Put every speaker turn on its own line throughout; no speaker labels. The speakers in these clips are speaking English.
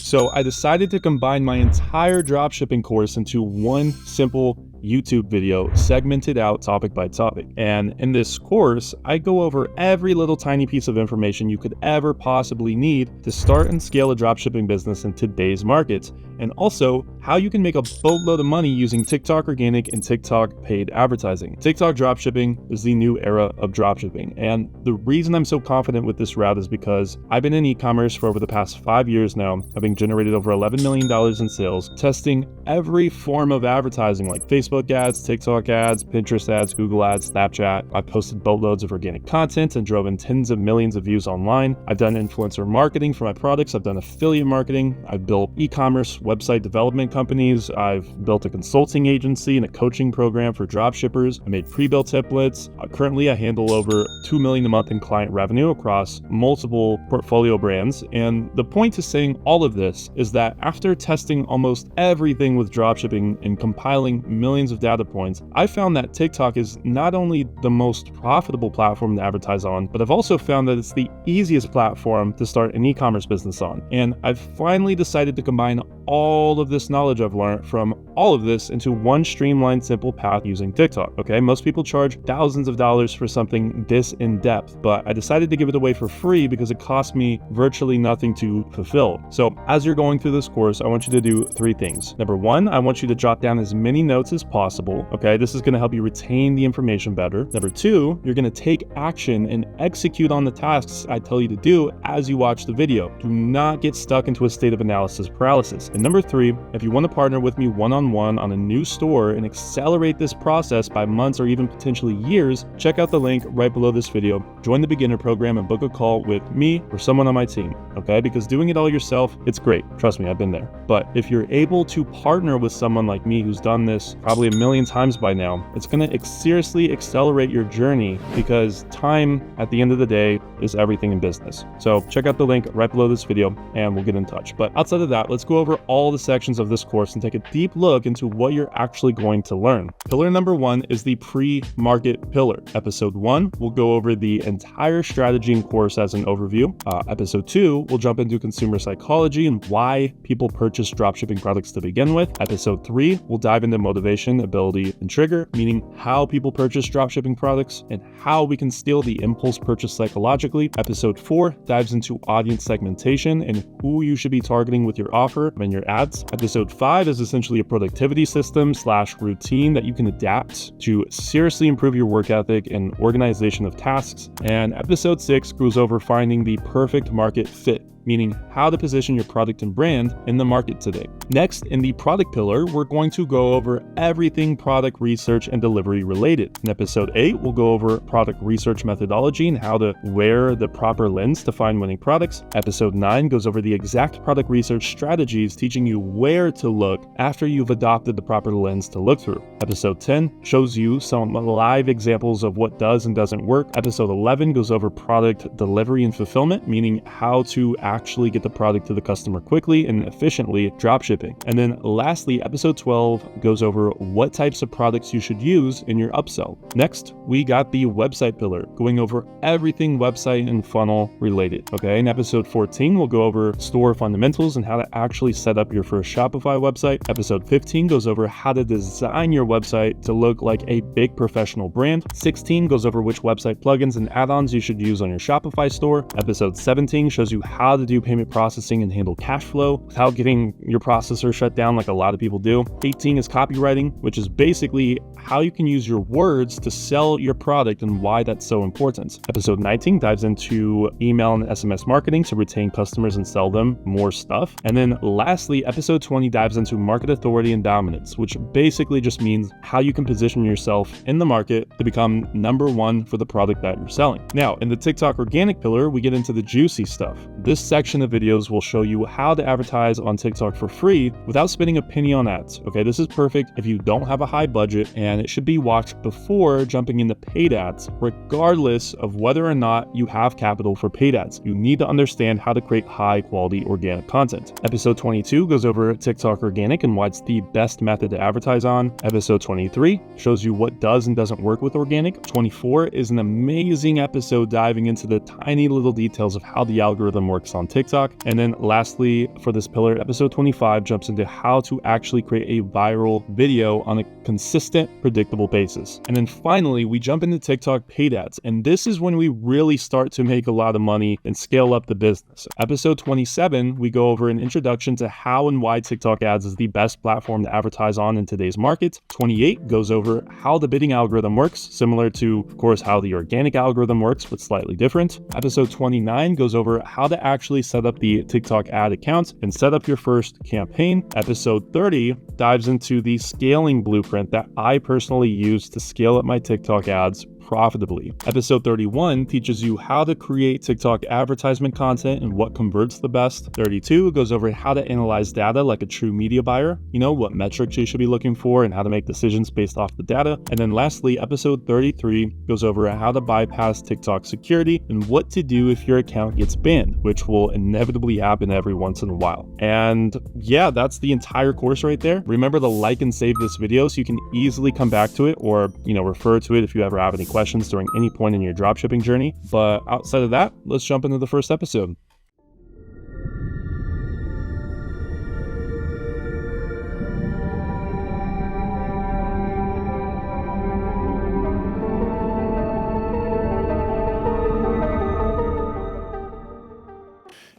So I decided to combine my entire dropshipping course into one simple YouTube video segmented out topic by topic. And in this course, I go over every little tiny piece of information you could ever possibly need to start and scale a dropshipping business in today's markets, and also how you can make a boatload of money using TikTok organic and TikTok paid advertising. TikTok dropshipping is the new era of dropshipping, and the reason I'm so confident with this route is because I've been in e-commerce for over the past 5 years now, having generated over $11 million in sales, testing every form of advertising like Facebook ads, TikTok ads, Pinterest ads, Google ads, Snapchat. I've posted boatloads of organic content and drove in tens of millions of views online. I've done influencer marketing for my products. I've done affiliate marketing. I've built e-commerce website development companies. I've built a consulting agency and a coaching program for dropshippers. I made pre-built templates. Currently, I handle over $2 million a month in client revenue across multiple portfolio brands. And the point to saying all of this is that after testing almost everything with dropshipping and compiling millions of data points, I found that TikTok is not only the most profitable platform to advertise on, but I've also found that it's the easiest platform to start an e-commerce business on. And I've finally decided to combine all of this knowledge I've learned from all of this into one streamlined, simple path using TikTok. Okay, most people charge thousands of dollars for something this in depth, but I decided to give it away for free because it cost me virtually nothing to fulfill. So as you're going through this course, I want you to do 3 things. Number 1, I want you to jot down as many notes as possible. Okay, this is going to help you retain the information better. Number 2, you're going to take action and execute on the tasks I tell you to do as you watch the video. Do not get stuck into a state of analysis paralysis. And number 3, if you want to partner with me one-on-one on a new store and accelerate this process by months or even potentially years, check out the link right below this video. Join the beginner program and book a call with me or someone on my team. Okay, because doing it all yourself, it's great. Trust me, I've been there. But if you're able to partner with someone like me who's done this probably a million times by now, it's going to seriously accelerate your journey, because time at the end of the day is everything in business. So check out the link right below this video and we'll get in touch. But outside of that, let's go over all the sections of this course and take a deep look into what you're actually going to learn. Pillar number 1 is the pre-market pillar. Episode 1, we'll go over the entire strategy and course as an overview. Episode 2, we'll jump into consumer psychology and why people purchase dropshipping products to begin with. Episode 3, we'll dive into motivation, ability, and trigger, meaning how people purchase dropshipping products and how we can steal the impulse purchase psychologically. Episode 4 dives into audience segmentation and who you should be targeting with your offer and your ads. Episode 5 is essentially a productivity system / routine that you can adapt to seriously improve your work ethic and organization of tasks. And episode 6 goes over finding the perfect market fit, meaning how to position your product and brand in the market today. Next, in the product pillar, we're going to go over everything product research and delivery related. In episode 8, we'll go over product research methodology and how to wear the proper lens to find winning products. Episode 9 goes over the exact product research strategies, teaching you where to look after you've adopted the proper lens to look through. Episode 10 shows you some live examples of what does and doesn't work. Episode 11 goes over product delivery and fulfillment, meaning how to actually get the product to the customer quickly and efficiently, dropshipping. And then lastly, episode 12 goes over what types of products you should use in your upsell. Next, we got the website pillar, going over everything website and funnel related. Okay, in episode 14, we'll go over store fundamentals and how to actually set up your first Shopify website. Episode 15 goes over how to design your website to look like a big professional brand. 16 goes over which website plugins and add-ons you should use on your Shopify store. Episode 17 shows you how to do payment processing and handle cash flow without getting your processor shut down like a lot of people do. 18 is copywriting, which is basically how you can use your words to sell your product and why that's so important. Episode 19 dives into email and SMS marketing to retain customers and sell them more stuff. And then lastly, episode 20 dives into market authority and dominance, which basically just means how you can position yourself in the market to become number 1 for the product that you're selling. Now, in the TikTok organic pillar, we get into the juicy stuff. This section of videos will show you how to advertise on TikTok for free without spending a penny on ads. Okay, this is perfect if you don't have a high budget, and it should be watched before jumping into paid ads, regardless of whether or not you have capital for paid ads. You need to understand how to create high quality organic content. Episode 22 goes over TikTok organic and why it's the best method to advertise on. Episode 23 shows you what does and doesn't work with organic. 24 is an amazing episode diving into the tiny little details of how the algorithm works on TikTok. And then lastly, for this pillar, episode 25 jumps into how to actually create a viral video on a consistent, predictable basis. And then finally, we jump into TikTok paid ads. And this is when we really start to make a lot of money and scale up the business. Episode 27, we go over an introduction to how and why TikTok ads is the best platform to advertise on in today's market. 28 goes over how the bidding algorithm works, similar to, of course, how the organic algorithm works, but slightly different. Episode 29 goes over how to actually set up the TikTok ad account and set up your first campaign. Episode 30 dives into the scaling blueprint that I personally use to scale up my TikTok ads profitably. Episode 31 teaches you how to create TikTok advertisement content and what converts the best. 32 goes over how to analyze data like a true media buyer, what metrics you should be looking for and how to make decisions based off the data. And then lastly, episode 33 goes over how to bypass TikTok security and what to do if your account gets banned, which will inevitably happen every once in a while. And yeah, that's the entire course right there. Remember to like and save this video so you can easily come back to it or, refer to it if you ever have any questions during any point in your dropshipping journey. But outside of that, let's jump into the first episode.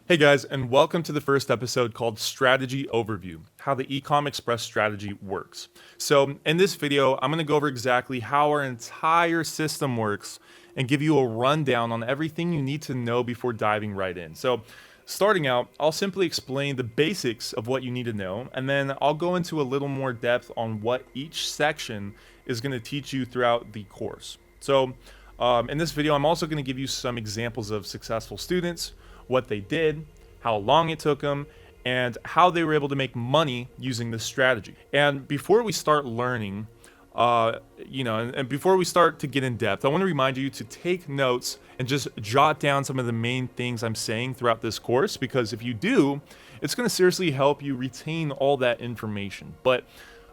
Hey guys, and welcome to the first episode called Strategy Overview, how the Ecom Express strategy works. So in this video, I'm going to go over exactly how our entire system works and give you a rundown on everything you need to know before diving right in. So starting out, I'll simply explain the basics of what you need to know, and then I'll go into a little more depth on what each section is going to teach you throughout the course. So in this video, I'm also going to give you some examples of successful students, what they did, how long it took them, and how they were able to make money using this strategy. And before we start learning, and before we start to get in depth, I want to remind you to take notes and just jot down some of the main things I'm saying throughout this course, because if you do, it's going to seriously help you retain all that information. But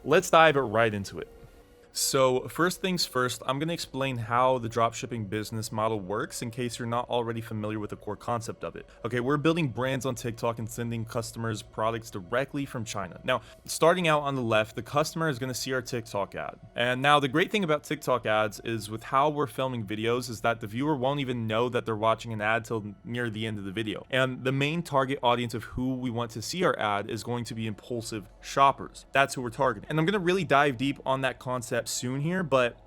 let's dive right into it. So first things first, I'm going to explain how the dropshipping business model works in case you're not already familiar with the core concept of it. Okay, we're building brands on TikTok and sending customers products directly from China. Now, starting out on the left, the customer is going to see our TikTok ad. And now the great thing about TikTok ads is with how we're filming videos is that the viewer won't even know that they're watching an ad till near the end of the video. And the main target audience of who we want to see our ad is going to be impulsive shoppers. That's who we're targeting. And I'm going to really dive deep on that concept soon here, but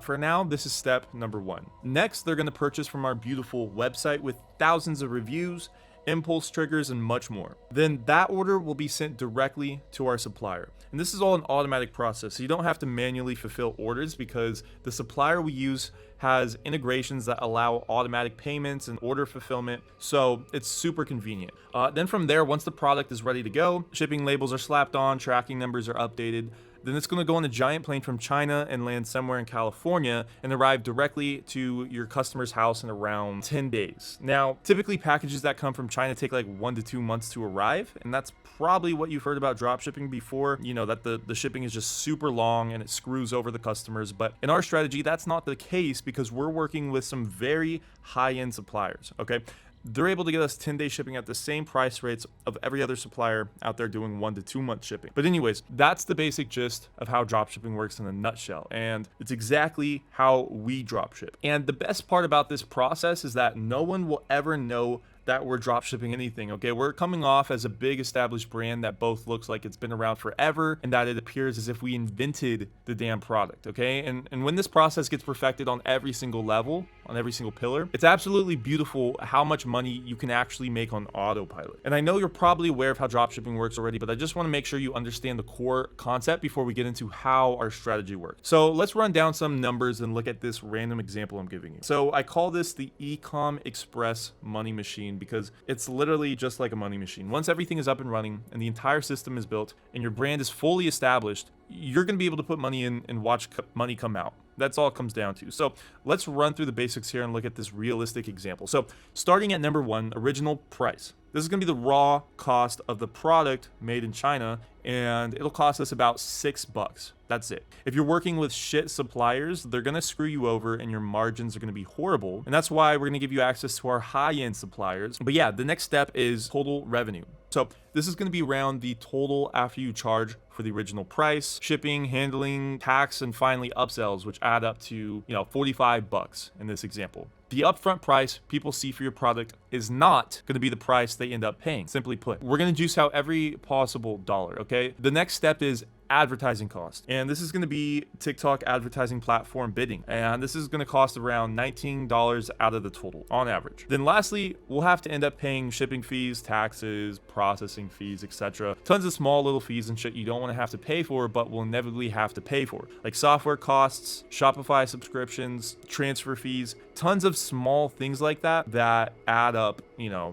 for now, this is step number 1. Next, they're going to purchase from our beautiful website with thousands of reviews, impulse triggers, and much more. Then that order will be sent directly to our supplier. And this is all an automatic process, so you don't have to manually fulfill orders because the supplier we use has integrations that allow automatic payments and order fulfillment, so it's super convenient. Then from there, once the product is ready to go, shipping labels are slapped on, tracking numbers are updated. Then it's going to go on a giant plane from China and land somewhere in California and arrive directly to your customer's house in around 10 days. Now, typically packages that come from China take like 1 to 2 months to arrive, and that's probably what you've heard about dropshipping before, that the shipping is just super long and it screws over the customers. But in our strategy, that's not the case because we're working with some very high-end suppliers, okay? They're able to get us 10-day shipping at the same price rates of every other supplier out there doing 1 to 2 month shipping. But anyways, that's the basic gist of how dropshipping works in a nutshell. And it's exactly how we dropship. And the best part about this process is that no one will ever know that we're dropshipping anything, okay? We're coming off as a big established brand that both looks like it's been around forever and that it appears as if we invented the damn product, okay? And when this process gets perfected on every single level, on every single pillar, it's absolutely beautiful how much money you can actually make on autopilot. And I know you're probably aware of how dropshipping works already, but I just want to make sure you understand the core concept before we get into how our strategy works. So let's run down some numbers and look at this random example I'm giving you. So I call this the Ecom Express money machine because it's literally just like a money machine. Once everything is up and running and the entire system is built and your brand is fully established, you're going to be able to put money in and watch money come out. That's all it comes down to. So let's run through the basics here and look at this realistic example. So starting at number 1, original price. This is going to be the raw cost of the product made in China, and it'll cost us about $6. That's it. If you're working with shit suppliers, they're going to screw you over and your margins are going to be horrible. And that's why we're going to give you access to our high-end suppliers. But yeah, the next step is total revenue. So this is going to be around the total after you charge for the original price, shipping, handling, tax, and finally upsells, which add up to, $45 in this example. The upfront price people see for your product is not going to be the price they end up paying. Simply put, we're going to juice out every possible dollar, okay? The next step is advertising cost. And this is going to be TikTok advertising platform bidding. And this is going to cost around $19 out of the total on average. Then lastly, we'll have to end up paying shipping fees, taxes, processing fees, etc. Tons of small little fees and shit you don't want to have to pay for, but will inevitably have to pay for. Like software costs, Shopify subscriptions, transfer fees, tons of small things like that add up,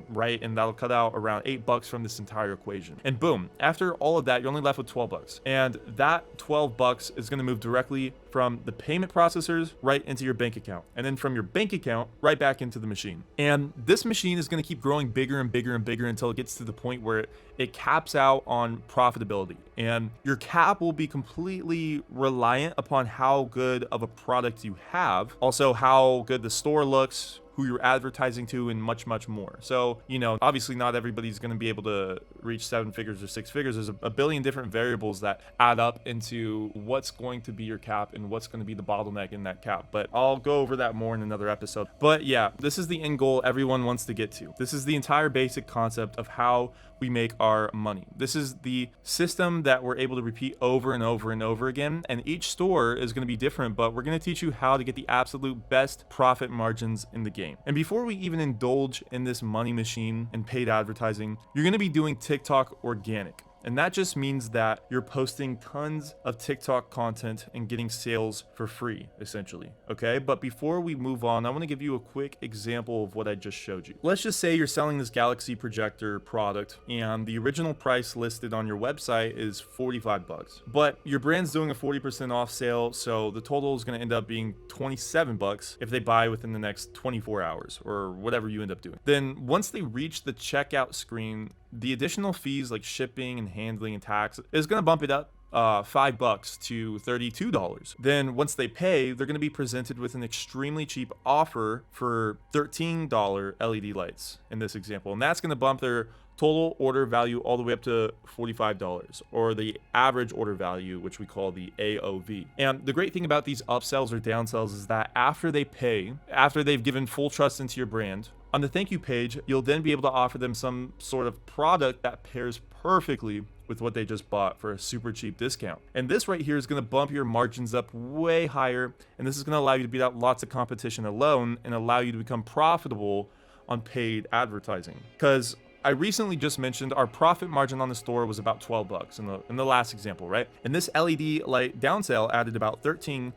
right? And that'll cut out around $8 from this entire equation. And boom, after all of that, you're only left with $12. And that $12 is going to move directly from the payment processors right into your bank account, and then from your bank account right back into the machine. And this machine is going to keep growing bigger and bigger and bigger until it gets to the point where it caps out on profitability. And your cap will be completely reliant upon how good of a product you have, also how good the store looks, who you're advertising to, and much, much more. So, obviously not everybody's going to be able to reach 7 figures or 6 figures. There's a billion different variables that add up into what's going to be your cap and what's going to be the bottleneck in that cap. But I'll go over that more in another episode. But yeah, this is the end goal everyone wants to get to. This is the entire basic concept of how we make our money. This is the system that we're able to repeat over and over and over again. And each store is going to be different, but we're going to teach you how to get the absolute best profit margins in the game. And before we even indulge in this money machine and paid advertising, you're going to be doing TikTok organic. And that just means that you're posting tons of TikTok content and getting sales for free, essentially. Okay, but before we move on, I want to give you a quick example of what I just showed you. Let's just say you're selling this Galaxy projector product and the original price listed on your website is $45. But your brand's doing a 40% off sale, so the total is going to end up being $27 if they buy within the next 24 hours or whatever you end up doing. Then once they reach the checkout screen, the additional fees like shipping and handling and tax is going to bump it up $5 to $32. Then once they pay, they're going to be presented with an extremely cheap offer for $13 LED lights in this example. And that's going to bump their total order value all the way up to $45, or the average order value, which we call the AOV. And the great thing about these upsells or downsells is that after they pay, after they've given full trust into your brand, on the thank you page, you'll then be able to offer them some sort of product that pairs perfectly with what they just bought for a super cheap discount. And this right here is going to bump your margins up way higher, and this is going to allow you to beat out lots of competition alone and allow you to become profitable on paid advertising. Because I recently just mentioned our profit margin on the store was about $12 in the last example, right? And this LED light downsell added about $13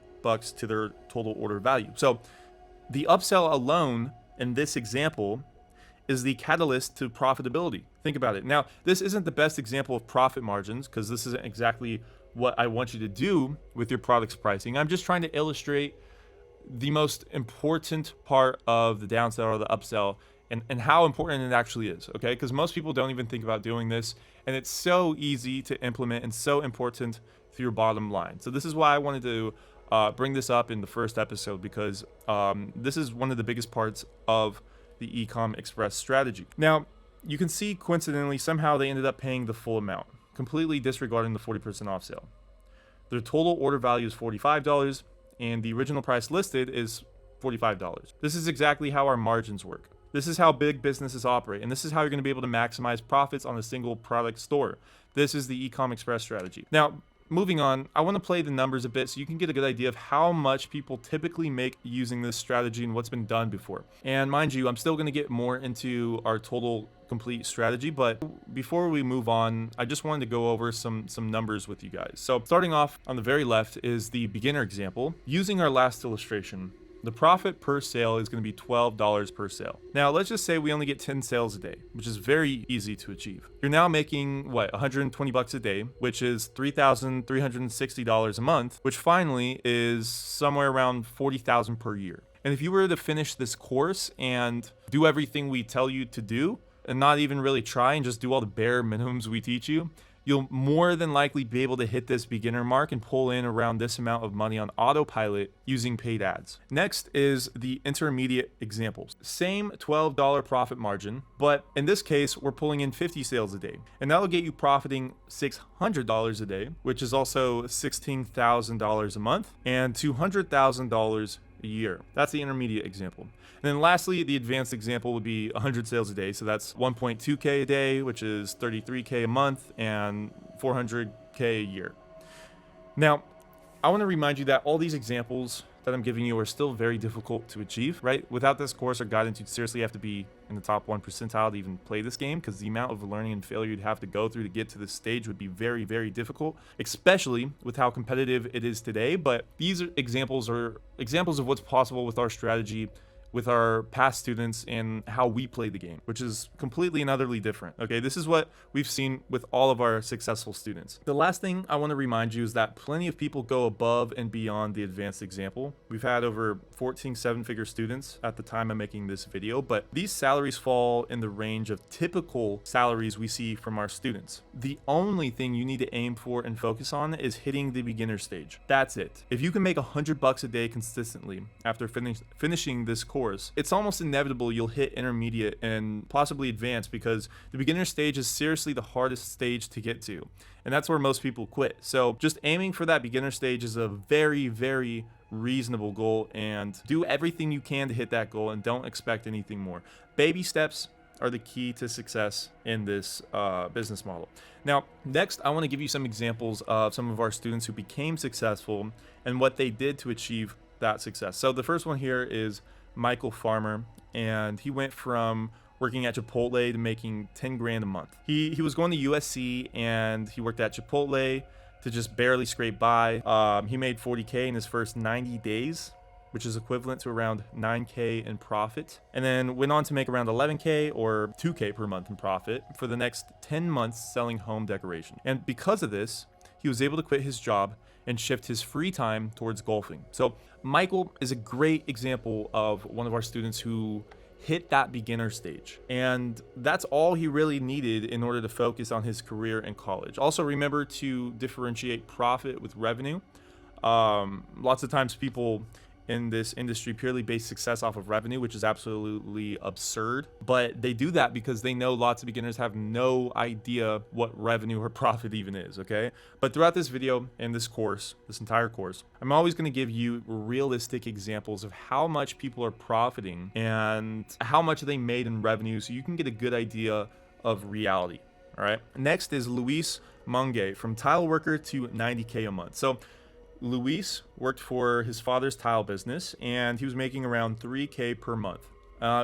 to their total order value. So the upsell alone in this example is the catalyst to profitability. Think about it. Now, this isn't the best example of profit margins because this isn't exactly what I want you to do with your product's pricing. I'm just trying to illustrate the most important part of the downsell or the upsell and how important it actually is, okay? Because most people don't even think about doing this, and it's so easy to implement and so important to your bottom line. So this is why I wanted to bring this up in the first episode, because this is one of the biggest parts of the Ecom Express strategy. Now, you can see coincidentally, somehow they ended up paying the full amount, completely disregarding the 40% off sale. Their total order value is $45, and the original price listed is $45. This is exactly how our margins work. This is how big businesses operate, and this is how you're going to be able to maximize profits on a single product store. This is the Ecom Express strategy. Now, moving on, I want to play the numbers a bit so you can get a good idea of how much people typically make using this strategy and what's been done before. And mind you, I'm still going to get more into our total complete strategy, but before we move on, I just wanted to go over some numbers with you guys. So starting off on the very left is the beginner example. Using our last illustration, The profit per sale is going to be $12 per sale. Now, let's just say we only get 10 sales a day, which is very easy to achieve. You're now making, what, 120 bucks a day, which is $3,360 a month, which finally is somewhere around 40,000 per year. And if you were to finish this course and do everything we tell you to do, and not even really try and just do all the bare minimums we teach you, you'll more than likely be able to hit this beginner mark and pull in around this amount of money on autopilot using paid ads. Next is the intermediate examples. Same $12 profit margin, but in this case, we're pulling in 50 sales a day. And that'll get you profiting $600 a day, which is also $16,000 a month and $200,000 a year. That's the intermediate example. And then lastly, the advanced example would be 100 sales a day. So that's 1.2K a day, which is 33K a month and 400K a year. Now, I want to remind you that all these examples that I'm giving you are still very difficult to achieve, right? Without this course or guidance, you'd seriously have to be in the top 1 percentile to even play this game, because the amount of learning and failure you'd have to go through to get to this stage would be very, very difficult, especially with how competitive it is today. But these examples are examples of what's possible with our strategy, with our past students, and how we play the game, which is completely and utterly different. Okay, this is what we've seen with all of our successful students. The last thing I want to remind you is that plenty of people go above and beyond the advanced example. We've had over 14 seven-figure students at the time of making this video, but these salaries fall in the range of typical salaries we see from our students. The only thing you need to aim for and focus on is hitting the beginner stage. That's it. If you can make $100 a day consistently after finishing this course, it's almost inevitable you'll hit intermediate and possibly advanced, because the beginner stage is seriously the hardest stage to get to, and that's where most people quit. So just aiming for that beginner stage is a very, very reasonable goal, and do everything you can to hit that goal and don't expect anything more. Baby steps are the key to success in this business model. Now, next, I want to give you some examples of some of our students who became successful and what they did to achieve that success. So the first one here is Michael Farmer, and he went from working at Chipotle to making 10 grand a month. He was going to USC, and he worked at Chipotle to just barely scrape by. He made 40K in his first 90 days, which is equivalent to around 9K in profit, and then went on to make around 11K or 2K per month in profit for the next 10 months selling home decoration. And because of this, he was able to quit his job and shift his free time towards golfing. So Michael is a great example of one of our students who hit that beginner stage, and that's all he really needed in order to focus on his career in college. Also, remember to differentiate profit with revenue. Lots of times people in this industry purely base success off of revenue, which is absolutely absurd, but they do that because they know lots of beginners have no idea what revenue or profit even is. Okay, but throughout this video and this course, this entire course, I'm always going to give you realistic examples of how much people are profiting and how much they made in revenue, so you can get a good idea of reality. All right, next is Luis Monge, from tile worker to 90K a month. So Luis worked for his father's tile business, and he was making around 3K per month.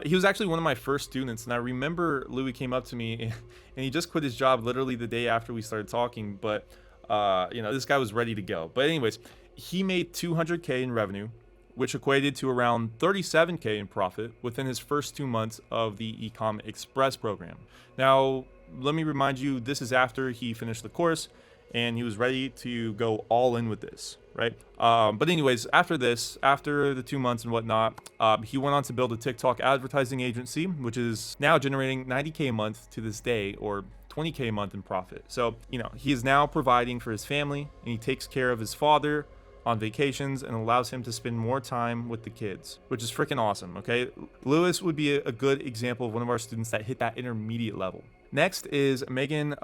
He was actually one of my first students, and I remember Louis came up to me, and he just quit his job literally the day after we started talking, but this guy was ready to go. But anyways, he made 200K in revenue, which equated to around 37K in profit within his first 2 months of the Ecom Express program. Now, let me remind you, this is after he finished the course, and he was ready to go all in with this, right? But anyways, after the 2 months and whatnot, he went on to build a TikTok advertising agency, which is now generating 90K a month to this day, or 20K a month in profit. So, he is now providing for his family, and he takes care of his father on vacations and allows him to spend more time with the kids, which is freaking awesome. Okay, Lewis would be a good example of one of our students that hit that intermediate level. Next is Megan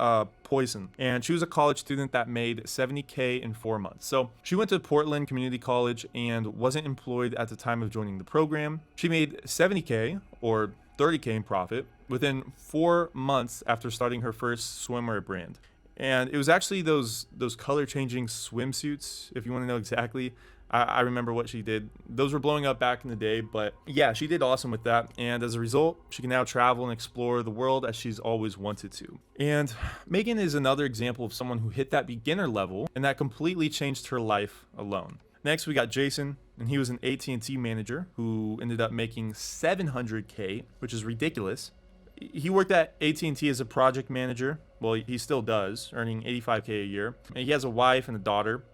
Poison, and she was a college student that made 70K in 4 months. So she went to Portland Community College and wasn't employed at the time of joining the program. She made 70K or 30K in profit within 4 months after starting her first swimwear brand. And it was actually those color changing swimsuits, if you want to know exactly. I remember what she did. Those were blowing up back in the day, but yeah, she did awesome with that. And as a result, she can now travel and explore the world as she's always wanted to. And Megan is another example of someone who hit that beginner level and that completely changed her life alone. Next, we got Jason, and he was an AT&T manager who ended up making $700K, which is ridiculous. He worked at AT&T as a project manager. Well, he still does, earning $85K a year. And he has a wife and a daughter,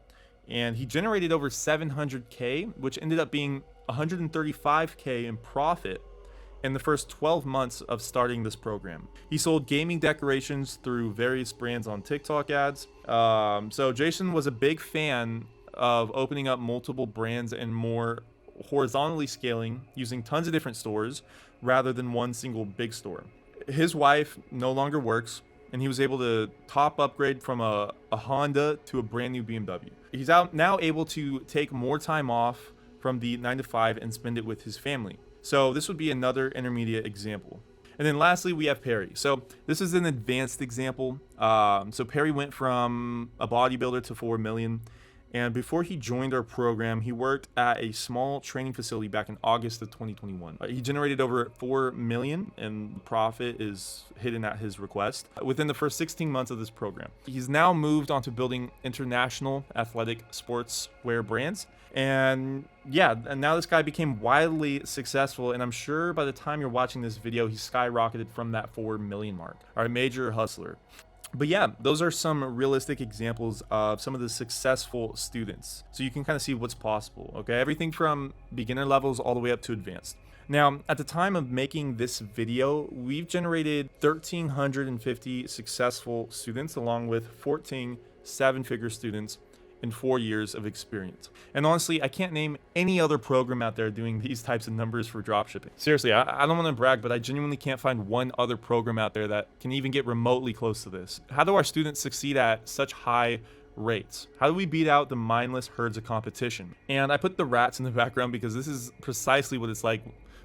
and he generated over $700K, which ended up being $135K in profit in the first 12 months of starting this program. He sold gaming decorations through various brands on TikTok ads. So Jason was a big fan of opening up multiple brands and more horizontally scaling using tons of different stores rather than one single big store. His wife no longer works, and he was able to top upgrade from a Honda to a brand new BMW. He's now able to take more time off from the 9 to 5 and spend it with his family. So this would be another intermediate example. And then lastly, we have Perry. So this is an advanced example. So Perry went from a bodybuilder to 4 million. And before he joined our program, he worked at a small training facility back in August of 2021. He generated over 4 million, and profit is hidden at his request within the first 16 months of this program. He's now moved on to building international athletic sportswear brands. And yeah, and now this guy became wildly successful, and I'm sure by the time you're watching this video, he skyrocketed from that 4 million mark. Our major hustler. But yeah, those are some realistic examples of some of the successful students. So you can kind of see what's possible, okay? Everything from beginner levels all the way up to advanced. Now, at the time of making this video, we've generated 1,350 successful students along with 14 seven-figure students in 4 years of experience. And honestly, I can't name any other program out there doing these types of numbers for dropshipping. Seriously, I don't want to brag, but I genuinely can't find one other program out there that can even get remotely close to this. How do our students succeed at such high rates? How do we beat out the mindless herds of competition? And I put the rats in the background because this is precisely what it's like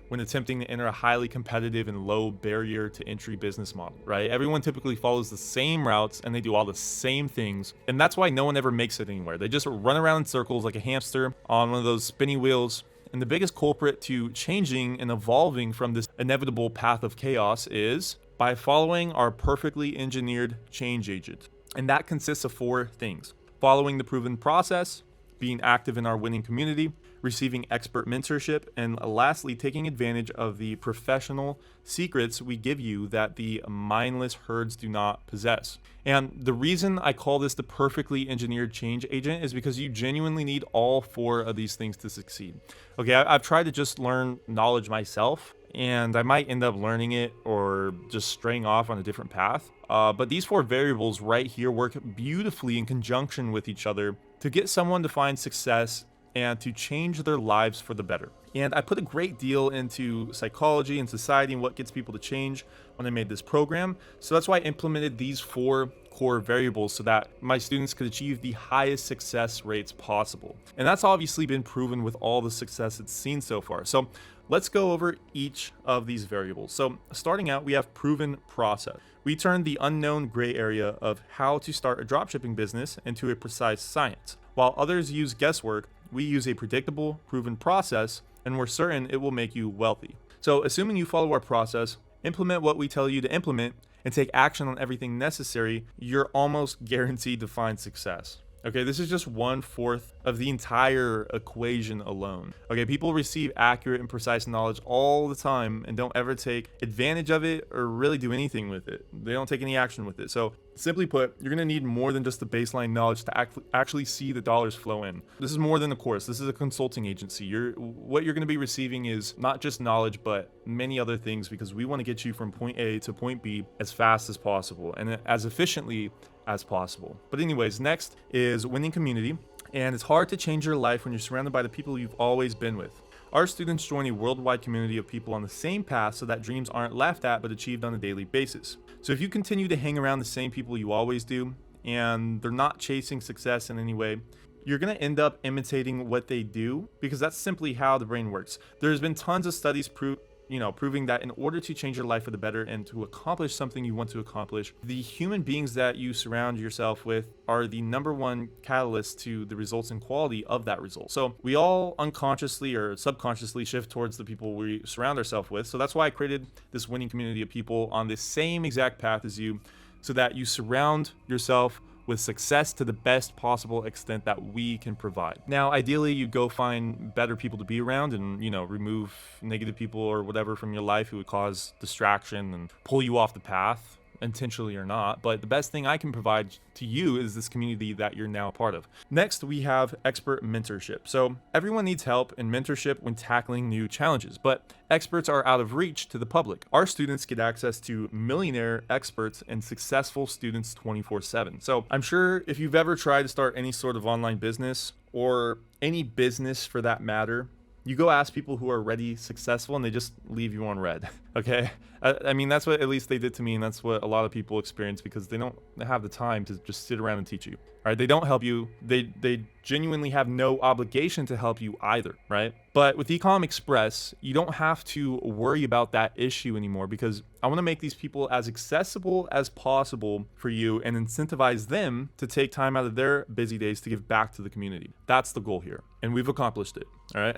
when attempting to enter a highly competitive and low barrier to entry business model, right? Everyone typically follows the same routes and they do all the same things. And that's why no one ever makes it anywhere. They just run around in circles like a hamster on one of those spinny wheels. And the biggest culprit to changing and evolving from this inevitable path of chaos is by following our perfectly engineered change agent. And that consists of 4 things: following the proven process, being active in our winning community, receiving expert mentorship, and lastly, taking advantage of the professional secrets we give you that the mindless herds do not possess. And the reason I call this the perfectly engineered change agent is because you genuinely need all 4 of these things to succeed. Okay, I've tried to just learn knowledge myself, and I might end up learning it or just straying off on a different path. But these 4 variables right here work beautifully in conjunction with each other to get someone to find success and to change their lives for the better. And I put a great deal into psychology and society and what gets people to change when I made this program. So that's why I implemented these 4 core variables so that my students could achieve the highest success rates possible. And that's obviously been proven with all the success it's seen so far. So let's go over each of these variables. So starting out, we have proven process. We turn the unknown gray area of how to start a dropshipping business into a precise science. While others use guesswork, we use a predictable, proven process, and we're certain it will make you wealthy. So assuming you follow our process, implement what we tell you to implement, and take action on everything necessary, you're almost guaranteed to find success. Okay, this is just 1/4 of the entire equation alone. Okay, people receive accurate and precise knowledge all the time and don't ever take advantage of it or really do anything with it. They don't take any action with it. So simply put, you're gonna need more than just the baseline knowledge to actually see the dollars flow in. This is more than a course. This is a consulting agency. What you're gonna be receiving is not just knowledge, but many other things, because we wanna get you from point A to point B as fast as possible and as efficiently as possible. But anyways, next is winning community. And it's hard to change your life when you're surrounded by the people you've always been with. Our students join a worldwide community of people on the same path so that dreams aren't laughed at but achieved on a daily basis. So if you continue to hang around the same people you always do and they're not chasing success in any way, you're going to end up imitating what they do, because that's simply how the brain works. There's been tons of studies proving that in order to change your life for the better and to accomplish something you want to accomplish, the human beings that you surround yourself with are the #1 catalyst to the results and quality of that result. So we all unconsciously or subconsciously shift towards the people we surround ourselves with. So that's why I created this winning community of people on the same exact path as you, so that you surround yourself with success to the best possible extent that we can provide. Now, ideally, you go find better people to be around and, remove negative people or whatever from your life who would cause distraction and pull you off the path, intentionally or not. But the best thing I can provide to you is this community that you're now a part of. Next, we have expert mentorship. So everyone needs help and mentorship when tackling new challenges, but experts are out of reach to the public. Our students get access to millionaire experts and successful students 24/7. So I'm sure if you've ever tried to start any sort of online business or any business for that matter, you go ask people who are already successful and they just leave you on red. Okay. I mean, that's what at least they did to me. And that's what a lot of people experience because they don't have the time to just sit around and teach you. All right. They don't help you. They genuinely have no obligation to help you either. Right. But with Ecom Express, you don't have to worry about that issue anymore because I want to make these people as accessible as possible for you and incentivize them to take time out of their busy days to give back to the community. That's the goal here. And we've accomplished it. All right.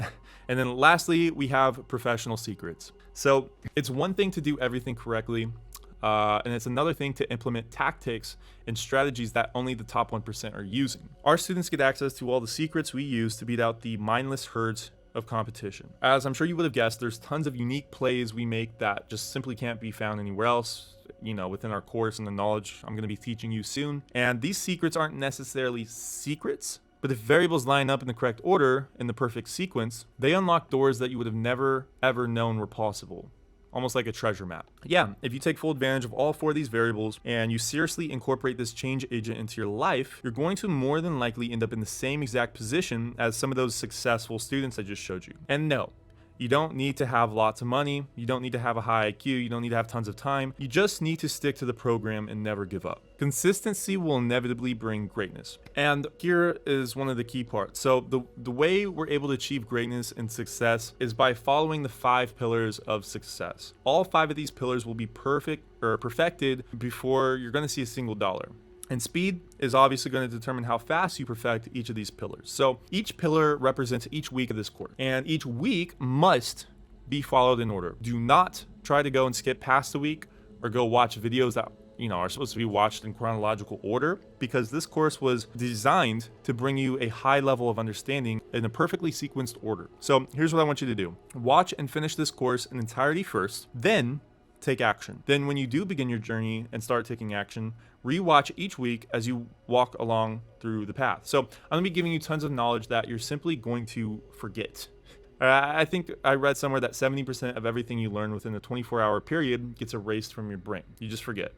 And then lastly, we have professional secrets. So it's one thing to do everything correctly. And it's another thing to implement tactics and strategies that only the top 1% are using. Our students get access to all the secrets we use to beat out the mindless herds of competition. As I'm sure you would have guessed, there's tons of unique plays we make that just simply can't be found anywhere else, within our course and the knowledge I'm going to be teaching you soon. And these secrets aren't necessarily secrets, but if variables line up in the correct order in the perfect sequence, they unlock doors that you would have never, ever known were possible. Almost like a treasure map. Yeah, if you take full advantage of all 4 of these variables and you seriously incorporate this change agent into your life, you're going to more than likely end up in the same exact position as some of those successful students I just showed you. And no, you don't need to have lots of money. You don't need to have a high IQ. You don't need to have tons of time. You just need to stick to the program and never give up. Consistency will inevitably bring greatness. And here is one of the key parts. So the way we're able to achieve greatness and success is by following the 5 pillars of success. All 5 of these pillars will be perfected before you're going to see a single dollar. And speed is obviously going to determine how fast you perfect each of these pillars. So each pillar represents each week of this course, and each week must be followed in order. Do not try to go and skip past a week or go watch videos that are supposed to be watched in chronological order, because this course was designed to bring you a high level of understanding in a perfectly sequenced order. So here's what I want you to do. Watch and finish this course in entirety first, then take action. Then when you do begin your journey and start taking action, rewatch each week as you walk along through the path. So I'm going to be giving you tons of knowledge that you're simply going to forget. I think I read somewhere that 70% of everything you learn within a 24-hour period gets erased from your brain. You just forget.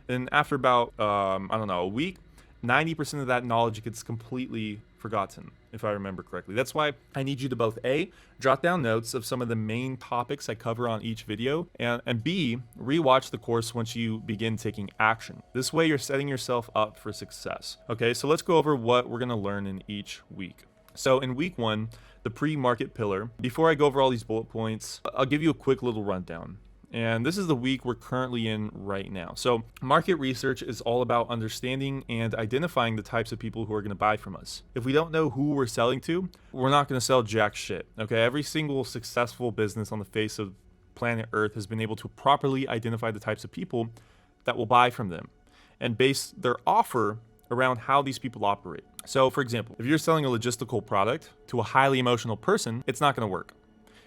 And after about, a week, 90% of that knowledge gets completely forgotten, if I remember correctly. That's why I need you to both A, jot down notes of some of the main topics I cover on each video, and B, rewatch the course once you begin taking action. This way you're setting yourself up for success. Okay, so let's go over what we're gonna learn in each week. So in week 1, the pre-market pillar. Before I go over all these bullet points, I'll give you a quick little rundown. And this is the week we're currently in right now. So market research is all about understanding and identifying the types of people who are going to buy from us. If we don't know who we're selling to, we're not going to sell jack shit. Okay, every single successful business on the face of planet Earth has been able to properly identify the types of people that will buy from them and base their offer around how these people operate. So for example, if you're selling a logistical product to a highly emotional person, it's not going to work.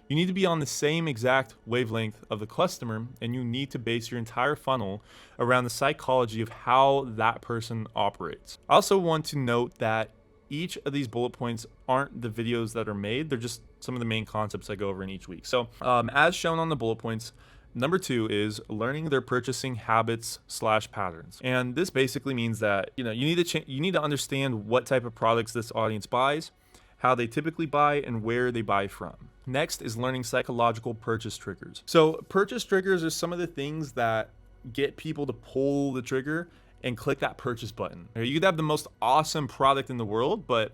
You need to be on the same exact wavelength of the customer, and you need to base your entire funnel around the psychology of how that person operates. I also want to note that each of these bullet points aren't the videos that are made. They're just some of the main concepts I go over in each week. So as shown on the bullet points, number 2 is learning their purchasing habits / patterns. And this basically means that you need to understand what type of products this audience buys, how they typically buy, and where they buy from. Next is learning psychological purchase triggers. So purchase triggers are some of the things that get people to pull the trigger and click that purchase button. You could have the most awesome product in the world, but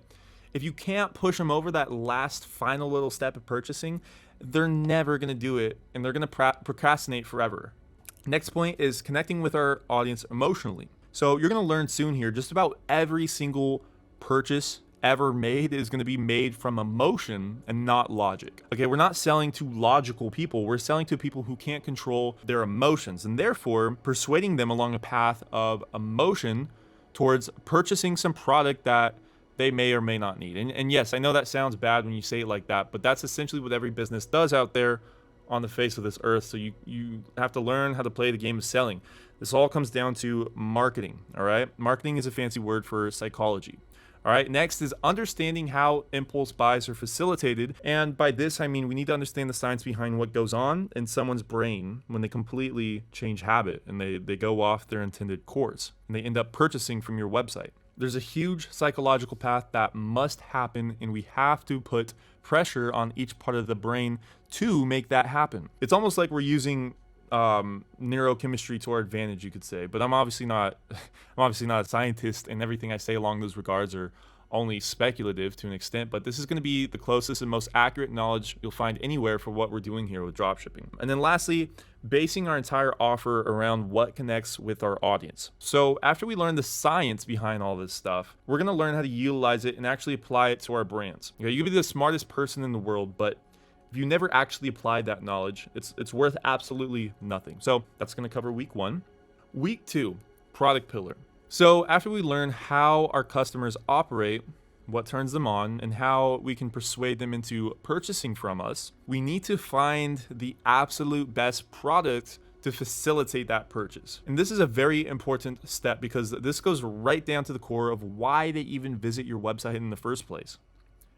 if you can't push them over that last final little step of purchasing, they're never going to do it, and they're going to procrastinate forever. Next point is connecting with our audience emotionally. So you're going to learn soon here, just about every single purchase ever made is going to be made from emotion and not logic. Okay, we're not selling to logical people. We're selling to people who can't control their emotions, and therefore persuading them along a path of emotion towards purchasing some product that they may or may not need. And yes, I know that sounds bad when you say it like that, but that's essentially what every business does out there on the face of this earth. So you have to learn how to play the game of selling. This all comes down to marketing, all right? Marketing is a fancy word for psychology. All right, next is understanding how impulse buys are facilitated. And by this, I mean we need to understand the science behind what goes on in someone's brain when they completely change habit and they go off their intended course and they end up purchasing from your website. There's a huge psychological path that must happen, and we have to put pressure on each part of the brain to make that happen. It's almost like we're using neurochemistry to our advantage, you could say, but I'm obviously not a scientist, and everything I say along those regards are only speculative to an extent, but this is going to be the closest and most accurate knowledge you'll find anywhere for what we're doing here with dropshipping. And then lastly, basing our entire offer around what connects with our audience. So after we learn the science behind all this stuff, we're going to learn how to utilize it and actually apply it to our brands. Okay, you could be the smartest person in the world, but if you never actually applied that knowledge, it's worth absolutely nothing. So that's going to cover week 1. Week 2, product pillar. So after we learn how our customers operate, what turns them on, and how we can persuade them into purchasing from us, we need to find the absolute best product to facilitate that purchase. And this is a very important step because this goes right down to the core of why they even visit your website in the first place.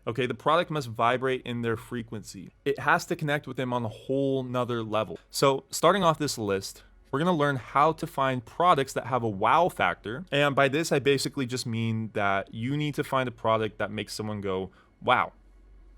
Okay, the product must vibrate in their frequency. It has to connect with them on a whole nother level. So starting off this list, we're gonna learn how to find products that have a wow factor. And by this, I basically just mean that you need to find a product that makes someone go, wow,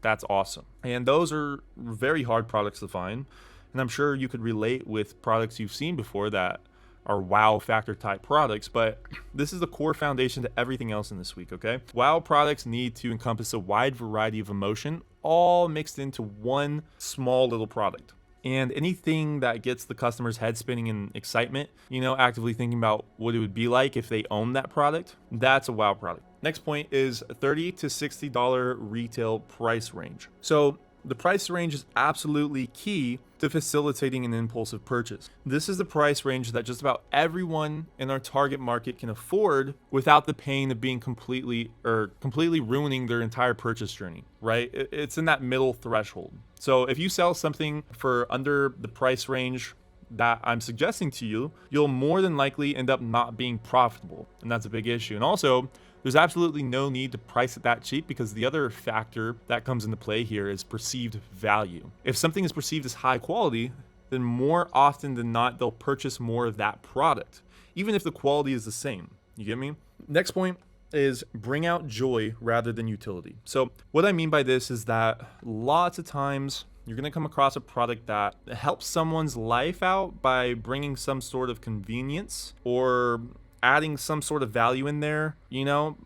that's awesome. And those are very hard products to find. And I'm sure you could relate with products you've seen before that are wow factor type products, but this is the core foundation to everything else in this week, okay? Wow products need to encompass a wide variety of emotion, all mixed into one small little product. And anything that gets the customer's head spinning in excitement, actively thinking about what it would be like if they own that product, that's a wow product. Next point is $30 to $60 retail price range. So the price range is absolutely key to facilitating an impulsive purchase. This is the price range that just about everyone in our target market can afford without the pain of being completely ruining their entire purchase journey, right? It's in that middle threshold. So if you sell something for under the price range that I'm suggesting to you, you'll more than likely end up not being profitable. And that's a big issue. And also, there's absolutely no need to price it that cheap because the other factor that comes into play here is perceived value. If something is perceived as high quality, then more often than not, they'll purchase more of that product, even if the quality is the same. You get me? Next point is bring out joy rather than utility. So what I mean by this is that lots of times you're going to come across a product that helps someone's life out by bringing some sort of convenience or adding some sort of value in there,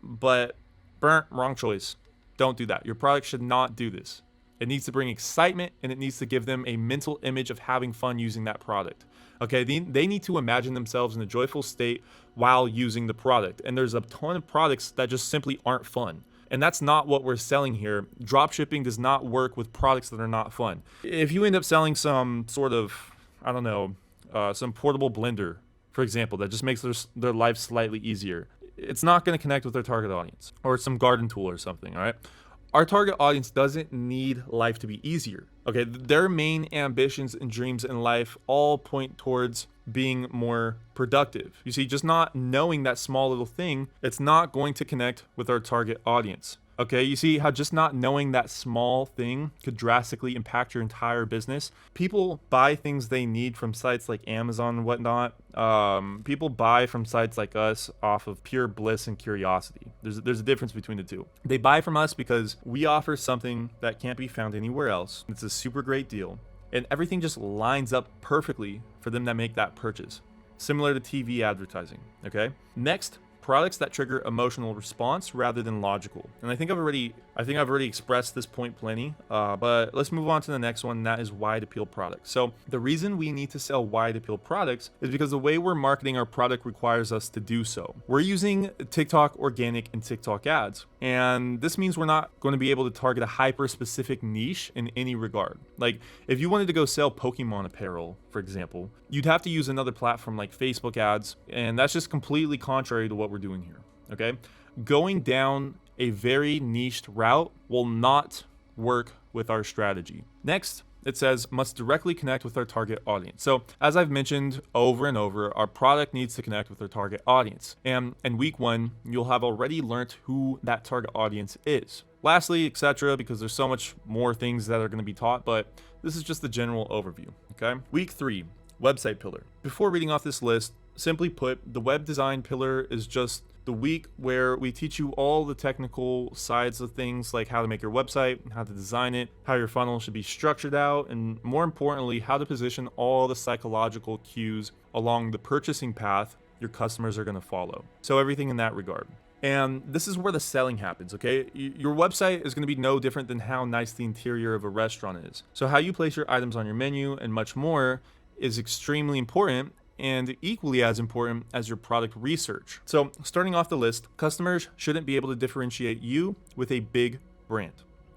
but wrong choice. Don't do that. Your product should not do this. It needs to bring excitement and it needs to give them a mental image of having fun using that product. Okay, they need to imagine themselves in a joyful state while using the product. And there's a ton of products that just simply aren't fun. And that's not what we're selling here. Dropshipping does not work with products that are not fun. If you end up selling some sort of, some portable blender, for example, that just makes their life slightly easier, it's not going to connect with their target audience, or some garden tool or something, all right? Our target audience doesn't need life to be easier, okay? Their main ambitions and dreams in life all point towards being more productive. You see, just not knowing that small little thing, it's not going to connect with our target audience. Okay, you see how just not knowing that small thing could drastically impact your entire business? People buy things they need from sites like Amazon and whatnot. People buy from sites like us off of pure bliss and curiosity. There's a difference between the two. They buy from us because we offer something that can't be found anywhere else. It's a super great deal. And everything just lines up perfectly for them to make that purchase. Similar to TV advertising, okay? Next, products that trigger emotional response rather than logical. And I think I've already expressed this point plenty, but let's move on to the next one, and that is wide appeal products. So the reason we need to sell wide appeal products is because the way we're marketing our product requires us to do so. We're using TikTok organic and TikTok ads. And this means we're not going to be able to target a hyper specific niche in any regard. Like if you wanted to go sell Pokemon apparel, for example, you'd have to use another platform like Facebook ads. And that's just completely contrary to what we're doing here. Okay. Going down a very niched route will not work with our strategy. Next, it says must directly connect with our target audience. So as I've mentioned over and over, our product needs to connect with our target audience. And in week 1, you'll have already learned who that target audience is. Lastly, etc., because there's so much more things that are going to be taught, but this is just the general overview. Okay. Week 3, website pillar. Before reading off this list, simply put, the web design pillar is just the week where we teach you all the technical sides of things, like how to make your website, how to design it, how your funnel should be structured out, and more importantly, how to position all the psychological cues along the purchasing path your customers are going to follow. So everything in that regard. And this is where the selling happens, okay? Your website is going to be no different than how nice the interior of a restaurant is. So how you place your items on your menu and much more is extremely important, and equally as important as your product research. So starting off the list, customers shouldn't be able to differentiate you with a big brand.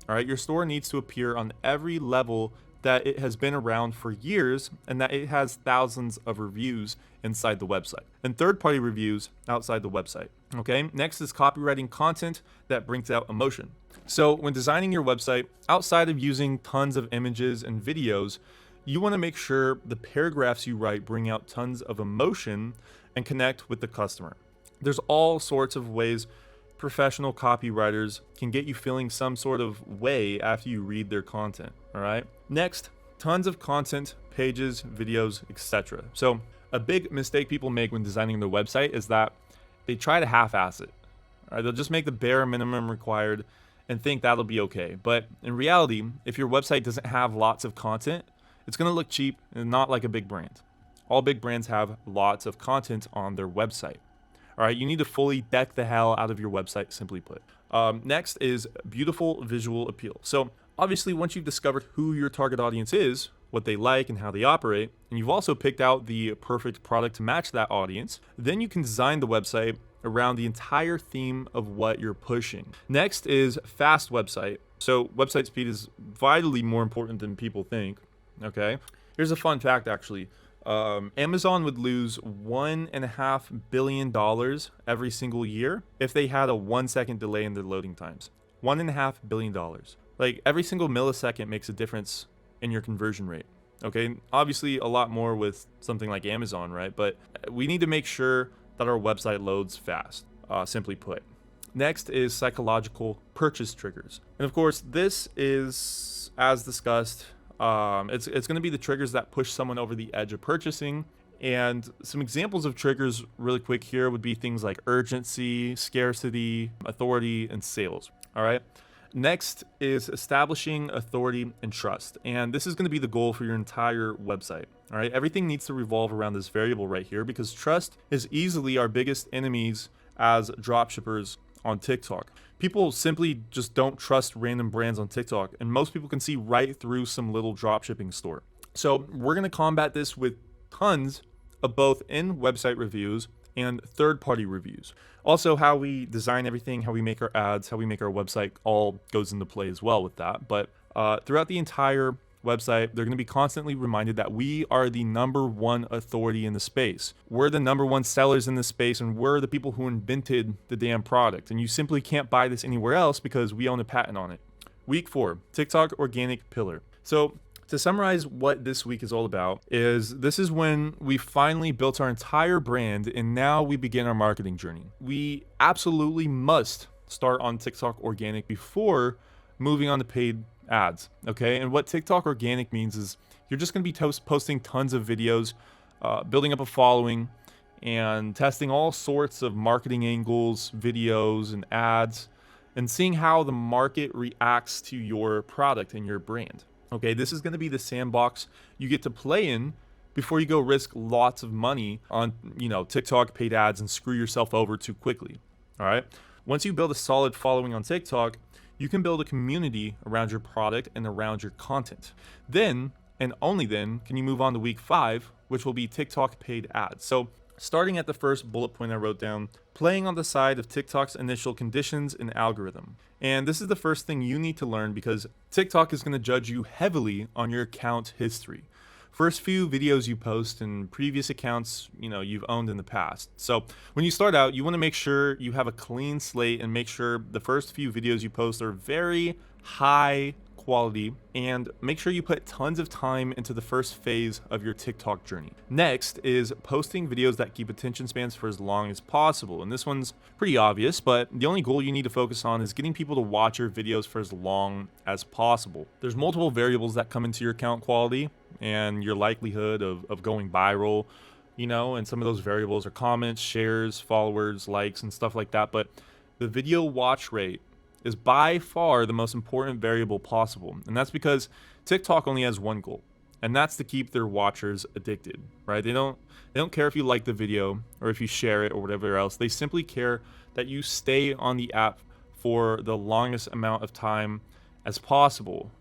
All right, your store needs to appear on every level that it has been around for years and that it has thousands of reviews inside the website and third-party reviews outside the website. Okay, next is copywriting content that brings out emotion. So when designing your website, outside of using tons of images and videos, you want to make sure the paragraphs you write bring out tons of emotion and connect with the customer. There's all sorts of ways professional copywriters can get you feeling some sort of way after you read their content, all right? Next, tons of content, pages, videos, etc. So a big mistake people make when designing their website is that they try to half-ass it. All right? They'll just make the bare minimum required and think that'll be okay. But in reality, if your website doesn't have lots of content, it's going to look cheap and not like a big brand. All big brands have lots of content on their website. All right, you need to fully deck the hell out of your website, simply put. Next is beautiful visual appeal. So obviously, once you've discovered who your target audience is, what they like and how they operate, and you've also picked out the perfect product to match that audience, then you can design the website around the entire theme of what you're pushing. Next is fast website. So website speed is vitally more important than people think. Okay, here's a fun fact actually. Amazon would lose $1.5 billion every single year if they had a 1-second delay in their loading times. $1.5 billion. Like every single millisecond makes a difference in your conversion rate. Okay, obviously a lot more with something like Amazon, right? But we need to make sure that our website loads fast, simply put. Next is psychological purchase triggers. And of course, this is, as discussed, it's going to be the triggers that push someone over the edge of purchasing. And some examples of triggers really quick here would be things like urgency, scarcity, authority, and sales. All right. Next is establishing authority and trust. And this is going to be the goal for your entire website. All right. Everything needs to revolve around this variable right here because trust is easily our biggest enemies as dropshippers on TikTok. People simply just don't trust random brands on TikTok, and most people can see right through some little dropshipping store. So we're going to combat this with tons of both in-website reviews and third-party reviews. Also, how we design everything, how we make our ads, how we make our website all goes into play as well with that. But throughout the entire website, they're going to be constantly reminded that we are the #1 authority in the space. We're the #1 sellers in the space, and we're the people who invented the damn product. And you simply can't buy this anywhere else because we own a patent on it. Week 4, TikTok organic pillar. So to summarize what this week is all about is this is when we finally built our entire brand and now we begin our marketing journey. We absolutely must start on TikTok organic before moving on to paid ads. Okay. And what TikTok organic means is you're just going to be posting tons of videos, building up a following and testing all sorts of marketing angles, videos and ads, and seeing how the market reacts to your product and your brand. Okay, this is going to be the sandbox you get to play in before you go risk lots of money on, TikTok paid ads and screw yourself over too quickly. All right. Once you build a solid following on TikTok, you can build a community around your product and around your content. Then, and only then, can you move on to week 5, which will be TikTok paid ads. So Starting at the first bullet point I wrote down, playing on the side of TikTok's initial conditions and algorithm. And this is the first thing you need to learn because TikTok is going to judge you heavily on your account history. First few videos you post and previous accounts, you've owned in the past. So when you start out, you want to make sure you have a clean slate and make sure the first few videos you post are very high quality, and make sure you put tons of time into the first phase of your TikTok journey. Next is posting videos that keep attention spans for as long as possible. And this one's pretty obvious, but the only goal you need to focus on is getting people to watch your videos for as long as possible. There's multiple variables that come into your account quality and your likelihood of going viral, and some of those variables are comments, shares, followers, likes, and stuff like that. But the video watch rate is by far the most important variable possible. And that's because TikTok only has one goal, and that's to keep their watchers addicted, right? They don't care if you like the video or if you share it or whatever else. They simply care that you stay on the app for the longest amount of time as possible.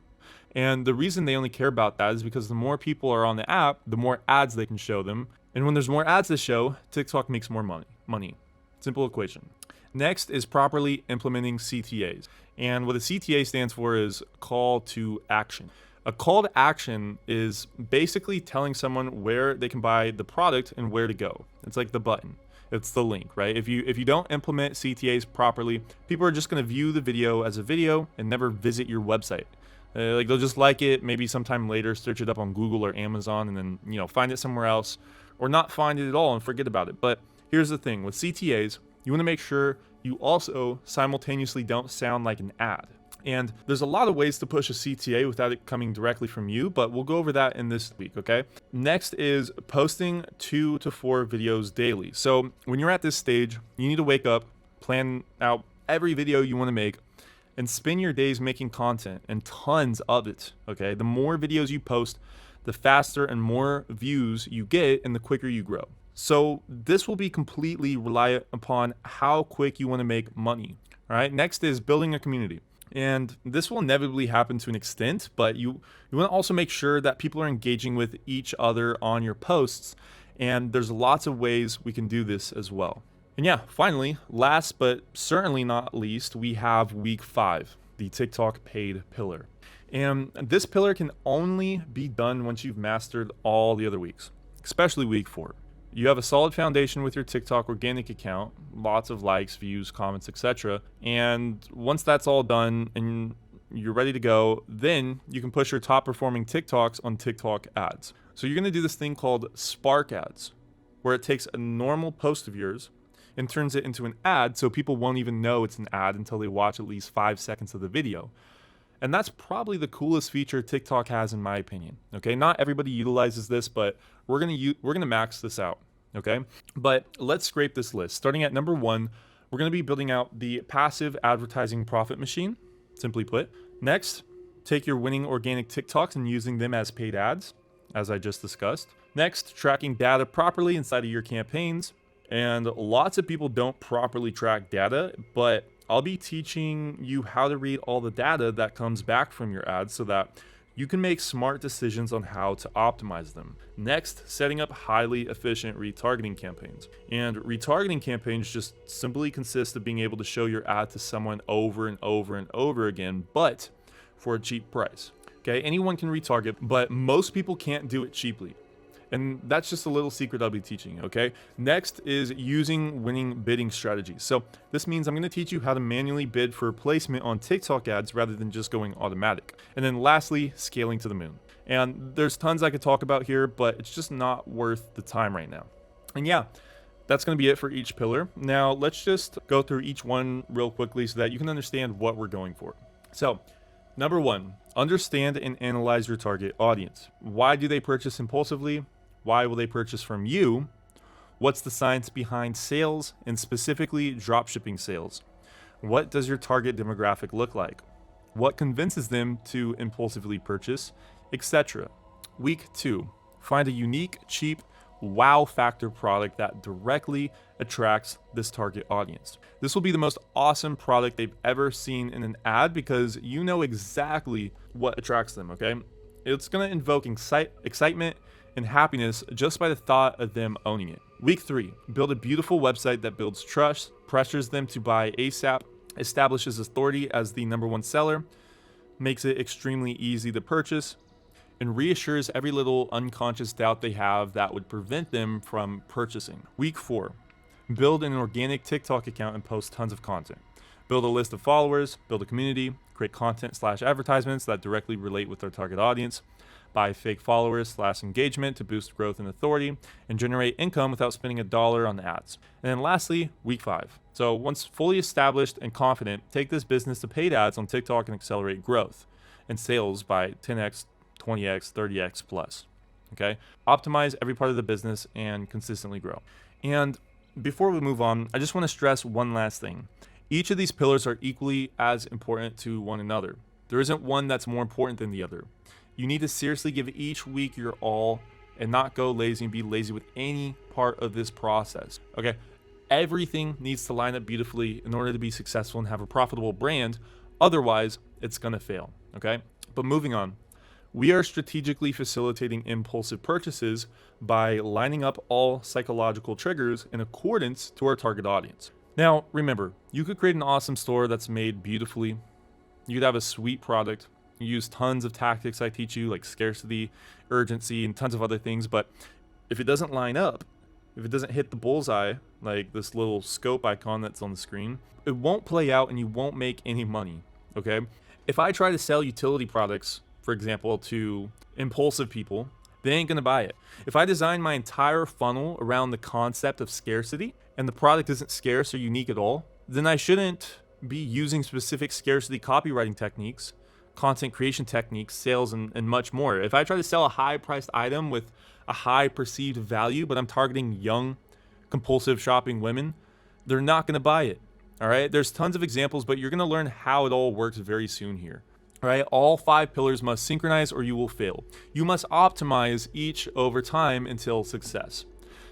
And the reason they only care about that is because the more people are on the app, the more ads they can show them. And when there's more ads to show, TikTok makes more money. Simple equation. Next is properly implementing CTAs. And what a CTA stands for is call to action. A call to action is basically telling someone where they can buy the product and where to go. It's like the button. It's the link, right? If you don't implement CTAs properly, people are just going to view the video as a video and never visit your website. They'll just like it, maybe sometime later search it up on Google or Amazon, and then find it somewhere else, or not find it at all and forget about it. But here's the thing with CTAs. You want to make sure you also simultaneously don't sound like an ad. And there's a lot of ways to push a CTA without it coming directly from you, but we'll go over that in this week, okay? Next is posting 2 to 4 videos daily. So when you're at this stage, you need to wake up, plan out every video you want to make, and spend your days making content, and tons of it, okay? The more videos you post, the faster and more views you get, and the quicker you grow. So this will be completely reliant upon how quick you want to make money. All right. Next is building a community. And this will inevitably happen to an extent, but you want to also make sure that people are engaging with each other on your posts. And there's lots of ways we can do this as well. And yeah, finally, last but certainly not least, we have week 5, the TikTok paid pillar. And this pillar can only be done once you've mastered all the other weeks, especially week 4. You have a solid foundation with your TikTok organic account, lots of likes, views, comments, etc. And once that's all done and you're ready to go, then you can push your top performing TikToks on TikTok ads. So you're going to do this thing called Spark Ads, where it takes a normal post of yours and turns it into an ad, so people won't even know it's an ad until they watch at least 5 seconds of the video. And that's probably the coolest feature TikTok has, in my opinion. Okay, not everybody utilizes this, but we're gonna max this out. Okay, but let's scrape this list. Starting at number 1, we're gonna be building out the passive advertising profit machine. Simply put, next, take your winning organic TikToks and using them as paid ads, as I just discussed. Next, tracking data properly inside of your campaigns. And lots of people don't properly track data, but I'll be teaching you how to read all the data that comes back from your ads so that you can make smart decisions on how to optimize them. Next, setting up highly efficient retargeting campaigns. And retargeting campaigns just simply consist of being able to show your ad to someone over and over and over again, but for a cheap price. Okay, anyone can retarget, but most people can't do it cheaply. And that's just a little secret I'll be teaching, okay? Next is using winning bidding strategies. So this means I'm gonna teach you how to manually bid for placement on TikTok ads rather than just going automatic. And then lastly, scaling to the moon. And there's tons I could talk about here, but it's just not worth the time right now. And yeah, that's gonna be it for each pillar. Now let's just go through each one real quickly so that you can understand what we're going for. So, number 1, understand and analyze your target audience. Why do they purchase impulsively? Why will they purchase from you? What's the science behind sales, and specifically dropshipping sales? What does your target demographic look like? What convinces them to impulsively purchase, etc. Week 2, find a unique, cheap, wow factor product that directly attracts this target audience. This will be the most awesome product they've ever seen in an ad because you know exactly what attracts them, okay? It's going to invoke excitement and happiness just by the thought of them owning it. Week 3, build a beautiful website that builds trust, pressures them to buy ASAP, establishes authority as the number one seller, makes it extremely easy to purchase, and reassures every little unconscious doubt they have that would prevent them from purchasing. Week 4, build an organic TikTok account and post tons of content. Build a list of followers, build a community, create content/advertisements that directly relate with their target audience, buy fake followers/engagement to boost growth and authority, and generate income without spending $1 on ads. And then lastly, week 5. So once fully established and confident, take this business to paid ads on TikTok and accelerate growth and sales by 10x, 20x, 30x plus. Okay? Optimize every part of the business and consistently grow. And before we move on, I just want to stress one last thing. Each of these pillars are equally as important to one another. There isn't one that's more important than the other. You need to seriously give each week your all and not go lazy and be lazy with any part of this process. Okay? Everything needs to line up beautifully in order to be successful and have a profitable brand. Otherwise, it's going to fail. Okay? But moving on. We are strategically facilitating impulsive purchases by lining up all psychological triggers in accordance to our target audience. Now, remember, you could create an awesome store that's made beautifully. You could have a sweet product. You use tons of tactics I teach you, like scarcity, urgency, and tons of other things. But if it doesn't line up, if it doesn't hit the bullseye, like this little scope icon that's on the screen, it won't play out and you won't make any money, okay? If I try to sell utility products, for example, to impulsive people, they ain't gonna buy it. If I design my entire funnel around the concept of scarcity and the product isn't scarce or unique at all, then I shouldn't be using specific scarcity copywriting techniques, content creation techniques, sales, and much more. If I try to sell a high-priced item with a high perceived value, but I'm targeting young, compulsive shopping women, they're not gonna buy it, all right? There's tons of examples, but you're gonna learn how it all works very soon here. All right, all 5 pillars must synchronize or you will fail. You must optimize each over time until success.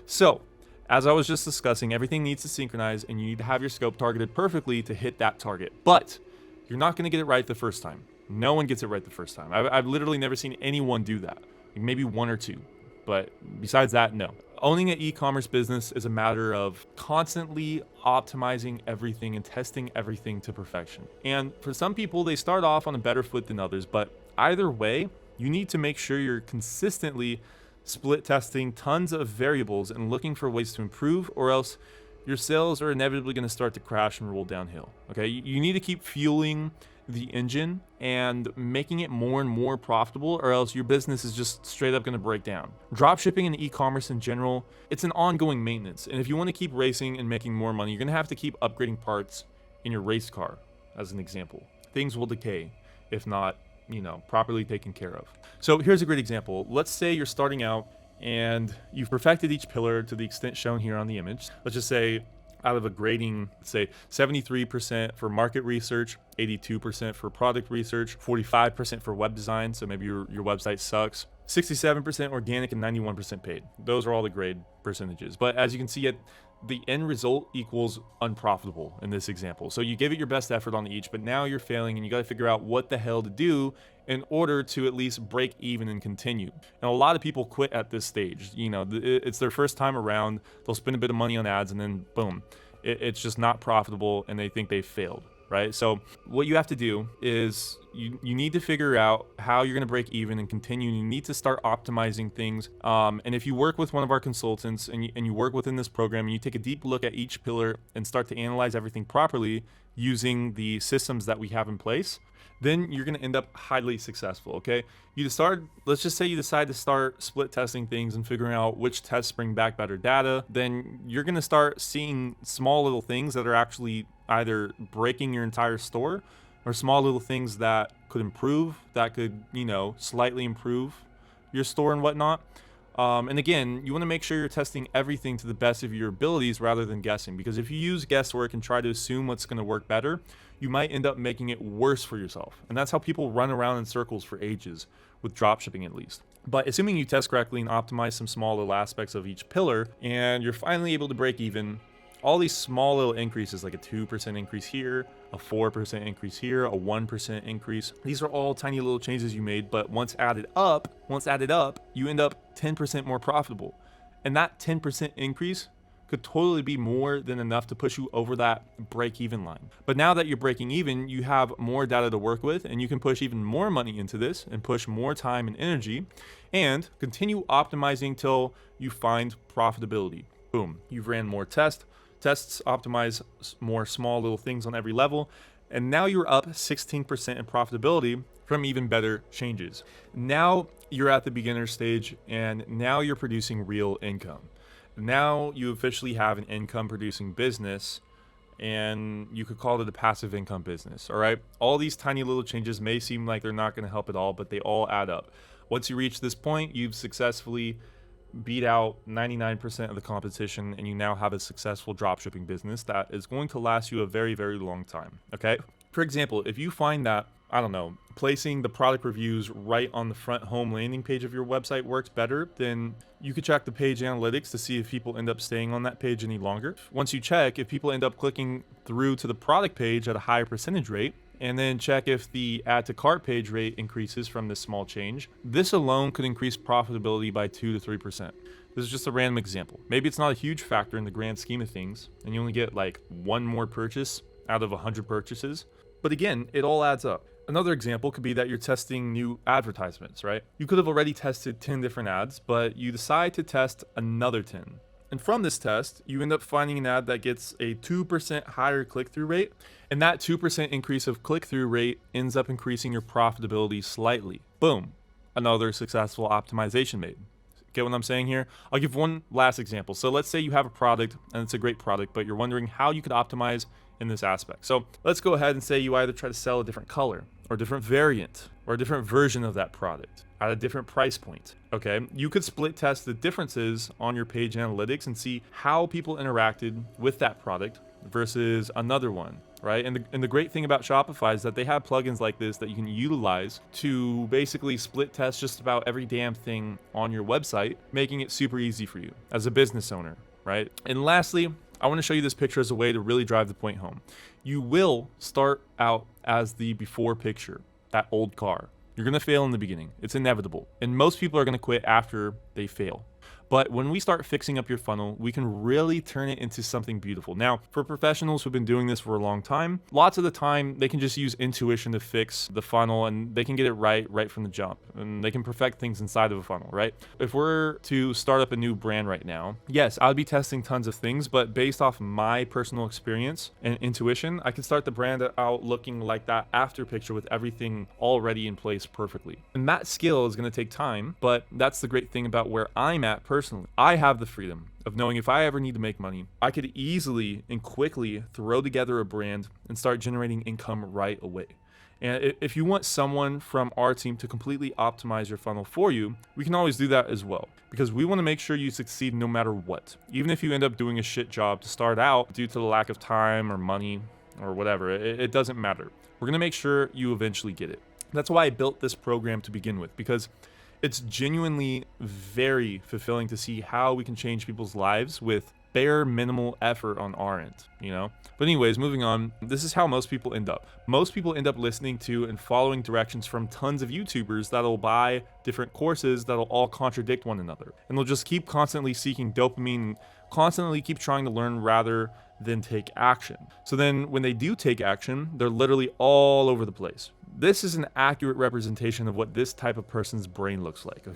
So, as I was just discussing, everything needs to synchronize and you need to have your scope targeted perfectly to hit that target. But you're not going to get it right the first time. No one gets it right the first time. I've literally never seen anyone do that. Like maybe 1 or 2. But besides that, no. Owning an e-commerce business is a matter of constantly optimizing everything and testing everything to perfection. And for some people, they start off on a better foot than others, but either way, you need to make sure you're consistently split testing tons of variables and looking for ways to improve, or else your sales are inevitably going to start to crash and roll downhill. Okay, you need to keep fueling the engine and making it more and more profitable, or else your business is just straight up going to break down. Dropshipping and e-commerce in general, it's an ongoing maintenance. And if you want to keep racing and making more money, you're going to have to keep upgrading parts in your race car, as an example. Things will decay if not, properly taken care of. So here's a great example. Let's say you're starting out and you've perfected each pillar to the extent shown here on the image. Let's just say out of a grading, let's say 73% for market research, 82% for product research, 45% for web design, so maybe your website sucks, 67% organic, and 91% paid. Those are all the grade percentages. But as you can see, the end result equals unprofitable in this example. So you gave it your best effort on each, but now you're failing and you got to figure out what the hell to do in order to at least break even and continue. And a lot of people quit at this stage. It's their first time around. They'll spend a bit of money on ads and then boom, it's just not profitable and they think they failed, right? So what you have to do is you need to figure out how you're going to break even and continue. You need to start optimizing things. And if you work with one of our consultants and you work within this program and you take a deep look at each pillar and start to analyze everything properly using the systems that we have in place, then you're going to end up highly successful, okay? Let's just say you decide to start split testing things and figuring out which tests bring back better data, then you're going to start seeing small little things that are actually either breaking your entire store or small little things that could improve, that could, slightly improve your store and whatnot. And again, you want to make sure you're testing everything to the best of your abilities rather than guessing, because if you use guesswork and try to assume what's going to work better, you might end up making it worse for yourself. And that's how people run around in circles for ages, with dropshipping at least. But assuming you test correctly and optimize some small little aspects of each pillar, and you're finally able to break even, all these small little increases, like a 2% increase here, a 4% increase here, a 1% increase, these are all tiny little changes you made, but once added up, you end up 10% more profitable. And that 10% increase could totally be more than enough to push you over that break-even line. But now that you're breaking even, you have more data to work with, and you can push even more money into this and push more time and energy and continue optimizing till you find profitability. Boom, you've ran more tests, optimize more small little things on every level, and now you're up 16% in profitability from even better changes. Now you're at the beginner stage, and now you're producing real income. Now you officially have an income producing business, and you could call it a passive income business. All right. All these tiny little changes may seem like they're not going to help at all, but they all add up. Once you reach this point, you've successfully beat out 99% of the competition, and you now have a successful dropshipping business that is going to last you a very, very long time. Okay. For example, if you find that, I don't know, placing the product reviews right on the front home landing page of your website works better, then you could check the page analytics to see if people end up staying on that page any longer. Once you check if people end up clicking through to the product page at a higher percentage rate, and then check if the add to cart page rate increases from this small change, this alone could increase profitability by 2 to 3%. This is just a random example. Maybe it's not a huge factor in the grand scheme of things, and you only get like one more purchase out of 100 purchases. But again, it all adds up. Another example could be that you're testing new advertisements, right? You could have already tested 10 different ads, but you decide to test another 10. And from this test, you end up finding an ad that gets a 2% higher click-through rate. And that 2% increase of click-through rate ends up increasing your profitability slightly. Boom, another successful optimization made. Get what I'm saying here? I'll give one last example. So let's say you have a product and it's a great product, but you're wondering how you could optimize in this aspect. So let's go ahead and say you either try to sell a different color or a different variant or a different version of that product at a different price point. Okay, you could split test the differences on your page analytics and see how people interacted with that product versus another one, right? And the great thing about Shopify is that they have plugins like this that you can utilize to basically split test just about every damn thing on your website, making it super easy for you as a business owner, right? And lastly, I want to show you this picture as a way to really drive the point home. You will start out as the before picture, that old car. You're going to fail in the beginning. It's inevitable. And most people are going to quit after they fail. But when we start fixing up your funnel, we can really turn it into something beautiful. Now, for professionals who've been doing this for a long time, lots of the time they can just use intuition to fix the funnel, and they can get it right from the jump, and they can perfect things inside of a funnel, right? If we're to start up a new brand right now, yes, I'll be testing tons of things, but based off my personal experience and intuition, I can start the brand out looking like that after picture with everything already in place perfectly. And that skill is going to take time, but that's the great thing about where I'm at personally. I have the freedom of knowing if I ever need to make money, I could easily and quickly throw together a brand and start generating income right away. And if you want someone from our team to completely optimize your funnel for you, we can always do that as well, because we want to make sure you succeed no matter what. Even if you end up doing a shit job to start out due to the lack of time or money or whatever, it doesn't matter. We're going to make sure you eventually get it. That's why I built this program to begin with, because it's genuinely very fulfilling to see how we can change people's lives with bare minimal effort on our end, you know? But anyways, moving on, this is how most people end up. Most people end up listening to and following directions from tons of YouTubers that'll buy different courses that'll all contradict one another. And they'll just keep constantly seeking dopamine, constantly keep trying to learn rather than take action. So then when they do take action, they're literally all over the place. This is an accurate representation of what this type of person's brain looks like.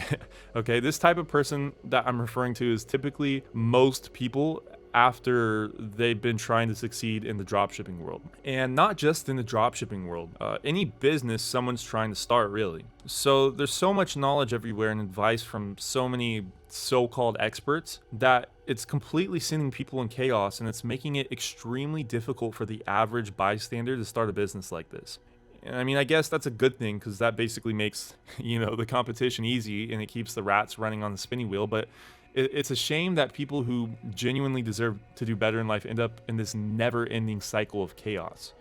Okay, this type of person that I'm referring to is typically most people after they've been trying to succeed in the dropshipping world. And not just in the dropshipping world, any business someone's trying to start, really. So there's so much knowledge everywhere and advice from so many so-called experts that it's completely sending people in chaos, and it's making it extremely difficult for the average bystander to start a business like this. And I mean, I guess that's a good thing, because that basically makes, the competition easy, and it keeps the rats running on the spinning wheel. But it's a shame that people who genuinely deserve to do better in life end up in this never-ending cycle of chaos.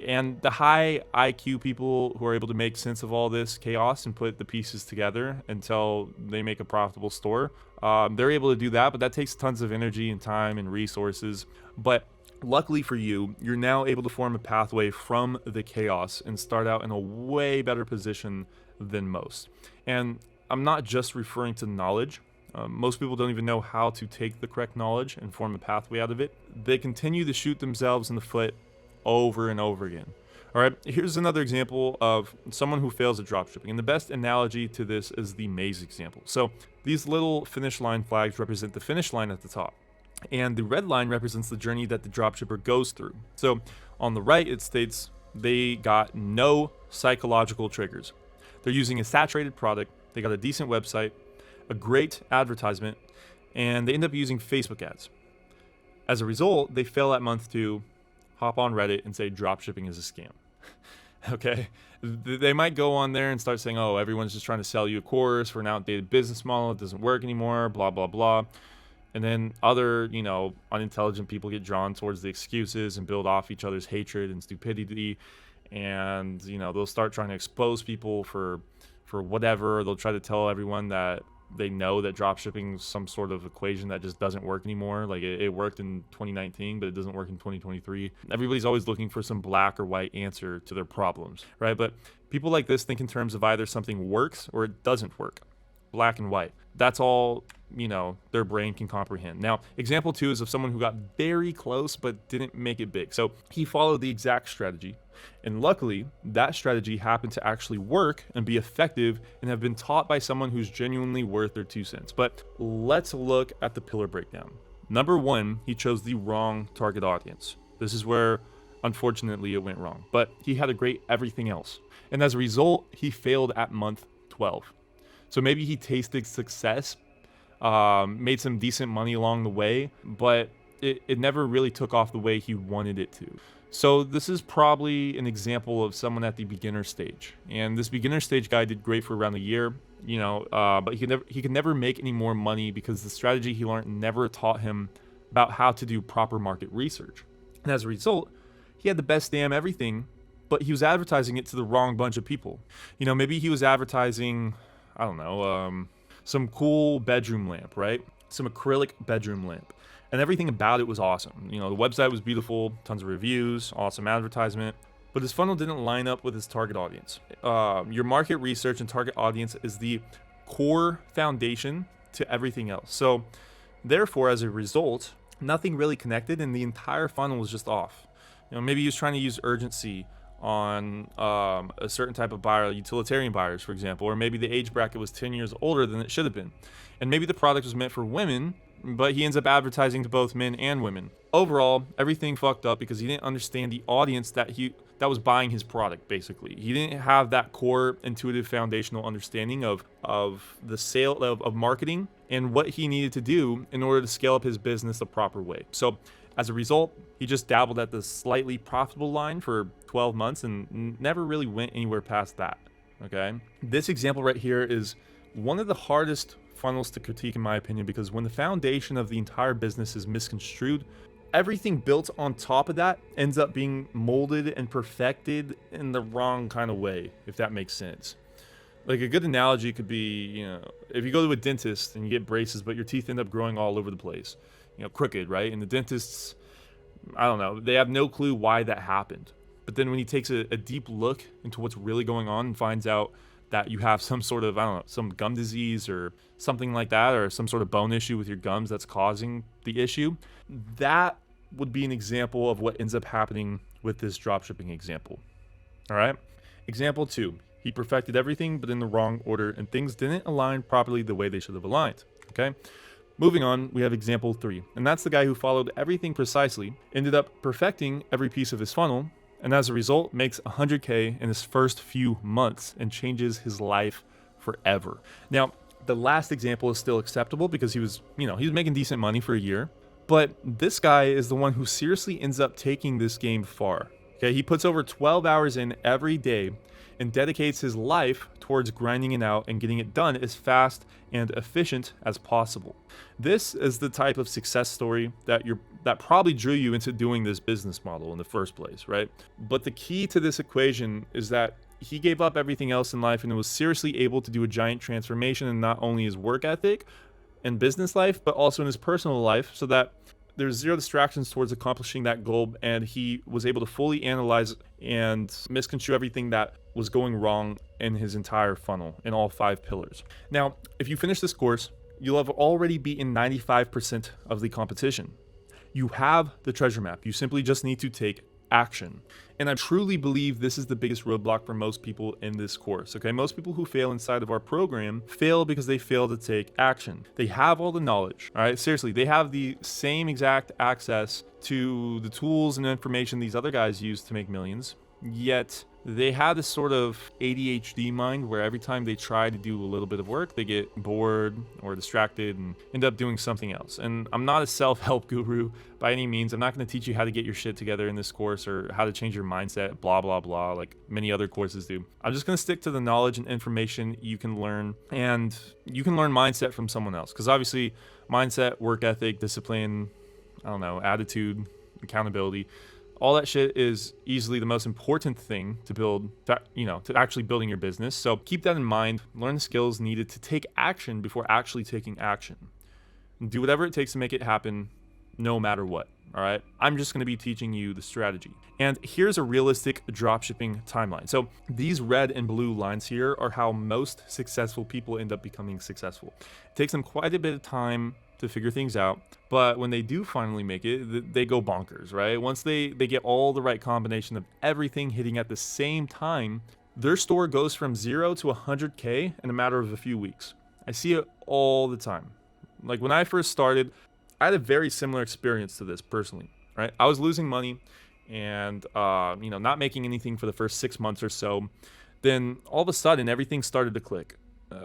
And the high IQ people who are able to make sense of all this chaos and put the pieces together until they make a profitable store, they're able to do that, but that takes tons of energy and time and resources. But luckily for you, you're now able to form a pathway from the chaos and start out in a way better position than most. And I'm not just referring to knowledge. Most people don't even know how to take the correct knowledge and form a pathway out of it. They continue to shoot themselves in the foot over and over again. All right, here's another example of someone who fails at dropshipping. And the best analogy to this is the maze example. So these little finish line flags represent the finish line at the top. And the red line represents the journey that the dropshipper goes through. So on the right, it states they got no psychological triggers. They're using a saturated product. They got a decent website, a great advertisement, and they end up using Facebook ads. As a result, they fail at month 2, hop on Reddit and say dropshipping is a scam. Okay, they might go on there and start saying, oh, everyone's just trying to sell you a course for an outdated business model. It doesn't work anymore, blah, blah, blah. And then other, unintelligent people get drawn towards the excuses and build off each other's hatred and stupidity. And, they'll start trying to expose people for whatever. They'll try to tell everyone that they know that dropshipping is some sort of equation that just doesn't work anymore. Like it worked in 2019, but it doesn't work in 2023. Everybody's always looking for some black or white answer to their problems, right? But people like this think in terms of either something works or it doesn't work. Black and white. That's all, their brain can comprehend. Now, example 2 is of someone who got very close but didn't make it big. So he followed the exact strategy. And luckily, that strategy happened to actually work and be effective and have been taught by someone who's genuinely worth their 2 cents. But let's look at the pillar breakdown. Number 1, he chose the wrong target audience. This is where, unfortunately, it went wrong. But he had a great everything else. And as a result, he failed at month 12. So maybe he tasted success, made some decent money along the way, but it never really took off the way he wanted it to. So this is probably an example of someone at the beginner stage. And this beginner stage guy did great for around a year, but he could never make any more money because the strategy he learned never taught him about how to do proper market research. And as a result, he had the best damn everything, but he was advertising it to the wrong bunch of people. Maybe he was advertising, I don't know, some cool bedroom lamp, right? Some acrylic bedroom lamp. And everything about it was awesome. The website was beautiful, tons of reviews, awesome advertisement, but his funnel didn't line up with his target audience. Your market research and target audience is the core foundation to everything else. So therefore, as a result, nothing really connected and the entire funnel was just off. Maybe he was trying to use urgency on a certain type of buyer, utilitarian buyers, for example, or maybe the age bracket was 10 years older than it should have been. And maybe the product was meant for women, but he ends up advertising to both men and women. Overall, everything fucked up because he didn't understand the audience that was buying his product, basically. He didn't have that core intuitive foundational understanding of the sale of marketing and what he needed to do in order to scale up his business the proper way. So as a result, he just dabbled at the slightly profitable line for 12 months and never really went anywhere past that. Okay? This example right here is one of the hardest funnels to critique, in my opinion, because when the foundation of the entire business is misconstrued, everything built on top of that ends up being molded and perfected in the wrong kind of way, if that makes sense. Like a good analogy could be, if you go to a dentist and you get braces, but your teeth end up growing all over the place, crooked, right? And the dentists, I don't know, they have no clue why that happened. But then when he takes a deep look into what's really going on and finds out that you have some sort of, some gum disease or something like that, or some sort of bone issue with your gums that's causing the issue, that would be an example of what ends up happening with this dropshipping example. All right. Example 2, he perfected everything, but in the wrong order, and things didn't align properly the way they should have aligned. Okay. Moving on, we have example 3, and that's the guy who followed everything precisely, ended up perfecting every piece of his funnel, and as a result makes $100K in his first few months and changes his life forever. Now, the last example is still acceptable because he was making decent money for a year, but this guy is the one who seriously ends up taking this game far. Okay, he puts over 12 hours in every day and dedicates his life towards grinding it out and getting it done as fast and efficient as possible. This is the type of success story that probably drew you into doing this business model in the first place, right? But the key to this equation is that he gave up everything else in life and was seriously able to do a giant transformation in not only his work ethic and business life, but also in his personal life, so that there's zero distractions towards accomplishing that goal, and he was able to fully analyze and misconstrue everything that was going wrong in his entire funnel in all 5 pillars. Now, if you finish this course, you'll have already beaten 95% of the competition. You have the treasure map. You simply just need to take action. And I truly believe this is the biggest roadblock for most people in this course. Okay, most people who fail inside of our program fail because they fail to take action. They have all the knowledge. All right, seriously, they have the same exact access to the tools and information these other guys use to make millions, yet they have this sort of ADHD mind where every time they try to do a little bit of work, they get bored or distracted and end up doing something else. And I'm not a self-help guru by any means. I'm not going to teach you how to get your shit together in this course or how to change your mindset, blah, blah, blah, like many other courses do. I'm just going to stick to the knowledge and information you can learn, and you can learn mindset from someone else. Because obviously mindset, work ethic, discipline, attitude, accountability, all that shit is easily the most important thing to build, to actually building your business. So keep that in mind. Learn the skills needed to take action before actually taking action. And do whatever it takes to make it happen, no matter what. All right. I'm just going to be teaching you the strategy. And here's a realistic dropshipping timeline. So these red and blue lines here are how most successful people end up becoming successful. It takes them quite a bit of time to figure things out, but when they do finally make it, they go bonkers, right? Once they get all the right combination of everything hitting at the same time, their store goes from 0 to 100K in a matter of a few weeks. I see it all the time. Like when I first started, I had a very similar experience to this personally, right? I was losing money and not making anything for the first 6 months or so. Then all of a sudden everything started to click.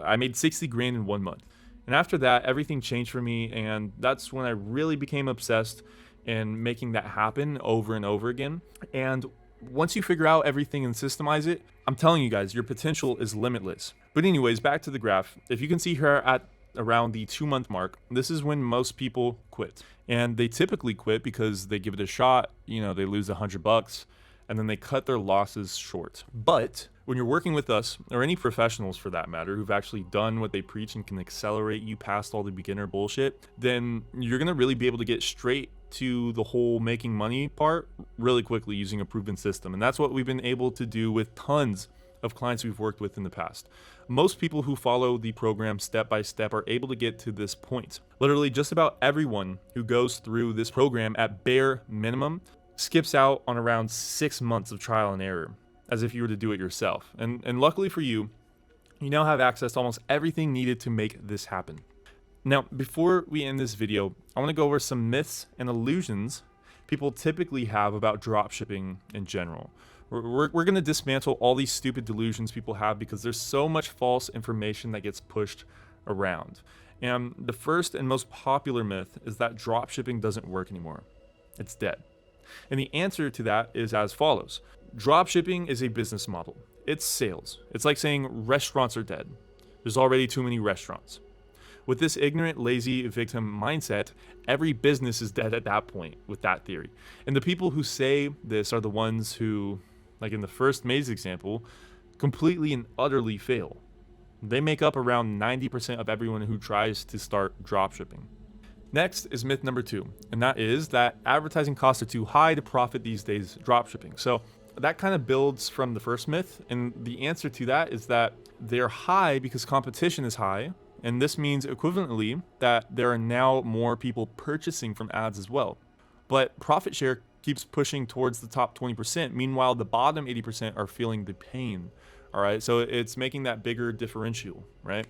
I made 60 grand in 1 month. And after that, everything changed for me, and that's when I really became obsessed in making that happen over and over again. And once you figure out everything and systemize it, I'm telling you guys, your potential is limitless. But anyways, back to the graph. If you can see here at around the 2-month mark, this is when most people quit. And they typically quit because they give it a shot, they lose $100, and then they cut their losses short. But when you're working with us, or any professionals for that matter, who've actually done what they preach and can accelerate you past all the beginner bullshit, then you're gonna really be able to get straight to the whole making money part really quickly using a proven system. And that's what we've been able to do with tons of clients we've worked with in the past. Most people who follow the program step by step are able to get to this point. Literally just about everyone who goes through this program at bare minimum skips out on around 6 months of trial and error, as if you were to do it yourself. And luckily for you, you now have access to almost everything needed to make this happen. Now, before we end this video, I want to go over some myths and illusions people typically have about dropshipping in general. We're going to dismantle all these stupid delusions people have because there's so much false information that gets pushed around. And the first and most popular myth is that dropshipping doesn't work anymore. It's dead. And the answer to that is as follows. Dropshipping is a business model. It's sales. It's like saying restaurants are dead. There's already too many restaurants. With this ignorant, lazy victim mindset, every business is dead at that point with that theory. And the people who say this are the ones who, like in the first maze example, completely and utterly fail. They make up around 90% of everyone who tries to start dropshipping. Next is myth number 2, and that is that advertising costs are too high to profit these days dropshipping. So that kind of builds from the first myth, and the answer to that is that they're high because competition is high, and this means equivalently that there are now more people purchasing from ads as well. But profit share keeps pushing towards the top 20%, meanwhile the bottom 80% are feeling the pain. All right, so it's making that bigger differential, right?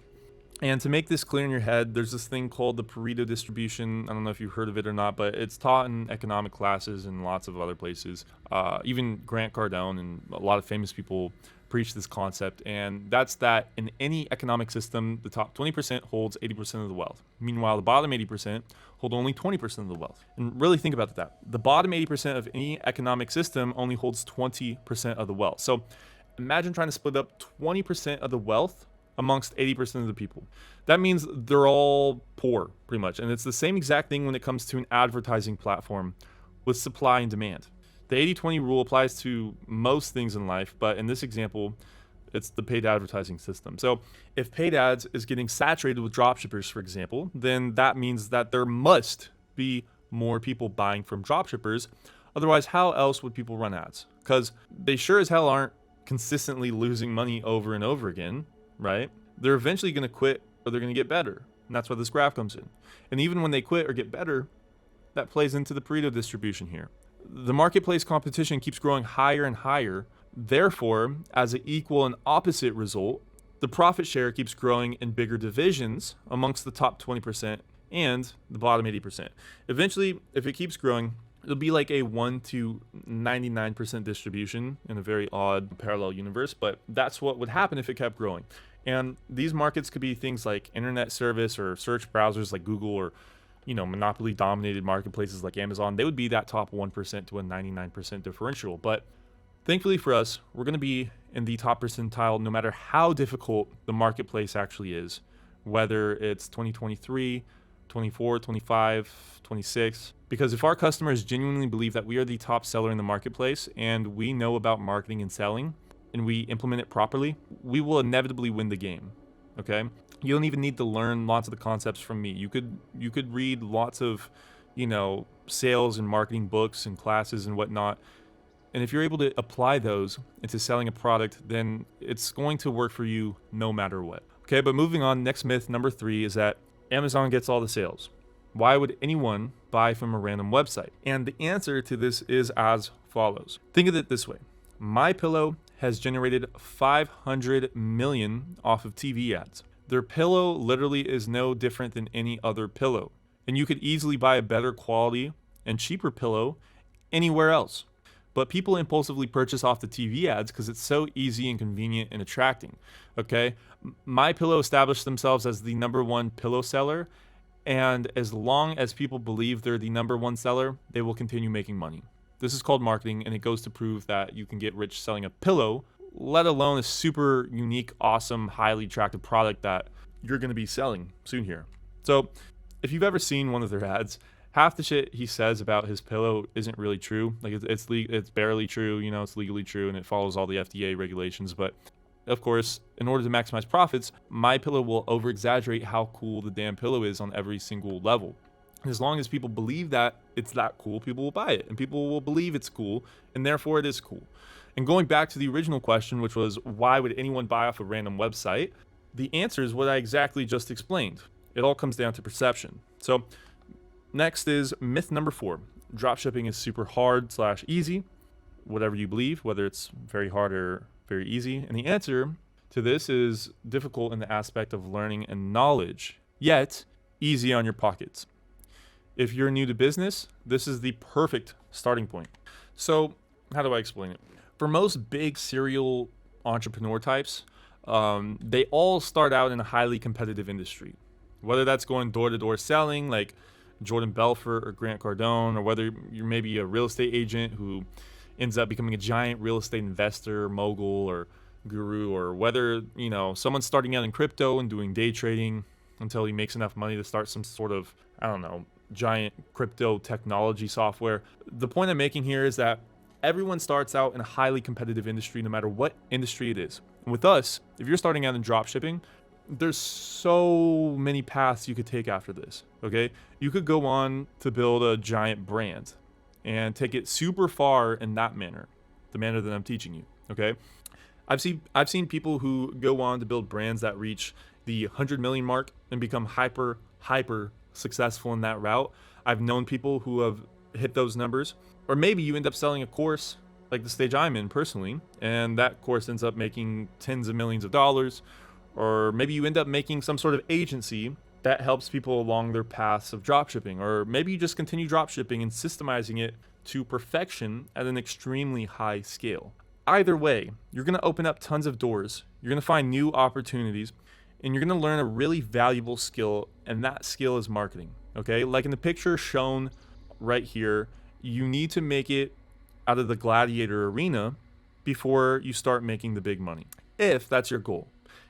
And to make this clear in your head, there's this thing called the Pareto distribution. I don't know if you've heard of it or not, but it's taught in economic classes and lots of other places. Even Grant Cardone and a lot of famous people preach this concept. And that's that in any economic system, the top 20% holds 80% of the wealth. Meanwhile, the bottom 80% hold only 20% of the wealth. And really think about that. The bottom 80% of any economic system only holds 20% of the wealth. So imagine trying to split up 20% of the wealth amongst 80% of the people. That means they're all poor, pretty much. And it's the same exact thing when it comes to an advertising platform with supply and demand. The 80-20 rule applies to most things in life, but in this example, it's the paid advertising system. So if paid ads is getting saturated with dropshippers, for example, then that means that there must be more people buying from dropshippers. Otherwise, how else would people run ads? Because they sure as hell aren't consistently losing money over and over again, right? They're eventually going to quit or they're going to get better. And that's where this graph comes in. And even when they quit or get better, that plays into the Pareto distribution here. The marketplace competition keeps growing higher and higher. Therefore, as an equal and opposite result, the profit share keeps growing in bigger divisions amongst the top 20% and the bottom 80%. Eventually, if it keeps growing, it'll be like a 1 to 99% distribution in a very odd parallel universe, but that's what would happen if it kept growing. And these markets could be things like internet service or search browsers like Google, or monopoly dominated marketplaces like Amazon. They would be that top 1% to a 99% differential. But thankfully for us, we're going to be in the top percentile no matter how difficult the marketplace actually is, whether it's 2023, 24, 25, 26. Because if our customers genuinely believe that we are the top seller in the marketplace and we know about marketing and selling and we implement it properly, we will inevitably win the game. Okay? You don't even need to learn lots of the concepts from me. You could read lots of, sales and marketing books and classes and whatnot. And if you're able to apply those into selling a product, then it's going to work for you no matter what. Okay, but moving on, next myth, number 3, is that Amazon gets all the sales. Why would anyone buy from a random website? And the answer to this is as follows. Think of it this way. MyPillow has generated 500 million off of TV ads. Their pillow literally is no different than any other pillow. And you could easily buy a better quality and cheaper pillow anywhere else. But people impulsively purchase off the TV ads because it's so easy and convenient and attracting. Okay, MyPillow established themselves as the number 1 pillow seller, and as long as people believe they're the number 1 seller, they will continue making money. This is called marketing, and it goes to prove that you can get rich selling a pillow, let alone a super unique, awesome, highly attractive product that you're going to be selling soon here. So, if you've ever seen one of their ads, half the shit he says about his pillow isn't really true. Like it's barely true, it's legally true and it follows all the FDA regulations. But of course, in order to maximize profits, MyPillow will over exaggerate how cool the damn pillow is on every single level. And as long as people believe that it's that cool, people will buy it and people will believe it's cool and therefore it is cool. And going back to the original question, which was why would anyone buy off a random website? The answer is what I exactly just explained. It all comes down to perception. So next is myth number 4. Dropshipping is super hard/easy, whatever you believe, whether it's very hard or very easy. And the answer to this is difficult in the aspect of learning and knowledge, yet easy on your pockets. If you're new to business, this is the perfect starting point. So how do I explain it? For most big serial entrepreneur types, they all start out in a highly competitive industry. Whether that's going door-to-door selling like Jordan Belfort or Grant Cardone, or whether you're maybe a real estate agent who ends up becoming a giant real estate investor, mogul, or guru, or whether, someone's starting out in crypto and doing day trading until he makes enough money to start some sort of, giant crypto technology software. The point I'm making here is that everyone starts out in a highly competitive industry, no matter what industry it is. And with us, if you're starting out in dropshipping, there's so many paths you could take after this, okay? You could go on to build a giant brand and take it super far in that manner, the manner that I'm teaching you, okay? I've seen people who go on to build brands that reach the 100 million mark and become hyper successful in that route. I've known people who have hit those numbers. Or maybe you end up selling a course like the stage I'm in personally, and that course ends up making tens of millions of dollars. Or maybe you end up making some sort of agency that helps people along their paths of dropshipping. Or maybe you just continue dropshipping and systemizing it to perfection at an extremely high scale. Either way, you're going to open up tons of doors. You're going to find new opportunities, and you're going to learn a really valuable skill, and that skill is marketing. Okay? Like in the picture shown right here, you need to make it out of the gladiator arena before you start making the big money, if that's your goal.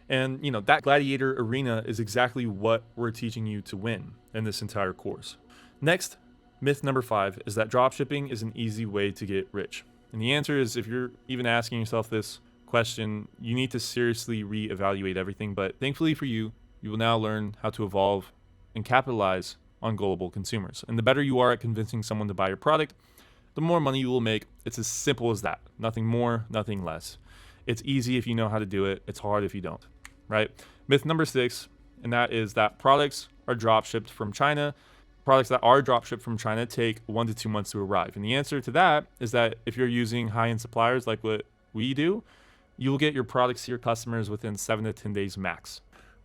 And, that gladiator arena is exactly what we're teaching you to win in this entire course. Next, myth number 5 is that dropshipping is an easy way to get rich. And the answer is, if you're even asking yourself this question, you need to seriously reevaluate everything. But thankfully for you, you will now learn how to evolve and capitalize on gullible consumers. And the better you are at convincing someone to buy your product, the more money you will make. It's as simple as that. Nothing more, nothing less. It's easy if you know how to do it. It's hard if you don't. Right? Myth number 6 and that is that products are drop shipped from China. Products that are drop shipped from China take 1 to 2 months to arrive. And the answer to that is that if you're using high-end suppliers like what we do, you will get your products to your customers within 7 to 10 days max.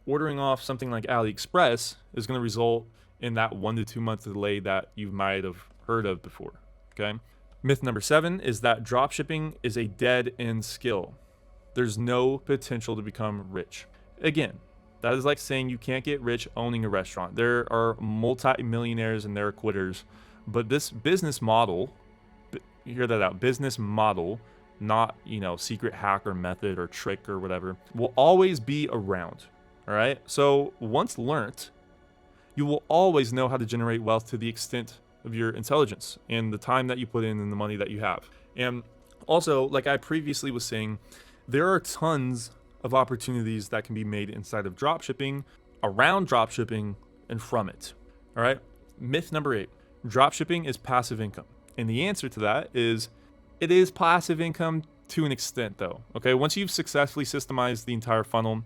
Ordering off something like AliExpress is going to result in that 1 to 2 month delay that you might have heard of before. Okay. Myth number 7 is that dropshipping is a dead end skill. There's no potential to become rich. Again, that is like saying you can't get rich owning a restaurant. There are multi-millionaires and there are quitters, but this business model, you hear that out, business model, not, secret hack or method or trick or whatever, will always be around. All right. So once learnt, you will always know how to generate wealth to the extent of your intelligence and the time that you put in and the money that you have. And also, like I previously was saying, there are tons of opportunities that can be made inside of dropshipping, around dropshipping, and from it. All right. Myth number 8, dropshipping is passive income. And the answer to that is it is passive income to an extent though. Okay. Once you've successfully systemized the entire funnel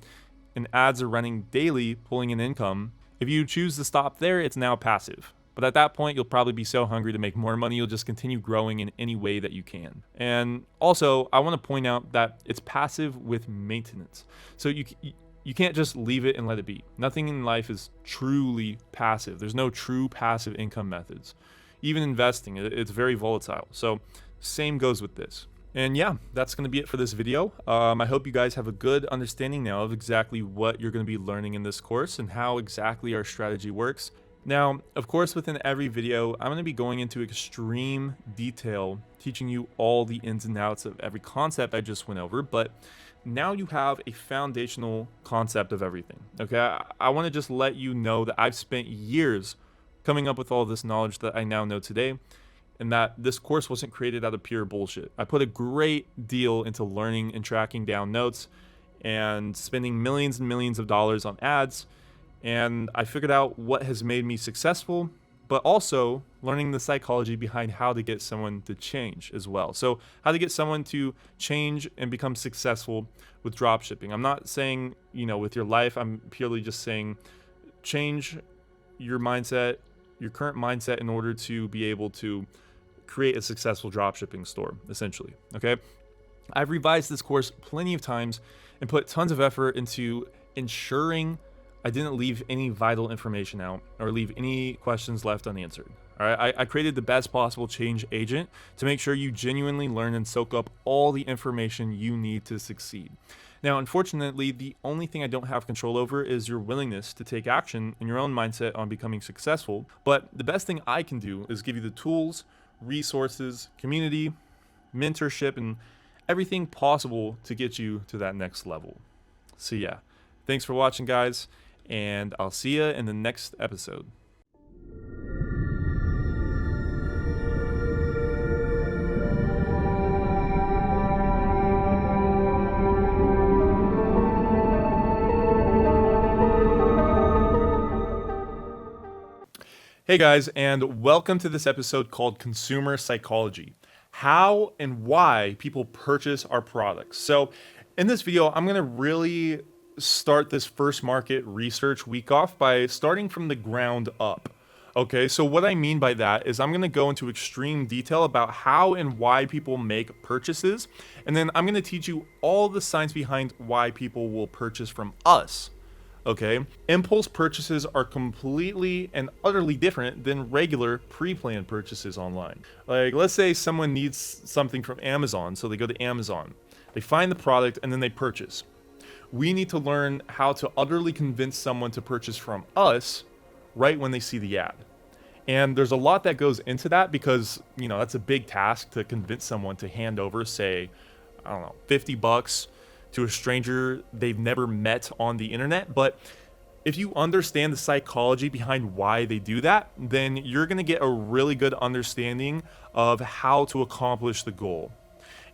and ads are running daily, pulling in income, if you choose to stop there, it's now passive. But at that point, you'll probably be so hungry to make more money, you'll just continue growing in any way that you can. And also, I want to point out that it's passive with maintenance. So you can't just leave it and let it be. Nothing in life is truly passive. There's no true passive income methods. Even investing, it's very volatile. So same goes with this. And yeah, that's going to be it for this video. I hope you guys have a good understanding now of exactly what you're going to be learning in this course and how exactly our strategy works. Now, of course, within every video, I'm going to be going into extreme detail, teaching you all the ins and outs of every concept I just went over, but now you have a foundational concept of everything, okay? I want to just let you know that I've spent years coming up with all this knowledge that I now know today, and that this course wasn't created out of pure bullshit. I put a great deal into learning and tracking down notes and spending millions and millions of dollars on ads, and I figured out what has made me successful, but also learning the psychology behind how to get someone to change as well. So how to get someone to change and become successful with dropshipping. I'm not saying, with your life, I'm purely just saying change your mindset, your current mindset in order to be able to create a successful dropshipping store, essentially, okay? I've revised this course plenty of times and put tons of effort into ensuring I didn't leave any vital information out or leave any questions left unanswered. All right, I created the best possible change agent to make sure you genuinely learn and soak up all the information you need to succeed. Now, unfortunately, the only thing I don't have control over is your willingness to take action and your own mindset on becoming successful. But the best thing I can do is give you the tools, resources, community, mentorship, and everything possible to get you to that next level. So yeah, thanks for watching, guys, and I'll see you in the next episode. Hey guys, and welcome to this episode called Consumer Psychology. How and why people purchase our products. So in this video, I'm gonna really start this first market research week off by starting from the ground up. Okay, so what I mean by that is I'm gonna go into extreme detail about how and why people make purchases, and then I'm gonna teach you all the science behind why people will purchase from us. Okay, impulse purchases are completely and utterly different than regular pre-planned purchases online. Like, let's say someone needs something from Amazon, so they go to Amazon, they find the product, and then they purchase. We need to learn how to utterly convince someone to purchase from us right when they see the ad. And there's a lot that goes into that because, that's a big task to convince someone to hand over, say, I don't know, $50 to a stranger they've never met on the internet. But if you understand the psychology behind why they do that, then you're going to get a really good understanding of how to accomplish the goal.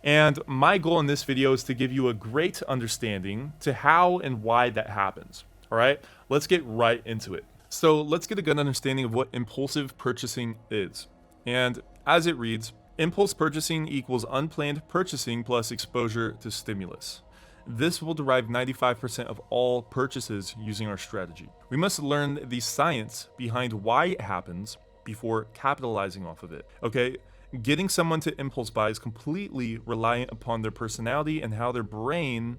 And my goal in this video is to give you a great understanding to how and why that happens. All right, let's get right into it. So let's get a good understanding of what impulsive purchasing is. And as it reads, impulse purchasing equals unplanned purchasing plus exposure to stimulus. This will derive 95% of all purchases using our strategy. We must learn the science behind why it happens before capitalizing off of it. Okay? Getting someone to impulse buy is completely reliant upon their personality and how their brain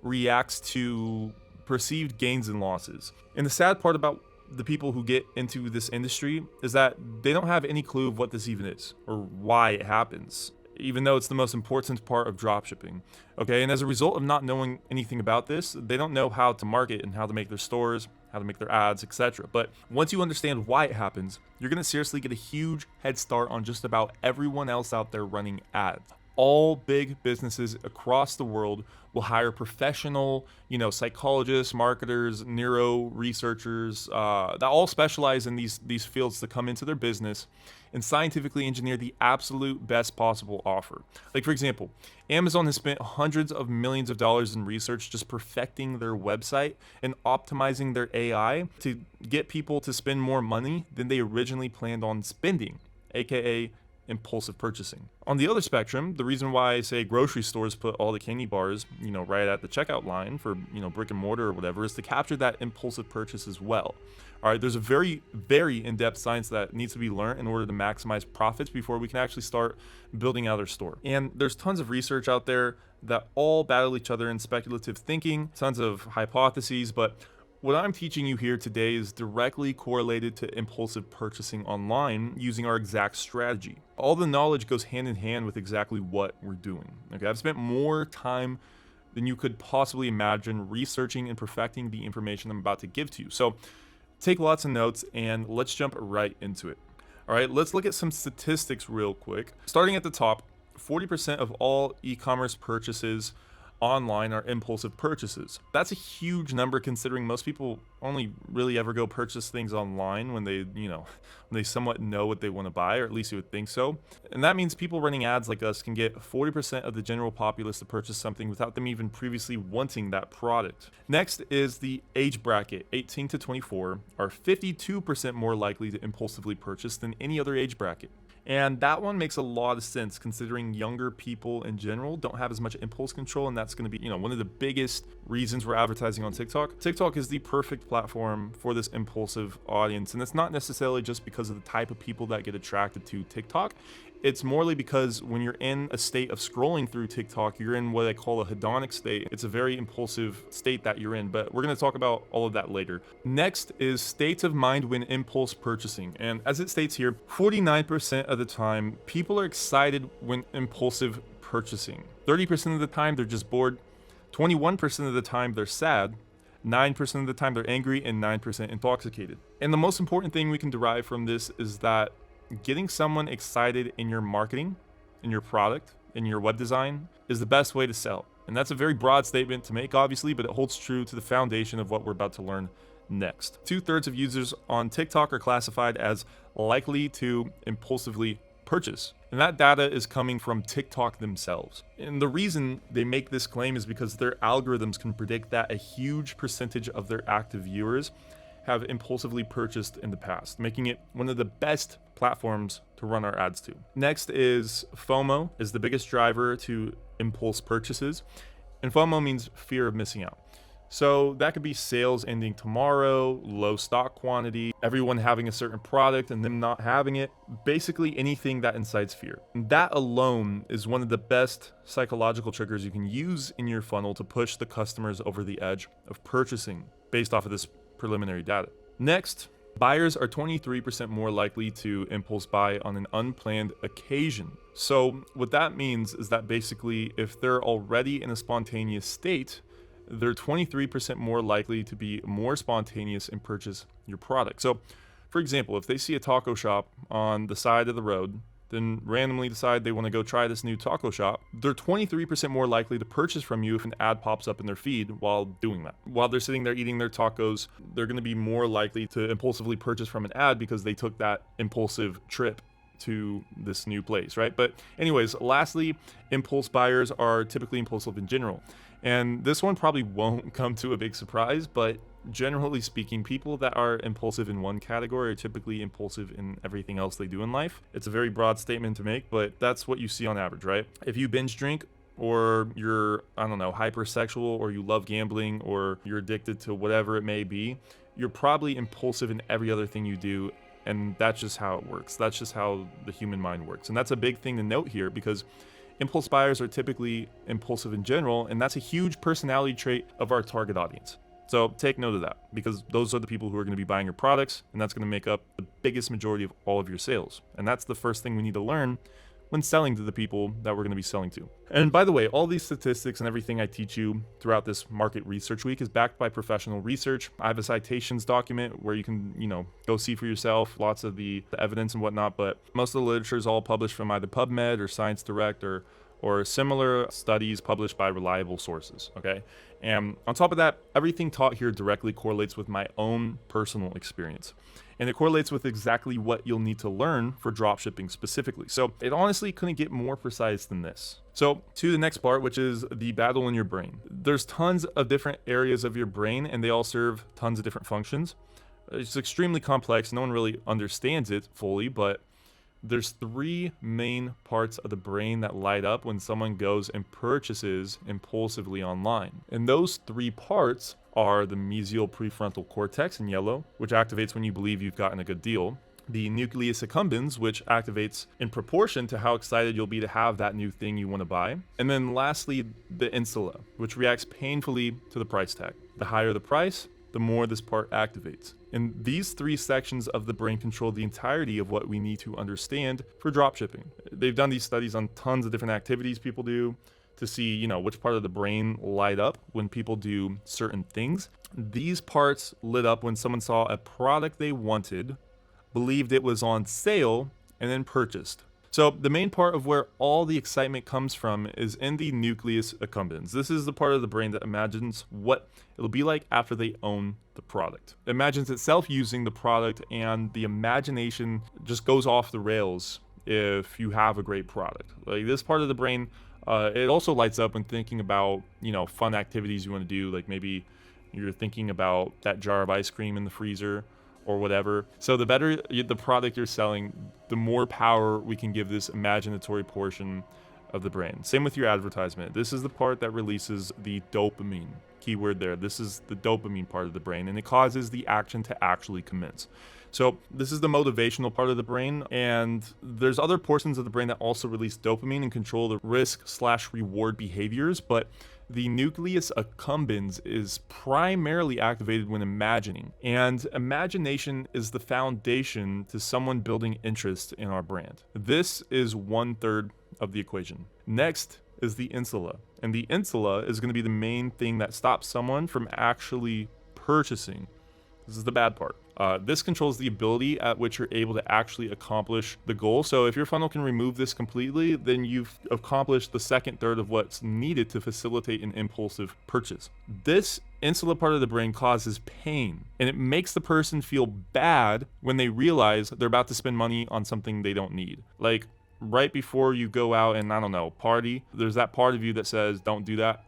reacts to perceived gains and losses. And the sad part about the people who get into this industry is that they don't have any clue of what this even is or why it happens, even though it's the most important part of dropshipping. Okay, and as a result of not knowing anything about this, they don't know how to market and how to make their stores, how to make their ads, etc. But once you understand why it happens, you're going to seriously get a huge head start on just about everyone else out there running ads. All big businesses across the world will hire professional, psychologists, marketers, neuro researchers that all specialize in these fields to come into their business and scientifically engineer the absolute best possible offer. Like, for example, Amazon has spent hundreds of millions of dollars in research just perfecting their website and optimizing their AI to get people to spend more money than they originally planned on spending, aka impulsive purchasing. On the other spectrum, the reason why, say, grocery stores put all the candy bars, right at the checkout line for, brick and mortar or whatever, is to capture that impulsive purchase as well. All right, there's a very, very in-depth science that needs to be learned in order to maximize profits before we can actually start building out our store. And there's tons of research out there that all battle each other in speculative thinking, tons of hypotheses, but what I'm teaching you here today is directly correlated to impulsive purchasing online using our exact strategy. All the knowledge goes hand in hand with exactly what we're doing. Okay, I've spent more time than you could possibly imagine researching and perfecting the information I'm about to give to you. So take lots of notes and let's jump right into it. All right, let's look at some statistics real quick. Starting at the top, 40% of all e-commerce purchases online are impulsive purchases. That's a huge number considering most people only really ever go purchase things online when they, when they somewhat know what they want to buy, or at least you would think so. And that means people running ads like us can get 40% of the general populace to purchase something without them even previously wanting that product. Next is the age bracket. 18 to 24 are 52% more likely to impulsively purchase than any other age bracket. And that one makes a lot of sense considering younger people in general don't have as much impulse control, and that's going to be, one of the biggest reasons we're advertising on TikTok. TikTok is the perfect platform for this impulsive audience, and it's not necessarily just because of the type of people that get attracted to TikTok. It's morely because when you're in a state of scrolling through TikTok, you're in what I call a hedonic state. It's a very impulsive state that you're in, but we're going to talk about all of that later. Next is states of mind when impulse purchasing. And as it states here, 49% of the time, people are excited when impulsive purchasing. 30% of the time, they're just bored. 21% of the time, they're sad. 9% of the time, they're angry, and 9% intoxicated. And the most important thing we can derive from this is that getting someone excited in your marketing, in your product, in your web design is the best way to sell. And that's a very broad statement to make, obviously, but it holds true to the foundation of what we're about to learn next. 2/3 of users on TikTok are classified as likely to impulsively purchase. And that data is coming from TikTok themselves. And the reason they make this claim is because their algorithms can predict that a huge percentage of their active viewers have impulsively purchased in the past, making it one of the best platforms to run our ads to. Next is FOMO is the biggest driver to impulse purchases. And FOMO means fear of missing out. So that could be sales ending tomorrow, low stock quantity, everyone having a certain product and them not having it, basically anything that incites fear. And that alone is one of the best psychological triggers you can use in your funnel to push the customers over the edge of purchasing based off of this preliminary data. Next, buyers are 23% more likely to impulse buy on an unplanned occasion. So what that means is that basically if they're already in a spontaneous state, they're 23% more likely to be more spontaneous and purchase your product. So for example, if they see a taco shop on the side of the road, then randomly decide they want to go try this new taco shop, they're 23% more likely to purchase from you if an ad pops up in their feed while doing that. While they're sitting there eating their tacos, they're going to be more likely to impulsively purchase from an ad because they took that impulsive trip to this new place, right? But anyways, lastly, impulse buyers are typically impulsive in general. And this one probably won't come to a big surprise, but generally speaking, people that are impulsive in one category are typically impulsive in everything else they do in life. It's a very broad statement to make, but that's what you see on average, right? If you binge drink, or you're, I don't know, hypersexual, or you love gambling, or you're addicted to whatever it may be, you're probably impulsive in every other thing you do. And that's just how it works. That's just how the human mind works. And that's a big thing to note here, because impulse buyers are typically impulsive in general, and that's a huge personality trait of our target audience. So take note of that, because those are the people who are going to be buying your products, and that's going to make up the biggest majority of all of your sales. And that's the first thing we need to learn when selling to the people that we're going to be selling to. And by the way, all these statistics and everything I teach you throughout this market research week is backed by professional research. I have a citations document where you can, go see for yourself lots of the evidence and whatnot, but most of the literature is all published from either PubMed or ScienceDirect or similar studies published by reliable sources, okay? And on top of that, everything taught here directly correlates with my own personal experience. And it correlates with exactly what you'll need to learn for dropshipping specifically. So it honestly couldn't get more precise than this. So to the next part, which is the battle in your brain. There's tons of different areas of your brain, and they all serve tons of different functions. It's extremely complex. No one really understands it fully, but there's 3 main parts of the brain that light up when someone goes and purchases impulsively online. And those 3 parts are the mesial prefrontal cortex in yellow, which activates when you believe you've gotten a good deal. The nucleus accumbens, which activates in proportion to how excited you'll be to have that new thing you want to buy. And then lastly, the insula, which reacts painfully to the price tag. The higher the price, the more this part activates. And these 3 sections of the brain control the entirety of what we need to understand for dropshipping. They've done these studies on tons of different activities people do to see, which part of the brain light up when people do certain things. These parts lit up when someone saw a product they wanted, believed it was on sale, and then purchased. So the main part of where all the excitement comes from is in the nucleus accumbens. This is the part of the brain that imagines what it'll be like after they own the product. It imagines itself using the product, and the imagination just goes off the rails if you have a great product. Like this part of the brain, it also lights up when thinking about, fun activities you want to do. Like maybe you're thinking about that jar of ice cream in the freezer or whatever. So the better the product you're selling, the more power we can give this imaginatory portion of the brain. Same with your advertisement. This is the part that releases the dopamine. Keyword there. This is the dopamine part of the brain, and it causes the action to actually commence. So this is the motivational part of the brain, and there's other portions of the brain that also release dopamine and control the risk/reward behaviors, but the nucleus accumbens is primarily activated when imagining, and imagination is the foundation to someone building interest in our brand. This is 1/3 of the equation. Next is the insula, and the insula is going to be the main thing that stops someone from actually purchasing. This is the bad part. This controls the ability at which you're able to actually accomplish the goal. So if your funnel can remove this completely, then you've accomplished the 2/3 of what's needed to facilitate an impulsive purchase. This insula part of the brain causes pain, and it makes the person feel bad when they realize they're about to spend money on something they don't need. Like right before you go out and, party, there's that part of you that says, don't do that.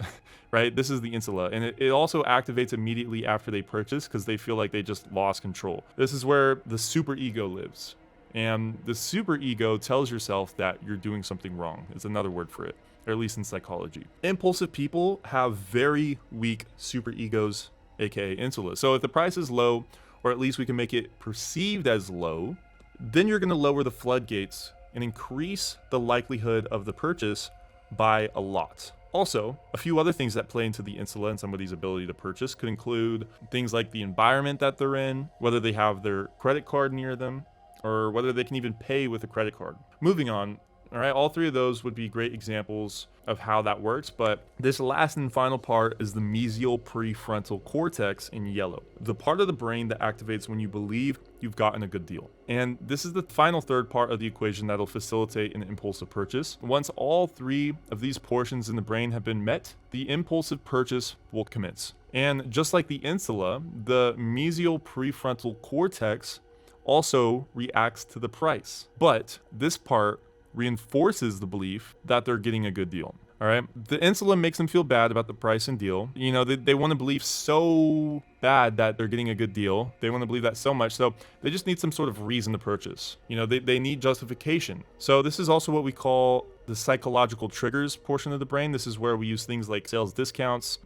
Right? This is the insula, and it also activates immediately after they purchase because they feel like they just lost control. This is where the super ego lives, and the super ego tells yourself that you're doing something wrong. It's another word for it, or at least in psychology. Impulsive people have very weak super egos, aka insula. So if the price is low, or at least we can make it perceived as low, then you're going to lower the floodgates and increase the likelihood of the purchase by a lot. Also, a few other things that play into the insula and somebody's ability to purchase could include things like the environment that they're in, whether they have their credit card near them, or whether they can even pay with a credit card. Moving on, all right, all 3 of those would be great examples of how that works, but this last and final part is the mesial prefrontal cortex in yellow, the part of the brain that activates when you believe you've gotten a good deal. And this is the final 3rd part of the equation that'll facilitate an impulsive purchase. Once all 3 of these portions in the brain have been met, the impulsive purchase will commence. And just like the insula, the mesial prefrontal cortex also reacts to the price. But this part reinforces the belief that they're getting a good deal. All right. The insula makes them feel bad about the price and deal. They want to believe so bad that they're getting a good deal. They want to believe that so much. So they just need some sort of reason to purchase. They need justification. So this is also what we call the psychological triggers portion of the brain. This is where we use things like sales discounts,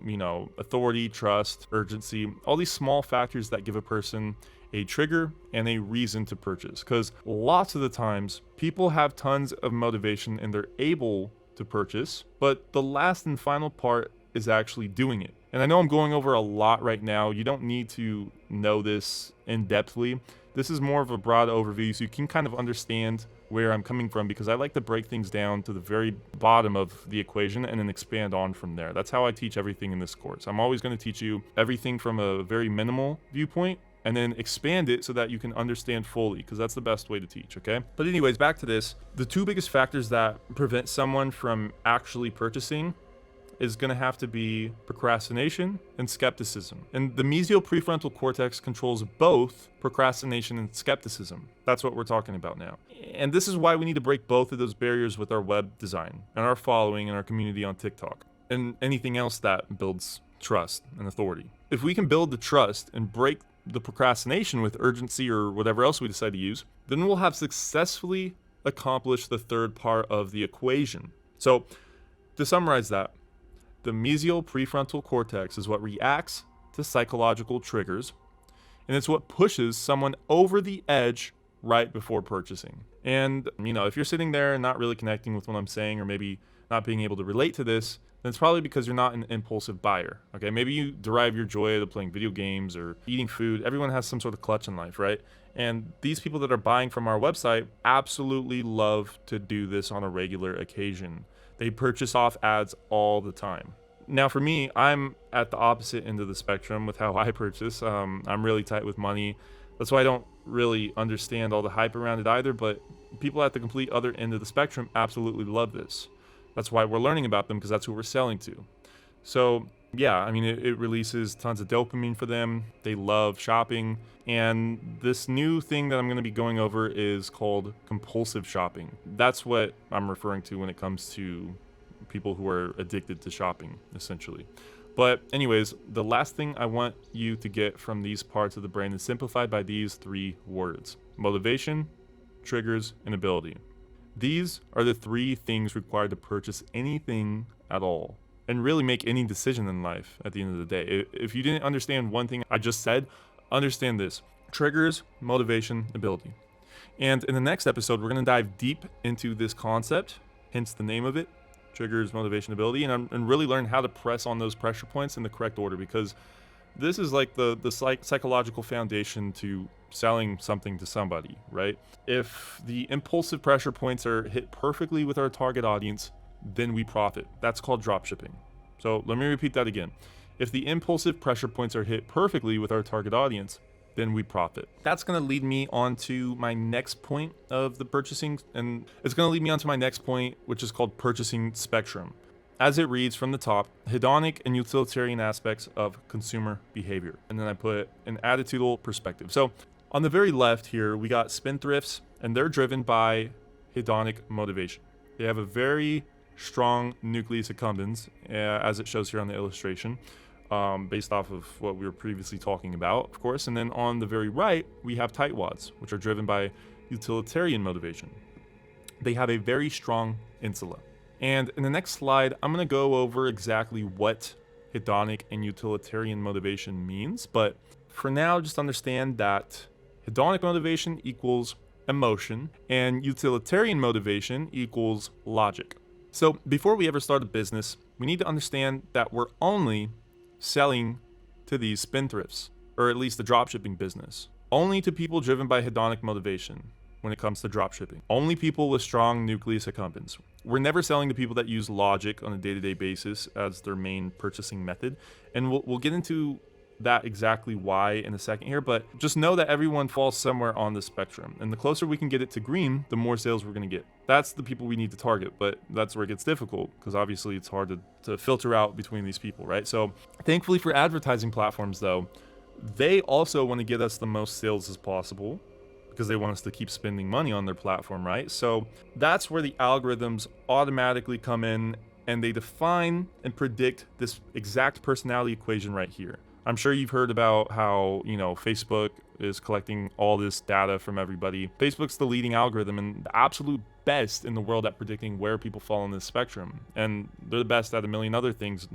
authority, trust, urgency, all these small factors that give a person a trigger and a reason to purchase. Because lots of the times people have tons of motivation and they're able to purchase, but the last and final part is actually doing it. And I know I'm going over a lot right now. You don't need to know this in depthly. This is more of a broad overview so you can kind of understand where I'm coming from, because I like to break things down to the very bottom of the equation and then expand on from there. That's how I teach everything in this course. I'm always going to teach you everything from a very minimal viewpoint and then expand it so that you can understand fully, because that's the best way to teach, okay? But anyways, back to this. The two biggest factors that prevent someone from actually purchasing is going to have to be procrastination and skepticism. And the mesial prefrontal cortex controls both procrastination and skepticism. That's what we're talking about now. And this is why we need to break both of those barriers with our web design and our following and our community on TikTok and anything else that builds trust and authority. If we can build the trust and break the procrastination with urgency or whatever else we decide to use, then we'll have successfully accomplished the third part of the equation. So to summarize that, the mesial prefrontal cortex is what reacts to psychological triggers, and it's what pushes someone over the edge right before purchasing. And, if you're sitting there and not really connecting with what I'm saying, or maybe not being able to relate to this, then it's probably because you're not an impulsive buyer, okay? Maybe you derive your joy out of playing video games or eating food. Everyone has some sort of clutch in life, right? And these people that are buying from our website absolutely love to do this on a regular occasion. They purchase off ads all the time. Now for me, I'm at the opposite end of the spectrum with how I purchase. I'm really tight with money. That's why I don't really understand all the hype around it either, but people at the complete other end of the spectrum absolutely love this. That's why we're learning about them, because that's who we're selling to. So yeah, it releases tons of dopamine for them. They love shopping. And this new thing that I'm going to be going over is called compulsive shopping. That's what I'm referring to when it comes to people who are addicted to shopping, essentially. But anyways, the last thing I want you to get from these parts of the brain is simplified by these three words: motivation, triggers, and ability. These are the three things required to purchase anything at all and really make any decision in life at the end of the day. If you didn't understand one thing I just said, understand this: triggers, motivation, ability. And in the next episode, we're going to dive deep into this concept, hence the name of it: triggers, motivation, ability, and really learn how to press on those pressure points in the correct order, because this is like the psychological foundation to selling something to somebody, right? If the impulsive pressure points are hit perfectly with our target audience, then we profit. That's called dropshipping. So let me repeat that again. If the impulsive pressure points are hit perfectly with our target audience, then we profit. That's going to lead me on to my next point of the purchasing, and it's going to lead me on to my next point, which is called purchasing spectrum. As it reads from the top, hedonic and utilitarian aspects of consumer behavior. And then I put an attitudinal perspective. So on the very left here, we got spendthrifts, and they're driven by hedonic motivation. They have a very strong nucleus accumbens, as it shows here on the illustration, based off of what we were previously talking about, of course. And then on the very right, we have tightwads, which are driven by utilitarian motivation. They have a very strong insula. And in the next slide, I'm going to go over exactly what hedonic and utilitarian motivation means. But for now, just understand that hedonic motivation equals emotion and utilitarian motivation equals logic. So before we ever start a business, we need to understand that we're only selling to these spendthrifts, or at least the dropshipping business. Only to people driven by hedonic motivation when it comes to dropshipping. Only people with strong nucleus accumbens. We're never selling to people that use logic on a day-to-day basis as their main purchasing method. And we'll get into that exactly why in a second here, but just know that everyone falls somewhere on the spectrum. And the closer we can get it to green, the more sales we're going to get. That's the people we need to target, but that's where it gets difficult, because obviously it's hard to filter out between these people, right? So thankfully for advertising platforms though, they also want to get us the most sales as possible, because they want us to keep spending money on their platform, right? So that's where the algorithms automatically come in, and they define and predict this exact personality equation right here. I'm sure you've heard about how, Facebook is collecting all this data from everybody. Facebook's the leading algorithm, and the absolute best in the world at predicting where people fall on this spectrum. And they're the best at a million other things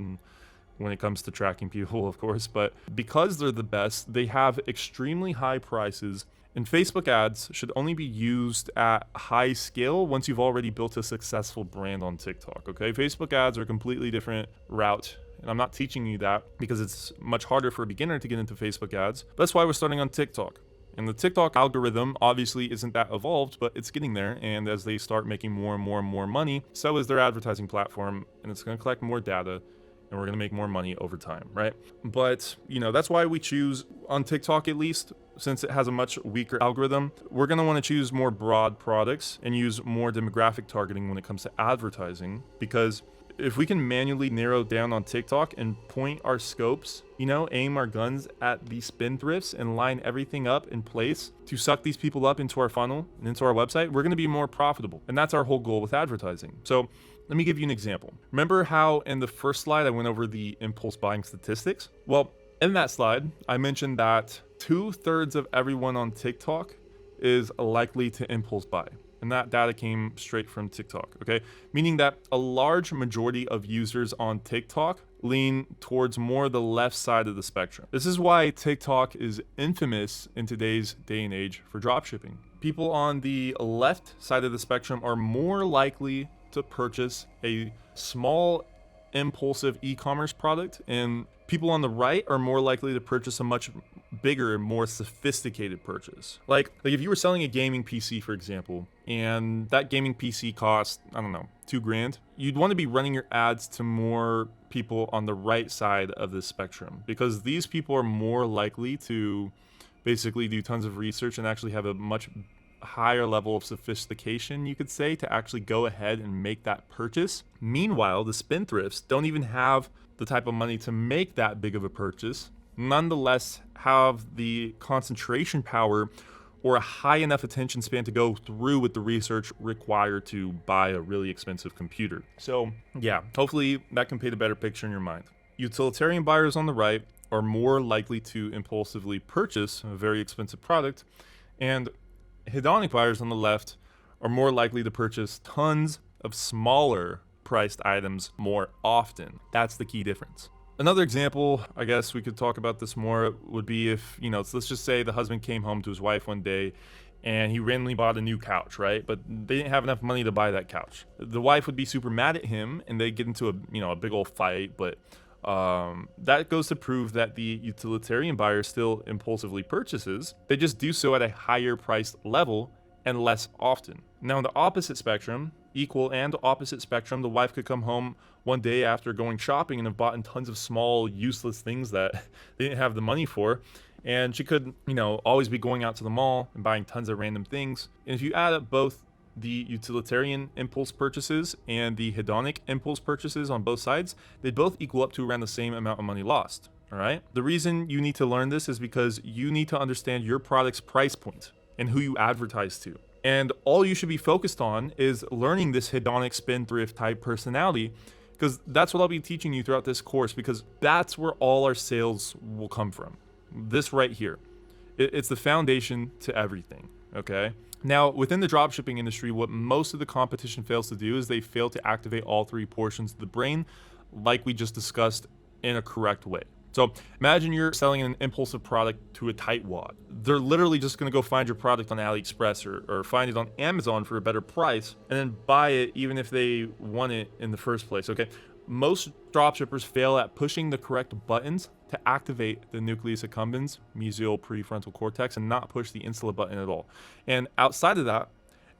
when it comes to tracking people, of course. But because they're the best, they have extremely high prices. And Facebook ads should only be used at high scale once you've already built a successful brand on TikTok, okay? Facebook ads are a completely different route. And I'm not teaching you that because it's much harder for a beginner to get into Facebook ads. That's why we're starting on TikTok. And the TikTok algorithm obviously isn't that evolved, but it's getting there. And as they start making more and more and more money, so is their advertising platform, and it's going to collect more data, and we're going to make more money over time, right? But, that's why we choose on TikTok, at least, since it has a much weaker algorithm, we're going to want to choose more broad products and use more demographic targeting when it comes to advertising, because if we can manually narrow down on TikTok and point our scopes, aim our guns at these spendthrifts and line everything up in place to suck these people up into our funnel and into our website, we're going to be more profitable. And that's our whole goal with advertising. So let me give you an example. Remember how in the first slide I went over the impulse buying statistics? Well, in that slide, I mentioned that 2/3 of everyone on TikTok is likely to impulse buy. And that data came straight from TikTok, okay? Meaning that a large majority of users on TikTok lean towards more the left side of the spectrum. This is why TikTok is infamous in today's day and age for dropshipping. People on the left side of the spectrum are more likely to purchase a small impulsive e-commerce product, and people on the right are more likely to purchase a much bigger and more sophisticated purchase. Like if you were selling a gaming PC, for example, and that gaming PC cost, I don't know, $2,000, you'd want to be running your ads to more people on the right side of the spectrum, because these people are more likely to basically do tons of research and actually have a much higher level of sophistication, you could say, to actually go ahead and make that purchase. Meanwhile, the spendthrifts don't even have the type of money to make that big of a purchase, nonetheless have the concentration power or a high enough attention span to go through with the research required to buy a really expensive computer. So yeah, hopefully that can paint a better picture in your mind. Utilitarian buyers on the right are more likely to impulsively purchase a very expensive product, and hedonic buyers on the left are more likely to purchase tons of smaller priced items more often. That's the key difference. Another example, I guess we could talk about this more, would be if, let's just say the husband came home to his wife one day and he randomly bought a new couch, right? But they didn't have enough money to buy that couch. The wife would be super mad at him and they'd get into a big old fight, but that goes to prove that the utilitarian buyer still impulsively purchases. They just do so at a higher priced level and less often. Now, in the opposite spectrum, equal and opposite spectrum, the wife could come home one day after going shopping and have bought tons of small, useless things that they didn't have the money for. And she could, always be going out to the mall and buying tons of random things. And if you add up both the utilitarian impulse purchases and the hedonic impulse purchases on both sides, they both equal up to around the same amount of money lost. All right. The reason you need to learn this is because you need to understand your product's price point and who you advertise to. And all you should be focused on is learning this hedonic spendthrift type personality, because that's what I'll be teaching you throughout this course, because that's where all our sales will come from. This right here. It's the foundation to everything. Okay. Now, within the dropshipping industry, what most of the competition fails to do is they fail to activate all three portions of the brain, like we just discussed, in a correct way. So imagine you're selling an impulsive product to a tightwad. They're literally just going to go find your product on AliExpress or find it on Amazon for a better price and then buy it even if they want it in the first place, okay? Most dropshippers fail at pushing the correct buttons to activate the nucleus accumbens, mesial prefrontal cortex, and not push the insta button at all. And outside of that,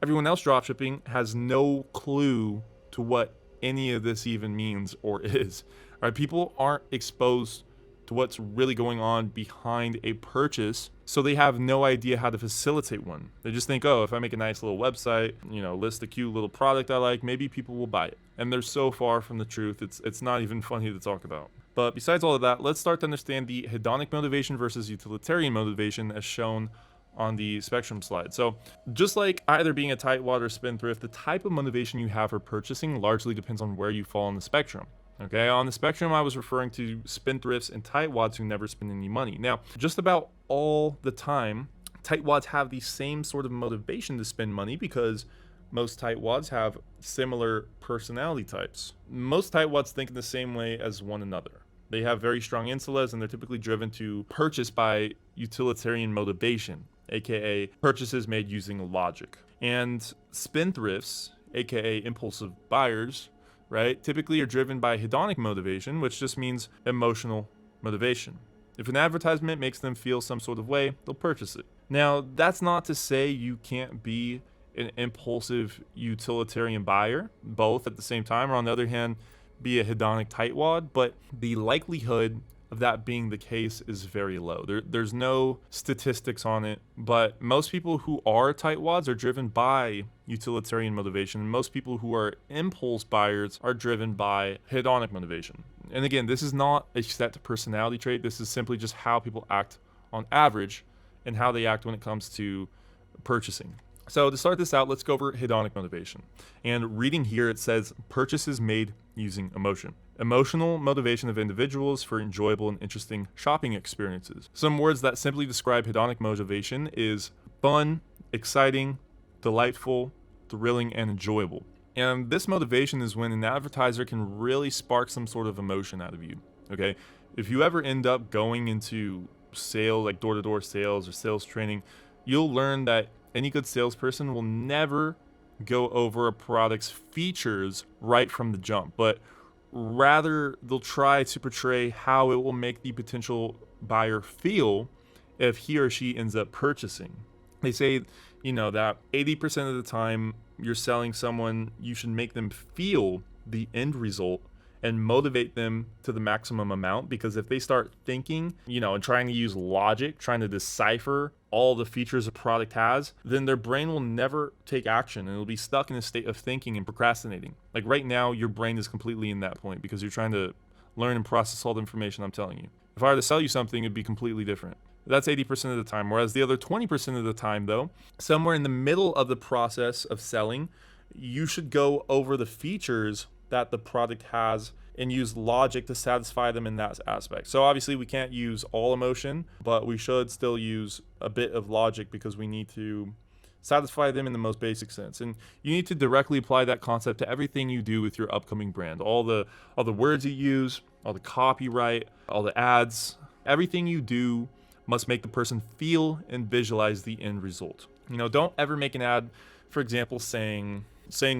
everyone else dropshipping has no clue to what any of this even means or is. All right, people aren't exposed to what's really going on behind a purchase, so they have no idea how to facilitate one. They just think, oh, if I make a nice little website, list a cute little product I like, maybe people will buy it. And they're so far from the truth, it's not even funny to talk about. But besides all of that, let's start to understand the hedonic motivation versus utilitarian motivation as shown on the spectrum slide. So just like either being a tightwad or spendthrift, the type of motivation you have for purchasing largely depends on where you fall on the spectrum. Okay, on the spectrum, I was referring to spendthrifts and tightwads who never spend any money. Now, just about all the time, tightwads have the same sort of motivation to spend money because most tightwads have similar personality types. Most tightwads think in the same way as one another. They have very strong intellects, and they're typically driven to purchase by utilitarian motivation, aka purchases made using logic. And spendthrifts, aka impulsive buyers, right, typically are driven by hedonic motivation, which just means emotional motivation. If an advertisement makes them feel some sort of way, they'll purchase it. Now, that's not to say you can't be an impulsive utilitarian buyer, both at the same time, or on the other hand, be a hedonic tightwad, but the likelihood of that being the case is very low. There's no statistics on it, but most people who are tightwads are driven by utilitarian motivation, and most people who are impulse buyers are driven by hedonic motivation. And again, this is not a set personality trait. This is simply just how people act on average and how they act when it comes to purchasing. So to start this out, let's go over hedonic motivation. And reading here, it says purchases made using emotion. Emotional motivation of individuals for enjoyable and interesting shopping experiences. Some words that simply describe hedonic motivation is fun, exciting, delightful, thrilling, and enjoyable. And this motivation is when an advertiser can really spark some sort of emotion out of you. Okay? If you ever end up going into sales, like door-to-door sales or sales training, you'll learn that any good salesperson will never go over a product's features right from the jump, but rather they'll try to portray how it will make the potential buyer feel if he or she ends up purchasing. They say, that 80% of the time you're selling someone, you should make them feel the end result and motivate them to the maximum amount, because if they start thinking, and trying to use logic, trying to decipher all the features a product has, then their brain will never take action and it'll be stuck in a state of thinking and procrastinating. Like right now, your brain is completely in that point because you're trying to learn and process all the information I'm telling you. If I were to sell you something, it'd be completely different. That's 80% of the time. Whereas the other 20% of the time, though, somewhere in the middle of the process of selling, you should go over the features that the product has and use logic to satisfy them in that aspect. So obviously we can't use all emotion, but we should still use a bit of logic because we need to satisfy them in the most basic sense. And you need to directly apply that concept to everything you do with your upcoming brand. All the words you use, all the copyright, all the ads, everything you do must make the person feel and visualize the end result. Don't ever make an ad, for example, saying,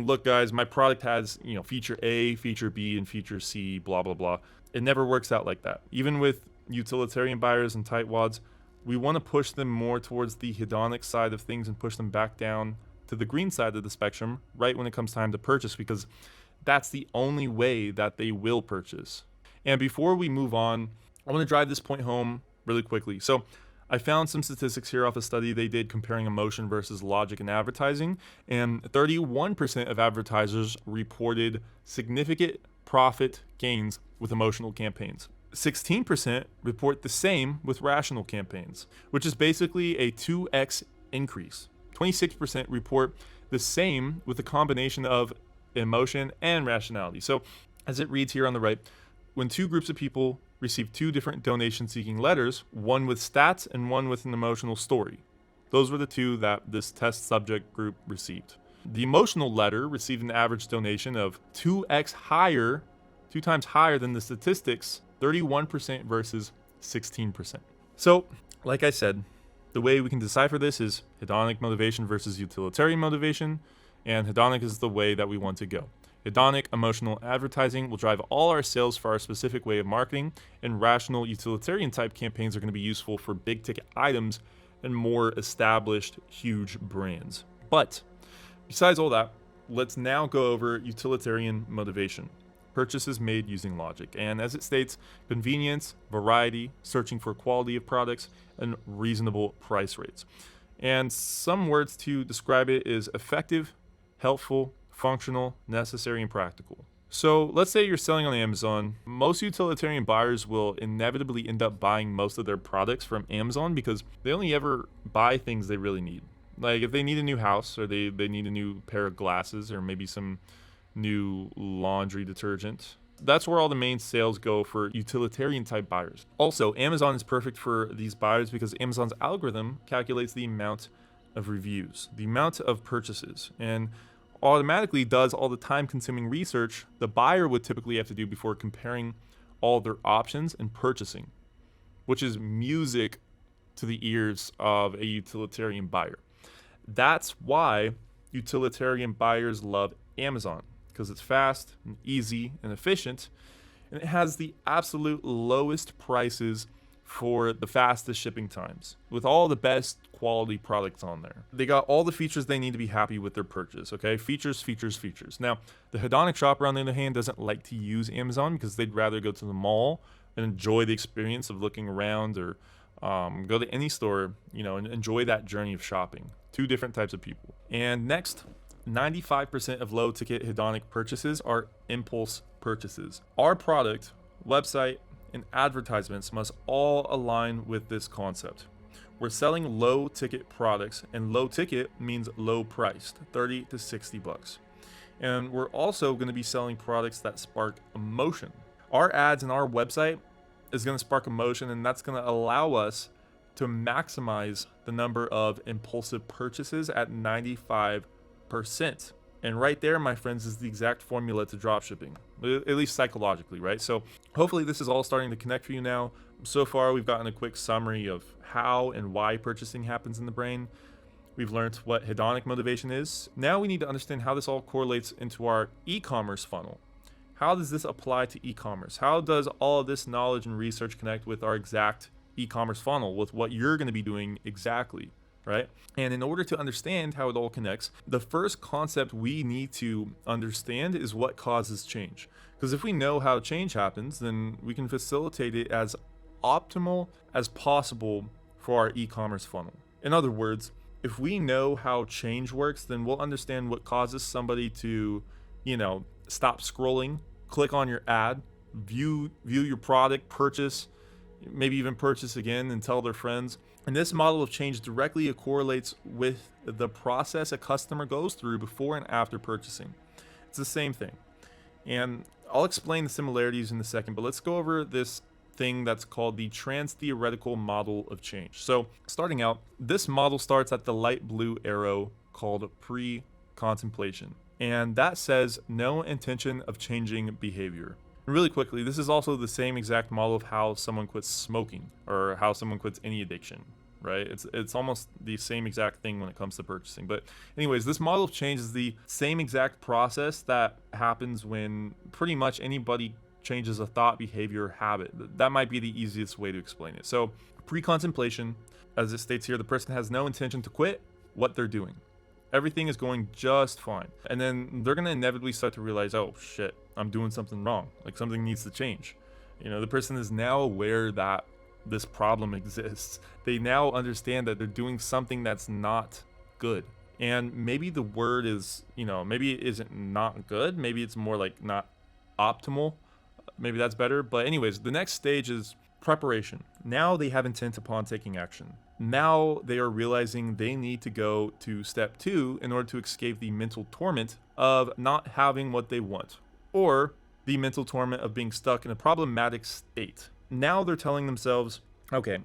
look guys, my product has, feature A, feature B, and feature C, blah, blah, blah. It never works out like that. Even with utilitarian buyers and tightwads, we want to push them more towards the hedonic side of things and push them back down to the green side of the spectrum right when it comes time to purchase, because that's the only way that they will purchase. And before we move on, I want to drive this point home really quickly. So I found some statistics here off a study they did comparing emotion versus logic in advertising, and 31% of advertisers reported significant profit gains with emotional campaigns. 16% report the same with rational campaigns, which is basically a 2x increase. 26% report the same with a combination of emotion and rationality. So as it reads here on the right, when two groups of people receive two different donation-seeking letters, one with stats and one with an emotional story. Those were the two that this test subject group received. The emotional letter received an average donation of 2x higher, 2 times higher than the statistics, 31% versus 16%. So, like I said, the way we can decipher this is hedonic motivation versus utilitarian motivation, and hedonic is the way that we want to go. Hedonic emotional advertising will drive all our sales for our specific way of marketing, and rational utilitarian type campaigns are going to be useful for big ticket items and more established huge brands. But besides all that, let's now go over utilitarian motivation. Purchases made using logic. And as it states, convenience, variety, searching for quality of products, and reasonable price rates. And some words to describe it is effective, helpful, functional, necessary, and practical. So let's say you're selling on Amazon. Most utilitarian buyers will inevitably end up buying most of their products from Amazon because they only ever buy things they really need. Like if they need a new house, or they need a new pair of glasses, or maybe some new laundry detergent. That's where all the main sales go for utilitarian type buyers. Also, Amazon is perfect for these buyers because Amazon's algorithm calculates the amount of reviews, the amount of purchases. And automatically does all the time consuming research the buyer would typically have to do before comparing all their options and purchasing, which is music to the ears of a utilitarian buyer. That's why utilitarian buyers love Amazon, because it's fast and easy and efficient, and it has the absolute lowest prices for the fastest shipping times with all the best quality products on there. They got all the features they need to be happy with their purchase, okay? Features, features, features. Now, the hedonic shopper, on the other hand, doesn't like to use Amazon because they'd rather go to the mall and enjoy the experience of looking around, or go to any store, and enjoy that journey of shopping. Two different types of people. And next, 95% of low ticket hedonic purchases are impulse purchases. Our product, website, and advertisements must all align with this concept. We're selling low ticket products, and low ticket means low priced, 30 to 60 bucks. And we're also going to be selling products that spark emotion. Our ads and our website is going to spark emotion, and that's going to allow us to maximize the number of impulsive purchases at 95%. And right there, my friends, is the exact formula to dropshipping, at least psychologically, right? So hopefully this is all starting to connect for you now. So far, we've gotten a quick summary of how and why purchasing happens in the brain. We've learned what hedonic motivation is. Now we need to understand how this all correlates into our e-commerce funnel. How does this apply to e-commerce? How does all of this knowledge and research connect with our exact e-commerce funnel, with what you're going to be doing exactly? Right? And in order to understand how it all connects, the first concept we need to understand is what causes change. Because if we know how change happens, then we can facilitate it as optimal as possible for our e-commerce funnel. In other words, if we know how change works, then we'll understand what causes somebody to, stop scrolling, click on your ad, view your product, purchase, maybe even purchase again and tell their friends. And this model of change directly correlates with the process a customer goes through before and after purchasing. It's the same thing. And I'll explain the similarities in a second, but let's go over this thing that's called the trans-theoretical model of change. So starting out, this model starts at the light blue arrow called pre-contemplation. And that says no intention of changing behavior. Really quickly, this is also the same exact model of how someone quits smoking or how someone quits any addiction, right? It's almost the same exact thing when it comes to purchasing. But anyways, this model of change is the same exact process that happens when pretty much anybody changes a thought, behavior, habit. That might be the easiest way to explain it. So pre-contemplation, as it states here, the person has no intention to quit what they're doing. Everything is going just fine. And then they're going to inevitably start to realize, oh shit, I'm doing something wrong. Like something needs to change. The person is now aware that this problem exists. They now understand that they're doing something that's not good. And maybe the word is, maybe it isn't not good. Maybe it's more like not optimal. Maybe that's better. But anyways, the next stage is preparation. Now they have intent upon taking action. Now they are realizing they need to go to step 2 in order to escape the mental torment of not having what they want, or the mental torment of being stuck in a problematic state. Now they're telling themselves, okay,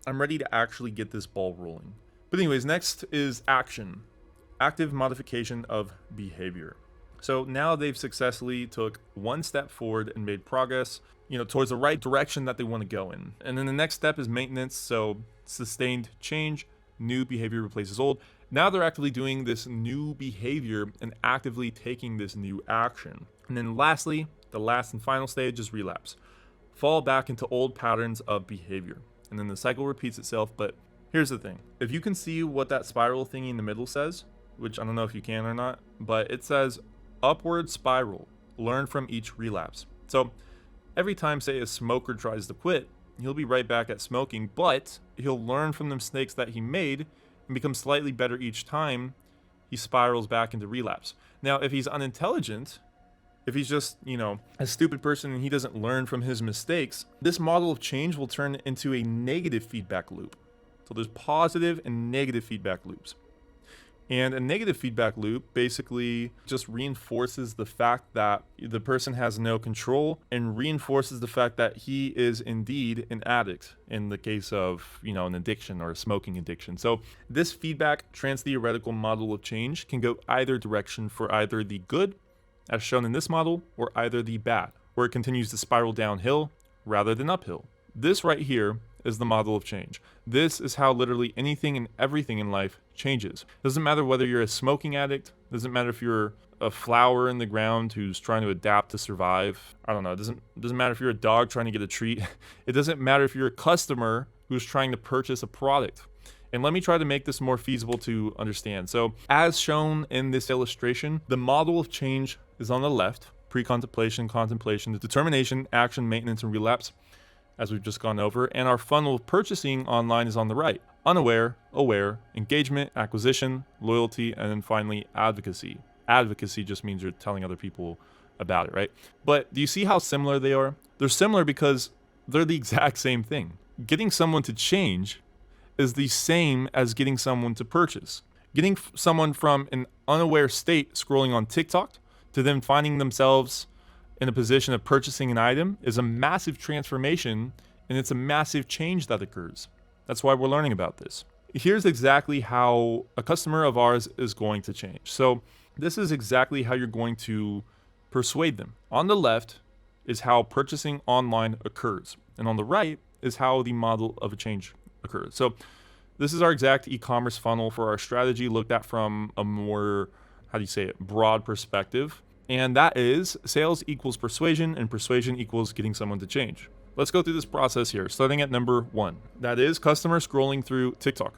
I'm ready to actually get this ball rolling. But anyways, next is action. Active modification of behavior. So now they've successfully took one step forward and made progress, towards the right direction that they want to go in. And then the next step is maintenance. So sustained change, new behavior replaces old. Now they're actively doing this new behavior and actively taking this new action. And then lastly, the last and final stage is relapse. Fall back into old patterns of behavior. And then the cycle repeats itself. But here's the thing. If you can see what that spiral thingy in the middle says, which I don't know if you can or not, but it says upward spiral, learn from each relapse. So every time, say, a smoker tries to quit, he'll be right back at smoking, but he'll learn from the mistakes that he made and become slightly better each time he spirals back into relapse. Now, if he's unintelligent, if he's just, a stupid person and he doesn't learn from his mistakes, this model of change will turn into a negative feedback loop. So there's positive and negative feedback loops. And a negative feedback loop basically just reinforces the fact that the person has no control and reinforces the fact that he is indeed an addict in the case of, an addiction or a smoking addiction. So this feedback trans-theoretical model of change can go either direction for either the good, as shown in this model, or either the bad, where it continues to spiral downhill rather than uphill. This right here is the model of change. This is how literally anything and everything in life changes. Doesn't matter whether you're a smoking addict, doesn't matter if you're a flower in the ground who's trying to adapt to survive. I don't know, it doesn't matter if you're a dog trying to get a treat. It doesn't matter if you're a customer who's trying to purchase a product. And let me try to make this more feasible to understand. So as shown in this illustration, the model of change is on the left: pre-contemplation, contemplation, determination, action, maintenance, and relapse, as we've just gone over. And our funnel of purchasing online is on the right: unaware, aware, engagement, acquisition, loyalty, and then finally advocacy. Advocacy just means you're telling other people about it, right? But do you see how similar they are? They're similar because they're the exact same thing. Getting someone to change is the same as getting someone to purchase. Getting someone from an unaware state scrolling on TikTok to them finding themselves in a position of purchasing an item is a massive transformation, and it's a massive change that occurs. That's why we're learning about this. Here's exactly how a customer of ours is going to change. So this is exactly how you're going to persuade them. On the left is how purchasing online occurs, and on the right is how the model of a change occurs. So this is our exact e-commerce funnel for our strategy, looked at from a more, broad perspective. And that is sales equals persuasion, and persuasion equals getting someone to change. Let's go through this process here, starting at number 1. That is customer scrolling through TikTok.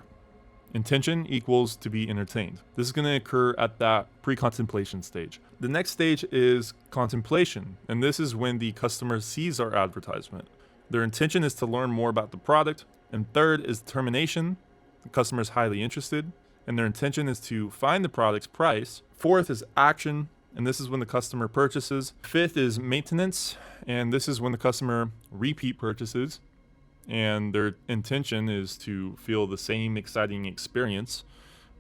Intention equals to be entertained. This is going to occur at that pre-contemplation stage. The next stage is contemplation, and this is when the customer sees our advertisement. Their intention is to learn more about the product. And third is determination. The customer is highly interested, and their intention is to find the product's price. Fourth is action, and this is when the customer purchases. Fifth is maintenance, and this is when the customer repeat purchases, and their intention is to feel the same exciting experience,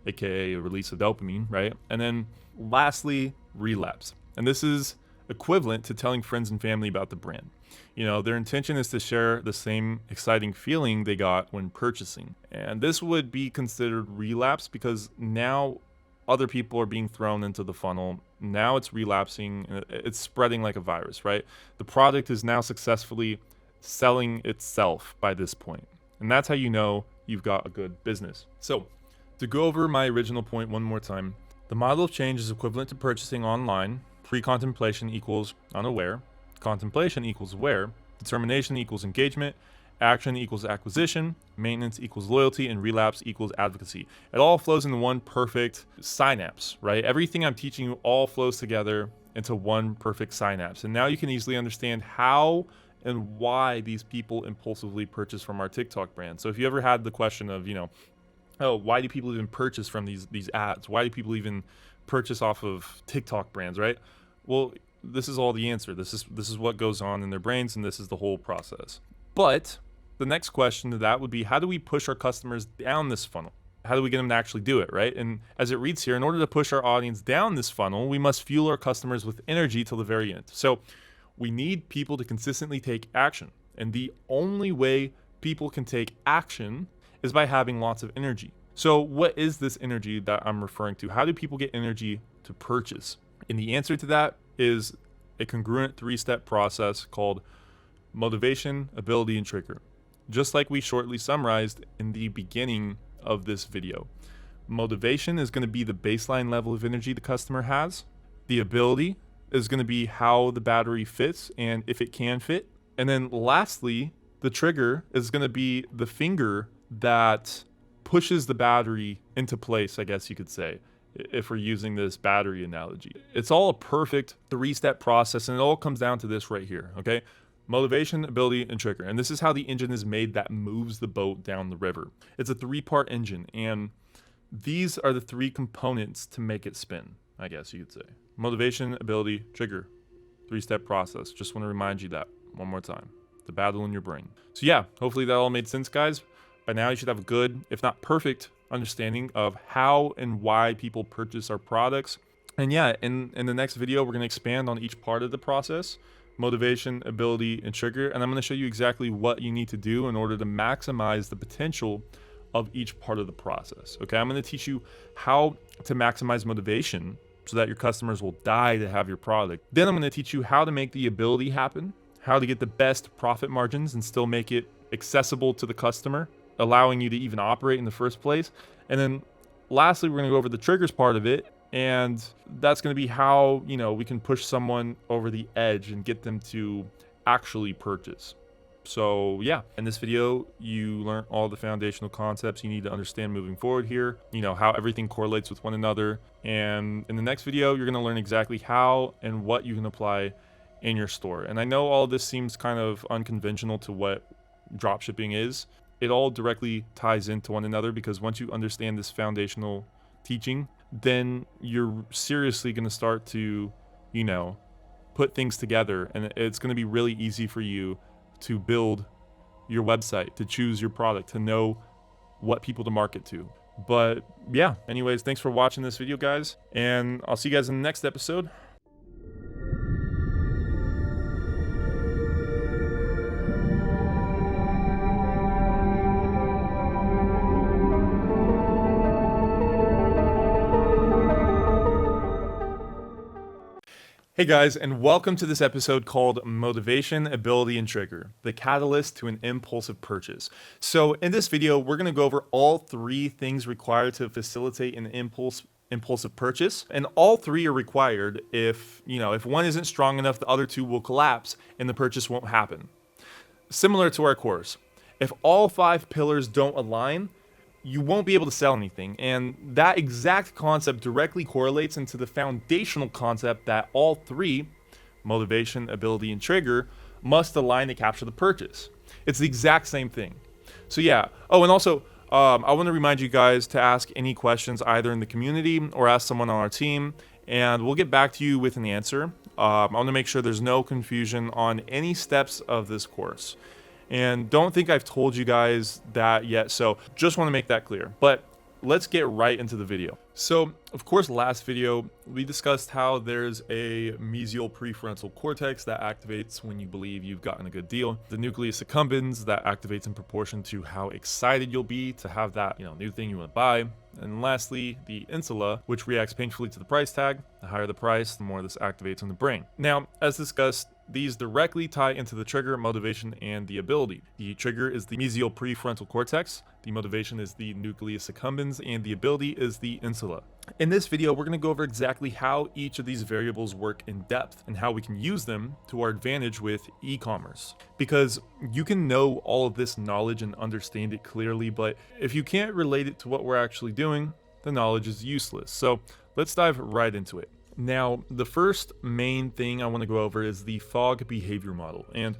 aka a release of dopamine, right? And then lastly, relapse. And this is equivalent to telling friends and family about the brand. Their intention is to share the same exciting feeling they got when purchasing. And this would be considered relapse because now other people are being thrown into the funnel. Now it's relapsing. It's spreading like a virus, right? The product is now successfully selling itself by this point. And that's how you know you've got a good business. So to go over my original point one more time, the model of change is equivalent to purchasing online. Pre-contemplation equals unaware. Contemplation equals aware. Determination equals engagement. Action equals acquisition. Maintenance equals loyalty. And relapse equals advocacy. It all flows into one perfect synapse, right? Everything I'm teaching you all flows together into one perfect synapse. And now you can easily understand how and why these people impulsively purchase from our TikTok brand. So if you ever had the question of, why do people even purchase from these ads? Why do people even purchase off of TikTok brands, right? Well, this is all the answer. This is what goes on in their brains, and this is the whole process. But the next question to that would be, how do we push our customers down this funnel? How do we get them to actually do it, right? And as it reads here, in order to push our audience down this funnel, we must fuel our customers with energy till the very end. So we need people to consistently take action. And the only way people can take action is by having lots of energy. So what is this energy that I'm referring to? How do people get energy to purchase? And the answer to that is a congruent 3-step process called motivation, ability, and trigger. Just like we shortly summarized in the beginning of this video. Motivation is going to be the baseline level of energy the customer has. The ability is going to be how the battery fits and if it can fit. And then lastly, the trigger is going to be the finger that pushes the battery into place, I guess you could say, if we're using this battery analogy. It's all a perfect 3-step process, and it all comes down to this right here, okay? Motivation, ability, and trigger. And this is how the engine is made that moves the boat down the river. It's a 3-part engine, and these are the 3 components to make it spin, I guess you could say. Motivation, ability, trigger. 3-step process. Just want to remind you that one more time. The battle in your brain. So yeah, hopefully that all made sense, guys. By now you should have a good, if not perfect, understanding of how and why people purchase our products. And yeah, in the next video, we're going to expand on each part of the process: motivation, ability, and trigger. And I'm going to show you exactly what you need to do in order to maximize the potential of each part of the process. Okay, I'm going to teach you how to maximize motivation so that your customers will die to have your product. Then I'm going to teach you how to make the ability happen, how to get the best profit margins and still make it accessible to the customer, allowing you to even operate in the first place. And then lastly, we're going to go over the triggers part of it. And that's going to be how, we can push someone over the edge and get them to actually purchase. So yeah, in this video, you learn all the foundational concepts you need to understand moving forward here, how everything correlates with one another. And in the next video, you're going to learn exactly how and what you can apply in your store. And I know all this seems kind of unconventional to what dropshipping is. It all directly ties into one another, because once you understand this foundational teaching, then you're seriously going to start to, put things together, and it's going to be really easy for you to build your website, to choose your product, to know what people to market to. But yeah, anyways, thanks for watching this video, guys, and I'll see you guys in the next episode. Hey guys, and welcome to this episode called Motivation, Ability, and Trigger, the catalyst to an impulsive purchase. So in this video, we're going to go over all 3 things required to facilitate an impulsive purchase. And all 3 are required. If one isn't strong enough, the other 2 will collapse and the purchase won't happen. Similar to our course, if all 5 pillars don't align, you won't be able to sell anything. And that exact concept directly correlates into the foundational concept that all 3, motivation, ability, and trigger, must align to capture the purchase. It's the exact same thing. So yeah. Oh, and also, I want to remind you guys to ask any questions either in the community or ask someone on our team, and we'll get back to you with an answer. I want to make sure there's no confusion on any steps of this course. And don't think I've told you guys that yet, so just want to make that clear. But let's get right into the video. So, of course, last video, we discussed how there's a mesial prefrontal cortex that activates when you believe you've gotten a good deal. The nucleus accumbens that activates in proportion to how excited you'll be to have that, new thing you want to buy. And lastly, the insula, which reacts painfully to the price tag. The higher the price, the more this activates in the brain. Now, as discussed, these directly tie into the trigger, motivation, and the ability. The trigger is the mesial prefrontal cortex, the motivation is the nucleus accumbens, and the ability is the insula. In this video, we're going to go over exactly how each of these variables work in depth and how we can use them to our advantage with e-commerce. Because you can know all of this knowledge and understand it clearly, but if you can't relate it to what we're actually doing, the knowledge is useless. So let's dive right into it. Now, the first main thing I want to go over is the Fogg behavior model, and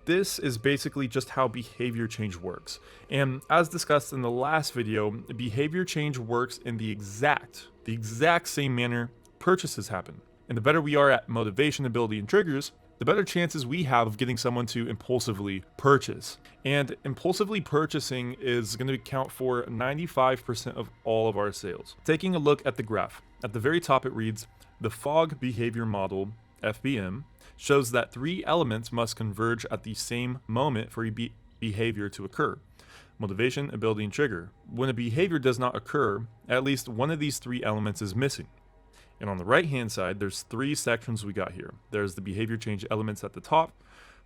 this is basically just how behavior change works. And as discussed in the last video, behavior change works in the exact same manner purchases happen. And the better we are at motivation, ability, and triggers, the better chances we have of getting someone to impulsively purchase. And impulsively purchasing is going to account for 95% of all of our sales. Taking a look at the graph, at the very top it reads, the Fogg behavior model, FBM, shows that 3 elements must converge at the same moment for behavior to occur: motivation, ability, and trigger. When a behavior does not occur, at least one of these 3 elements is missing. And on the right hand side, there's 3 sections we got here. There's the behavior change elements at the top,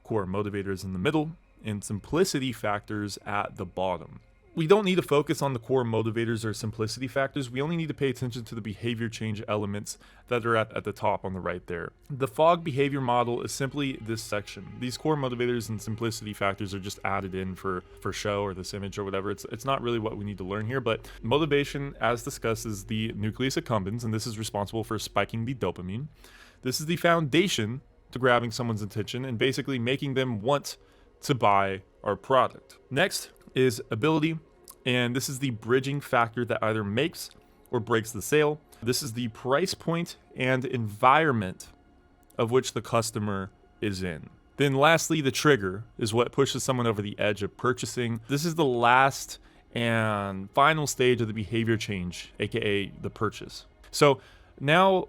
core motivators in the middle, and simplicity factors at the bottom. We don't need to focus on the core motivators or simplicity factors. We only need to pay attention to the behavior change elements that are at the top on the right there. The Fogg behavior model is simply this section. These core motivators and simplicity factors are just added in for show, or this image or whatever. It's not really what we need to learn here, but motivation, as discussed, is the nucleus accumbens, and this is responsible for spiking the dopamine. This is the foundation to grabbing someone's attention and basically making them want to buy our product. Next is ability, and this is the bridging factor that either makes or breaks the sale. This is the price point and environment of which the customer is in. Then lastly, the trigger is what pushes someone over the edge of purchasing. This is the last and final stage of the behavior change, aka the purchase. So now,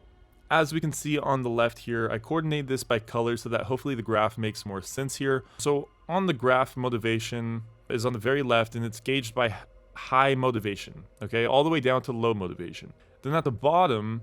as we can see on the left here, I coordinate this by color so that hopefully the graph makes more sense here. So on the graph, motivation is on the very left, and it's gauged by high motivation, okay, all the way down to low motivation. Then at the bottom,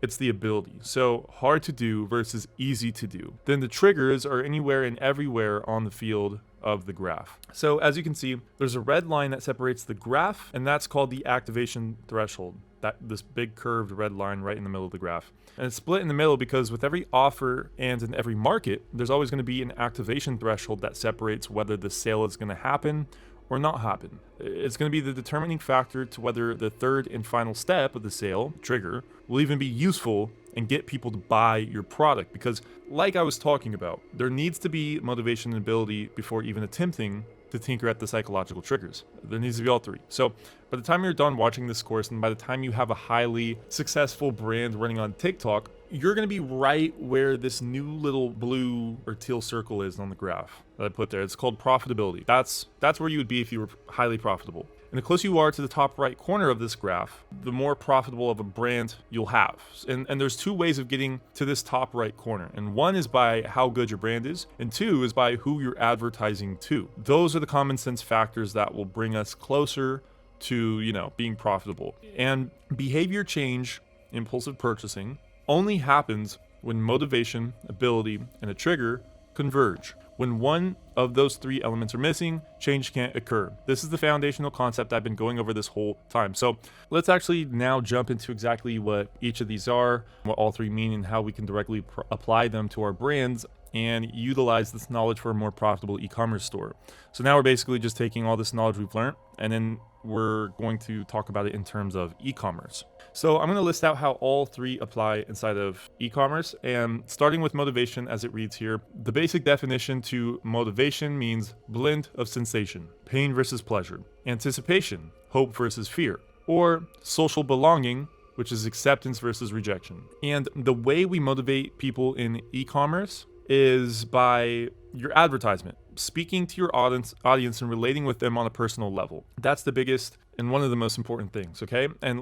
it's the ability. So hard to do versus easy to do. Then the triggers are anywhere and everywhere on the field of the graph. So as you can see, there's a red line that separates the graph, and that's called the activation threshold. This big curved red line right in the middle of the graph. And it's split in the middle because with every offer and in every market, there's always going to be an activation threshold that separates whether the sale is going to happen or not happen. It's going to be the determining factor to whether the third and final step of the sale, trigger, will even be useful and get people to buy your product. Because like I was talking about, there needs to be motivation and ability before even attempting to tinker at the psychological triggers. There needs to be all three. So by the time you're done watching this course, and by the time you have a highly successful brand running on TikTok, you're going to be right where this new little blue or teal circle is on the graph that I put there. It's called profitability. That's where you would be if you were highly profitable. And the closer you are to the top right corner of this graph, the more profitable of a brand you'll have. And there's two ways of getting to this top right corner. And one is by how good your brand is, and two is by who you're advertising to. Those are the common sense factors that will bring us closer to, being profitable. And behavior change, impulsive purchasing, only happens when motivation, ability, and a trigger converge. When one of those three elements are missing, change can't occur. This is the foundational concept I've been going over this whole time. So let's actually now jump into exactly what each of these are, what all three mean, and how we can directly apply them to our brands and utilize this knowledge for a more profitable e-commerce store. So now we're basically just taking all this knowledge we've learned, and then we're going to talk about it in terms of e-commerce. So I'm going to list out how all three apply inside of e-commerce, and starting with motivation as it reads here. The basic definition to motivation means blend of sensation, pain versus pleasure, anticipation, hope versus fear, or social belonging, which is acceptance versus rejection. And the way we motivate people in e-commerce is by your advertisement, speaking to your audience and relating with them on a personal level. That's the biggest and one of the most important things, okay? And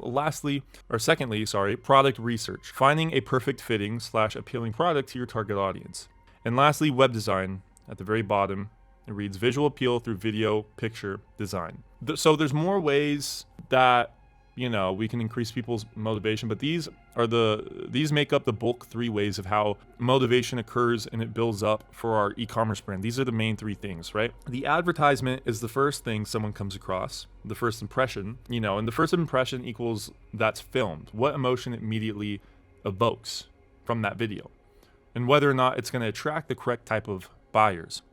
secondly, product research, finding a perfect fitting / appealing product to your target audience. And lastly, web design at the very bottom. It reads visual appeal through video, picture, design. So there's more ways that we can increase people's motivation, but these make up the bulk three ways of how motivation occurs and it builds up for our e-commerce brand. These are the main three things, right? The advertisement is the first thing someone comes across, the first impression, and the first impression equals that's filmed, what emotion it immediately evokes from that video, and whether or not it's going to attract the correct type of buyers.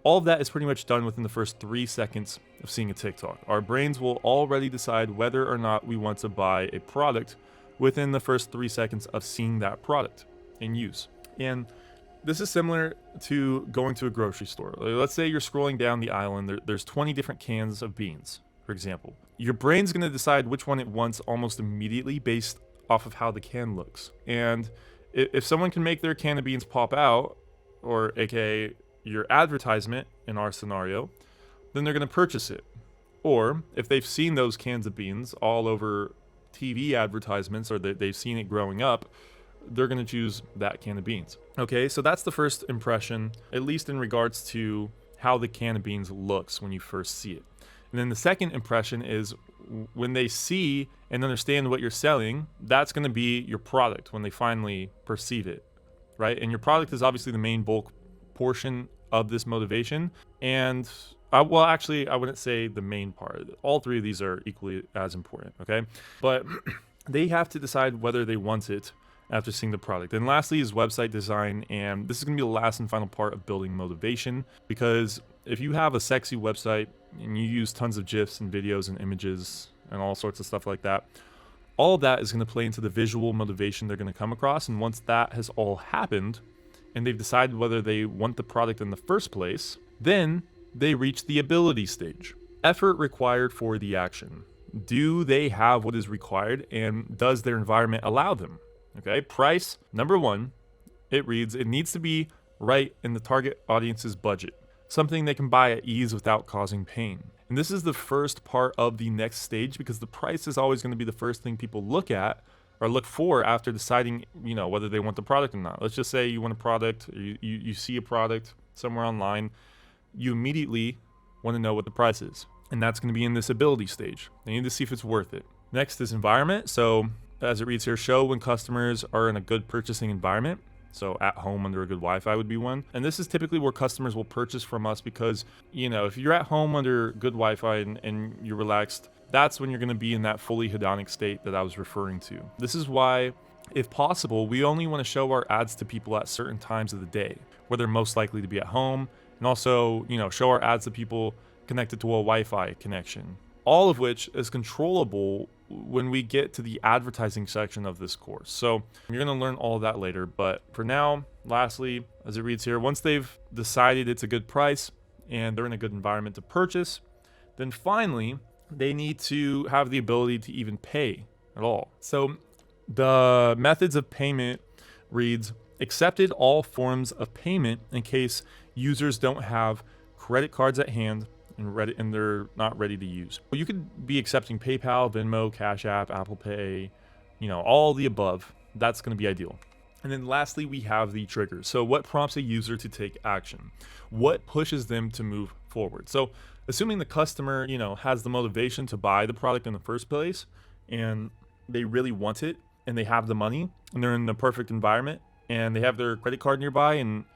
All of that is pretty much done within the first 3 seconds of seeing a TikTok. Our brains will already decide whether or not we want to buy a product within the first 3 seconds of seeing that product in use. And this is similar to going to a grocery store. Let's say you're scrolling down the aisle and there's 20 different cans of beans, for example. Your brain's going to decide which one it wants almost immediately based off of how the can looks. And if someone can make their can of beans pop out, or aka your advertisement in our scenario, then they're going to purchase it. Or if they've seen those cans of beans all over TV advertisements, or they've seen it growing up, they're going to choose that can of beans. Okay, so that's the first impression, at least in regards to how the can of beans looks when you first see it. And then the second impression is when they see and understand what you're selling, that's going to be your product when they finally perceive it, right? And your product is obviously the main bulk portion of this motivation. And I wouldn't say the main part. All three of these are equally as important, okay? But they have to decide whether they want it after seeing the product. And lastly is website design, and this is going to be the last and final part of building motivation, because if you have a sexy website and you use tons of GIFs and videos and images and all sorts of stuff like that, all of that is going to play into the visual motivation they're going to come across. And once that has all happened, and they've decided whether they want the product in the first place, then they reach the ability stage. Effort required for the action. Do they have what is required, and does their environment allow them? Okay, price, number one, it reads, it needs to be right in the target audience's budget. something they can buy at ease without causing pain. And this is the first part of the next stage, because the price is always going to be the first thing people look at or look for after deciding, whether they want the product or not. Let's just say you want a product, or you see a product somewhere online, you immediately want to know what the price is. And that's going to be in this ability stage. They need to see if it's worth it. Next is environment. So as it reads here, show when customers are in a good purchasing environment. So at home under a good Wi-Fi would be one. And this is typically where customers will purchase from us because, if you're at home under good Wi-Fi and you're relaxed, that's when you're going to be in that fully hedonic state that I was referring to. This is why, if possible, we only want to show our ads to people at certain times of the day where they're most likely to be at home. And also, show our ads to people connected to a Wi-Fi connection. All of which is controllable when we get to the advertising section of this course. So you're going to learn all of that later. But for now, lastly, as it reads here, once they've decided it's a good price and they're in a good environment to purchase, then finally, they need to have the ability to even pay at all. So the methods of payment reads, accepted all forms of payment in case users don't have credit cards at hand and they're not ready to use. You could be accepting PayPal, Venmo, Cash App, Apple Pay, all the above. That's going to be ideal. And then lastly, we have the triggers. So what prompts a user to take action? What pushes them to move forward? So assuming the customer, has the motivation to buy the product in the first place and they really want it and they have the money and they're in the perfect environment and they have their credit card nearby and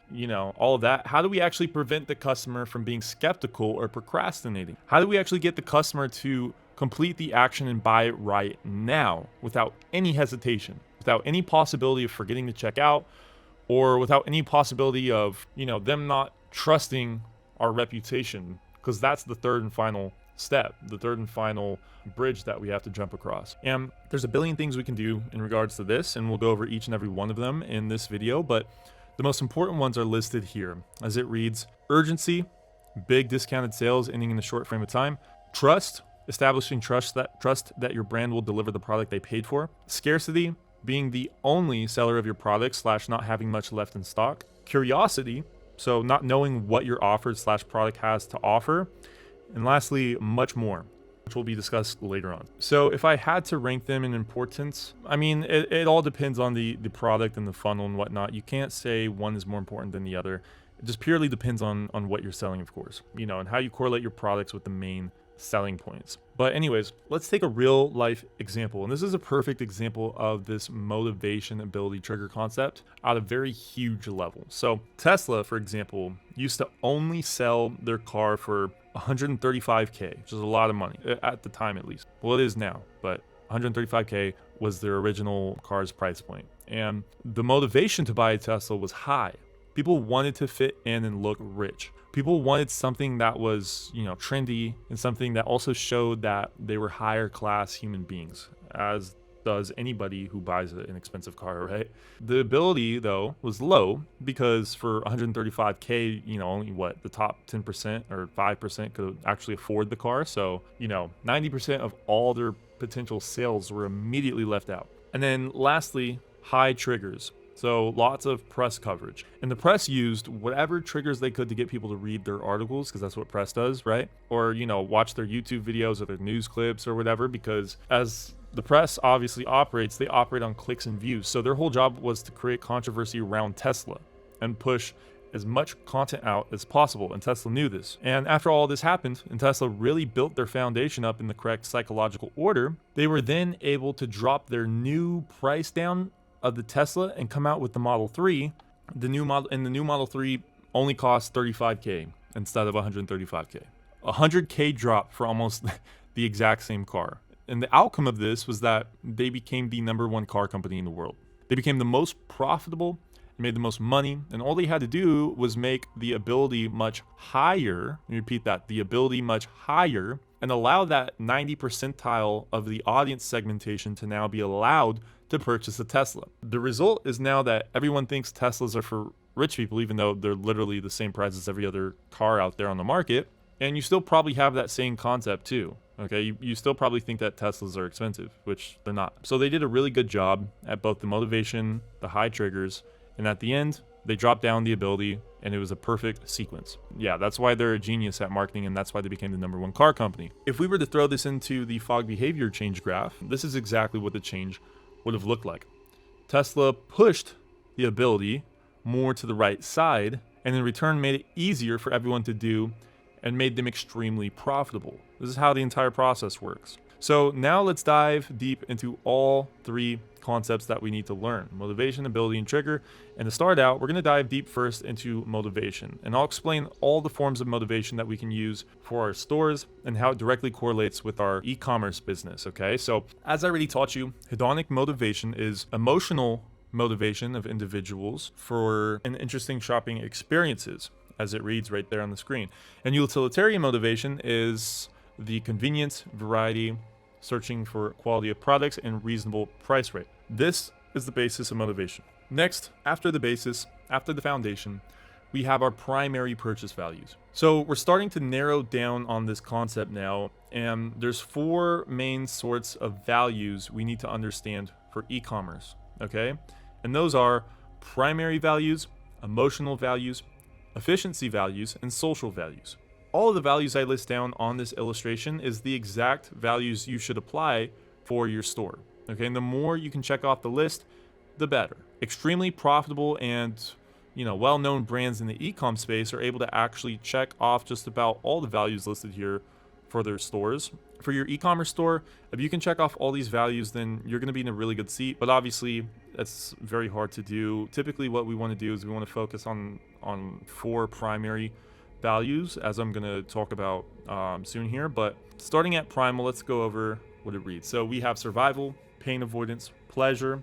all of that, how do we actually prevent the customer from being skeptical or procrastinating? How do we actually get the customer to complete the action and buy it right now without any hesitation, without any possibility of forgetting to check out, or without any possibility of, them not trusting our reputation? Because that's the third and final step, the third and final bridge that we have to jump across. And there's a billion things we can do in regards to this, and we'll go over each and every one of them in this video, but the most important ones are listed here. As it reads, urgency, big discounted sales ending in a short frame of time, trust, establishing trust that your brand will deliver the product they paid for, scarcity, being the only seller of your product / not having much left in stock, curiosity, so not knowing what your offer / product has to offer, and lastly, much more, which will be discussed later on. So if I had to rank them in importance, it all depends on the product and the funnel and whatnot. You can't say one is more important than the other. It just purely depends on what you're selling, of course, and how you correlate your products with the main selling points. But anyways, let's take a real life example. And this is a perfect example of this motivation ability trigger concept at a very huge level. So Tesla, for example, used to only sell their car for $135K, which is a lot of money at the time, at least. Well, it is now, but $135K was their original car's price point. And the motivation to buy a Tesla was high. People wanted to fit in and look rich. People wanted something that was, trendy, and something that also showed that they were higher class human beings, as does anybody who buys an expensive car, right? The ability, though, was low because for $135K, only the top 10% or 5% could actually afford the car. So, 90% of all their potential sales were immediately left out. And then lastly, high triggers. So lots of press coverage. And the press used whatever triggers they could to get people to read their articles, because that's what press does, right? Or, watch their YouTube videos or their news clips or whatever, because as the press obviously operates, they operate on clicks and views. So their whole job was to create controversy around Tesla and push as much content out as possible. And Tesla knew this. And after all this happened, and Tesla really built their foundation up in the correct psychological order, they were then able to drop their new price down of the Tesla and come out with the Model 3. The new Model 3 only costs $35K instead of $135K. $100K drop for almost the exact same car. And the outcome of this was that they became the #1 car company in the world. They became the most profitable, made the most money, and all they had to do was make the ability much higher. Let me repeat that, the ability much higher, and allow that 90 percentile of the audience segmentation to now be allowed to purchase a Tesla. The result is now that everyone thinks Teslas are for rich people, even though they're literally the same price as every other car out there on the market. And you still probably have that same concept too. Okay, you still probably think that Teslas are expensive, which they're not. So they did a really good job at both the motivation, the high triggers, and at the end, they dropped down the ability and it was a perfect sequence. Yeah, that's why they're a genius at marketing, and that's why they became the #1 car company. If we were to throw this into the Fogg behavior change graph, this is exactly what the change would have looked like. Tesla pushed the ability more to the right side, and in return made it easier for everyone to do and made them extremely profitable. This is how the entire process works. So now let's dive deep into all three concepts that we need to learn: motivation, ability, and trigger. And to start out, we're going to dive deep first into motivation. And I'll explain all the forms of motivation that we can use for our stores and how it directly correlates with our e-commerce business, okay? So as I already taught you, hedonic motivation is emotional motivation of individuals for an interesting shopping experiences, as it reads right there on the screen. And utilitarian motivation is the convenience, variety, searching for quality of products, and reasonable price rate. This is the basis of motivation. Next, after the basis, after the foundation, we have our primary purchase values. So we're starting to narrow down on this concept now, and there's 4 main sorts of values we need to understand for e-commerce, okay? And those are primary values, emotional values, efficiency values, and social values. All of the values I list down on this illustration is the exact values you should apply for your store. Okay, and the more you can check off the list, the better. Extremely profitable and well-known brands in the e-com space are able to actually check off just about all the values listed here for their stores. For your e-commerce store, if you can check off all these values, then you're going to be in a really good seat. But obviously, that's very hard to do. Typically, what we want to do is we want to focus on 4 primary values, as I'm going to talk about soon here. But starting at primal, let's go over what it reads. So we have survival, pain avoidance, pleasure,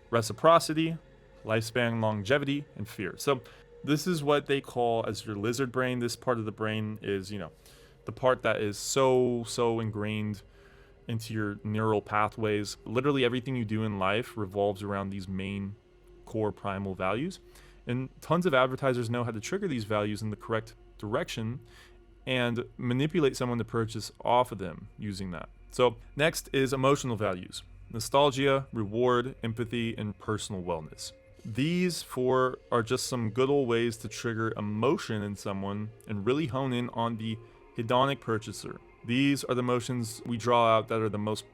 reciprocity, lifespan, longevity, and fear. So this is what they call as your lizard brain. This part of the brain is, the part that is so ingrained into your neural pathways. Literally everything you do in life revolves around these main core primal values. And tons of advertisers know how to trigger these values in the correct direction and manipulate someone to purchase off of them using that. So next is emotional values: nostalgia, reward, empathy, and personal wellness. These 4 are just some good old ways to trigger emotion in someone and really hone in on the hedonic purchaser. These are the emotions we draw out that are the most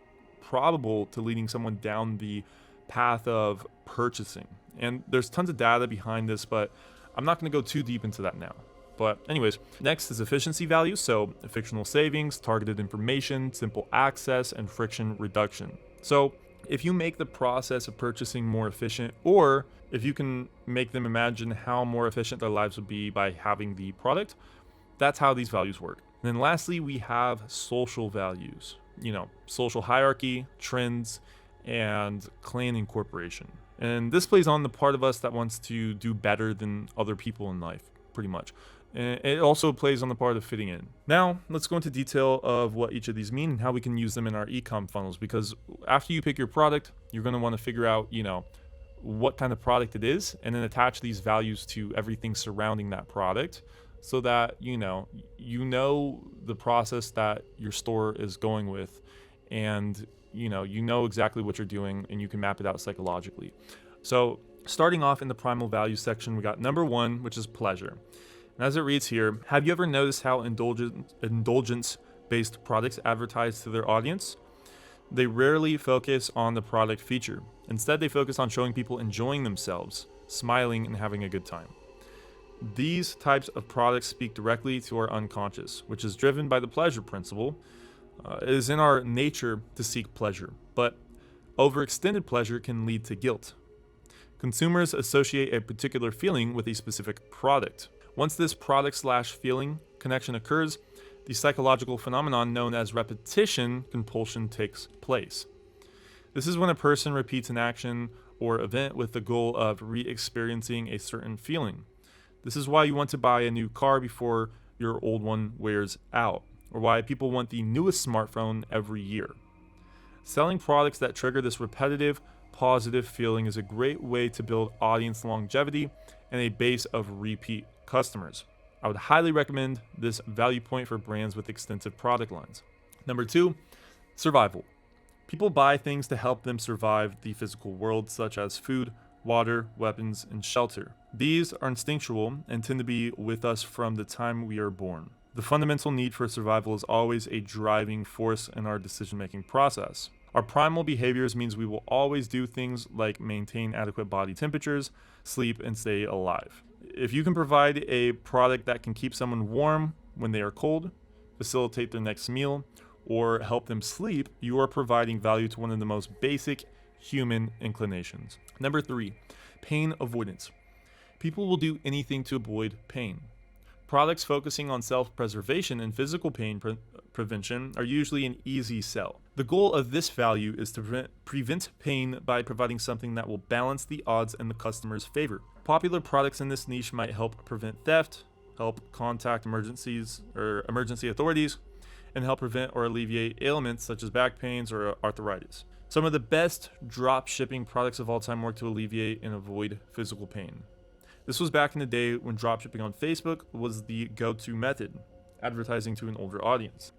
probable to leading someone down the path of purchasing. And there's tons of data behind this, but I'm not going to go too deep into that now. But anyways, next is efficiency values. So fictional savings, targeted information, simple access, and friction reduction. So if you make the process of purchasing more efficient, or if you can make them imagine how more efficient their lives would be by having the product, that's how these values work. And then lastly, we have social values, social hierarchy, trends, and clan incorporation. And this plays on the part of us that wants to do better than other people in life, pretty much. And it also plays on the part of fitting in. Now, let's go into detail of what each of these mean and how we can use them in our e-com funnels, because after you pick your product, you're going to want to figure out, what kind of product it is, and then attach these values to everything surrounding that product, so that you know the process that your store is going with, and you know exactly what you're doing, and you can map it out psychologically. So starting off in the primal values section, we got number 1, which is pleasure. And as it reads here, have you ever noticed how indulgence-based products advertise to their audience? They rarely focus on the product feature. Instead, they focus on showing people enjoying themselves, smiling, and having a good time. These types of products speak directly to our unconscious, which is driven by the pleasure principle. It is in our nature to seek pleasure, but overextended pleasure can lead to guilt. Consumers associate a particular feeling with a specific product. Once this product/feeling connection occurs, the psychological phenomenon known as repetition compulsion takes place. This is when a person repeats an action or event with the goal of re-experiencing a certain feeling. This is why you want to buy a new car before your old one wears out, or why people want the newest smartphone every year. Selling products that trigger this repetitive, positive feeling is a great way to build audience longevity and a base of repeat customers. I would highly recommend this value point for brands with extensive product lines. Number 2, survival. People buy things to help them survive the physical world, such as food, water, weapons, and shelter. These are instinctual and tend to be with us from the time we are born. The fundamental need for survival is always a driving force in our decision-making process. Our primal behaviors means we will always do things like maintain adequate body temperatures, sleep, and stay alive. If you can provide a product that can keep someone warm when they are cold, facilitate their next meal, or help them sleep, you are providing value to one of the most basic human inclinations. Number 3, pain avoidance. People will do anything to avoid pain. Products focusing on self-preservation and physical pain prevention are usually an easy sell. The goal of this value is to prevent pain by providing something that will balance the odds in the customer's favor. Popular products in this niche might help prevent theft, help contact emergency authorities, and help prevent or alleviate ailments such as back pains or arthritis. Some of the best drop shipping products of all time work to alleviate and avoid physical pain. This was back in the day when dropshipping on Facebook was the go-to method, advertising to an older audience.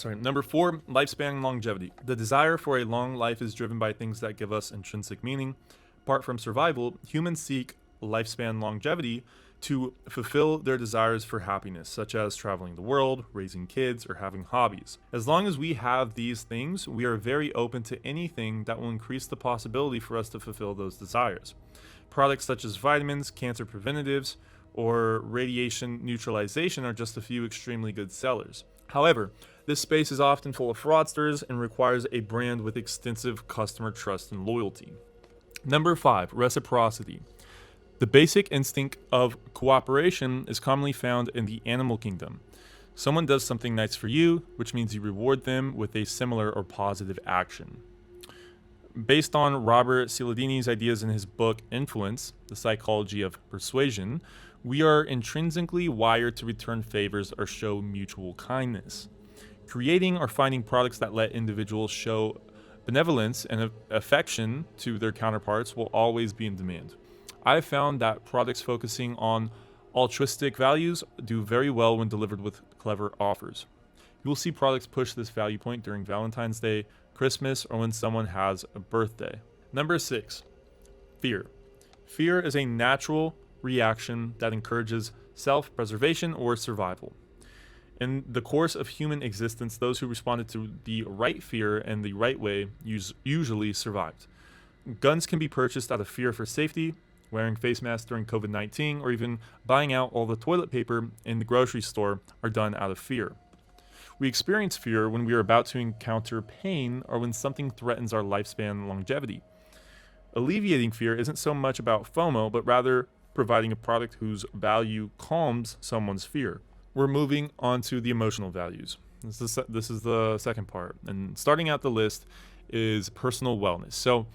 Number 4, lifespan and longevity. The desire for a long life is driven by things that give us intrinsic meaning. Apart from survival, humans seek lifespan longevity to fulfill their desires for happiness, such as traveling the world, raising kids, or having hobbies. As long as we have these things, we are very open to anything that will increase the possibility for us to fulfill those desires. Products such as vitamins, cancer preventatives, or radiation neutralization are just a few extremely good sellers. However, this space is often full of fraudsters and requires a brand with extensive customer trust and loyalty. Number 5, reciprocity. The basic instinct of cooperation is commonly found in the animal kingdom. Someone does something nice for you, which means you reward them with a similar or positive action. Based on Robert Cialdini's ideas in his book Influence, The Psychology of Persuasion, we are intrinsically wired to return favors or show mutual kindness. Creating or finding products that let individuals show benevolence and affection to their counterparts will always be in demand. I've found that products focusing on altruistic values do very well when delivered with clever offers. You will see products push this value point during Valentine's Day, Christmas, or when someone has a birthday. Number 6, fear. Fear is a natural reaction that encourages self-preservation or survival. In the course of human existence, those who responded to the right fear in the right way usually survived. Guns can be purchased out of fear for safety, wearing face masks during COVID-19, or even buying out all the toilet paper in the grocery store are done out of fear. We experience fear when we are about to encounter pain or when something threatens our lifespan and longevity. Alleviating fear isn't so much about FOMO, but rather providing a product whose value calms someone's fear. We're moving on to the emotional values. This is the second part. And starting out the list is personal wellness. So,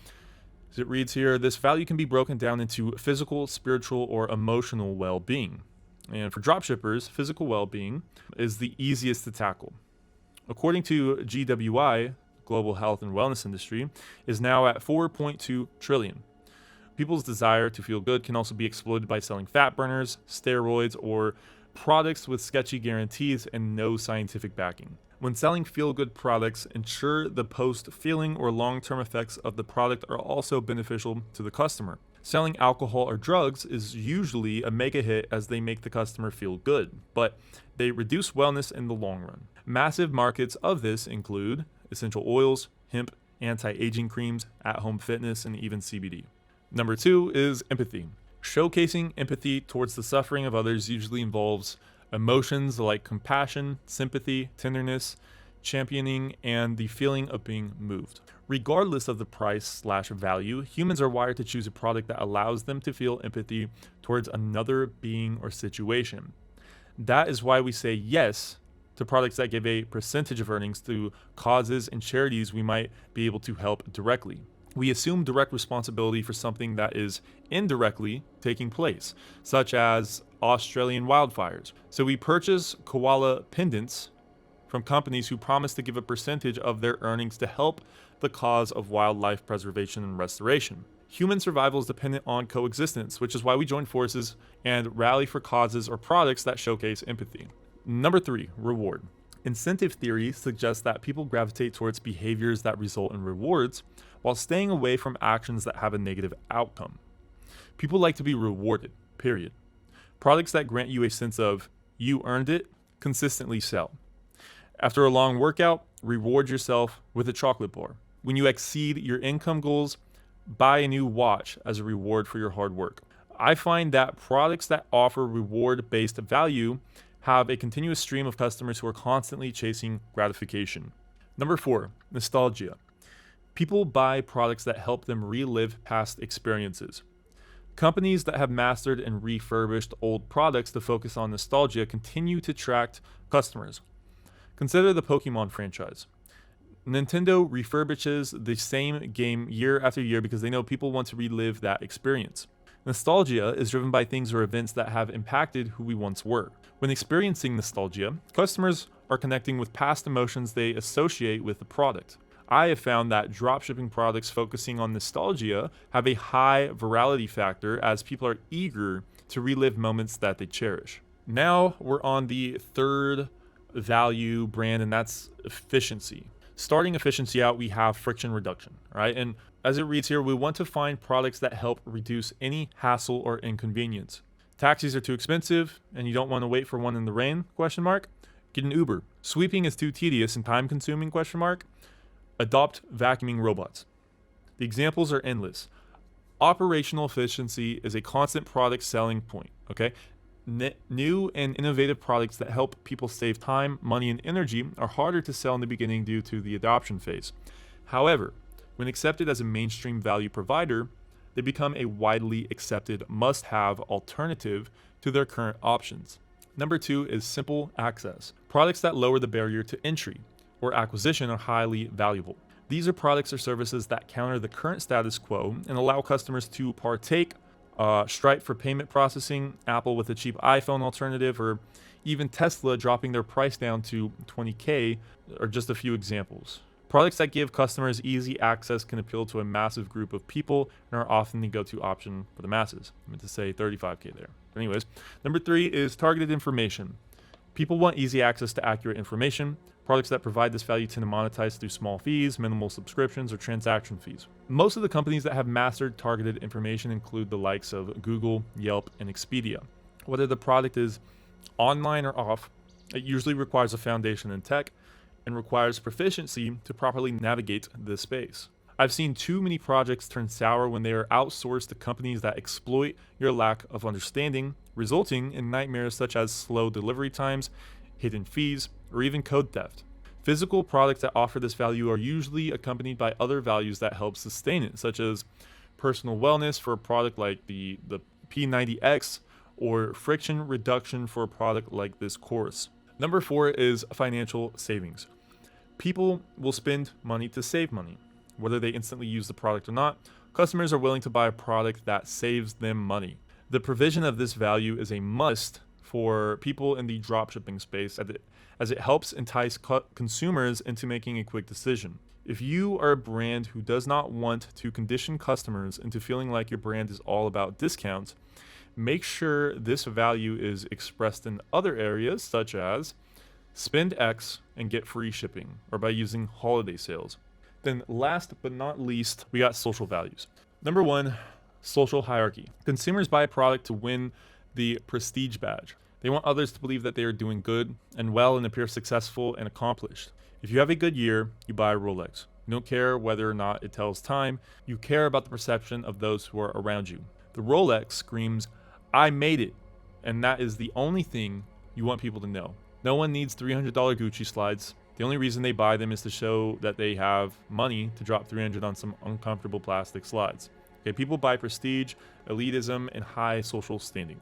as it reads here, this value can be broken down into physical, spiritual, or emotional well-being. And for dropshippers, physical well-being is the easiest to tackle. According to GWI, Global Health and Wellness Industry, is now at 4.2 trillion. People's desire to feel good can also be exploited by selling fat burners, steroids, or products with sketchy guarantees and no scientific backing. When selling feel-good products, ensure the post-feeling or long-term effects of the product are also beneficial to the customer. Selling alcohol or drugs is usually a mega hit as they make the customer feel good, but they reduce wellness in the long run. Massive markets of this include essential oils, hemp, anti-aging creams, at-home fitness, and even CBD. Number 2 is empathy. Showcasing empathy towards the suffering of others usually involves emotions like compassion, sympathy, tenderness, championing, and the feeling of being moved. Regardless of the price/value, humans are wired to choose a product that allows them to feel empathy towards another being or situation. That is why we say yes to products that give a percentage of earnings to causes and charities we might be able to help directly. We assume direct responsibility for something that is indirectly taking place, such as Australian wildfires. So we purchase koala pendants from companies who promise to give a percentage of their earnings to help the cause of wildlife preservation and restoration. Human survival is dependent on coexistence, which is why we join forces and rally for causes or products that showcase empathy. Number 3, reward. Incentive theory suggests that people gravitate towards behaviors that result in rewards while staying away from actions that have a negative outcome. People like to be rewarded, period. Products that grant you a sense of you earned it consistently sell. After a long workout, reward yourself with a chocolate bar. When you exceed your income goals, buy a new watch as a reward for your hard work. I find that products that offer reward-based value have a continuous stream of customers who are constantly chasing gratification. Number 4, nostalgia. People buy products that help them relive past experiences. Companies that have mastered and refurbished old products to focus on nostalgia continue to attract customers. Consider the Pokemon franchise. Nintendo refurbishes the same game year after year because they know people want to relive that experience. Nostalgia is driven by things or events that have impacted who we once were. When experiencing nostalgia, customers are connecting with past emotions they associate with the product. I have found that dropshipping products focusing on nostalgia have a high virality factor as people are eager to relive moments that they cherish. Now we're on the third value brand, and that's efficiency. Starting efficiency out, we have friction reduction, right? And as it reads here, we want to find products that help reduce any hassle or inconvenience. Taxis are too expensive and you don't want to wait for one in the rain, ? Get an Uber. Sweeping is too tedious and time consuming, ? Adopt vacuuming robots. The examples are endless. Operational efficiency is a constant product selling point, okay? New and innovative products that help people save time, money, and energy are harder to sell in the beginning due to the adoption phase. However, when accepted as a mainstream value provider, they become a widely accepted must-have alternative to their current options. Number 2 is simple access. Products that lower the barrier to entry or acquisition are highly valuable. These are products or services that counter the current status quo and allow customers to partake. Stripe for payment processing, Apple with a cheap iPhone alternative, or even Tesla dropping their price down to $20,000 are just a few examples. Products that give customers easy access can appeal to a massive group of people and are often the go-to option for the masses. I meant to say $35,000 there. Anyways, number 3 is targeted information. People want easy access to accurate information. Products that provide this value tend to monetize through small fees, minimal subscriptions, or transaction fees. Most of the companies that have mastered targeted information include the likes of Google, Yelp, and Expedia. Whether the product is online or off, it usually requires a foundation in tech and requires proficiency to properly navigate this space. I've seen too many projects turn sour when they are outsourced to companies that exploit your lack of understanding, resulting in nightmares such as slow delivery times, hidden fees, or even code theft. Physical products that offer this value are usually accompanied by other values that help sustain it, such as personal wellness for a product like the P90X, or friction reduction for a product like this course. Number 4 is financial savings. People will spend money to save money. Whether they instantly use the product or not, customers are willing to buy a product that saves them money. The provision of this value is a must for people in the dropshipping space as it helps entice consumers into making a quick decision. If you are a brand who does not want to condition customers into feeling like your brand is all about discounts, make sure this value is expressed in other areas such as spend X and get free shipping, or by using holiday sales. Then last but not least, we got social values. Number 1, social hierarchy. Consumers buy a product to win the prestige badge. They want others to believe that they are doing good and well and appear successful and accomplished. If you have a good year, you buy a Rolex. You don't care whether or not it tells time. You care about the perception of those who are around you. The Rolex screams, "I made it," and that is the only thing you want people to know. No one needs $300 Gucci slides. The only reason they buy them is to show that they have money to drop $300 on some uncomfortable plastic slides. Okay, people buy prestige, elitism, and high social standing.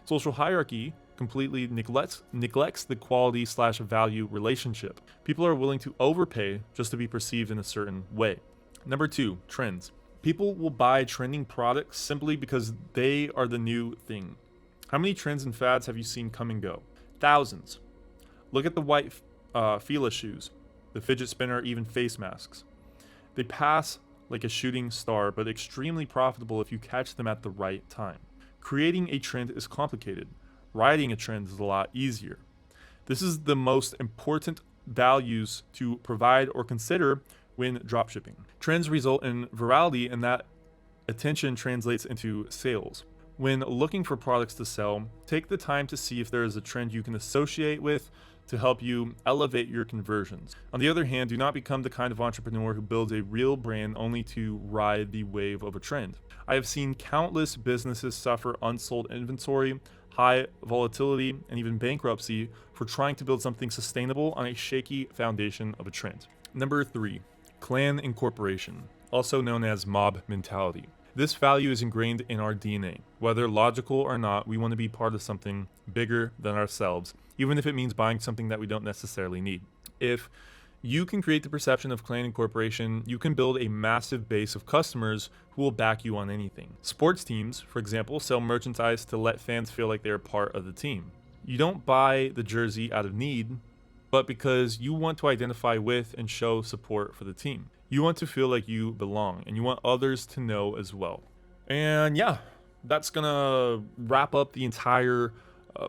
Social hierarchy completely neglects the quality/value relationship. People are willing to overpay just to be perceived in a certain way. Number 2, trends. People will buy trending products simply because they are the new thing. How many trends and fads have you seen come and go? Thousands. Look at the white Fila shoes, the fidget spinner, even face masks. They pass like a shooting star, but extremely profitable if you catch them at the right time. Creating a trend is complicated. Riding a trend is a lot easier. This is the most important values to provide or consider when dropshipping. Trends result in virality, and that attention translates into sales. When looking for products to sell, take the time to see if there is a trend you can associate with to help you elevate your conversions. On the other hand, do not become the kind of entrepreneur who builds a real brand only to ride the wave of a trend. I have seen countless businesses suffer unsold inventory, high volatility, and even bankruptcy for trying to build something sustainable on a shaky foundation of a trend. Number 3, clan incorporation, also known as mob mentality. This value is ingrained in our DNA. Whether logical or not, we want to be part of something bigger than ourselves, even if it means buying something that we don't necessarily need. If you can create the perception of clan incorporation, you can build a massive base of customers who will back you on anything. Sports teams, for example, sell merchandise to let fans feel like they're part of the team. You don't buy the jersey out of need, but because you want to identify with and show support for the team. You want to feel like you belong, and you want others to know as well. And yeah, that's gonna wrap up the entire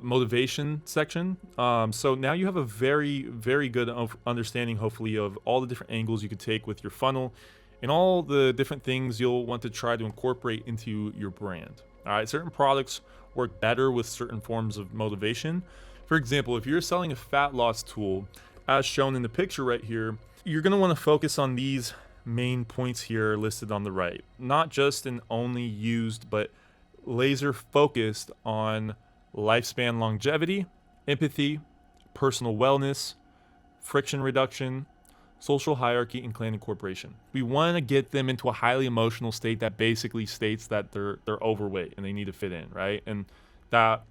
motivation section. So now you have a very, very good understanding, hopefully, of all the different angles you could take with your funnel and all the different things you'll want to try to incorporate into your brand. All right, certain products work better with certain forms of motivation. For example, if you're selling a fat loss tool, as shown in the picture right here, you're going to want to focus on these main points here listed on the right. Not just and only used, but laser focused on lifespan longevity, empathy, personal wellness, friction reduction, social hierarchy, and clan incorporation. We want to get them into a highly emotional state that basically states that they're overweight and they need to fit in, right? And that,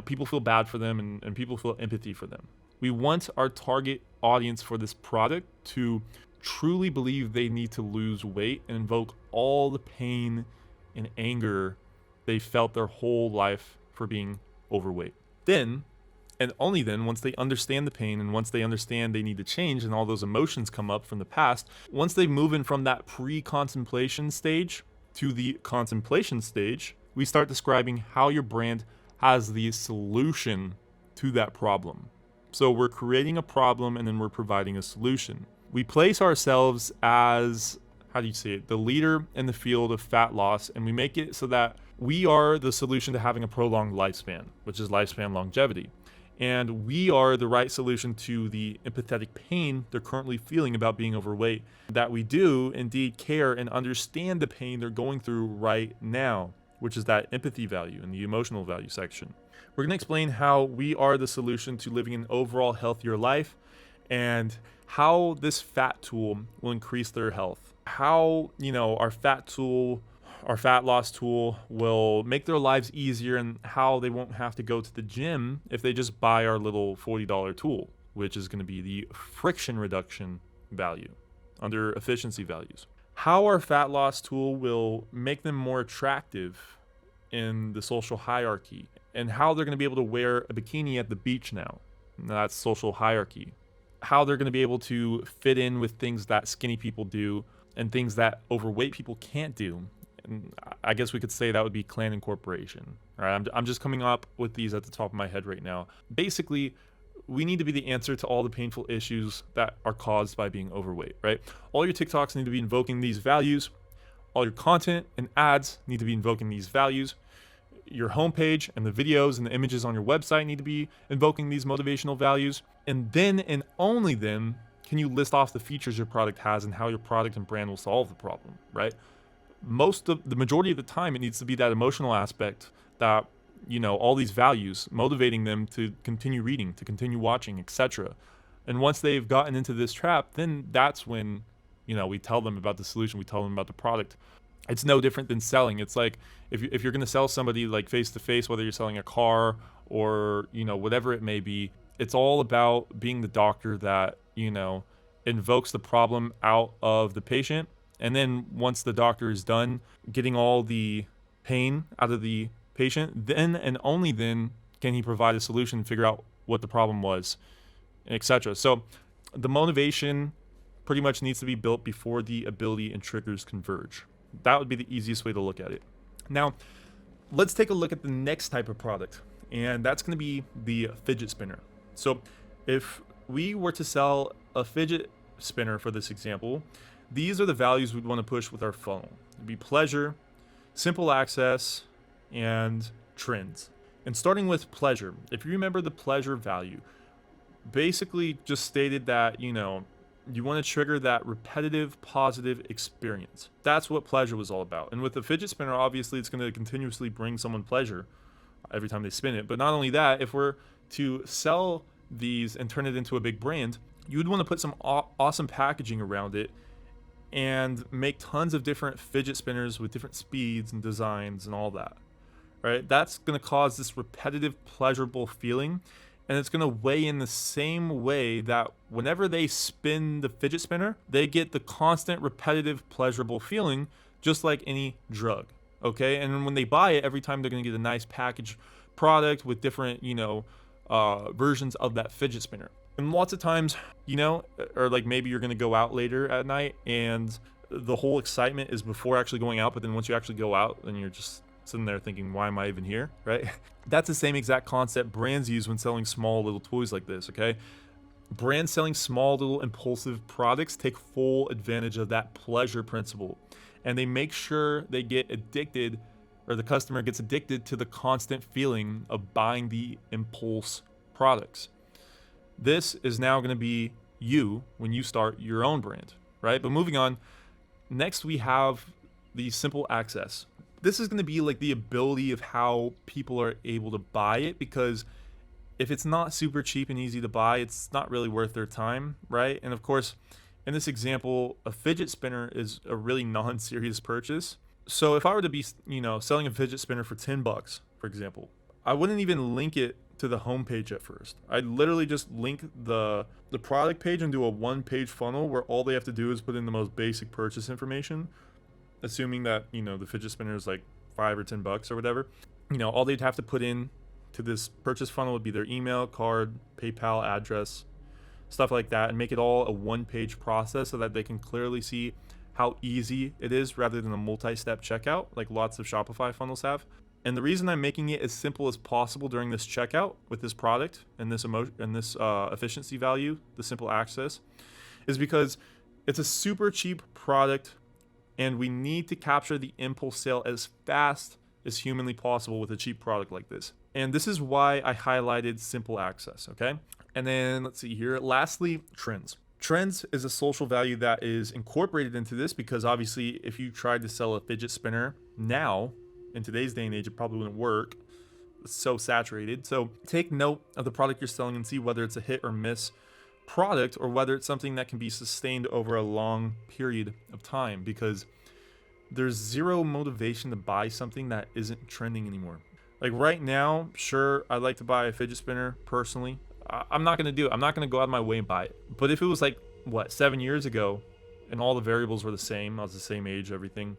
people feel bad for them and people feel empathy for them. We want our target audience for this product to truly believe they need to lose weight and invoke all the pain and anger they felt their whole life for being overweight. Then, and only then, once they understand the pain and once they understand they need to change and all those emotions come up from the past, once they move in from that pre-contemplation stage to the contemplation stage, we start describing how your brand has the solution to that problem. So we're creating a problem and then we're providing a solution. We place ourselves as, the leader in the field of fat loss, and we make it so that we are the solution to having a prolonged lifespan, which is lifespan longevity. And we are the right solution to the empathetic pain they're currently feeling about being overweight. That we do indeed care and understand the pain they're going through right now, which is that empathy value in the emotional value section. We're going to explain how we are the solution to living an overall healthier life and how this fat tool will increase their health. How, our fat loss tool will make their lives easier and how they won't have to go to the gym if they just buy our little $40 tool, which is going to be the friction reduction value under efficiency values. How our fat loss tool will make them more attractive in the social hierarchy, and how they're going to be able to wear a bikini at the beach now. That's social hierarchy. How they're going to be able to fit in with things that skinny people do and things that overweight people can't do. And I guess we could say that would be clan incorporation. All right, I'm just coming up with these at the top of my head right now. Basically, we need to be the answer to all the painful issues that are caused by being overweight, right? All your TikToks need to be invoking these values. All your content and ads need to be invoking these values. Your homepage and the videos and the images on your website need to be invoking these motivational values. And then and only then can you list off the features your product has and how your product and brand will solve the problem, right? The majority of the time, it needs to be that emotional aspect that, all these values, motivating them to continue reading, to continue watching, etc. And once they've gotten into this trap, then that's when, we tell them about the solution, we tell them about the product. It's no different than selling. It's like if you're going to sell somebody like face to face, whether you're selling a car or, whatever it may be, it's all about being the doctor that, invokes the problem out of the patient. And then once the doctor is done getting all the pain out of the patient, then and only then can he provide a solution, figure out what the problem was, etc. So the motivation pretty much needs to be built before the ability and triggers converge. That would be the easiest way to look at it. Now, let's take a look at the next type of product, and that's going to be the fidget spinner. So if we were to sell a fidget spinner for this example, these are the values we'd want to push with our funnel. It'd be pleasure, simple access, and trends. And starting with pleasure, if you remember the pleasure value, basically just stated that, you want to trigger that repetitive positive experience. That's what pleasure was all about. And with the fidget spinner, obviously it's going to continuously bring someone pleasure every time they spin it. But not only that, if we're to sell these and turn it into a big brand, you would want to put some awesome packaging around it and make tons of different fidget spinners with different speeds and designs and all that. Right? That's going to cause this repetitive, pleasurable feeling, and it's going to weigh in the same way that whenever they spin the fidget spinner, they get the constant, repetitive, pleasurable feeling, just like any drug. Okay? And when they buy it, every time they're going to get a nice packaged product with different, versions of that fidget spinner. And lots of times, or like maybe you're going to go out later at night and the whole excitement is before actually going out, but then once you actually go out, then you're just sitting there thinking, why am I even here, right? That's the same exact concept brands use when selling small little toys like this, okay? Brands selling small little impulsive products take full advantage of that pleasure principle, and they make sure they get addicted, or the customer gets addicted to the constant feeling of buying the impulse products. This is now going to be you when you start your own brand, right? But moving on, next we have the simple access. This is going to be like the ability of how people are able to buy it, because if it's not super cheap and easy to buy, it's not really worth their time, right? And of course, in this example, a fidget spinner is a really non-serious purchase. So if I were to be, selling a fidget spinner for $10, for example, I wouldn't even link it to the homepage at first. I'd literally just link the product page and do a one-page funnel where all they have to do is put in the most basic purchase information, assuming that, the fidget spinner is like $5 or $10 or whatever. All they'd have to put in to this purchase funnel would be their email, card, PayPal address, stuff like that, and make it all a one-page process so that they can clearly see how easy it is rather than a multi-step checkout like lots of Shopify funnels have. And the reason I'm making it as simple as possible during this checkout with this product and this efficiency value, the simple access, is because it's a super cheap product and we need to capture the impulse sale as fast as humanly possible with a cheap product like this. And this is why I highlighted simple access, okay? And then let's see here. Lastly, trends. Trends is a social value that is incorporated into this because obviously if you tried to sell a fidget spinner now, in today's day and age, it probably wouldn't work. It's so saturated. So take note of the product you're selling and see whether it's a hit or miss product or whether it's something that can be sustained over a long period of time, because there's zero motivation to buy something that isn't trending anymore. Like right now, sure, I'd like to buy a fidget spinner personally. I'm not going to do it. I'm not going to go out of my way and buy it. But if it was like, 7 years ago and all the variables were the same, I was the same age, everything,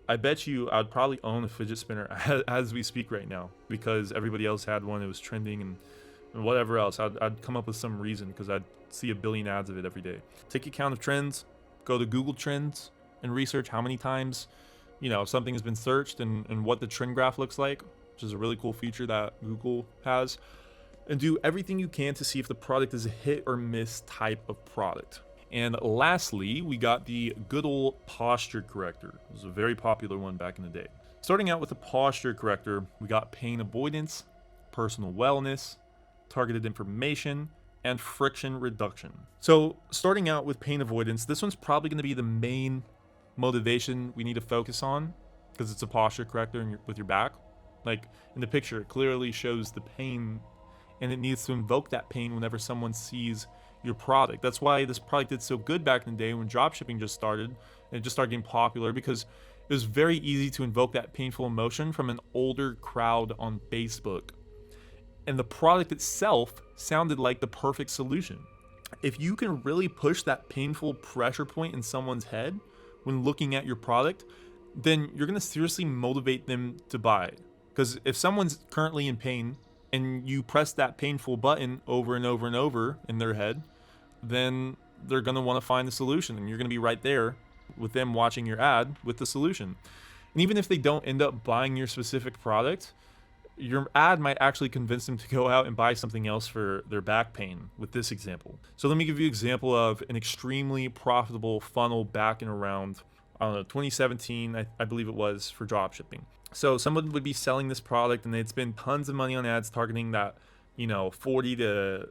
I bet you I'd probably own a fidget spinner as we speak right now, because everybody else had one, it was trending, and whatever else. I'd come up with some reason because I'd see a billion ads of it every day. Take account of trends, go to Google Trends and research how many times, something has been searched and what the trend graph looks like, which is a really cool feature that Google has, and do everything you can to see if the product is a hit or miss type of product. And lastly, we got the good old posture corrector. It was a very popular one back in the day. Starting out with the posture corrector, we got pain avoidance, personal wellness, targeted information, and friction reduction. So starting out with pain avoidance, this one's probably going to be the main motivation we need to focus on because it's a posture corrector with your back. Like in the picture, it clearly shows the pain and it needs to invoke that pain whenever someone sees your product. That's why this product did so good back in the day when dropshipping just started and it just started getting popular, because it was very easy to invoke that painful emotion from an older crowd on Facebook. And the product itself sounded like the perfect solution. If you can really push that painful pressure point in someone's head when looking at your product, then you're going to seriously motivate them to buy. Because if someone's currently in pain and you press that painful button over and over and over in their head, then they're going to want to find the solution, and you're going to be right there with them watching your ad with the solution. And even if they don't end up buying your specific product, your ad might actually convince them to go out and buy something else for their back pain with this example. So let me give you an example of an extremely profitable funnel back and around I don't know, 2017, I believe it was, for drop shipping. So someone would be selling this product and they'd spend tons of money on ads targeting that, 40 to,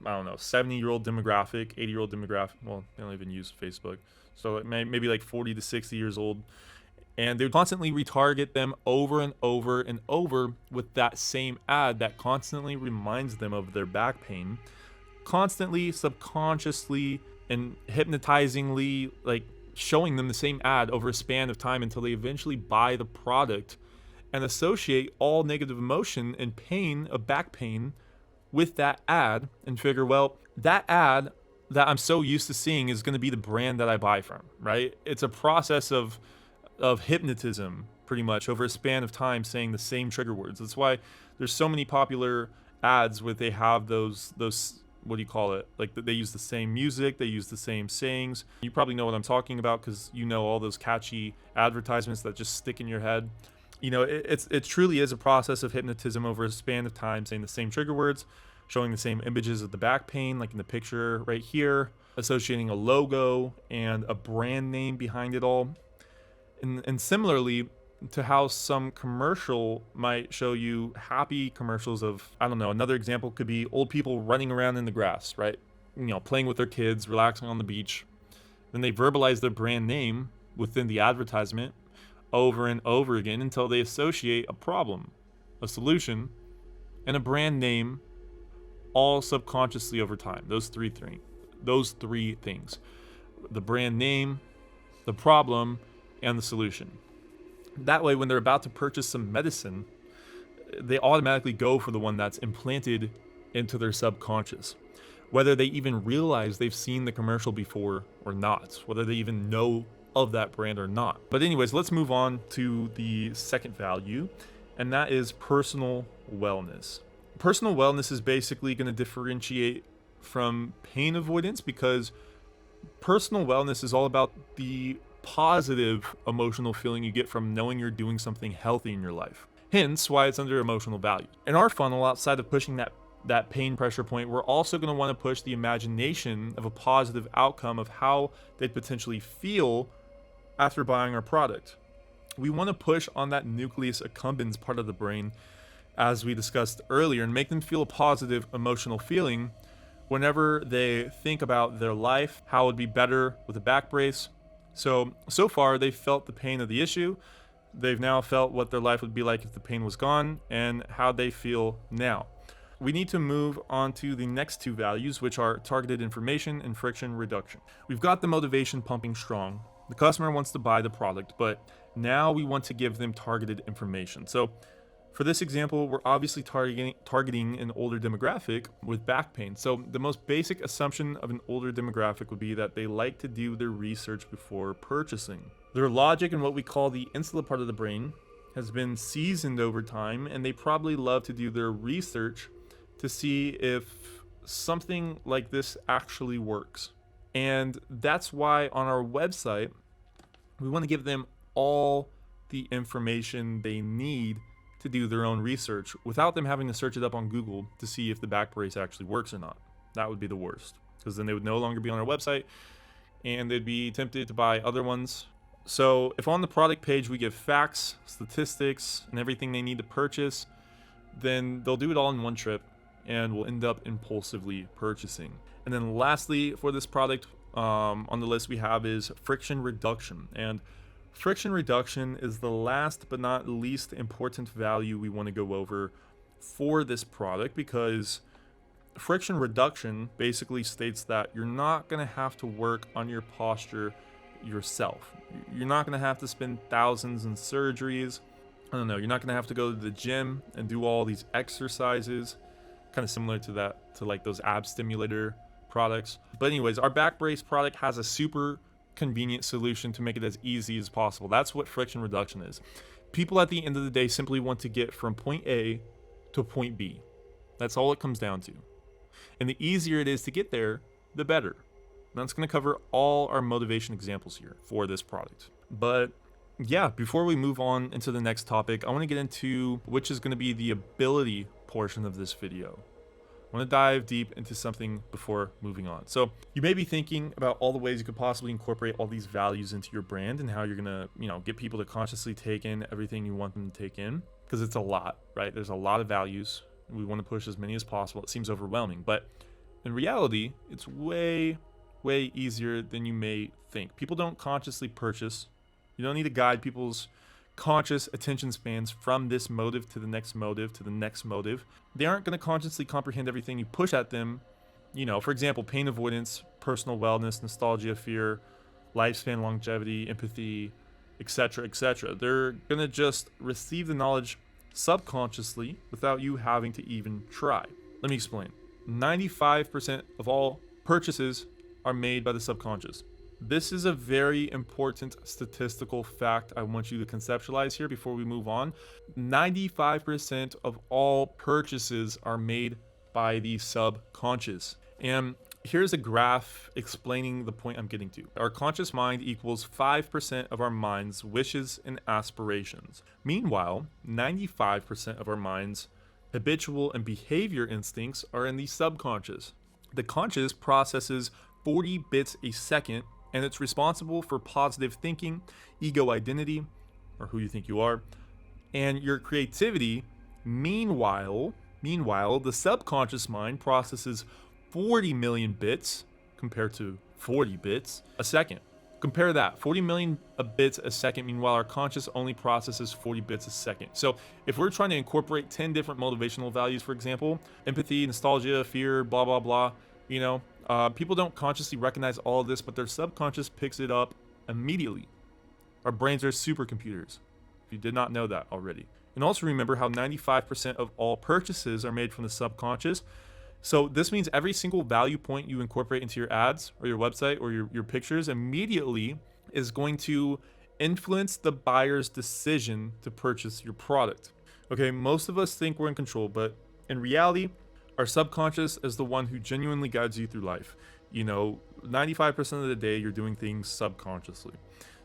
I don't know, 70-year-old demographic, 80-year-old demographic. Well, they don't even use Facebook. So maybe like 40 to 60 years old. And they would constantly retarget them over and over and over with that same ad that constantly reminds them of their back pain, constantly, subconsciously, and hypnotizingly, like, showing them the same ad over a span of time until they eventually buy the product and associate all negative emotion and pain of back pain with that ad and figure, well, that ad that I'm so used to seeing is going to be the brand that I buy from, right? It's a process of hypnotism, pretty much, over a span of time, saying the same trigger words. That's why there's so many popular ads where they have those what do you call it? Like, they use the same music, they use the same sayings. You probably know what I'm talking about because you know all those catchy advertisements that just stick in your head. It truly is a process of hypnotism over a span of time, saying the same trigger words, showing the same images of the back pain, like in the picture right here, associating a logo and a brand name behind it all. And similarly to how some commercial might show you happy commercials of, I don't know, another example could be old people running around in the grass, right? Playing with their kids, relaxing on the beach. Then they verbalize their brand name within the advertisement over and over again until they associate a problem, a solution, and a brand name, all subconsciously over time. Those three things: the brand name, the problem, and the solution. That way, when they're about to purchase some medicine, they automatically go for the one that's implanted into their subconscious, whether they even realize they've seen the commercial before or not, whether they even know of that brand or not. But anyways, let's move on to the second value, and that is personal wellness. Personal wellness is basically going to differentiate from pain avoidance, because personal wellness is all about the positive emotional feeling you get from knowing you're doing something healthy in your life. Hence why it's under emotional value. In our funnel, outside of pushing that pain pressure point, we're also going to want to push the imagination of a positive outcome of how they'd potentially feel after buying our product. We want to push on that nucleus accumbens part of the brain, as we discussed earlier, and make them feel a positive emotional feeling whenever they think about their life, how it would be better with a back brace. So far, they've felt the pain of the issue. They've now felt what their life would be like if the pain was gone, and how they feel now. We need to move on to the next two values, which are targeted information and friction reduction. We've got the motivation pumping strong. The customer wants to buy the product, but now we want to give them targeted information. So for this example, we're obviously targeting an older demographic with back pain. So the most basic assumption of an older demographic would be that they like to do their research before purchasing. Their logic and what we call the insula part of the brain has been seasoned over time, and they probably love to do their research to see if something like this actually works. And that's why on our website, we want to give them all the information they need to do their own research without them having to search it up on Google to see if the back brace actually works or not. That would be the worst, because then they would no longer be on our website and they'd be tempted to buy other ones. So if on the product page we give facts, statistics, and everything they need to purchase, then they'll do it all in one trip and will end up impulsively purchasing. And then lastly, for this product on the list we have is friction reduction. And friction reduction is the last but not least important value we want to go over for this product, because friction reduction basically states that you're not going to have to work on your posture yourself. You're not going to have to spend thousands in surgeries. You're not going to have to go to the gym and do all these exercises, kind of similar to like those ab stimulator products. But anyways, our back brace product has a super convenient solution to make it as easy as possible. That's what friction reduction is. People at the end of the day simply want to get from point A to point B. That's all it comes down to. And the easier it is to get there, the better. And that's going to cover all our motivation examples here for this product. But yeah, before we move on into the next topic, I want to get into which is going to be the ability portion of this video. I want to dive deep into something before moving on. So you may be thinking about all the ways you could possibly incorporate all these values into your brand and how you're gonna, get people to consciously take in everything you want them to take in, because it's a lot, right? There's a lot of values. We want to push as many as possible. It seems overwhelming, but in reality, it's way easier than you may think. People don't consciously purchase. You don't need to guide people's conscious attention spans from this motive to the next motive to the next motive. They aren't going to consciously comprehend everything you push at them. For example, pain avoidance, personal wellness, nostalgia, fear, lifespan, longevity, empathy, etc., etc. They're going to just receive the knowledge subconsciously without you having to even try. Let me explain. 95% of all purchases are made by the subconscious. This is a very important statistical fact I want you to conceptualize here before we move on. 95% of all purchases are made by the subconscious. And here's a graph explaining the point I'm getting to. Our conscious mind equals 5% of our mind's wishes and aspirations. Meanwhile, 95% of our mind's habitual and behavior instincts are in the subconscious. The conscious processes 40 bits a second, and it's responsible for positive thinking, ego identity, or who you think you are, and your creativity. Meanwhile, the subconscious mind processes 40 million bits compared to 40 bits a second. Compare that, 40 million bits a second, meanwhile our conscious only processes 40 bits a second. So if we're trying to incorporate 10 different motivational values, for example, empathy, nostalgia, fear, blah, blah, blah, people don't consciously recognize all of this, but their subconscious picks it up immediately. Our brains are supercomputers, if you did not know that already. And also remember how 95% of all purchases are made from the subconscious. So this means every single value point you incorporate into your ads or your website or your pictures immediately is going to influence the buyer's decision to purchase your product. Okay, most of us think we're in control, but in reality, our subconscious is the one who genuinely guides you through life. 95% of the day you're doing things subconsciously.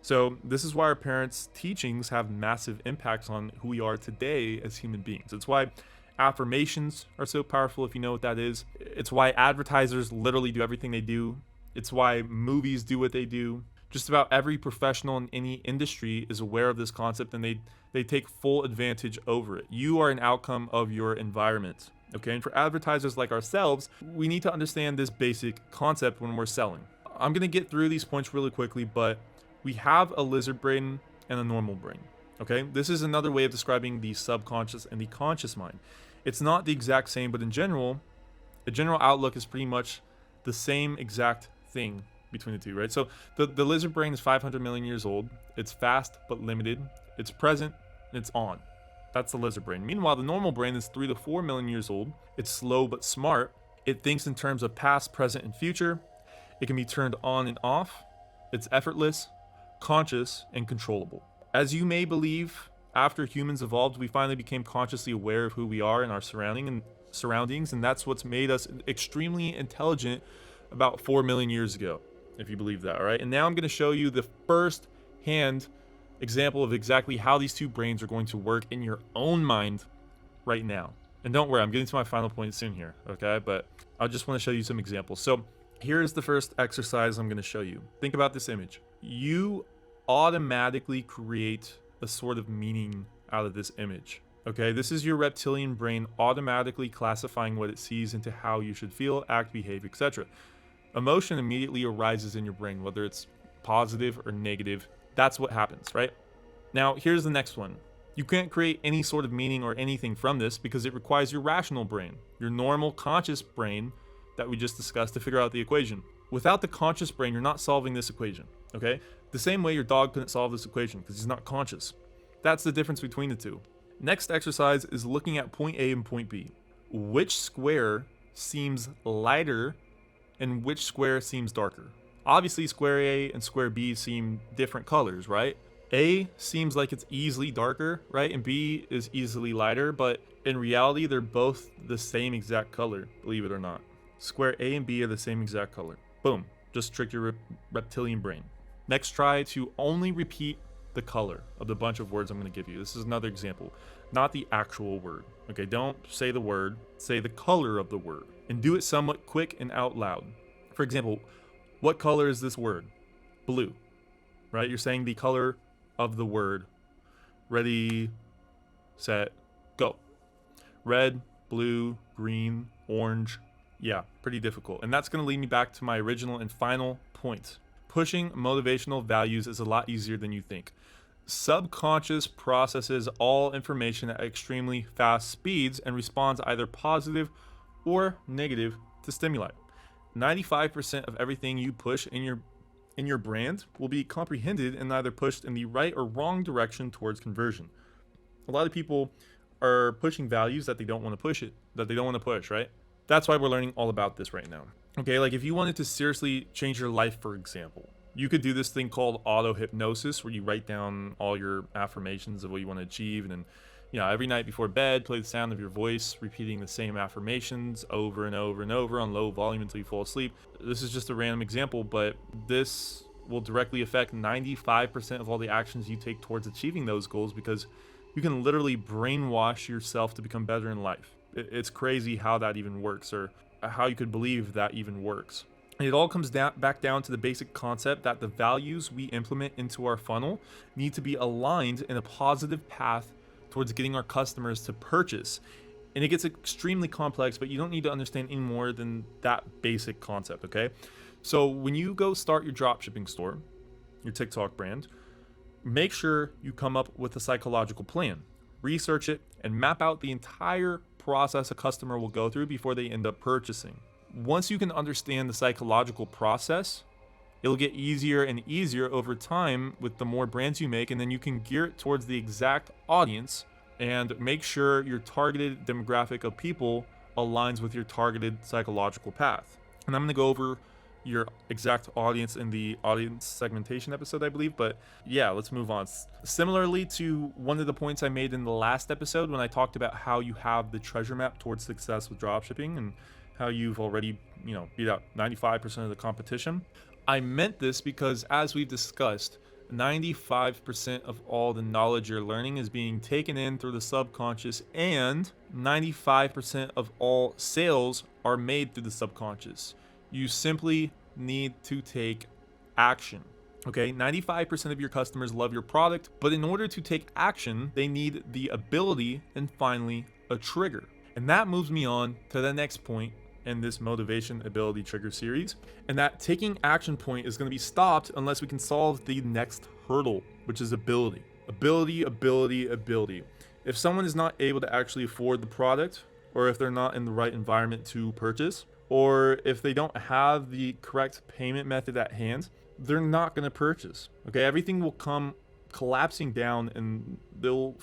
So this is why our parents' teachings have massive impacts on who we are today as human beings. It's why affirmations are so powerful, if you know what that is. It's why advertisers literally do everything they do. It's why movies do what they do. Just about every professional in any industry is aware of this concept, and they take full advantage over it. You are an outcome of your environment. Okay, and for advertisers like ourselves, we need to understand this basic concept when we're selling. I'm gonna get through these points really quickly, but we have a lizard brain and a normal brain. Okay, this is another way of describing the subconscious and the conscious mind. It's not the exact same, but in general, the general outlook is pretty much the same exact thing between the two, right? So the lizard brain is 500 million years old. It's fast but limited. It's present and it's on. That's the lizard brain. Meanwhile, the normal brain is 3 to 4 million years old. It's slow but smart. It thinks in terms of past, present, and future. It can be turned on and off. It's effortless, conscious, and controllable. As you may believe, after humans evolved, we finally became consciously aware of who we are and our surroundings, and that's what's made us extremely intelligent about 4 million years ago, if you believe that, all right? And now I'm going to show you the first-hand example of exactly how these two brains are going to work in your own mind right now. And don't worry, I'm getting to my final point soon here, okay? But I just want to show you some examples. So here's the first exercise I'm going to show you. Think about this image. You automatically create a sort of meaning out of this image, okay? This is your reptilian brain automatically classifying what it sees into how you should feel, act, behave, etc. Emotion immediately arises in your brain, whether it's positive or negative. That's what happens, right? Now, here's the next one. You can't create any sort of meaning or anything from this because it requires your rational brain, your normal conscious brain that we just discussed to figure out the equation. Without the conscious brain, you're not solving this equation, okay? The same way your dog couldn't solve this equation because he's not conscious. That's the difference between the two. Next exercise is looking at point A and point B. Which square seems lighter and which square seems darker? Obviously, square A and square B seem different colors, right? A seems like it's easily darker, right? And B is easily lighter, but in reality, they're both the same exact color, believe it or not. Square A and B are the same exact color. Boom, just trick your reptilian brain. Next, try to only repeat the color of the bunch of words I'm going to give you. This is another example, not the actual word. Okay, don't say the word, say the color of the word. and do it somewhat quick and out loud. For example, what color is this word? Blue, right? You're saying the color of the word. Ready, set, go. Red, blue, green, orange. Yeah, pretty difficult. And that's going to lead me back to my original and final point. Pushing motivational values is a lot easier than you think. Subconscious processes all information at extremely fast speeds and responds either positive or negative to stimuli. 95% of everything you push in your brand will be comprehended and either pushed in the right or wrong direction towards conversion. A lot of people are pushing values that they don't want to push, right? That's why we're learning all about this right now. Okay, like if you wanted to seriously change your life, for example, you could do this thing called auto hypnosis, where you write down all your affirmations of what you want to achieve, and then, every night before bed, play the sound of your voice repeating the same affirmations over and over and over on low volume until you fall asleep. This is just a random example, but this will directly affect 95% of all the actions you take towards achieving those goals, because you can literally brainwash yourself to become better in life. It's crazy how that even works, or how you could believe that even works. And it all comes back down to the basic concept that the values we implement into our funnel need to be aligned in a positive path towards getting our customers to purchase. And it gets extremely complex, but you don't need to understand any more than that basic concept, okay? So when you go start your dropshipping store, your TikTok brand, make sure you come up with a psychological plan. Research it and map out the entire process a customer will go through before they end up purchasing. Once you can understand the psychological process, it'll get easier and easier over time with the more brands you make, and then you can gear it towards the exact audience and make sure your targeted demographic of people aligns with your targeted psychological path. And I'm going to go over your exact audience in the audience segmentation episode, I believe. But yeah, let's move on. Similarly to one of the points I made in the last episode when I talked about how you have the treasure map towards success with dropshipping and how you've already, beat out 95% of the competition. I meant this because, as we've discussed, 95% of all the knowledge you're learning is being taken in through the subconscious, and 95% of all sales are made through the subconscious. You simply need to take action. Okay, 95% of your customers love your product, but in order to take action, they need the ability and finally a trigger. And that moves me on to the next point in this motivation ability trigger series, and that taking action point is going to be stopped unless we can solve the next hurdle, which is ability. Ability. If someone is not able to actually afford the product, or if they're not in the right environment to purchase, or if they don't have the correct payment method at hand, they're not going to purchase. Okay, everything will come collapsing down and they'll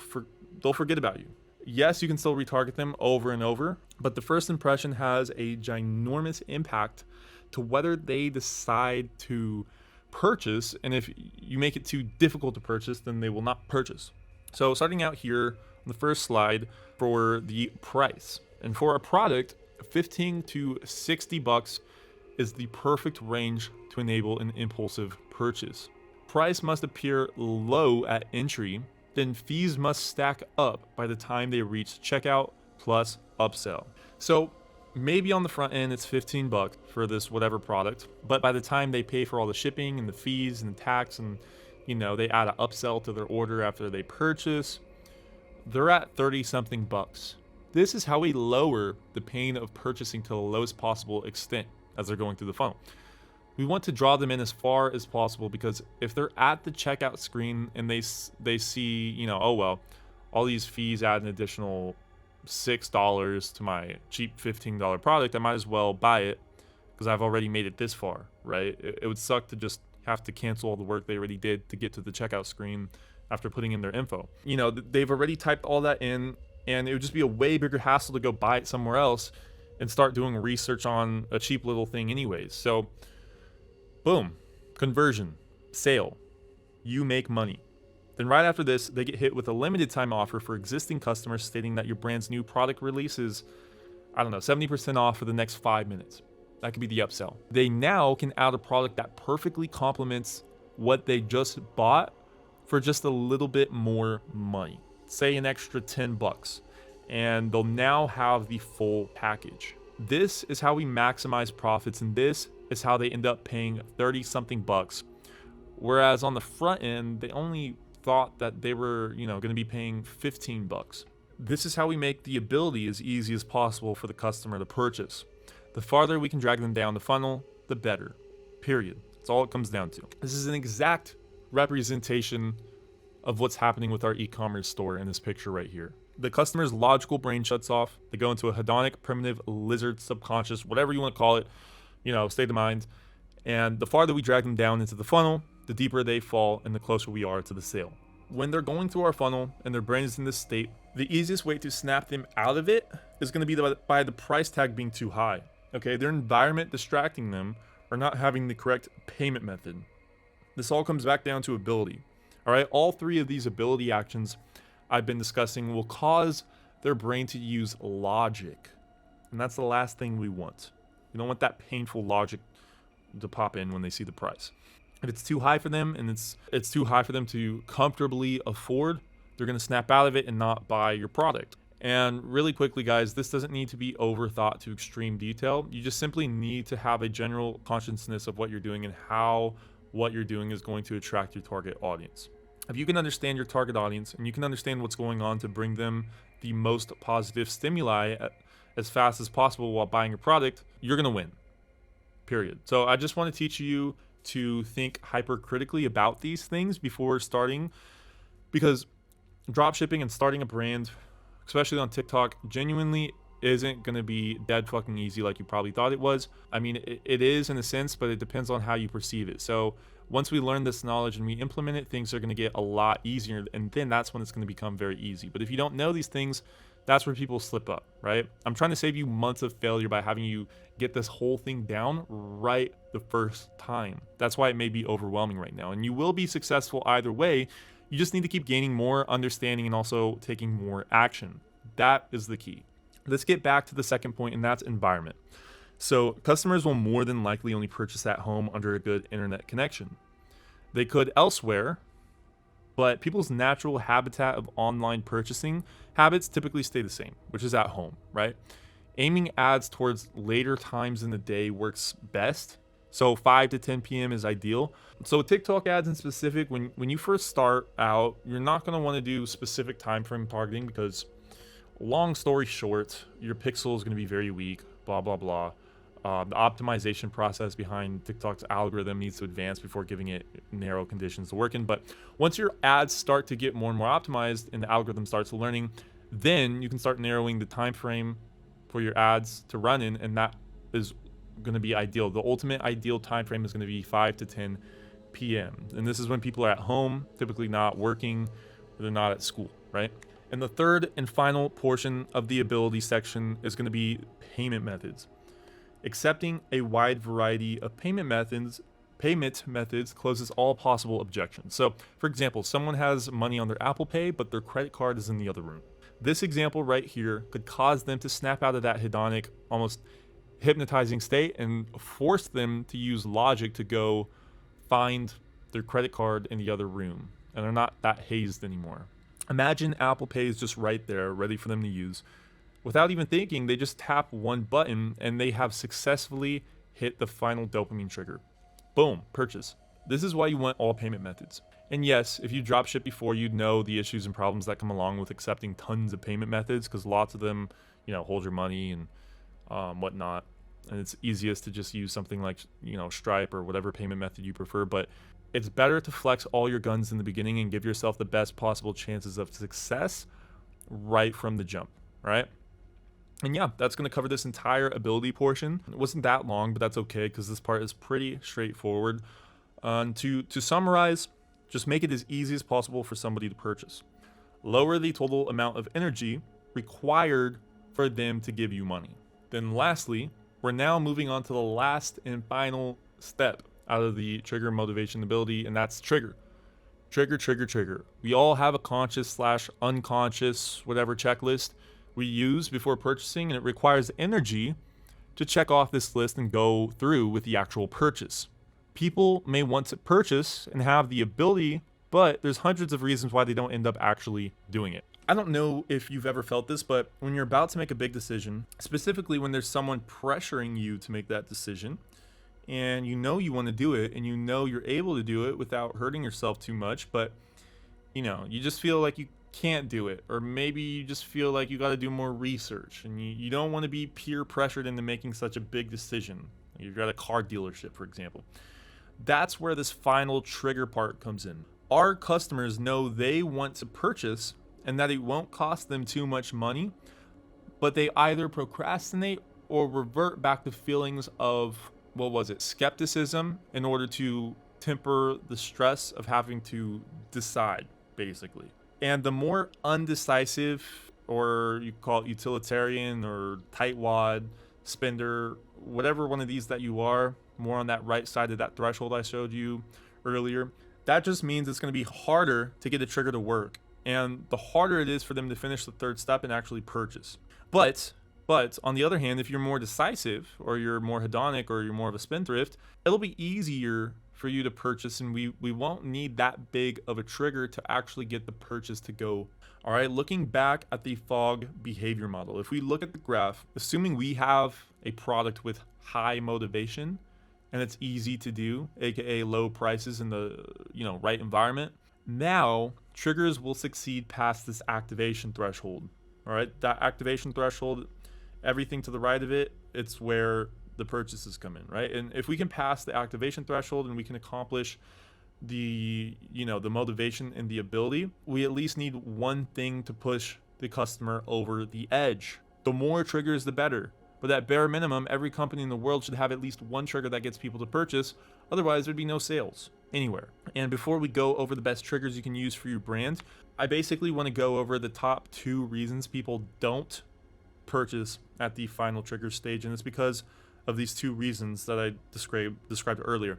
forget about you. Yes, you can still retarget them over and over, but the first impression has a ginormous impact to whether they decide to purchase. And if you make it too difficult to purchase, then they will not purchase. So starting out here on the first slide for the price. And for a product, $15 to $60 is the perfect range to enable an impulsive purchase. Price must appear low at entry, then fees must stack up by the time they reach checkout plus upsell. So maybe on the front end it's $15 for this whatever product, but by the time they pay for all the shipping and the fees and the tax and they add an upsell to their order after they purchase, they're at 30 something bucks. This is how we lower the pain of purchasing to the lowest possible extent as they're going through the funnel. We want to draw them in as far as possible, because if they're at the checkout screen and they see, oh well, all these fees add an additional $6 to my cheap $15 product, I might as well buy it because I've already made it this far, right? It would suck to just have to cancel all the work they already did to get to the checkout screen after putting in their info. They've already typed all that in, and it would just be a way bigger hassle to go buy it somewhere else and start doing research on a cheap little thing anyways. So boom, conversion, sale, you make money. Then right after this, they get hit with a limited time offer for existing customers stating that your brand's new product release is, 70% off for the next 5 minutes. That could be the upsell. They now can add a product that perfectly complements what they just bought for just a little bit more money. Say an extra $10, and they'll now have the full package. This is how we maximize profits, and this is how they end up paying 30 something bucks. Whereas on the front end, they only thought that they were, going to be paying 15 bucks. This is how we make the ability as easy as possible for the customer to purchase. The farther we can drag them down the funnel, the better. Period. That's all it comes down to. This is an exact representation of what's happening with our e-commerce store in this picture right here. The customer's logical brain shuts off. They go into a hedonic, primitive, lizard, subconscious, whatever you want to call it, state of mind. And the farther we drag them down into the funnel, the deeper they fall and the closer we are to the sale. When they're going through our funnel and their brain is in this state, the easiest way to snap them out of it is going to be by the price tag being too high. Okay, their environment distracting them, or not having the correct payment method. This all comes back down to ability. All right, all three of these ability actions I've been discussing will cause their brain to use logic. And that's the last thing we want. We don't want that painful logic to pop in when they see the price. If it's too high for them and it's too high for them to comfortably afford, they're going to snap out of it and not buy your product. And really quickly, guys, this doesn't need to be overthought to extreme detail. You just simply need to have a general consciousness of what you're doing and how what you're doing is going to attract your target audience. If you can understand your target audience and you can understand what's going on to bring them the most positive stimuli as fast as possible while buying your product, you're going to win. Period. So I just want to teach you to think hypercritically about these things before starting, because dropshipping and starting a brand, especially on TikTok, genuinely isn't going to be dead fucking easy like you probably thought it was. I mean, it is in a sense, but it depends on how you perceive it. So once we learn this knowledge and we implement it, things are going to get a lot easier, and then that's when it's going to become very easy. But if you don't know these things, that's where people slip up, right? I'm trying to save you months of failure by having you get this whole thing down right the first time. That's why it may be overwhelming right now, and you will be successful either way. You just need to keep gaining more understanding and also taking more action. That is the key. Let's get back to the second point, and that's environment. So customers will more than likely only purchase at home under a good internet connection. They could elsewhere, but people's natural habitat of online purchasing habits typically stay the same, which is at home, right? Aiming ads towards later times in the day works best. So 5 to 10 p.m. is ideal. So TikTok ads in specific, when you first start out, you're not going to want to do specific time frame targeting because, long story short, your pixel is going to be very weak, blah, blah, blah. The optimization process behind TikTok's algorithm needs to advance before giving it narrow conditions to work in. But once your ads start to get more and more optimized and the algorithm starts learning, then you can start narrowing the time frame for your ads to run in, and that is going to be ideal. The ultimate ideal time frame is going to be 5 to 10 p.m. And this is when people are at home, typically not working, or they're not at school, right? And the third and final portion of the ability section is going to be payment methods. Accepting a wide variety of payment methods closes all possible objections. So, for example, someone has money on their Apple Pay, but their credit card is in the other room. This example right here could cause them to snap out of that hedonic, almost hypnotizing state and force them to use logic to go find their credit card in the other room, and they're not that hazed anymore. Imagine Apple Pay is just right there, ready for them to use. Without even thinking, they just tap one button and they have successfully hit the final dopamine trigger. Boom, purchase. This is why you want all payment methods. And yes, if you dropship before, you'd know the issues and problems that come along with accepting tons of payment methods, because lots of them, hold your money and whatnot. And it's easiest to just use something like, Stripe or whatever payment method you prefer. But it's better to flex all your guns in the beginning and give yourself the best possible chances of success right from the jump, right? And yeah, that's going to cover this entire ability portion. It wasn't that long, but that's okay because this part is pretty straightforward. To summarize, just make it as easy as possible for somebody to purchase. Lower the total amount of energy required for them to give you money. Then lastly, we're now moving on to the last and final step out of the trigger motivation ability, and that's trigger. Trigger. We all have a conscious/unconscious, whatever checklist we use before purchasing, and it requires energy to check off this list and go through with the actual purchase. People may want to purchase and have the ability, but there's hundreds of reasons why they don't end up actually doing it. I don't know if you've ever felt this, but when you're about to make a big decision, specifically when there's someone pressuring you to make that decision, and you know you want to do it, and you know you're able to do it without hurting yourself too much, but you just feel like you can't do it, or maybe you just feel like you got to do more research, and you don't want to be peer pressured into making such a big decision. You've got a car dealership, for example. That's where this final trigger part comes in. Our customers know they want to purchase and that it won't cost them too much money, but they either procrastinate or revert back to feelings of, skepticism, in order to temper the stress of having to decide, basically. And the more undecisive, or you call it utilitarian or tightwad, spender, whatever one of these that you are, more on that right side of that threshold I showed you earlier, that just means it's going to be harder to get a trigger to work. And the harder it is for them to finish the third step and actually purchase. But on the other hand, if you're more decisive, or you're more hedonic, or you're more of a spendthrift, it'll be easier for you to purchase, and we won't need that big of a trigger to actually get the purchase to go. All right, looking back at the Fogg behavior model, if we look at the graph, assuming we have a product with high motivation and it's easy to do, aka low prices in the right environment, now triggers will succeed past this activation threshold. All right, that activation threshold, everything to the right of it, it's where the purchases come in, right? And if we can pass the activation threshold and we can accomplish the motivation and the ability, we at least need one thing to push the customer over the edge. The more triggers, the better. But at bare minimum, every company in the world should have at least one trigger that gets people to purchase. Otherwise, there'd be no sales anywhere. And before we go over the best triggers you can use for your brand, I basically want to go over the top 2 reasons people don't purchase at the final trigger stage. And it's because of these 2 reasons that I described earlier.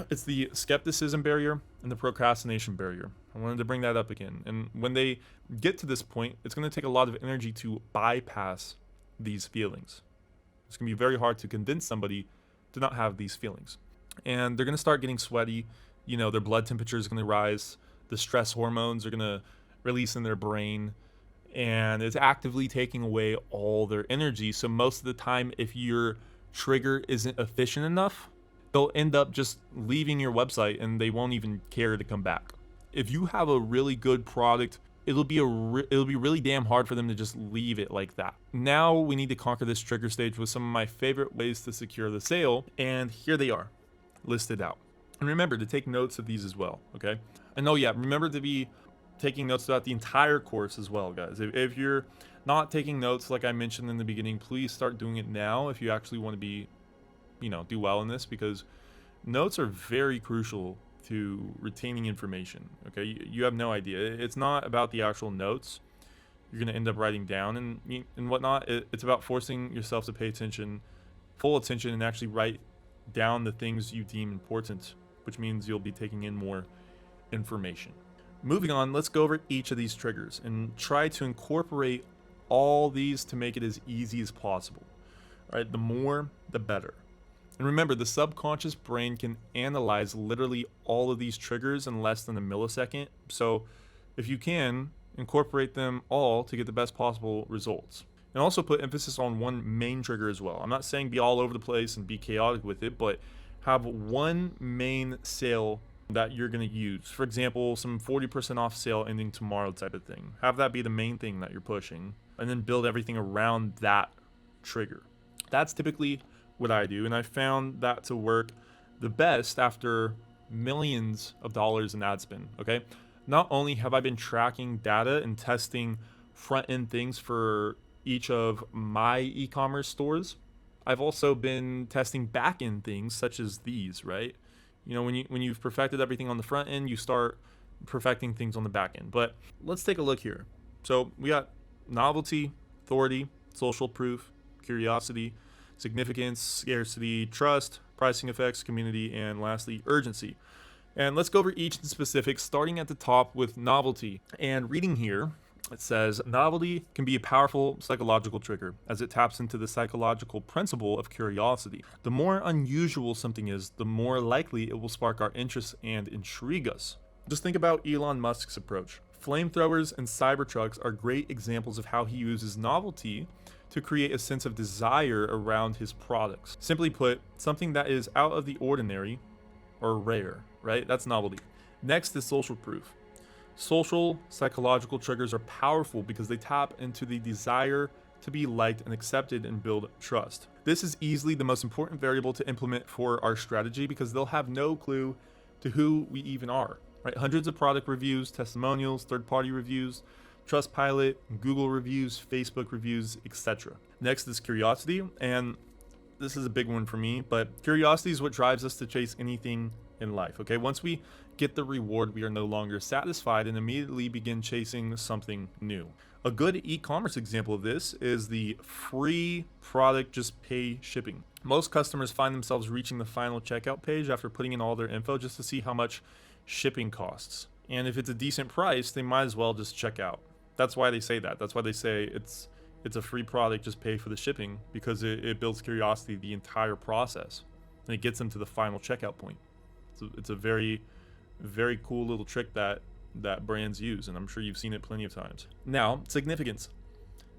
It's the skepticism barrier and the procrastination barrier. I wanted to bring that up again. And when they get to this point, it's going to take a lot of energy to bypass these feelings. It's going to be very hard to convince somebody to not have these feelings. And they're going to start getting sweaty. Their blood temperature is going to rise. The stress hormones are going to release in their brain. And it's actively taking away all their energy. So most of the time, if your trigger isn't efficient enough, they'll end up just leaving your website and they won't even care to come back. If you have a really good product, it'll be really damn hard for them to just leave it like that. Now we need to conquer this trigger stage with some of my favorite ways to secure the sale, and here they are, listed out. And remember to take notes of these as well, okay? And remember to be taking notes throughout the entire course as well, guys. If you're not taking notes like I mentioned in the beginning, please start doing it now if you actually want to be, do well in this, because notes are very crucial to retaining information. Okay, you have no idea. It's not about the actual notes you're going to end up writing down and whatnot. It's about forcing yourself to pay full attention, and actually write down the things you deem important, which means you'll be taking in more information. Moving on, let's go over each of these triggers and try to incorporate all these to make it as easy as possible. All right, the more, the better. And remember, the subconscious brain can analyze literally all of these triggers in less than a millisecond. So if you can, incorporate them all to get the best possible results. And also put emphasis on one main trigger as well. I'm not saying be all over the place and be chaotic with it, but have one main sale that you're going to use. For example, some 40% off sale ending tomorrow type of thing. Have that be the main thing that you're pushing, and then build everything around that trigger. That's typically what I do, and I found that to work the best after millions of dollars in ad spend. Okay, not only have I been tracking data and testing front end things for each of my e-commerce stores, I've also been testing back end things such as these, right? When you've perfected everything on the front end, you start perfecting things on the back end. But let's take a look here. So we got novelty, authority, social proof, curiosity, significance, scarcity, trust, pricing effects, community, and lastly, urgency. And let's go over each in specifics, starting at the top with novelty. And reading here, it says, novelty can be a powerful psychological trigger as it taps into the psychological principle of curiosity. The more unusual something is, the more likely it will spark our interest and intrigue us. Just think about Elon Musk's approach. Flamethrowers and Cybertrucks are great examples of how he uses novelty to create a sense of desire around his products. Simply put, something that is out of the ordinary or rare, right? That's novelty. Next is social proof. Social psychological triggers are powerful because they tap into the desire to be liked and accepted and build trust. This is easily the most important variable to implement for our strategy because they'll have no clue to who we even are, right? Hundreds of product reviews, testimonials, third-party reviews, Trustpilot, Google reviews, Facebook reviews, etc. Next is curiosity, and this is a big one for me, but curiosity is what drives us to chase anything in life, okay? Once we get the reward, we are no longer satisfied and immediately begin chasing something new. A good e-commerce example of this is the free product just pay shipping. Most customers find themselves reaching the final checkout page after putting in all their info just to see how much shipping costs. And if it's a decent price, they might as well just check out. That's why they say that. That's why they say it's a free product, just pay for the shipping, because it builds curiosity the entire process. And it gets them to the final checkout point. So it's a very, very cool little trick that brands use, and I'm sure you've seen it plenty of times. Now, significance.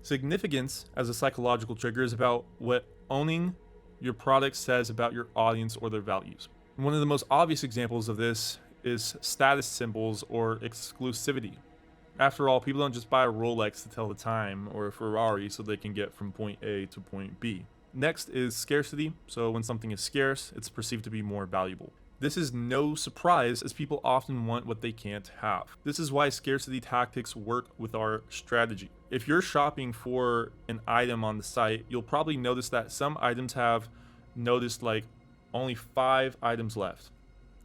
Significance as a psychological trigger is about what owning your product says about your audience or their values. One of the most obvious examples of this is status symbols or exclusivity. After all, people don't just buy a Rolex to tell the time or a Ferrari so they can get from point A to point B. Next is scarcity. So when something is scarce, it's perceived to be more valuable. This is no surprise, as people often want what they can't have. This is why scarcity tactics work with our strategy. If you're shopping for an item on the site, you'll probably notice that some items have noticed like only 5 items left.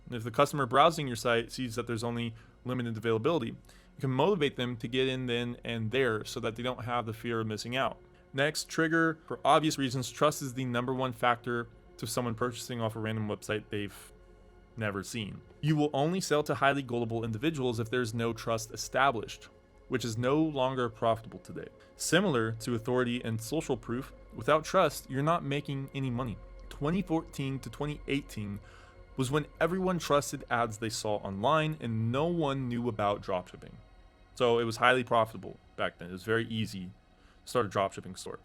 And if the customer browsing your site sees that there's only limited availability, you can motivate them to get in then and there so that they don't have the fear of missing out. Next, trigger. For obvious reasons, trust is the #1 factor to someone purchasing off a random website they've never seen. You will only sell to highly gullible individuals if there's no trust established, which is no longer profitable today. Similar to authority and social proof, without trust, you're not making any money. 2014 to 2018 was when everyone trusted ads they saw online and no one knew about dropshipping. So it was highly profitable back then. It was very easy to start a dropshipping store.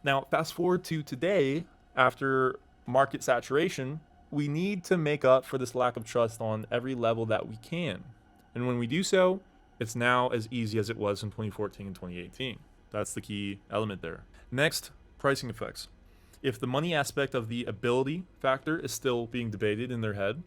Now, fast forward to today, after market saturation, we need to make up for this lack of trust on every level that we can. And when we do so, it's now as easy as it was in 2014 and 2018. That's the key element there. Next, pricing effects. If the money aspect of the ability factor is still being debated in their head,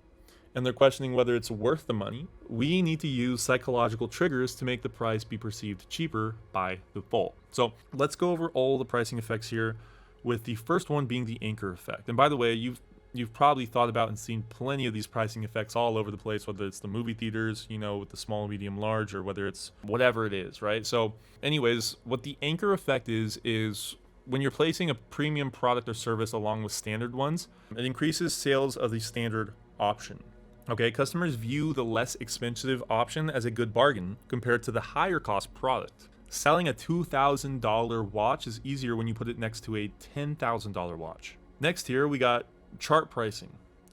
and they're questioning whether it's worth the money, we need to use psychological triggers to make the price be perceived cheaper by default. So let's go over all the pricing effects here, with the first one being the anchor effect. And by the way, you've probably thought about and seen plenty of these pricing effects all over the place, whether it's the movie theaters, with the small, medium, large, or whether it's whatever it is, right? So anyways, what the anchor effect is when you're placing a premium product or service along with standard ones, it increases sales of the standard option. Okay, customers view the less expensive option as a good bargain compared to the higher cost product. Selling a $2,000 watch is easier when you put it next to a $10,000 watch. Next here, we got chart pricing.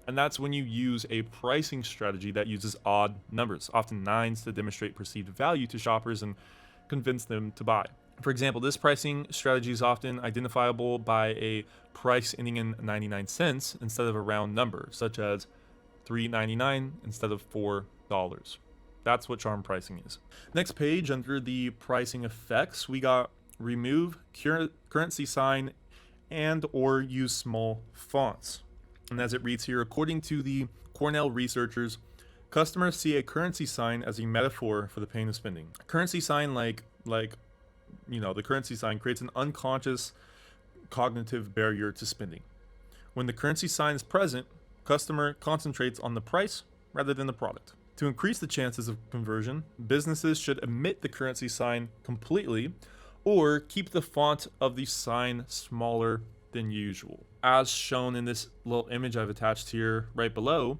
And that's when you use a pricing strategy that uses odd numbers, often 9s, to demonstrate perceived value to shoppers and convince them to buy. For example, this pricing strategy is often identifiable by a price ending in 99 cents instead of a round number, such as $3.99 instead of $4. That's what charm pricing is. Next page, under the pricing effects, we got remove currency sign and or use small fonts. And as it reads here, according to the Cornell researchers, customers see a currency sign as a metaphor for the pain of spending. A currency sign like the currency sign creates an unconscious cognitive barrier to spending. When the currency sign is present, customer concentrates on the price rather than the product. To increase the chances of conversion, businesses should omit the currency sign completely or keep the font of the sign smaller than usual. As shown in this little image I've attached here right below,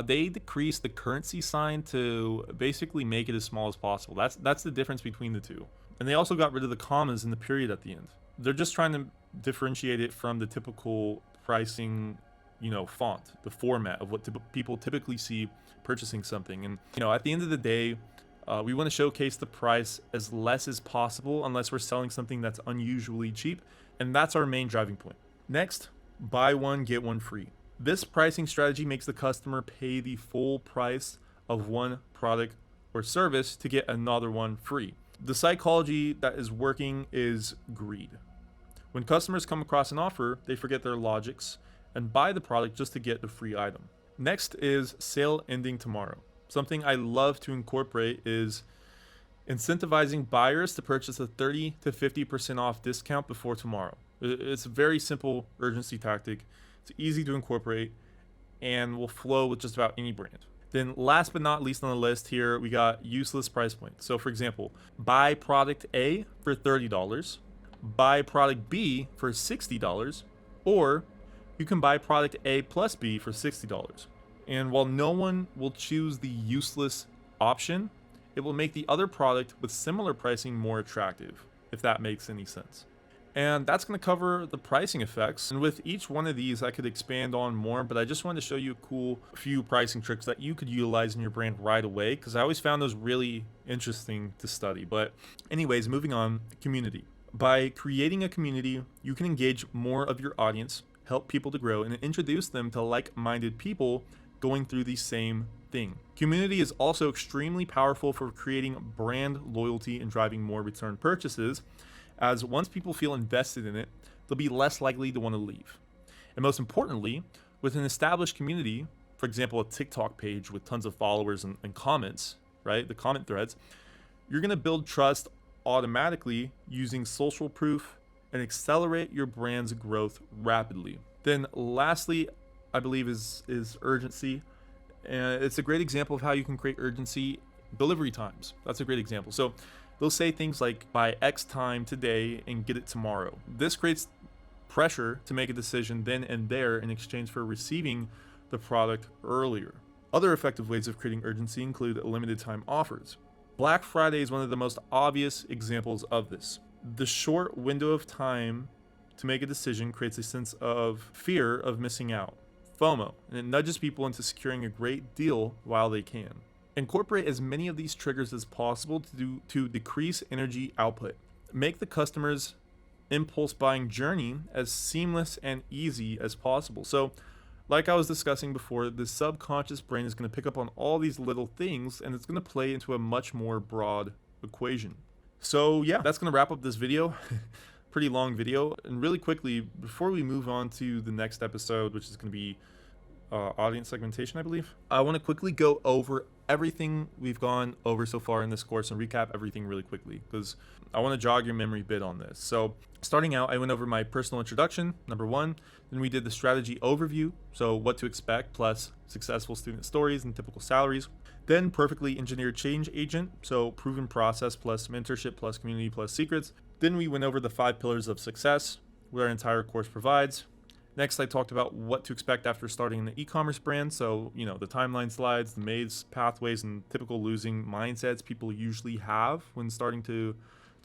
they decrease the currency sign to basically make it as small as possible. That's the difference between the two. And they also got rid of the commas and the period at the end. They're just trying to differentiate it from the typical pricing, font, the format of what people typically see purchasing something. And, at the end of the day, We want to showcase the price as less as possible unless we're selling something that's unusually cheap, and that's our main driving point. Next, buy one, get one free. This pricing strategy makes the customer pay the full price of one product or service to get another one free. The psychology that is working is greed. When customers come across an offer, they forget their logics and buy the product just to get the free item. Next is sale ending tomorrow. Something I love to incorporate is incentivizing buyers to purchase a 30 to 50% off discount before tomorrow. It's a very simple urgency tactic. It's easy to incorporate and will flow with just about any brand. Then last but not least on the list here, we got useless price points. So for example, buy product A for $30, buy product B for $60, or you can buy product A plus B for $60. And while no one will choose the useless option, it will make the other product with similar pricing more attractive, if that makes any sense. And that's going to cover the pricing effects. And with each one of these, I could expand on more, but I just wanted to show you a cool few pricing tricks that you could utilize in your brand right away, because I always found those really interesting to study. But anyways, moving on, community. By creating a community, you can engage more of your audience, help people to grow, and introduce them to like-minded people going through the same thing. Community is also extremely powerful for creating brand loyalty and driving more return purchases, as once people feel invested in it, they'll be less likely to want to leave. And most importantly, with an established community, for example, a TikTok page with tons of followers and comments, right? The comment threads, you're going to build trust automatically using social proof and accelerate your brand's growth rapidly. Then lastly, I believe is urgency. And it's a great example of how you can create urgency. Delivery times. That's a great example. So they'll say things like by X time today and get it tomorrow. This creates pressure to make a decision then and there in exchange for receiving the product earlier. Other effective ways of creating urgency include limited time offers. Black Friday is one of the most obvious examples of this. The short window of time to make a decision creates a sense of fear of missing out, FOMO, and it nudges people into securing a great deal while they can. Incorporate as many of these triggers as possible to decrease energy output. Make the customer's impulse buying journey as seamless and easy as possible. So, like I was discussing before, the subconscious brain is going to pick up on all these little things and it's going to play into a much more broad equation. So yeah, that's going to wrap up this video. Pretty long video. And really quickly, before we move on to the next episode, which is going to be audience segmentation, I believe, I want to quickly go over everything we've gone over so far in this course and recap everything really quickly because I want to jog your memory a bit on this. So starting out, I went over my personal introduction, number one. Then we did the strategy overview, so what to expect plus successful student stories and typical salaries. Then perfectly engineered change agent, so proven process plus mentorship plus community plus secrets. Then we went over the 5 pillars of success, what our entire course provides. Next, I talked about what to expect after starting an e-commerce brand. So, the timeline slides, the maze pathways, and typical losing mindsets people usually have when starting to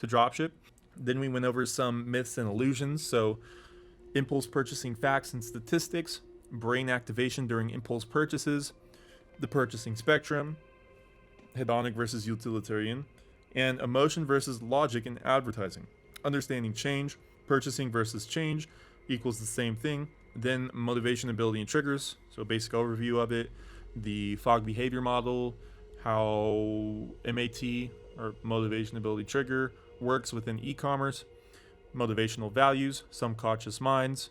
dropship. Then we went over some myths and illusions. So, impulse purchasing facts and statistics, brain activation during impulse purchases, the purchasing spectrum, hedonic versus utilitarian, and emotion versus logic in advertising. Understanding change, purchasing versus change equals the same thing. Then motivation, ability, and triggers. So basic overview of it, the Fogg behavior model, how MAT or motivation, ability, trigger works within e-commerce, motivational values, subconscious minds,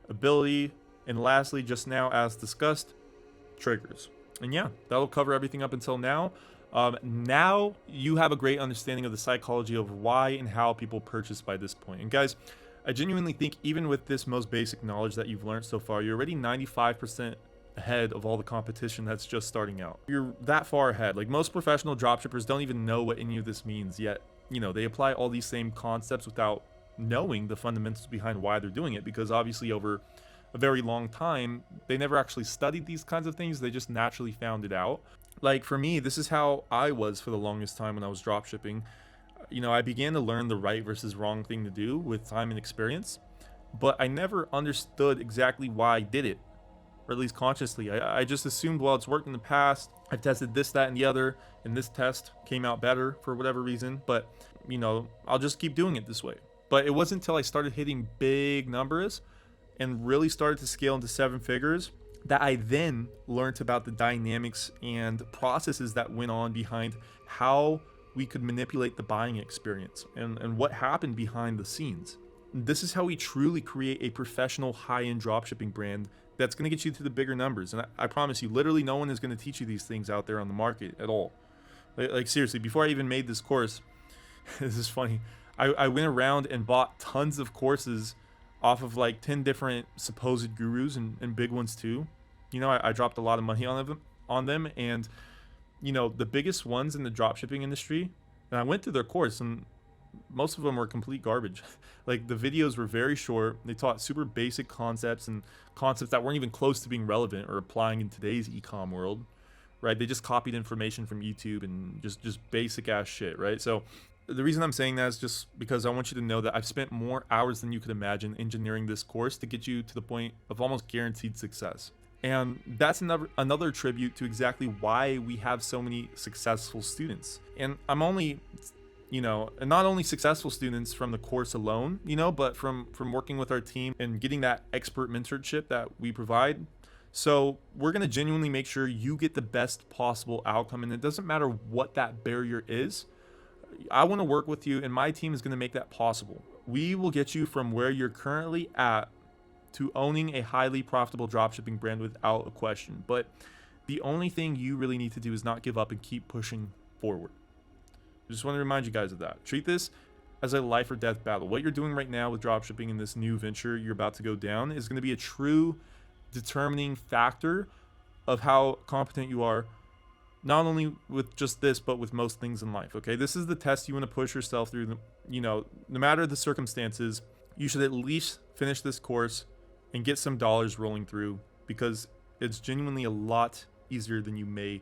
ability, and lastly, just now as discussed, triggers. And yeah, that'll cover everything up until now. Now you have a great understanding of the psychology of why and how people purchase by this point. And guys, I genuinely think even with this most basic knowledge that you've learned so far, you're already 95% ahead of all the competition that's just starting out. You're that far ahead. Like most professional dropshippers don't even know what any of this means yet. They apply all these same concepts without knowing the fundamentals behind why they're doing it, because obviously over a very long time, they never actually studied these kinds of things. They just naturally found it out. Like for me, this is how I was for the longest time when I was dropshipping. I began to learn the right versus wrong thing to do with time and experience, but I never understood exactly why I did it. or at least consciously. I just assumed, well, it's worked in the past. I've tested this, that, and the other, and this test came out better for whatever reason. But, I'll just keep doing it this way. But it wasn't until I started hitting big numbers and really started to scale into 7 figures that I then learned about the dynamics and processes that went on behind how we could manipulate the buying experience and what happened behind the scenes. This is how we truly create a professional high-end dropshipping brand that's going to get you to the bigger numbers. And I promise you, literally no one is going to teach you these things out there on the market at all. Like seriously, before I even made this course, this is funny, I went around and bought tons of courses off of like 10 different supposed gurus and big ones too. I dropped a lot of money on them, and the biggest ones in the dropshipping industry, and I went through their course, and most of them were complete garbage. Like, the videos were very short. They taught super basic concepts and concepts that weren't even close to being relevant or applying in today's e-com world, right? They just copied information from YouTube and just basic ass shit, right? So the reason I'm saying that is just because I want you to know that I've spent more hours than you could imagine engineering this course to get you to the point of almost guaranteed success. And that's another tribute to exactly why we have so many successful students. And I'm only, and not only successful students from the course alone, but from working with our team and getting that expert mentorship that we provide. So we're going to genuinely make sure you get the best possible outcome. And it doesn't matter what that barrier is. I want to work with you, and my team is going to make that possible. We will get you from where you're currently at to owning a highly profitable dropshipping brand without a question. But the only thing you really need to do is not give up and keep pushing forward. I just want to remind you guys of that. Treat this as a life or death battle. What you're doing right now with dropshipping in this new venture you're about to go down is going to be a true determining factor of how competent you are, not only with just this, but with most things in life. Okay, this is the test you want to push yourself through. No matter the circumstances, you should at least finish this course and get some dollars rolling through, because it's genuinely a lot easier than you may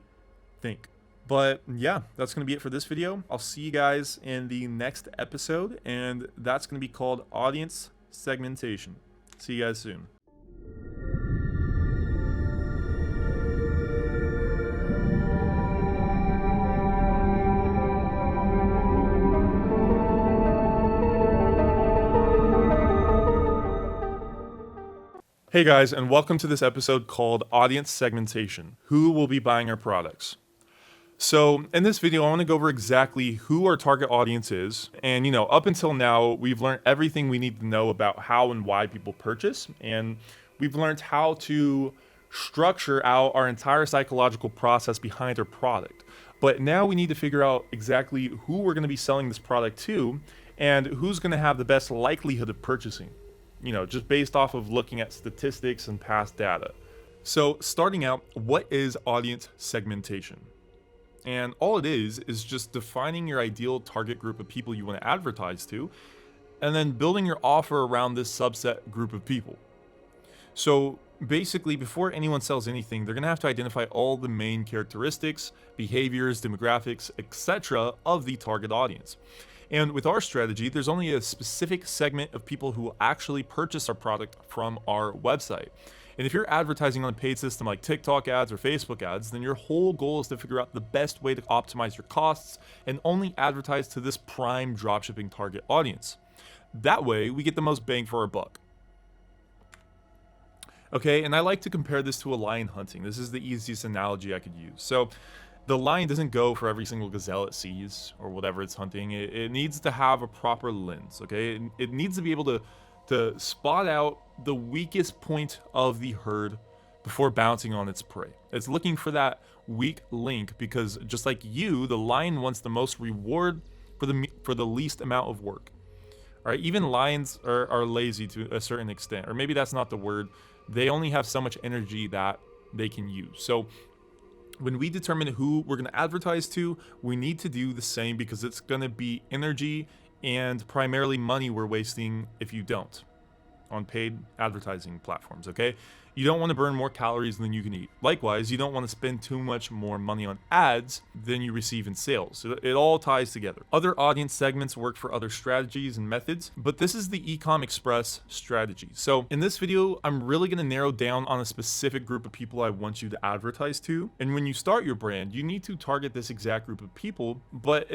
think. But yeah, that's going to be it for this video. I'll see you guys in the next episode, and that's going to be called Audience Segmentation. See you guys soon. Hey guys, and welcome to this episode called Audience Segmentation. Who will be buying our products? So in this video, I want to go over exactly who our target audience is. And up until now, we've learned everything we need to know about how and why people purchase. And we've learned how to structure out our entire psychological process behind our product. But now we need to figure out exactly who we're going to be selling this product to and who's going to have the best likelihood of purchasing. Just based off of looking at statistics and past data. So starting out, what is audience segmentation? And all it is just defining your ideal target group of people you want to advertise to, and then building your offer around this subset group of people. So basically, before anyone sells anything, they're going to have to identify all the main characteristics, behaviors, demographics, etc. of the target audience. And with our strategy, there's only a specific segment of people who will actually purchase our product from our website. And if you're advertising on a paid system like TikTok ads or Facebook ads, then your whole goal is to figure out the best way to optimize your costs and only advertise to this prime dropshipping target audience. That way, we get the most bang for our buck. Okay, and I like to compare this to a lion hunting. This is the easiest analogy I could use. So the lion doesn't go for every single gazelle it sees or whatever it's hunting. It needs to have a proper lens, okay? It needs to be able to spot out the weakest point of the herd before bouncing on its prey. It's looking for that weak link because just like you, the lion wants the most reward for the least amount of work. All right, even lions are lazy to a certain extent, or maybe that's not the word. They only have so much energy that they can use. So when we determine who we're going to advertise to, we need to do the same because it's going to be energy and primarily money we're wasting if you don't on paid advertising platforms, okay? You don't want to burn more calories than you can eat. Likewise, you don't want to spend too much more money on ads than you receive in sales. It all ties together. Other audience segments work for other strategies and methods, but this is the Ecom Express strategy. So in this video, I'm really going to narrow down on a specific group of people I want you to advertise to. And when you start your brand, you need to target this exact group of people, but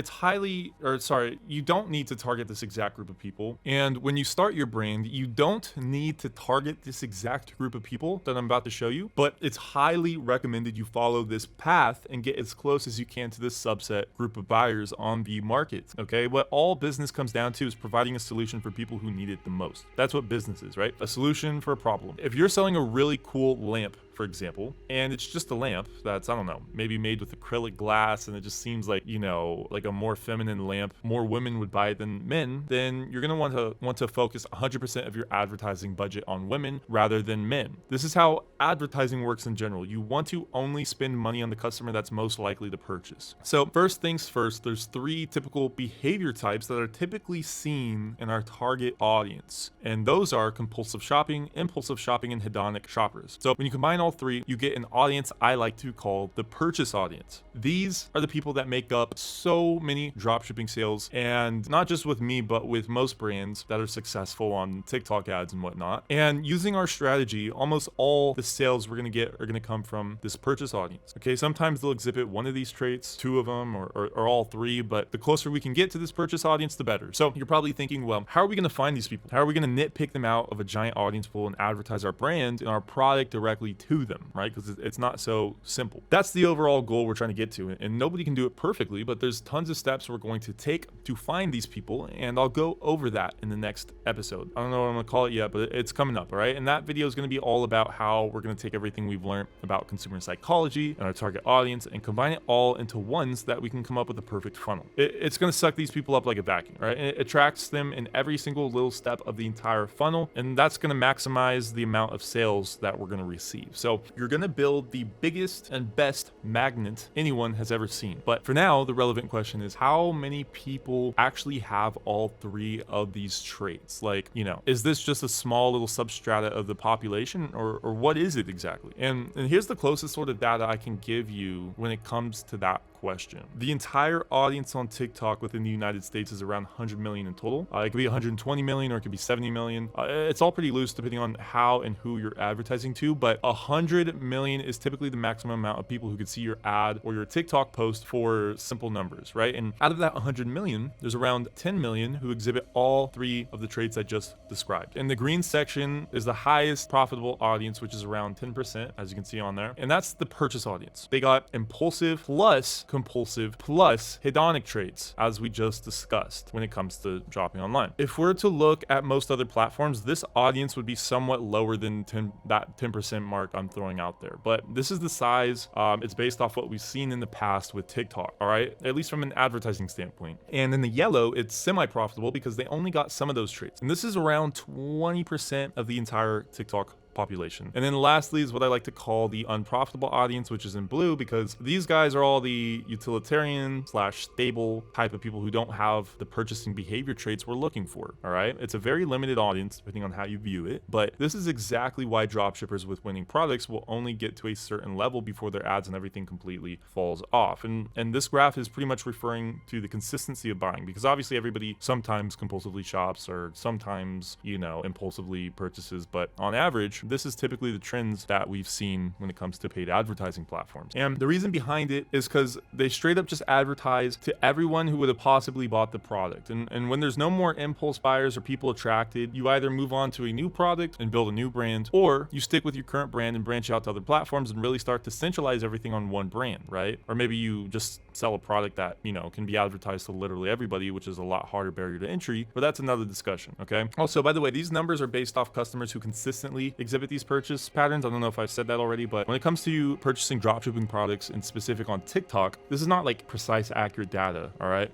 you don't need to target this exact group of people. And when you start your brand, you don't need to target this exact group of people that I'm about to show you, but it's highly recommended you follow this path and get as close as you can to this subset group of buyers on the market. Okay, what all business comes down to is providing a solution for people who need it the most. That's what business is, right? A solution for a problem. If you're selling a really cool lamp, for example, and it's just a lamp that's, I don't know, maybe made with acrylic glass, and it just seems like, like a more feminine lamp, more women would buy it than men, then you're gonna want to focus 100% of your advertising budget on women rather than men. This is how advertising works in general. You want to only spend money on the customer that's most likely to purchase. So first things first, there's 3 typical behavior types that are typically seen in our target audience, and those are compulsive shopping, impulsive shopping, and hedonic shoppers. So when you combine all 3, you get an audience I like to call the purchase audience. These are the people that make up so many dropshipping sales, and not just with me, but with most brands that are successful on TikTok ads and whatnot. And using our strategy, almost all the sales we're gonna get are gonna come from this purchase audience. Okay, sometimes they'll exhibit one of these traits, 2 of them, or all 3, but the closer we can get to this purchase audience, the better. So you're probably thinking, well, how are we gonna find these people? How are we gonna nitpick them out of a giant audience pool and advertise our brand and our product directly to them, right? Because it's not so simple. That's the overall goal we're trying to get to, and nobody can do it perfectly, but there's tons of steps we're going to take to find these people, and I'll go over that in the next episode. I don't know what I'm gonna call it yet, but it's coming up, all right? And that video is gonna be all about how we're gonna take everything we've learned about consumer psychology and our target audience and combine it all into one so that we can come up with a perfect funnel. It's gonna suck these people up like a vacuum, right? And it attracts them in every single little step of the entire funnel, and that's gonna maximize the amount of sales that we're gonna receive. So you're gonna build the biggest and best magnet anyone has ever seen. But for now, the relevant question is, how many people actually have all 3 of these traits? Like, is this just a small little substrata of the population, or what is it exactly? And here's the closest sort of data I can give you when it comes to that question. The entire audience on TikTok within the United States is around 100 million in total. It could be 120 million or it could be 70 million. It's all pretty loose depending on how and who you're advertising to, but 100 million is typically the maximum amount of people who could see your ad or your TikTok post for simple numbers, right? And out of that 100 million, there's around 10 million who exhibit all 3 of the traits I just described. And the green section is the highest profitable audience, which is around 10%, as you can see on there. And that's the purchase audience. They got impulsive plus compulsive plus hedonic traits, as we just discussed when it comes to shopping online. If we're to look at most other platforms, this audience would be somewhat lower than that 10% mark I'm throwing out there. But this is the size. It's based off what we've seen in the past with TikTok, all right? At least from an advertising standpoint. And in the yellow, it's semi-profitable because they only got some of those traits. And this is around 20% of the entire TikTok population. And then lastly is what I like to call the unprofitable audience, which is in blue, because these guys are all the utilitarian / stable type of people who don't have the purchasing behavior traits we're looking for. All right, it's a very limited audience depending on how you view it, but this is exactly why dropshippers with winning products will only get to a certain level before their ads and everything completely falls off. And this graph is pretty much referring to the consistency of buying, because obviously everybody sometimes compulsively shops or sometimes impulsively purchases, but on average this is typically the trends that we've seen when it comes to paid advertising platforms. And the reason behind it is because they straight up just advertise to everyone who would have possibly bought the product. And when there's no more impulse buyers or people attracted, you either move on to a new product and build a new brand, or you stick with your current brand and branch out to other platforms and really start to centralize everything on one brand, right? Or maybe you just sell a product that, can be advertised to literally everybody, which is a lot harder barrier to entry, but that's another discussion, okay? Also, by the way, these numbers are based off customers who consistently exhibit these purchase patterns. I don't know if I've said that already, but when it comes to you purchasing dropshipping products in specific on TikTok, this is not like precise, accurate data, all right?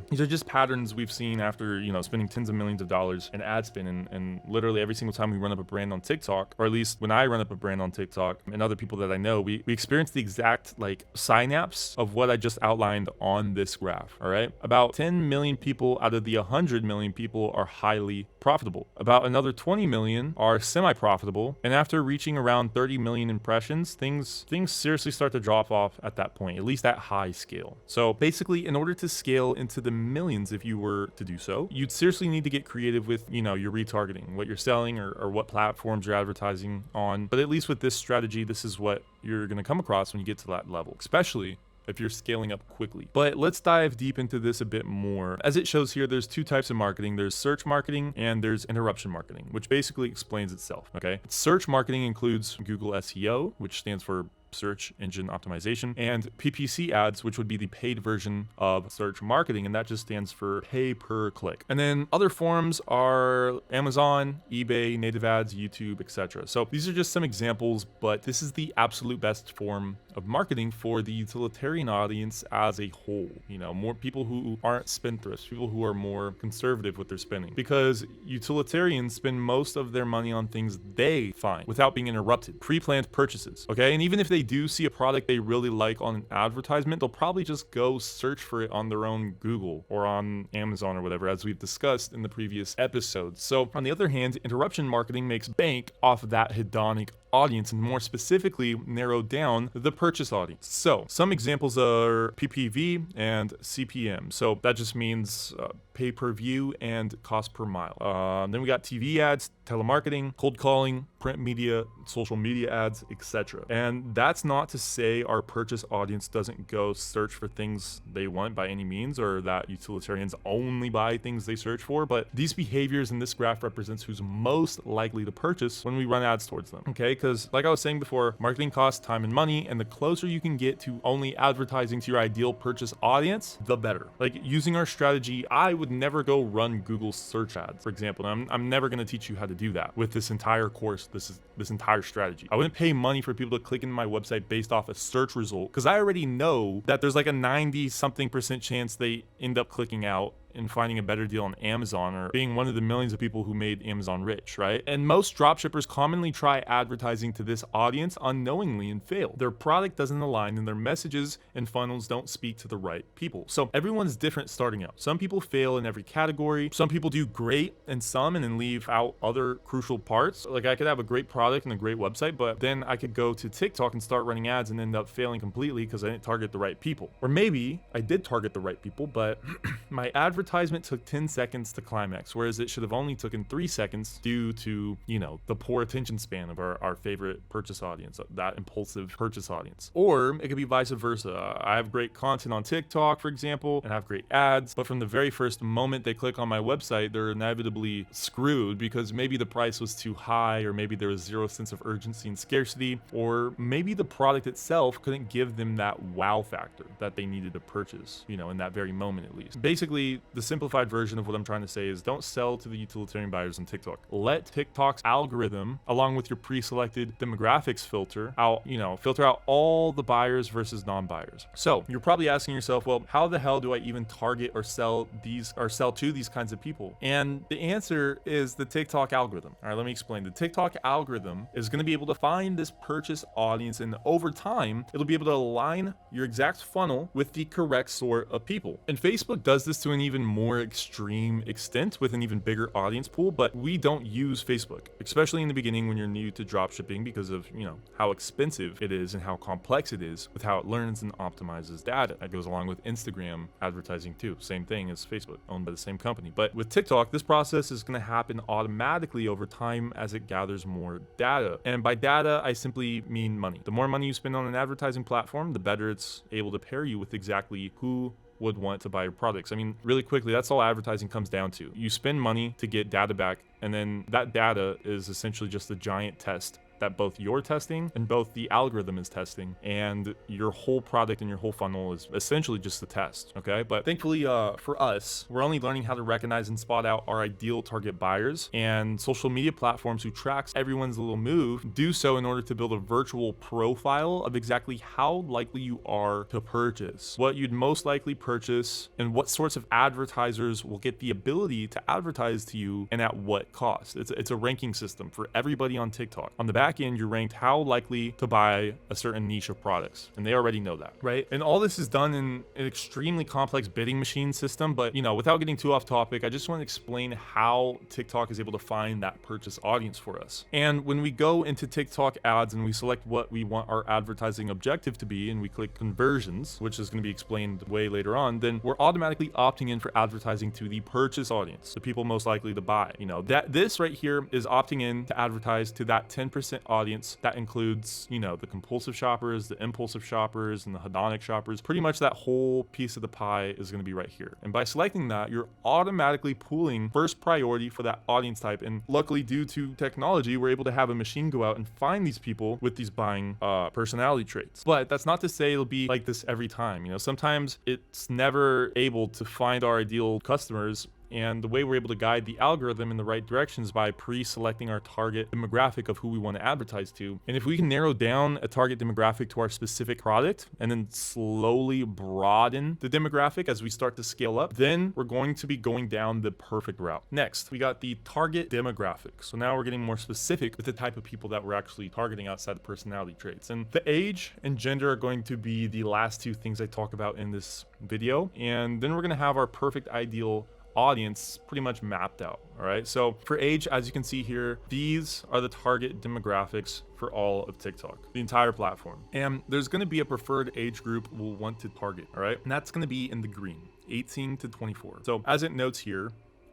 These are just patterns we've seen after, spending tens of millions of dollars in ad spend, and literally every single time we run up a brand on TikTok, or at least when I run up a brand on TikTok and other people that I know, we experience the exact synapse of what I just outlined on this graph, all right? About 10 million people out of the 100 million people are highly profitable. About another 20 million are semi-profitable, and after reaching around 30 million impressions, things seriously start to drop off at that point, at least at high scale. So basically, in order to scale into the millions, if you were to do so, you'd seriously need to get creative with, your retargeting, what you're selling or what platforms you're advertising on. But at least with this strategy, this is what you're going to come across when you get to that level, especially if you're scaling up quickly. But let's dive deep into this a bit more. As it shows here, there's two types of marketing. There's search marketing and there's interruption marketing, which basically explains itself, okay? Search marketing includes Google SEO, which stands for search engine optimization, and PPC ads, which would be the paid version of search marketing, and that just stands for pay per click. And then other forms are Amazon, eBay, native ads, YouTube, etc. So these are just some examples, but this is the absolute best form of marketing for the utilitarian audience as a whole. More people who aren't spendthrifts, people who are more conservative with their spending, because utilitarians spend most of their money on things they find without being interrupted, pre-planned purchases, okay? And even if they do see a product they really like on an advertisement, they'll probably just go search for it on their own Google or on Amazon or whatever, as we've discussed in the previous episodes. So on the other hand, interruption marketing makes bank off of that hedonic audience, and more specifically narrow down the purchase audience. So some examples are PPV and CPM. So that just means pay per view and cost per mile. Then we got TV ads, telemarketing, cold calling, print media, social media ads, etc. And that's not to say our purchase audience doesn't go search for things they want by any means, or that utilitarians only buy things they search for, but these behaviors in this graph represents who's most likely to purchase when we run ads towards them, okay? Because like I was saying before, marketing costs time and money, and the closer you can get to only advertising to your ideal purchase audience, the better. Like using our strategy, I would never go run Google search ads, for example. And I'm never going to teach you how to do that with this entire course, this entire strategy. I wouldn't pay money for people to click into my website based off a search result, because I already know that there's like a 90-something% chance they end up clicking out and finding a better deal on Amazon, or being one of the millions of people who made Amazon rich, right? And most dropshippers commonly try advertising to this audience unknowingly and fail. Their product doesn't align, and their messages and funnels don't speak to the right people. So everyone's different starting out. Some people fail in every category. Some people do great in some and then leave out other crucial parts. Like I could have a great product and a great website, but then I could go to TikTok and start running ads and end up failing completely because I didn't target the right people. Or maybe I did target the right people, but my advertisement took 10 seconds to climax, whereas it should have only taken 3 seconds due to, the poor attention span of our favorite purchase audience, that impulsive purchase audience. Or it could be vice versa. I have great content on TikTok, for example, and I have great ads, but from the very first moment they click on my website, they're inevitably screwed because maybe the price was too high, or maybe there was zero sense of urgency and scarcity, or maybe the product itself couldn't give them that wow factor that they needed to purchase, in that very moment at least. Basically, the simplified version of what I'm trying to say is don't sell to the utilitarian buyers on TikTok. Let TikTok's algorithm, along with your pre-selected demographics filter out, filter out all the buyers versus non-buyers. So you're probably asking yourself, well, how the hell do I even target or sell to these kinds of people? And the answer is the TikTok algorithm. All right, let me explain. The TikTok algorithm is going to be able to find this purchase audience, and over time, it'll be able to align your exact funnel with the correct sort of people. And Facebook does this to an even more extreme extent with an even bigger audience pool, but we don't use Facebook, especially in the beginning when you're new to dropshipping, because of, how expensive it is and how complex it is with how it learns and optimizes data. That goes along with Instagram advertising too. Same thing as Facebook, owned by the same company. But with TikTok, this process is going to happen automatically over time as it gathers more data. And by data, I simply mean money. The more money you spend on an advertising platform, the better it's able to pair you with exactly who would want to buy your products. I mean, really quickly, that's all advertising comes down to. You spend money to get data back, and then that data is essentially just a giant test that both you're testing and both the algorithm is testing, and your whole product and your whole funnel is essentially just the test, okay? But thankfully for us, we're only learning how to recognize and spot out our ideal target buyers, and social media platforms who tracks everyone's little move do so in order to build a virtual profile of exactly how likely you are to purchase, what you'd most likely purchase, and what sorts of advertisers will get the ability to advertise to you and at what cost. It's a ranking system for everybody on TikTok. On the back back end, you're ranked how likely to buy a certain niche of products, and they already know that, right? And all this is done in an extremely complex bidding machine system. But without getting too off topic, I just want to explain how TikTok is able to find that purchase audience for us. And when we go into TikTok ads and we select what we want our advertising objective to be, and we click conversions, which is going to be explained way later on, then we're automatically opting in for advertising to the purchase audience, the people most likely to buy. That this right here is opting in to advertise to that 10% audience that includes, the compulsive shoppers, the impulsive shoppers, and the hedonic shoppers. Pretty much that whole piece of the pie is going to be right here. And by selecting that, you're automatically pooling first priority for that audience type. And luckily, due to technology, we're able to have a machine go out and find these people with these buying personality traits. But that's not to say it'll be like this every time. Sometimes it's never able to find our ideal customers. And the way we're able to guide the algorithm in the right direction is by pre-selecting our target demographic of who we want to advertise to. And if we can narrow down a target demographic to our specific product and then slowly broaden the demographic as we start to scale up, then we're going to be going down the perfect route. Next, we got the target demographic. So now we're getting more specific with the type of people that we're actually targeting outside the personality traits. And the age and gender are going to be the last two things I talk about in this video. And then we're going to have our perfect ideal audience pretty much mapped out. All right, so for age, as you can see here, these are the target demographics for all of TikTok, the entire platform. And there's going to be a preferred age group we'll want to target. All right, and that's going to be in the green, 18 to 24. So as it notes here,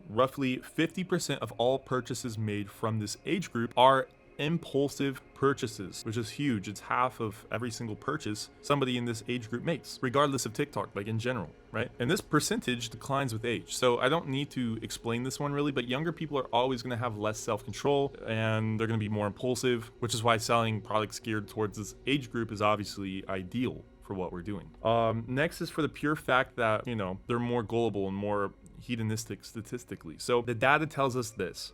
roughly 50% of all purchases made from this age group are impulsive purchases, which is huge. It's half of every single purchase somebody in this age group makes, regardless of TikTok, like in general, right? And this percentage declines with age. So I don't need to explain this one really, but younger people are always going to have less self-control and they're going to be more impulsive, which is why selling products geared towards this age group is obviously ideal for what we're doing. Next is for the pure fact that, they're more gullible and more hedonistic statistically. So the data tells us this.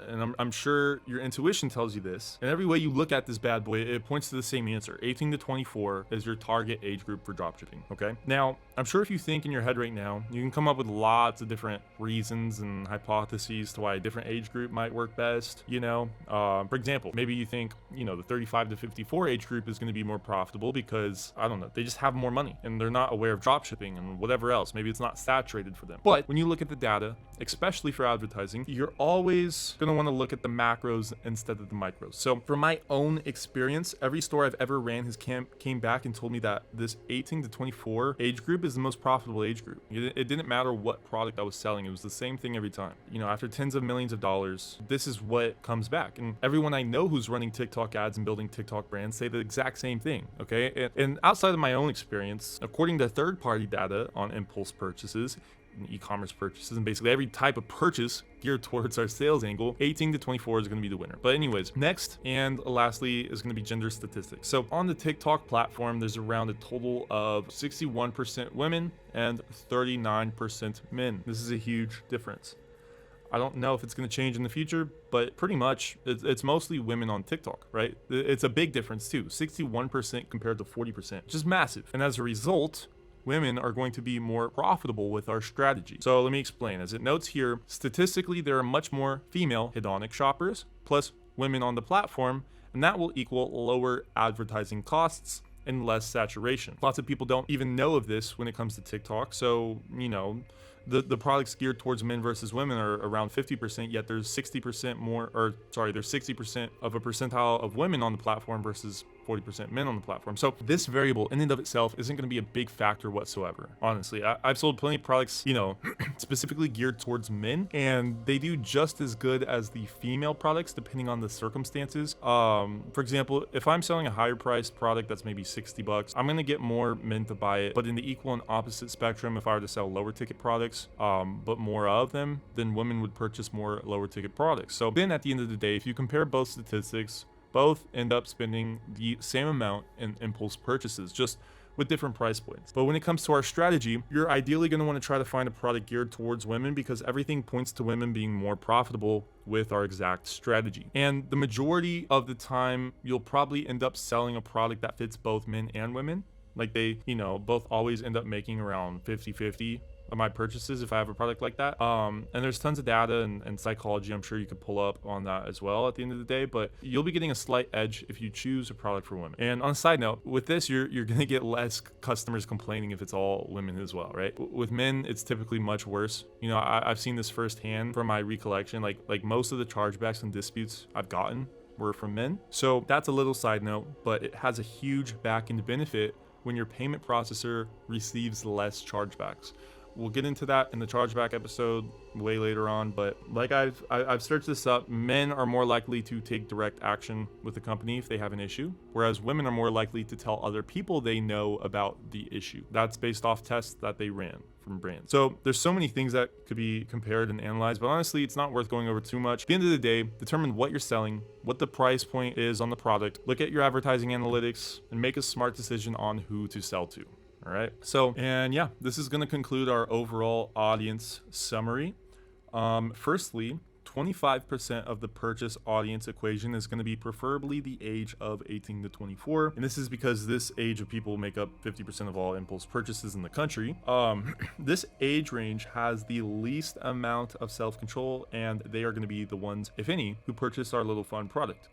And I'm sure your intuition tells you this. And every way you look at this bad boy, it points to the same answer. 18 to 24 is your target age group for dropshipping, okay? Now, I'm sure if you think in your head right now, you can come up with lots of different reasons and hypotheses to why a different age group might work best, For example, maybe you think, the 35 to 54 age group is going to be more profitable because, I don't know, they just have more money and they're not aware of dropshipping and whatever else. Maybe it's not saturated for them. But when you look at the data, especially for advertising, you're always going to want to look at the macros instead of the micros. So from my own experience, every store I've ever ran has came back and told me that this 18 to 24 age group is the most profitable age group. It didn't matter what product I was selling. It was the same thing every time. After tens of millions of dollars, this is what comes back. And everyone I know who's running TikTok ads and building TikTok brands say the exact same thing, okay? And outside of my own experience, according to third-party data on impulse purchases, e-commerce purchases, and basically every type of purchase geared towards our sales angle, 18 to 24 is going to be the winner. But anyways, next and lastly is going to be gender statistics. So on the TikTok platform, there's around a total of 61% women and 39% men. This is a huge difference. I don't know if it's going to change in the future, but pretty much it's mostly women on TikTok, right? It's a big difference too, 61% compared to 40%, which is massive. And as a result, women are going to be more profitable with our strategy. So let me explain. As it notes here, statistically, there are much more female hedonic shoppers plus women on the platform, and that will equal lower advertising costs and less saturation. Lots of people don't even know of this when it comes to TikTok. So, the products geared towards men versus women are around 50%, yet there's 60% there's 60% of a percentile of women on the platform versus 40% men on the platform. So this variable in and of itself isn't going to be a big factor whatsoever. Honestly, I've sold plenty of products, specifically geared towards men, and they do just as good as the female products depending on the circumstances. For example, if I'm selling a higher priced product that's maybe $60, I'm going to get more men to buy it. But in the equal and opposite spectrum, if I were to sell lower ticket products, but more of them, then women would purchase more lower ticket products. So then at the end of the day, if you compare both statistics, both end up spending the same amount in impulse purchases, just with different price points. But when it comes to our strategy, you're ideally going to want to try to find a product geared towards women because everything points to women being more profitable with our exact strategy. And the majority of the time, you'll probably end up selling a product that fits both men and women. Like they, both always end up making around 50-50 of my purchases if I have a product like that. And there's tons of data and psychology I'm sure you could pull up on that as well at the end of the day, but you'll be getting a slight edge if you choose a product for women. And on a side note, with this, you're going to get less customers complaining if it's all women as well, right? With men, it's typically much worse. You know, I've seen this firsthand from my recollection. Like most of the chargebacks and disputes I've gotten were from men. So that's a little side note, but it has a huge back-end benefit when your payment processor receives less chargebacks. We'll get into that in the chargeback episode way later on, but like I've searched this up, men are more likely to take direct action with the company if they have an issue, whereas women are more likely to tell other people they know about the issue. That's based off tests that they ran from brands. So there's so many things that could be compared and analyzed, but honestly, it's not worth going over too much. At the end of the day, determine what you're selling, what the price point is on the product, look at your advertising analytics, and make a smart decision on who to sell to. All right. So, and yeah, this is going to conclude our overall audience summary. Firstly, 25% of the purchase audience equation is going to be preferably the age of 18 to 24. And this is because this age of people make up 50% of all impulse purchases in the country. This age range has the least amount of self-control, and they are going to be the ones, if any, who purchase our little fun product.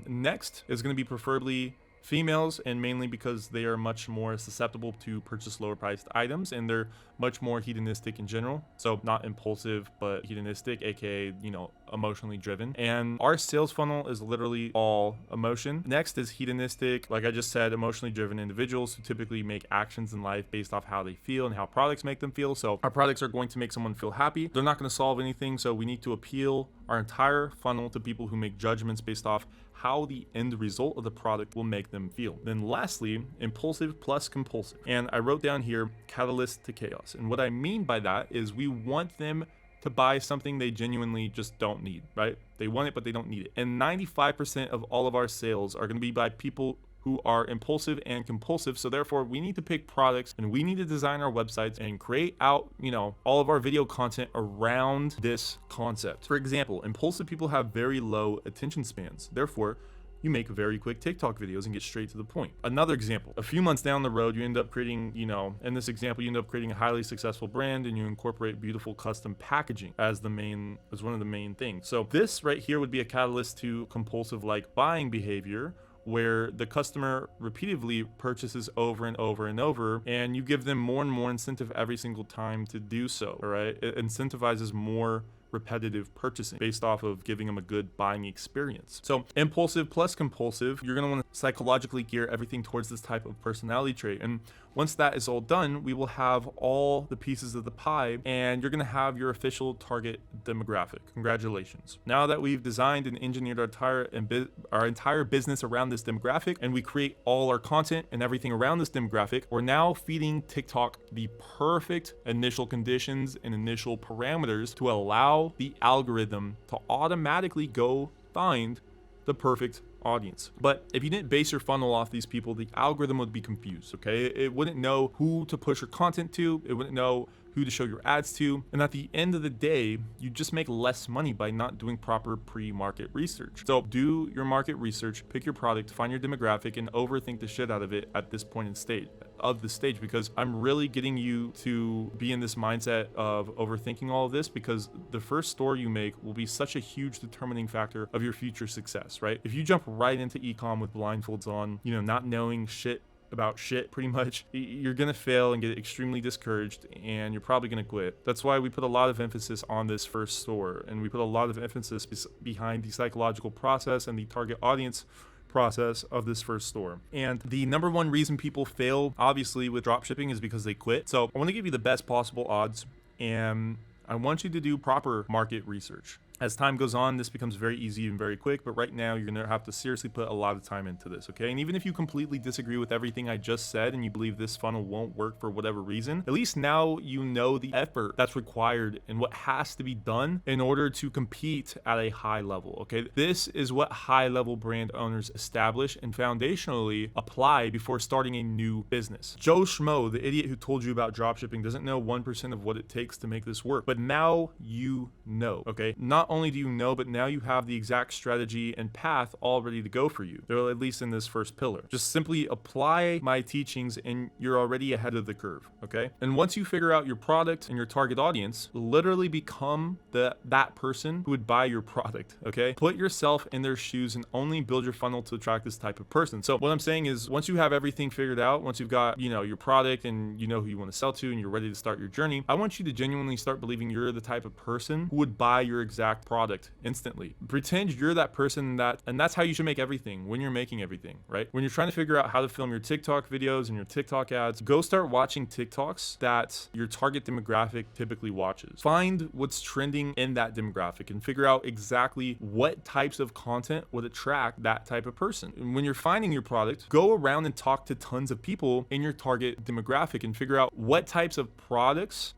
Next is going to be preferably females, and mainly because they are much more susceptible to purchase lower priced items, and they're much more hedonistic in general. So not impulsive, but hedonistic, aka, you know, emotionally driven. And our sales funnel is literally all emotion. Next is hedonistic, like I just said, emotionally driven individuals who typically make actions in life based off how they feel and how products make them feel. So our products are going to make someone feel happy. They're not going to solve anything. So we need to appeal our entire funnel to people who make judgments based off how the end result of the product will make them feel. Then lastly, impulsive plus compulsive. And I wrote down here, catalyst to chaos. And what I mean by that is we want them to buy something they genuinely just don't need, right? They want it, but they don't need it. And 95% of all of our sales are going to be by people who are impulsive and compulsive. So therefore, we need to pick products and we need to design our websites and create out, you know, all of our video content around this concept. For example, impulsive people have very low attention spans. Therefore, you make very quick TikTok videos and get straight to the point. Another example, a few months down the road, you end up creating, you know, in this example, you end up creating a highly successful brand and you incorporate beautiful custom packaging as one of the main things. So this right here would be a catalyst to compulsive like buying behavior, where the customer repeatedly purchases over and over and over, and you give them more and more incentive every single time to do so, all right? It incentivizes more repetitive purchasing based off of giving them a good buying experience. So impulsive plus compulsive, you're going to want to psychologically gear everything towards this type of personality trait. And once that is all done, we will have all the pieces of the pie and you're going to have your official target demographic. Congratulations. Now that we've designed and engineered our entire business around this demographic, and we create all our content and everything around this demographic, we're now feeding TikTok the perfect initial conditions and initial parameters to allow the algorithm to automatically go find the perfect audience. But if you didn't base your funnel off these people, the algorithm would be confused, okay? It wouldn't know who to push your content to, it wouldn't know who to show your ads to, and at the end of the day, you just make less money by not doing proper pre-market research. So do your market research, pick your product, find your demographic, and overthink the shit out of it at this point in the stage, because I'm really getting you to be in this mindset of overthinking all of this, because the first store you make will be such a huge determining factor of your future success, right? If you jump right into e-com with blindfolds on, you know, not knowing shit about shit pretty much, you're gonna fail and get extremely discouraged, and you're probably gonna quit. That's why we put a lot of emphasis on this first store, and we put a lot of emphasis behind the psychological process and the target audience process of this first store. And the number one reason people fail, obviously, with dropshipping is because they quit. So I want to give you the best possible odds, and I want you to do proper market research. As time goes on, this becomes very easy and very quick, but right now you're gonna have to seriously put a lot of time into this, okay? And even if you completely disagree with everything I just said and you believe this funnel won't work for whatever reason, at least now you know the effort that's required and what has to be done in order to compete at a high level, okay? This is what high-level brand owners establish and foundationally apply before starting a new business. Joe Schmo, the idiot who told you about dropshipping, doesn't know 1% of what it takes to make this work, but now you know, okay? Not not only do you know, but now you have the exact strategy and path all ready to go for you. They're at least in this first pillar. Just simply apply my teachings and you're already ahead of the curve, okay? And once you figure out your product and your target audience, literally become that person who would buy your product, okay? Put yourself in their shoes and only build your funnel to attract this type of person. So what I'm saying is, once you have everything figured out, once you've got, your product and you know who you want to sell to and you're ready to start your journey, I want you to genuinely start believing you're the type of person who would buy your exact product instantly. Pretend you're that person and that's how you should make everything when you're making everything, right? When you're trying to figure out how to film your TikTok videos and your TikTok ads, go start watching TikToks that your target demographic typically watches. Find what's trending in that demographic and figure out exactly what types of content would attract that type of person. And when you're finding your product, go around and talk to tons of people in your target demographic and figure out what types of products,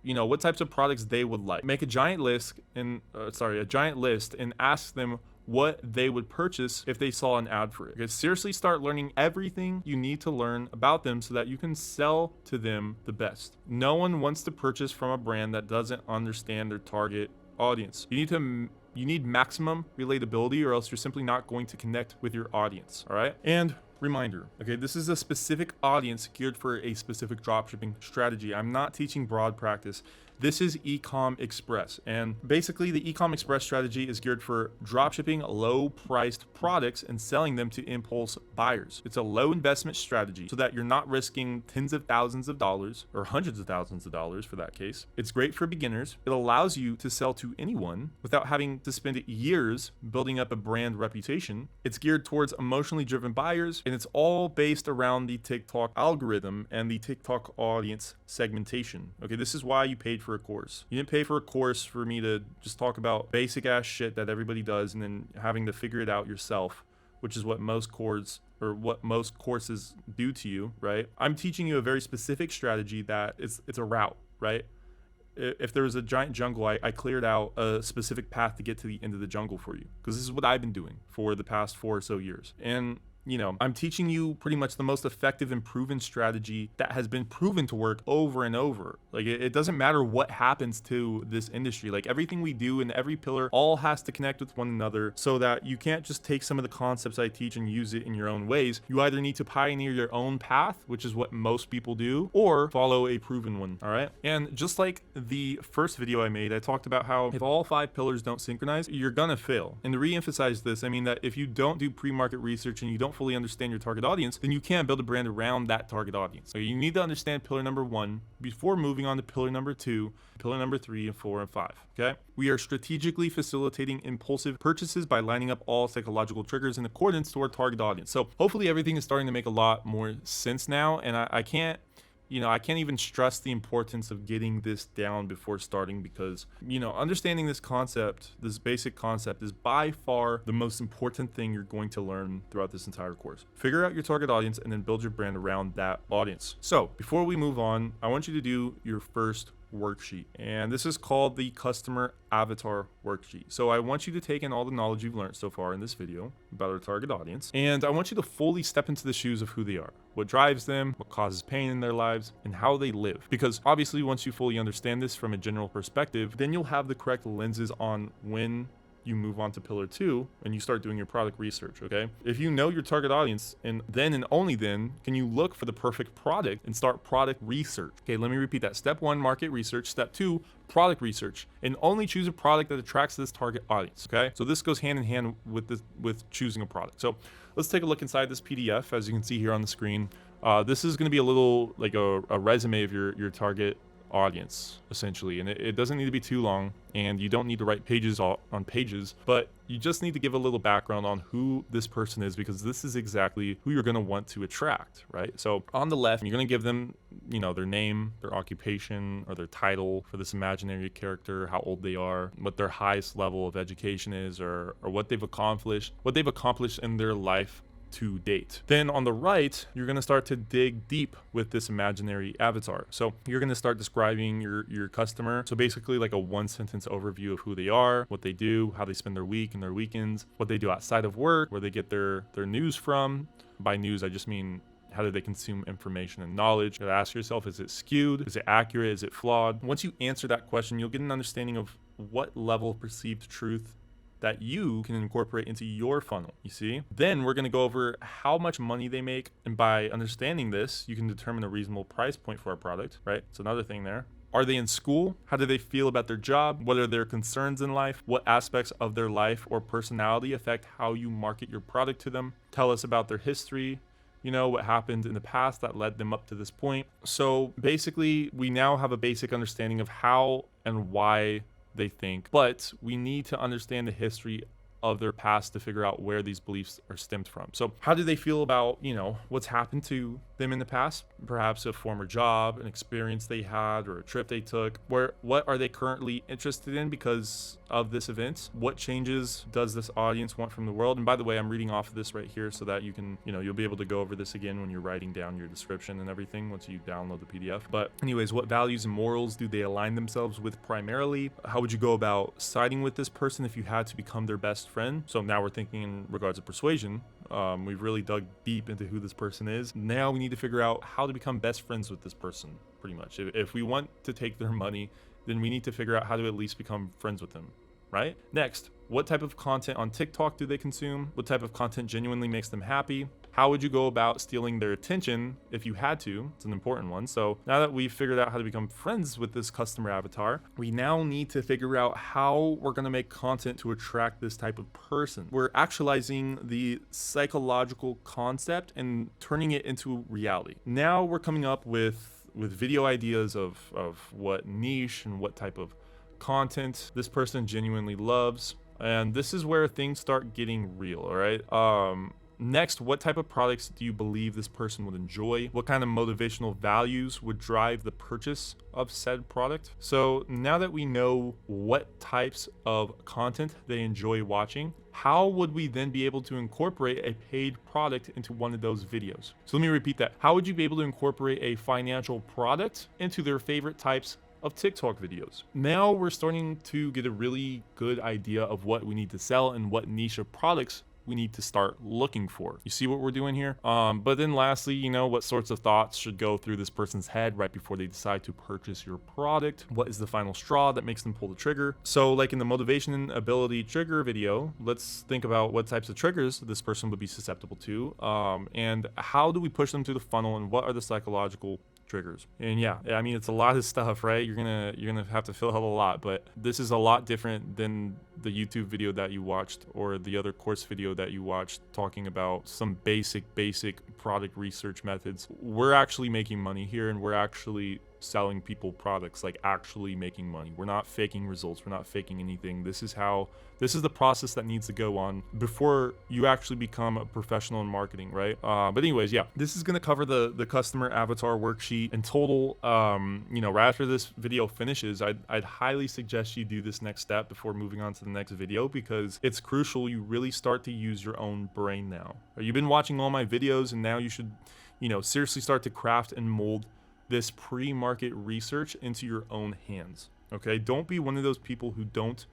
they would like. Make a giant list and ask them what they would purchase if they saw an ad for it. Okay, seriously start learning everything you need to learn about them so that you can sell to them the best. No one wants to purchase from a brand that doesn't understand their target audience. You need maximum relatability, or else you're simply not going to connect with your audience, all right? And reminder, okay, this is a specific audience geared for a specific dropshipping strategy. I'm not teaching broad practice. This is Ecom Express, and basically the Ecom Express strategy is geared for dropshipping low-priced products and selling them to impulse buyers. It's a low investment strategy so that you're not risking tens of thousands of dollars or hundreds of thousands of dollars for that case. It's great for beginners. It allows you to sell to anyone without having to spend years building up a brand reputation. It's geared towards emotionally driven buyers, and it's all based around the TikTok algorithm and the TikTok audience segmentation. Okay, this is why you paid for a course. You didn't pay for a course for me to just talk about basic ass shit that everybody does and then having to figure it out yourself, which is what most courses do to you, right? I'm teaching you a very specific strategy that it's a route, right? If there was a giant jungle, I cleared out a specific path to get to the end of the jungle for you, because this is what I've been doing for the past 4 or so years. And I'm teaching you pretty much the most effective and proven strategy that has been proven to work over and over. Like, it doesn't matter what happens to this industry. Like, everything we do in every pillar all has to connect with one another, so that you can't just take some of the concepts I teach and use it in your own ways. You either need to pioneer your own path, which is what most people do, or follow a proven one, all right? And just like the first video I made, I talked about how if all 5 pillars don't synchronize, you're gonna fail. And to re-emphasize this, I mean that if you don't do pre-market research and you don't fully understand your target audience, then you can't build a brand around that target audience. So you need to understand pillar number 1 before moving on to pillar number 2, pillar number 3 and 4 and 5. Okay, we are strategically facilitating impulsive purchases by lining up all psychological triggers in accordance to our target audience. So hopefully everything is starting to make a lot more sense now, and I can't even stress the importance of getting this down before starting, because, understanding this concept, this basic concept, is by far the most important thing you're going to learn throughout this entire course. Figure out your target audience and then build your brand around that audience. So before we move on, I want you to do your first worksheet, and this is called the customer avatar worksheet. So I want you to take in all the knowledge you've learned so far in this video about our target audience, and I want you to fully step into the shoes of who they are, what drives them, what causes pain in their lives, and how they live. Because obviously once you fully understand this from a general perspective, then you'll have the correct lenses on when you move on to pillar 2 and you start doing your product research. Okay, if you know your target audience, and then and only then can you look for the perfect product and start product research. Okay, let me repeat that. Step 1, market research. Step 2, product research, and only choose a product that attracts this target audience. Okay, so this goes hand in hand with choosing a product. So let's take a look inside this PDF. As you can see here on the screen, this is going to be a little like a resume of your target audience, essentially, and it doesn't need to be too long, and you don't need to write pages on pages, but you just need to give a little background on who this person is, because this is exactly who you're going to want to attract, right? So on the left, you're going to give them, their name, their occupation, or their title for this imaginary character, how old they are, what their highest level of education is, or what they've accomplished in their life to date. Then on the right, you're going to start to dig deep with this imaginary avatar. So you're going to start describing your customer. So basically like a 1-sentence overview of who they are, what they do, how they spend their week and their weekends, what they do outside of work, where they get their news from. By news, I just mean how do they consume information and knowledge. You gotta ask yourself, is it skewed? Is it accurate? Is it flawed? Once you answer that question, you'll get an understanding of what level of perceived truth that you can incorporate into your funnel, you see? Then we're gonna go over how much money they make, and by understanding this, you can determine a reasonable price point for our product, right? It's another thing there. Are they in school? How do they feel about their job? What are their concerns in life? What aspects of their life or personality affect how you market your product to them? Tell us about their history, what happened in the past that led them up to this point. So basically, we now have a basic understanding of how and why they think, but we need to understand the history of their past to figure out where these beliefs are stemmed from. So how do they feel about, what's happened to them in the past? Perhaps a former job, an experience they had, or a trip they took. What are they currently interested in because of this event? What changes does this audience want from the world? And by the way, I'm reading off of this right here so that you can, you'll be able to go over this again when you're writing down your description and everything once you download the PDF. But anyways, what values and morals do they align themselves with primarily? How would you go about siding with this person if you had to become their best friend? So now we're thinking in regards to persuasion. We've really dug deep into who this person is. Now we need to figure out how to become best friends with this person, pretty much. If we want to take their money, then we need to figure out how to at least become friends with them, right? Next, what type of content on TikTok do they consume? What type of content genuinely makes them happy? How would you go about stealing their attention if you had to? It's an important one. So now that we've figured out how to become friends with this customer avatar, we now need to figure out how we're going to make content to attract this type of person. We're actualizing the psychological concept and turning it into reality. Now we're coming up with video ideas of what niche and what type of content this person genuinely loves. And this is where things start getting real, all right? Next, what type of products do you believe this person would enjoy? What kind of motivational values would drive the purchase of said product? So now that we know what types of content they enjoy watching, how would we then be able to incorporate a paid product into one of those videos? So let me repeat that. How would you be able to incorporate a financial product into their favorite types of TikTok videos? Now we're starting to get a really good idea of what we need to sell and what niche of products we need to start looking for. You see what we're doing here? But then lastly, what sorts of thoughts should go through this person's head right before they decide to purchase your product? What is the final straw that makes them pull the trigger? So like in the motivation and ability trigger video, let's think about what types of triggers this person would be susceptible to, and how do we push them through the funnel, and what are the psychological triggers. And yeah, I mean, it's a lot of stuff, right? You're gonna have to fill out a lot, but this is a lot different than the YouTube video that you watched or the other course video that you watched talking about some basic product research methods. We're actually making money here, and we're actually selling people products, like actually making money. We're not faking results. We're not faking anything. This is the process that needs to go on before you actually become a professional in marketing, right? But anyways, yeah, this is going to cover the customer avatar worksheet in total. Right after this video finishes, I'd highly suggest you do this next step before moving on to the next video, because it's crucial you really start to use your own brain now. You've been watching all my videos, and now you should, seriously start to craft and mold this pre-market research into your own hands. Okay, don't be one of those people who don't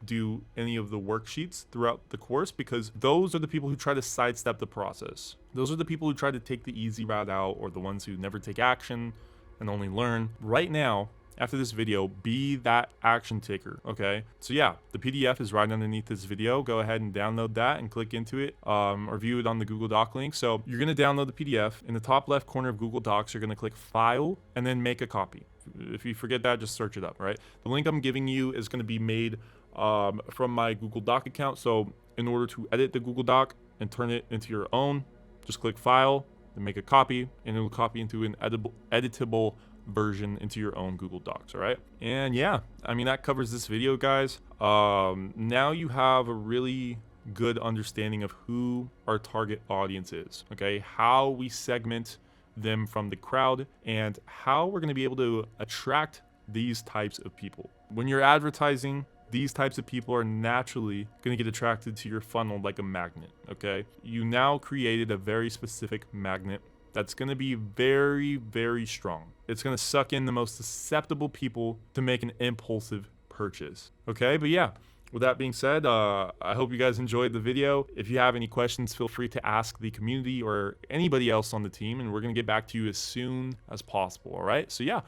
do any of the worksheets throughout the course, because those are the people who try to sidestep the process. Those are the people who try to take the easy route out, or the ones who never take action and only learn. Right now, after this video, be that action taker, okay? So yeah, the PDF is right underneath this video. Go ahead and download that and click into it, or view it on the Google Doc link. So you're gonna download the PDF. In the top left corner of Google Docs, you're gonna click File and then Make a Copy. If you forget that, just search it up, right? The link I'm giving you is gonna be made from my Google Doc account. So in order to edit the Google Doc and turn it into your own, just click File, then Make a Copy, and it'll copy into an editable version into your own Google Docs. All right, and yeah, I mean, that covers this video, guys. Now you have a really good understanding of who our target audience is, okay, how we segment them from the crowd, and how we're going to be able to attract these types of people. When you're advertising, these types of people are naturally going to get attracted to your funnel like a magnet. Okay, you now created a very specific magnet that's going to be very, very strong. It's going to suck in the most susceptible people to make an impulsive purchase. Okay, but yeah, with that being said, I hope you guys enjoyed the video. If you have any questions, feel free to ask the community or anybody else on the team, and we're going to get back to you as soon as possible. All right, so yeah,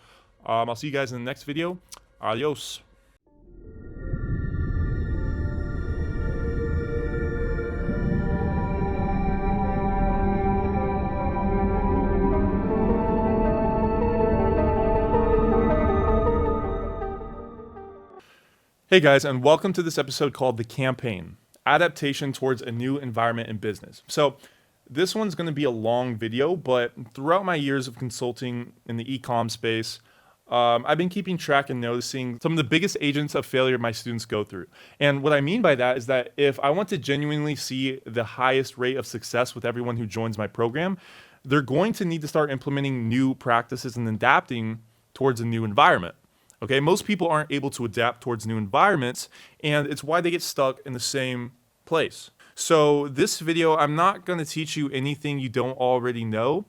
I'll see you guys in the next video. Adios. Hey guys, and welcome to this episode called The Campaign: Adaptation Towards a New Environment in Business. So, this one's going to be a long video, but throughout my years of consulting in the e-com space, I've been keeping track and noticing some of the biggest agents of failure my students go through. And what I mean by that is that if I want to genuinely see the highest rate of success with everyone who joins my program, they're going to need to start implementing new practices and adapting towards a new environment. Okay, most people aren't able to adapt towards new environments, and it's why they get stuck in the same place. So this video, I'm not going to teach you anything you don't already know.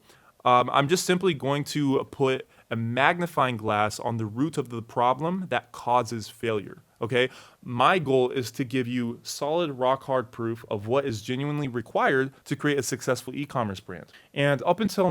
I'm just simply going to put a magnifying glass on the root of the problem that causes failure. Okay, my goal is to give you solid, rock hard proof of what is genuinely required to create a successful e-commerce brand. And up until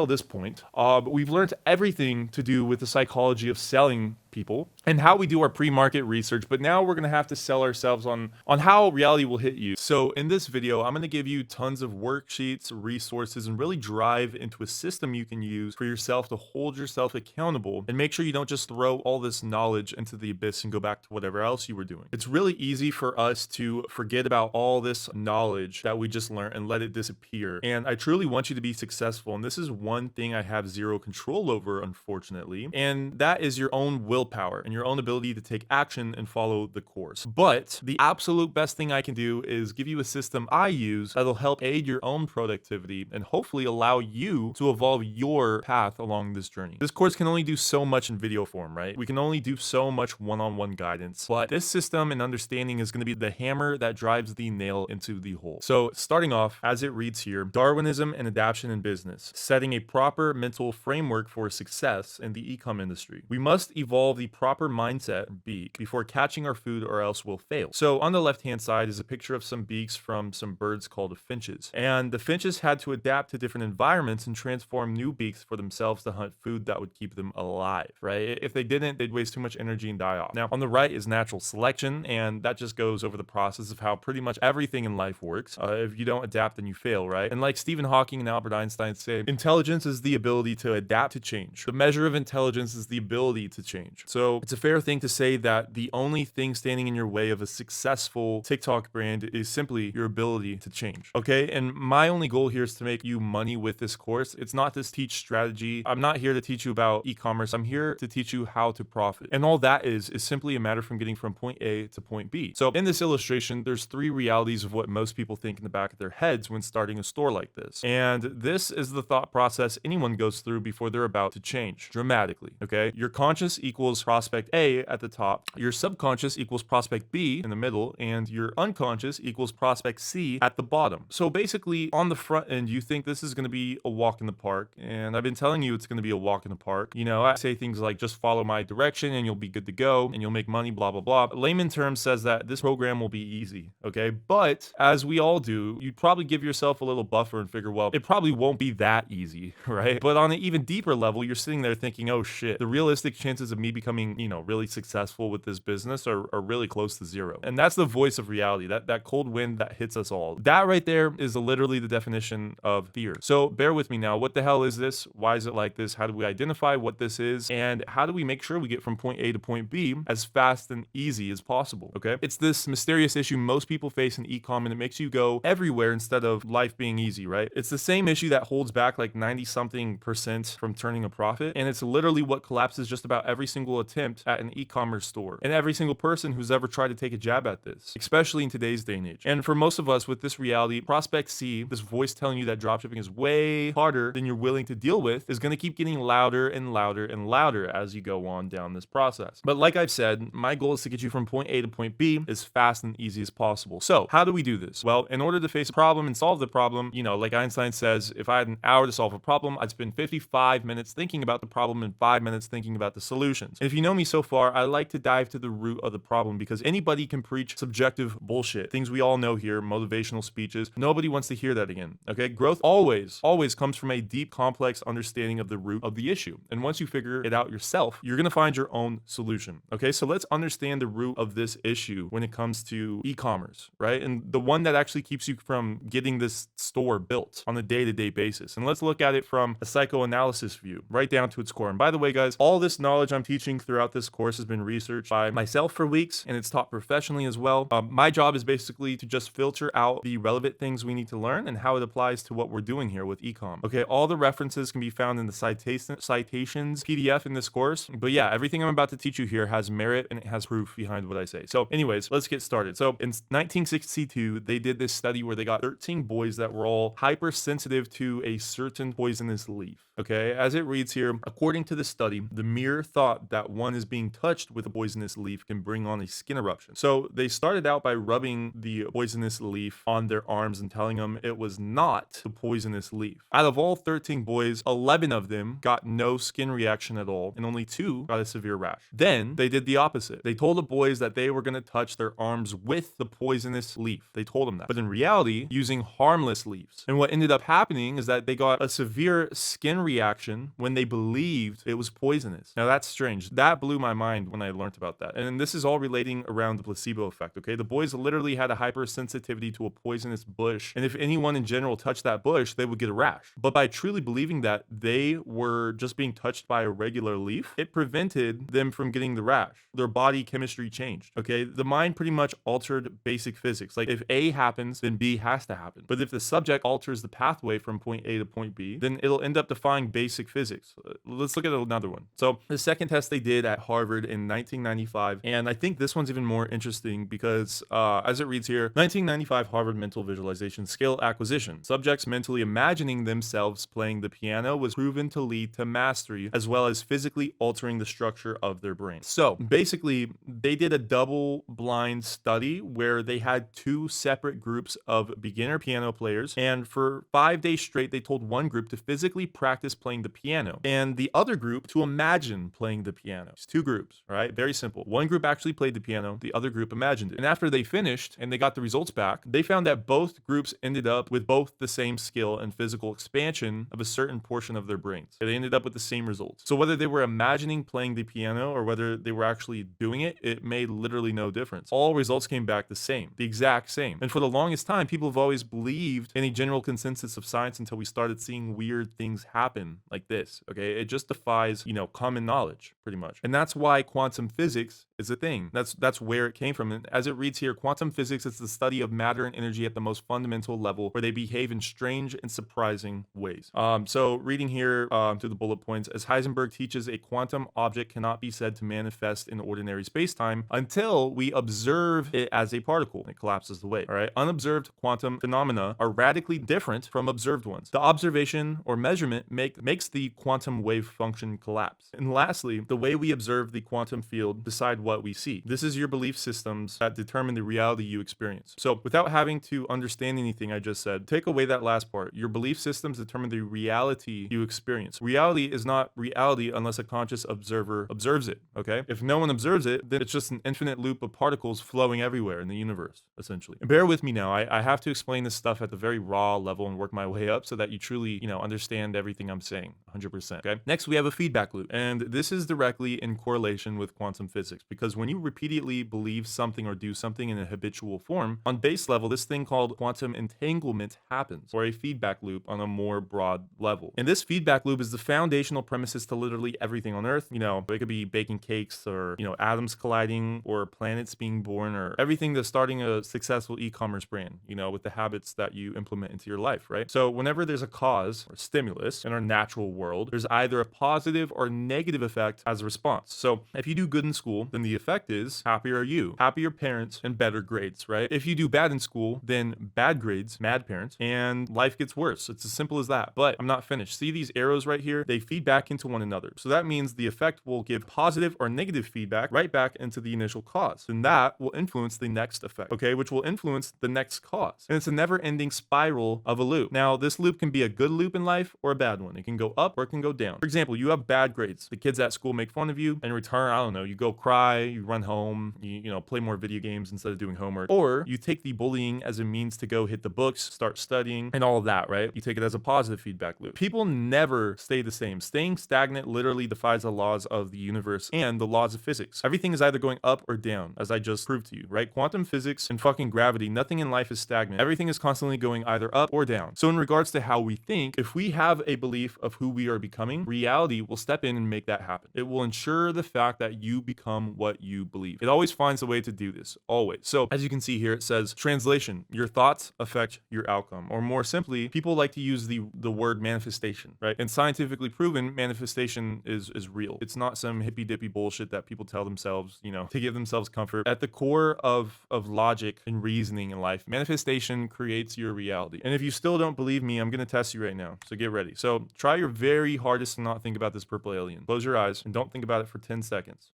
this point, we've learned everything to do with the psychology of selling people and how we do our pre-market research, but now we're going to have to sell ourselves on how reality will hit you. So in this video, I'm going to give you tons of worksheets, resources, and really drive into a system you can use for yourself to hold yourself accountable and make sure you don't just throw all this knowledge into the abyss and go back to whatever else you were doing. It's really easy for us to forget about all this knowledge that we just learned and let it disappear. And I truly want you to be successful. And this is one thing I have zero control over, unfortunately. And that is your own willpower and your own ability to take action and follow the course. But the absolute best thing I can do is give you a system I use that'll help aid your own productivity and hopefully allow you to evolve your path along this journey. This course can only do so much in video form, right? We can only do so much one-on-one guidance, but this system and understanding is going to be the hammer that drives the nail into the hole. So starting off, as it reads here, Darwinism and adaptation in business, setting a proper mental framework for success in the e-com industry. We must evolve the proper mindset beak before catching our food or else we'll fail. So on the left-hand side is a picture of some beaks from some birds called finches. And the finches had to adapt to different environments and transform new beaks for themselves to hunt food that would keep them alive, right? If they didn't, they'd waste too much energy and die off. Now, on the right is natural selection, and that just goes over the process of how pretty much everything in life works. If you don't adapt, then you fail, right? And like Stephen Hawking and Albert Einstein say, intelligence is the ability to adapt to change. The measure of intelligence is the ability to change. So it's a fair thing to say that the only thing standing in your way of a successful TikTok brand is simply your ability to change. Okay, and my only goal here is to make you money with this course. It's not to teach strategy. I'm not here to teach you about e-commerce. I'm here to teach you how to profit. And all that is simply a matter from getting from point A to point B. So in this illustration, there's three realities of what most people think in the back of their heads when starting a store like this. And this is the thought process anyone goes through before they're about to change dramatically. Okay, your conscious equals prospect A at the top, your subconscious equals prospect B in the middle, and your unconscious equals prospect C at the bottom. So basically on the front end, you think this is going to be a walk in the park, and I've been telling you it's going to be a walk in the park. You know, I say things like just follow my direction and you'll be good to go and you'll make money, blah blah blah. Layman terms says that this program will be easy. Okay, but as we all do, you'd probably give yourself a little buffer and figure, well, it probably won't be that easy, right? But on an even deeper level, you're sitting there thinking, oh shit, the realistic chances of me becoming, really successful with this business are really close to zero. And that's the voice of reality, that cold wind that hits us all. That right there is literally the definition of fear. So bear with me now. What the hell is this? Why is it like this? How do we identify what this is? And how do we make sure we get from point A to point B as fast and easy as possible? Okay, it's this mysterious issue most people face in e-com, and it makes you go everywhere instead of life being easy, right? It's the same issue that holds back like 90-something% from turning a profit, and it's literally what collapses just about every single attempt at an e-commerce store and every single person who's ever tried to take a jab at this, especially in today's day and age. And for most of us with this reality, prospect C, this voice telling you that dropshipping is way harder than you're willing to deal with, is going to keep getting louder and louder and louder as you go on down this process. But like I've said, my goal is to get you from point A to point B as fast and easy as possible. So how do we do this? Well, in order to face a problem and solve the problem, like Einstein says, if I had an hour to solve a problem, I'd spend 55 minutes thinking about the problem and 5 minutes thinking about the solutions. And if you know me so far, I like to dive to the root of the problem because anybody can preach subjective bullshit. Things we all know here, motivational speeches. Nobody wants to hear that again. Okay? Growth always comes from a deep, complex understanding of the root of the issue. And once you figure it out yourself, you're going to find your own solution. Okay? So let's understand the root of this issue when it comes to e-commerce, right? And the one that actually keeps you from getting this store built on a day-to-day basis. And let's look at it from a psychoanalysis view, right down to its core. And by the way, guys, all this knowledge I'm teaching throughout this course has been researched by myself for weeks, and it's taught professionally as well. My job is basically to just filter out the relevant things we need to learn and how it applies to what we're doing here with ecom. Okay, all the references can be found in the citations PDF in this course. But yeah, everything I'm about to teach you here has merit and it has proof behind what I say. So anyways, let's get started. So in 1962, they did this study where they got 13 boys that were all hypersensitive to a certain poisonous leaf. Okay, as it reads here, according to the study, the mere thought that one is being touched with a poisonous leaf can bring on a skin eruption. So they started out by rubbing the poisonous leaf on their arms and telling them it was not the poisonous leaf. Out of all 13 boys, 11 of them got no skin reaction at all, and only 2 got a severe rash. Then they did the opposite. They told the boys that they were going to touch their arms with the poisonous leaf. They told them that. But in reality, using harmless leaves. And what ended up happening is that they got a severe skin reaction when they believed it was poisonous. Now that's strange. That blew my mind when I learned about that. And this is all relating around the placebo effect, okay? The boys literally had a hypersensitivity to a poisonous bush, and if anyone in general touched that bush, they would get a rash. But by truly believing that they were just being touched by a regular leaf, it prevented them from getting the rash. Their body chemistry changed, okay? The mind pretty much altered basic physics. Like if A happens, then B has to happen. But if the subject alters the pathway from point A to point B, then it'll end up defying basic physics. Let's look at another one. So the second test they did at Harvard in 1995, and I think this one's even more interesting because as it reads here, 1995 Harvard Mental Visualization Skill Acquisition. Subjects mentally imagining themselves playing the piano was proven to lead to mastery as well as physically altering the structure of their brain. So basically, they did a double-blind study where they had 2 separate groups of beginner piano players, and for 5 days straight, they told one group to physically practice playing the piano and the other group to imagine playing the piano. It's 2 groups, right? Very simple. One group actually played the piano, the other group imagined it. And after they finished and they got the results back, they found that both groups ended up with both the same skill and physical expansion of a certain portion of their brains. They ended up with the same results. So whether they were imagining playing the piano or whether they were actually doing it, it made literally no difference. All results came back the same, the exact same. And for the longest time, people have always believed in a general consensus of science until we started seeing weird things happen like this, okay? It just defies, common knowledge pretty much. And that's why quantum physics is a thing. That's where it came from. And as it reads here, quantum physics is the study of matter and energy at the most fundamental level where they behave in strange and surprising ways. So reading here through the bullet points, as Heisenberg teaches, a quantum object cannot be said to manifest in ordinary spacetime until we observe it as a particle. It collapses away, all right? Unobserved quantum phenomena are radically different from observed ones. The observation or measurement makes the quantum wave function collapse. And lastly, the way we observe the quantum field decide what we see. This is your belief systems that determine the reality you experience. So without having to understand anything I just said, take away that last part. Your belief systems determine the reality you experience. Reality is not reality unless a conscious observer observes it, okay? If no one observes it, then it's just an infinite loop of particles flowing everywhere in the universe, essentially. And bear with me now. I have to explain this stuff at the very raw level and work my way up so that you truly, understand everything I'm saying 100%, okay? Next, we have a feedback loop. And this is directly in correlation with quantum physics because when you repeatedly believe something or do something in a habitual form, on base level, this thing called quantum entanglement happens, or a feedback loop on a more broad level. And this feedback loop is the foundational premises to literally everything on Earth. It could be baking cakes or, atoms colliding or planets being born or everything that's starting a successful e-commerce brand, with the habits that you implement into your life, right? So whenever there's a cause or stimulus in our natural world, there's either a positive or negative effect as a response. So if you do good in school, then the effect is happier you, happier parents, and better grades, right? If you do bad in school, then bad grades, mad parents, and life gets worse. It's as simple as that. But I'm not finished. See these arrows right here? They feed back into one another. So that means the effect will give positive or negative feedback right back into the initial cause. And that will influence the next effect, okay? Which will influence the next cause. And it's a never-ending spiral of a loop. Now, this loop can be a good loop in life or a bad one. It can go up or it can go down. For example, you have bad grades. The kids at school make fun of you. In return, I don't know, you go cry cry, you run home, you know, play more video games instead of doing homework. Or you take the bullying as a means to go hit the books, start studying, and all of that, right? You take it as a positive feedback loop. People never stay the same. Staying stagnant literally defies the laws of the universe and the laws of physics. Everything is either going up or down, as I just proved to you, right? Quantum physics and fucking gravity, nothing in life is stagnant. Everything is constantly going either up or down. So in regards to how we think, if we have a belief of who we are becoming, reality will step in and make that happen. It will ensure the fact that you become what you believe. It always finds a way to do this, always. So as you can see here, it says, translation, your thoughts affect your outcome. Or more simply, people like to use the word manifestation, right? And scientifically proven, manifestation is real. It's not some hippy dippy bullshit that people tell themselves, you know, to give themselves comfort. At the core of logic and reasoning in life, manifestation creates your reality. And if you still don't believe me, I'm going to test you right now. So get ready. So try your very hardest to not think about this purple alien. Close your eyes and don't think about it for 10 seconds.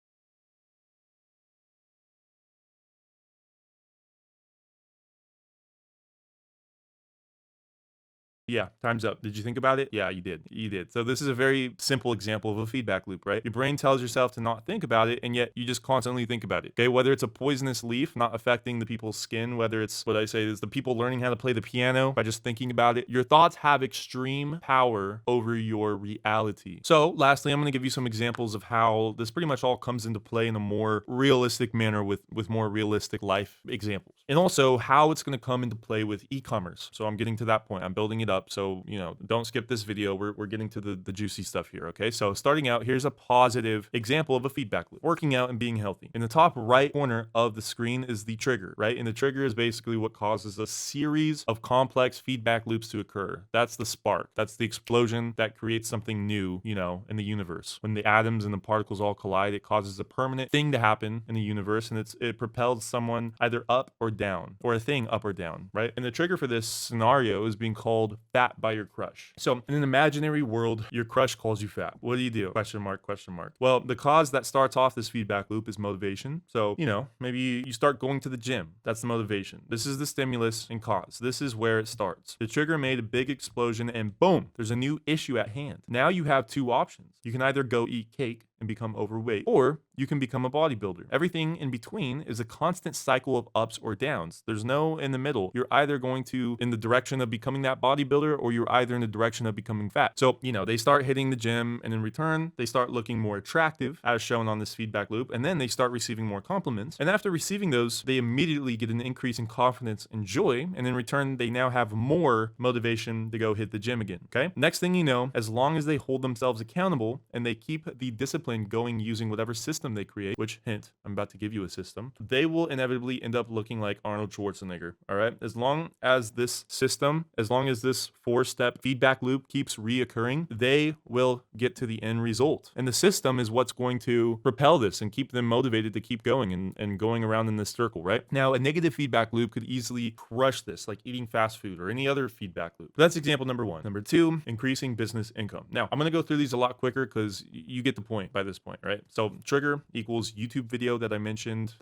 Yeah, time's up. Did you think about it? Yeah, you did. You did. So this is a very simple example of a feedback loop, right? Your brain tells yourself to not think about it, and yet you just constantly think about it. Okay, whether it's a poisonous leaf not affecting the people's skin, whether it's what I say is the people learning how to play the piano by just thinking about it, your thoughts have extreme power over your reality. So lastly, I'm going to give you some examples of how this pretty much all comes into play in a more realistic manner with more realistic life examples. And also how it's going to come into play with e-commerce. So I'm getting to that point. I'm building it up. So, you know, don't skip this video. We're getting to the juicy stuff here. Okay. So starting out, here's a positive example of a feedback loop: working out and being healthy. In the top right corner of the screen is the trigger, right? And the trigger is basically what causes a series of complex feedback loops to occur. That's the spark. That's the explosion that creates something new, you know, in the universe. When the atoms and the particles all collide, it causes a permanent thing to happen in the universe, and it propels someone either up or down, or a thing up or down, right? And the trigger for this scenario is being called fat by your crush. So in an imaginary world, your crush calls you fat. What do? Question mark, question mark. Well, the cause that starts off this feedback loop is motivation. So, you know, maybe you start going to the gym. That's the motivation. This is the stimulus and cause. This is where it starts. The trigger made a big explosion and boom, there's a new issue at hand. Now you have two options. You can either go eat cake and become overweight, or you can become a bodybuilder. Everything in between is a constant cycle of ups or downs. There's no in the middle. You're either going to in the direction of becoming that bodybuilder, or you're either in the direction of becoming fat. So, you know, they start hitting the gym, and in return, they start looking more attractive, as shown on this feedback loop, and then they start receiving more compliments. And after receiving those, they immediately get an increase in confidence and joy, and in return, they now have more motivation to go hit the gym again. Okay? Next thing you know, as long as they hold themselves accountable and they keep the discipline going using whatever system they create, which, hint, I'm about to give you a system, they will inevitably end up looking like Arnold Schwarzenegger. All right. As long as this system, as long as this 4-step feedback loop keeps reoccurring, they will get to the end result. And the system is what's going to propel this and keep them motivated to keep going and going around in this circle, right? Now, a negative feedback loop could easily crush this, like eating fast food or any other feedback loop. That's example number 1. Number 2, increasing business income. Now, I'm going to go through these a lot quicker because you get the point by this point, right? So trigger equals YouTube video that mentioned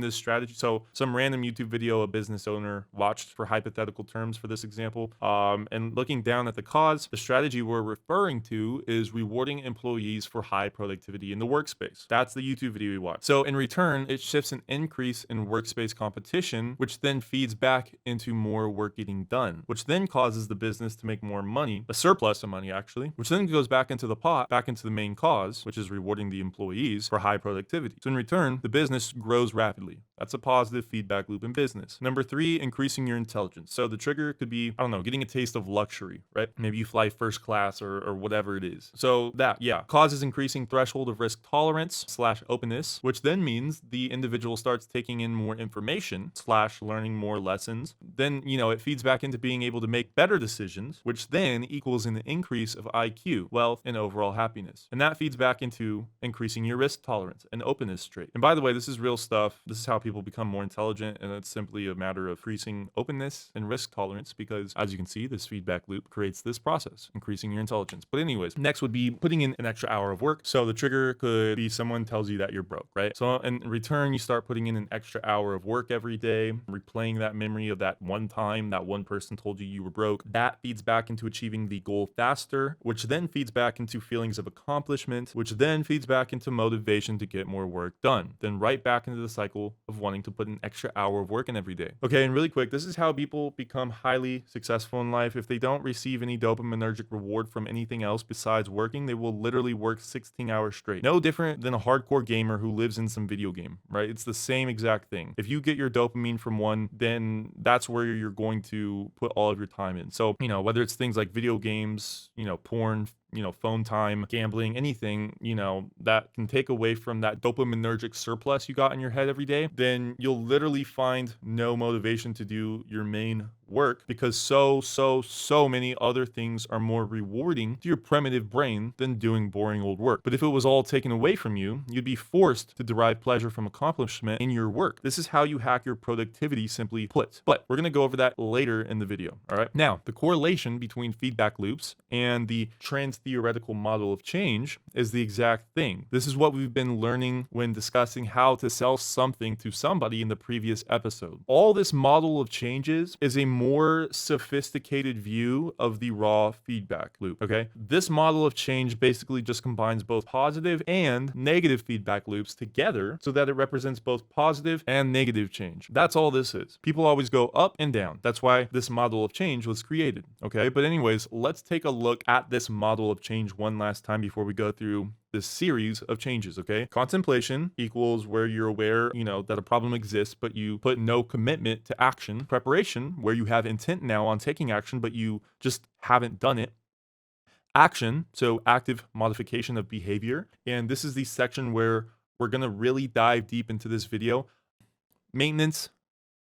this strategy. So some random YouTube video a business owner watched for hypothetical terms for this example. And looking down at the cause, the strategy we're referring to is rewarding employees for high productivity in the workspace. That's the YouTube video we watched. So in return, it shifts an increase in workspace competition, which then feeds back into more work getting done, which then causes the business to make more money, a surplus of money actually, which then goes back into the pot, back into the main cause, which is rewarding the employees for high productivity. So in return, the business grows rapidly. That's a positive feedback loop in business. Number 3, increasing your intelligence. So the trigger could be, I don't know, getting a taste of luxury, right? Maybe you fly first class or whatever it is. So that, yeah, causes increasing threshold of risk tolerance / openness, which then means the individual starts taking in more information / learning more lessons. Then, you know, it feeds back into being able to make better decisions, which then equals an increase of IQ, wealth, and overall happiness. And that feeds back into increasing your risk tolerance and openness trait. And by the way, this is real stuff. This is how people people become more intelligent, and it's simply a matter of increasing openness and risk tolerance because, as you can see, this feedback loop creates this process, increasing your intelligence. But anyways, next would be putting in an extra hour of work. So the trigger could be someone tells you that you're broke, right? So in return, you start putting in an extra hour of work every day, replaying that memory of that one time that one person told you were broke. That feeds back into achieving the goal faster, which then feeds back into feelings of accomplishment, which then feeds back into motivation to get more work done. Then right back into the cycle of wanting to put an extra hour of work in every day. Okay, and really quick, this is how people become highly successful in life. If they don't receive any dopaminergic reward from anything else besides working, they will literally work 16 hours straight. No different than a hardcore gamer who lives in some video game, right? It's the same exact thing. If you get your dopamine from one, then that's where you're going to put all of your time in. So, whether it's things like video games, porn, phone time, gambling, anything, that can take away from that dopaminergic surplus you got in your head every day, then you'll literally find no motivation to do your main work because so many other things are more rewarding to your primitive brain than doing boring old work. But if it was all taken away from you, you'd be forced to derive pleasure from accomplishment in your work. This is how you hack your productivity, simply put. But we're going to go over that later in the video. All right. Now, the correlation between feedback loops and the trans-theoretical model of change is the exact thing. This is what we've been learning when discussing how to sell something to somebody in the previous episode. All this model of changes is a more sophisticated view of the raw feedback loop, okay? This model of change basically just combines both positive and negative feedback loops together so that it represents both positive and negative change. That's all this is. People always go up and down. That's why this model of change was created, okay? But anyways, let's take a look at this model of change one last time before we go through this series of changes, okay? Contemplation equals where you're aware, that a problem exists, but you put no commitment to action. Preparation, where you have intent now on taking action, but you just haven't done it. Action, so active modification of behavior. And this is the section where we're gonna really dive deep into this video. Maintenance,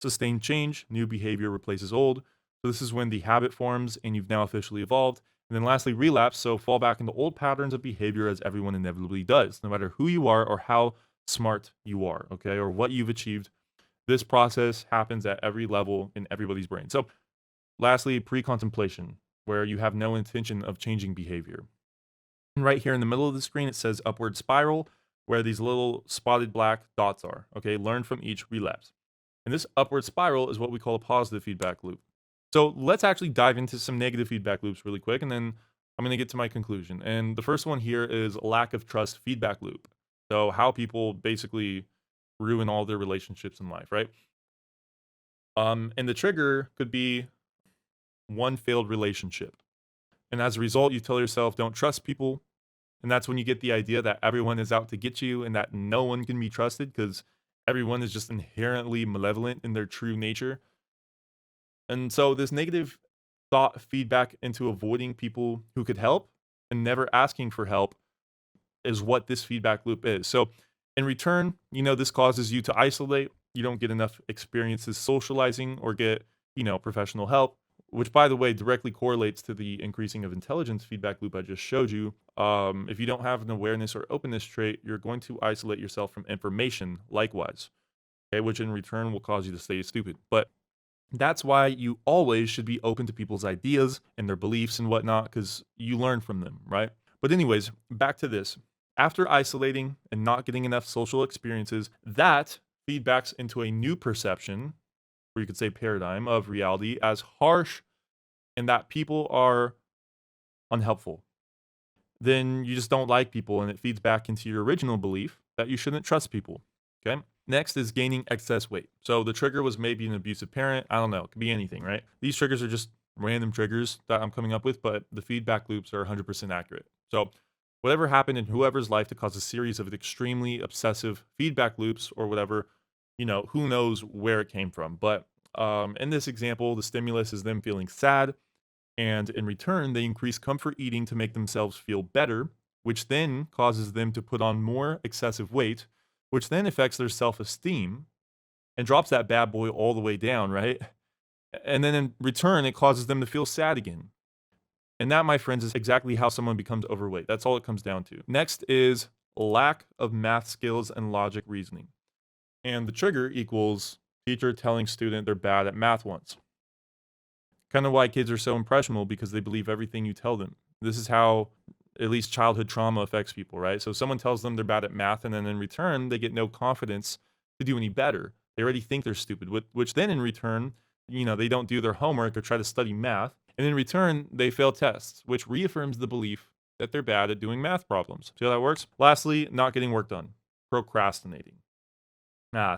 sustained change, new behavior replaces old. So this is when the habit forms and you've now officially evolved. And then lastly, relapse, so fall back into old patterns of behavior as everyone inevitably does, no matter who you are or how smart you are, okay, or what you've achieved. This process happens at every level in everybody's brain. So lastly, pre-contemplation, where you have no intention of changing behavior. And right here in the middle of the screen, it says upward spiral, where these little spotted black dots are, okay, learn from each relapse. And this upward spiral is what we call a positive feedback loop. So let's actually dive into some negative feedback loops really quick, and then I'm going to get to my conclusion. And the first one here is lack of trust feedback loop. So how people basically ruin all their relationships in life, right? And the trigger could be one failed relationship. And as a result, you tell yourself, don't trust people. And that's when you get the idea that everyone is out to get you and that no one can be trusted because everyone is just inherently malevolent in their true nature. And so this negative thought feedback into avoiding people who could help and never asking for help is what this feedback loop is. So in return, this causes you to isolate. You don't get enough experiences socializing or get, professional help, which by the way, directly correlates to the increasing of intelligence feedback loop I just showed you. If you don't have an awareness or openness trait, you're going to isolate yourself from information likewise, okay, which in return will cause you to stay stupid. But that's why you always should be open to people's ideas and their beliefs and whatnot, because you learn from them, right? But anyways, back to this. After isolating and not getting enough social experiences, that feedbacks into a new perception, or you could say paradigm of reality, as harsh and that people are unhelpful. Then you just don't like people, and it feeds back into your original belief that you shouldn't trust people, okay? Next is gaining excess weight. So the trigger was maybe an abusive parent. I don't know. It could be anything, right? These triggers are just random triggers that I'm coming up with, but the feedback loops are 100% accurate. So whatever happened in whoever's life to cause a series of extremely obsessive feedback loops or whatever, who knows where it came from. But in this example, the stimulus is them feeling sad. And in return, they increase comfort eating to make themselves feel better, which then causes them to put on more excessive weight, which then affects their self-esteem and drops that bad boy all the way down, right? And then in return, it causes them to feel sad again. And that, my friends, is exactly how someone becomes overweight. That's all it comes down to. Next is lack of math skills and logic reasoning. And the trigger equals teacher telling student they're bad at math once. Kind of why kids are so impressionable, because they believe everything you tell them. This is how at least childhood trauma affects people, right? So someone tells them they're bad at math, and then in return, they get no confidence to do any better. They already think they're stupid, which then in return, they don't do their homework or try to study math. And in return, they fail tests, which reaffirms the belief that they're bad at doing math problems. See how that works? Lastly, not getting work done, procrastinating.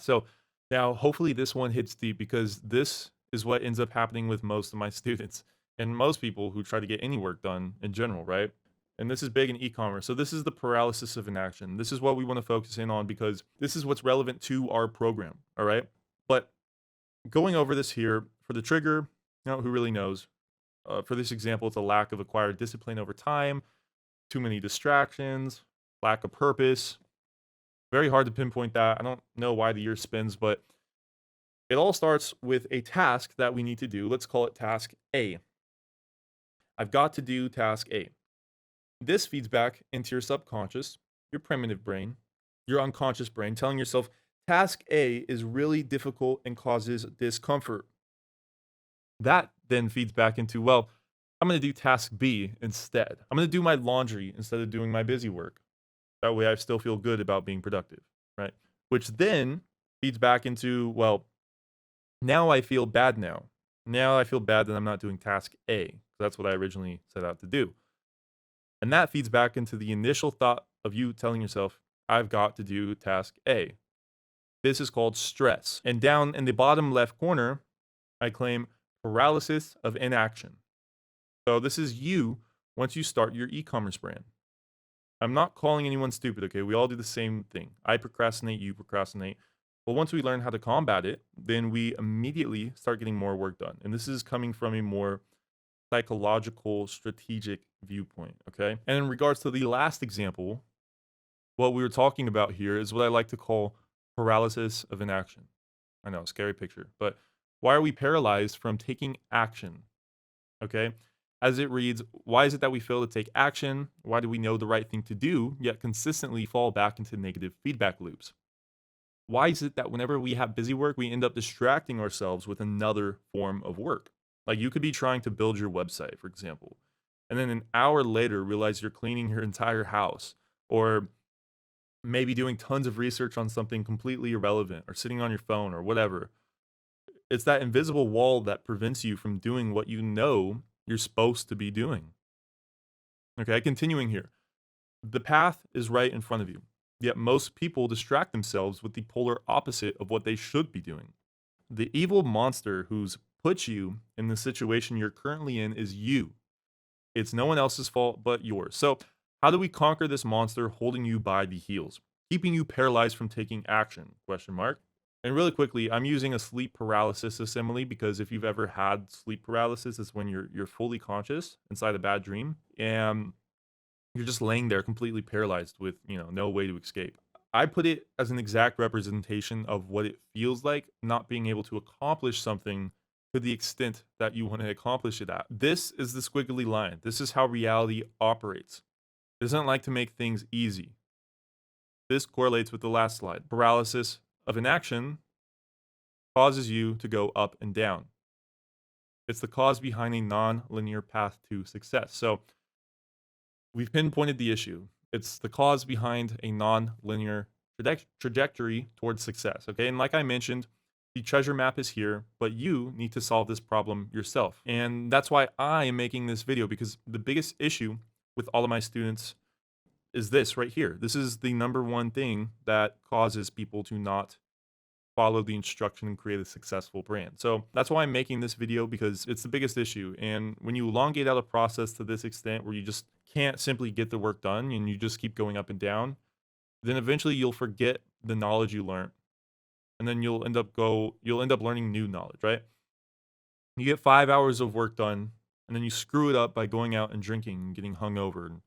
So now hopefully this one hits deep, because this is what ends up happening with most of my students and most people who try to get any work done in general, right? And this is big in e-commerce. So this is the paralysis of inaction. This is what we want to focus in on, because this is what's relevant to our program, all right? But going over this here for the trigger, who really knows? For this example, it's a lack of acquired discipline over time, too many distractions, lack of purpose. Very hard to pinpoint that. I don't know why the year spins, but it all starts with a task that we need to do. Let's call it task A. I've got to do task A. This feeds back into your subconscious, your primitive brain, your unconscious brain, telling yourself task A is really difficult and causes discomfort. That then feeds back into, well, I'm going to do task B instead. I'm going to do my laundry instead of doing my busy work. That way I still feel good about being productive, right? Which then feeds back into, well, now I feel bad now. Now I feel bad that I'm not doing task A. That's what I originally set out to do. And that feeds back into the initial thought of you telling yourself, I've got to do task A. This is called stress. And down in the bottom left corner, I claim paralysis of inaction. So this is you once you start your e-commerce brand. I'm not calling anyone stupid, okay? We all do the same thing. I procrastinate, you procrastinate. But once we learn how to combat it, then we immediately start getting more work done. And this is coming from a more psychological, strategic viewpoint, okay? And in regards to the last example, what we were talking about here is what I like to call paralysis of inaction. I know, scary picture, but why are we paralyzed from taking action? Okay? As it reads, why is it that we fail to take action? Why do we know the right thing to do, yet consistently fall back into negative feedback loops? Why is it that whenever we have busy work, we end up distracting ourselves with another form of work? Like you could be trying to build your website, for example, and then an hour later realize you're cleaning your entire house, or maybe doing tons of research on something completely irrelevant, or sitting on your phone, or whatever. It's that invisible wall that prevents you from doing what you know you're supposed to be doing. Okay, continuing here. The path is right in front of you, yet most people distract themselves with the polar opposite of what they should be doing. The evil monster who's put you in the situation you're currently in is you. It's no one else's fault but yours. So, how do we conquer this monster holding you by the heels, keeping you paralyzed from taking action? Question mark. And really quickly, I'm using a sleep paralysis simile, because if you've ever had sleep paralysis, it's when you're fully conscious inside a bad dream and you're just laying there completely paralyzed with, no way to escape. I put it as an exact representation of what it feels like not being able to accomplish something to the extent that you want to accomplish it at. This is the squiggly line. This is how reality operates. It doesn't like to make things easy. This correlates with the last slide. Paralysis of inaction causes you to go up and down. It's the cause behind a non-linear path to success. So we've pinpointed the issue. It's the cause behind a non-linear trajectory towards success. Okay, and like I mentioned, the treasure map is here, but you need to solve this problem yourself. And that's why I am making this video, because the biggest issue with all of my students is this right here. This is the number one thing that causes people to not follow the instruction and create a successful brand. So that's why I'm making this video, because it's the biggest issue. And when you elongate out a process to this extent where you just can't simply get the work done and you just keep going up and down, then eventually you'll forget the knowledge you learned. And then you'll end up learning new knowledge, right? You get 5 hours of work done, and then you screw it up by going out and drinking and getting hungover and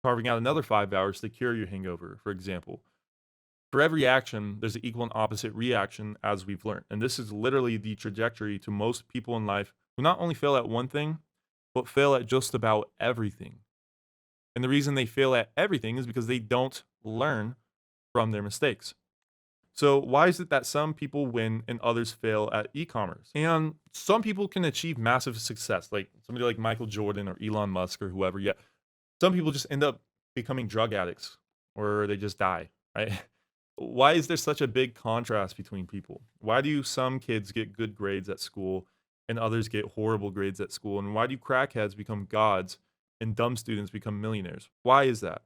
carving out another 5 hours to cure your hangover, for example. For every action, there's an equal and opposite reaction, as we've learned. And this is literally the trajectory to most people in life who not only fail at one thing, but fail at just about everything. And the reason they fail at everything is because they don't learn from their mistakes. So, why is it that some people win and others fail at e commerce? And some people can achieve massive success, like somebody like Michael Jordan or Elon Musk or whoever. Yet, some people just end up becoming drug addicts or they just die, right? Why is there such a big contrast between people? Why do some kids get good grades at school and others get horrible grades at school? And why do crackheads become gods and dumb students become millionaires? Why is that?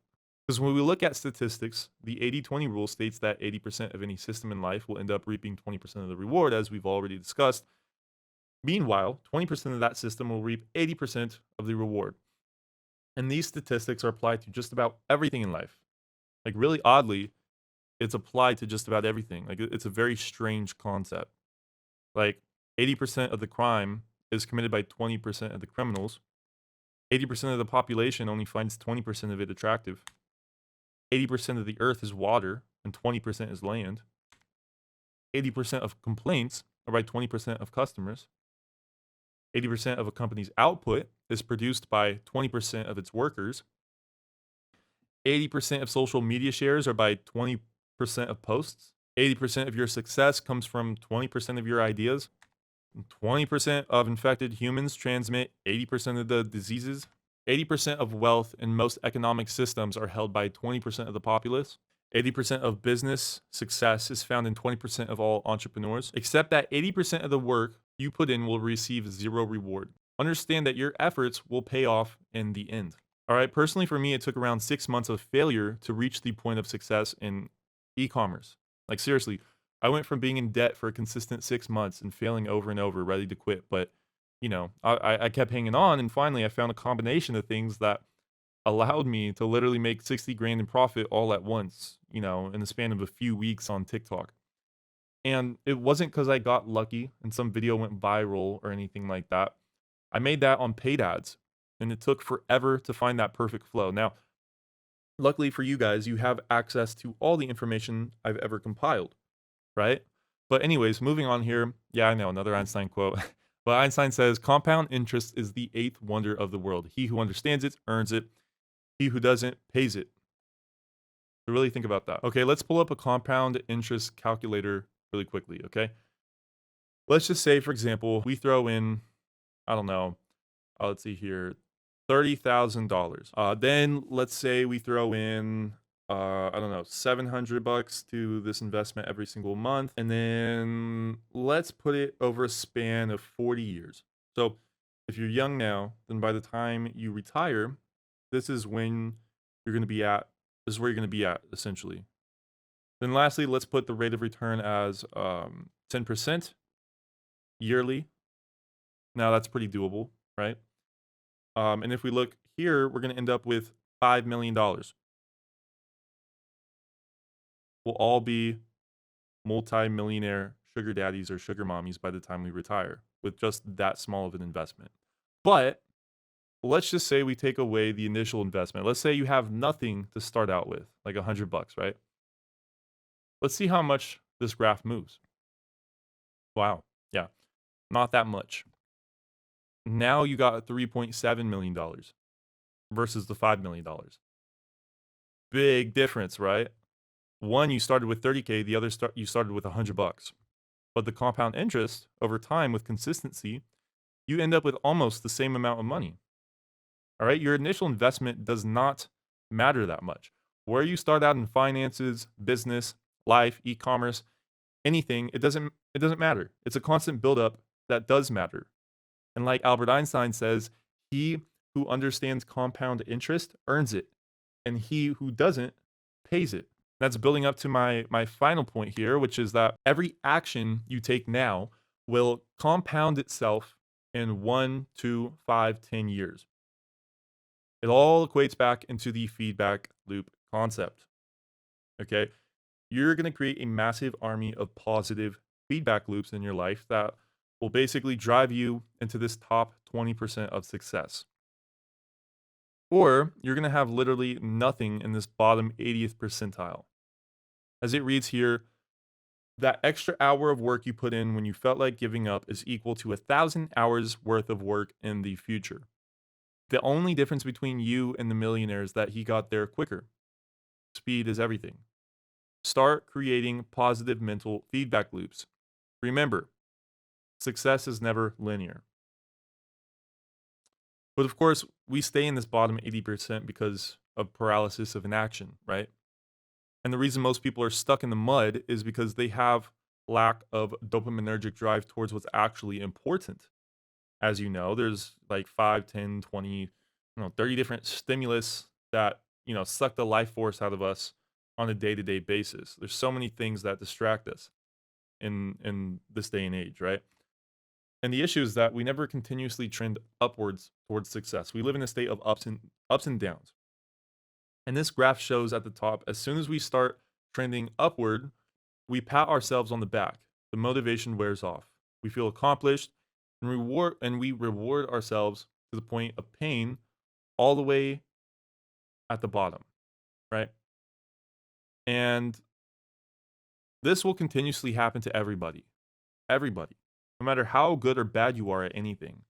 Because when we look at statistics, the 80/20 rule states that 80% of any system in life will end up reaping 20% of the reward, as we've already discussed. Meanwhile, 20% of that system will reap 80% of the reward. And these statistics are applied to just about everything in life. Like, really oddly, it's applied to just about everything. Like, it's a very strange concept. Like, 80% of the crime is committed by 20% of the criminals. 80% of the population only finds 20% of it attractive. 80% of the earth is water and 20% is land. 80% of complaints are by 20% of customers. 80% of a company's output is produced by 20% of its workers. 80% of social media shares are by 20% of posts. 80% of your success comes from 20% of your ideas. 20% of infected humans transmit 80% of the diseases. 80% of wealth in most economic systems are held by 20% of the populace. 80% of business success is found in 20% of all entrepreneurs, except that 80% of the work you put in will receive zero reward. Understand that your efforts will pay off in the end. All right, personally for me, it took around 6 months of failure to reach the point of success in e-commerce. Like seriously, I went from being in debt for a consistent 6 months and failing over and over, ready to quit. But, I kept hanging on. And finally, I found a combination of things that allowed me to literally make 60 grand in profit all at once, in the span of a few weeks on TikTok. And it wasn't because I got lucky and some video went viral or anything like that. I made that on paid ads, and it took forever to find that perfect flow. Now, luckily for you guys, you have access to all the information I've ever compiled, right? But anyways, moving on here. Yeah, I know, another Einstein quote. But Einstein says, compound interest is the eighth wonder of the world. He who understands it earns it. He who doesn't pays it. So really think about that. Okay, let's pull up a compound interest calculator really quickly, okay? Let's just say, for example, we throw in, I don't know, let's see here, $30,000. Then let's say we throw in, I don't know, $700 to this investment every single month. And then let's put it over a span of 40 years. So if you're young now, then by the time you retire, this is when you're going to be at, this is where you're going to be at, essentially. Then lastly, let's put the rate of return as 10% yearly. Now that's pretty doable, right? And if we look here, we're going to end up with $5 million. We'll all be multi-millionaire sugar daddies or sugar mommies by the time we retire with just that small of an investment. But let's just say we take away the initial investment. Let's say you have nothing to start out with, like $100, right? Let's see how much this graph moves. Wow. Yeah. Not that much. Now you got $3.7 million versus the $5 million. Big difference, right? One, you started with 30K, the other you started with $100. But the compound interest over time with consistency, you end up with almost the same amount of money. All right, your initial investment does not matter that much. Where you start out in finances, business, life, e-commerce, anything, it doesn't matter. It's a constant buildup that does matter. And like Albert Einstein says, he who understands compound interest earns it, and he who doesn't pays it. That's building up to my final point here, which is that every action you take now will compound itself in 1, 2, 5, 10 years. It all equates back into the feedback loop concept. Okay? You're going to create a massive army of positive feedback loops in your life that will basically drive you into this top 20% of success. Or you're going to have literally nothing in this bottom 80th percentile. As it reads here, that extra hour of work you put in when you felt like giving up is equal to 1,000 hours worth of work in the future. The only difference between you and the millionaire is that he got there quicker. Speed is everything. Start creating positive mental feedback loops. Remember, success is never linear. But of course, we stay in this bottom 80% because of paralysis of inaction, right? And the reason most people are stuck in the mud is because they have lack of dopaminergic drive towards what's actually important. As you know, there's like 5, 10, 20, 30 different stimulus that, suck the life force out of us on a day-to-day basis. There's so many things that distract us in this day and age, right? And the issue is that we never continuously trend upwards towards success. We live in a state of ups and downs. And this graph shows at the top, as soon as we start trending upward, we pat ourselves on the back. The motivation wears off. We feel accomplished and we reward ourselves to the point of pain all the way at the bottom, right? And this will continuously happen to everybody. Everybody. No matter how good or bad you are at anything.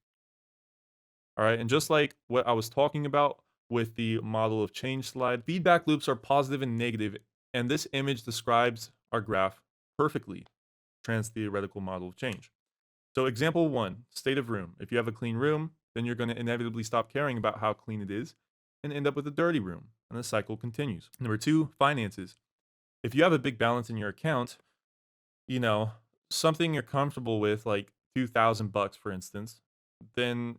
All right. And just like what I was talking about with the model of change slide, feedback loops are positive and negative, and this image describes our graph perfectly. Trans-theoretical model of change. So example 1, state of room. If you have a clean room, then you're going to inevitably stop caring about how clean it is and end up with a dirty room, and the cycle continues. Number 2, finances. If you have a big balance in your account, something you're comfortable with, like $2,000 for instance, then,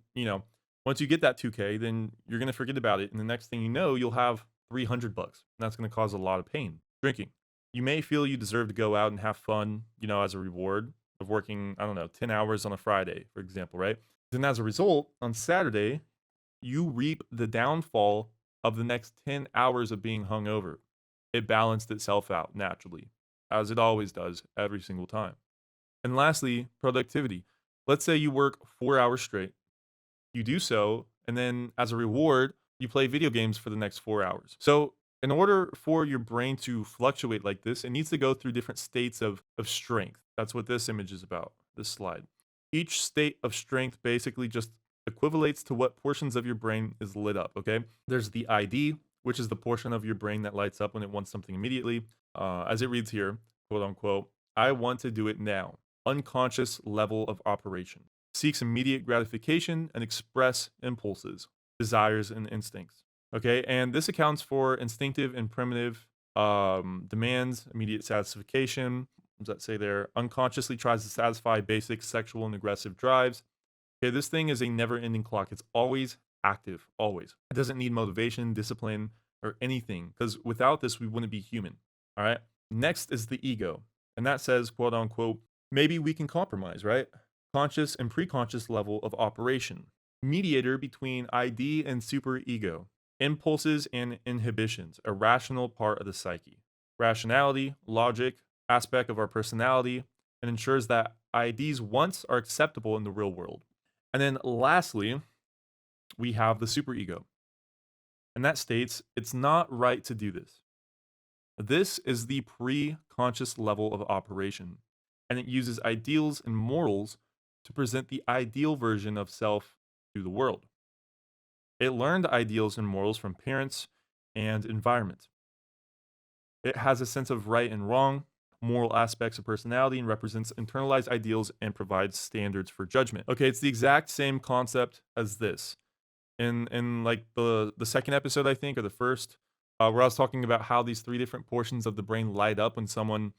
once you get that 2K, then you're going to forget about it. And the next thing you know, you'll have $300. And that's going to cause a lot of pain. Drinking. You may feel you deserve to go out and have fun, as a reward of working, 10 hours on a Friday, for example, right? Then as a result, on Saturday, you reap the downfall of the next 10 hours of being hungover. It balanced itself out naturally, as it always does every single time. And lastly, productivity. Let's say you work 4 hours straight. You do so, and then as a reward, you play video games for the next 4 hours. So in order for your brain to fluctuate like this, it needs to go through different states of strength. That's what this image is about, this slide. Each state of strength basically just equivalates to what portions of your brain is lit up, okay? There's the ID, which is the portion of your brain that lights up when it wants something immediately. As it reads here, quote unquote, I want to do it now. Unconscious level of operation. Seeks immediate gratification and express impulses, desires, and instincts. Okay, and this accounts for instinctive and primitive demands, immediate satisfaction. What does that say there? Unconsciously tries to satisfy basic sexual and aggressive drives. Okay, this thing is a never-ending clock. It's always active, always. It doesn't need motivation, discipline, or anything, because without this, we wouldn't be human. All right. Next is the ego, and that says, quote unquote, maybe we can compromise, right? Conscious and preconscious level of operation. Mediator between ID and superego. Impulses and inhibitions, a rational part of the psyche. Rationality, logic, aspect of our personality, and ensures that ID's wants are acceptable in the real world. And then lastly, we have the superego. And that states it's not right to do this. This is the pre-conscious level of operation, and it uses ideals and morals to present the ideal version of self to the world. It learned ideals and morals from parents and environment. It has a sense of right and wrong, moral aspects of personality, and represents internalized ideals and provides standards for judgment. Okay, it's the exact same concept as this. In like the second episode, I think, or the first, where I was talking about how these 3 different portions of the brain light up when someone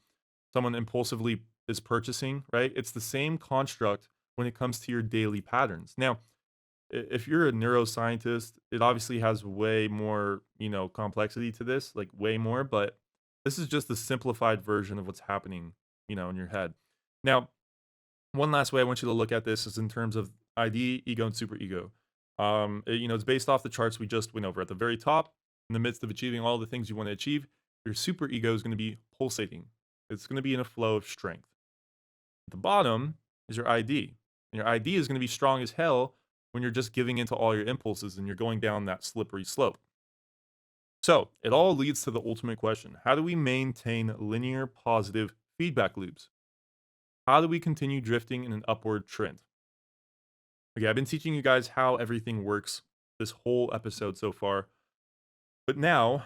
impulsively is purchasing, right? It's the same construct when it comes to your daily patterns. Now, if you're a neuroscientist, it obviously has way more, complexity to this, like way more, but this is just the simplified version of what's happening, in your head. Now, one last way I want you to look at this is in terms of ID, ego, and superego. It's based off the charts we just went over. At the very top, in the midst of achieving all the things you want to achieve, your superego is going to be pulsating. It's going to be in a flow of strength. At the bottom is your ID. And your ID is going to be strong as hell when you're just giving into all your impulses and you're going down that slippery slope. So it all leads to the ultimate question. How do we maintain linear positive feedback loops? How do we continue drifting in an upward trend? Okay, I've been teaching you guys how everything works this whole episode so far. But now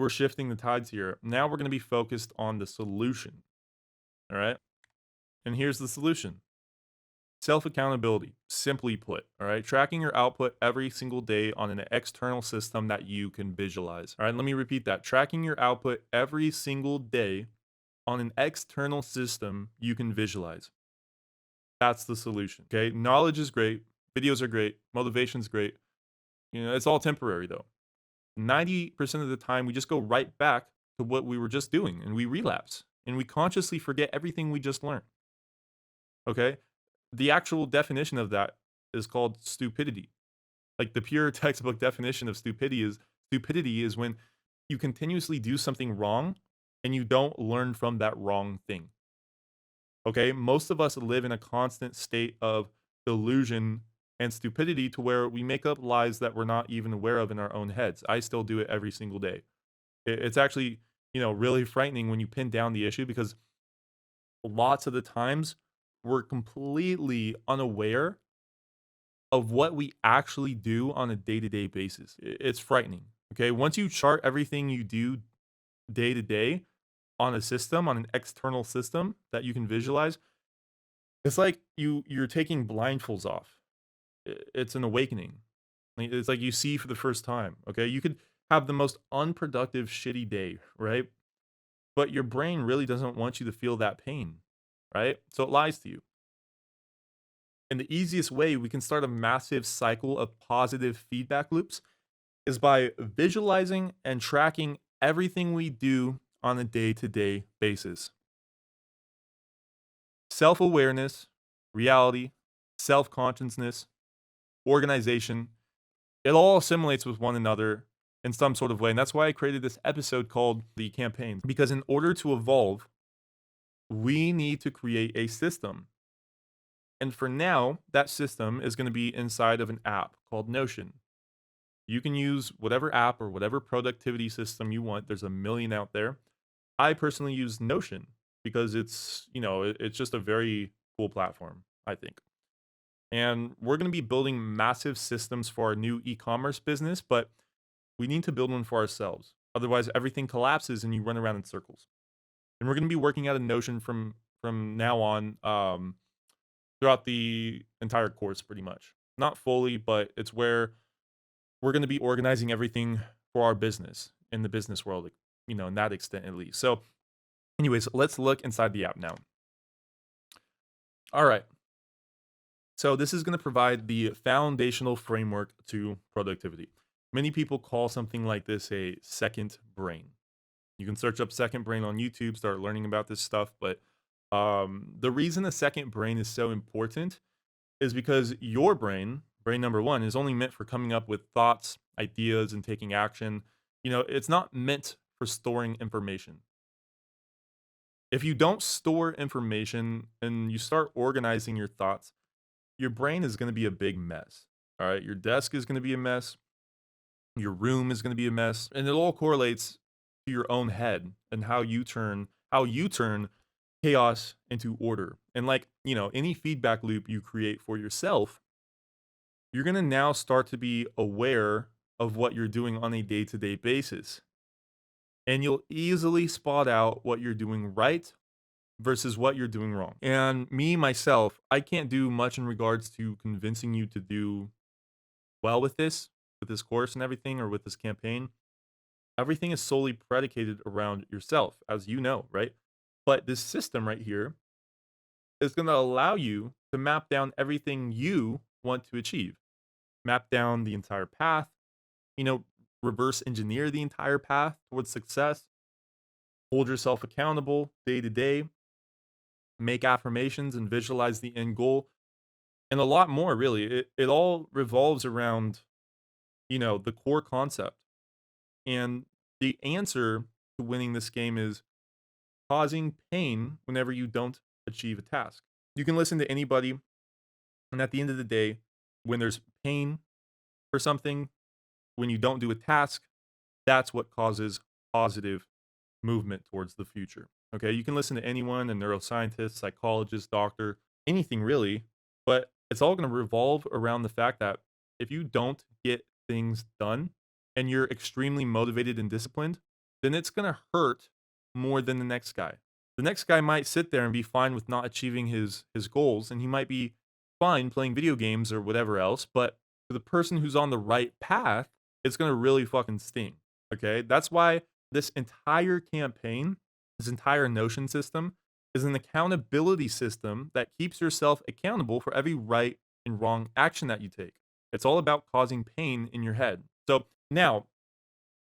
we're shifting the tides here. Now we're going to be focused on the solution. All right. And here's the solution: self accountability, simply put. All right. Tracking your output every single day on an external system that you can visualize. All right. Let me repeat that: tracking your output every single day on an external system you can visualize. That's the solution. Okay. Knowledge is great. Videos are great. Motivation's great. It's all temporary though. 90% of the time, we just go right back to what we were just doing and we relapse and we consciously forget everything we just learned. Okay. The actual definition of that is called stupidity. Like the pure textbook definition of stupidity is when you continuously do something wrong and you don't learn from that wrong thing. Okay. Most of us live in a constant state of delusion and stupidity to where we make up lies that we're not even aware of in our own heads. I still do it every single day. It's actually, really frightening when you pin down the issue, because lots of the times we're completely unaware of what we actually do on a day-to-day basis. It's frightening. Okay. Once you chart everything you do day to day on a system, on an external system that you can visualize, it's like you're taking blindfolds off. It's an awakening. It's like you see for the first time. Okay. You could have the most unproductive, shitty day, right? But your brain really doesn't want you to feel that pain, right? So it lies to you. And the easiest way we can start a massive cycle of positive feedback loops is by visualizing and tracking everything we do on a day-to-day basis. Self-awareness, reality, self-consciousness, organization, it all assimilates with one another in some sort of way. And that's why I created this episode called The Campaign. Because in order to evolve, we need to create a system. And for now, that system is going to be inside of an app called Notion. You can use whatever app or whatever productivity system you want. There's a million out there. I personally use Notion because it's just a very cool platform, I think. And we're going to be building massive systems for our new e-commerce business, but we need to build one for ourselves. Otherwise, everything collapses and you run around in circles. And we're going to be working out a Notion from now on throughout the entire course, pretty much. Not fully, but it's where we're going to be organizing everything for our business in the business world, in that extent at least. So anyways, let's look inside the app now. All right. So this is going to provide the foundational framework to productivity. Many people call something like this a second brain. You can search up second brain on YouTube, start learning about this stuff. But the reason a second brain is so important is because your brain number one, is only meant for coming up with thoughts, ideas, and taking action. It's not meant for storing information. If you don't store information and you start organizing your thoughts, your brain is going to be a big mess. All right. Your desk is going to be a mess. Your room is going to be a mess. And it all correlates to your own head and how you turn chaos into order. And like, any feedback loop you create for yourself, you're going to now start to be aware of what you're doing on a day-to-day basis. And you'll easily spot out what you're doing right versus what you're doing wrong. And me, myself, I can't do much in regards to convincing you to do well with this course and everything, or with this campaign. Everything is solely predicated around yourself, as you know, right? But this system right here is going to allow you to map down everything you want to achieve. Map down the entire path, reverse engineer the entire path towards success, hold yourself accountable day to day, make affirmations and visualize the end goal, and a lot more, really. It all revolves around, the core concept. And the answer to winning this game is causing pain whenever you don't achieve a task. You can listen to anybody, and at the end of the day, when there's pain for something, when you don't do a task, that's what causes positive movement towards the future. Okay, you can listen to anyone, a neuroscientist, psychologist, doctor, anything really, but it's all going to revolve around the fact that if you don't get things done and you're extremely motivated and disciplined, then it's going to hurt more than the next guy. The next guy might sit there and be fine with not achieving his goals, and he might be fine playing video games or whatever else, but for the person who's on the right path, it's going to really fucking sting. Okay? That's why this entire campaign, this entire Notion system is an accountability system that keeps yourself accountable for every right and wrong action that you take. It's all about causing pain in your head. So now,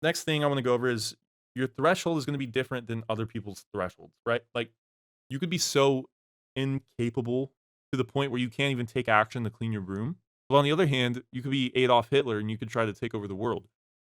next thing I want to go over is your threshold is going to be different than other people's thresholds, right? Like you could be so incapable to the point where you can't even take action to clean your room. But on the other hand, you could be Adolf Hitler and you could try to take over the world.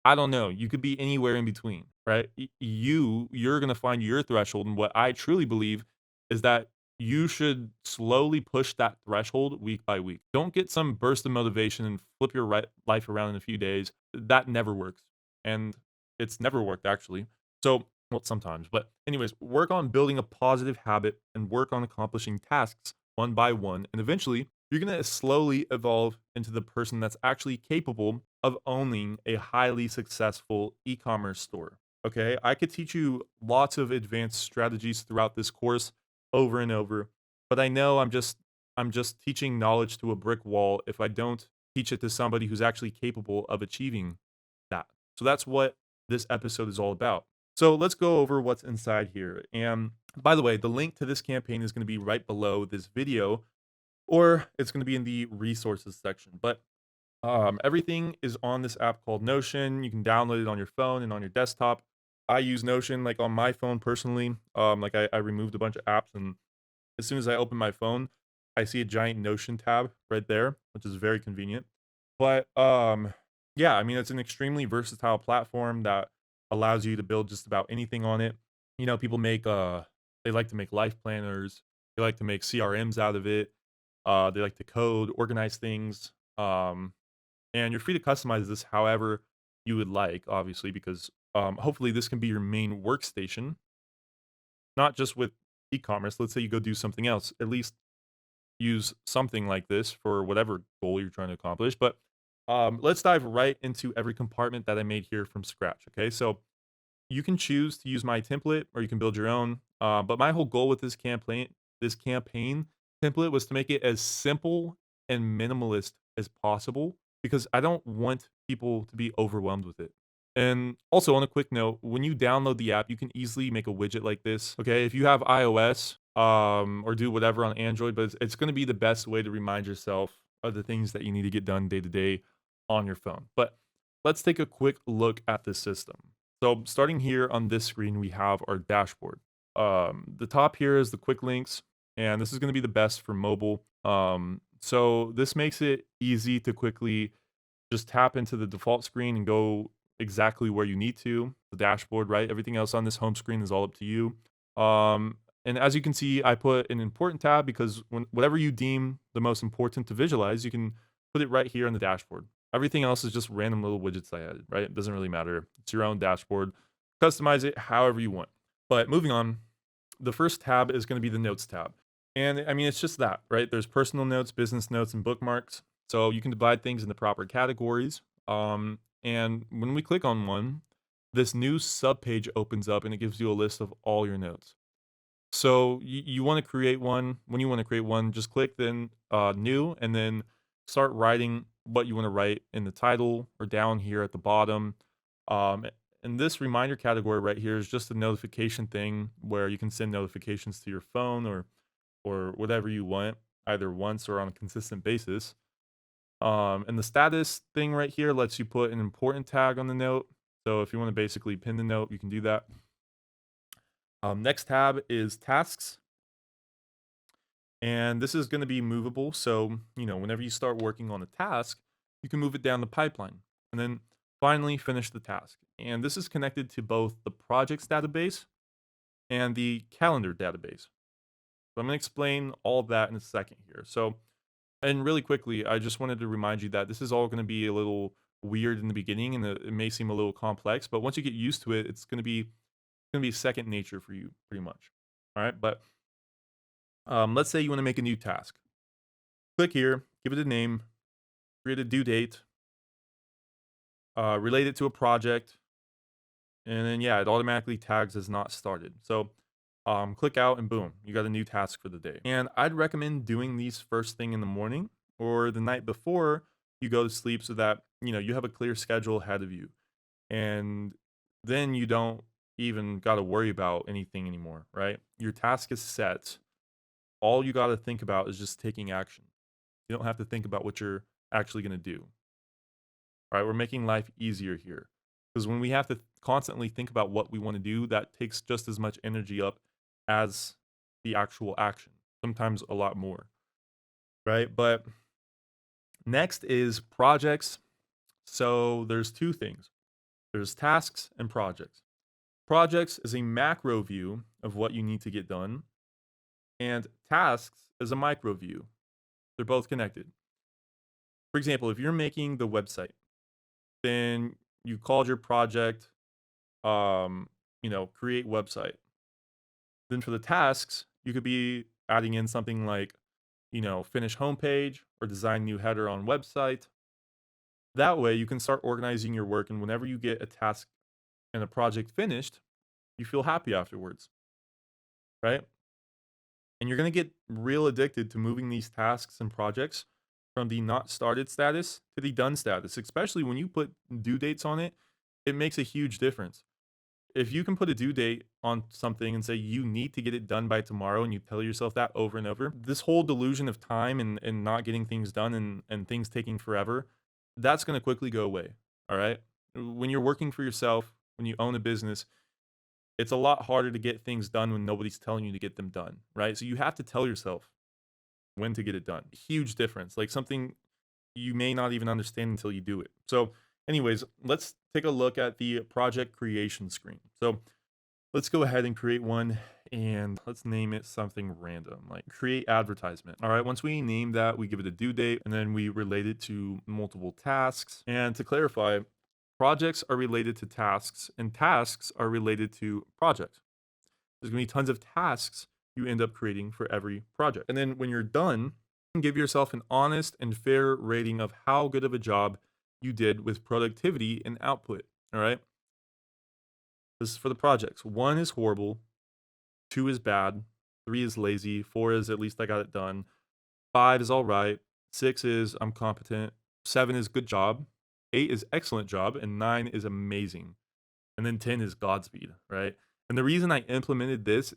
I don't know. You could be anywhere in between, right? You're going to find your threshold, and what I truly believe is that you should slowly push that threshold week by week. Don't get some burst of motivation and flip your life around in a few days. That never works. And it's never worked actually. So, well, sometimes, but anyways, work on building a positive habit and work on accomplishing tasks one by one. And eventually, you're going to slowly evolve into the person that's actually capable of owning a highly successful e commerce store. Okay. I could teach you lots of advanced strategies throughout this course over and over, but I know I'm just teaching knowledge to a brick wall if I don't teach it to somebody who's actually capable of achieving that. So that's what this episode is all about. So let's go over what's inside here. And by the way, the link to this campaign is going to be right below this video, or it's going to be in the resources section. But everything is on this app called Notion. You can download it on your phone and on your desktop. I use Notion like on my phone personally. Like I removed a bunch of apps, and as soon as I open my phone, I see a giant Notion tab right there, which is very convenient. But yeah, I mean it's an extremely versatile platform that allows you to build just about anything on it. You know, people make they like to make life planners, they like to make CRMs out of it. They like to code, organize things. And you're free to customize this however you would like, obviously, because hopefully this can be your main workstation, not just with e-commerce. Let's say you go do something else. At least use something like this for whatever goal you're trying to accomplish. But let's dive right into every compartment that I made here from scratch. Okay, so you can choose to use my template or you can build your own. But my whole goal with this campaign template was to make it as simple and minimalist as possible because I don't want people to be overwhelmed with it. And also, on a quick note, when you download the app, you can easily make a widget like this. Okay, if you have iOS or do whatever on Android, but it's going to be the best way to remind yourself of the things that you need to get done day to day on your phone. But let's take a quick look at this system. So starting here on this screen, we have our dashboard. The top here is the quick links, and this is going to be the best for mobile. So this makes it easy to quickly just tap into the default screen and go exactly where you need to. The dashboard, right? Everything else on this home screen is all up to you. And as you can see, I put an important tab because whatever you deem the most important to visualize, you can put it right here on the dashboard. Everything else is just random little widgets I added, right? It doesn't really matter. It's your own dashboard. Customize it however you want. But moving on, the first tab is going to be the notes tab. And I mean, it's just that, right? There's personal notes, business notes, and bookmarks. So you can divide things into proper categories. And when we click on one, this new subpage opens up and it gives you a list of all your notes. So you want to create one. When you want to create one, just click then new and then start writing what you want to write in the title or down here at the bottom. Um, and this reminder category right here is just a notification thing where you can send notifications to your phone or whatever you want, either once or on a consistent basis. And the status thing right here lets you put an important tag on the note. So if you want to basically pin the note, you can do that. Next tab is tasks. And this is going to be movable. So, whenever you start working on a task, you can move it down the pipeline and then finally finish the task. And this is connected to both the projects database and the calendar database. So I'm going to explain all of that in a second here. So, and really quickly, I just wanted to remind you that this is all going to be a little weird in the beginning and it may seem a little complex, but once you get used to it, it's going to be second nature for you pretty much. All right. But let's say you want to make a new task. Click here, give it a name, create a due date, relate it to a project, And then, yeah, it automatically tags as not started. So click out and boom, you got a new task for the day. And I'd recommend doing these first thing in the morning or the night before you go to sleep so that, you have a clear schedule ahead of you. And then you don't even got to worry about anything anymore, right? Your task is set. All you got to think about is just taking action. You don't have to think about what you're actually going to do. All right, we're making life easier here. Because when we have to constantly think about what we want to do, that takes just as much energy up as the actual action, sometimes a lot more, right? But next is projects. So there's two things. There's tasks and projects. Projects is a macro view of what you need to get done, and tasks is a micro view. They're both connected. For example, if you're making the website, then you called your project, create website. Then for the tasks, you could be adding in something like, finish homepage or design new header on website. That way you can start organizing your work, and whenever you get a task and a project finished, you feel happy afterwards, right? And you're going to get real addicted to moving these tasks and projects from the not started status to the done status, especially when you put due dates on it. It makes a huge difference. If you can put a due date on something and say you need to get it done by tomorrow, and you tell yourself that over and over, this whole delusion of time and not getting things done and things taking forever, that's going to quickly go away. All right. When you're working for yourself, when you own a business, it's a lot harder to get things done when nobody's telling you to get them done, right? So you have to tell yourself when to get it done. Huge difference. Like something you may not even understand until you do it. So, anyways, let's take a look at the project creation screen. So, let's go ahead and create one, and let's name it something random, like create advertisement. All right, once we name that, we give it a due date, and then we relate it to multiple tasks. And to clarify, projects are related to tasks, and tasks are related to projects. There's gonna be tons of tasks you end up creating for every project. And then when you're done, give yourself an honest and fair rating of how good of a job you did with productivity and output. All right. This is for the projects. 1 is horrible, 2 is bad, 3 is lazy, 4 is at least I got it done, 5 is all right, 6 is I'm competent, 7 is good job, 8 is excellent job, and 9 is amazing. And then 10 is Godspeed, right? And the reason I implemented this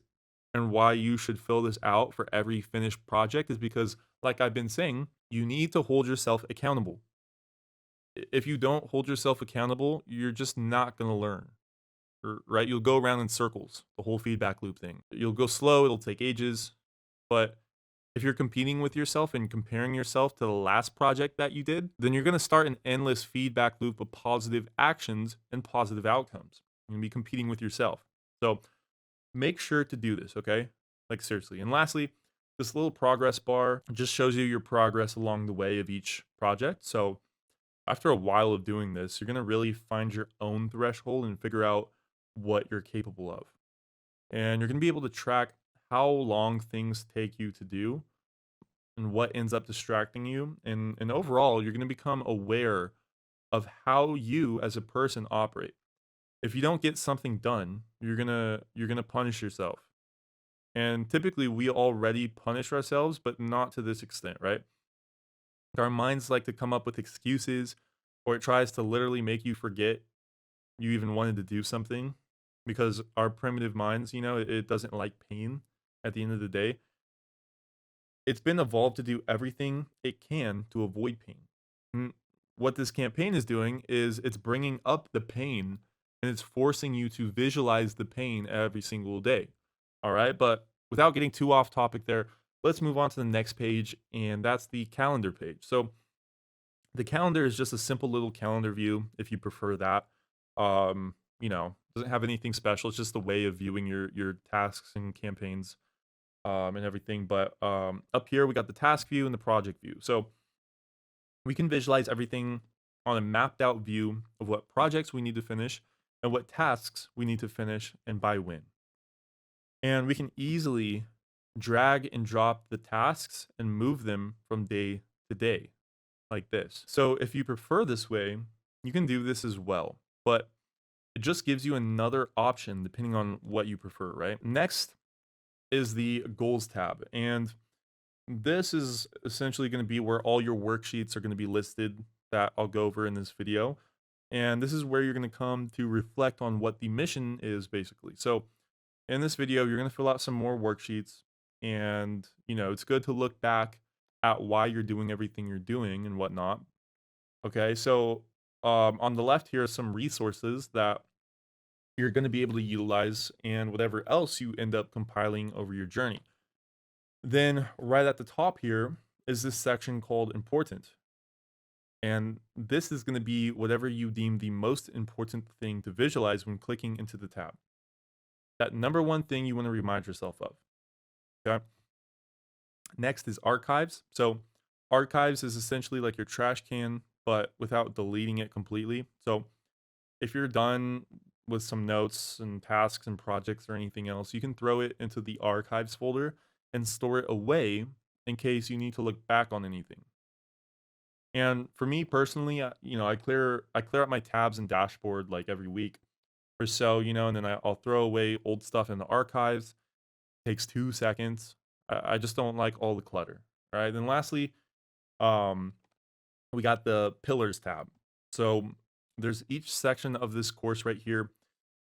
and why you should fill this out for every finished project is because, like I've been saying, you need to hold yourself accountable. If you don't hold yourself accountable, you're just not going to learn, right? You'll go around in circles, the whole feedback loop thing. You'll go slow, it'll take ages. But if you're competing with yourself and comparing yourself to the last project that you did, then you're going to start an endless feedback loop of positive actions and positive outcomes. You're going to be competing with yourself. So make sure to do this, okay? Like seriously. And lastly, this little progress bar just shows you your progress along the way of each project. So after a while of doing this, you're going to really find your own threshold and figure out what you're capable of. And you're going to be able to track how long things take you to do and what ends up distracting you. And overall, you're going to become aware of how you as a person operate. If you don't get something done, you're gonna punish yourself. And typically we already punish ourselves, but not to this extent, right? Our minds like to come up with excuses, or it tries to literally make you forget you even wanted to do something, because our primitive minds, it doesn't like pain at the end of the day. It's been evolved to do everything it can to avoid pain. And what this campaign is doing is it's bringing up the pain, and it's forcing you to visualize the pain every single day. All right. But without getting too off topic there, let's move on to the next page, and that's the calendar page. So the calendar is just a simple little calendar view if you prefer that. Doesn't have anything special. It's just a way of viewing your tasks and campaigns and everything. But up here, we got the task view and the project view. So we can visualize everything on a mapped out view of what projects we need to finish and what tasks we need to finish and by when. And we can easily drag and drop the tasks and move them from day to day like this. So if you prefer this way, you can do this as well. But It just gives you another option depending on what you prefer, right? Next is the goals tab. And this is essentially going to be where all your worksheets are going to be listed that I'll go over in this video. And this is where you're going to come to reflect on what the mission is basically. So in this video, you're going to fill out some more worksheets, and it's good to look back at why you're doing everything you're doing and whatnot. Okay, so on the left here are some resources that you're going to be able to utilize and whatever else you end up compiling over your journey. Then right at the top here is this section called important. And this is going to be whatever you deem the most important thing to visualize when clicking into the tab. That number one thing you want to remind yourself of. Okay. Next is archives. So archives is essentially like your trash can, but without deleting it completely. So if you're done with some notes and tasks and projects or anything else, you can throw it into the archives folder and store it away in case you need to look back on anything. And for me personally, I clear out my tabs and dashboard like every week or so, and then I'll throw away old stuff in the archives. Takes 2 seconds. I just don't like all the clutter. All right. Then lastly, we got the pillars tab. So there's each section of this course right here.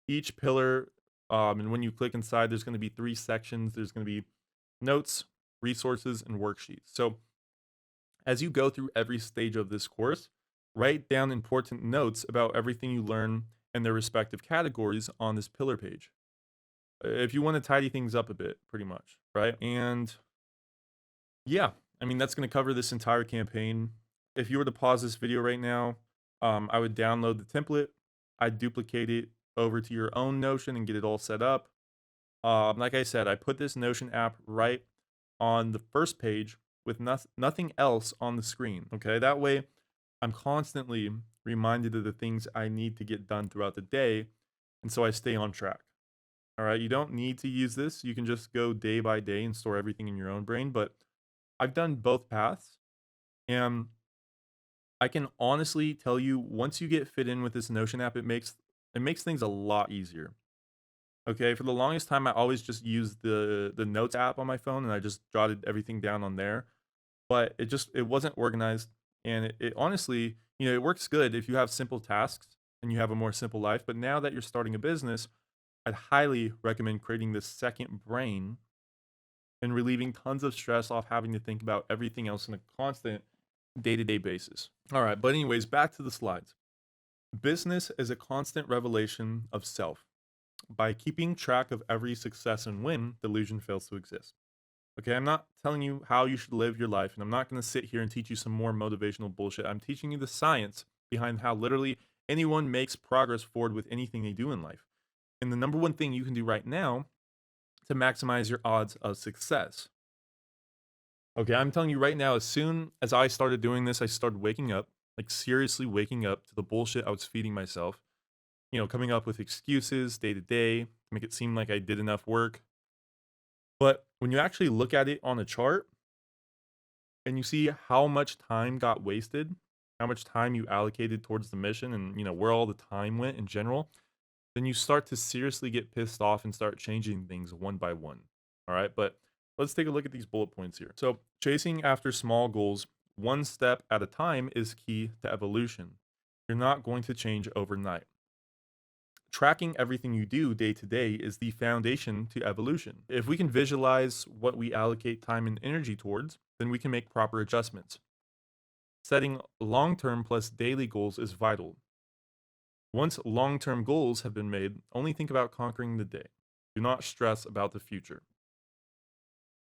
Each pillar, and when you click inside, there's going to be 3 sections. There's going to be notes, resources, and worksheets. So as you go through every stage of this course, write down important notes about everything you learn and their respective categories on this pillar page. If you want to tidy things up a bit, pretty much, right? And yeah, I mean, that's going to cover this entire campaign. If you were to pause this video right now, I would download the template. I'd duplicate it over to your own Notion and get it all set up. Like I said, I put this Notion app right on the first page with nothing else on the screen. Okay, that way I'm constantly reminded of the things I need to get done throughout the day, and so I stay on track. All right, you don't need to use this. You can just go day by day and store everything in your own brain, but I've done both paths, and I can honestly tell you once you get fit in with this Notion app, it makes things a lot easier. Okay, for the longest time I always just used the notes app on my phone and I just jotted everything down on there, but it wasn't organized, and it honestly, it works good if you have simple tasks and you have a more simple life, but now that you're starting a business, I'd highly recommend creating this second brain and relieving tons of stress off having to think about everything else on a constant day-to-day basis. All right, but anyways, back to the slides. Business is a constant revelation of self. By keeping track of every success and win, delusion fails to exist. Okay, I'm not telling you how you should live your life, and I'm not going to sit here and teach you some more motivational bullshit. I'm teaching you the science behind how literally anyone makes progress forward with anything they do in life. And the number one thing you can do right now to maximize your odds of success. Okay, I'm telling you right now, as soon as I started doing this, I started waking up, like seriously waking up to the bullshit I was feeding myself. Coming up with excuses day to day to make it seem like I did enough work. But when you actually look at it on a chart and you see how much time got wasted, how much time you allocated towards the mission, and where all the time went in general, then you start to seriously get pissed off and start changing things one by one. All right, but let's take a look at these bullet points here. So chasing after small goals one step at a time is key to evolution. You're not going to change overnight. Tracking everything you do day to day is the foundation to evolution. If we can visualize what we allocate time and energy towards, then we can make proper adjustments. Setting long-term plus daily goals is vital. Once long-term goals have been made, only think about conquering the day. Do not stress about the future.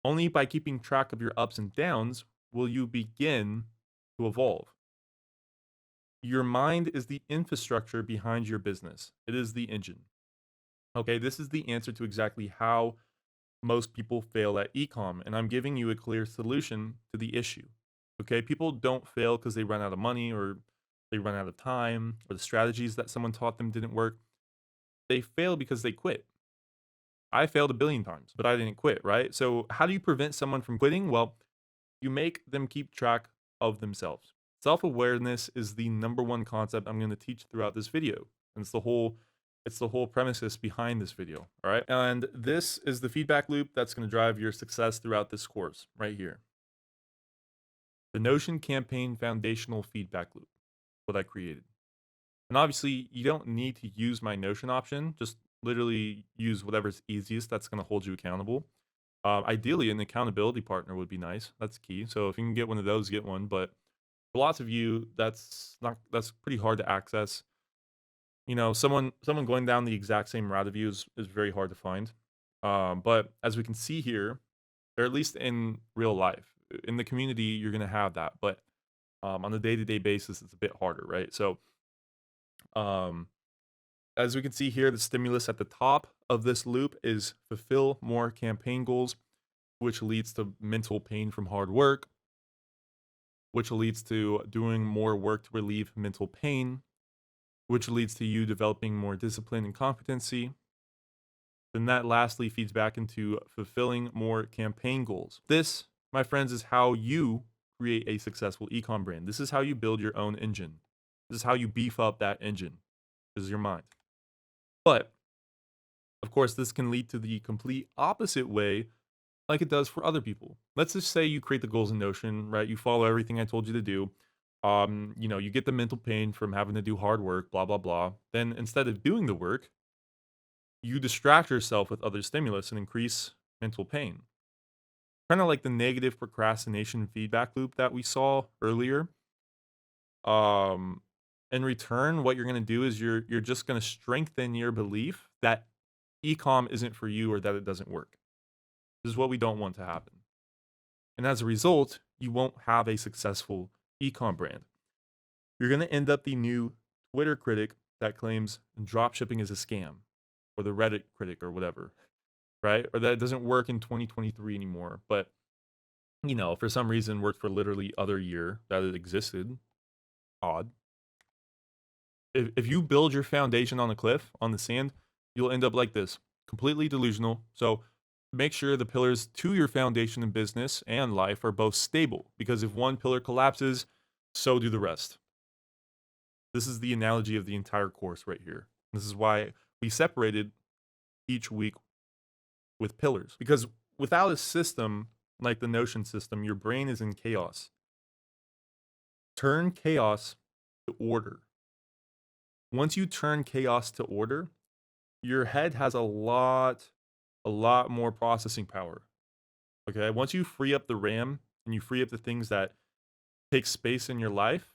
Only by keeping track of your ups and downs will you begin to evolve. Your mind is the infrastructure behind your business. It is the engine. Okay, this is the answer to exactly how most people fail at ecom, and I'm giving you a clear solution to the issue. Okay, people don't fail because they run out of money or they run out of time or the strategies that someone taught them didn't work. They fail because they quit. I failed a billion times, but I didn't quit, right? So how do you prevent someone from quitting? Well, you make them keep track of themselves. Self-awareness is the number one concept I'm going to teach throughout this video. And it's the whole It's the whole premises behind this video, all right? And this is the feedback loop that's going to drive your success throughout this course right here. The Notion Campaign Foundational Feedback Loop, what I created. And obviously, you don't need to use my Notion option. Just literally use whatever's easiest that's going to hold you accountable. Ideally, an accountability partner would be nice. That's key. So if you can get one of those, get one. But for lots of you, that's pretty hard to access. You know, someone going down the exact same route of you is very hard to find. But as we can see here, or at least in real life, in the community, you're gonna have that. But on a day-to-day basis, it's a bit harder, right? So um, as we can see here, the stimulus at the top of this loop is fulfill more campaign goals, which leads to mental pain from hard work, which leads to doing more work to relieve mental pain, which leads to you developing more discipline and competency. Then that lastly feeds back into fulfilling more campaign goals. This, my friends, is how you create a successful ecom brand. This is how you build your own engine. This is how you beef up that engine. This is your mind. But of course, this can lead to the complete opposite way, like it does for other people. Let's just say you create the goals in Notion, right? You follow everything I told you to do. You know, you get the mental pain from having to do hard work, blah, blah, blah. Then instead of doing the work, you distract yourself with other stimulus and increase mental pain. Kind of like the negative procrastination feedback loop that we saw earlier. In return, what you're going to do is you're just going to strengthen your belief that ecom isn't for you or that it doesn't work. This is what we don't want to happen. And as a result, you won't have a successful ecom brand. You're going to end up the new Twitter critic that claims dropshipping is a scam, or the Reddit critic or whatever, right? Or that it doesn't work in 2023 anymore, but you know, for some reason worked for literally other year that it existed. Odd. If you build your foundation on a cliff, on the sand, you'll end up like this, completely delusional. So make sure the pillars to your foundation in business and life are both stable, because if one pillar collapses, so do the rest. This is the analogy of the entire course right here. This is why we separated each week with pillars, because without a system like the Notion system, your brain is in chaos. Turn chaos to order. Once you turn chaos to order, your head has a lot more processing power. Okay, once you free up the RAM and you free up the things that take space in your life,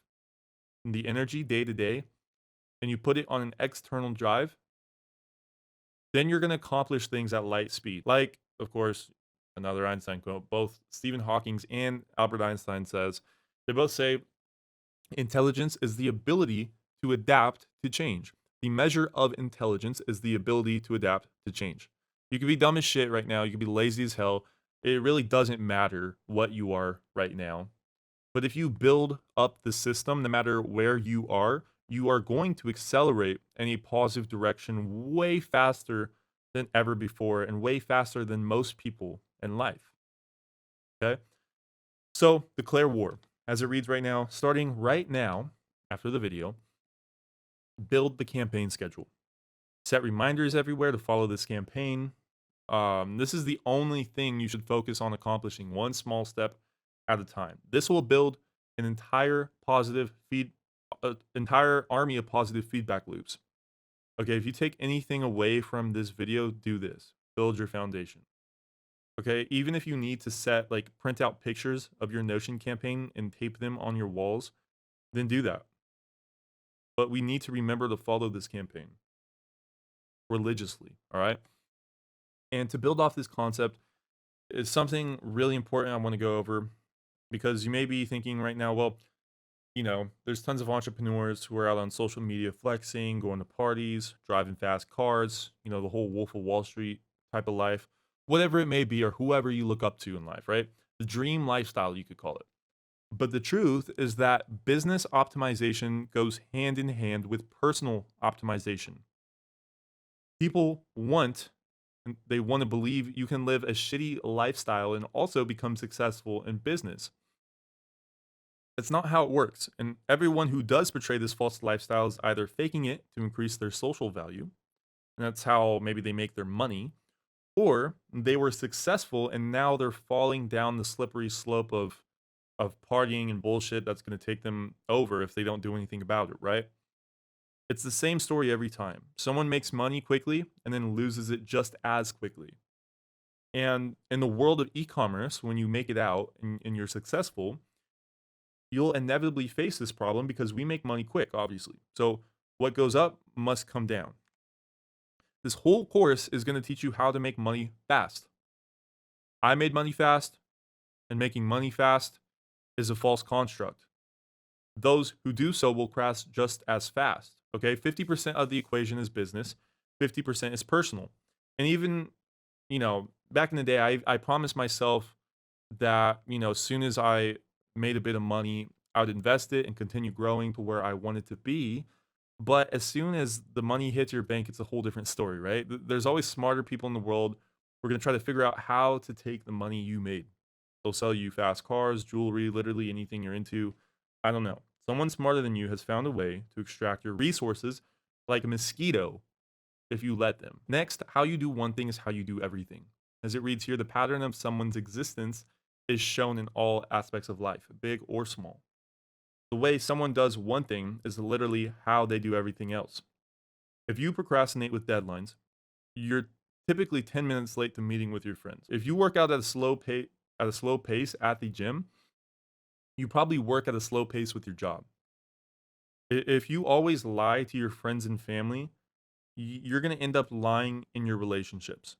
and the energy day to day, and you put it on an external drive, then you're going to accomplish things at light speed. Like, of course, another Einstein quote, both Stephen Hawking and Albert Einstein they both say, intelligence is the ability to adapt to change. The measure of intelligence is the ability to adapt to change. You can be dumb as shit right now. You can be lazy as hell. It really doesn't matter what you are right now. But if you build up the system, no matter where you are going to accelerate in a positive direction way faster than ever before and way faster than most people in life. Okay? So, declare war. As it reads right now, starting right now, after the video, build the campaign schedule. Set reminders everywhere to follow this campaign. This is the only thing you should focus on accomplishing, one small step at a time. This will build an entire entire army of positive feedback loops. Okay, if you take anything away from this video, do this. Build your foundation. Okay, even if you need to print out pictures of your Notion campaign and tape them on your walls, then do that. But we need to remember to follow this campaign religiously, all right? And to build off this concept is something really important I want to go over, because you may be thinking right now, well, you know, there's tons of entrepreneurs who are out on social media flexing, going to parties, driving fast cars, you know, the whole Wolf of Wall Street type of life, whatever it may be, or whoever you look up to in life, right? The dream lifestyle, you could call it. But the truth is that business optimization goes hand in hand with personal optimization. People want to believe you can live a shitty lifestyle and also become successful in business. That's not how it works. And everyone who does portray this false lifestyle is either faking it to increase their social value, and that's how maybe they make their money, or they were successful and now they're falling down the slippery slope of partying and bullshit that's going to take them over if they don't do anything about it, right? It's the same story every time. Someone makes money quickly and then loses it just as quickly. And in the world of e-commerce, when you make it out and you're successful, you'll inevitably face this problem because we make money quick, obviously. So what goes up must come down. This whole course is going to teach you how to make money fast. I made money fast, and making money fast is a false construct. Those who do so will crash just as fast. Okay, 50% of the equation is business, 50% is personal. And even, back in the day, I promised myself that, as soon as I made a bit of money, I would invest it and continue growing to where I wanted to be. But as soon as the money hits your bank, it's a whole different story, right? There's always smarter people in the world. We're going to try to figure out how to take the money you made. They'll sell you fast cars, jewelry, literally anything you're into. I don't know. Someone smarter than you has found a way to extract your resources like a mosquito if you let them. Next, how you do one thing is how you do everything. As it reads here, the pattern of someone's existence is shown in all aspects of life, big or small. The way someone does one thing is literally how they do everything else. If you procrastinate with deadlines, you're typically 10 minutes late to meeting with your friends. If you work out at a slow pace at the gym, you probably work at a slow pace with your job. If you always lie to your friends and family, you're going to end up lying in your relationships.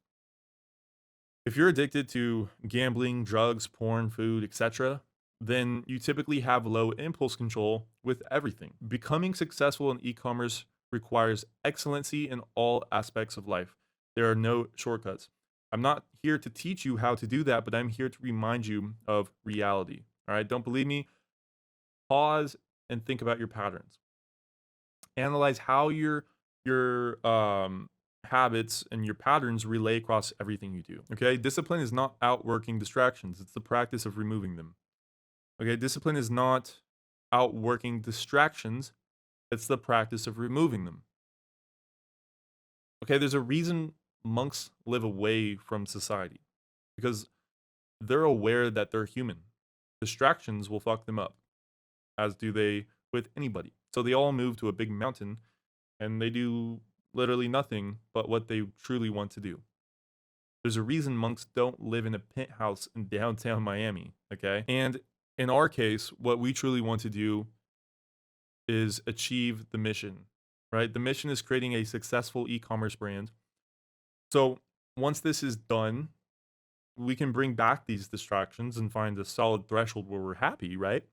If you're addicted to gambling, drugs, porn, food, etc., then you typically have low impulse control with everything. Becoming successful in e-commerce requires excellency in all aspects of life. There are no shortcuts. I'm not here to teach you how to do that, but I'm here to remind you of reality. All right, don't believe me? Pause and think about your patterns. Analyze how your habits and your patterns relay across everything you do. Okay, discipline is not outworking distractions; it's the practice of removing them. Okay, discipline is not outworking distractions; it's the practice of removing them. Okay, there's a reason monks live away from society because they're aware that they're human. Distractions will fuck them up, as do they with anybody. So they all move to a big mountain and they do literally nothing but what they truly want to do. There's a reason monks don't live in a penthouse in downtown Miami, okay? And in our case, what we truly want to do is achieve the mission, right? The mission is creating a successful e-commerce brand. So once this is done, we can bring back these distractions and find a solid threshold where we're happy, right?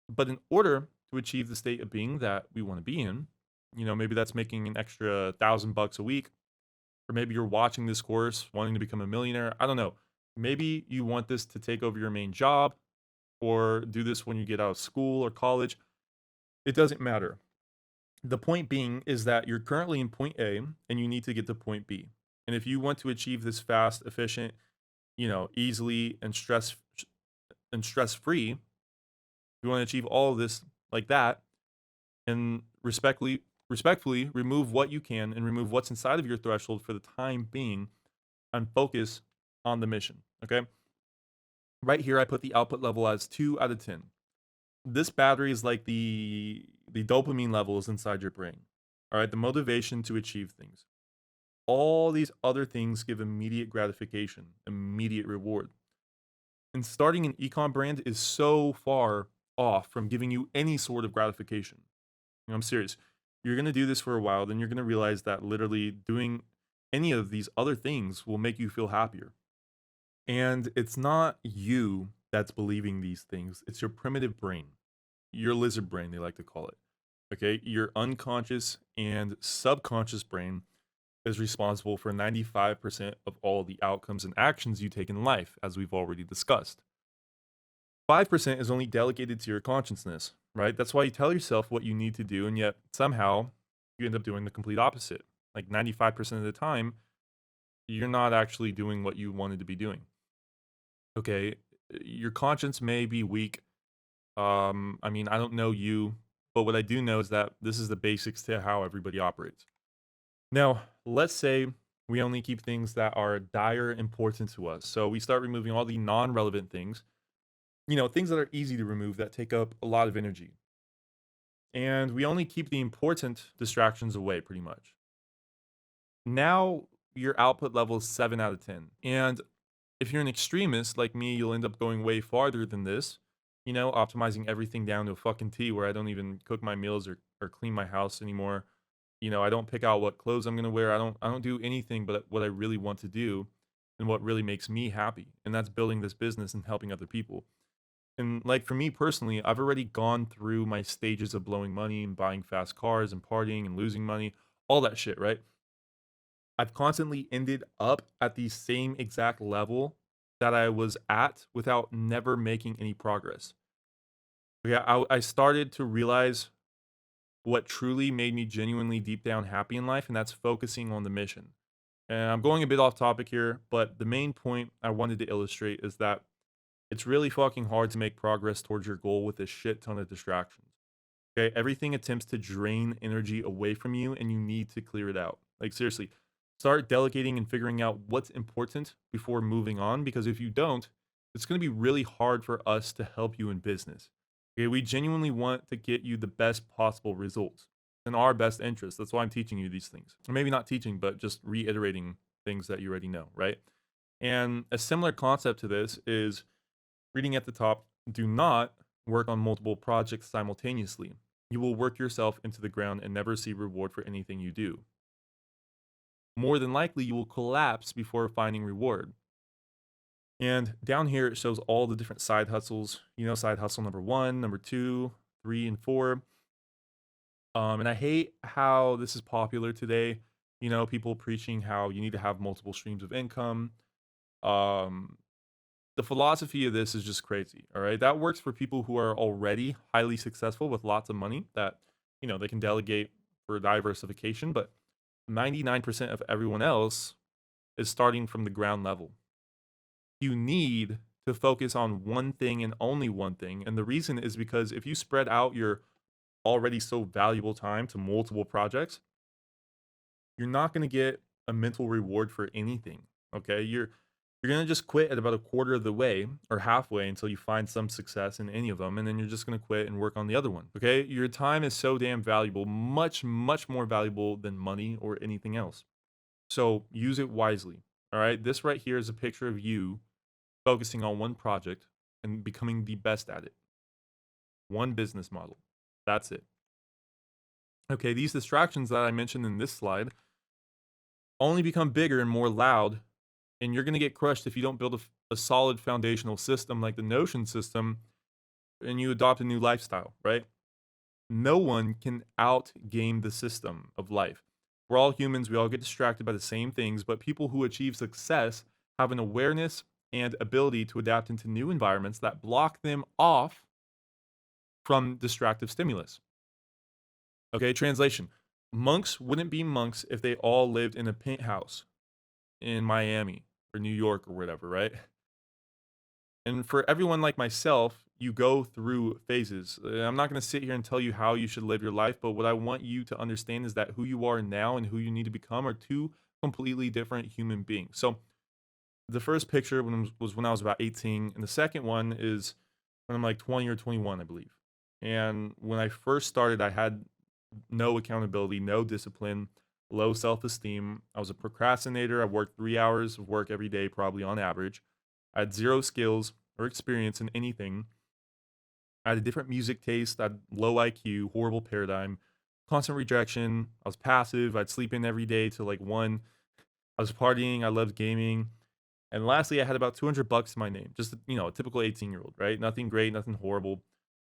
But in order to achieve the state of being that we want to be in, maybe that's making an extra $1,000 a week, or maybe you're watching this course wanting to become a millionaire. I don't know. Maybe you want this to take over your main job or do this when you get out of school or college. It doesn't matter. The point being is that you're currently in point A and you need to get to point B. And if you want to achieve this fast, efficient, easily and stress-free, you want to achieve all of this like that and respectfully remove what you can and remove what's inside of your threshold for the time being and focus on the mission. Okay. Right here, I put the output level as 2 out of 10. This battery is like the dopamine levels inside your brain. All right. The motivation to achieve things. All these other things give immediate gratification, immediate reward. And starting an ecom brand is so far off from giving you any sort of gratification. I'm serious. You're going to do this for a while, then you're going to realize that literally doing any of these other things will make you feel happier. And it's not you that's believing these things, it's your primitive brain, your lizard brain, they like to call it. Okay, your unconscious and subconscious brain is responsible for 95% of all the outcomes and actions you take in life, as we've already discussed. 5% is only delegated to your consciousness, right? That's why you tell yourself what you need to do, and yet somehow you end up doing the complete opposite. Like 95% of the time, you're not actually doing what you wanted to be doing. Okay, your conscience may be weak. I don't know you, but what I do know is that this is the basics to how everybody operates. Now, let's say we only keep things that are dire important to us. So we start removing all the non relevant things, things that are easy to remove that take up a lot of energy. And we only keep the important distractions away pretty much. Now your output level is 7 out of 10. And if you're an extremist like me, you'll end up going way farther than this, optimizing everything down to a fucking T where I don't even cook my meals or clean my house anymore. I don't pick out what clothes I'm gonna wear. I don't do anything but what I really want to do and what really makes me happy. And that's building this business and helping other people. And like for me personally, I've already gone through my stages of blowing money and buying fast cars and partying and losing money, all that shit, right? I've constantly ended up at the same exact level that I was at without never making any progress. Yeah, I started to realize what truly made me genuinely deep down happy in life, and that's focusing on the mission. And I'm going a bit off topic here, but the main point I wanted to illustrate is that it's really fucking hard to make progress towards your goal with a shit ton of distractions. Okay, everything attempts to drain energy away from you, and you need to clear it out. Like, seriously, start delegating and figuring out what's important before moving on, because if you don't, it's going to be really hard for us to help you in business. Okay, we genuinely want to get you the best possible results in our best interest. That's why I'm teaching you these things. Or maybe not teaching, but just reiterating things that you already know, right? And a similar concept to this is reading at the top, do not work on multiple projects simultaneously. You will work yourself into the ground and never see reward for anything you do. More than likely, you will collapse before finding reward. And down here, it shows all the different side hustles. Side hustle number 1, number 2, 3, and 4. And I hate how this is popular today. People preaching how you need to have multiple streams of income. Um, the philosophy of this is just crazy. All right. That works for people who are already highly successful with lots of money that, they can delegate for diversification. But 99% of everyone else is starting from the ground level. You need to focus on one thing and only one thing. And the reason is because if you spread out your already so valuable time to multiple projects, you're not going to get a mental reward for anything. Okay. You're going to just quit at about a quarter of the way or halfway until you find some success in any of them. And then you're just going to quit and work on the other one. Okay. Your time is so damn valuable, much, much more valuable than money or anything else. So use it wisely. All right. This right here is a picture of you focusing on one project and becoming the best at it. One business model. That's it. Okay. These distractions that I mentioned in this slide only become bigger and more loud, and you're going to get crushed if you don't build a solid foundational system like the Notion system and you adopt a new lifestyle, right? No one can out game the system of life. We're all humans, we all get distracted by the same things, but people who achieve success have an awareness and ability to adapt into new environments that block them off from distractive stimulus. Okay, translation. Monks wouldn't be monks if they all lived in a penthouse in Miami or New York or whatever, right? And for everyone like myself, you go through phases. I'm not going to sit here and tell you how you should live your life, but what I want you to understand is that who you are now and who you need to become are two completely different human beings. So the first picture was when I was about 18, and the second one is when I'm like 20 or 21, I believe. And when I first started, I had no accountability, no discipline, low self esteem. I was a procrastinator. I worked 3 hours of work every day, probably on average. I had zero skills or experience in anything. I had a different music taste. I had low IQ, horrible paradigm, constant rejection. I was passive. I'd sleep in every day till like 1. I was partying. I loved gaming. And lastly, I had about 200 bucks to my name. Just, a typical 18-year-old, right? Nothing great, nothing horrible.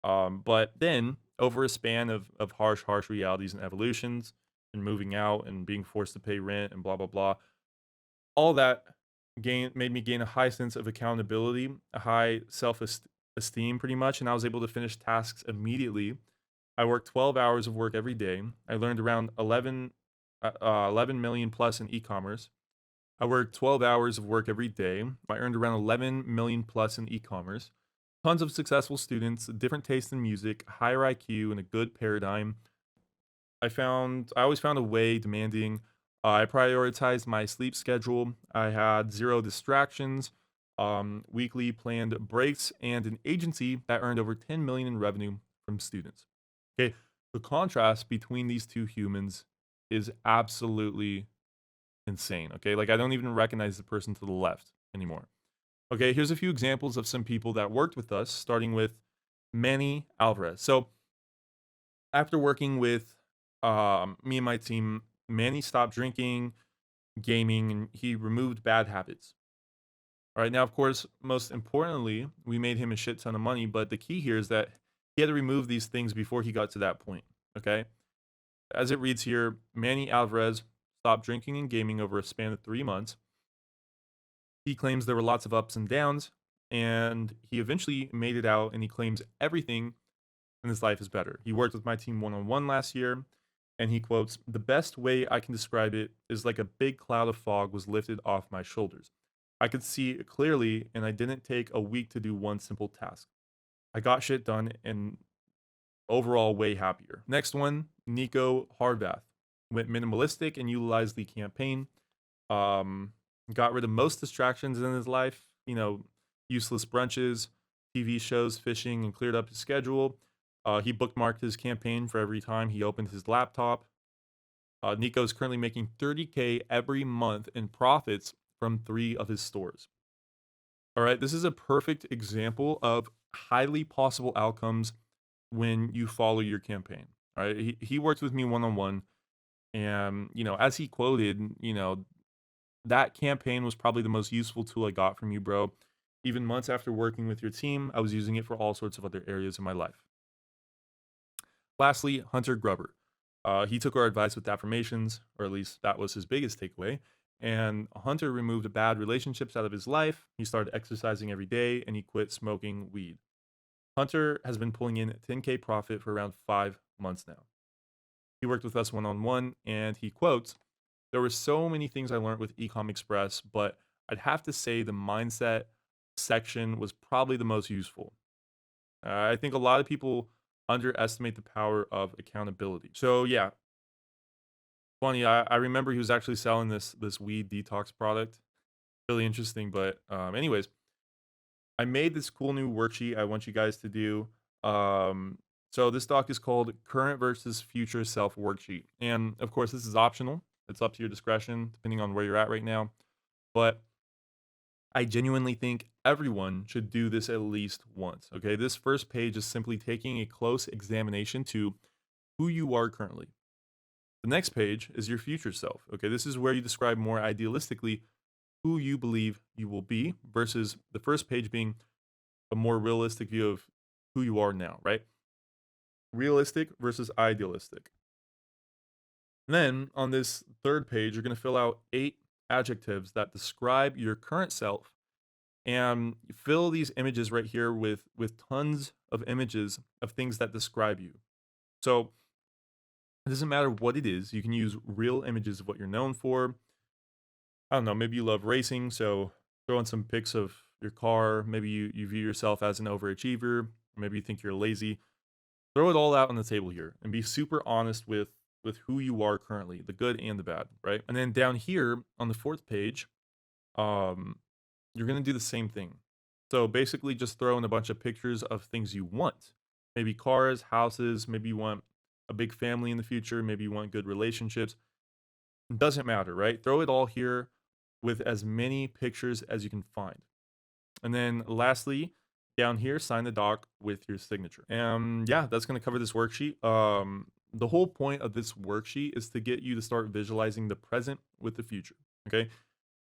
But then over a span of harsh realities and evolutions and moving out and being forced to pay rent and blah, blah, blah, all that made me gain a high sense of accountability, a high self-esteem pretty much. And I was able to finish tasks immediately. I worked 12 hours of work every day. I learned around 11 million plus in e-commerce. I worked 12 hours of work every day. I earned around 11 million plus in e-commerce. Tons of successful students, different taste in music, higher IQ, and a good paradigm. I always found a way demanding I prioritized my sleep schedule. I had zero distractions, weekly planned breaks, and an agency that earned over 10 million in revenue from students. Okay, the contrast between these two humans is absolutely insane. Okay, like I don't even recognize the person to the left anymore. Okay, here's a few examples of some people that worked with us, starting with Manny Alvarez. So after working with me and my team, Manny stopped drinking, gaming, and he removed bad habits. All right, now, of course, most importantly, we made him a shit ton of money, but the key here is that he had to remove these things before he got to that point. Okay, as it reads here, Manny Alvarez stopped drinking and gaming over a span of 3 months. He claims there were lots of ups and downs, and he eventually made it out, and he claims everything in his life is better. He worked with my team one on one last year, and he quotes, "The best way I can describe it is like a big cloud of fog was lifted off my shoulders. I could see it clearly, and I didn't take a week to do one simple task. I got shit done and overall way happier." Next one, Nico Harvath went minimalistic and utilized the campaign. Um, got rid of most distractions in his life, useless brunches, TV shows, fishing, and cleared up his schedule. He bookmarked his campaign for every time he opened his laptop. Nico is currently making 30K every month in profits from 3 of his stores. All right, this is a perfect example of highly possible outcomes when you follow your campaign. All right, he worked with me one on one, and as he quoted, that campaign was probably the most useful tool I got from you, bro. Even months after working with your team, I was using it for all sorts of other areas in my life. Lastly, Hunter Gruber. He took our advice with affirmations, or at least that was his biggest takeaway. And Hunter removed bad relationships out of his life. He started exercising every day, and he quit smoking weed. Hunter has been pulling in 10K profit for around 5 months now. He worked with us one on one, and he quotes, "There were so many things I learned with Ecom Express, but I'd have to say the mindset section was probably the most useful. I think a lot of people underestimate the power of accountability." So yeah, funny. I remember he was actually selling this weed detox product. Really interesting. But anyways, I made this cool new worksheet I want you guys to do. So this doc is called Current versus Future Self Worksheet. And of course, this is optional. It's up to your discretion, depending on where you're at right now. But I genuinely think everyone should do this at least once. Okay. This first page is simply taking a close examination to who you are currently. The next page is your future self. Okay. This is where you describe more idealistically who you believe you will be, versus the first page being a more realistic view of who you are now, right? Realistic versus idealistic. And then on this third page, you're going to fill out 8 adjectives that describe your current self, and fill these images right here with tons of images of things that describe you. So it doesn't matter what it is. You can use real images of what you're known for. I don't know, maybe you love racing, so throw in some pics of your car. Maybe you view yourself as an overachiever. Maybe you think you're lazy. Throw it all out on the table here and be super honest with who you are currently, the good and the bad, right? And then down here on the 4th page, you're going to do the same thing. So basically just throw in a bunch of pictures of things you want. Maybe cars, houses, maybe you want a big family in the future, maybe you want good relationships. It doesn't matter, right? Throw it all here with as many pictures as you can find. And then lastly, down here, sign the doc with your signature. And yeah, that's going to cover this worksheet. The whole point of this worksheet is to get you to start visualizing the present with the future. Okay.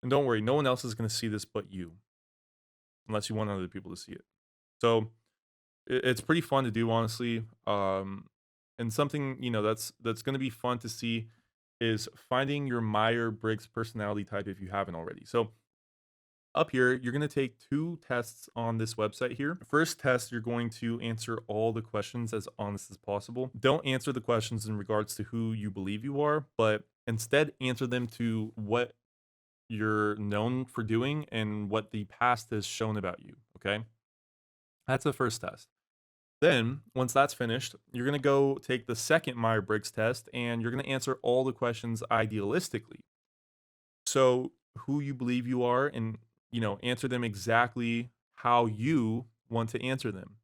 And don't worry, no one else is going to see this but you, unless you want other people to see it. So it's pretty fun to do, honestly. And something, that's going to be fun to see is finding your Myers-Briggs personality type if you haven't already. So up here, you're going to take 2 tests on this website here. First test, you're going to answer all the questions as honest as possible. Don't answer the questions in regards to who you believe you are, but instead answer them to what you're known for doing and what the past has shown about you. Okay. That's the first test. Then, once that's finished, you're going to go take the second Myers-Briggs test and you're going to answer all the questions idealistically. So, who you believe you are and, answer them exactly how you want to answer them,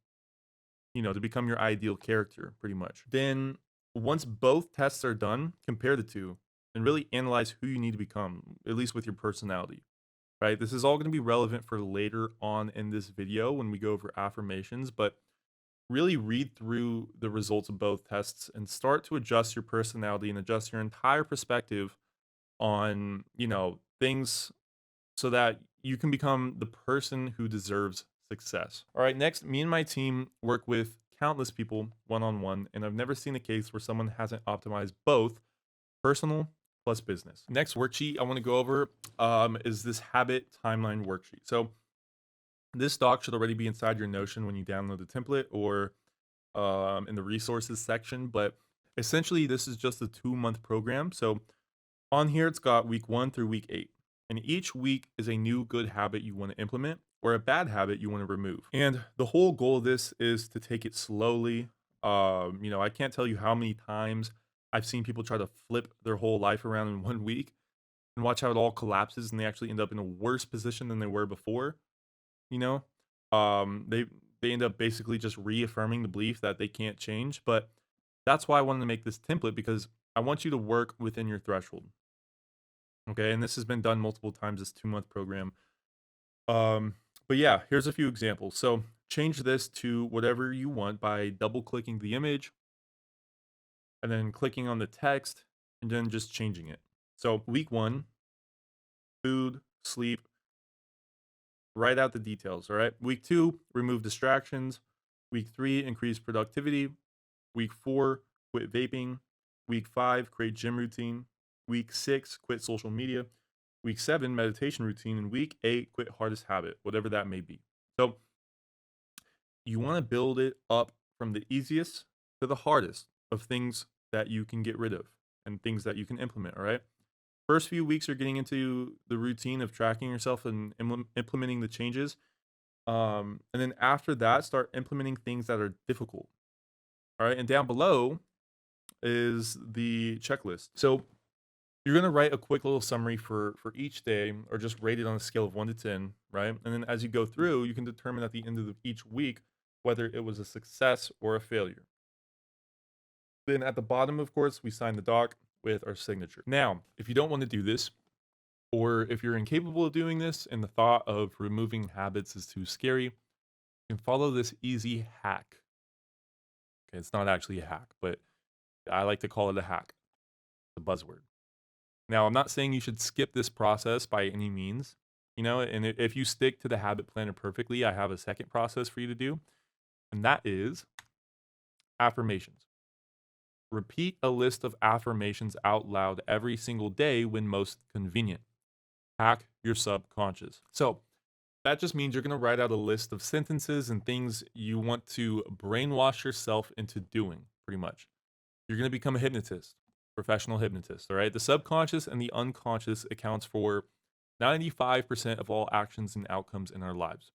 to become your ideal character, pretty much. Then, once both tests are done, compare the two and really analyze who you need to become, at least with your personality, right? This is all going to be relevant for later on in this video when we go over affirmations, but really read through the results of both tests and start to adjust your personality and adjust your entire perspective on, things so that you can become the person who deserves success. All right, next, me and my team work with countless people one on one, and I've never seen a case where someone hasn't optimized both personal plus business. Next worksheet I want to go over is this habit timeline worksheet. So this doc should already be inside your Notion when you download the template or in the resources section, but essentially this is just a 2-month program. So on here, it's got week 1 through week 8. And each week is a new good habit you want to implement or a bad habit you want to remove. And the whole goal of this is to take it slowly. I can't tell you how many times I've seen people try to flip their whole life around in 1 week and watch how it all collapses and they actually end up in a worse position than they were before. You know, they end up basically just reaffirming the belief that they can't change. But that's why I wanted to make this template, because I want you to work within your threshold. Okay, and this has been done multiple times, this 2-month program. But yeah, here's a few examples. So change this to whatever you want by double clicking the image and then clicking on the text and then just changing it. So week 1, food, sleep, write out the details. All right. Week 2, remove distractions. Week 3, increase productivity. Week 4, quit vaping. Week 5, create gym routine. Week 6, quit social media. Week 7, meditation routine. And week 8, quit hardest habit, whatever that may be. So you want to build it up from the easiest to the hardest of things that you can get rid of and things that you can implement. All right. First few weeks are getting into the routine of tracking yourself and implementing the changes. And then after that, start implementing things that are difficult. All right. And down below is the checklist. So you're going to write a quick little summary for each day, or just rate it on a scale of 1 to 10, right? And then as you go through, you can determine at the end of each week whether it was a success or a failure. Then at the bottom, of course, we sign the doc with our signature. Now, if you don't want to do this, or if you're incapable of doing this and the thought of removing habits is too scary, you can follow this easy hack. Okay, it's not actually a hack, but I like to call it a hack, the buzzword. Now, I'm not saying you should skip this process by any means, and if you stick to the habit planner perfectly, I have a second process for you to do, and that is affirmations. Repeat a list of affirmations out loud every single day when most convenient. Hack your subconscious. So that just means you're going to write out a list of sentences and things you want to brainwash yourself into doing, pretty much. You're going to become a hypnotist, professional hypnotist, all right? The subconscious and the unconscious accounts for 95% of all actions and outcomes in our lives.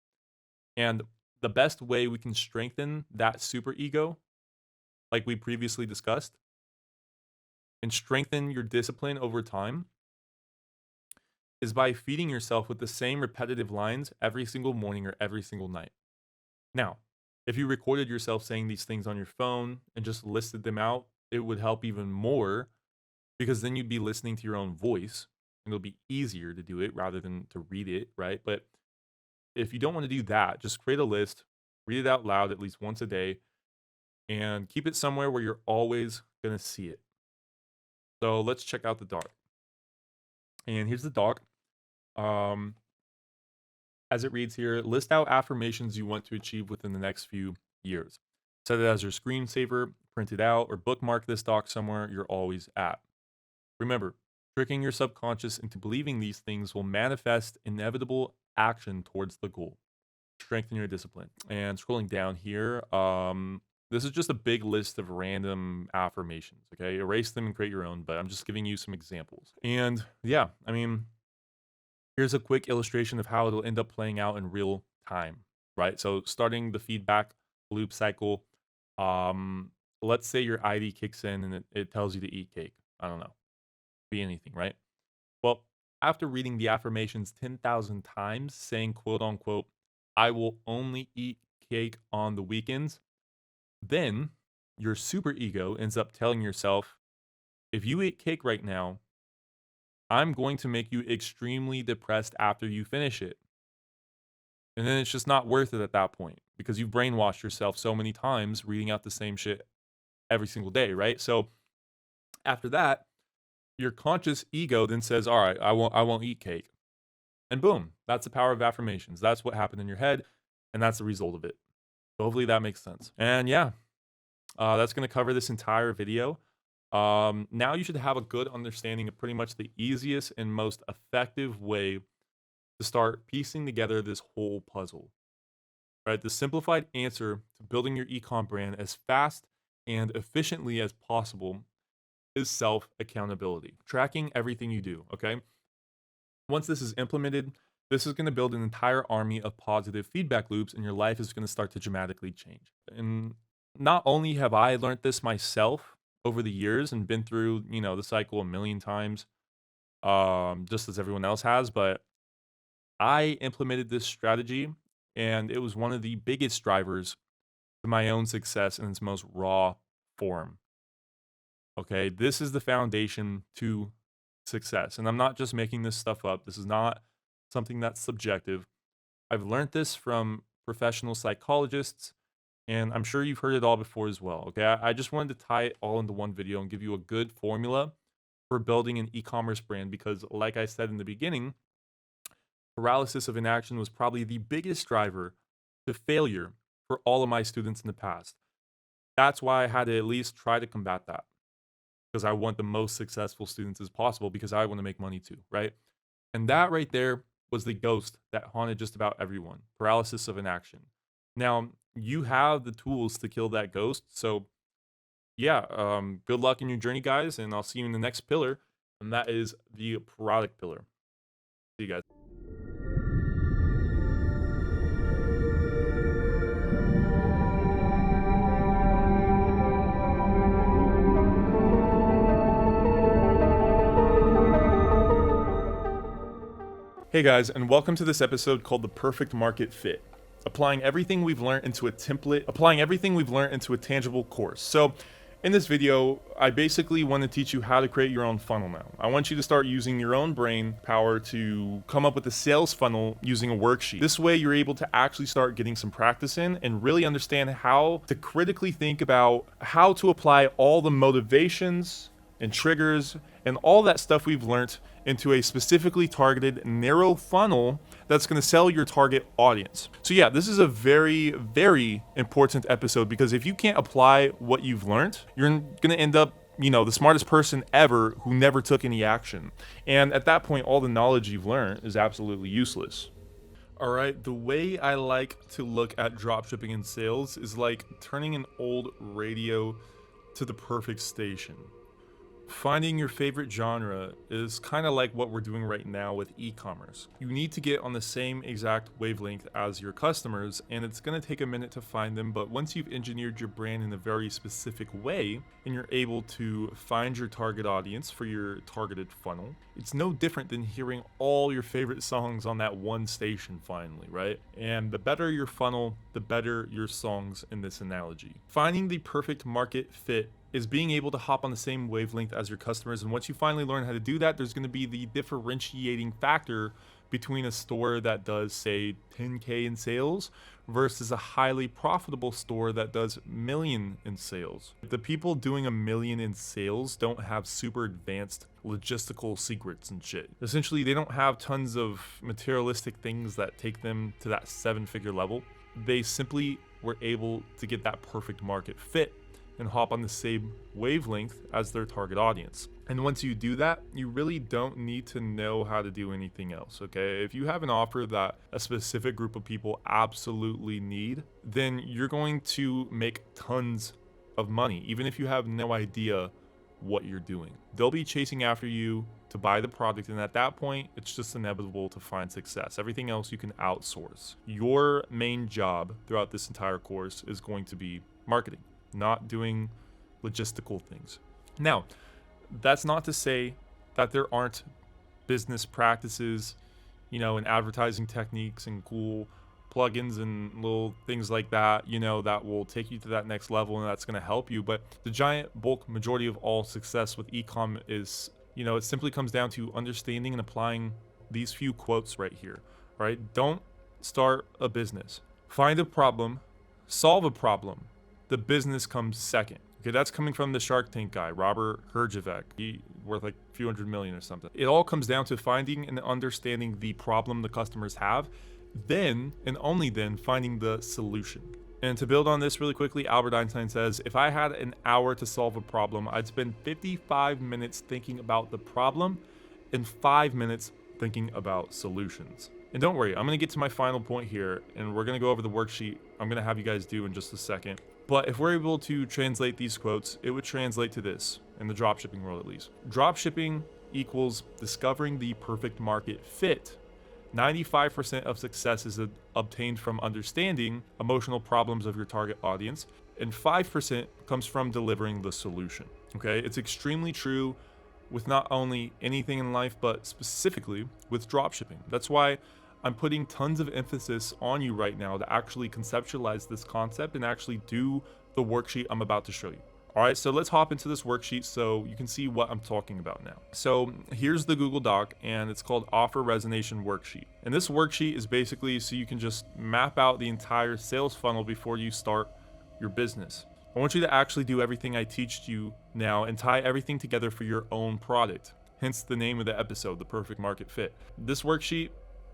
And the best way we can strengthen that superego, like we previously discussed, and strengthen your discipline over time, is by feeding yourself with the same repetitive lines every single morning or every single night. Now, if you recorded yourself saying these things on your phone and just listed them out, it would help even more, because then you'd be listening to your own voice and it'll be easier to do it rather than to read it, right? But if you don't want to do that, just create a list, read it out loud at least once a day, and keep it somewhere where you're always going to see it. So let's check out the doc. And here's the doc. As it reads here, list out affirmations you want to achieve within the next few years. Set it as your screensaver, print it out, or bookmark this doc somewhere you're always at. Remember, tricking your subconscious into believing these things will manifest inevitable action towards the goal. Strengthen your discipline. And scrolling down here, this is just a big list of random affirmations, okay? Erase them and create your own, but I'm just giving you some examples. And yeah, here's a quick illustration of how it'll end up playing out in real time, right? So starting the feedback loop cycle Let's say your ID kicks in and it tells you to eat cake. I don't know, be anything, right? Well, after reading the affirmations 10,000 times, saying quote unquote, I will only eat cake on the weekends, then your super ego ends up telling yourself, if you eat cake right now, I'm going to make you extremely depressed after you finish it. And then it's just not worth it at that point because you've brainwashed yourself so many times reading out the same shit every single day, right? So after that, your conscious ego then says, "All right, I won't eat cake." And boom, that's the power of affirmations. That's what happened in your head, and that's the result of it. So hopefully that makes sense. And yeah, that's going to cover this entire video. Now you should have a good understanding of pretty much the easiest and most effective way to start piecing together this whole puzzle. Right? The simplified answer to building your ecom brand as fast and efficiently as possible is self accountability. Tracking everything you do, okay? Once this is implemented, this is going to build an entire army of positive feedback loops, and your life is going to start to dramatically change. And not only have I learned this myself over the years and been through, the cycle a million times, just as everyone else has, but I implemented this strategy, and it was one of the biggest drivers to my own success in its most raw form. Okay, this is the foundation to success. And I'm not just making this stuff up. This is not something that's subjective. I've learned this from professional psychologists, and I'm sure you've heard it all before as well. Okay, I just wanted to tie it all into one video and give you a good formula for building an e-commerce brand because, like I said in the beginning, paralysis of inaction was probably the biggest driver to failure for all of my students in the past. That's why I had to at least try to combat that because I want the most successful students as possible because I want to make money too, right? And that right there was the ghost that haunted just about everyone, paralysis of inaction. Now, you have the tools to kill that ghost. So, yeah, good luck in your journey, guys, and I'll see you in the next pillar, and that is the product pillar. See you guys. Hey guys, and welcome to this episode called The Perfect Market Fit. Applying everything we've learned into a tangible course. So, in this video, I basically want to teach you how to create your own funnel now. I want you to start using your own brain power to come up with a sales funnel using a worksheet. This way, you're able to actually start getting some practice in and really understand how to critically think about how to apply all the motivations and triggers and all that stuff we've learned into a specifically targeted narrow funnel that's going to sell your target audience. So yeah, this is a very, very important episode because if you can't apply what you've learned, you're going to end up, the smartest person ever who never took any action. And at that point, all the knowledge you've learned is absolutely useless. All right, the way I like to look at dropshipping and sales is like turning an old radio to the perfect station. Finding your favorite genre is kind of like what we're doing right now with e-commerce. You need to get on the same exact wavelength as your customers, and it's going to take a minute to find them, but once you've engineered your brand in a very specific way and you're able to find your target audience for your targeted funnel, it's no different than hearing all your favorite songs on that one station finally, right? And the better your funnel, the better your songs in this analogy. Finding the perfect market fit is being able to hop on the same wavelength as your customers. And once you finally learn how to do that, there's going to be the differentiating factor between a store that does, say, 10K in sales versus a highly profitable store that does million in sales. The people doing $1 million in sales don't have super advanced logistical secrets and shit. Essentially, they don't have tons of materialistic things that take them to that 7-figure level. They simply were able to get that perfect market fit and hop on the same wavelength as their target audience. And once you do that, you really don't need to know how to do anything else, okay? If you have an offer that a specific group of people absolutely need, then you're going to make tons of money, even if you have no idea what you're doing. They'll be chasing after you to buy the product, and at that point, it's just inevitable to find success. Everything else you can outsource. Your main job throughout this entire course is going to be marketing. not doing logistical things. Now, that's not to say that there aren't business practices, and advertising techniques and cool plugins and little things like that, that will take you to that next level and that's going to help you. But the giant bulk majority of all success with ecom is, it simply comes down to understanding and applying these few quotes right here, right? Don't start a business. Find a problem, solve a problem. The business comes second. Okay, that's coming from the Shark Tank guy, Robert Herjavec. He worth like a few $100 million or something. It all comes down to finding and understanding the problem the customers have, then and only then finding the solution. And to build on this really quickly, Albert Einstein says, if I had an hour to solve a problem, I'd spend 55 minutes thinking about the problem and 5 minutes thinking about solutions. And don't worry, I'm going to get to my final point here, and we're going to go over the worksheet I'm going to have you guys do in just a second. But if we're able to translate these quotes, it would translate to this, in the dropshipping world at least. Dropshipping equals discovering the perfect market fit. 95% of success is obtained from understanding emotional problems of your target audience, and 5% comes from delivering the solution. Okay, it's extremely true with not only anything in life, but specifically with dropshipping. That's why I'm putting tons of emphasis on you right now to actually conceptualize this concept and actually do the worksheet I'm about to show you. All right, so let's hop into this worksheet so you can see what I'm talking about now. So here's the Google Doc, and it's called Offer Resonation Worksheet. And this worksheet is basically so you can just map out the entire sales funnel before you start your business. I want you to actually do everything I teach you now and tie everything together for your own product. Hence the name of the episode, The Perfect Market Fit. This worksheet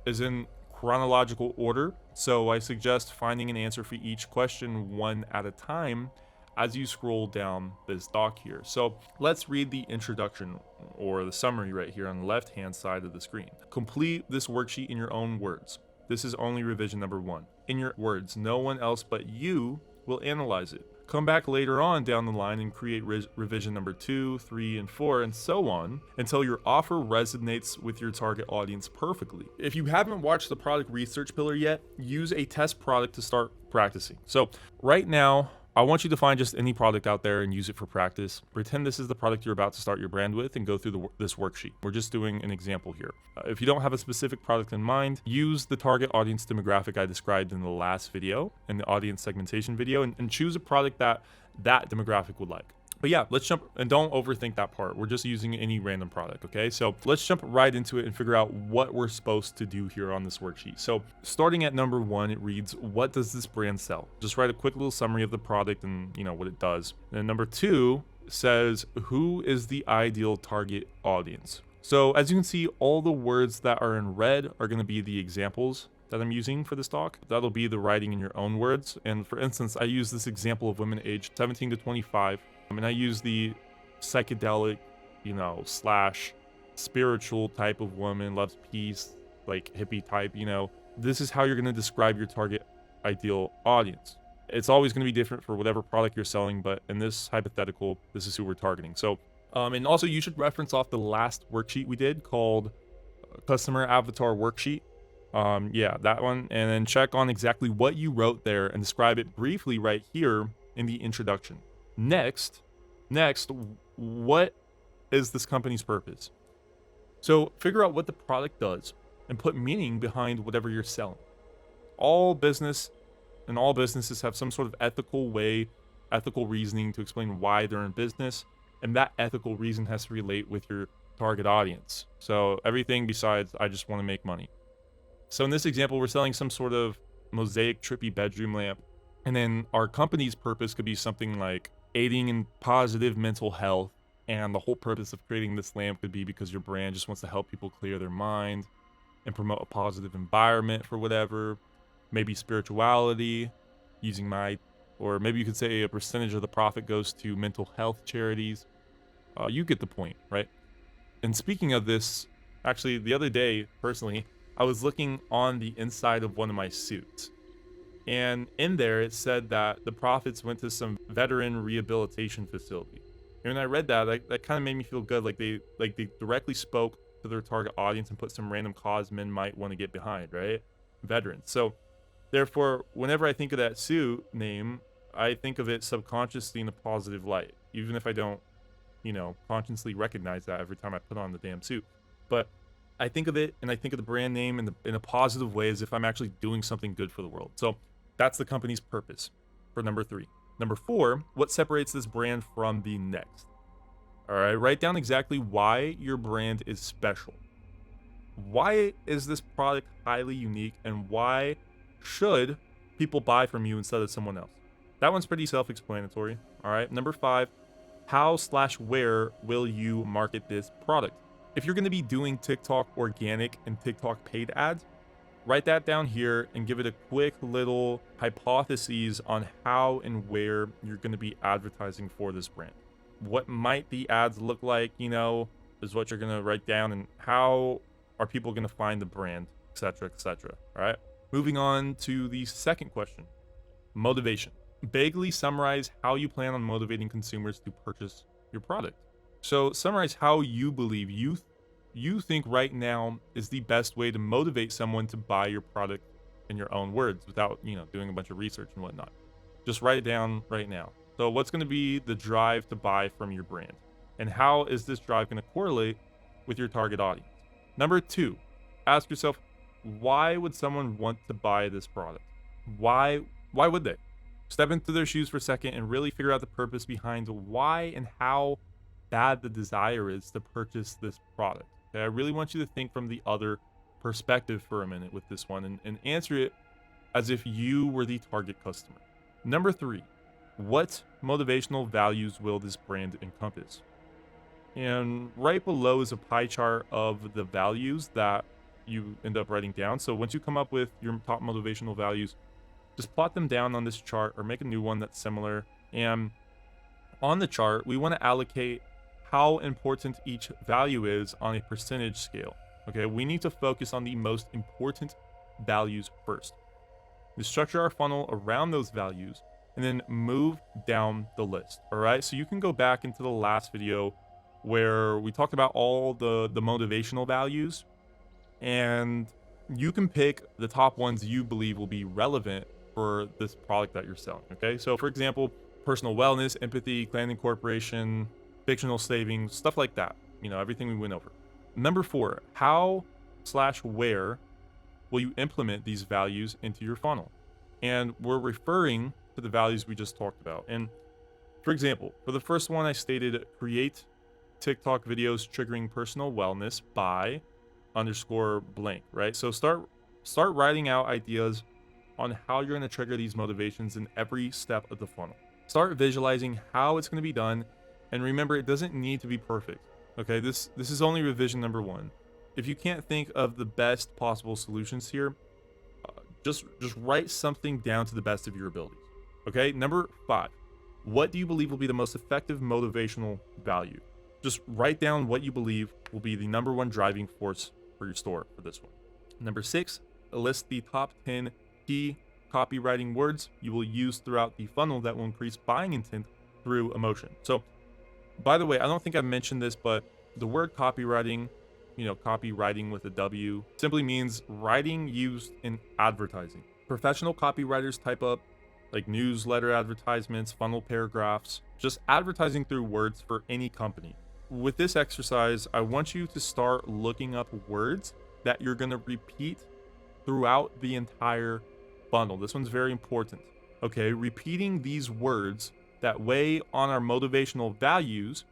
is in chronological order, so I suggest finding an answer for each question one at a time as you scroll down this doc here. So let's read the introduction or the summary right here on the left hand side of the screen. Complete this worksheet in your own words. This is only revision number 1. In your words, no one else but you will analyze it. Come back later on down the line and create revision number 2, 3, and 4, and so on until your offer resonates with your target audience perfectly. If you haven't watched the product research pillar yet, use a test product to start practicing. So right now, I want you to find just any product out there and use it for practice. Pretend this is the product you're about to start your brand with and go through this worksheet. We're just doing an example here. If you don't have a specific product in mind, use the target audience demographic I described in the last video, in the audience segmentation video, and choose a product that demographic would like. But yeah, let's jump, and don't overthink that part. We're just using any random product, okay? So let's jump right into it and figure out what we're supposed to do here on this worksheet. So starting at number 1, it reads, what does this brand sell? Just write a quick little summary of the product and what it does. And number 2 says, who is the ideal target audience? So as you can see, all the words that are in red are gonna be the examples that I'm using for this talk. That'll be the writing in your own words. And for instance, I use this example of women aged 17 to 25. And I use the psychedelic, slash spiritual type of woman, loves peace, like hippie type, This is how you're going to describe your target ideal audience. It's always going to be different for whatever product you're selling, but in this hypothetical, this is who we're targeting. So, and also you should reference off the last worksheet we did called Customer Avatar Worksheet. Yeah, that one. And then check on exactly what you wrote there and describe it briefly right here in the introduction. Next, what is this company's purpose? So figure out what the product does and put meaning behind whatever you're selling. All businesses have some sort of ethical reasoning to explain why they're in business, and that ethical reason has to relate with your target audience. So everything besides, I just want to make money. So in this example, we're selling some sort of mosaic trippy bedroom lamp, and then our company's purpose could be something like aiding in positive mental health, and the whole purpose of creating this lamp could be because your brand just wants to help people clear their mind and promote a positive environment for whatever, maybe spirituality, or maybe you could say a percentage of the profit goes to mental health charities. You get the point, right? And speaking of this, actually the other day, personally, I was looking on the inside of one of my suits. And in there, it said that the profits went to some veteran rehabilitation facility. And when I read that, that kind of made me feel good. Like they directly spoke to their target audience and put some random cause men might want to get behind, right? Veterans. So therefore, whenever I think of that suit name, I think of it subconsciously in a positive light, even if I don't, consciously recognize that every time I put on the damn suit. But I think of it and I think of the brand name in a positive way, as if I'm actually doing something good for the world. So that's the company's purpose for number 3. Number 4, what separates this brand from the next? All right, write down exactly why your brand is special. Why is this product highly unique, and why should people buy from you instead of someone else? That one's pretty self-explanatory. All right, number 5, how/where will you market this product? If you're going to be doing TikTok organic and TikTok paid ads, write that down here and give it a quick little hypotheses on how and where you're going to be advertising for this brand. What might the ads look like, is what you're going to write down, and how are people going to find the brand, etc., etc. All right. Moving on to the second question, motivation. Vaguely summarize how you plan on motivating consumers to purchase your product. So summarize how you believe you think right now is the best way to motivate someone to buy your product in your own words, without, doing a bunch of research and whatnot. Just write it down right now. So what's going to be the drive to buy from your brand? And how is this drive going to correlate with your target audience? Number 2, ask yourself, why would someone want to buy this product? Why would they? Step into their shoes for a second and really figure out the purpose behind why and how bad the desire is to purchase this product. Okay, I really want you to think from the other perspective for a minute with this one, and answer it as if you were the target customer. Number 3, what motivational values will this brand encompass? And right below is a pie chart of the values that you end up writing down. So once you come up with your top motivational values, just plot them down on this chart or make a new one that's similar. And on the chart, we want to allocate how important each value is on a percentage scale. Okay, we need to focus on the most important values first. We structure our funnel around those values and then move down the list. All right, so you can go back into the last video where we talked about all the motivational values, and you can pick the top ones you believe will be relevant for this product that you're selling. Okay, so for example, personal wellness, empathy, clan incorporation, fictional savings, stuff like that. Everything we went over. Number 4, how/where will you implement these values into your funnel? And we're referring to the values we just talked about. And for example, for the first one, I stated create TikTok videos triggering personal wellness by _blank, right? So start writing out ideas on how you're going to trigger these motivations in every step of the funnel. Start visualizing how it's going to be done, and remember, it doesn't need to be perfect. Okay, this is only revision number 1. If you can't think of the best possible solutions here, just write something down to the best of your abilities. Okay, number 5, what do you believe will be the most effective motivational value? Just write down what you believe will be the number 1 driving force for your store for this one. Number 6, list the top 10 key copywriting words you will use throughout the funnel that will increase buying intent through emotion. So, by the way, I don't think I mentioned this, but the word copywriting, copywriting with a W, simply means writing used in advertising. Professional copywriters type up like newsletter advertisements, funnel paragraphs, just advertising through words for any company. With this exercise, I want you to start looking up words that you're going to repeat throughout the entire funnel. This one's very important. Okay, repeating these words that weigh on our motivational values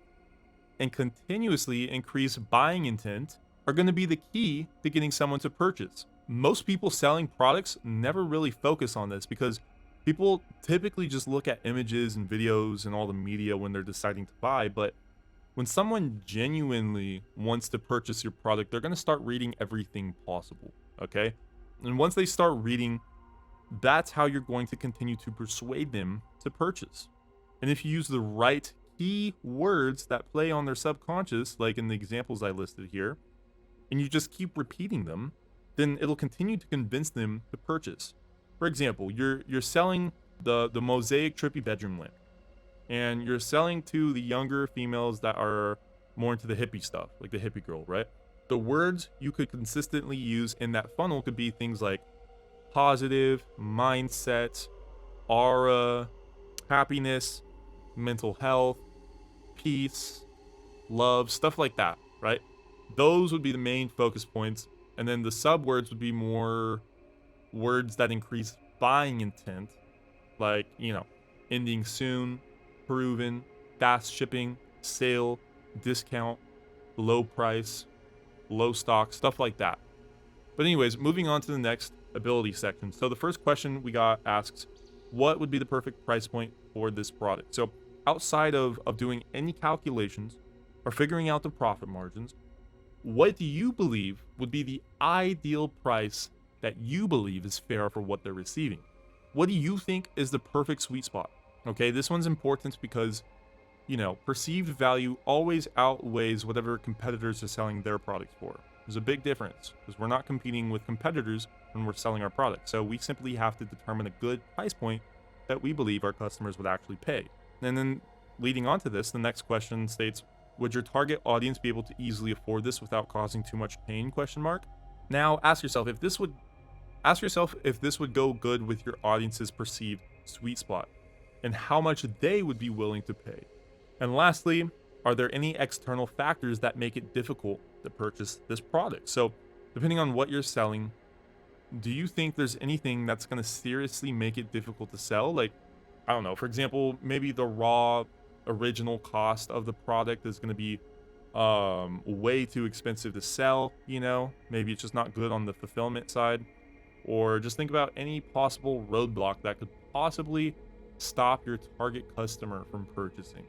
and continuously increase buying intent are going to be the key to getting someone to purchase. Most people selling products never really focus on this because people typically just look at images and videos and all the media when they're deciding to buy. But when someone genuinely wants to purchase your product, they're going to start reading everything possible. Okay, and once they start reading, that's how you're going to continue to persuade them to purchase. And if you use the right key words that play on their subconscious, like in the examples I listed here, and you just keep repeating them, then it'll continue to convince them to purchase. For example, you're selling the Mosaic Trippy Bedroom Lamp, and you're selling to the younger females that are more into the hippie stuff, like the hippie girl, right? The words you could consistently use in that funnel could be things like positive, mindset, aura, happiness, mental health, peace, love, stuff like that, right? Those would be the main focus points. And then the subwords would be more words that increase buying intent, like, ending soon, proven, fast shipping, sale, discount, low price, low stock, stuff like that. But anyways, moving on to the next ability section. So the first question we got asks, what would be the perfect price point for this product? So outside of doing any calculations or figuring out the profit margins, what do you believe would be the ideal price that you believe is fair for what they're receiving? What do you think is the perfect sweet spot? Okay, this one's important because, perceived value always outweighs whatever competitors are selling their products for. There's a big difference because we're not competing with competitors when we're selling our product. So we simply have to determine a good price point that we believe our customers would actually pay. And then leading on to this, the next question states, would your target audience be able to easily afford this without causing too much pain? Now ask yourself if this would go good with your audience's perceived sweet spot and how much they would be willing to pay. And lastly, are there any external factors that make it difficult to purchase this product? So depending on what you're selling, do you think there's anything that's going to seriously make it difficult to sell? Like, I don't know, for example, maybe the raw original cost of the product is going to be way too expensive to sell, maybe it's just not good on the fulfillment side. Or just think about any possible roadblock that could possibly stop your target customer from purchasing.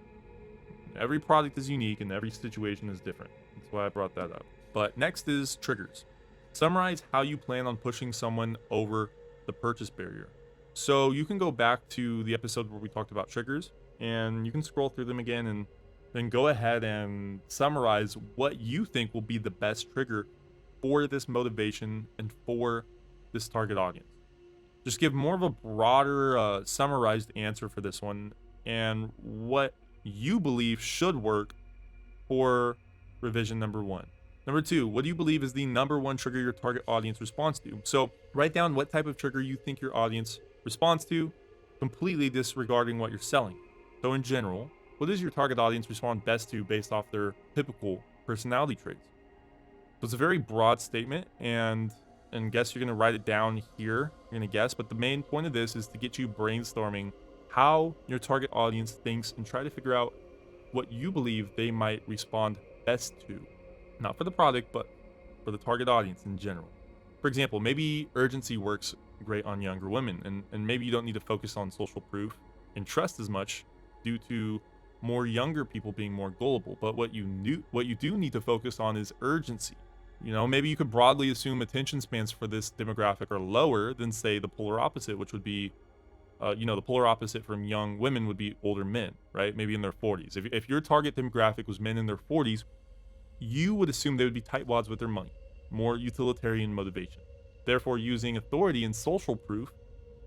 Every product is unique and every situation is different. That's why I brought that up. But next is triggers. Summarize how you plan on pushing someone over the purchase barrier. So you can go back to the episode where we talked about triggers and you can scroll through them again and then go ahead and summarize what you think will be the best trigger for this motivation and for this target audience. Just give more of a broader summarized answer for this one and what you believe should work for revision number 1. Number 2, what do you believe is the number 1 trigger your target audience responds to? So write down what type of trigger you think your audience responds to, completely disregarding what you're selling. So in general, what does your target audience respond best to based off their typical personality traits? So it's a very broad statement, and guess you're going to write it down here. You're going to guess, but the main point of this is to get you brainstorming how your target audience thinks and try to figure out what you believe they might respond best to. Not for the product, but for the target audience in general. For example, maybe urgency works great on younger women, and maybe you don't need to focus on social proof and trust as much due to more younger people being more gullible. But what you do need to focus on is urgency. Maybe you could broadly assume attention spans for this demographic are lower than, say, the polar opposite, which would be, the polar opposite from young women would be older men, right? Maybe in their 40s. If your target demographic was men in their 40s, you would assume they would be tightwads with their money, more utilitarian motivation. Therefore, using authority and social proof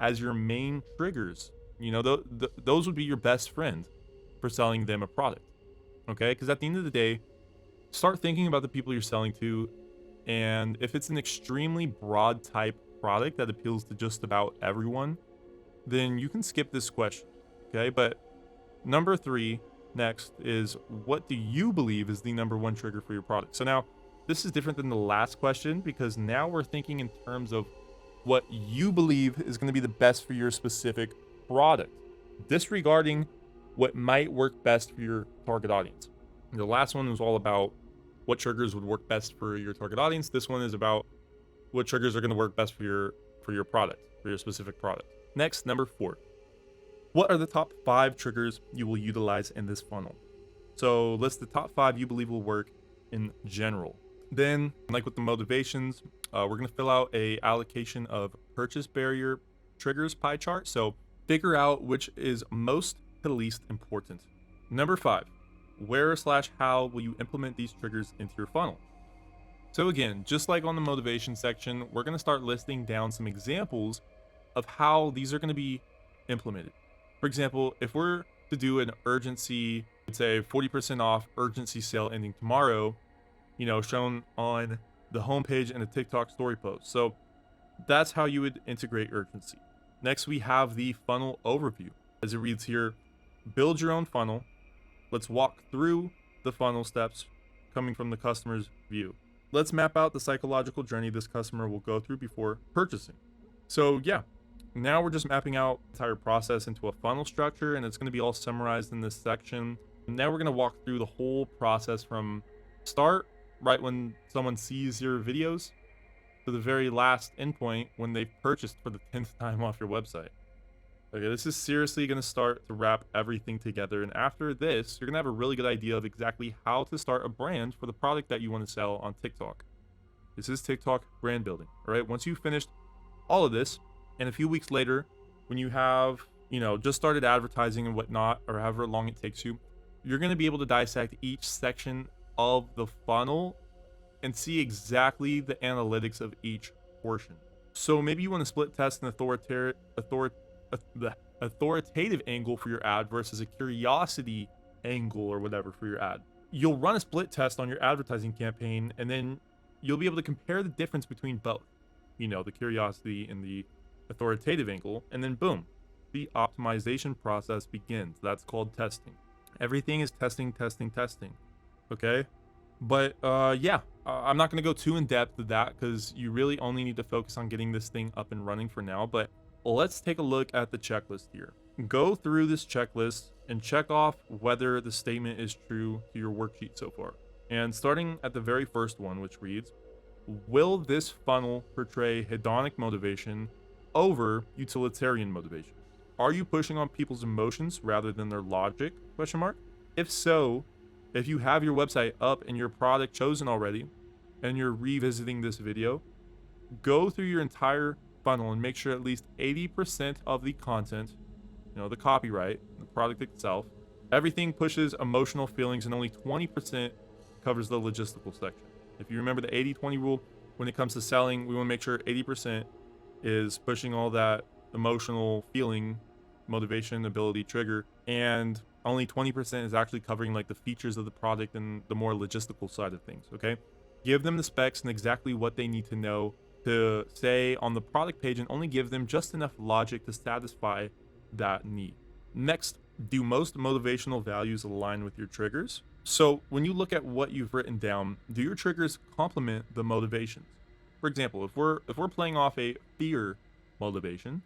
as your main triggers, those would be your best friend for selling them a product, okay? Because at the end of the day, start thinking about the people you're selling to, and if it's an extremely broad type product that appeals to just about everyone, then you can skip this question, okay? But number 3 next is, what do you believe is the number 1 trigger for your product? So now this is different than the last question because now we're thinking in terms of what you believe is going to be the best for your specific product, disregarding what might work best for your target audience. The last one was all about what triggers would work best for your target audience. This one is about what triggers are going to work best for your product, for your specific product. Next, number 4. What are the top 5 triggers you will utilize in this funnel? So list the top 5 you believe will work in general. Then, like with the motivations, we're going to fill out a allocation of purchase barrier triggers pie chart. So figure out which is most to least important. Number 5, where/how will you implement these triggers into your funnel? So again, just like on the motivation section, we're going to start listing down some examples of how these are going to be implemented. For example, if we're to do an urgency, let's say 40% off urgency sale ending tomorrow, shown on the homepage and a TikTok story post. So that's how you would integrate urgency. Next, we have the funnel overview. as it reads here, build your own funnel. Let's walk through the funnel steps coming from the customer's view. Let's map out the psychological journey this customer will go through before purchasing. So yeah, now we're just mapping out the entire process into a funnel structure, and it's going to be all summarized in this section. Now we're going to walk through the whole process from start, right when someone sees your videos, to the very last endpoint when they've purchased for the 10th time off your website. Okay, this is seriously going to start to wrap everything together, and after this, you're going to have a really good idea of exactly how to start a brand for the product that you want to sell on TikTok. This is TikTok brand building, all right? Once you've finished all of this, and a few weeks later, when you have, just started advertising and whatnot, or however long it takes you, you're going to be able to dissect each section of the funnel and see exactly the analytics of each portion. So maybe you want to split test an authoritative angle for your ad versus a curiosity angle or whatever for your ad. You'll run a split test on your advertising campaign, and then you'll be able to compare the difference between both, the curiosity and the authoritative angle, and then boom, the optimization process begins. That's called testing. Everything is testing, okay? But I'm not going to go too in depth with that because you really only need to focus on getting this thing up and running for now. But let's take a look at the checklist here. Go through this checklist and check off whether the statement is true to your worksheet so far. And starting at the very first one, which reads, will this funnel portray hedonic motivation over utilitarian motivation? Are you pushing on people's emotions rather than their logic? If so, if you have your website up and your product chosen already, and you're revisiting this video, go through your entire funnel and make sure at least 80% of the content, the copyright, the product itself, everything pushes emotional feelings, and only 20% covers the logistical section. If you remember the 80-20 rule, when it comes to selling, we want to make sure 80% is pushing all that emotional feeling, motivation, ability, trigger, and only 20% is actually covering like the features of the product and the more logistical side of things, okay? Give them the specs and exactly what they need to know to say on the product page, and only give them just enough logic to satisfy that need. Next, do most motivational values align with your triggers? So when you look at what you've written down, do your triggers complement the motivations? For example, if we're playing off a fear motivation,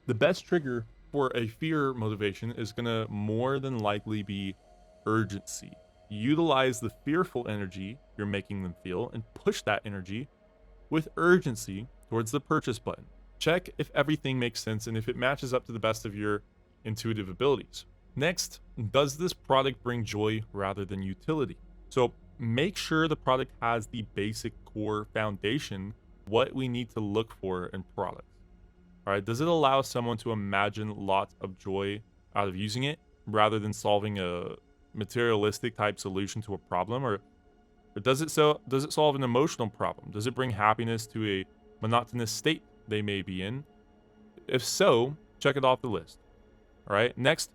the best trigger for a fear motivation is going to more than likely be urgency. Utilize the fearful energy you're making them feel and push that energy with urgency towards the purchase button. Check if everything makes sense and if it matches up to the best of your intuitive abilities. Next, does this product bring joy rather than utility? So make sure the product has the basic core foundation, what we need to look for in products. All right, does it allow someone to imagine lots of joy out of using it rather than solving a materialistic type solution to a problem? Or does it solve an emotional problem? Does it bring happiness to a monotonous state they may be in? If so, check it off the list. All right, next,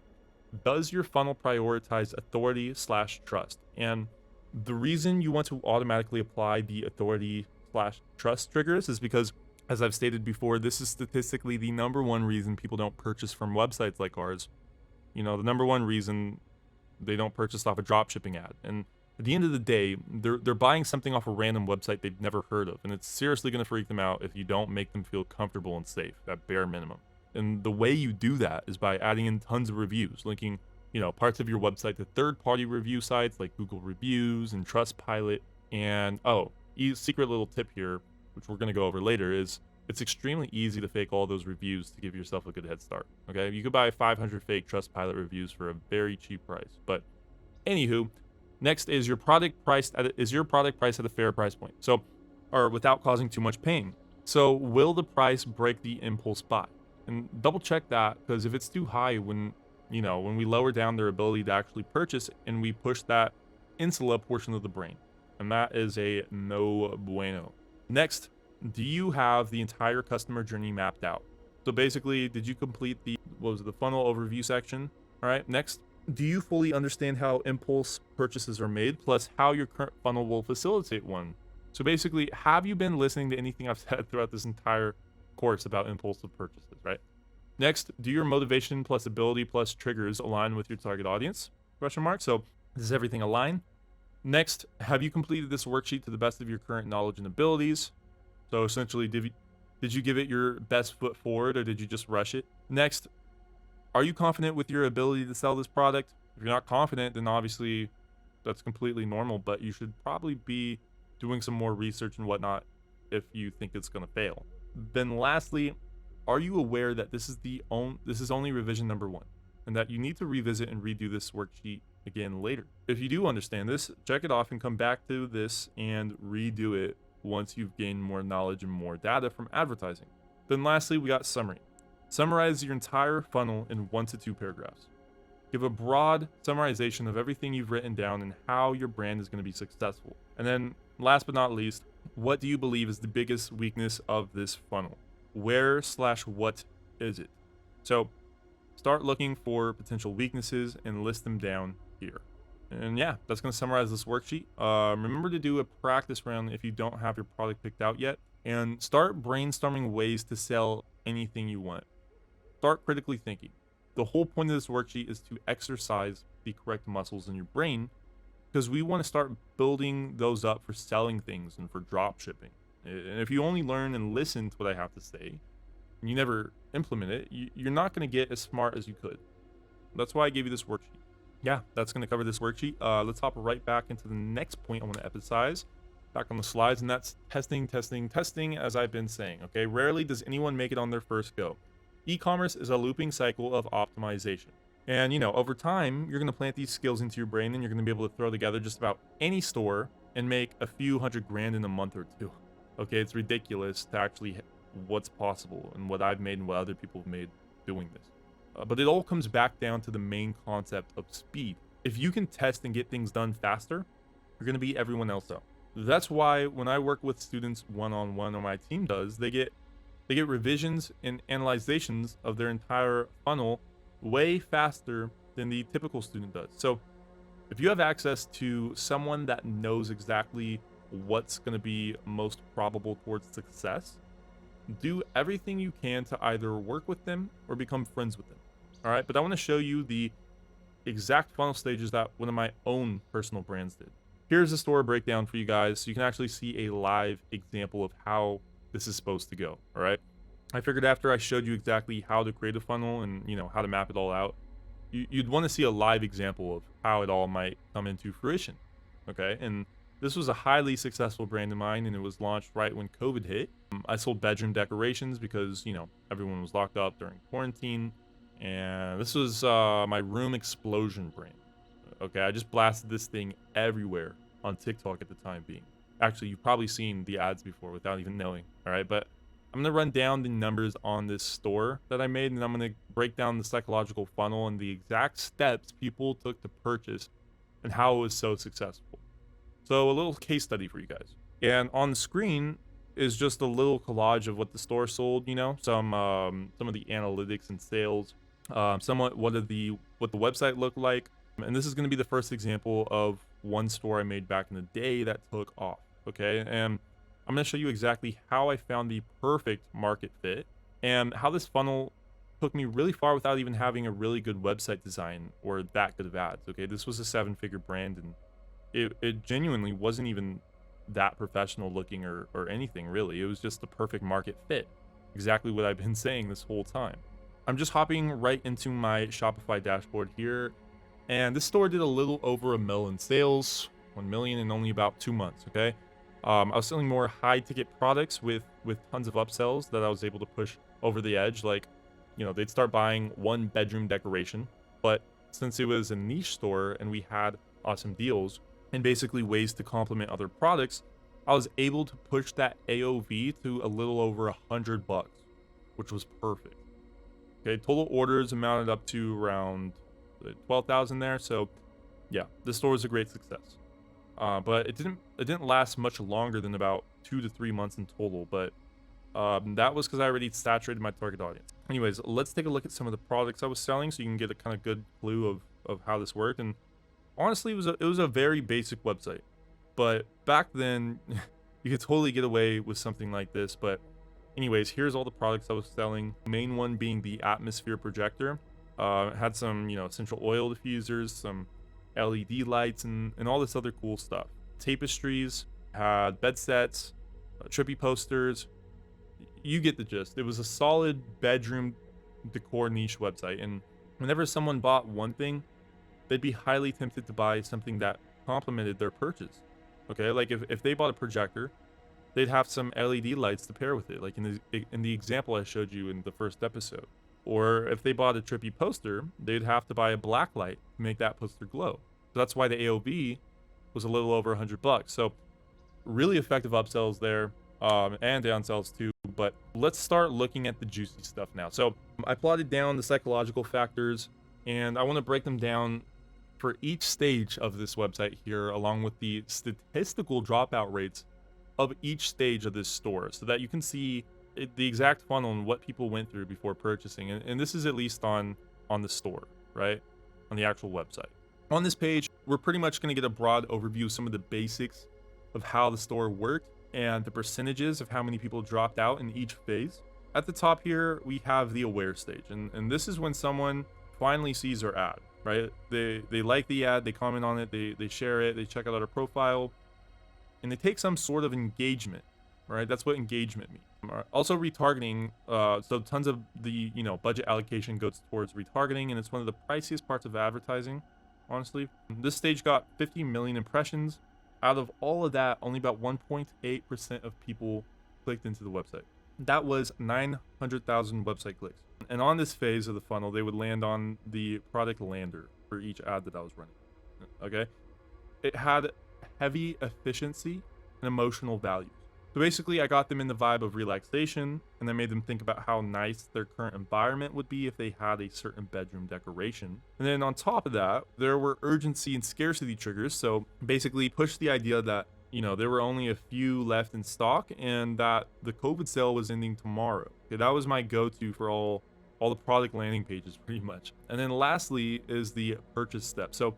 does your funnel prioritize authority/trust? And the reason you want to automatically apply the authority/trust triggers is because, as I've stated before, this is statistically the number one reason people don't purchase from websites like ours. The number one reason they don't purchase off a dropshipping ad. And at the end of the day, they're buying something off a random website they've never heard of. And it's seriously going to freak them out if you don't make them feel comfortable and safe, at bare minimum. And the way you do that is by adding in tons of reviews, linking, parts of your website to third-party review sites like Google Reviews and Trustpilot. And, secret little tip here, which we're going to go over later, is it's extremely easy to fake all those reviews to give yourself a good head start. Okay, you could buy 500 fake Trustpilot reviews for a very cheap price. But anywho, next is your product priced at a fair price point? So, or without causing too much pain. So will the price break the impulse buy? And double check that, because if it's too high when we lower down their ability to actually purchase and we push that insula portion of the brain, and that is a no bueno. Next, do you have the entire customer journey mapped out? So basically, did you complete the funnel overview section? All right, next, do you fully understand how impulse purchases are made, plus how your current funnel will facilitate one? So basically, have you been listening to anything I've said throughout this entire course about impulsive purchases, right? Next, do your motivation plus ability plus triggers align with your target audience? Question mark. So does everything align? Next, have you completed this worksheet to the best of your current knowledge and abilities? So essentially, did you give it your best foot forward, or did you just rush it? Next, are you confident with your ability to sell this product? If you're not confident, then obviously that's completely normal, but you should probably be doing some more research and whatnot if you think it's going to fail. Then lastly, are you aware that this is only revision number 1, and that you need to revisit and redo this worksheet again later? If you do understand this, check it off and come back to this and redo it once you've gained more knowledge and more data from advertising. Then lastly, we got summary. Summarize your entire funnel in 1 to 2 paragraphs. Give a broad summarization of everything you've written down and how your brand is going to be successful. And then last but not least, what do you believe is the biggest weakness of this funnel? Where/what is it? So start looking for potential weaknesses and list them down here. And yeah, that's going to summarize this worksheet. Remember to do a practice round if you don't have your product picked out yet, and start brainstorming ways to sell anything you want. Start critically thinking. The whole point of this worksheet is to exercise the correct muscles in your brain, because we want to start building those up for selling things and for drop shipping. And if you only learn and listen to what I have to say, and you never implement it, you're not going to get as smart as you could. That's why I gave you this worksheet. Yeah, that's going to cover this worksheet. Let's hop right back into the next point I want to emphasize. Back on the slides, and that's testing, as I've been saying. Okay, rarely does anyone make it on their first go. E-commerce is a looping cycle of optimization. And over time, you're going to plant these skills into your brain, and you're going to be able to throw together just about any store and make a few $100,000 in a month or 2. Okay, it's ridiculous to actually what's possible and what I've made and what other people have made doing this. But it all comes back down to the main concept of speed. If you can test and get things done faster, you're going to beat everyone else out. That's why when I work with students one-on-one, or my team does, they get revisions and analyzations of their entire funnel way faster than the typical student does. So if you have access to someone that knows exactly what's going to be most probable towards success, do everything you can to either work with them or become friends with them. All right, but I want to show you the exact funnel stages that one of my own personal brands did. Here's the store breakdown for you guys, so you can actually see a live example of how this is supposed to go. All right, I figured after I showed you exactly how to create a funnel and how to map it all out, you'd want to see a live example of how it all might come into fruition. Okay, and this was a highly successful brand of mine, and it was launched right when COVID hit. I sold bedroom decorations because everyone was locked up during quarantine, and this was my room explosion brand. Okay, I just blasted this thing everywhere on TikTok at the time being. Actually, you've probably seen the ads before without even knowing. All right, but I'm gonna run down the numbers on this store that I made, and I'm gonna break down the psychological funnel and the exact steps people took to purchase and how it was so successful. So a little case study for you guys. And on the screen is just a little collage of what the store sold, some of the analytics and sales, somewhat what the website looked like. And this is going to be the first example of one store I made back in the day that took off. Okay, and I'm going to show you exactly how I found the perfect market fit and how this funnel took me really far without even having a really good website design or that good of ads. Okay, this was a 7-figure brand, and it genuinely wasn't even that professional looking or anything really. It was just the perfect market fit. Exactly what I've been saying this whole time. I'm just hopping right into my Shopify dashboard here, and this store did a little over $1 million in sales, 1 million in only about 2 months. Okay, I was selling more high ticket products with tons of upsells that I was able to push over the edge. Like, they'd start buying one bedroom decoration, but since it was a niche store and we had awesome deals and basically ways to complement other products, I was able to push that AOV to a little over $100, which was perfect. Okay, total orders amounted up to around 12,000 there. So yeah, this store was a great success. But it didn't last much longer than about 2 to 3 months in total. But that was because I already saturated my target audience. Anyways, let's take a look at some of the products I was selling so you can get a kind of good clue of how this worked. And honestly, it was a very basic website. But back then, you could totally get away with something like this. But Anyways, here's all the products I was selling. Main one being the Atmosphere projector. Had some, essential oil diffusers, some LED lights, and all this other cool stuff. Tapestries, had bed sets, trippy posters. You get the gist. It was a solid bedroom decor niche website, and whenever someone bought one thing, they'd be highly tempted to buy something that complemented their purchase. Okay, like if they bought a projector, they'd have some LED lights to pair with it, like in the example I showed you in the first episode. Or if they bought a trippy poster, they'd have to buy a black light to make that poster glow. So that's why the AOV was a little over $100. So really effective upsells there, and downsells too. But let's start looking at the juicy stuff now. So I plotted down the psychological factors, and I want to break them down for each stage of this website here, along with the statistical dropout rates of each stage of this store, so that you can see the exact funnel and what people went through before purchasing. And this is at least on the store, right? On the actual website. On this page, we're pretty much going to get a broad overview of some of the basics of how the store worked and the percentages of how many people dropped out in each phase. At the top here, we have the aware stage. And this is when someone finally sees our ad, right? They like the ad, they comment on it, they share it, they check out our profile, and they take some sort of engagement, right? That's what engagement means. Also retargeting, so tons of the budget allocation goes towards retargeting, and it's one of the priciest parts of advertising, honestly. This stage got 50 million impressions. Out of all of that, only about 1.8% of people clicked into the website. That was 900,000 website clicks. And on this phase of the funnel, they would land on the product lander for each ad that I was running. Okay, it had heavy efficiency and emotional value. So basically, I got them in the vibe of relaxation, and I made them think about how nice their current environment would be if they had a certain bedroom decoration. And then on top of that, there were urgency and scarcity triggers. So basically push the idea that, there were only a few left in stock and that the COVID sale was ending tomorrow. Okay, that was my go-to for all the product landing pages, pretty much. And then lastly is the purchase step. So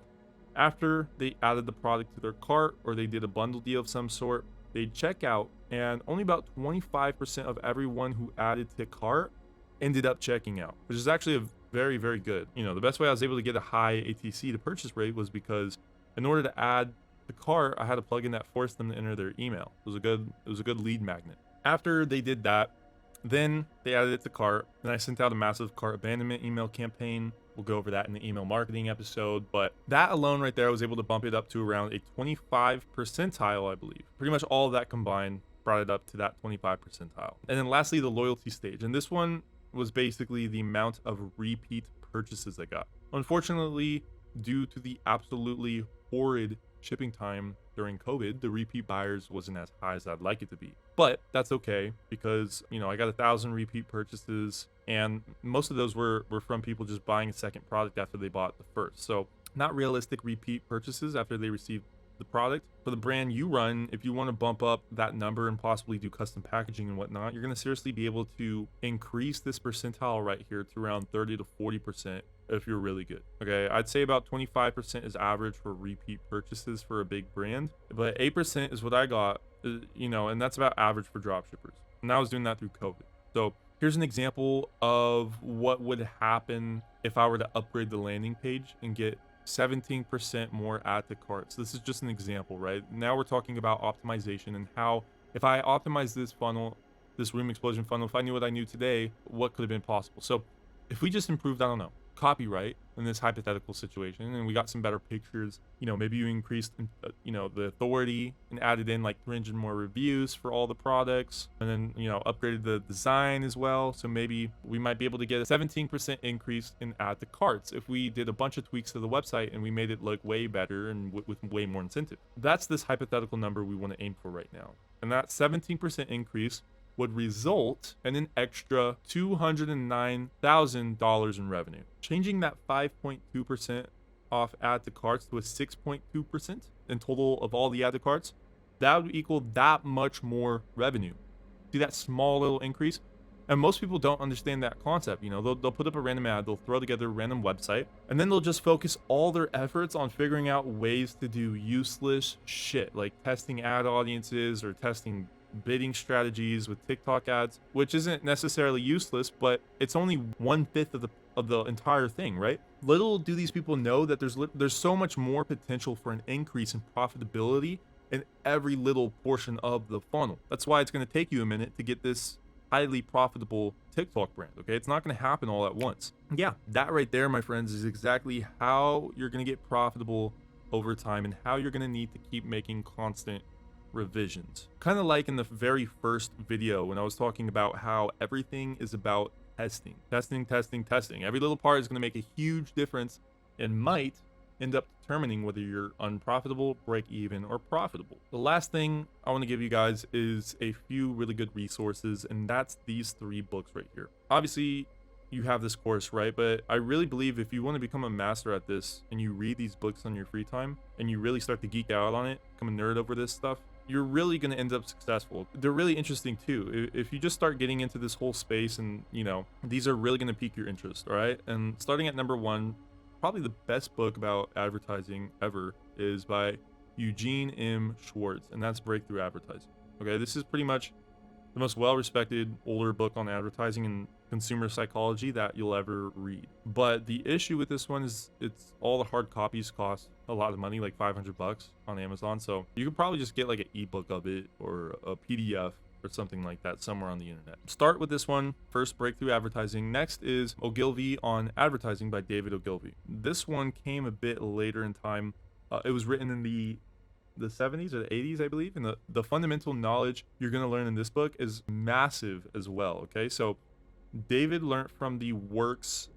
after they added the product to their cart, or they did a bundle deal of some sort, they'd check out, and only about 25% of everyone who added to cart ended up checking out, which is actually a very, very good. The best way I was able to get a high ATC to purchase rate was because in order to add the cart, I had a plugin that forced them to enter their email. It was a good lead magnet. After they did that, then they added it to cart, and I sent out a massive cart abandonment email campaign. We'll go over that in the email marketing episode, but that alone right there, I was able to bump it up to around a 25 percentile, I believe. Pretty much all of that combined brought it up to that 25 percentile. And then lastly, the loyalty stage. And this one was basically the amount of repeat purchases I got. Unfortunately, due to the absolutely horrid shipping time during COVID, the repeat buyers wasn't as high as I'd like it to be. But that's okay, because I got 1,000 repeat purchases, and most of those were from people just buying a second product after they bought the first. So not realistic repeat purchases after they received the product. For the brand you run, if you want to bump up that number and possibly do custom packaging and whatnot, you're going to seriously be able to increase this percentile right here to around 30 to 40% if you're really good. Okay, I'd say about 25% is average for repeat purchases for a big brand, but 8% is what I got, and that's about average for dropshippers. And I was doing that through COVID. So here's an example of what would happen if I were to upgrade the landing page and get 17% more add to cart. So this is just an example, right? Now we're talking about optimization and how, if I optimize this funnel, this room explosion funnel, if I knew what I knew today, what could have been possible? So if we just improved, I don't know, copyright in this hypothetical situation, and we got some better pictures, maybe you increased the authority and added in like 300 more reviews for all the products, and then upgraded the design as well. So maybe we might be able to get a 17% increase in add to carts if we did a bunch of tweaks to the website and we made it look way better and with way more incentive. That's this hypothetical number we want to aim for right now, and that 17% increase would result in an extra $209,000 in revenue. Changing that 5.2% off add to carts to a 6.2% in total of all the add to carts, that would equal that much more revenue. See that small little increase? And most people don't understand that concept. They'll put up a random ad, they'll throw together a random website, and then they'll just focus all their efforts on figuring out ways to do useless shit, like testing ad audiences or testing bidding strategies with TikTok ads, which isn't necessarily useless, but it's only 1/5 of the entire thing, right? Little do these people know that there's so much more potential for an increase in profitability in every little portion of the funnel. That's why it's going to take you a minute to get this highly profitable TikTok brand, okay? It's not going to happen all at once. Yeah, that right there, my friends, is exactly how you're going to get profitable over time and how you're going to need to keep making constant revisions. Kind of like in the very first video when I was talking about how everything is about testing. Testing. Every little part is going to make a huge difference and might end up determining whether you're unprofitable, break even, or profitable. The last thing I want to give you guys is a few really good resources, and that's these 3 books right here. Obviously, you have this course, right? But I really believe if you want to become a master at this and you read these books on your free time and you really start to geek out on it, become a nerd over this stuff, you're really going to end up successful. They're really interesting too. If you just start getting into this whole space and, you know, these are really going to pique your interest, all right? And starting at number 1, probably the best book about advertising ever is by Eugene M. Schwartz, and that's Breakthrough Advertising. Okay, this is pretty much the most well-respected older book on advertising and consumer psychology that you'll ever read. But the issue with this one is it's all the hard copies cost a lot of money, like $500 on Amazon. So you could probably just get like an ebook of it or a PDF or something like that somewhere on the internet. Start with this one first, Breakthrough Advertising. Next is Ogilvy on Advertising by David Ogilvy. This one came a bit later in time. It was written in the 70s or the 80s, I believe, and the fundamental knowledge you're going to learn in this book is massive as well. Okay, so David learned from the works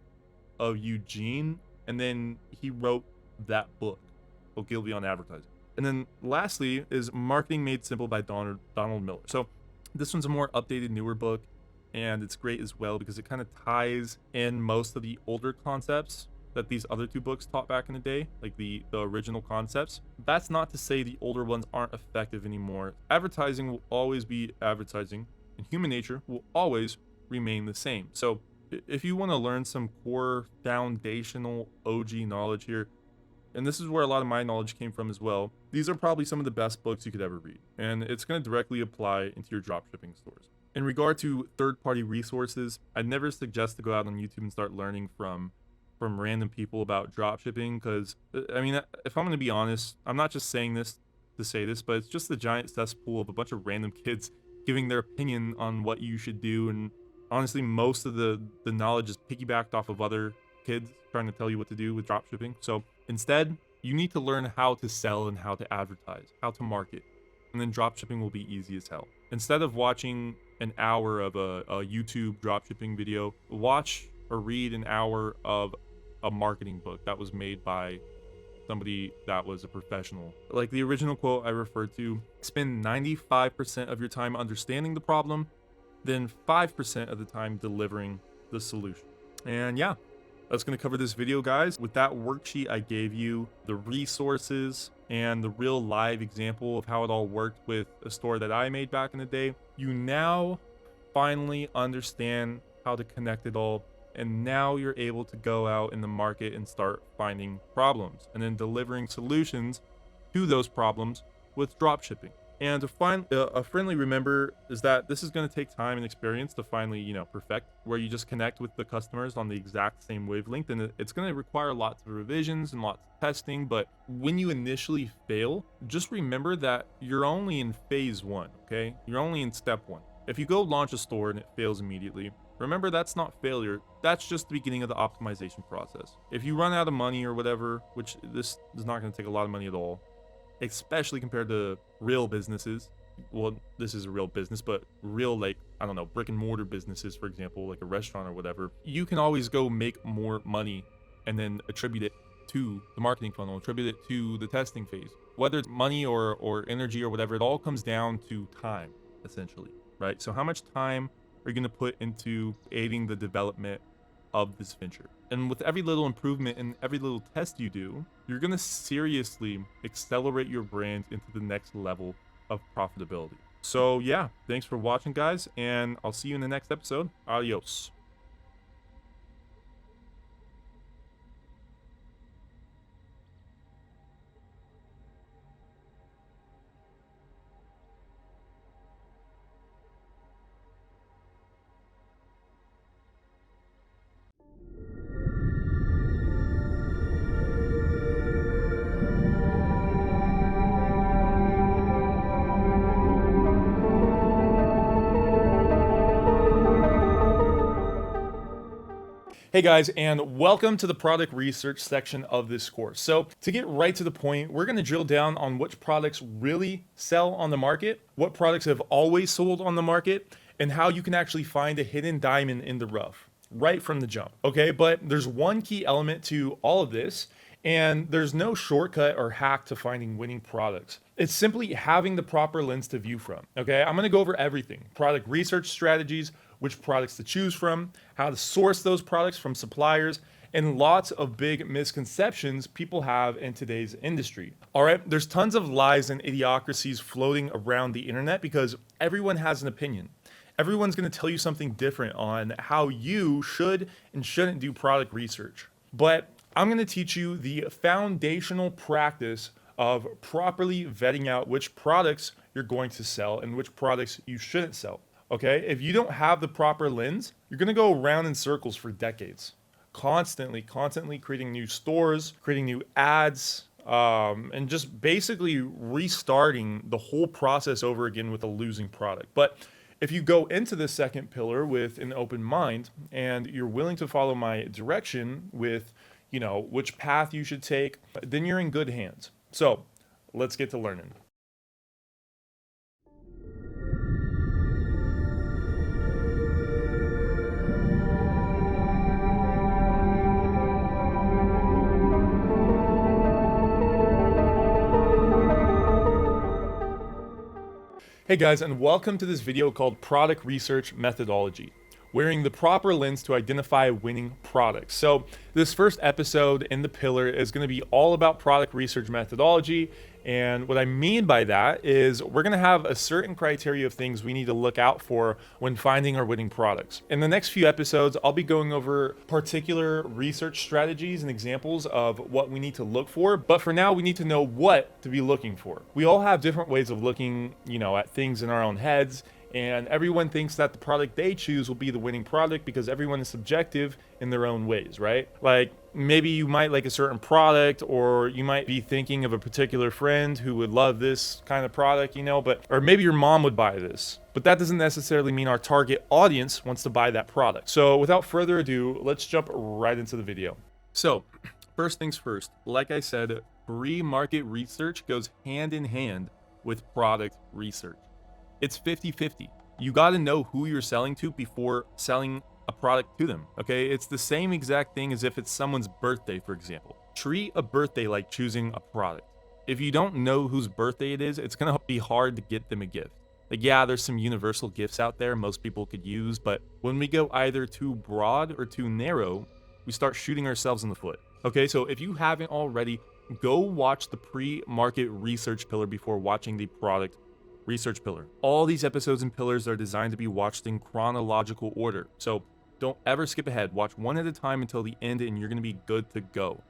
of Eugene, and then he wrote that book, Ogilvy on Advertising. And then lastly is Marketing Made Simple by Donald Miller. So this one's a more updated, newer book, and it's great as well because it kind of ties in most of the older concepts that these other 2 books taught back in the day, like the original concepts. That's not to say the older ones aren't effective anymore. Advertising will always be advertising, and human nature will always remain the same. So if you want to learn some core foundational OG knowledge here, and this is where a lot of my knowledge came from as well, these are probably some of the best books you could ever read, and it's going to directly apply into your dropshipping stores. In regard to third-party resources, I'd never suggest to go out on YouTube and start learning from random people about dropshipping, because I mean, if I'm going to be honest, I'm not just saying this to say this, but it's just a giant cesspool of a bunch of random kids giving their opinion on what you should do. And honestly, most of the knowledge is piggybacked off of other kids trying to tell you what to do with dropshipping. So instead, you need to learn how to sell and how to advertise, how to market, and then dropshipping will be easy as hell. Instead of watching an hour of a YouTube dropshipping video, watch or read an hour of a marketing book that was made by somebody that was a professional. Like the original quote I referred to, spend 95% of your time understanding the problem, then 5% of the time delivering the solution. And yeah, that's going to cover this video, guys. With that worksheet I gave you, the resources, and the real live example of how it all worked with a store that I made back in the day, you now finally understand how to connect it all. And now you're able to go out in the market and start finding problems and then delivering solutions to those problems with dropshipping. And to find a friendly remember is that this is going to take time and experience to finally, perfect, where you just connect with the customers on the exact same wavelength. And it's going to require lots of revisions and lots of testing. But when you initially fail, just remember that you're only in phase 1, okay? You're only in step 1. If you go launch a store and it fails immediately, remember that's not failure. That's just the beginning of the optimization process. If you run out of money or whatever, which this is not going to take a lot of money at all, especially compared to real businesses. Well, this is a real business, but real, like, I don't know, brick and mortar businesses, for example, like a restaurant or whatever, you can always go make more money and then attribute it to the marketing funnel, attribute it to the testing phase. Whether it's money or energy or whatever, it all comes down to time, essentially, right? So how much time are you going to put into aiding the development of this venture? And with every little improvement and every little test you do, you're going to seriously accelerate your brand into the next level of profitability. So yeah, thanks for watching, guys, and I'll see you in the next episode. Adios. Hey guys, and welcome to the product research section of this course. So to get right to the point, we're going to drill down on which products really sell on the market, what products have always sold on the market, and how you can actually find a hidden diamond in the rough right from the jump. Okay, but there's one key element to all of this, and there's no shortcut or hack to finding winning products. It's simply having the proper lens to view from. Okay, I'm going to go over everything: product research strategies, which products to choose from, how to source those products from suppliers, and lots of big misconceptions people have in today's industry. All right, there's tons of lies and idiocracies floating around the internet because everyone has an opinion. Everyone's going to tell you something different on how you should and shouldn't do product research. But I'm going to teach you the foundational practice of properly vetting out which products you're going to sell and which products you shouldn't sell. Okay, if you don't have the proper lens, you're going to go around in circles for decades, constantly creating new stores, creating new ads, and just basically restarting the whole process over again with a losing product. But if you go into the second pillar with an open mind and you're willing to follow my direction with, which path you should take, then you're in good hands. So let's get to learning. Hey guys, and welcome to this video called Product Research Methodology, wearing the proper lens to identify winning products. So this first episode in the pillar is going to be all about product research methodology. And what I mean by that is we're going to have a certain criteria of things we need to look out for when finding our winning products. In the next few episodes, I'll be going over particular research strategies and examples of what we need to look for. But for now, we need to know what to be looking for. We all have different ways of looking, at things in our own heads. And everyone thinks that the product they choose will be the winning product because everyone is subjective in their own ways, right? Like maybe you might like a certain product, or you might be thinking of a particular friend who would love this kind of product, or maybe your mom would buy this. But that doesn't necessarily mean our target audience wants to buy that product. So without further ado, let's jump right into the video. So first things first, like I said, pre-market research goes hand in hand with product research. It's 50-50. You got to know who you're selling to before selling a product to them, okay? It's the same exact thing as if it's someone's birthday, for example. Treat a birthday like choosing a product. If you don't know whose birthday it is, it's going to be hard to get them a gift. Like, yeah, there's some universal gifts out there most people could use, but when we go either too broad or too narrow, we start shooting ourselves in the foot. Okay, so if you haven't already, go watch the pre-market research pillar before watching the product research pillar. All these episodes and pillars are designed to be watched in chronological order. So don't ever skip ahead. Watch one at a time until the end and you're going to be good to go.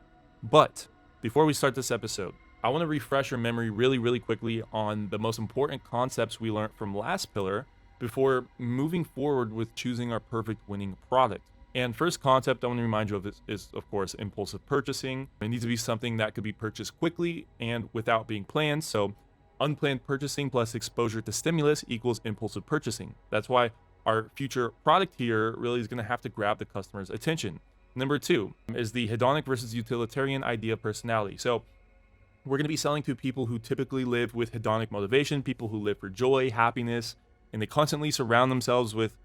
But before we start this episode, I want to refresh your memory really quickly on the most important concepts we learned from last pillar before moving forward with choosing our perfect winning product. And first concept I want to remind you of is of course, impulsive purchasing. It needs to be something that could be purchased quickly and without being planned. So unplanned purchasing plus exposure to stimulus equals impulsive purchasing. That's why our future product here really is going to have to grab the customer's attention. Number 2 is the hedonic versus utilitarian idea of personality. So we're going to be selling to people who typically live with hedonic motivation, people who live for joy, happiness, and they constantly surround themselves with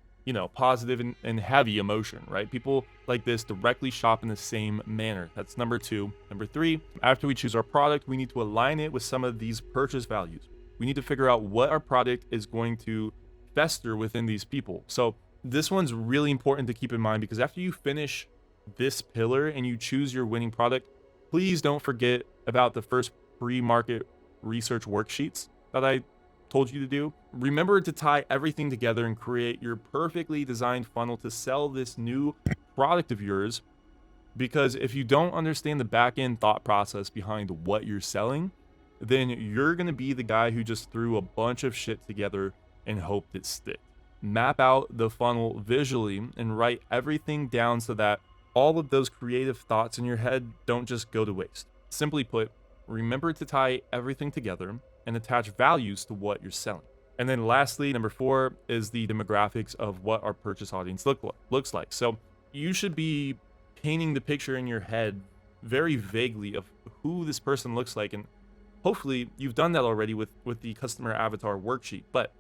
positive and heavy emotion, right? People like this directly shop in the same manner. That's number 2. Number 3, after we choose our product, we need to align it with some of these purchase values. We need to figure out what our product is going to fester within these people. So this one's really important to keep in mind, because after you finish this pillar and you choose your winning product, please don't forget about the first pre-market research worksheets that I told you to do. Remember to tie everything together and create your perfectly designed funnel to sell this new product of yours. Because if you don't understand the back-end thought process behind what you're selling, then you're going to be the guy who just threw a bunch of shit together and hoped it stick. Map out the funnel visually and write everything down so that all of those creative thoughts in your head don't just go to waste. Simply put, remember to tie everything together and attach values to what you're selling. And then lastly, number 4 is the demographics of what our purchase audience looks like. So you should be painting the picture in your head very vaguely of who this person looks like. And hopefully you've done that already with the customer avatar worksheet, but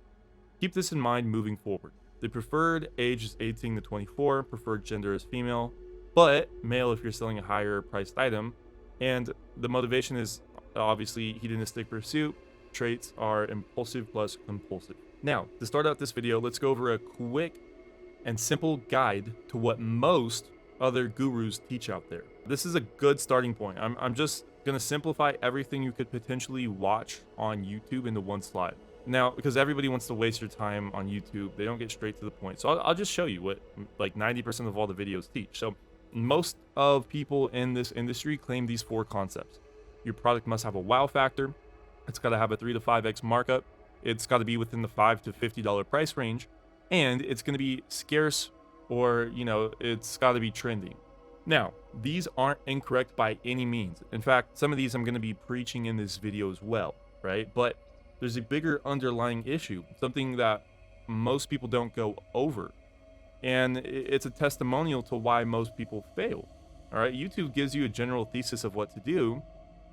keep this in mind moving forward. The preferred age is 18 to 24, preferred gender is female, but male if you're selling a higher priced item. And the motivation is obviously hedonistic pursuit. Traits are impulsive plus compulsive. Now, to start out this video, let's go over a quick and simple guide to what most other gurus teach out there. This is a good starting point. I'm just gonna simplify everything you could potentially watch on YouTube into one slide. Now, because everybody wants to waste your time on YouTube, they don't get straight to the point. So I'll just show you what like 90% of all the videos teach. So most of people in this industry claim these 4 concepts. Your product must have a wow factor. It's got to have a 3 to 5x markup. It's got to be within the $5 to $50 price range. And it's going to be scarce, or, it's got to be trending. Now, these aren't incorrect by any means. In fact, some of these I'm going to be preaching in this video as well, right? But there's a bigger underlying issue, something that most people don't go over. And it's a testimonial to why most people fail. All right, YouTube gives you a general thesis of what to do.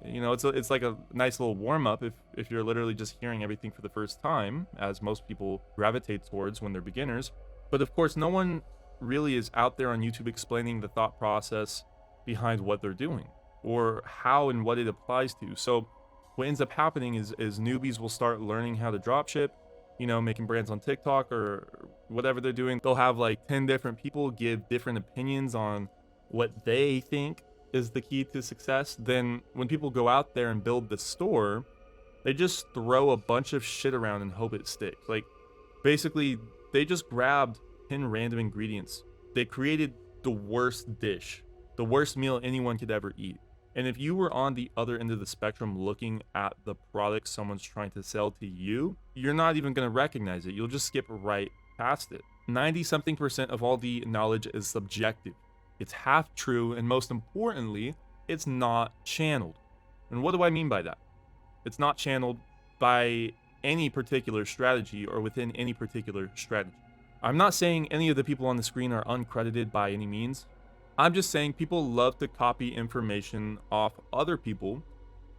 It's like a nice little warm-up if you're literally just hearing everything for the first time, as most people gravitate towards when they're beginners. But of course, no one really is out there on YouTube explaining the thought process behind what they're doing, or how and what it applies to. So what ends up happening is newbies will start learning how to dropship, making brands on TikTok or whatever they're doing. They'll have like 10 different people give different opinions on what they think is the key to success. Then when people go out there and build the store, they just throw a bunch of shit around and hope it sticks. Like, basically, they just grabbed 10 random ingredients. They created the worst dish, the worst meal anyone could ever eat. And if you were on the other end of the spectrum looking at the product someone's trying to sell to you, you're not even going to recognize it. You'll just skip right past it. 90-something% of all the knowledge is subjective. It's half true, and most importantly, it's not channeled. And what do I mean by that? It's not channeled by any particular strategy or within any particular strategy. I'm not saying any of the people on the screen are uncredited by any means. I'm just saying people love to copy information off other people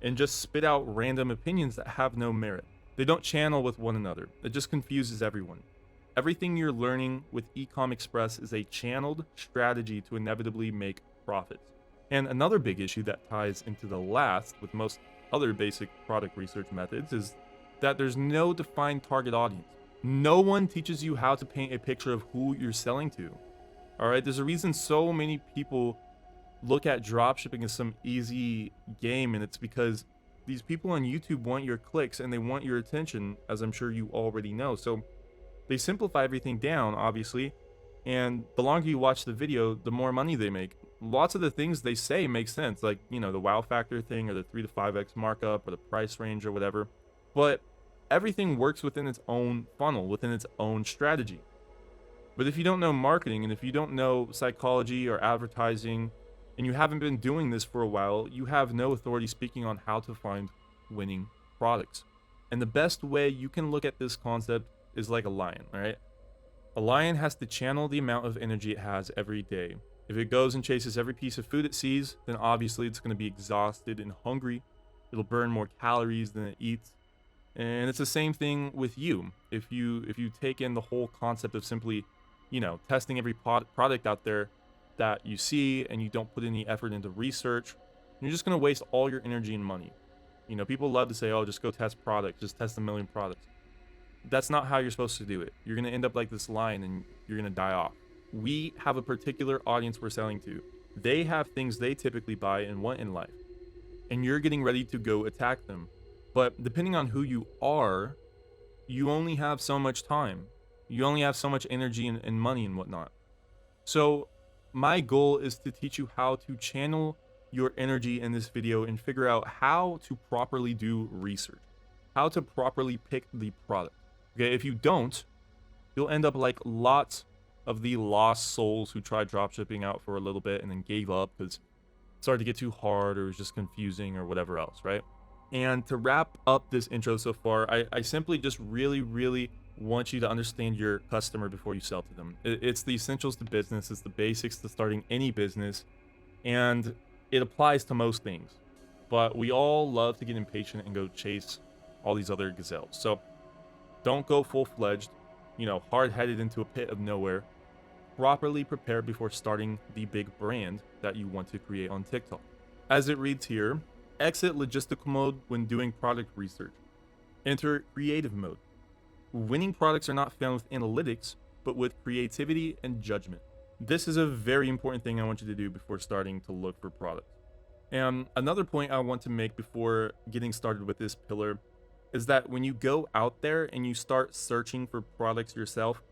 and just spit out random opinions that have no merit. They don't channel with one another. It just confuses everyone. Everything you're learning with Ecom Express is a channeled strategy to inevitably make profits. And another big issue that ties into the last with most other basic product research methods is that there's no defined target audience. No one teaches you how to paint a picture of who you're selling to. All right, there's a reason so many people look at dropshipping as some easy game, and it's because these people on YouTube want your clicks and they want your attention, as I'm sure you already know. So they simplify everything down, obviously, and the longer you watch the video, the more money they make. Lots of the things they say make sense, like, the wow factor thing, or the 3 to 5x markup, or the price range, or whatever. But everything works within its own funnel, within its own strategy. But if you don't know marketing, and if you don't know psychology or advertising, and you haven't been doing this for a while, you have no authority speaking on how to find winning products. And the best way you can look at this concept is like a lion, all right? A lion has to channel the amount of energy it has every day. If it goes and chases every piece of food it sees, then obviously it's going to be exhausted and hungry. It'll burn more calories than it eats. And it's the same thing with you. If you take in the whole concept of simply, testing every product out there that you see, and you don't put any effort into research, you're just going to waste all your energy and money. People love to say, oh, just go test products, just test a million products. That's not how you're supposed to do it. You're going to end up like this lion and you're going to die off. We have a particular audience we're selling to. They have things they typically buy and want in life, and you're getting ready to go attack them. But depending on who you are, you only have so much time. You only have so much energy and money and whatnot. So my goal is to teach you how to channel your energy in this video and figure out how to properly do research, how to properly pick the product. Okay, if you don't, you'll end up like lots of the lost souls who tried dropshipping out for a little bit and then gave up because it started to get too hard or it was just confusing or whatever else, right? And to wrap up this intro so far, I simply just really want you to understand your customer before you sell to them. It's the essentials to business. It's the basics to starting any business. And it applies to most things. But we all love to get impatient and go chase all these other gazelles. So don't go full-fledged, hard-headed into a pit of nowhere. Properly prepare before starting the big brand that you want to create on TikTok. As it reads here, exit logistical mode when doing product research. Enter creative mode. Winning products are not found with analytics, but with creativity and judgment. This is a very important thing I want you to do before starting to look for products. And another point I want to make before getting started with this pillar is that when you go out there and you start searching for products yourself,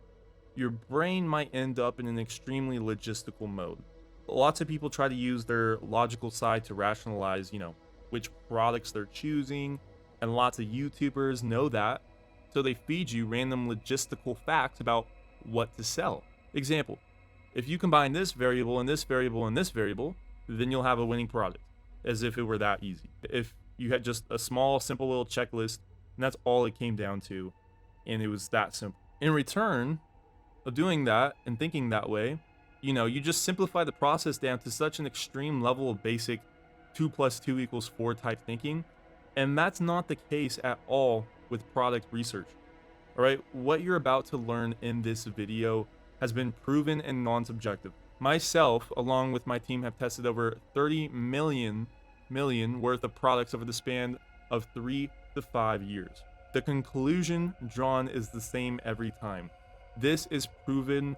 your brain might end up in an extremely logistical mode. Lots of people try to use their logical side to rationalize, which products they're choosing, and lots of YouTubers know that, so they feed you random logistical facts about what to sell. Example, if you combine this variable and this variable and this variable, then you'll have a winning product, as if it were that easy. If you had just a small, simple little checklist, and that's all it came down to, and it was that simple. In return of doing that and thinking that way, you just simplify the process down to such an extreme level of basic 2 + 2 = 4 type thinking, and that's not the case at all with product research. All right, what you're about to learn in this video has been proven and non-subjective. Myself, along with my team, have tested over 30 million worth of products over the span of 3 to 5 years. The conclusion drawn is the same every time. This is proven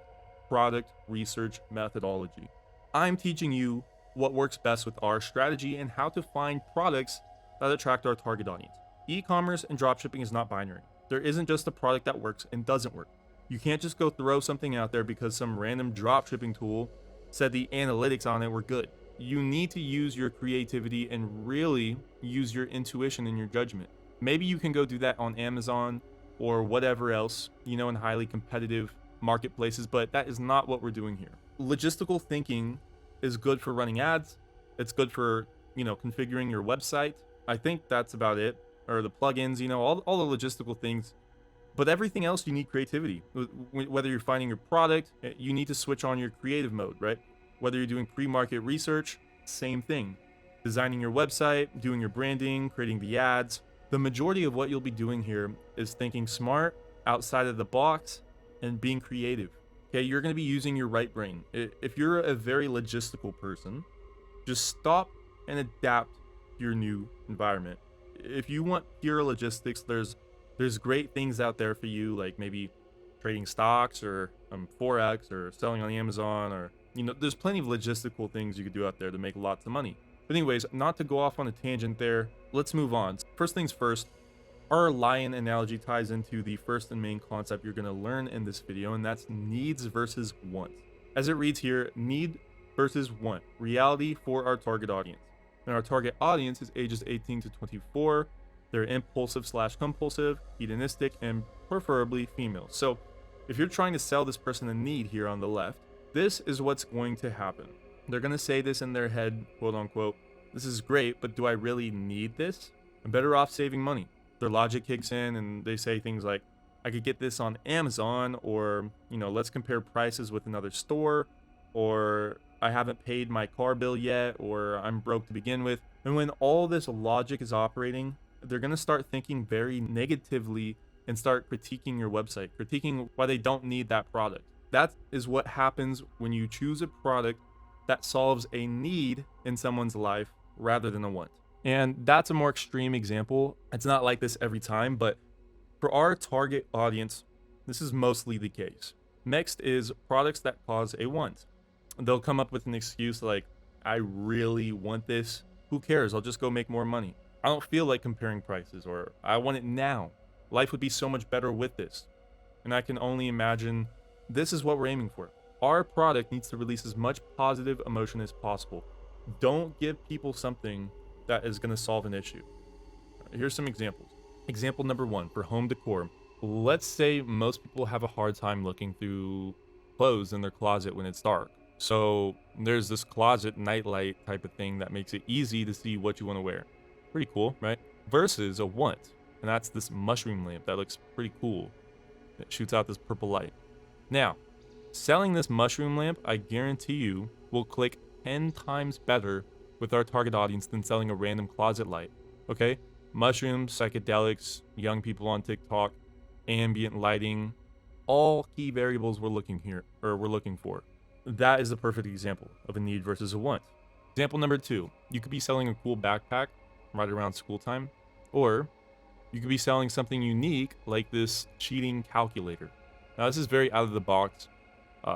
product research methodology. I'm teaching you what works best with our strategy and how to find products that attract our target audience. E-commerce and dropshipping is not binary. There isn't just a product that works and doesn't work. You can't just go throw something out there because some random dropshipping tool said the analytics on it were good. You need to use your creativity and really use your intuition and your judgment. Maybe you can go do that on Amazon or whatever else, in highly competitive marketplaces, but that is not what we're doing here. Logistical thinking is good for running ads. It's good for, configuring your website. I think that's about it. Or the plugins, all the logistical things. But everything else, you need creativity. Whether you're finding your product, you need to switch on your creative mode, right? Whether you're doing pre-market research, same thing. Designing your website, doing your branding, creating the ads. The majority of what you'll be doing here is thinking smart, outside of the box, and being creative. Okay, you're going to be using your right brain. If you're a very logistical person, just stop and adapt to your new environment. If you want pure logistics, there's great things out there for you, like maybe trading stocks or Forex or selling on Amazon, or there's plenty of logistical things you could do out there to make lots of money. But anyways, not to go off on a tangent there, let's move on. First things first, our lion analogy ties into the first and main concept you're going to learn in this video, and that's needs versus wants. As it reads here, need versus want, reality for our target audience. And our target audience is ages 18 to 24. They're impulsive/compulsive, hedonistic, and preferably female. So if you're trying to sell this person a need here on the left, this is what's going to happen. They're going to say this in their head, quote unquote, this is great, but do I really need this? I'm better off saving money. Their logic kicks in and they say things like, I could get this on Amazon, or, let's compare prices with another store, or I haven't paid my car bill yet, or I'm broke to begin with. And when all this logic is operating, they're going to start thinking very negatively and start critiquing your website, critiquing why they don't need that product. That is what happens when you choose a product that solves a need in someone's life rather than a want. And that's a more extreme example. It's not like this every time, but for our target audience, this is mostly the case. Next is products that cause a want. They'll come up with an excuse like, I really want this. Who cares? I'll just go make more money. I don't feel like comparing prices, or I want it now. Life would be so much better with this. And I can only imagine this is what we're aiming for. Our product needs to release as much positive emotion as possible. Don't give people something that is going to solve an issue. Here's some examples. Example number 1 for home decor. Let's say most people have a hard time looking through clothes in their closet when it's dark. So there's this closet nightlight type of thing that makes it easy to see what you want to wear. Pretty cool, right? Versus a want, and that's this mushroom lamp that looks pretty cool. It shoots out this purple light. Now, selling this mushroom lamp, I guarantee you, will click 10 times better with our target audience than selling a random closet light. Okay? Mushrooms, psychedelics, young people on TikTok, ambient lighting, all key variables we're looking for. That is the perfect example of a need versus a want. Example number 2, you could be selling a cool backpack right around school time, or you could be selling something unique like this cheating calculator. Now, this is very out of the box.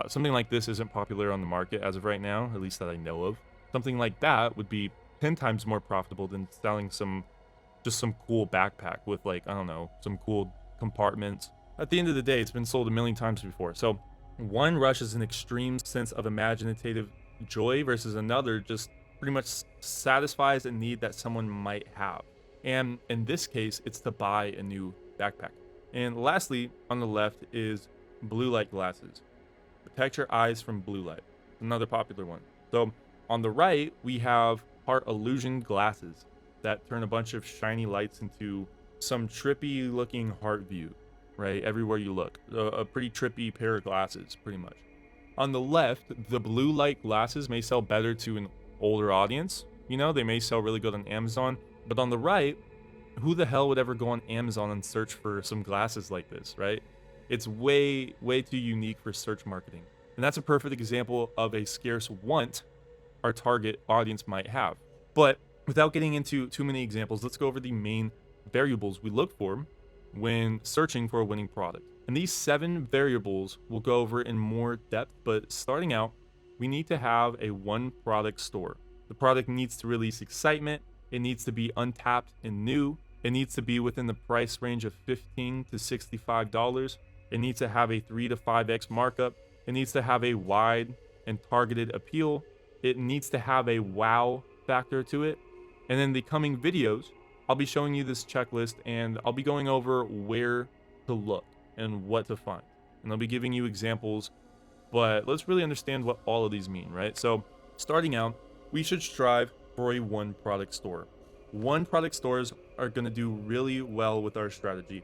Something like this isn't popular on the market as of right now, at least that I know of. Something like that would be 10 times more profitable than selling some cool backpack with, like, I don't know, some cool compartments. At the end of the day, it's been sold a million times before. So one rushes an extreme sense of imaginative joy versus another just pretty much satisfies a need that someone might have. And in this case, it's to buy a new backpack. And lastly, on the left is blue light glasses. Protect your eyes from blue light. Another popular one. So on the right, we have heart illusion glasses that turn a bunch of shiny lights into some trippy looking heart view, right? Everywhere you look. A pretty trippy pair of glasses, pretty much. On the left, the blue light glasses may sell better to an older audience. You know, they may sell really good on Amazon. But on the right, who the hell would ever go on Amazon and search for some glasses like this, right? It's way too unique for search marketing. And that's a perfect example of a scarce want our target audience might have. But without getting into too many examples, let's go over the main variables we look for when searching for a winning product. And these 7 variables we'll go over in more depth, but starting out, we need to have a one product store. The product needs to release excitement. It needs to be untapped and new. It needs to be within the price range of $15 to $65. It needs to have a 3 to 5x markup. It needs to have a wide and targeted appeal. It needs to have a wow factor to it. And in the coming videos, I'll be showing you this checklist and I'll be going over where to look and what to find. And I'll be giving you examples, but let's really understand what all of these mean, right? So starting out, we should strive for a one product store. One product stores are going to do really well with our strategy.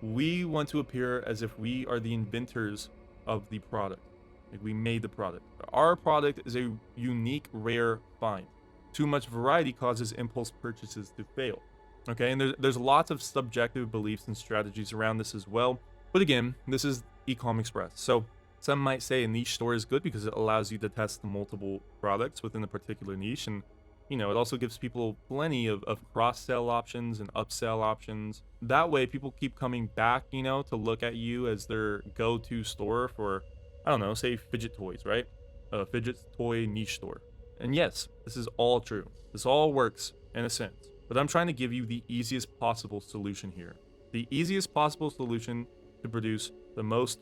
We want to appear as if we are the inventors of the product. Like we made the product. Our product is a unique, rare find. Too much variety causes impulse purchases to fail. Okay, and there's lots of subjective beliefs and strategies around this as well. But again, this is Ecom Express. So some might say a niche store is good because it allows you to test multiple products within a particular niche. And, you know, it also gives people plenty of cross-sell options and upsell options. That way, people keep coming back, you know, to look at you as their go-to store for, I don't know, say fidget toys, right? A fidget toy niche store. And yes, this is all true. This all works in a sense. But I'm trying to give you the easiest possible solution here. The easiest possible solution to produce the most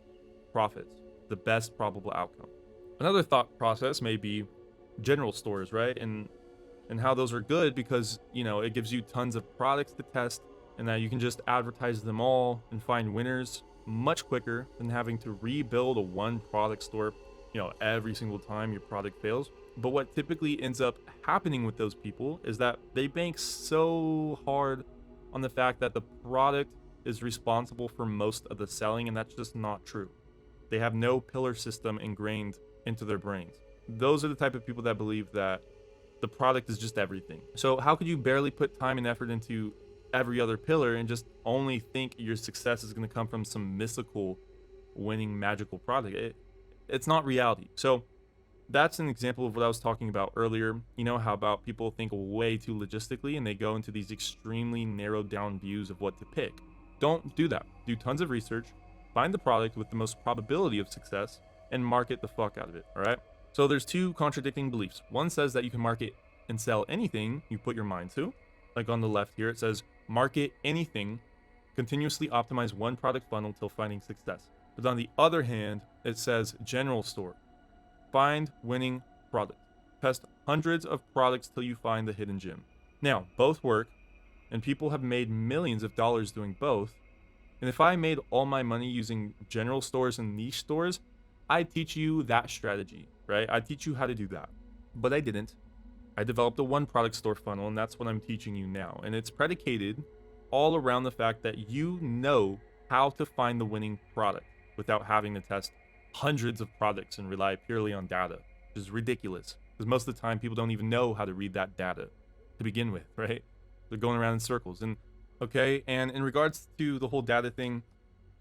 profits, the best probable outcome. Another thought process may be general stores, right? And how those are good because, you know, it gives you tons of products to test and that you can just advertise them all and find winners much quicker than having to rebuild a one product store, you know, every single time your product fails. But what typically ends up happening with those people is that they bank so hard on the fact that the product is responsible for most of the selling, and that's just not true. They have no pillar system ingrained into their brains. Those are the type of people that believe that the product is just everything. So how could you barely put time and effort into every other pillar and just only think your success is going to come from some mystical winning magical product? It's not reality. So that's an example of what I was talking about earlier. You know, how about people think way too logistically and they go into these extremely narrowed down views of what to pick. Don't do that. Do tons of research, find the product with the most probability of success, and market the fuck out of it, all right? So there's two contradicting beliefs. One says that you can market and sell anything you put your mind to. Like on the left here, it says, market anything, continuously optimize one product funnel till finding success. But on the other hand, it says general store. Find winning product. Test hundreds of products till you find the hidden gem. Now, both work, and people have made millions of dollars doing both. And if I made all my money using general stores and niche stores, I'd teach you that strategy, right? I'd teach you how to do that. But I didn't. I developed a one product store funnel, and that's what I'm teaching you now. And it's predicated all around the fact that you know how to find the winning product without having to test hundreds of products and rely purely on data, which is ridiculous. because most of the time people don't even know how to read that data to begin with, right? They're going around in circles. And okay, and in regards to the whole data thing,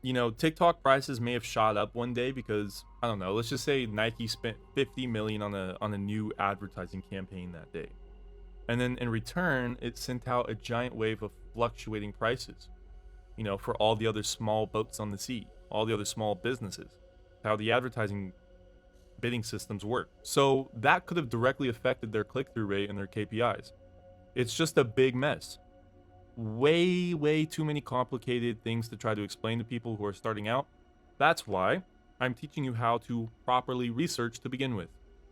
TikTok prices may have shot up one day because, I don't know, let's just say Nike spent 50 million on a new advertising campaign that day. And then in return, it sent out a giant wave of fluctuating prices, for all the other small boats on the sea, all the other small businesses, how the advertising bidding systems work. So that could have directly affected their click-through rate and their KPIs. It's just a big mess. Way too many complicated things to try to explain to people who are starting out. That's why I'm teaching you how to properly research to begin with,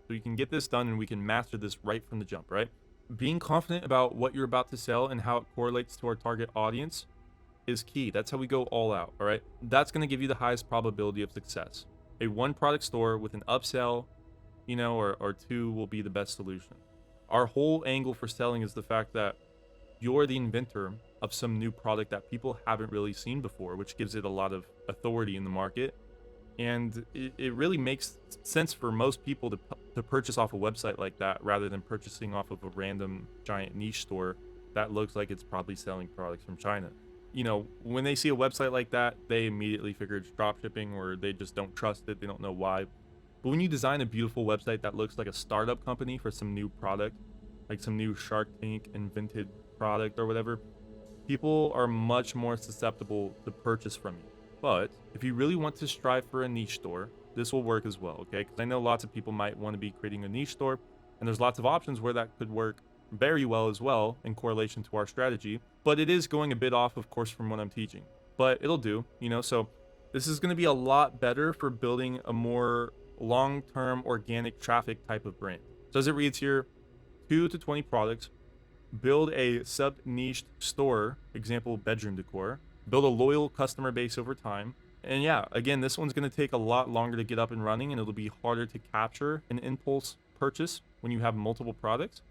so you can get this done and we can master this right from the jump, right? Being confident about what you're about to sell and how it correlates to our target audience is key. That's how we go all out, all right? That's going to give you the highest probability of success. A one product store with an upsell, or two will be the best solution. Our whole angle for selling is the fact that you're the inventor of some new product that people haven't really seen before, which gives it a lot of authority in the market. And it really makes sense for most people to purchase off a website like that rather than purchasing off of a random giant niche store that looks like it's probably selling products from China. When they see a website like that, they immediately figure it's dropshipping, or they just don't trust it. They don't know why. But when you design a beautiful website that looks like a startup company for some new product, like some new Shark Tank invented product or whatever, people are much more susceptible to purchase from you. But if you really want to strive for a niche store, this will work as well, okay? Because I know lots of people might want to be creating a niche store, and there's lots of options where that could work very well as well in correlation to our strategy. But it is going a bit off, of course, from what I'm teaching. But it'll do, so this is going to be a lot better for building a more long-term organic traffic type of brand. So as it reads here, 2 to 20 products, build a sub-niched store, example bedroom decor, build a loyal customer base over time. And yeah, again, this one's going to take a lot longer to get up and running, and it'll be harder to capture an impulse purchase when you have multiple products.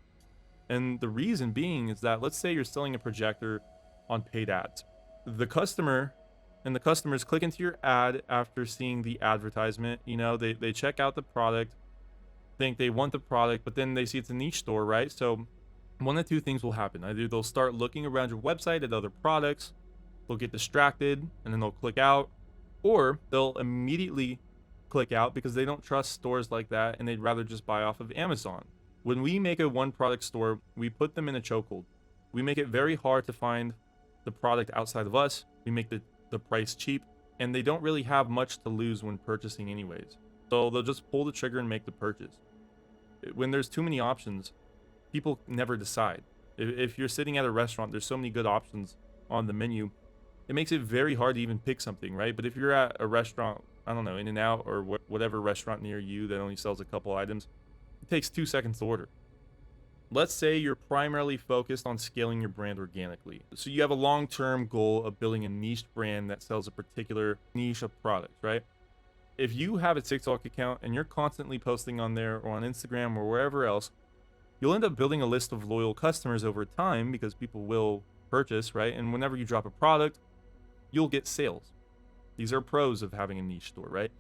And the reason being is that, let's say you're selling a projector on paid ads. The customers click into your ad after seeing the advertisement. They check out the product, think they want the product, but then they see it's a niche store, right? So one of two things will happen. Either they'll start looking around your website at other products, they'll get distracted, and then they'll click out, or they'll immediately click out because they don't trust stores like that and they'd rather just buy off of Amazon. When we make a one product store, we put them in a chokehold. We make it very hard to find the product outside of us. We make the price cheap, and they don't really have much to lose when purchasing anyways. So they'll just pull the trigger and make the purchase. When there's too many options, people never decide. If you're sitting at a restaurant, there's so many good options on the menu, it makes it very hard to even pick something, right? But if you're at a restaurant, I don't know, In-N-Out or whatever restaurant near you that only sells a couple items, it takes 2 seconds to order. Let's say you're primarily focused on scaling your brand organically. So you have a long-term goal of building a niche brand that sells a particular niche of products, right? If you have a TikTok account and you're constantly posting on there or on Instagram or wherever else, you'll end up building a list of loyal customers over time because people will purchase, right? And whenever you drop a product, you'll get sales. These are pros of having a niche store, right?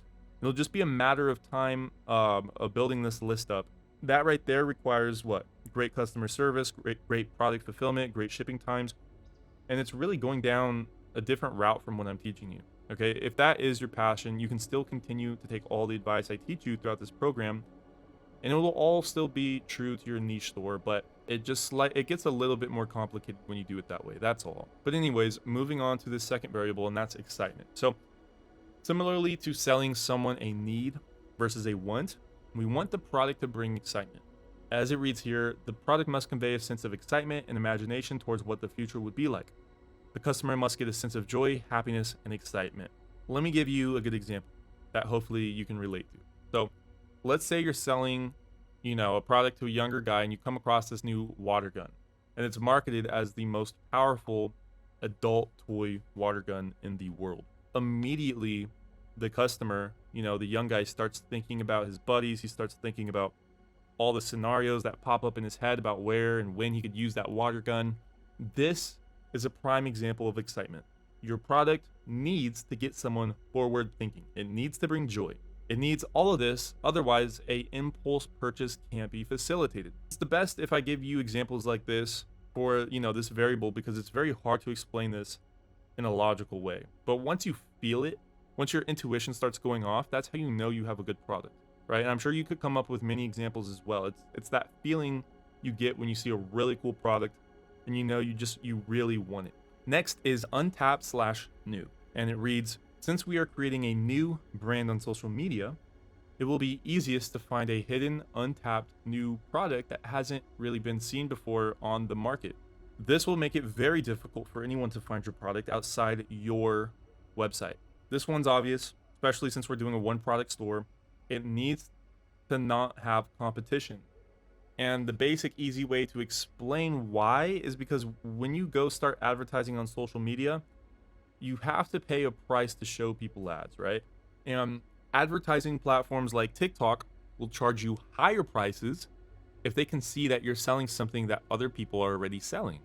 It'll just be a matter of time of building this list up. That right there requires what? Great customer service, great product fulfillment, great shipping times. And it's really going down a different route from what I'm teaching you. Okay, if that is your passion, you can still continue to take all the advice I teach you throughout this program, and it will all still be true to your niche store, but it gets a little bit more complicated when you do it that way. That's all. But anyways, moving on to the second variable, and that's excitement. So similarly to selling someone a need versus a want, we want the product to bring excitement. As it reads here, the product must convey a sense of excitement and imagination towards what the future would be like. The customer must get a sense of joy, happiness, and excitement. Let me give you a good example that hopefully you can relate to. So let's say you're selling, a product to a younger guy, and you come across this new water gun, and it's marketed as the most powerful adult toy water gun in the world. Immediately, the customer, the young guy, starts thinking about his buddies. He starts thinking about all the scenarios that pop up in his head about where and when he could use that water gun. This is a prime example of excitement. Your product needs to get someone forward thinking. It needs to bring joy. It needs all of this, otherwise a impulse purchase can't be facilitated. It's the best if I give you examples like this for, this variable, because it's very hard to explain this in a logical way. But once you feel it, once your intuition starts going off, that's how you know you have a good product, right? And I'm sure you could come up with many examples as well. It's that feeling you get when you see a really cool product and you really want it. Next is untapped/new, and it reads, since we are creating a new brand on social media, it will be easiest to find a hidden, untapped new product that hasn't really been seen before on the market. This will make it very difficult for anyone to find your product outside your website. This one's obvious, especially since we're doing a one product store. It needs to not have competition. And the basic easy way to explain why is because when you go start advertising on social media, you have to pay a price to show people ads, right? And advertising platforms like TikTok will charge you higher prices if they can see that you're selling something that other people are already selling.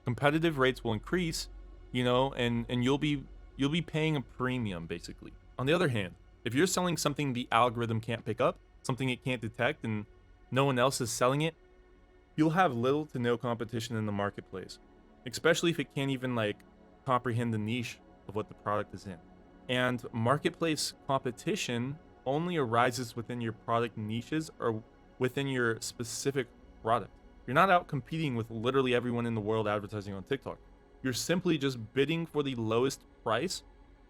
Competitive rates will increase, and you'll be paying a premium basically. On the other hand, if you're selling something the algorithm can't pick up, something it can't detect, and no one else is selling it, you'll have little to no competition in the marketplace, especially if it can't even comprehend the niche of what the product is in. And marketplace competition only arises within your product niches or within your specific product. You're not out competing with literally everyone in the world advertising on TikTok. You're simply just bidding for the lowest price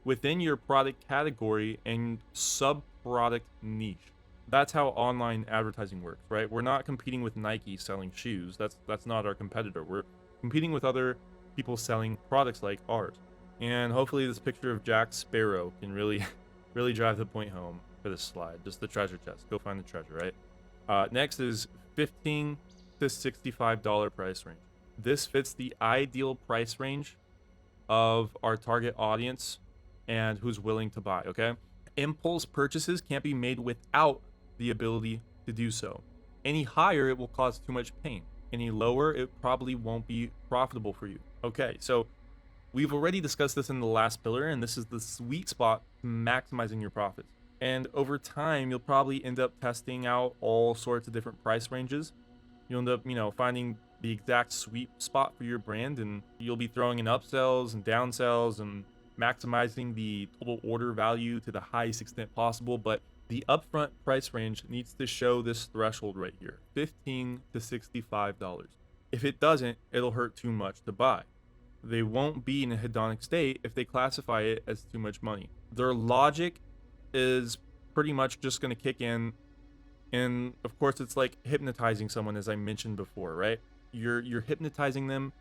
within your product category and sub-product niche. That's how online advertising works, right? We're not competing with Nike selling shoes. That's not our competitor. We're competing with other people selling products like ours. And hopefully this picture of Jack Sparrow can really drive the point home for this slide. Just the treasure chest. Go find the treasure, right? Next is $15 to $65 price range. This fits the ideal price range of our target audience and who's willing to buy, okay? Impulse purchases can't be made without the ability to do so. Any higher, it will cause too much pain. Any lower, it probably won't be profitable for you. Okay, so we've already discussed this in the last pillar, and this is the sweet spot to maximizing your profits. And over time, you'll probably end up testing out all sorts of different price ranges. You'll end up, finding the exact sweet spot for your brand, and you'll be throwing in upsells and downsells and maximizing the total order value to the highest extent possible. But the upfront price range needs to show this threshold right here, $15 to $65. If it doesn't, it'll hurt too much to buy. They won't be in a hedonic state if they classify it as too much money. Their logic is pretty much just going to kick in. And of course, it's like hypnotizing someone, as I mentioned before, right? You're hypnotizing them,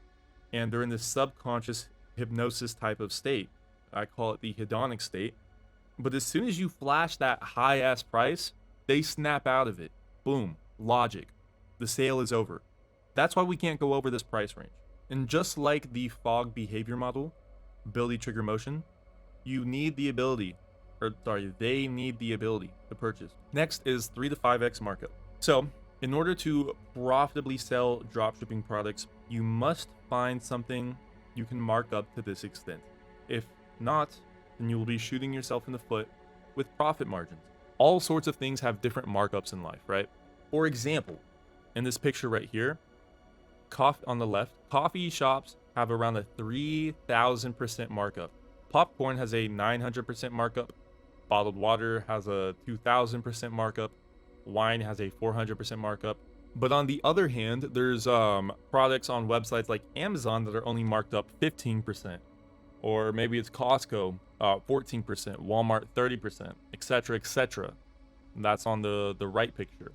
and they're in this subconscious hypnosis type of state. I call it the hedonic state. But as soon as you flash that high ass price, they snap out of it. Boom, logic. The sale is over. That's why we can't go over this price range. And just like the fog behavior model, ability trigger motion, they need the ability to purchase. Next is 3 to 5x markup. So, in order to profitably sell dropshipping products, you must find something you can mark up to this extent. If not, then you will be shooting yourself in the foot with profit margins. All sorts of things have different markups in life, right? For example, in this picture right here, on the left, coffee shops have around a 3,000% markup. Popcorn has a 900% markup. Bottled water has a 2,000% markup. Wine has a 400% markup. But on the other hand, there's products on websites like Amazon that are only marked up 15%. Or maybe it's Costco, 14%, Walmart, 30%, etc., etc. That's on the right picture.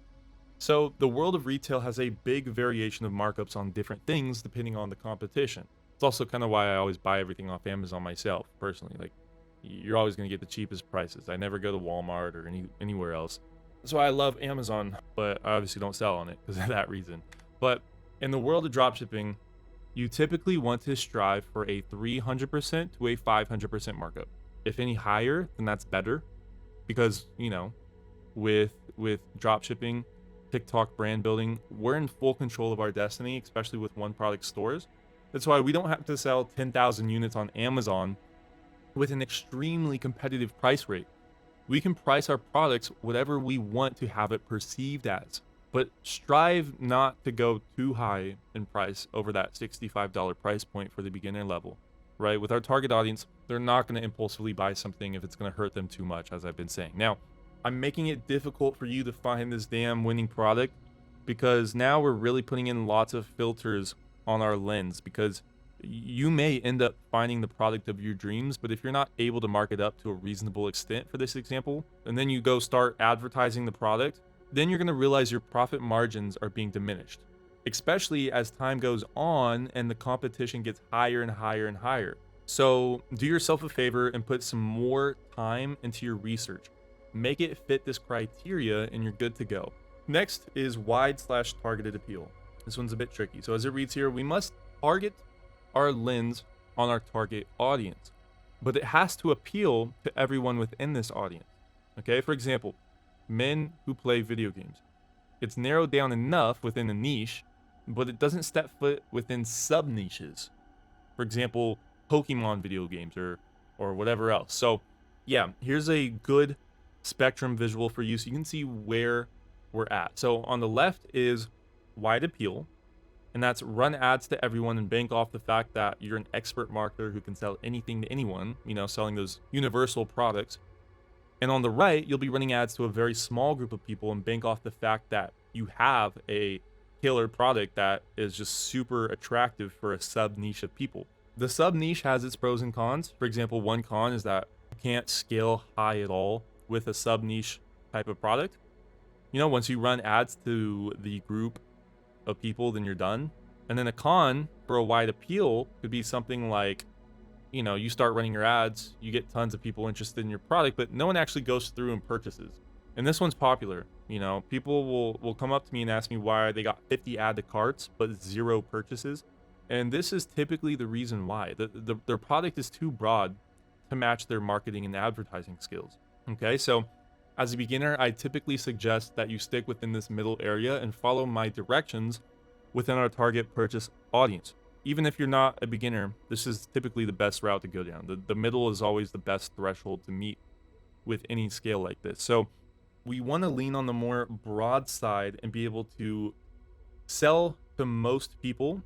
So the world of retail has a big variation of markups on different things depending on the competition. It's also kind of why I always buy everything off Amazon myself, personally. Like, you're always going to get the cheapest prices. I never go to Walmart or anywhere else. That's why I love Amazon, but I obviously don't sell on it because of that reason. But in the world of dropshipping, you typically want to strive for a 300% to a 500% markup. If any higher, then that's better, because, with dropshipping, TikTok brand building, we're in full control of our destiny, especially with one product stores. That's why we don't have to sell 10,000 units on Amazon with an extremely competitive price rate. We can price our products whatever we want to have it perceived as, but strive not to go too high in price over that $65 price point for the beginner level, right? With our target audience, they're not going to impulsively buy something if it's going to hurt them too much, as I've been saying. Now, I'm making it difficult for you to find this damn winning product because now we're really putting in lots of filters on our lens, because you may end up finding the product of your dreams, but if you're not able to mark it up to a reasonable extent for this example, and then you go start advertising the product, then you're going to realize your profit margins are being diminished, especially as time goes on and the competition gets higher and higher and higher. So do yourself a favor and put some more time into your research. Make it fit this criteria and you're good to go. Next is wide/targeted appeal. This one's a bit tricky. So as it reads here, we must target our lens on our target audience, but it has to appeal to everyone within this audience. Okay, for example, men who play video games. It's narrowed down enough within a niche, but it doesn't step foot within sub niches. For example, Pokemon video games or whatever else. So yeah, here's a good spectrum visual for you so you can see where we're at. So on the left is wide appeal, and that's run ads to everyone and bank off the fact that you're an expert marketer who can sell anything to anyone, selling those universal products. And on the right, you'll be running ads to a very small group of people and bank off the fact that you have a killer product that is just super attractive for a sub niche of people. The sub niche has its pros and cons. For example, one con is that you can't scale high at all with a sub niche type of product. Once you run ads to the group of people, then you're done. And then a con for a wide appeal could be something like, you start running your ads, you get tons of people interested in your product, but no one actually goes through and purchases. And this one's popular. People will come up to me and ask me why they got 50 add to carts but 0 purchases. And this is typically the reason why. Their product is too broad to match their marketing and advertising skills. Okay, so as a beginner, I typically suggest that you stick within this middle area and follow my directions within our target purchase audience. Even if you're not a beginner, this is typically the best route to go down. The middle is always the best threshold to meet with any scale like this. So we want to lean on the more broad side and be able to sell to most people,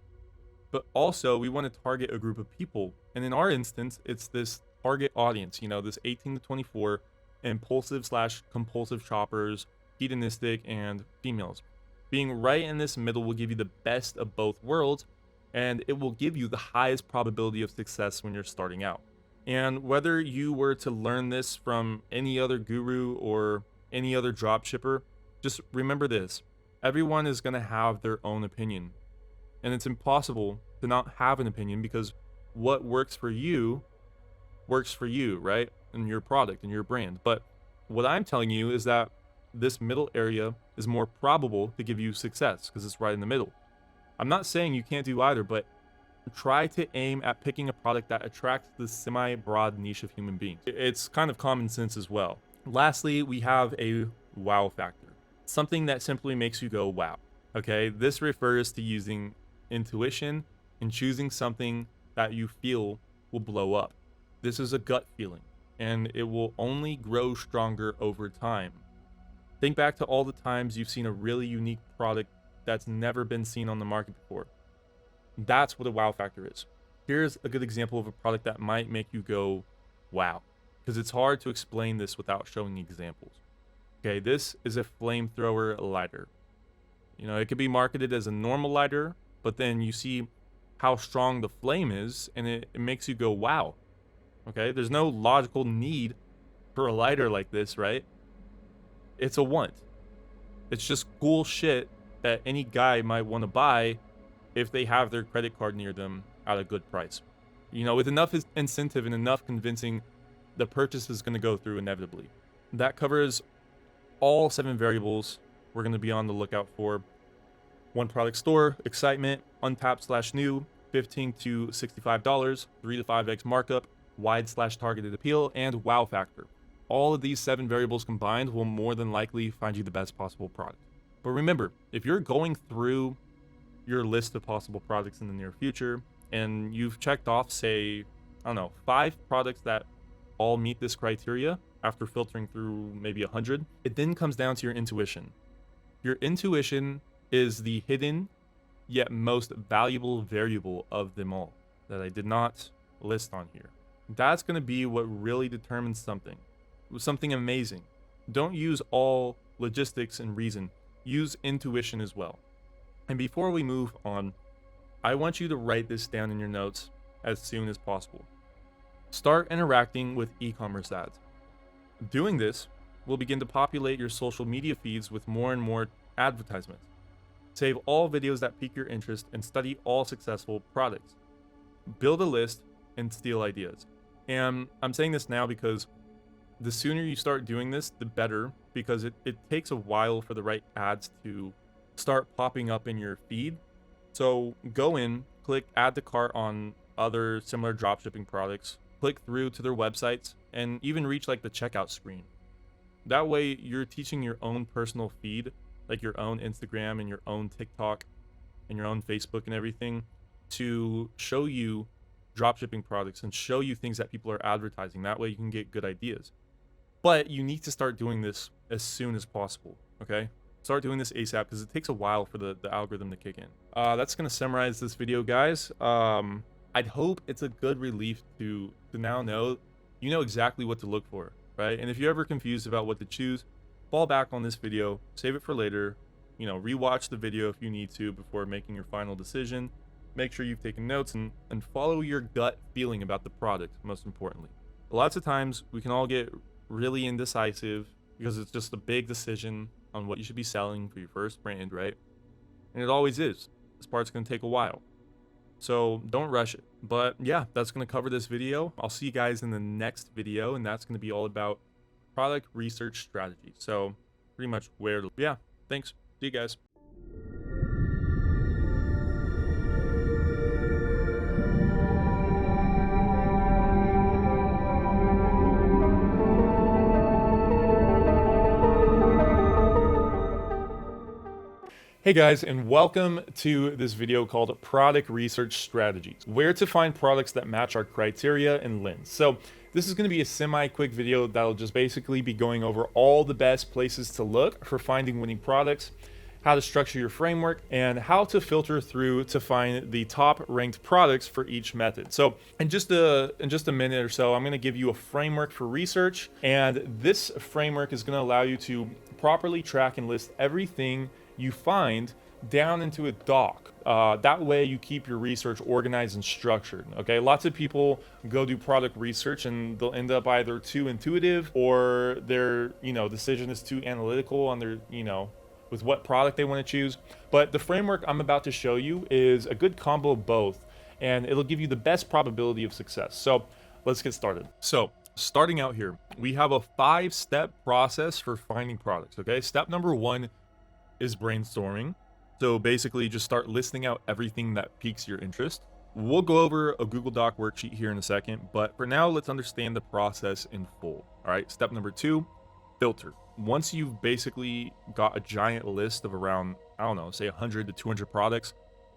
but also we want to target a group of people. And in our instance, it's this target audience, this 18 to 24 impulsive/compulsive shoppers, hedonistic, and females. Being right in this middle will give you the best of both worlds, and it will give you the highest probability of success when you're starting out. And whether you were to learn this from any other guru or any other dropshipper, just remember this: everyone is going to have their own opinion, and it's impossible to not have an opinion, because what works for you, right? And your product and your brand. But what I'm telling you is that this middle area is more probable to give you success because it's right in the middle. I'm not saying you can't do either, but try to aim at picking a product that attracts the semi-broad niche of human beings. It's kind of common sense as well. Lastly, we have a wow factor, something that simply makes you go wow. Okay, this refers to using intuition and choosing something that you feel will blow up. This is a gut feeling, and it will only grow stronger over time. Think back to all the times you've seen a really unique product that's never been seen on the market before. That's what a wow factor is. Here's a good example of a product that might make you go wow, because it's hard to explain this without showing examples. Okay, this is a flamethrower lighter. It could be marketed as a normal lighter, but then you see how strong the flame is, and it makes you go wow. Okay, there's no logical need for a lighter like this, right? It's a want. It's just cool shit that any guy might want to buy if they have their credit card near them at a good price. With enough incentive and enough convincing, the purchase is going to go through inevitably. That covers all 7 variables we're going to be on the lookout for. One product store, excitement, untapped/new, $15 to $65, 3 to 5x markup, wide/targeted appeal, and wow factor. All of these 7 variables combined will more than likely find you the best possible product. But remember, if you're going through your list of possible products in the near future and you've checked off, say, 5 products that all meet this criteria, after filtering through maybe 100. It then comes down to your intuition. Your intuition is the hidden yet most valuable variable of them all that I did not list on here. That's going to be what really determines something amazing. Don't use all logistics and reason. Use intuition as well. And before we move on, I want you to write this down in your notes as soon as possible. Start interacting with e-commerce ads. Doing this will begin to populate your social media feeds with more and more advertisements. Save all videos that pique your interest and study all successful products. Build a list and steal ideas. And I'm saying this now because the sooner you start doing this, the better, because it takes a while for the right ads to start popping up in your feed. So go in, click add to cart on other similar dropshipping products, click through to their websites, and even reach like the checkout screen. That way you're teaching your own personal feed, like your own Instagram and your own TikTok and your own Facebook and everything, to show you dropshipping products and show you things that people are advertising. That way you can get good ideas. But you need to start doing this as soon as possible, okay? Start doing this ASAP because it takes a while for the algorithm to kick in. That's going to summarize this video, guys. I'd hope it's a good relief to now know you know exactly what to look for, right? And if you're ever confused about what to choose, fall back on this video, save it for later, rewatch the video if you need to before making your final decision. Make sure you've taken notes and follow your gut feeling about the product, most importantly. Lots of times we can all get really indecisive because it's just a big decision on what you should be selling for your first brand, right? And it always is. This part's going to take a while. So don't rush it. But yeah, that's going to cover this video. I'll see you guys in the next video, and that's going to be all about product research strategy. So pretty much yeah, thanks. See you guys. Hey guys, and welcome to this video called Product Research Strategies, where to find products that match our criteria and lens. So this is going to be a semi-quick video that'll just basically be going over all the best places to look for finding winning products, how to structure your framework, and how to filter through to find the top ranked products for each method. So in just a minute or so, I'm going to give you a framework for research, and this framework is going to allow you to properly track and list everything you find down into a doc. That way you keep your research organized and structured. Okay, lots of people go do product research and they'll end up either too intuitive or their decision is too analytical on their with what product they want to choose. But the framework I'm about to show you is a good combo of both, and it'll give you the best probability of success. So let's get started. So starting out here, we have a 5-step process for finding products. Okay, step number 1 is brainstorming. So basically just start listing out everything that piques your interest. We'll go over a Google Doc worksheet here in a second, but for now, let's understand the process in full. All right, step number 2, filter. Once you've basically got a giant list of around, say 100 to 200 products,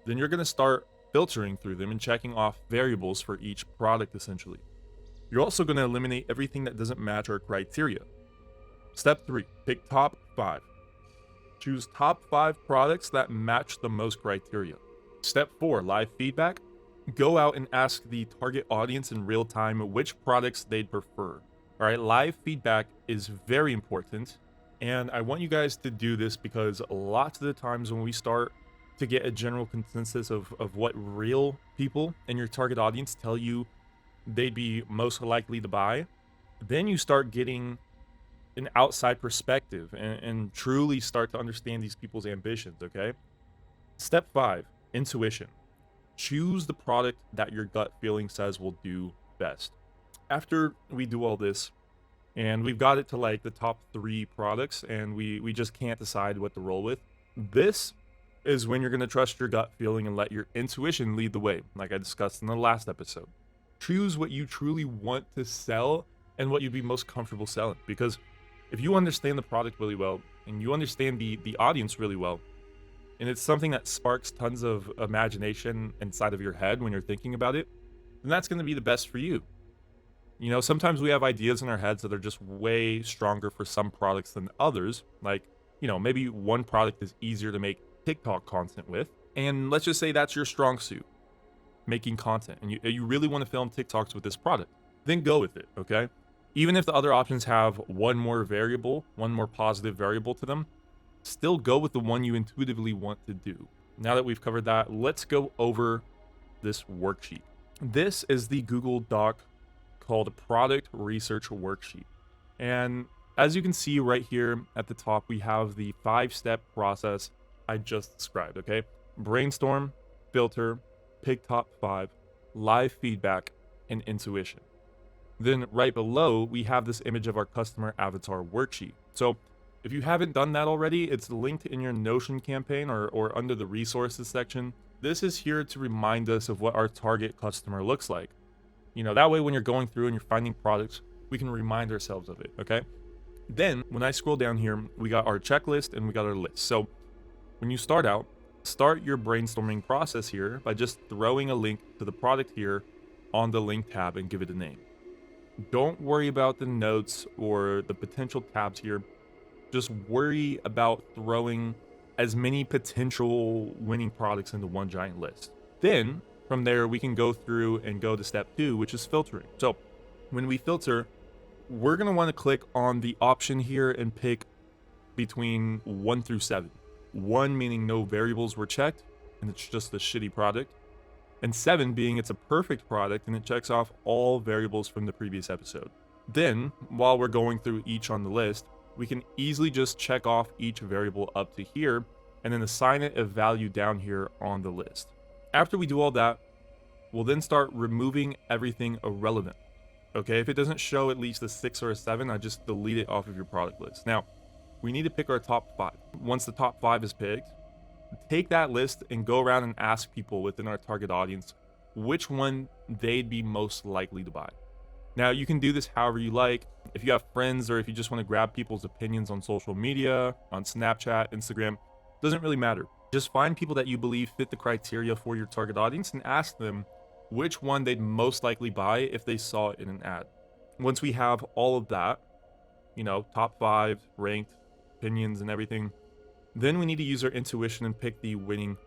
then you're gonna start filtering through them and checking off variables for each product essentially. You're also gonna eliminate everything that doesn't match our criteria. Step 3, pick top 5. Choose top 5 products that match the most criteria. Step 4, live feedback. Go out and ask the target audience in real time which products they'd prefer. All right, live feedback is very important. And I want you guys to do this because lots of the times when we start to get a general consensus of what real people in your target audience tell you they'd be most likely to buy, then you start getting an outside perspective and truly start to understand these people's ambitions, okay? Step 5, intuition. Choose the product that your gut feeling says will do best. After we do all this, and we've got it to like the top 3 products, and we just can't decide what to roll with, this is when you're going to trust your gut feeling and let your intuition lead the way, like I discussed in the last episode. Choose what you truly want to sell and what you'd be most comfortable selling, because if you understand the product really well and you understand the audience really well, and it's something that sparks tons of imagination inside of your head when you're thinking about it, then that's going to be the best for you. You know, sometimes we have ideas in our heads that are just way stronger for some products than others. Like, you know, maybe one product is easier to make TikTok content with. And let's just say that's your strong suit, making content, and you really want to film TikToks with this product. Then go with it, okay? Even if the other options have one more positive variable to them, still go with the one you intuitively want to do. Now that we've covered that, let's go over this worksheet. This is the Google Doc called Product Research Worksheet. And as you can see right here at the top, we have the 5-step process I just described, okay? Brainstorm, filter, pick top 5, live feedback, and intuition. Then right below, we have this image of our customer avatar worksheet. So if you haven't done that already, it's linked in your Notion campaign or under the resources section. This is here to remind us of what our target customer looks like. You know, that way when you're going through and you're finding products, we can remind ourselves of it, okay? Then when I scroll down here, we got our checklist and we got our list. So when you start out, start your brainstorming process here by just throwing a link to the product here on the link tab and give it a name. Don't worry about the notes or the potential tabs here. Just worry about throwing as many potential winning products into one giant list. Then from there, we can go through and go to step 2, which is filtering. So when we filter, we're going to want to click on the option here and pick between 1 through 7. 1 meaning no variables were checked and it's just a shitty product. And 7 being it's a perfect product and it checks off all variables from the previous episode. Then, while we're going through each on the list, we can easily just check off each variable up to here and then assign it a value down here on the list. After we do all that, we'll then start removing everything irrelevant. Okay, if it doesn't show at least a 6 or a 7, I just delete it off of your product list. Now, we need to pick our top 5. Once the top 5 is picked, take that list and go around and ask people within our target audience which one they'd be most likely to buy. Now, you can do this however you like. If you have friends or if you just want to grab people's opinions on social media, on Snapchat, Instagram, doesn't really matter. Just find people that you believe fit the criteria for your target audience and ask them which one they'd most likely buy if they saw it in an ad. Once we have all of that, you know, top 5, ranked, opinions and everything, then we need to use our intuition and pick the winning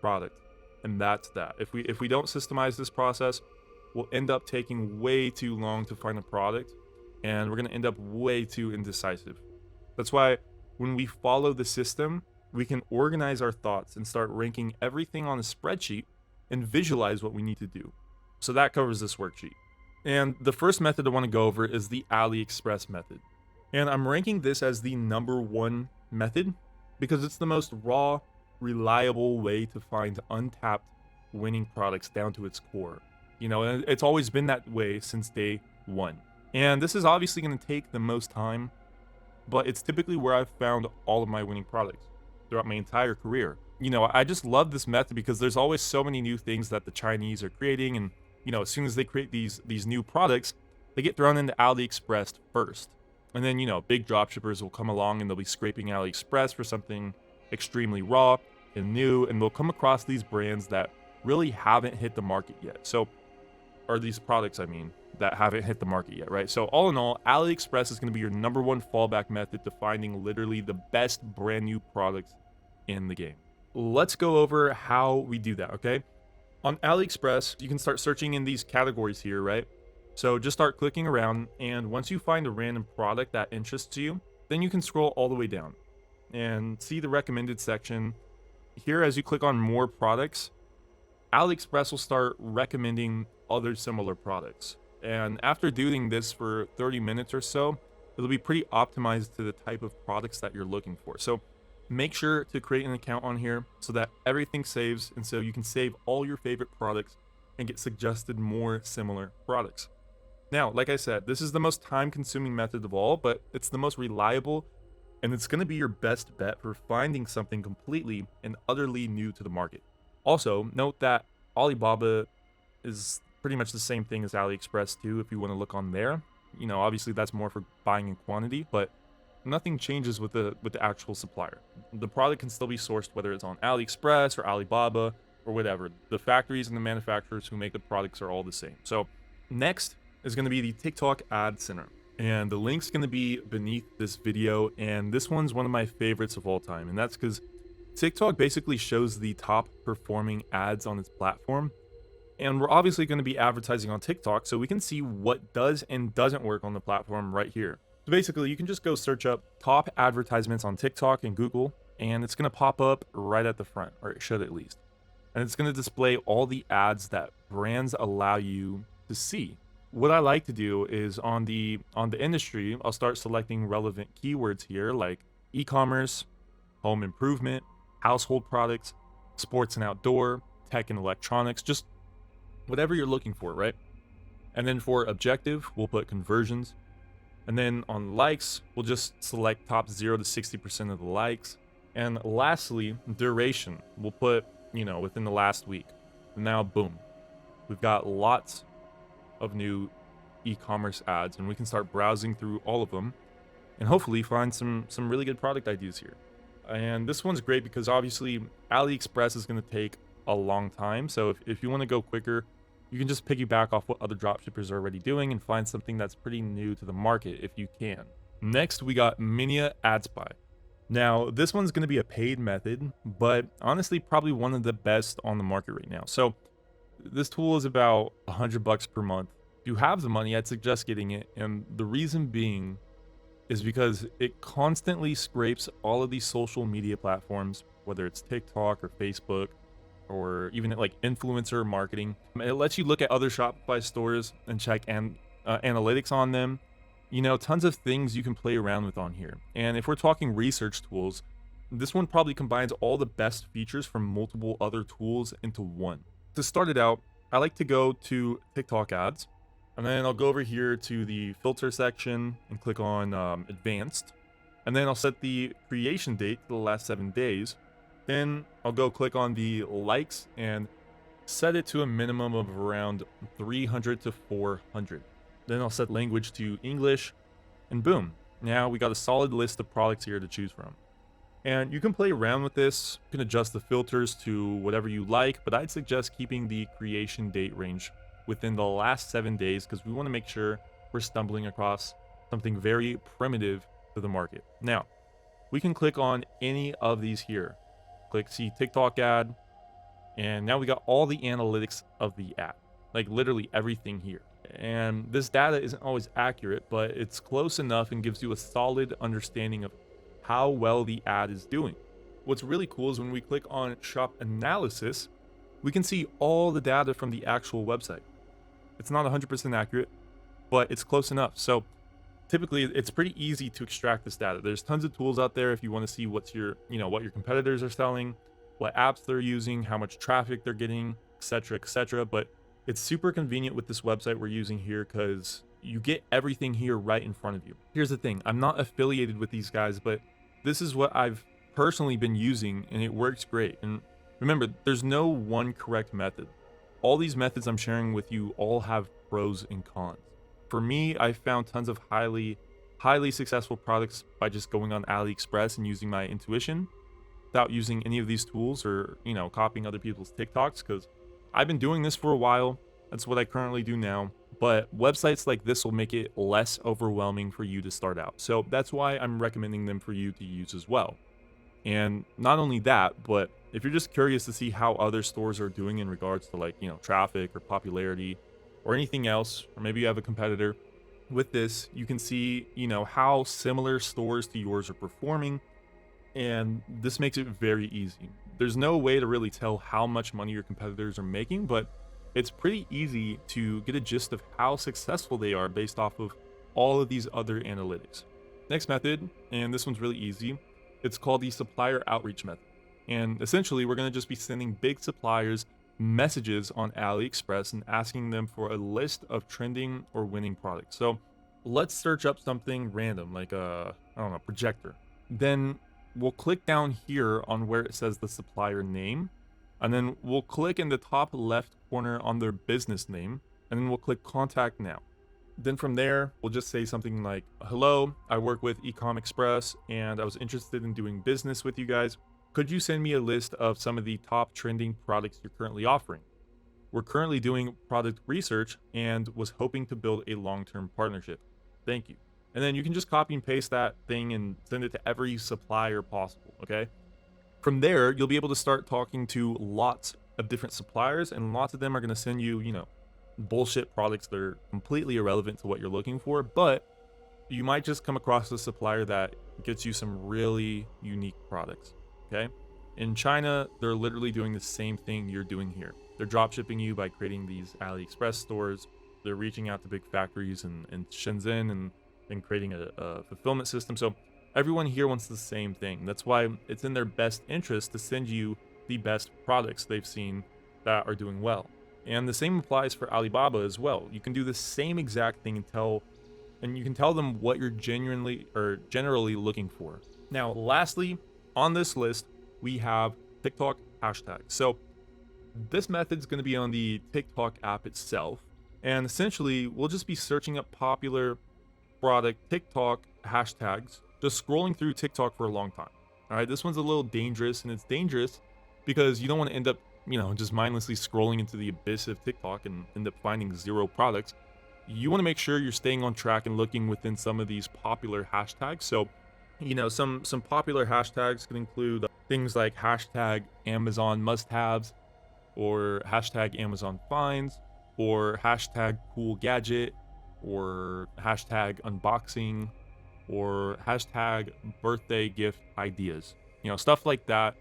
product. And that's that. If we don't systemize this process, we'll end up taking way too long to find a product and we're going to end up way too indecisive. That's why when we follow the system, we can organize our thoughts and start ranking everything on a spreadsheet and visualize what we need to do. So that covers this worksheet. And the first method I want to go over is the AliExpress method. And I'm ranking this as the number 1 method because it's the most raw, reliable way to find untapped winning products down to its core. You know, and it's always been that way since day 1. And this is obviously going to take the most time, but it's typically where I've found all of my winning products throughout my entire career. You know, I just love this method because there's always so many new things that the Chinese are creating, and you know, as soon as they create these new products, they get thrown into AliExpress first. And then, you know, big dropshippers will come along and they'll be scraping AliExpress for something extremely raw and new, and they'll come across these brands that really haven't hit the market yet. So, or these products, I mean, that haven't hit the market yet, right? So all in all, AliExpress is going to be your number 1 fallback method to finding literally the best brand new products in the game. Let's go over how we do that, okay? On AliExpress, you can start searching in these categories here, right? So just start clicking around, and once you find a random product that interests you, then you can scroll all the way down and see the recommended section. Here, as you click on more products, AliExpress will start recommending other similar products. And after doing this for 30 minutes or so, it'll be pretty optimized to the type of products that you're looking for. So make sure to create an account on here so that everything saves, and so you can save all your favorite products and get suggested more similar products. Now, like I said, this is the most time-consuming method of all, but it's the most reliable, and it's going to be your best bet for finding something completely and utterly new to the market. Also, note that Alibaba is pretty much the same thing as AliExpress too, if you want to look on there. You know, obviously that's more for buying in quantity, but nothing changes with the actual supplier. The product can still be sourced whether it's on AliExpress or Alibaba or whatever. The factories and the manufacturers who make the products are all the same. So next, is going to be the TikTok Ad Center. And the link's going to be beneath this video, and this one's one of my favorites of all time, and that's because TikTok basically shows the top performing ads on its platform. And we're obviously going to be advertising on TikTok, so we can see what does and doesn't work on the platform right here. So basically, you can just go search up top advertisements on TikTok in Google, and it's going to pop up right at the front, or it should at least. And it's going to display all the ads that brands allow you to see. What I like to do is on the industry, I'll start selecting relevant keywords here like e-commerce, home improvement, household products, sports and outdoor, tech and electronics, just whatever you're looking for, right? And then for objective, we'll put conversions. And then on likes, we'll just select top 0 to 60% of the likes. And lastly, duration, we'll put, within the last week. And now, boom, we've got lots of new e-commerce ads, and we can start browsing through all of them and hopefully find some really good product ideas here. And this one's great because obviously AliExpress is going to take a long time. So if you want to go quicker, you can just piggyback off what other dropshippers are already doing and find something that's pretty new to the market if you can. Next, we got Minia AdSpy. Now, this one's going to be a paid method, but honestly, probably one of the best on the market right now. So this tool is about $100 per month. If you have the money, I'd suggest getting it. And the reason being is because it constantly scrapes all of these social media platforms, whether it's TikTok or Facebook, or even like influencer marketing. It lets you look at other Shopify stores and check analytics on them. Tons of things you can play around with on here. And if we're talking research tools, this one probably combines all the best features from multiple other tools into one. To start it out, I like to go to TikTok ads, and then I'll go over here to the filter section and click on advanced. And then I'll set the creation date to the last 7 days. Then I'll go click on the likes and set it to a minimum of around 300 to 400. Then I'll set language to English, and boom, now we got a solid list of products here to choose from. And you can play around with this, you can adjust the filters to whatever you like, but I'd suggest keeping the creation date range within the last 7 days because we want to make sure we're stumbling across something very primitive to the market. Now, we can click on any of these here. Click see TikTok ad, and now we got all the analytics of the ad, like literally everything here. And this data isn't always accurate, but it's close enough and gives you a solid understanding of how well the ad is doing. What's really cool is when we click on shop analysis, we can see all the data from the actual website. It's not 100% accurate, but it's close enough. So typically it's pretty easy to extract this data. There's tons of tools out there if you want to see what your competitors are selling, what apps they're using, how much traffic they're getting, etc. But it's super convenient with this website we're using here because you get everything here right in front of you. Here's the thing, I'm not affiliated with these guys, but this is what I've personally been using and it works great. And remember, there's no one correct method. All these methods I'm sharing with you all have pros and cons. For me, I found tons of highly successful products by just going on AliExpress and using my intuition without using any of these tools or, copying other people's TikToks, because I've been doing this for a while. That's what I currently do now. But websites like this will make it less overwhelming for you to start out. So that's why I'm recommending them for you to use as well. And not only that, but if you're just curious to see how other stores are doing in regards to traffic or popularity or anything else, or maybe you have a competitor, with this, you can see, how similar stores to yours are performing. And this makes it very easy. There's no way to really tell how much money your competitors are making, but it's pretty easy to get a gist of how successful they are based off of all of these other analytics. Next method, and this one's really easy, it's called the supplier outreach method. And essentially, we're going to just be sending big suppliers messages on AliExpress and asking them for a list of trending or winning products. So let's search up something random, like a projector. Then we'll click down here on where it says the supplier name, and then we'll click in the top left corner on their business name, and then we'll click contact now. Then from there, we'll just say something like, hello, I work with Ecom Express and I was interested in doing business with you guys. Could you send me a list of some of the top trending products you're currently offering? We're currently doing product research and was hoping to build a long-term partnership. Thank you. And then you can just copy and paste that thing and send it to every supplier possible, okay? From there, you'll be able to start talking to lots of different suppliers, and lots of them are going to send you, bullshit products that are completely irrelevant to what you're looking for, but you might just come across a supplier that gets you some really unique products, okay? In China, they're literally doing the same thing you're doing here. They're drop shipping you by creating these AliExpress stores. They're reaching out to big factories in Shenzhen and creating a fulfillment system. So everyone here wants the same thing. That's why it's in their best interest to send you the best products they've seen that are doing well. And the same applies for Alibaba as well. You can do the same exact thing and you can tell them what you're generally looking for. Now, lastly, on this list, we have TikTok hashtags. So this method is going to be on the TikTok app itself. And essentially, we'll just be searching up popular product TikTok hashtags, just scrolling through TikTok for a long time. All right, this one's a little dangerous, and it's dangerous because you don't want to end up, just mindlessly scrolling into the abyss of TikTok and end up finding 0 products. You want to make sure you're staying on track and looking within some of these popular hashtags. So, some popular hashtags can include things like hashtag Amazon must-haves, or hashtag Amazon finds, or hashtag cool gadget, or hashtag unboxing, or hashtag birthday gift ideas. Stuff like that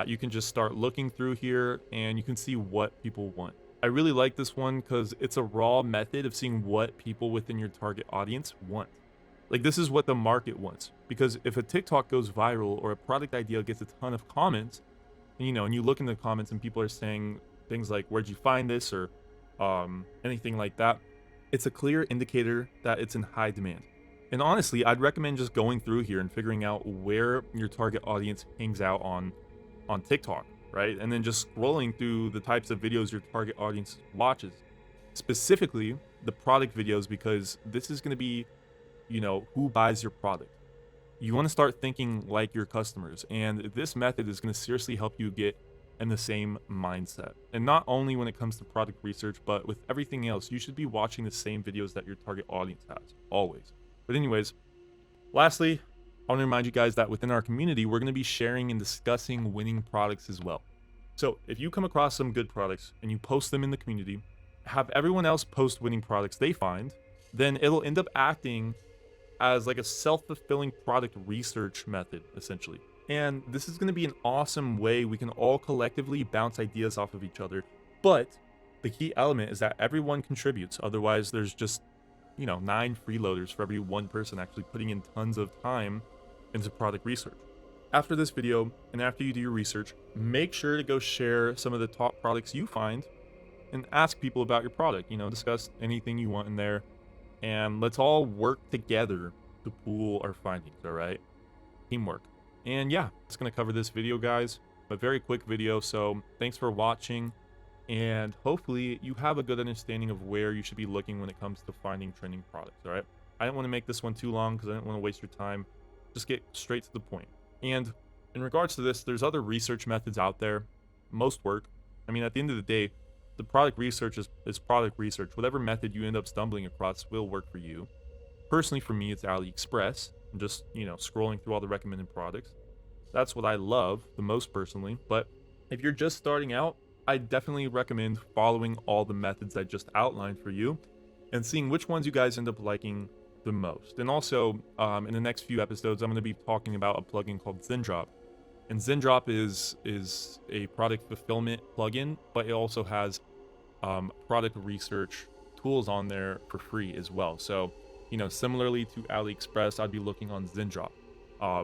you can just start looking through here and you can see what people want. I really like this one because it's a raw method of seeing what people within your target audience want. Like, this is what the market wants. Because if a TikTok goes viral or a product idea gets a ton of comments, and you look in the comments and people are saying things like, where'd you find this, or anything like that, it's a clear indicator that it's in high demand. And honestly, I'd recommend just going through here and figuring out where your target audience hangs out on TikTok, right? And then just scrolling through the types of videos your target audience watches. Specifically, the product videos, because this is going to be, who buys your product. You want to start thinking like your customers, and this method is going to seriously help you get in the same mindset. And not only when it comes to product research, but with everything else, you should be watching the same videos that your target audience has, always. But anyways, lastly, I want to remind you guys that within our community, we're going to be sharing and discussing winning products as well. So if you come across some good products and you post them in the community, have everyone else post winning products they find, then it'll end up acting as like a self-fulfilling product research method, essentially. And this is going to be an awesome way we can all collectively bounce ideas off of each other. But the key element is that everyone contributes. Otherwise, there's just, 9 freeloaders for every one person actually putting in tons of time into product research. After this video, and after you do your research, make sure to go share some of the top products you find and ask people about your product. Discuss anything you want in there. And let's all work together to pool our findings, all right? Teamwork. And yeah, it's going to cover this video, guys. A very quick video, so thanks for watching. And hopefully you have a good understanding of where you should be looking when it comes to finding trending products, all right? I didn't want to make this one too long because I didn't want to waste your time. Just get straight to the point. And in regards to this, there's other research methods out there. Most work. I mean, at the end of the day, the product research is product research. Whatever method you end up stumbling across will work for you. Personally, for me, it's AliExpress. I'm just, scrolling through all the recommended products. That's what I love the most personally. But if you're just starting out, I definitely recommend following all the methods I just outlined for you and seeing which ones you guys end up liking the most. And also, in the next few episodes, I'm going to be talking about a plugin called Zendrop. And Zendrop is a product fulfillment plugin, but it also has product research tools on there for free as well. So, similarly to AliExpress, I'd be looking on Zendrop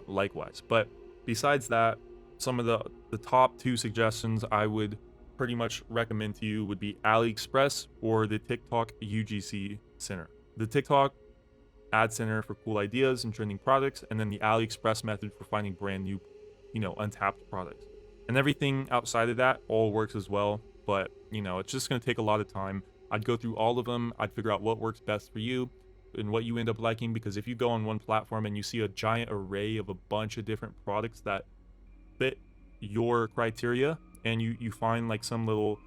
likewise. But besides that, some of the top 2 suggestions I would pretty much recommend to you would be AliExpress or the TikTok UGC Center. The TikTok Ad Center for cool ideas and trending products, and then the AliExpress method for finding brand new, untapped products. And everything outside of that all works as well, but, it's just going to take a lot of time. I'd go through all of them. I'd figure out what works best for you and what you end up liking, because if you go on one platform and you see a giant array of a bunch of different products that fit your criteria, and you find like some little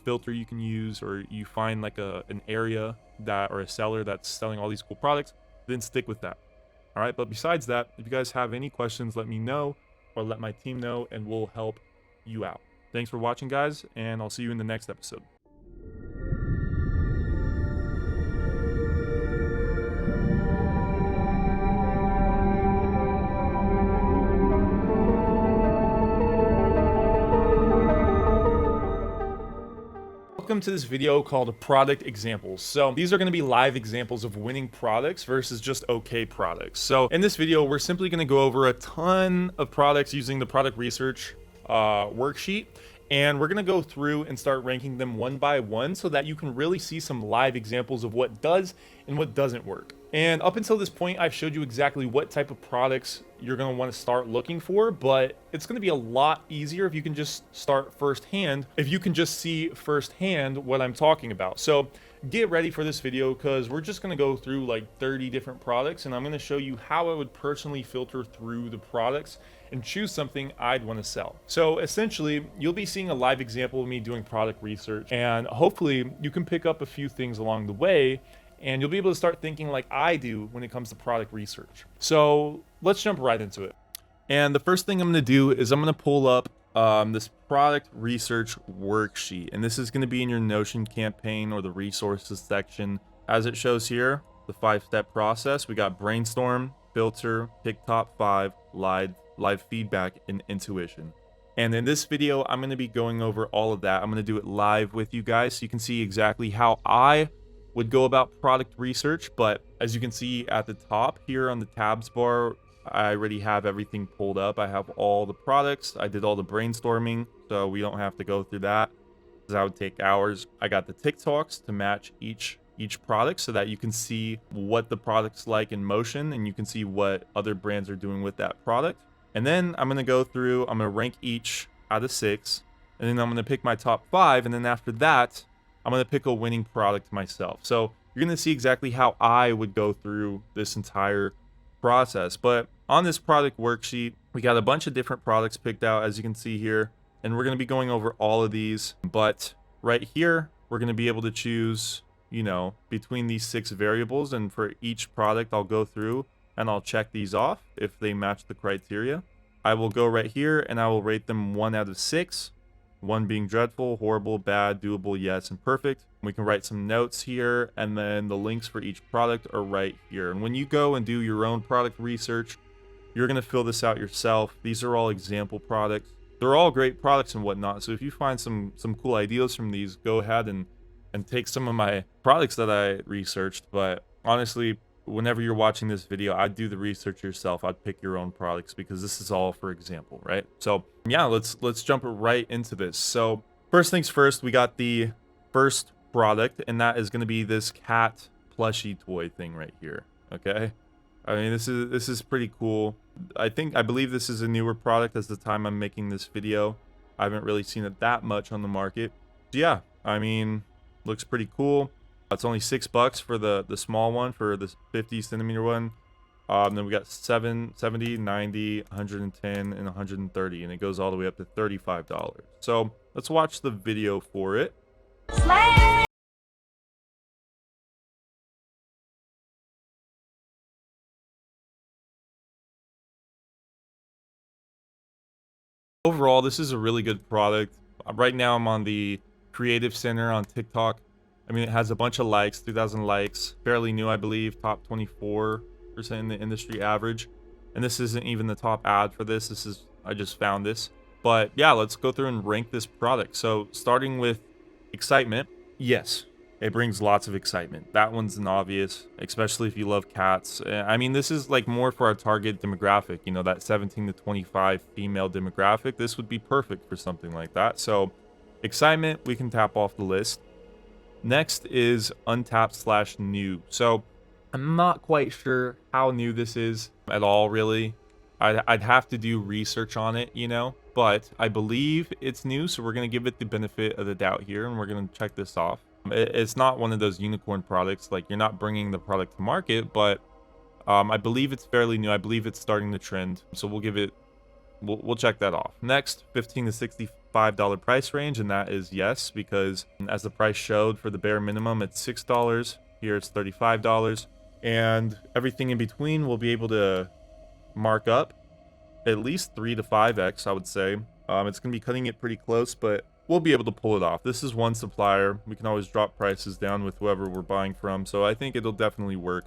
filter you can use, or you find like an area that, or a seller that's selling all these cool products, then stick with that. All right, but besides that, if you guys have any questions, let me know, or let my team know, and we'll help you out. Thanks for watching, guys, and I'll see you in the next episode. Welcome to this video called product examples. So these are going to be live examples of winning products versus just okay products. So in this video, we're simply going to go over a ton of products using the product research worksheet, and we're going to go through and start ranking them one by one so that you can really see some live examples of what does and what doesn't work. And up until this point, I've showed you exactly what type of products you're going to want to start looking for, but it's going to be a lot easier if you can just start firsthand, if you can just see firsthand what I'm talking about. So get ready for this video, because we're just going to go through like 30 different products, and I'm going to show you how I would personally filter through the products and choose something I'd want to sell. So essentially, you'll be seeing a live example of me doing product research, and hopefully you can pick up a few things along the way, and you'll be able to start thinking like I do when it comes to product research. So let's jump right into it. And the first thing I'm going to do is I'm going to pull up this product research worksheet, and this is going to be in your Notion campaign or the resources section. As it shows here, the 5-step process. We got brainstorm, filter, pick top 5, live feedback, and intuition. And in this video, I'm going to be going over all of that. I'm going to do it live with you guys so you can see exactly how I would go about product research. But as you can see at the top here on the tabs bar, I already have everything pulled up. I have all the products. I did all the brainstorming, so we don't have to go through that, because that would take hours. I got the TikToks to match each product so that you can see what the product's like in motion, and you can see what other brands are doing with that product. And then I'm going to go through, I'm going to rank each out of 6, and then I'm going to pick my top 5, and then after that, I'm going to pick a winning product myself. So you're going to see exactly how I would go through this entire process. But on this product worksheet, we got a bunch of different products picked out, as you can see here, and we're going to be going over all of these. But right here, we're going to be able to choose, between these 6 variables, and for each product, I'll go through and I'll check these off if they match the criteria. I will go right here and I will rate them 1 out of 6. 1 being dreadful, horrible, bad, doable, yes, and perfect. We can write some notes here, and then the links for each product are right here. And when you go and do your own product research, you're going to fill this out yourself. These are all example products. They're all great products and whatnot. So if you find some cool ideas from these, go ahead and take some of my products that I researched. But honestly, whenever you're watching this video, I'd do the research yourself. I'd pick your own products, because this is all for example, right? So yeah, let's jump right into this. So first things first, we got the first product, and that is going to be this cat plushie toy thing right here. Okay, I mean, this is pretty cool. I believe this is a newer product as the time I'm making this video. I haven't really seen it that much on the market. So yeah, I mean, looks pretty cool. It's only $6 for the small one, for the 50 centimeter one. Then we got 70, 90, 110, and 130, and it goes all the way up to $35. So let's watch the video for it. Overall, this is a really good product. Right now, I'm on the Creative Center on TikTok. I mean, it has a bunch of likes, 2,000 likes, fairly new, I believe, top 24% in the industry average. And this isn't even the top ad for this. I just found this. But yeah, let's go through and rank this product. So starting with excitement, yes, it brings lots of excitement. That one's an obvious, especially if you love cats. I mean, this is like more for our target demographic, that 17 to 25 female demographic. This would be perfect for something like that. So excitement, we can tap off the list. Next is untapped / new. So I'm not quite sure how new this is at all, really. I'd have to do research on it, but I believe it's new, so we're going to give it the benefit of the doubt here, and we're going to check this off. It's not one of those unicorn products, like you're not bringing the product to market, but I believe it's fairly new. I believe it's starting the trend, so we'll check that off. Next, 15 to 65 $5 price range, and that is yes, because as the price showed for the bare minimum, it's $6. Here it's $35, and everything in between will be able to mark up at least 3 to 5x, I would say. It's going to be cutting it pretty close, but we'll be able to pull it off. This is one supplier. We can always drop prices down with whoever we're buying from, so I think it'll definitely work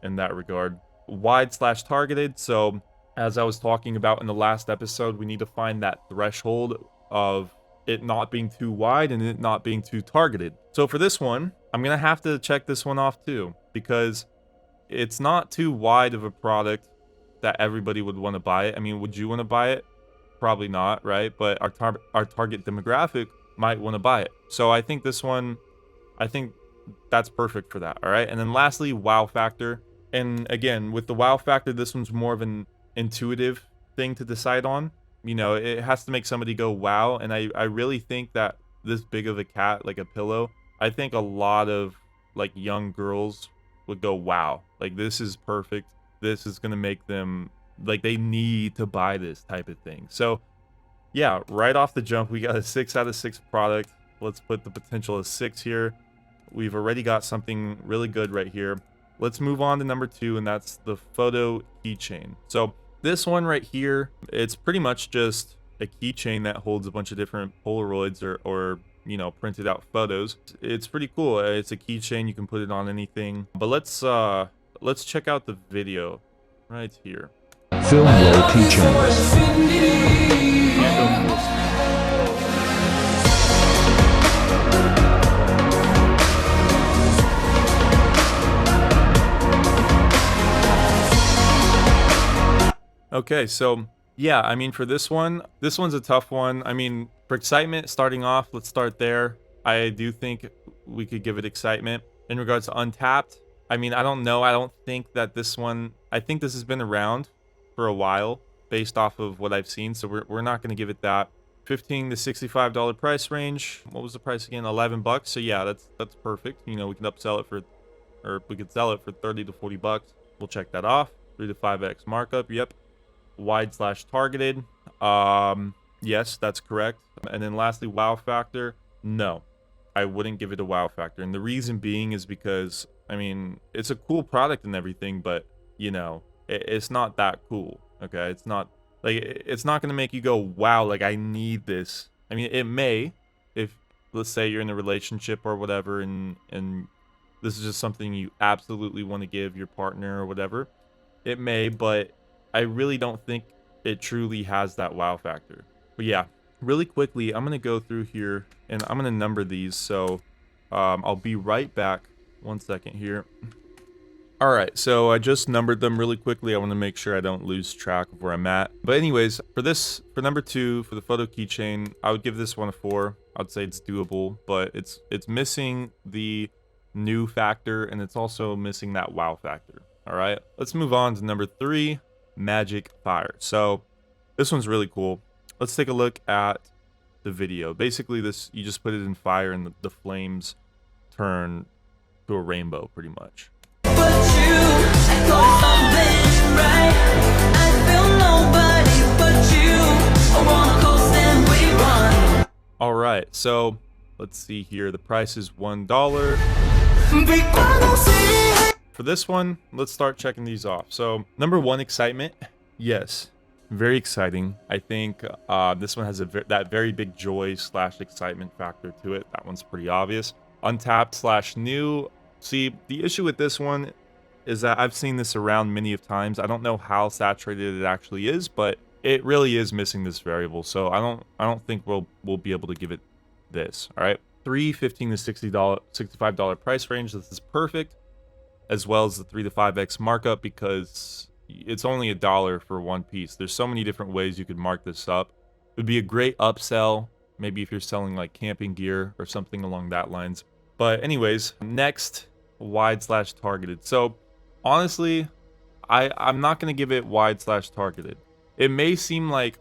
in that regard. Wide/targeted, so as I was talking about in the last episode, we need to find that threshold of it not being too wide and it not being too targeted. So for this one, I'm going to have to check this one off too, because it's not too wide of a product that everybody would want to buy it. I mean, would you want to buy it? Probably not, right? But our target demographic might want to buy it. So I think this one, I think that's perfect for that, all right? And then lastly, wow factor. And again, with the wow factor, this one's more of an intuitive thing to decide on. You know, it has to make somebody go wow, and I really think that this big of a cat, like a pillow, I think a lot of like young girls would go wow, like this is perfect, this is gonna make them like they need to buy this type of thing. So yeah, right off the jump we got a 6 out of 6 product. Let's put the potential as 6 here. We've already got something really good right here. Let's move on to number 2, and that's the photo keychain. So this one right here, it's pretty much just a keychain that holds a bunch of different Polaroids or you know, printed out photos. It's pretty cool. It's a keychain, you can put it on anything. But let's check out the video right here.
Film roll keychains.
Okay, so yeah, I mean, for this one's a tough one. I mean, for excitement, starting off, let's start there. I do think we could give it excitement. In regards to Untapped, I mean, I don't know. I don't think that this one, I think this has been around for a while based off of what I've seen. So we're not going to give it that. $15 to $65 price range. What was the price again? $11. So yeah, that's perfect. You know, we can upsell it for, or we could sell it for 30 to 40 bucks. We'll check that off. 3 to 5x markup. Yep. Wide/targeted. Yes, that's correct. And then lastly, wow factor. No, I wouldn't give it a wow factor. And the reason being is because, I mean, it's a cool product and everything, but you know, it's not that cool. Okay, it's not like, it's not going to make you go, wow, like I need this. I mean, it may, if let's say you're in a relationship or whatever, and this is just something you absolutely want to give your partner or whatever, it may, but I really don't think it truly has that wow factor. But yeah, really quickly, I'm going to go through here and I'm going to number these. So I'll be right back. 1 second here. All right, so I just numbered them really quickly. I want to make sure I don't lose track of where I'm at. But anyways, for number 2, for the photo keychain, I would give this one a 4. I'd say it's doable, but it's missing the new factor, and it's also missing that wow factor. All right, let's move on to number 3, Magic Fire. So this one's really cool. Let's take a look at the video. Basically, this, you just put it in fire and the flames turn to a rainbow pretty much. All right, so let's see here. The price is $1. For this one, let's start checking these off. So number 1, excitement. Yes, very exciting. I think this one has that very big joy/excitement factor to it. That one's pretty obvious. Untapped/new. See, the issue with this one is that I've seen this around many of times. I don't know how saturated it actually is, but it really is missing this variable. So I don't think we'll be able to give it this. All right, $15 to $65 price range. This is perfect, as well as the 3 to 5x markup, because it's only $1 for one piece. There's so many different ways you could mark this up. It would be a great upsell, maybe if you're selling like camping gear or something along that lines. But anyways, next, wide/targeted. So honestly, I'm not going to give it wide/targeted. It may seem like,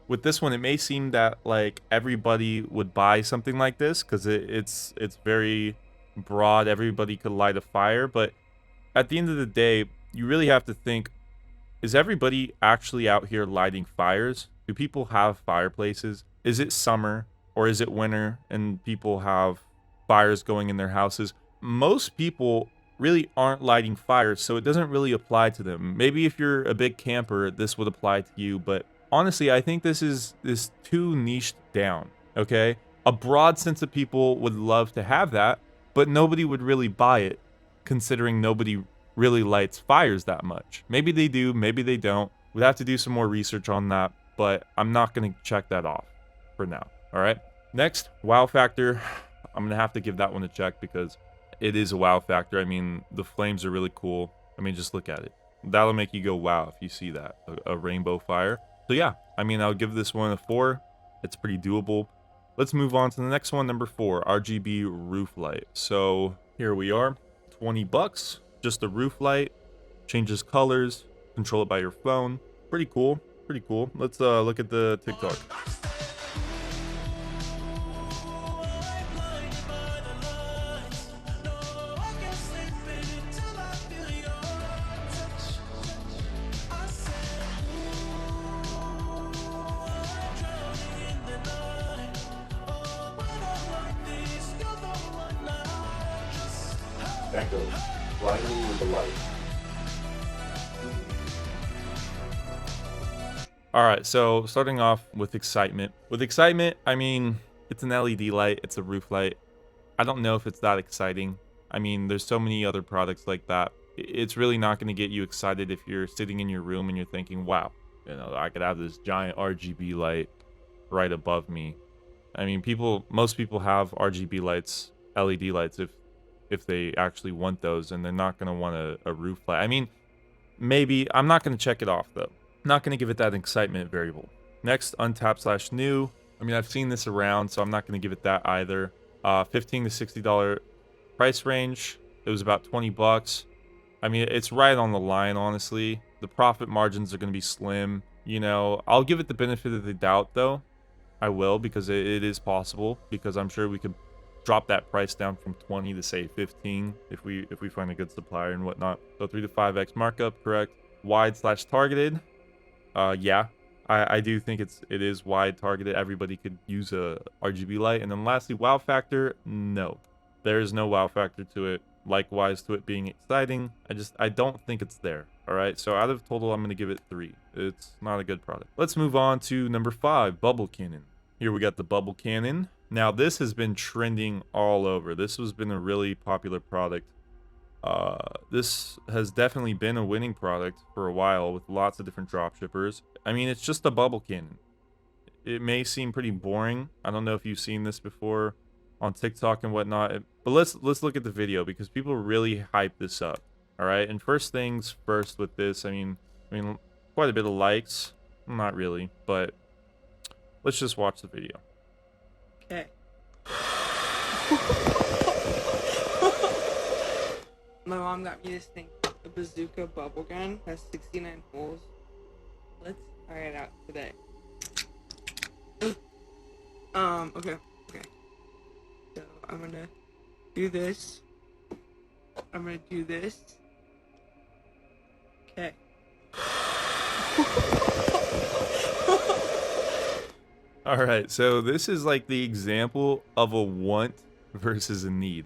with this one, it may seem that like everybody would buy something like this because it's very broad. Everybody could light a fire, but at the end of the day, you really have to think, is everybody actually out here lighting fires? Do people have fireplaces? is it summer or is it winter and people have fires going in their houses? Most people really aren't lighting fires, so it doesn't really apply to them. Maybe if you're a big camper, this would apply to you, but honestly, I think this is too niched down, okay? A broad sense of people would love to have that, but nobody would really buy it, considering nobody really lights fires that much. Maybe they do, maybe they don't. We'd have to do some more research on that, but I'm not going to check that off for now, all right? Next, wow factor. I'm going to have to give that one a check because it is a wow factor. I mean, the flames are really cool. I mean, just look at it. That'll make you go wow if you see that, a rainbow fire. So yeah, I mean, I'll give this one a 4. It's pretty doable. Let's move on to the next one, number 4, RGB roof light. So here we are, 20 bucks, just a roof light, changes colors, control it by your phone. Pretty cool, pretty cool. Let's look at the TikTok.
Echo, blindly with the light.
All right, so starting off with excitement. With excitement, I mean, it's an LED light, it's a roof light. I don't know if it's that exciting. I mean, there's so many other products like that. It's really not going to get you excited if you're sitting in your room and you're thinking, wow, you know, I could have this giant RGB light right above me. I mean, most people have RGB lights, LED lights, if they actually want those, and they're not going to want a roof light. I mean, maybe. I'm not going to check it off, though. Not going to give it that excitement variable. Next, untapped / new. I mean, I've seen this around, so I'm not going to give it that either. $15 to $60 price range. It was about 20 bucks. I mean, it's right on the line, honestly. The profit margins are going to be slim. You know, I'll give it the benefit of the doubt, though. I will, because it is possible, because I'm sure we could drop that price down from 20 to say 15 if we find a good supplier and whatnot. So 3 to 5x markup, correct. Wide / targeted. Yeah, I do think it is wide targeted. Everybody could use a RGB light. And then lastly, wow factor. No, there is no wow factor to it. Likewise to it being exciting, I don't think it's there. All right, so out of total, I'm going to give it 3. It's not a good product. Let's move on to number 5, bubble cannon. Here we got the bubble cannon. Now this has been trending all over. This has been a really popular product. This has definitely been a winning product for a while with lots of different dropshippers. I mean, it's just a bubble cannon. It may seem pretty boring. I don't know if you've seen this before on TikTok and whatnot, but let's look at the video because people really hype this up. All right, and first things first with this, I mean, quite a bit of likes. Not really, but let's just watch the video.
Okay. My mom got me this thing, a bazooka bubble gun. Has 69 holes. Let's try it out today. Okay. So I'm gonna do this. I'm gonna do this. Okay.
All right, so this is like the example of a want versus a need.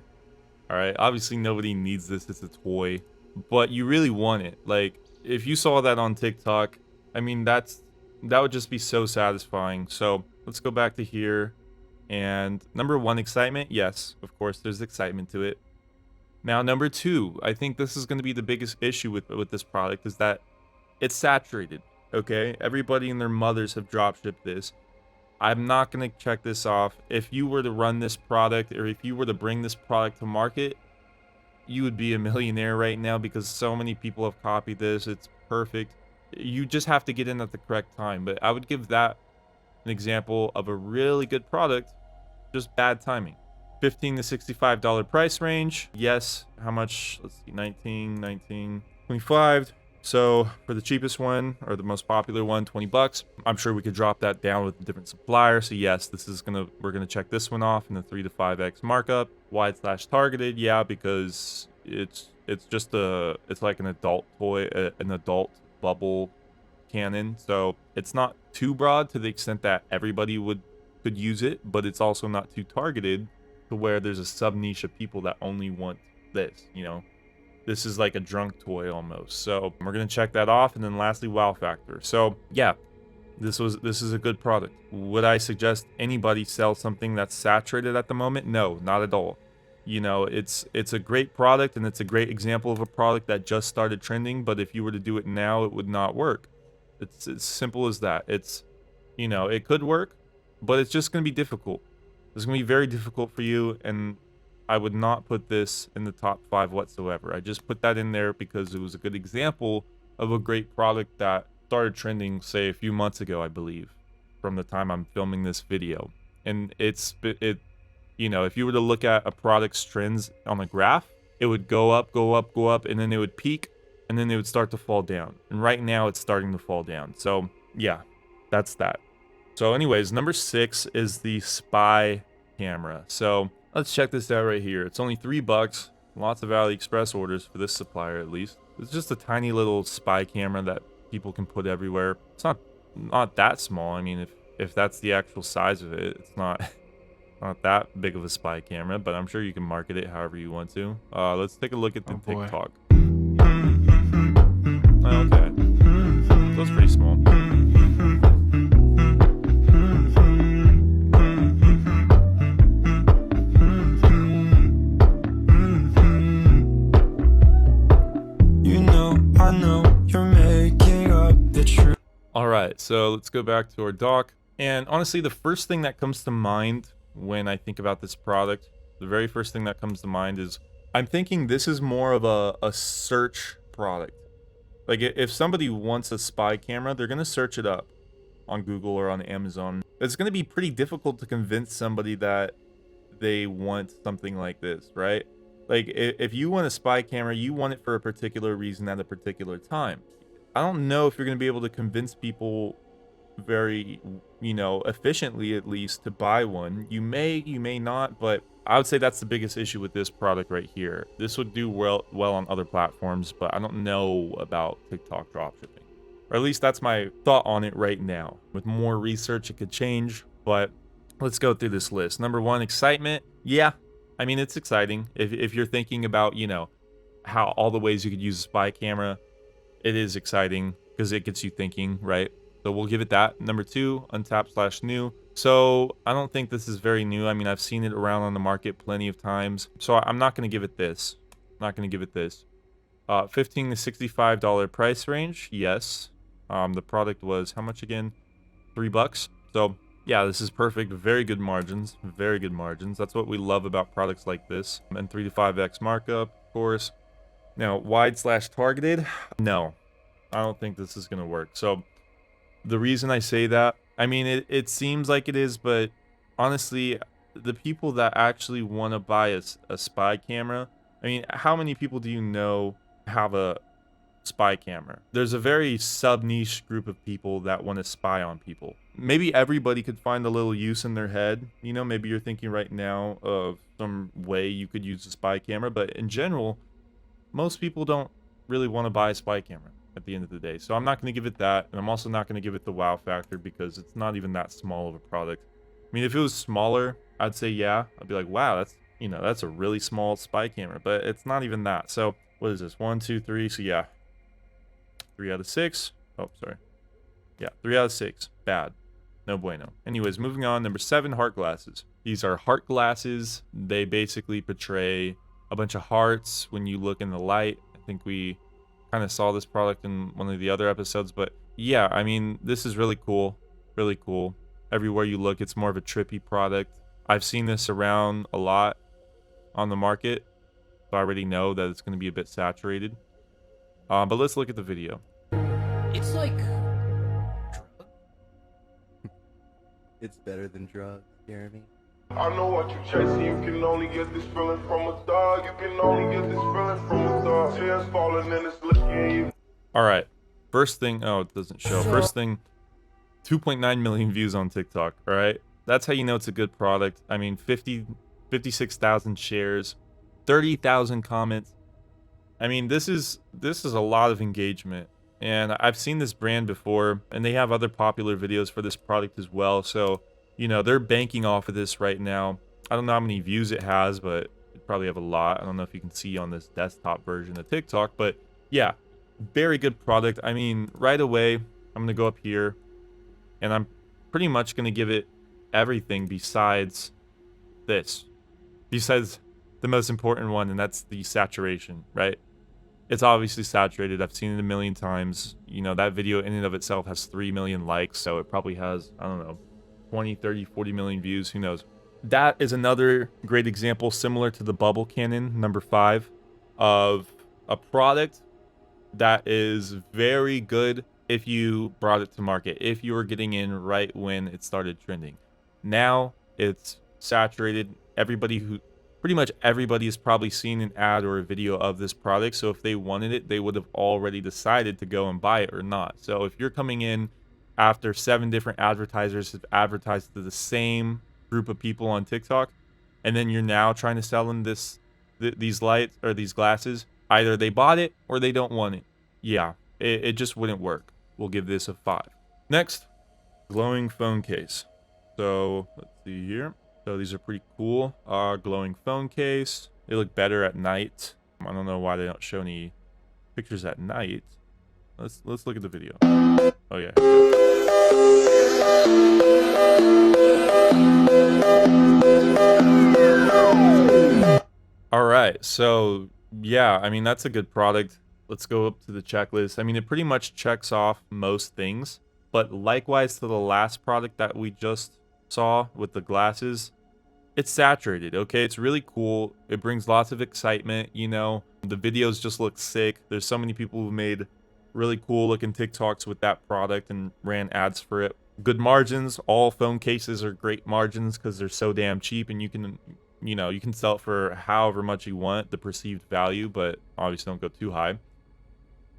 All right, obviously nobody needs this, it's a toy, but you really want it. Like, if you saw that on TikTok, I mean, that would just be so satisfying. So let's go back to here. And number 1, excitement. Yes, of course, there's excitement to it. Now, number 2, I think this is going to be the biggest issue with this product is that it's saturated. Okay, everybody and their mothers have dropshipped this. I'm not going to check this off. If you were to run this product, or if you were to bring this product to market, you would be a millionaire right now because so many people have copied this. It's perfect. You just have to get in at the correct time. But I would give that an example of a really good product, just bad timing. $15 to $65 price range. Yes. How much? Let's see. 19, 25. So for the cheapest one, or the most popular one, 20 bucks. I'm sure we could drop that down with a different supplier. So yes, we're gonna check this one off in the 3 to 5x markup. Wide / targeted, yeah, because it's like an adult toy, an adult bubble cannon. So it's not too broad to the extent that everybody would could use it, but it's also not too targeted to where there's a sub niche of people that only want this, you know. This is like a drunk toy almost. So we're gonna check that off. And then lastly, wow factor. So yeah, this is a good product. Would I suggest anybody sell something that's saturated at the moment? No, not at all. You know, it's a great product, and it's a great example of a product that just started trending, but if you were to do it now, it would not work. It's as simple as that. It's, you know, it could work, but it's just going to be difficult. It's going to be very difficult for you, and I would not put this in the top 5 whatsoever. I just put that in there because it was a good example of a great product that started trending, say, a few months ago, I believe, from the time I'm filming this video. And you know, if you were to look at a product's trends on a graph, it would go up, go up, go up, and then it would peak, and then it would start to fall down. And right now, it's starting to fall down. So, yeah, that's that. So anyways, number 6 is the spy camera. So let's check this out right here. It's only $3. Lots of AliExpress orders for this supplier, at least. It's just a tiny little spy camera that people can put everywhere. It's not that small. I mean, if that's the actual size of it, it's not that big of a spy camera, but I'm sure you can market it however you want to. Let's take a look at the TikTok. Oh, okay. So it's pretty small. Alright, so let's go back to our dock. And honestly, the first thing that comes to mind when I think about this product, the very first thing that comes to mind is I'm thinking this is more of a search product. Like, if somebody wants a spy camera, they're going to search it up on Google or on Amazon. It's going to be pretty difficult to convince somebody that they want something like this, right? Like, if you want a spy camera, you want it for a particular reason at a particular time. I don't know if you're going to be able to convince people very, you know, efficiently at least to buy one. You may not, but I would say that's the biggest issue with this product right here. This would do well on other platforms, but I don't know about TikTok dropshipping. Or at least that's my thought on it right now. With more research, it could change, but let's go through this list. Number 1, excitement. Yeah, I mean, it's exciting. If you're thinking about, you know, how all the ways you could use a spy camera, it is exciting because it gets you thinking, right? So we'll give it that. Number 2, untapped/new. So I don't think this is very new. I mean, I've seen it around on the market plenty of times. So I'm not going to give it this. $15 to $65 price range. Yes. The product was how much again? $3. So yeah, this is perfect. Very good margins. Very good margins. That's what we love about products like this. And 3 to 5x markup, of course. Now, wide/targeted. No, I don't think this is going to work. So the reason I say that, I mean, it seems like it is, but honestly, the people that actually want to buy a spy camera, I mean, how many people do you know have a spy camera? There's a very sub-niche group of people that want to spy on people. Maybe everybody could find a little use in their head. You know, maybe you're thinking right now of some way you could use a spy camera, but in general, most people don't really want to buy a spy camera at the end of the day. So I'm not going to give it that, and I'm also not going to give it the wow factor because it's not even that small of a product. I mean, if it was smaller, I'd say yeah. I'd be like, wow, that's, you know, that's a really small spy camera, but it's not even that. So what is this? 1, 2, 3. So yeah, 3 out of 6. Oh, sorry. Yeah, 3 out of 6. Bad. No bueno. Anyways, moving on. Number 7, heart glasses. These are heart glasses. They basically portray a bunch of hearts when you look in the light. I think we kind of saw this product in one of the other episodes, but yeah, I mean, this is really cool. Really cool. Everywhere you look, it's more of a trippy product. I've seen this around a lot on the market, so I already know that it's going to be a bit saturated. But let's look at the video.
It's like
It's better than drugs, Jeremy.
I know what you chasing, you can only get this feeling from a dog. You can only get this feeling from a dog. Tears falling and it's looking at you.
Alright, first thing, oh, it doesn't show. First thing, 2.9 million views on TikTok, alright? That's how you know it's a good product. I mean, 56,000 shares, 30,000 comments. I mean, this is a lot of engagement. And I've seen this brand before, and they have other popular videos for this product as well. So You know, they're banking off of this right now. I don't know how many views it has, but it probably have a lot. I don't know if you can see on this desktop version of TikTok, but yeah, very good product. I mean, right away, I'm going to go up here and I'm pretty much going to give it everything besides this. Besides the most important one, and that's the saturation, right? It's obviously saturated. I've seen it a million times. You know, that video in and of itself has 3 million likes, so it probably has, I don't know, 20, 30, 40 million views, who knows. That is another great example, similar to the bubble cannon, number 5, of a product that is very good if you brought it to market, if you were getting in right when it started trending. Now it's saturated. Pretty much everybody has probably seen an ad or a video of this product. So if they wanted it, they would have already decided to go and buy it or not. So if you're coming in after 7 different advertisers have advertised to the same group of people on TikTok, and then you're now trying to sell them these lights or these glasses, either they bought it or they don't want it. Yeah, it just wouldn't work. We'll give this a 5. Next, glowing phone case. So let's see here. So these are pretty cool. Glowing phone case. They look better at night. I don't know why they don't show any pictures at night. Let's look at the video. Oh yeah. All right. So yeah, I mean, that's a good product. Let's go up to the checklist. I mean, it pretty much checks off most things, but likewise to the last product that we just saw with the glasses, it's saturated. Okay, it's really cool. It brings lots of excitement. You know, the videos just look sick. There's so many people who made really cool looking TikToks with that product and ran ads for it. Good margins. All phone cases are great margins because they're so damn cheap, and you can sell it for however much you want, the perceived value, but obviously don't go too high.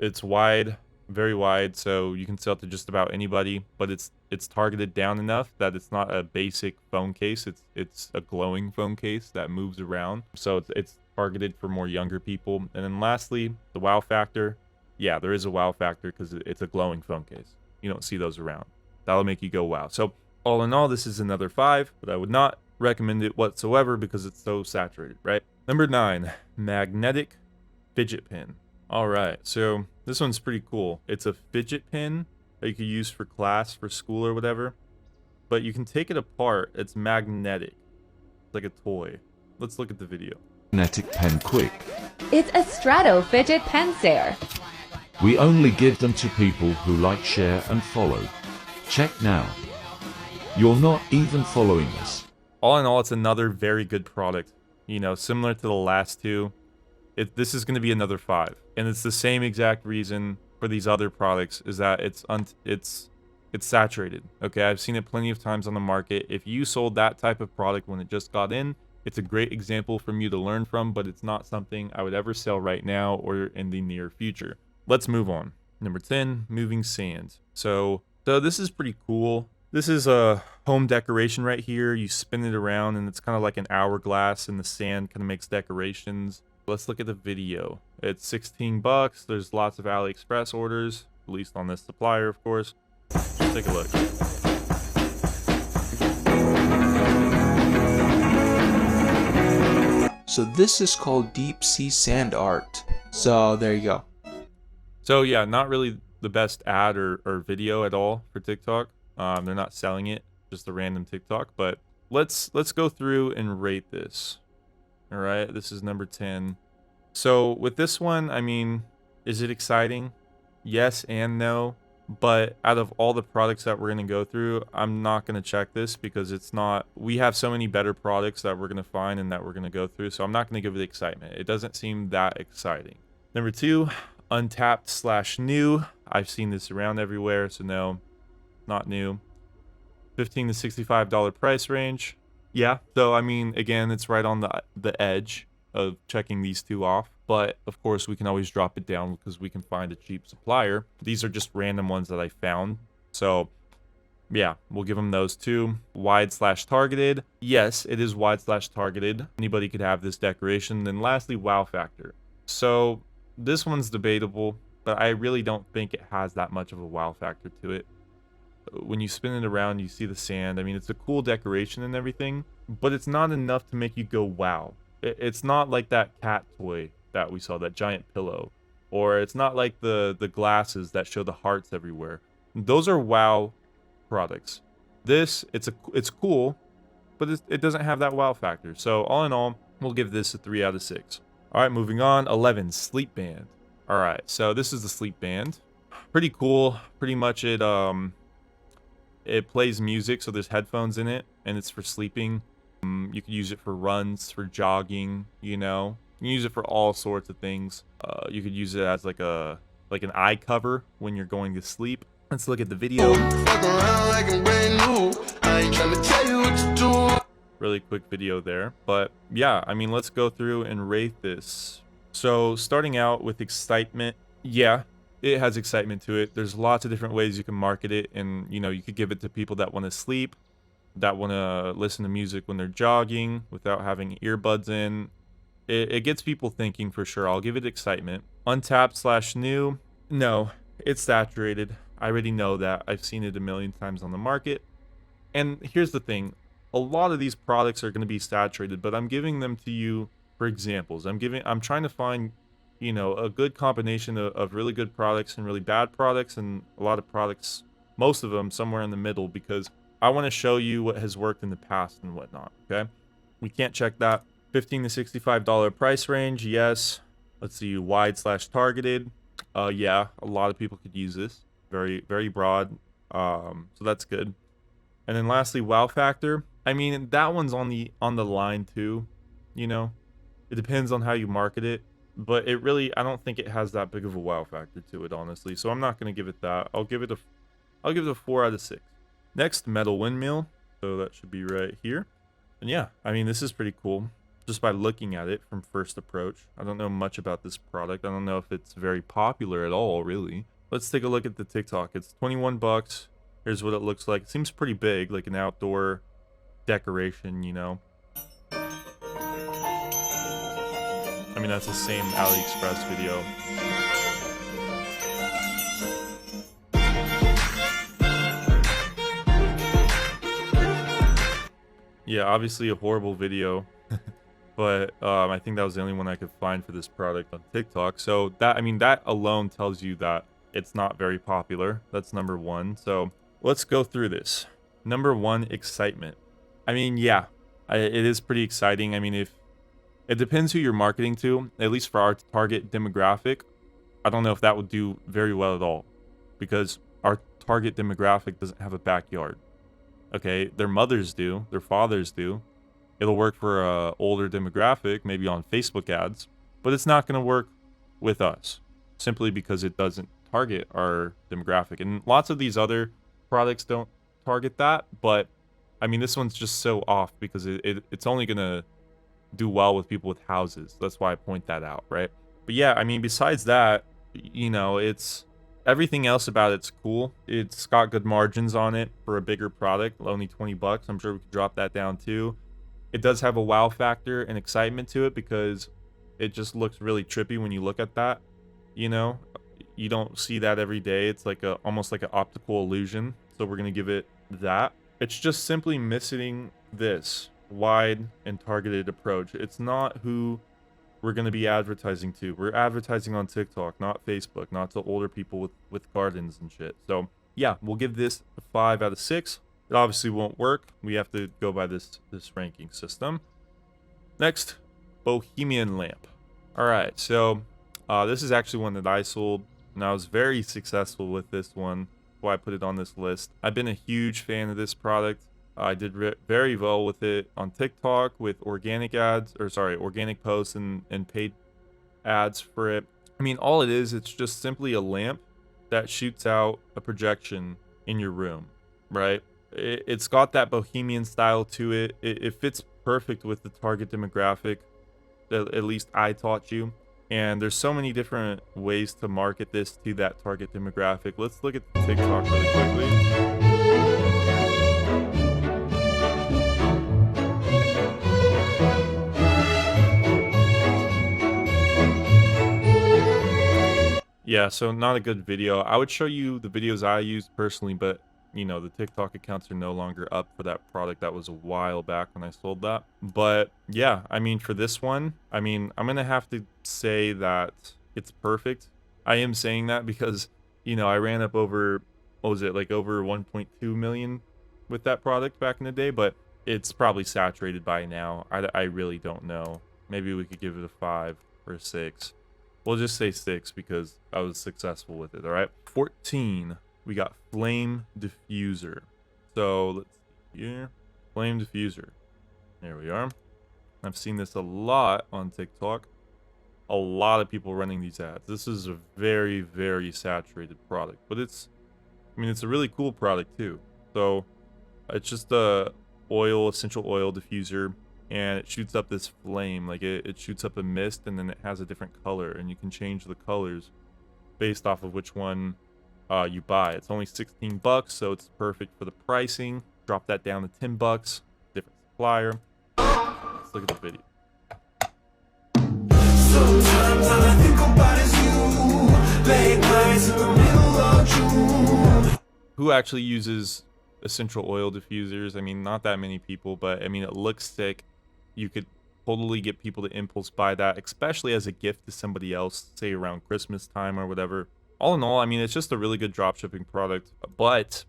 It's wide, very wide, so you can sell it to just about anybody, but it's targeted down enough that it's not a basic phone case. It's a glowing phone case that moves around, so it's targeted for more younger people. And then lastly, the wow factor. Yeah, there is a wow factor because it's a glowing phone case. You don't see those around. That'll make you go wow. So all in all, this is another 5, but I would not recommend it whatsoever because it's so saturated, right? Number 9, magnetic fidget pin. All right, so this one's pretty cool. It's a fidget pin that you could use for class, for school or whatever, but you can take it apart. It's magnetic. It's like a toy. Let's look at the video.
Magnetic pen quick.
It's a Strato fidget pen stayer.
We only give them to people who like, share and follow. Check now. You're not even following us.
All in all, it's another very good product. You know, similar to the last two. This is going to be another 5, and it's the same exact reason for these other products, is that it's saturated. Okay, I've seen it plenty of times on the market. If you sold that type of product when it just got in, it's a great example for you to learn from, but it's not something I would ever sell right now or in the near future. Let's move on. Number 10, moving sand. So this is pretty cool. This is a home decoration right here. You spin it around and it's kind of like an hourglass, and the sand kind of makes decorations. Let's look at the video. It's $16. There's lots of AliExpress orders, at least on this supplier, of course. Let's take a look.
So this is called deep sea sand art. So there you go.
So yeah, not really the best ad or video at all for TikTok. They're not selling it, just a random TikTok. But let's go through and rate this. All right, this is number 10. So with this one, I mean, is it exciting? Yes and no. But out of all the products that we're going to go through, I'm not going to check this because it's not. We have so many better products that we're going to find and that we're going to go through. So I'm not going to give it excitement. It doesn't seem that exciting. Number 2, untapped/new. I've seen this around everywhere, so no, not new. $15 to $65 price range. Yeah, so I mean, again, it's right on the edge of checking these two off, but of course we can always drop it down because we can find a cheap supplier. These are just random ones that I found, so yeah, we'll give them those two. Wide/targeted. Yes, it is wide/targeted. Anybody could have this decoration. Then lastly, wow factor. So this one's debatable, but I really don't think it has that much of a wow factor to it. when you spin it around, you see the sand. I mean, it's a cool decoration and everything, but it's not enough to make you go, wow. It's not like that cat toy that we saw, that giant pillow. Or it's not like the glasses that show the hearts everywhere. Those are wow products. This, it's cool, but it doesn't have that wow factor. So all in all, we'll give this a 3 out of 6. All right, moving on. 11, sleep band. All right, so this is the sleep band. Pretty cool. Pretty much it plays music, so there's headphones in it, and it's for sleeping. You could use it for runs, for jogging, you know. You can use it for all sorts of things. You could use it as like an eye cover when you're going to sleep. Let's look at the video. Really quick video there, but yeah, I mean, let's go through and rate this. So starting out with excitement, yeah, it has excitement to it. There's lots of different ways you can market it, and you know, you could give it to people that want to sleep, that want to listen to music when they're jogging without having earbuds in. It gets people thinking for sure. I'll give it excitement. Untapped/new, no, it's saturated. I already know that. I've seen it a million times on the market. And here's the thing. A lot of these products are going to be saturated, but I'm giving them to you for examples. I'm trying to find, you know, a good combination of really good products and really bad products, and a lot of products, most of them somewhere in the middle, because I want to show you what has worked in the past and whatnot. Okay, we can't check that. $15 to $65 price range, yes. Let's see, wide/targeted. Yeah, a lot of people could use this. Very, very broad. So that's good. And then lastly, wow factor. I mean, that one's on the line too, you know. It depends on how you market it, but it really, I don't think it has that big of a wow factor to it, honestly. So I'm not going to give it that. I'll give it a 4 out of 6. Next, metal windmill. So that should be right here. And yeah, I mean, this is pretty cool just by looking at it from first approach. I don't know much about this product. I don't know if it's very popular at all, really. Let's take a look at the TikTok. It's 21 bucks. Here's what it looks like. It seems pretty big, like an outdoor decoration, you know. I mean, that's the same AliExpress video. Yeah, obviously a horrible video. But I think that was the only one I could find for this product on TikTok. So that, I mean, that alone tells you that it's not very popular. That's number one. So let's go through this. Number one, excitement. I mean, yeah, it is pretty exciting. I mean, if it depends who you're marketing to, at least for our target demographic, I don't know if that would do very well at all, because our target demographic doesn't have a backyard. Okay, their mothers do, their fathers do. It'll work for a older demographic, maybe on Facebook ads, but it's not going to work with us simply because it doesn't target our demographic. And lots of these other products don't target that, but I mean, this one's just so off because it's only going to do well with people with houses. That's why I point that out, right? But yeah, I mean, besides that, you know, it's everything else about it's cool. It's got good margins on it for a bigger product, only 20 bucks. I'm sure we could drop that down too. It does have a wow factor and excitement to it because it just looks really trippy when you look at that. You know, you don't see that every day. It's like almost like an optical illusion. So we're going to give it that. It's just simply missing this wide and targeted approach. It's not who we're going to be advertising to. We're advertising on TikTok, not Facebook, not to older people with gardens and shit. So yeah, we'll give this a 5 out of 6. It obviously won't work. We have to go by this ranking system. Next, Bohemian lamp. All right, so this is actually one that I sold, and I was very successful with this one. Why I put it on this list. I've been a huge fan of this product. I did very well with it on TikTok with organic posts and paid ads for it. I mean, all it is, it's just simply a lamp that shoots out a projection in your room, right? It's got that bohemian style to it. It fits perfect with the target demographic that at least I taught you. And there's so many different ways to market this to that target demographic. Let's look at the TikTok really quickly. Yeah, so not a good video. I would show you the videos I used personally, but you know, the TikTok accounts are no longer up for that product. That was a while back when I sold that. But yeah, I mean, for this one, I mean, I'm gonna have to say that it's perfect. I am saying that because, you know, I ran up over, what was it, like over 1.2 million with that product back in the day, but it's probably saturated by now. I really don't know. Maybe we could give it a 5 or a 6. We'll just say 6 because I was successful with it. All right. 14. We got Flame Diffuser. So let's see here. Flame Diffuser. There we are. I've seen this a lot on TikTok. A lot of people running these ads. This is a very, very saturated product, but it's, I mean, it's a really cool product too. So it's just a essential oil diffuser, and it shoots up this flame. Like it shoots up a mist, and then it has a different color, and you can change the colors based off of which one you buy. It's only 16 bucks, so it's perfect for the pricing. Drop that down to 10 bucks. Different supplier. Let's look at the video.
Sometimes all I think about is you. Late nights in the middle of June.
Who actually uses essential oil diffusers? I mean, not that many people, but I mean, it looks sick. You could totally get people to impulse buy that, especially as a gift to somebody else, say around Christmas time or whatever. All in all, I mean, it's just a really good dropshipping product, but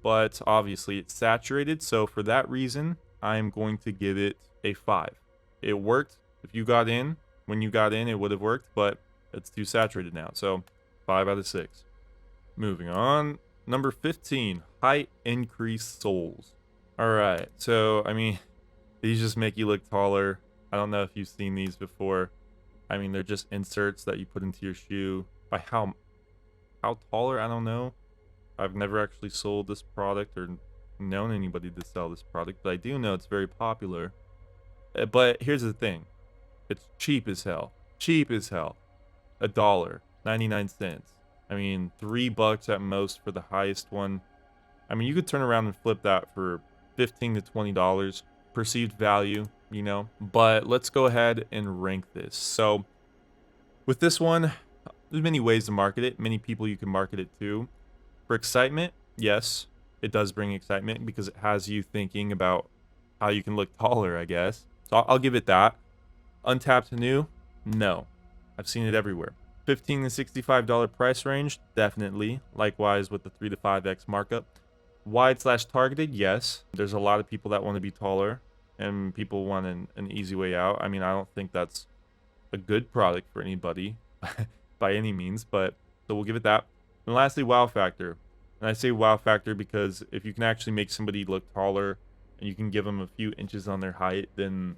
obviously it's saturated. So for that reason, I'm going to give it a 5. It worked. If you got in, when you got in, it would have worked, but it's too saturated now. So 5 out of 6. Moving on. Number 15, height increase soles. All right. So, I mean, these just make you look taller. I don't know if you've seen these before. I mean, they're just inserts that you put into your shoe. By how taller, I don't know. I've never actually sold this product or known anybody to sell this product, but I do know it's very popular. But here's the thing. It's cheap as hell. Cheap as hell. $1.99. I mean, $3 at most for the highest one. I mean, you could turn around and flip that for $15 to $20. Perceived value, you know. But let's go ahead and rank this. So with this one, there's many ways to market it. Many people you can market it to. For excitement, yes, it does bring excitement because it has you thinking about how you can look taller, I guess. So I'll give it that. Untapped new? No. I've seen it everywhere. $15 to $65 price range? Definitely. Likewise with the 3 to 5x markup. Wide/targeted? Yes. There's a lot of people that want to be taller and people want an easy way out. I mean, I don't think that's a good product for anybody by any means, but so we'll give it that. And lastly, wow factor. And I say wow factor because if you can actually make somebody look taller and you can give them a few inches on their height, then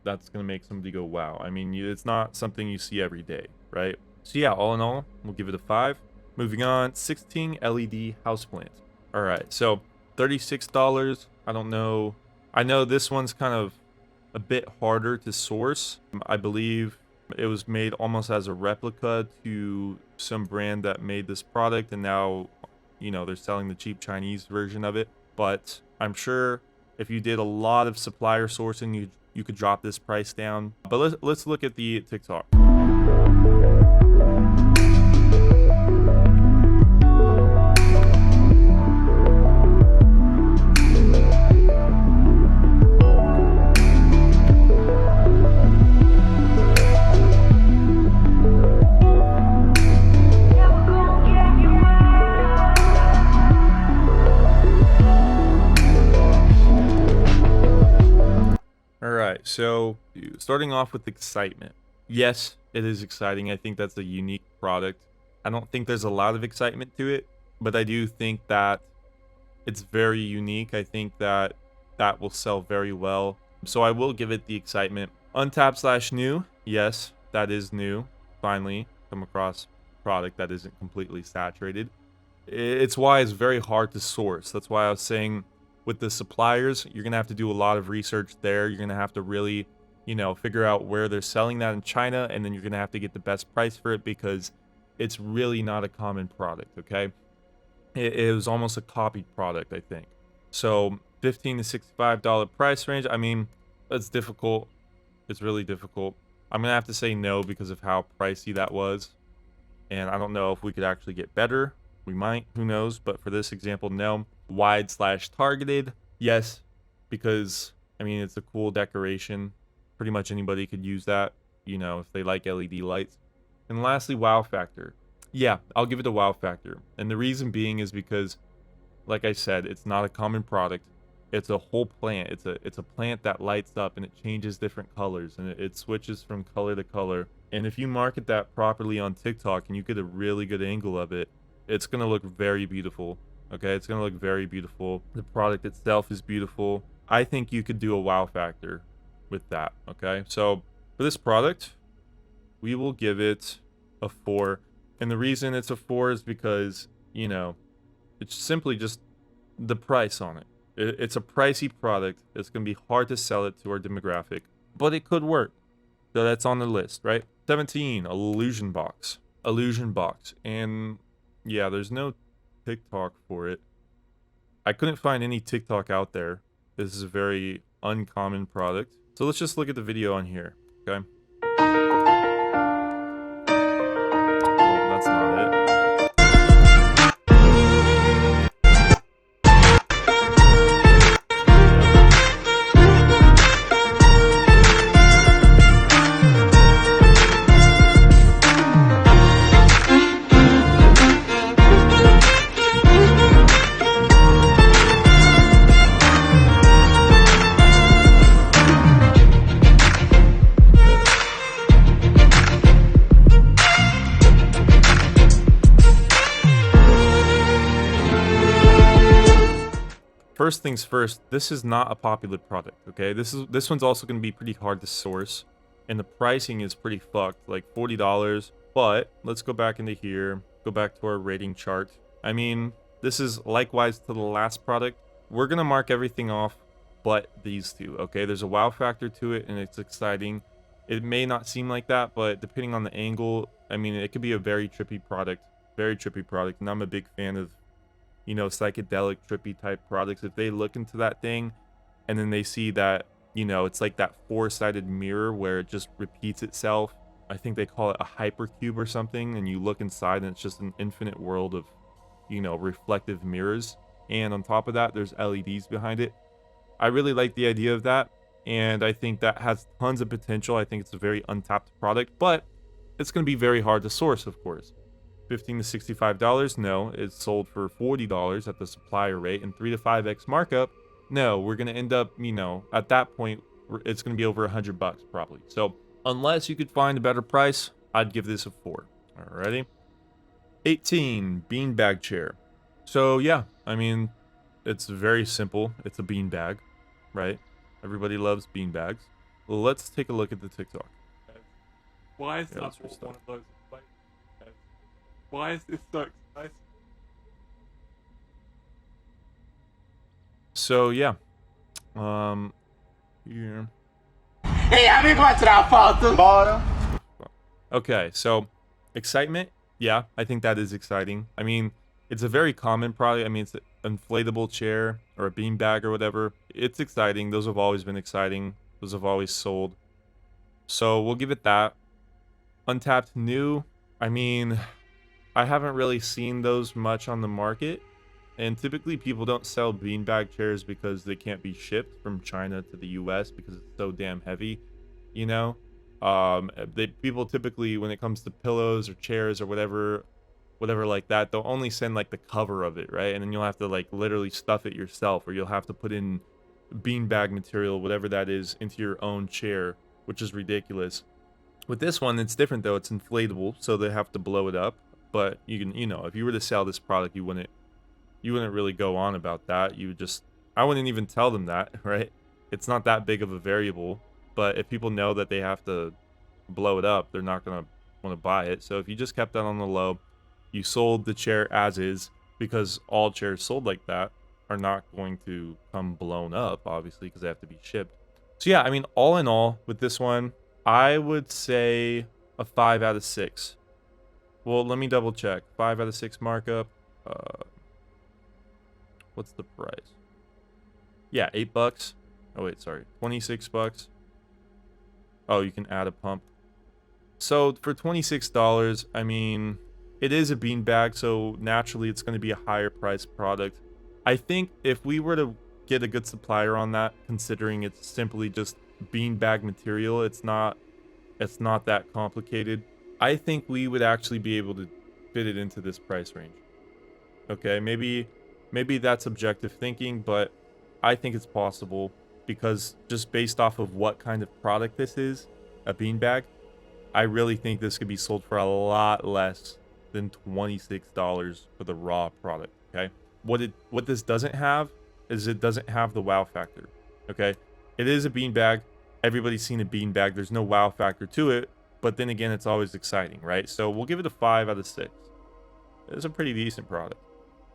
that's going to make somebody go, wow. I mean, it's not something you see every day, right? So yeah, all in all, we'll give it a 5. Moving on, 16 LED houseplant. All right, so $36. I don't know. I know this one's kind of a bit harder to source. I believe it was made almost as a replica to some brand that made this product, and now, you know, they're selling the cheap Chinese version of it. But I'm sure if you did a lot of supplier sourcing, you could drop this price down. But let's look at the TikTok. So starting off with excitement. Yes, it is exciting. I think that's a unique product. I don't think there's a lot of excitement to it, but I do think that it's very unique. I think that will sell very well. So I will give it the excitement. Untapped/new. Yes, that is new. Finally come across a product that isn't completely saturated. It's why it's very hard to source. That's why I was saying with the suppliers, you're going to have to do a lot of research there. You're going to have to really, you know, figure out where they're selling that in China, and then you're going to have to get the best price for it because it's really not a common product, okay? It was almost a copied product, I think. So $15 to $65 price range, I mean, that's difficult. It's really difficult. I'm going to have to say no because of how pricey that was. And I don't know if we could actually get better. We might, who knows? But for this example, no. wide/targeted. Yes, because I mean it's a cool decoration. Pretty much anybody could use that, you know, if they like LED lights. And lastly, wow factor. Yeah, I'll give it a wow factor. And the reason being is because, like I said, it's not a common product. It's a whole plant. It's a plant that lights up and it changes different colors and it switches from color to color. And if you market that properly on TikTok and you get a really good angle of it, it's gonna look very beautiful. Okay, it's gonna look very beautiful. The product itself is beautiful. I think you could do a wow factor with that. Okay, so for this product, we will give it a 4. And the reason it's a 4 is because, you know, it's simply just the price on it. It's a pricey product. It's going to be hard to sell it to our demographic, but it could work. So that's on the list, right? 17, Illusion Box. Illusion Box. And yeah, there's no TikTok for it. I couldn't find any TikTok out there. This is a very uncommon product. So let's just look at the video on here, okay? Oh, that's not it. First things first, this is not a popular product, okay? This one's also going to be pretty hard to source, and the pricing is pretty fucked, like $40. But let's go back into here, go back to our rating chart. I mean, this is likewise to the last product. We're going to mark everything off but these two, okay? There's a wow factor to it, and it's exciting. It may not seem like that, but depending on the angle, I mean, it could be a very trippy product, and I'm a big fan of, you know, psychedelic, trippy type products. If they look into that thing and then they see that, you know, it's like that 4-sided mirror where it just repeats itself. I think they call it a hypercube or something. And you look inside and it's just an infinite world of, you know, reflective mirrors. And on top of that, there's LEDs behind it. I really like the idea of that. And I think that has tons of potential. I think it's a very untapped product, but it's going to be very hard to source, of course. $15 to $65? No, it's sold for $40 at the supplier rate, and 3 to 5x markup. No, we're gonna end up, you know, at that point, it's gonna be over $100 probably. So unless you could find a better price, I'd give this a 4. Alrighty. 18, beanbag chair. So yeah, I mean, it's very simple. It's a beanbag, right? Everybody loves beanbags. Well, let's take a look at the TikTok.
Why is that one of those? Why is this so exciting?
So yeah, here.
Hey, amigo, vai tirar a foto? Bora.
Okay, so excitement. Yeah, I think that is exciting. I mean, it's a very common product. I mean, it's an inflatable chair or a beanbag or whatever. It's exciting. Those have always been exciting. Those have always sold. So we'll give it that. Untapped new. I mean, I haven't really seen those much on the market, and typically people don't sell beanbag chairs because they can't be shipped from China to the US because it's so damn heavy, you know. People typically, when it comes to pillows or chairs or whatever like that, they'll only send like the cover of it, right? And then you'll have to like literally stuff it yourself, or you'll have to put in beanbag material, whatever that is, into your own chair, which is ridiculous. With this one, it's different though. It's inflatable, so they have to blow it up. But you can, you know, if you were to sell this product, you wouldn't really go on about that. You would just, I wouldn't even tell them that, right? It's not that big of a variable. But if people know that they have to blow it up, they're not gonna want to buy it. So if you just kept that on the low, you sold the chair as is, because all chairs sold like that are not going to come blown up, obviously, because they have to be shipped. So yeah, I mean, all in all, with this one, I would say a 5 out of 6. Well, let me double check. 5 out of 6 markup. What's the price? Yeah, $8. Oh wait, sorry, $26. Oh, you can add a pump. So for $26, I mean, it is a beanbag, so naturally it's going to be a higher priced product. I think if we were to get a good supplier on that, considering it's simply just beanbag material, it's not that complicated. I think we would actually be able to fit it into this price range. Okay, maybe that's objective thinking, but I think it's possible because just based off of what kind of product this is, a beanbag, I really think this could be sold for a lot less than $26 for the raw product. Okay, what this doesn't have is it doesn't have the wow factor. Okay, it is a beanbag. Everybody's seen a beanbag. There's no wow factor to it, but then again, it's always exciting, right? So we'll give it a 5 out of 6. It's a pretty decent product.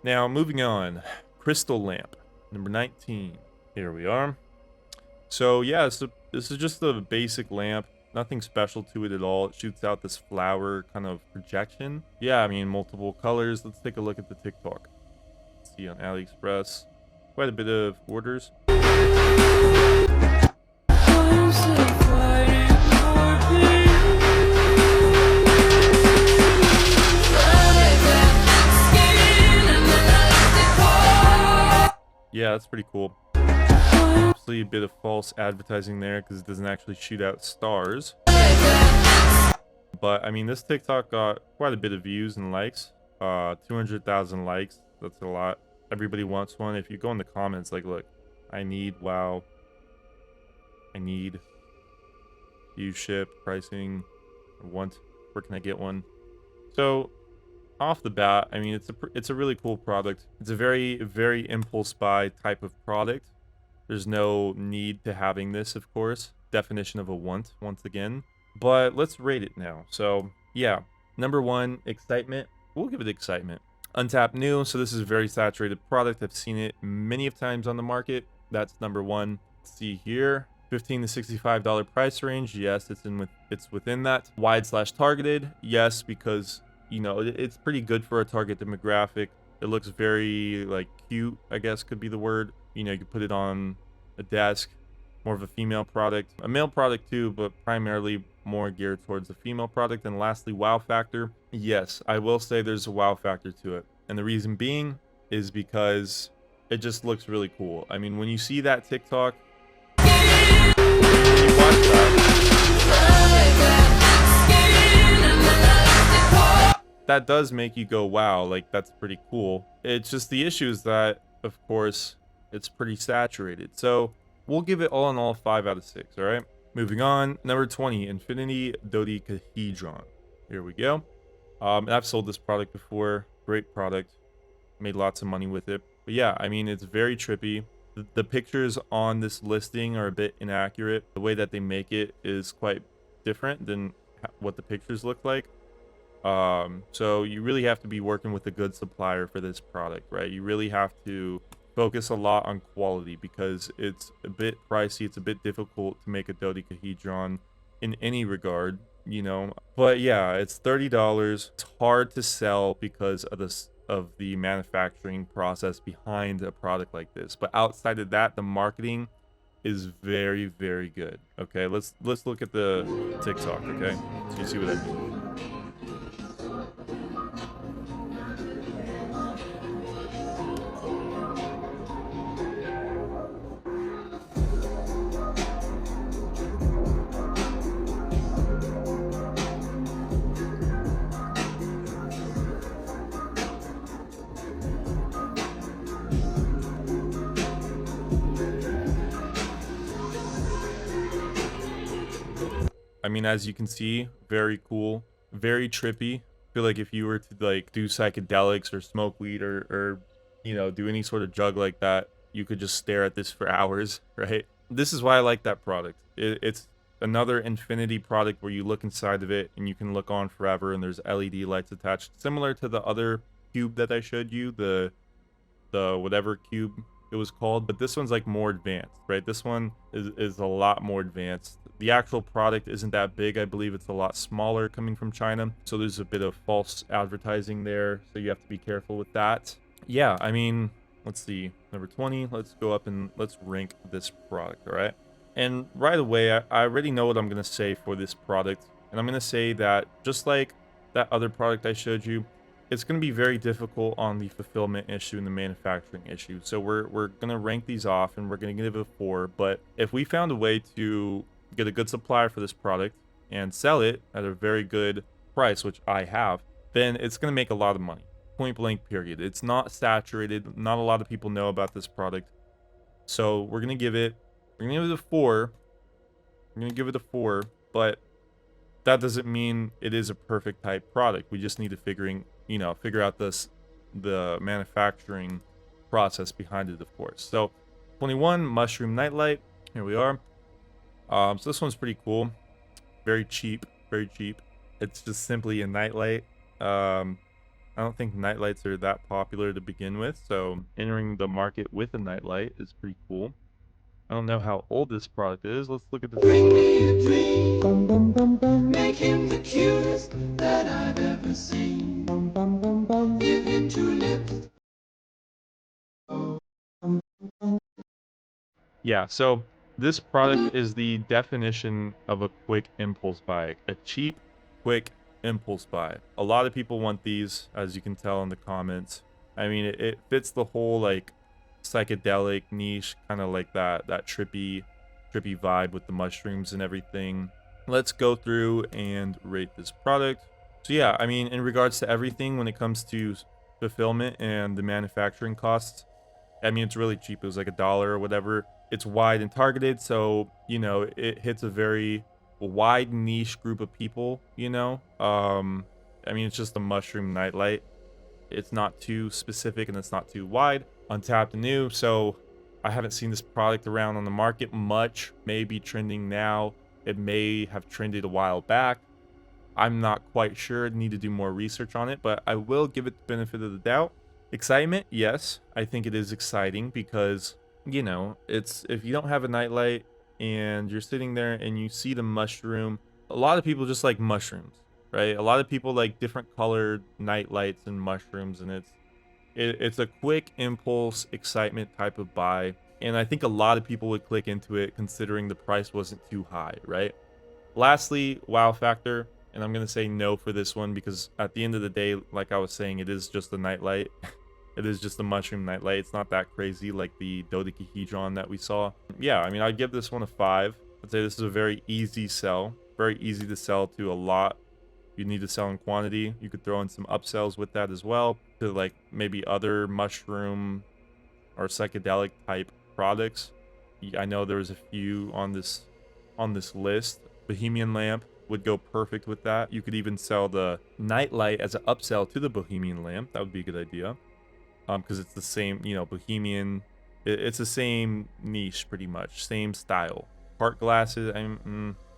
Now, moving on, crystal lamp, number 19. Here we are. So yeah, so this is just a basic lamp. Nothing special to it at all. It shoots out this flower kind of projection. Yeah, I mean, multiple colors. Let's take a look at the TikTok. Let's see on AliExpress. Quite a bit of orders. Yeah, that's pretty cool. Obviously a bit of false advertising there because it doesn't actually shoot out stars. But I mean, this TikTok got quite a bit of views and likes. 200,000 likes. That's a lot. Everybody wants one. If you go in the comments, like, look, I need wow. I need you ship pricing. I want. Where can I get one? So off the bat, I mean, it's a really cool product. It's a very impulse buy type of product. There's no need to having this, of course. Definition of a want, once again. But let's rate it now. So yeah, number 1, excitement. We'll give it excitement. Untapped new, so this is a very saturated product. I've seen it many of times on the market. That's number 1. Let's see here. $15 to $65 price range. Yes, it's within that. Wide/targeted. Yes, because you know, it's pretty good for a target demographic. It looks very, like, cute, I guess could be the word. You know, you could put it on a desk. More of a female product. A male product too, but primarily more geared towards the female product. And lastly, wow factor. Yes, I will say there's a wow factor to it. And the reason being is because it just looks really cool. I mean, when you see that TikTok, when you watch that does make you go, wow, like, that's pretty cool. It's just the issue is that, of course, it's pretty saturated. So we'll give it all in all 5 out of 6, all right? Moving on, number 20, Infinity Dodecahedron. Here we go. I've sold this product before. Great product. Made lots of money with it. But yeah, I mean, it's very trippy. The pictures on this listing are a bit inaccurate. The way that they make it is quite different than what the pictures look like. So you really have to be working with a good supplier for this product, right? You really have to focus a lot on quality because it's a bit pricey. It's a bit difficult to make a dodecahedron in any regard, you know. But yeah, it's $30. It's hard to sell because of the manufacturing process behind a product like this. But outside of that, the marketing is very good. Okay, let's look at the TikTok. Okay, so you see what I mean. I mean, as you can see, very cool, very trippy. I feel like if you were to like do psychedelics or smoke weed or you know, do any sort of drug like that, you could just stare at this for hours, right? This is why I like that product. It's another Infinity product where you look inside of it and you can look on forever, and there's LED lights attached, similar to the other cube that I showed you, the whatever cube it was called, but this one's like more advanced, right? This one is a lot more advanced. The actual product isn't that big. I believe it's a lot smaller coming from China, so there's a bit of false advertising there, so you have to be careful with that. Yeah, I mean, let's see, number 20. Let's go up and let's rank this product. All right, and right away I already know what I'm gonna say for this product, and I'm gonna say that just like that other product I showed you, it's going to be very difficult on the fulfillment issue and the manufacturing issue. So we're going to rank these off and we're going to give it a 4. But if we found a way to get a good supplier for this product and sell it at a very good price, which I have, then it's going to make a lot of money. Point blank, period. It's not saturated. Not a lot of people know about this product. So we're going to give it a 4. I'm going to give it a 4, but that doesn't mean it is a perfect type product. We just need to figure out the manufacturing process behind it, of course. So 21 mushroom nightlight. Here we are. So this one's pretty cool. Very cheap, very cheap. It's just simply a nightlight. I don't think nightlights are that popular to begin with, so entering the market with a nightlight is pretty cool. I don't know how old this product is. Let's look at the
Bring me a dream. Make him the cutest that I've ever seen. Give him 2 lips.
Yeah, so this product is the definition of a quick impulse buy. A cheap, quick impulse buy. A lot of people want these, as you can tell in the comments. I mean, it fits the whole like psychedelic niche, kind of like that trippy vibe with the mushrooms and everything. Let's go through and rate this product. So yeah, I mean, in regards to everything when it comes to fulfillment and the manufacturing costs, I mean, it's really cheap. It was like $1 or whatever. It's wide and targeted, so it hits a very wide niche group of people. I mean, it's just a mushroom nightlight. It's not too specific and it's not too wide. Untapped and new, so I haven't seen this product around on the market much. Maybe trending now. It may have trended a while back. I'm not quite sure. I need to do more research on it, but I will give it the benefit of the doubt. Excitement, yes, I think it is exciting because it's, if you don't have a nightlight and you're sitting there and you see the mushroom, a lot of people just like mushrooms, right? A lot of people like different colored night lights and mushrooms, and it's a quick impulse excitement type of buy, and I think a lot of people would click into it considering the price wasn't too high, right? Lastly, wow factor, and I'm gonna say no for this one because at the end of the day, like I was saying, it is just a nightlight. It is just a mushroom nightlight. It's not that crazy like the dodecahedron that we saw. Yeah, I mean, I'd give this one a 5. I'd say this is a very easy sell. Very easy to sell to a lot. You need to sell in quantity. You could throw in some upsells with that as well to like maybe other mushroom or psychedelic type products. I know there's a few on this list. Bohemian lamp would go perfect with that. You could even sell the nightlight as an upsell to the Bohemian lamp. That would be a good idea. Because it's the same, Bohemian, it's the same niche pretty much, same style. Park glasses,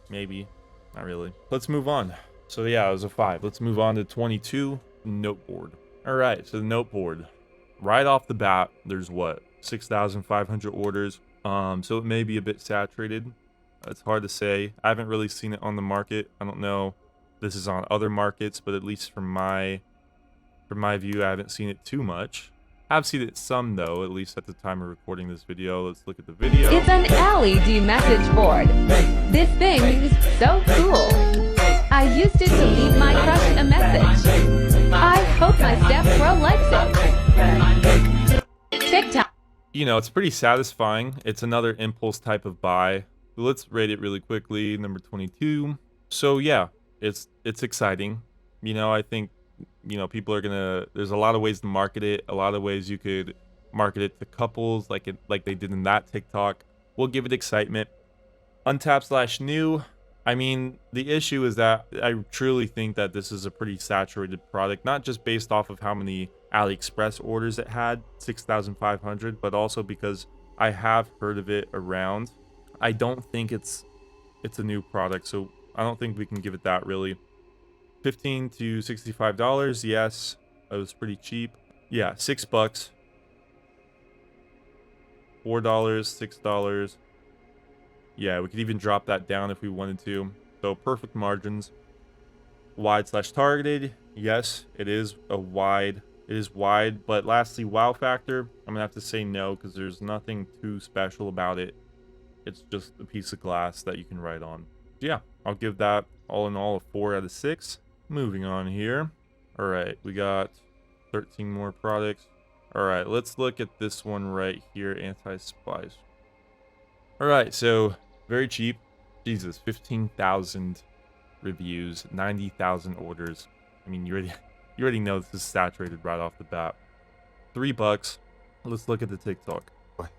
maybe, not really. Let's move on. So yeah, it was a 5. Let's move on to 22, note board. All right, so the note board, right off the bat, there's what, 6,500 orders. So it may be a bit saturated. It's hard to say. I haven't really seen it on the market. I don't know if this is on other markets, but at least from my view, I haven't seen it too much. I've seen it some though, at least at the time of recording this video. Let's look at the video.
It's an LED message board. This thing is so cool. I used it to leave my crush a message. I hope my step-bro likes it. TikTok.
It's pretty satisfying. It's another impulse type of buy. Let's rate it really quickly. Number 22. So yeah, it's exciting. I think people are gonna, there's a lot of ways to market it, a lot of ways you could market it to couples like they did in that TikTok. We'll give it excitement. Untapped/new, I mean, the issue is that I truly think that this is a pretty saturated product, not just based off of how many AliExpress orders it had, 6,500, but also because I have heard of it around. I don't think it's a new product, so I don't think we can give it that really. $15 to $65, yes, it was pretty cheap. Yeah, $6, $4, $6. Yeah, we could even drop that down if we wanted to. So perfect margins. Wide/targeted, yes, it is wide, but lastly, wow factor, I'm gonna have to say no because there's nothing too special about it. It's just a piece of glass that you can write on. Yeah, I'll give that all in all a 4 out of 6. Moving on here. All right, we got 13 more products. All right, let's look at this one right here, anti-spice. All right, so very cheap. Jesus, 15,000 reviews, 90,000 orders. I mean, you already know this is saturated right off the bat. $3. Let's look at the TikTok.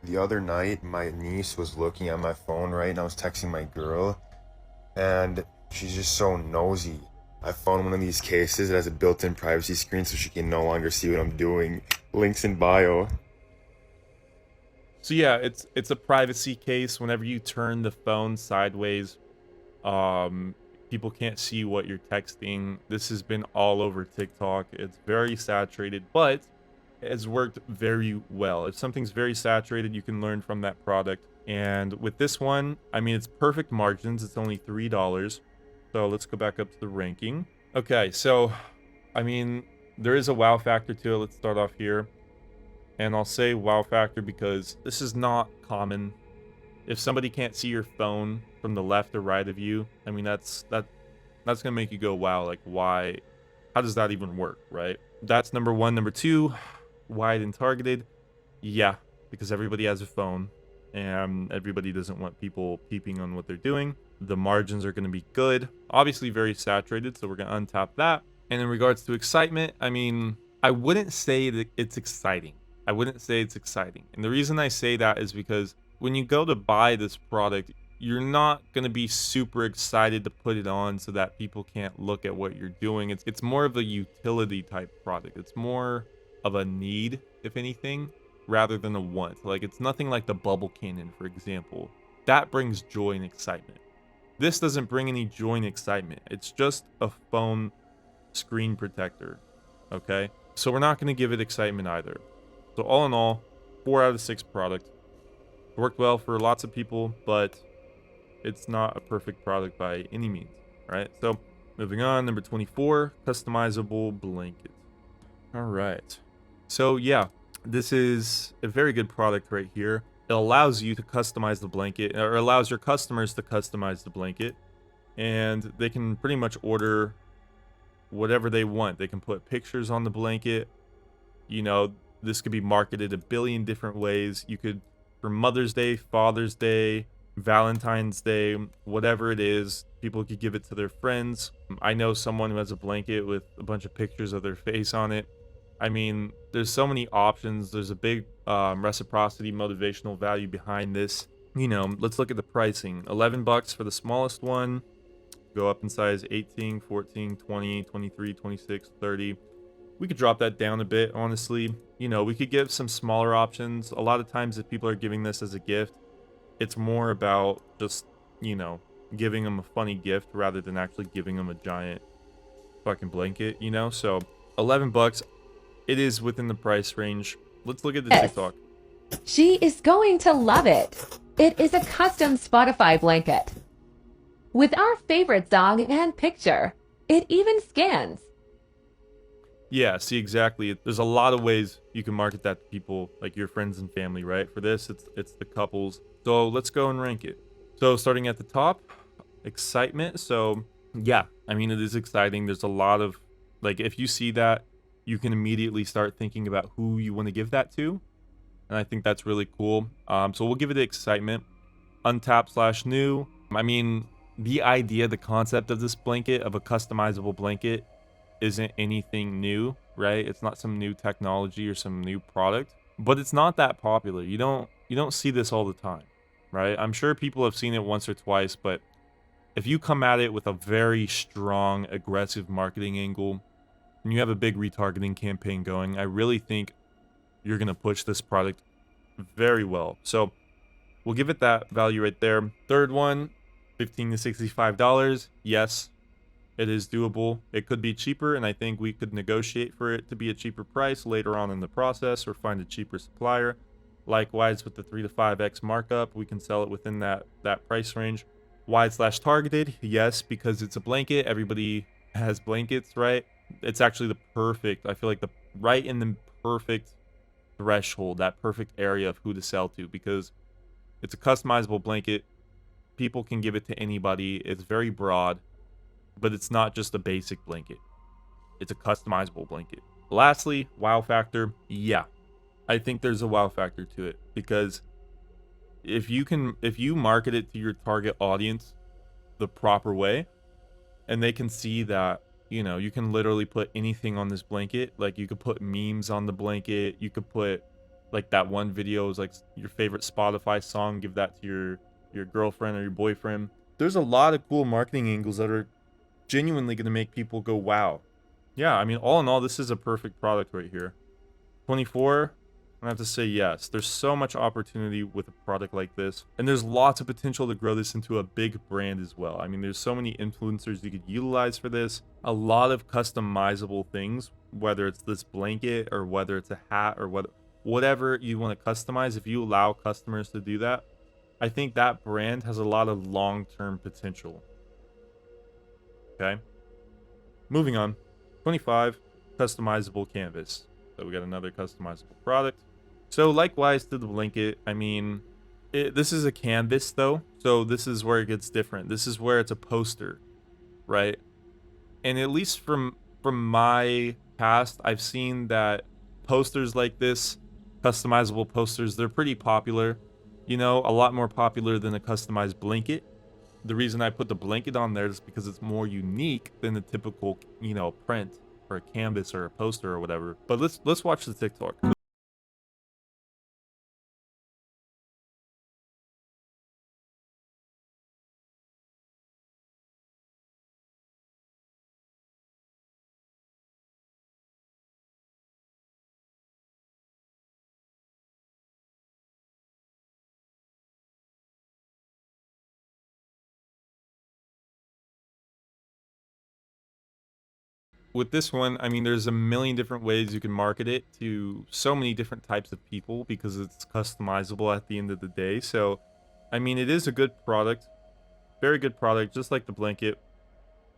The other night, my niece was looking at my phone, right, and I was texting my girl, and she's just so nosy. I found one of these cases that has a built-in privacy screen so she can no longer see what I'm doing. Links in bio.
So yeah, it's a privacy case. Whenever you turn the phone sideways, people can't see what you're texting. This has been all over TikTok. It's very saturated, but it's worked very well. If something's very saturated, you can learn from that product. And with this one, I mean, it's perfect margins. It's only $3. So let's go back up to the ranking. Okay, so, I mean, there is a wow factor to it. Let's start off here. And I'll say wow factor because this is not common. If somebody can't see your phone from the left or right of you, I mean, that's gonna make you go, wow, like, why? How does that even work, right? That's number one. Number two, wide and targeted. Yeah, because everybody has a phone and everybody doesn't want people peeping on what they're doing. The margins are going to be good. Obviously very saturated, so we're going to untap that. And in regards to excitement, I mean, I wouldn't say that it's exciting. I wouldn't say it's exciting. And the reason I say that is because when you go to buy this product, you're not going to be super excited to put it on so that people can't look at what you're doing. It's more of a utility type product. It's more of a need, if anything, rather than a want. Like, it's nothing like the bubble cannon, for example. That brings joy and excitement. This doesn't bring any joy and excitement. It's just a phone screen protector, okay? So we're not going to give it excitement either. So all in all, 4 out of 6 product. Worked well for lots of people, but it's not a perfect product by any means, right? So moving on, number 24, customizable blanket. All right. So yeah, this is a very good product right here. It allows you to customize the blanket, or allows your customers to customize the blanket, and they can pretty much order whatever they want. They can put pictures on the blanket. You know, this could be marketed a billion different ways. You could, for Mother's Day, Father's Day, Valentine's Day, whatever it is, people could give it to their friends. I know someone who has a blanket with a bunch of pictures of their face on it. I mean, there's so many options. There's a big reciprocity, motivational value behind this. You know, let's look at the pricing. $11 for the smallest one. Go up in size 18, 14, 20, 23, 26, 30. We could drop that down a bit, honestly. You know, we could give some smaller options. A lot of times if people are giving this as a gift, it's more about just, you know, giving them a funny gift rather than actually giving them a giant fucking blanket, you know? So $11. It is within the price range. Let's look at the TikTok.
She is going to love it. It is a custom Spotify blanket with our favorite song and picture. It even scans.
Yeah, see, exactly. There's a lot of ways you can market that to people, like your friends and family, right? For this, it's the couples. So let's go and rank it. So starting at the top, excitement. So yeah, I mean, it is exciting. There's a lot of, like, if you see that, you can immediately start thinking about who you want to give that to. And I think that's really cool. So we'll give it excitement. Untap / new. I mean, the idea, the concept of this blanket, of a customizable blanket, isn't anything new, right? It's not some new technology or some new product, but it's not that popular. You don't see this all the time, right? I'm sure people have seen it once or twice, but if you come at it with a very strong, aggressive marketing angle, and you have a big retargeting campaign going, I really think you're going to push this product very well. So we'll give it that value right there. Third one, $15 to $65. Yes, it is doable. It could be cheaper, and I think we could negotiate for it to be a cheaper price later on in the process or find a cheaper supplier. Likewise, with the 3 to 5x markup, we can sell it within that price range. Wide / targeted, yes, because it's a blanket. Everybody has blankets, right? It's actually the perfect, I feel like right in the perfect threshold, that perfect area of who to sell to, because it's a customizable blanket. People can give it to anybody. It's very broad, but it's not just a basic blanket. It's a customizable blanket. Lastly, wow factor. Yeah, I think there's a wow factor to it, because if you market it to your target audience the proper way, and they can see that, you know, you can literally put anything on this blanket. Like, you could put memes on the blanket. You could put, like, that one video is like your favorite Spotify song. Give that to your girlfriend or your boyfriend. There's a lot of cool marketing angles that are genuinely going to make people go, wow. Yeah, I mean, all in all, this is a perfect product right here. 24, I have to say yes. There's so much opportunity with a product like this, and there's lots of potential to grow this into a big brand as well. I mean, there's so many influencers you could utilize for this. A lot of customizable things, whether it's this blanket or whether it's a hat or whatever you want to customize. If you allow customers to do that, I think that brand has a lot of long-term potential. Okay, moving on. 25, customizable canvas. So we got another customizable product. So likewise to the blanket, I mean, this is a canvas though, so this is where it gets different. This is where it's a poster, right? And at least from my past, I've seen that posters like this, customizable posters, they're pretty popular. You know, a lot more popular than a customized blanket. The reason I put the blanket on there is because it's more unique than the typical, you know, print or a canvas or a poster or whatever. But let's watch the TikTok. With this one, I mean, there's a million different ways you can market it to so many different types of people because it's customizable at the end of the day. So, I mean, it is a good product, very good product, just like the blanket.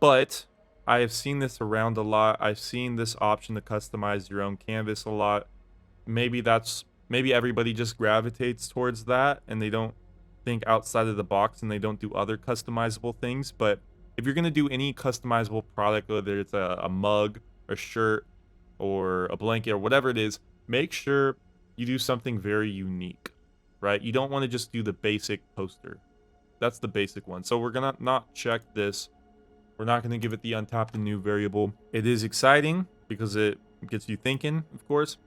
But I have seen this around a lot. I've seen this option to customize your own canvas a lot. Maybe everybody just gravitates towards that and they don't think outside of the box and they don't do other customizable things. But if you're going to do any customizable product, whether it's a mug, a shirt, or a blanket, or whatever it is, make sure you do something very unique, right? You don't want to just do the basic poster. That's the basic one. So we're going to not check this. We're not going to give it the untapped and new variable. It is exciting because it gets you thinking, of course.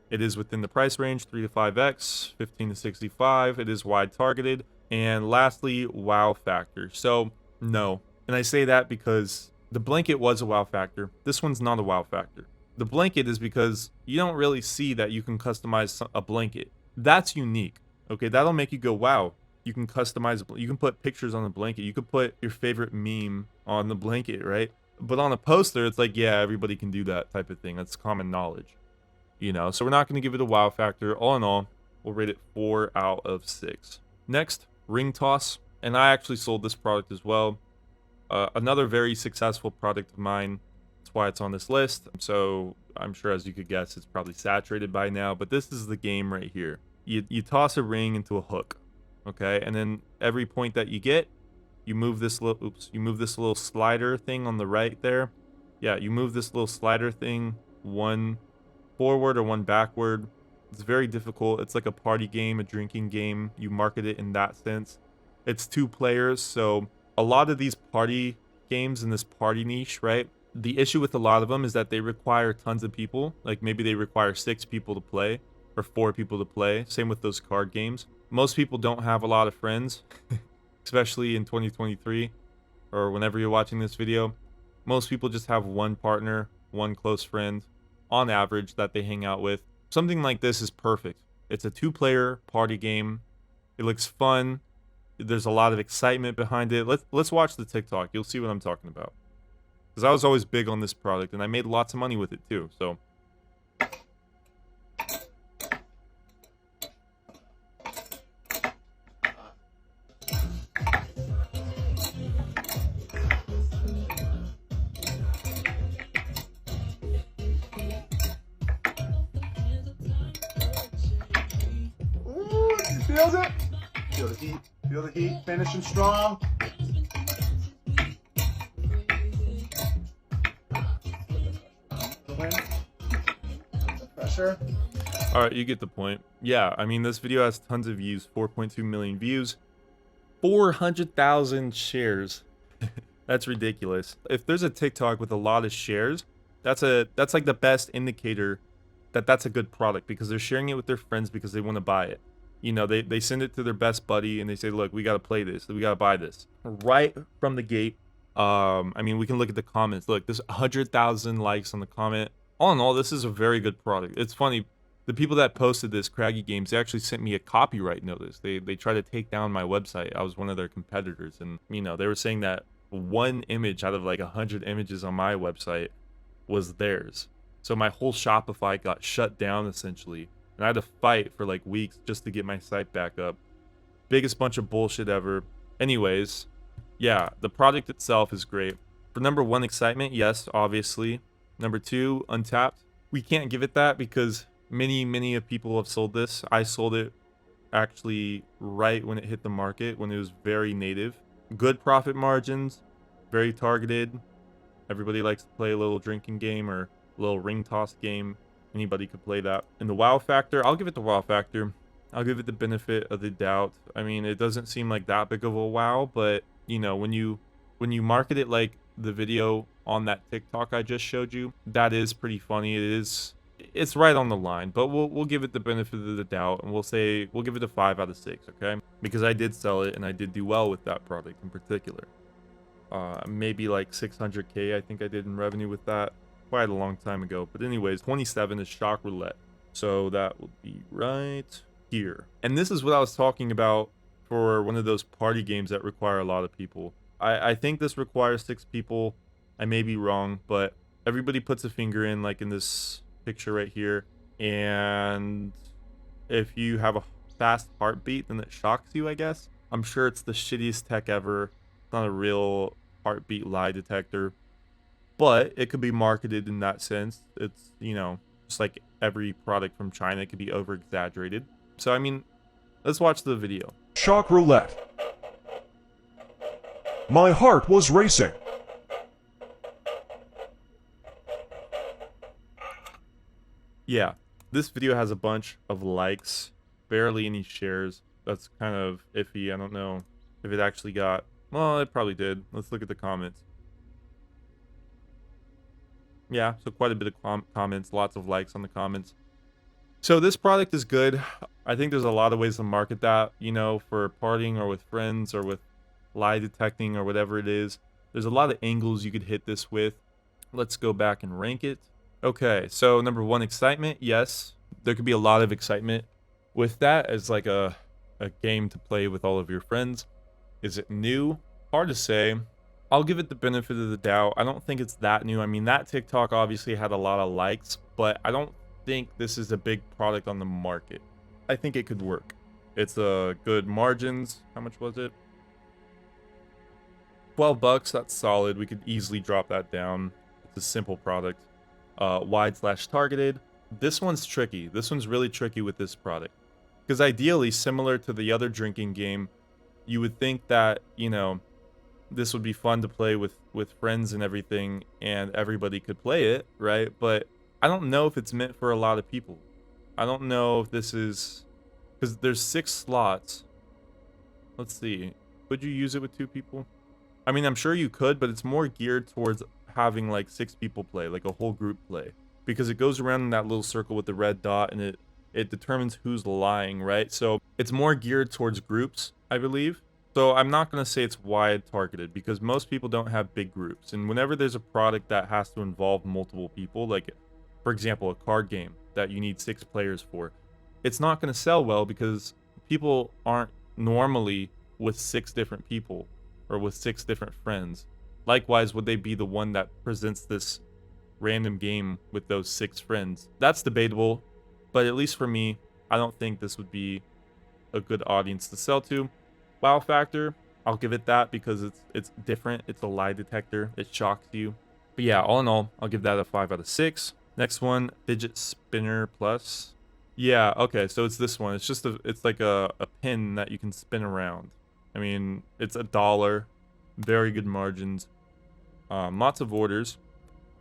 It is within the price range, 3 to 5x, 15 to 65. It is wide targeted. And lastly, wow factor. So, no. And I say that because the blanket was a wow factor. This one's not a wow factor. The blanket is because you don't really see that you can customize a blanket. That's unique. Okay, that'll make you go, wow. You can customize, you can put pictures on the blanket. You could put your favorite meme on the blanket, right? But on a poster, it's like, yeah, everybody can do that type of thing. That's common knowledge, you know? So we're not going to give it a wow factor. All in all, we'll rate it 4 out of 6. Next, ring toss. And I actually sold this product as well. Another very successful product of mine. That's why it's on this list. So I'm sure, as you could guess, it's probably saturated by now. But this is the game right here. You toss a ring into a hook, okay? And then every point that you get, you move this little slider thing on the right there. Yeah, you move this little slider thing one forward or one backward. It's very difficult. It's like a party game, a drinking game. You market it in that sense. It's 2 players, so a lot of these party games in this party niche, right? The issue with a lot of them is that they require tons of people. Like maybe they require 6 people to play or 4 people to play. Same with those card games. Most people don't have a lot of friends, especially in 2023 or whenever you're watching this video. Most people just have one partner, one close friend on average that they hang out with. Something like this is perfect. It's a 2-player party game. It looks fun. There's a lot of excitement behind it. Let's watch the TikTok. You'll see what I'm talking about. Because I was always big on this product, and I made lots of money with it too. So.
Ooh, you feel it? Feel the heat. Feel the heat, finishing strong. sure.
All right, you get the point. Yeah, I mean, this video has tons of views, 4.2 million views, 400,000 shares. That's ridiculous. If there's a TikTok with a lot of shares, that's like the best indicator that that's a good product, because they're sharing it with their friends because they want to buy it. You know, they send it to their best buddy and they say, look, we got to play this. We got to buy this. Right from the gate. I mean, we can look at the comments. Look, there's 100,000 likes on the comment. All in all, this is a very good product. It's funny. The people that posted this, Craggy Games, they actually sent me a copyright notice. They tried to take down my website. I was one of their competitors. And, you know, they were saying that one image out of like 100 images on my website was theirs. So my whole Shopify got shut down essentially. And I had to fight for like weeks just to get my site back up. Biggest bunch of bullshit ever. Anyways, yeah, the product itself is great. For number 1, excitement, yes, obviously. Number 2, Untapped. We can't give it that because many of people have sold this. I sold it actually right when it hit the market, when it was very native. Good profit margins, very targeted. Everybody likes to play a little drinking game or a little ring toss game. Anybody could play that. And the wow factor, I'll give it the wow factor. I'll give it the benefit of the doubt. I mean, it doesn't seem like that big of a wow, but you know, when you market it like the video on that TikTok I just showed you, that is pretty funny. It's right on the line, but we'll give it the benefit of the doubt, and we'll give it a 5 out of 6, okay? Because I did sell it and I did do well with that product in particular. Maybe like 600K I think I did in revenue with that quite a long time ago. But anyways, 27 is Shock Roulette, so that will be right here. And this is what I was talking about for one of those party games that require a lot of people. I think this requires 6 people. I may be wrong, but everybody puts a finger in, like in this picture right here, and if you have a fast heartbeat, then it shocks you, I guess. I'm sure it's the shittiest tech ever. It's not a real heartbeat lie detector, but it could be marketed in that sense. It's, you know, just like every product from China, it could be over exaggerated. So I mean, let's watch the video.
Shock Roulette. My heart was racing.
Yeah, this video has a bunch of likes, barely any shares. That's kind of iffy. I don't know if it actually got... Well, it probably did. Let's look at the comments. Yeah, so quite a bit of comments, lots of likes on the comments. So this product is good. I think there's a lot of ways to market that, you know, for partying or with friends or with lie detecting or whatever it is. There's a lot of angles you could hit this with. Let's go back and rank it. Okay, so number 1, excitement. Yes, there could be a lot of excitement with that as like a game to play with all of your friends. Is it new? Hard to say. I'll give it the benefit of the doubt. I don't think it's that new. I mean, that TikTok obviously had a lot of likes, but I don't think this is a big product on the market. I think it could work. It's a good margins. How much was it? $12. That's solid. We could easily drop that down. It's a simple product. Wide/targeted. This one's tricky. This one's really tricky with this product. Because ideally, similar to the other drinking game, you would think that, you know, this would be fun to play with friends and everything, and everybody could play it, right? But I don't know if it's meant for a lot of people. I don't know if this is... Because there's 6 slots. Let's see. Could you use it with 2 people? I mean, I'm sure you could, but it's more geared towards having like 6 people play, like a whole group play, because it goes around in that little circle with the red dot, and it determines who's lying, right? So it's more geared towards groups, I believe. So I'm not going to say it's wide targeted, because most people don't have big groups, and whenever there's a product that has to involve multiple people, like for example a card game that you need 6 players for, it's not going to sell well because people aren't normally with 6 different people or with 6 different friends. Likewise, would they be the one that presents this random game with those 6 friends? That's debatable, but at least for me, I don't think this would be a good audience to sell to. Wow factor, I'll give it that because it's different. It's a lie detector. It shocks you. But yeah, all in all, I'll give that a 5 out of 6. Next one, Fidget Spinner Plus. Yeah, okay, so it's this one. It's just it's like a pin that you can spin around. I mean, it's $1. Very good margins. Lots of orders.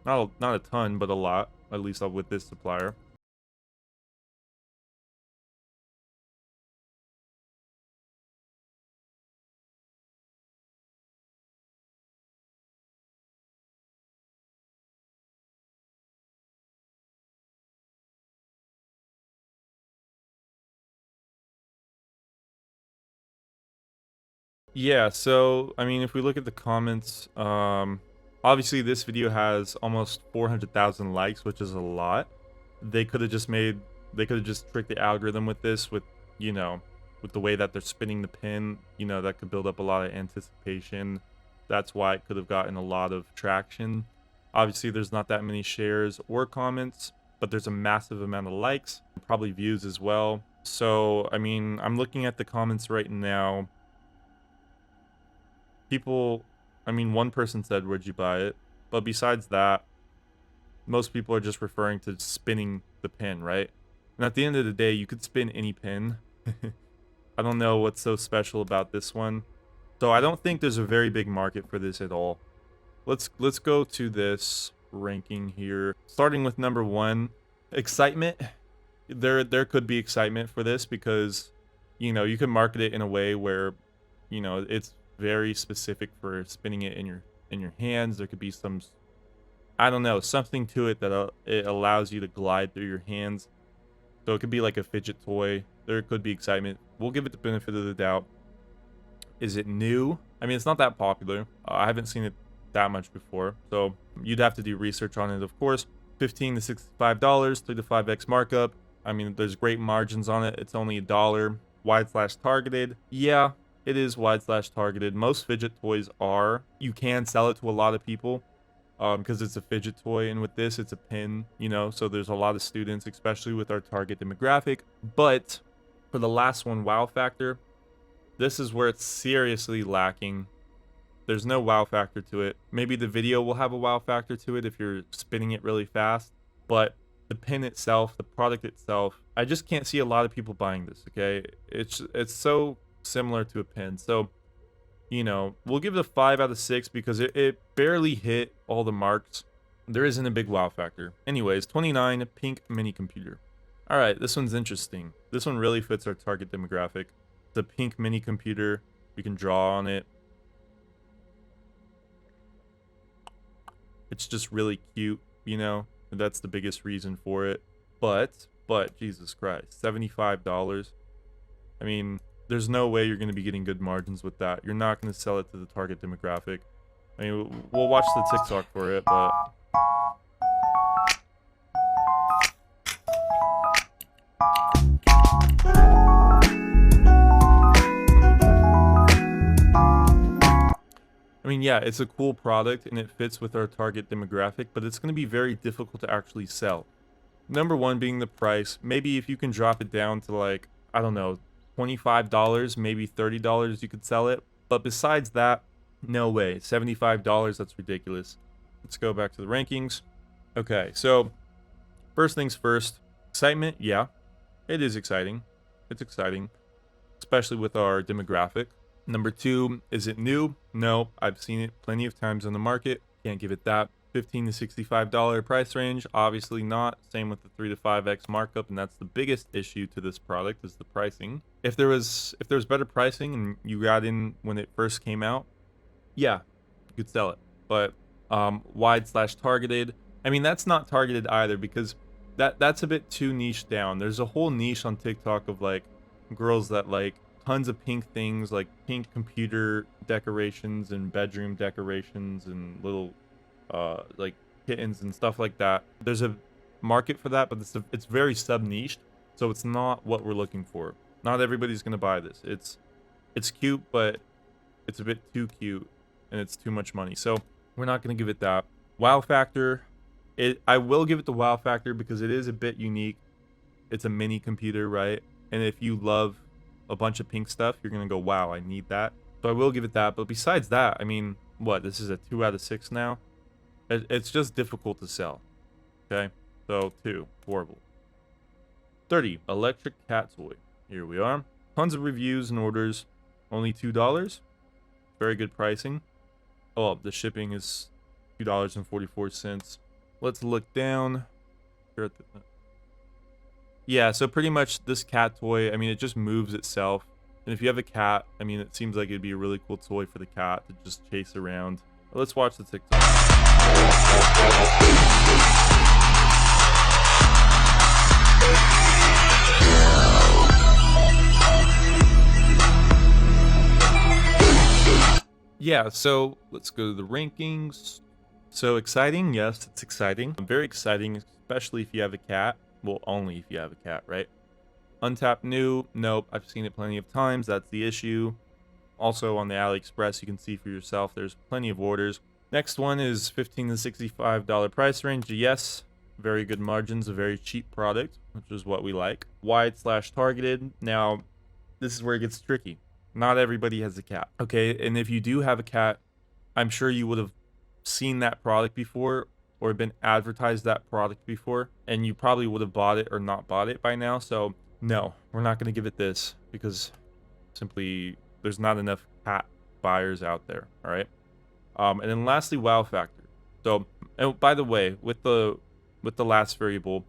Not a ton, but a lot. At least with this supplier. Yeah, so I mean, if we look at the comments, obviously this video has almost 400,000 likes, which is a lot. They could have just tricked the algorithm with this, with, you know, with the way that they're spinning the pin. You know, that could build up a lot of anticipation. That's why it could have gotten a lot of traction. Obviously, there's not that many shares or comments, but there's a massive amount of likes, probably views as well. So, I mean, I'm looking at the comments right now. People, I mean, one person said, "Where'd you buy it?" But besides that, most people are just referring to spinning the pin, right? And at the end of the day, you could spin any pin. I don't know what's so special about this one. So I don't think there's a very big market for this at all. Let's go to this ranking here. Starting with number 1, excitement. There could be excitement for this because, you know, you can market it in a way where, you know, it's very specific for spinning it in your hands. There could be some, I don't know, something to it that it allows you to glide through your hands. So it could be like a fidget toy. There could be excitement. We'll give it the benefit of the doubt. Is it new? I mean, it's not that popular. I haven't seen it that much before, so you'd have to do research on it, of course. $15 to $65, 3 to 5x markup. I mean, there's great margins on it. It's only $1. Wide/targeted. Yeah, it is wide/targeted. Most fidget toys are. You can sell it to a lot of people because it's a fidget toy, and with this, it's a pin, you know, so there's a lot of students, especially with our target demographic. But for the last one, wow factor, this is where it's seriously lacking. There's no wow factor to it. Maybe the video will have a wow factor to it if you're spinning it really fast, but the pin itself, the product itself, I just can't see a lot of people buying this, okay? It's so similar to a pin. So, you know, we'll give it a 5 out of 6 because it barely hit all the marks. There isn't a big wow factor. Anyways, 29, pink mini computer. All right, this one's interesting. This one really fits our target demographic. The pink mini computer, we can draw on it. It's just really cute, you know, and that's the biggest reason for it. But Jesus Christ, $75. I mean, there's no way you're going to be getting good margins with that. You're not going to sell it to the target demographic. I mean, we'll watch the TikTok for it, but I mean, yeah, it's a cool product and it fits with our target demographic, but it's going to be very difficult to actually sell. Number 1 being the price. Maybe if you can drop it down to, like, I don't know, $25, maybe $30, you could sell it. But besides that, no way. $75, that's ridiculous. Let's go back to the rankings. Okay, so first things first. Excitement, yeah, it is exciting. It's exciting, especially with our demographic. Number 2, is it new? No, I've seen it plenty of times on the market. Can't give it that. $15 to $65 price range, obviously not. Same with the 3 to 5x markup, and that's the biggest issue to this product is the pricing. If there was better pricing and you got in when it first came out, yeah, you could sell it. But wide/targeted, I mean, that's not targeted either because that's a bit too niche down. There's a whole niche on TikTok of like girls that like tons of pink things, like pink computer decorations and bedroom decorations and little like kittens and stuff like that. There's a market for that, but it's very sub-niched, so it's not what we're looking for. Not everybody's gonna buy this. It's cute, but it's a bit too cute and it's too much money, so we're not gonna give it that. Wow factor, I will give it the wow factor because it is a bit unique. It's a mini computer, right? And if you love a bunch of pink stuff, you're gonna go, wow, I need that. So I will give it that. But besides that, I mean, what, this is a 2 out of 6 now. It's just difficult to sell. Okay, so 2, horrible. 30, electric cat toy. Here we are. Tons of reviews and orders. Only $2. Very good pricing. Oh, the shipping is $2.44. Let's look down. Yeah, so pretty much this cat toy, I mean, it just moves itself. And if you have a cat, I mean, it seems like it'd be a really cool toy for the cat to just chase around. Let's watch the TikTok. Yeah, so let's go to the rankings. So exciting, yes, it's exciting. Very exciting, especially if you have a cat. Well, only if you have a cat, right? Untapped new, nope, I've seen it plenty of times, that's the issue. Also on the AliExpress, you can see for yourself, there's plenty of orders. Next one is $15 to $65 price range. Yes, very good margins, a very cheap product, which is what we like. Wide/targeted. Now, this is where it gets tricky. Not everybody has a cat, okay? And if you do have a cat, I'm sure you would have seen that product before or been advertised that product before, and you probably would have bought it or not bought it by now. So no, we're not going to give it this because simply there's not enough cat buyers out there. All right. And then lastly, wow factor. So, and by the way, with the last variable,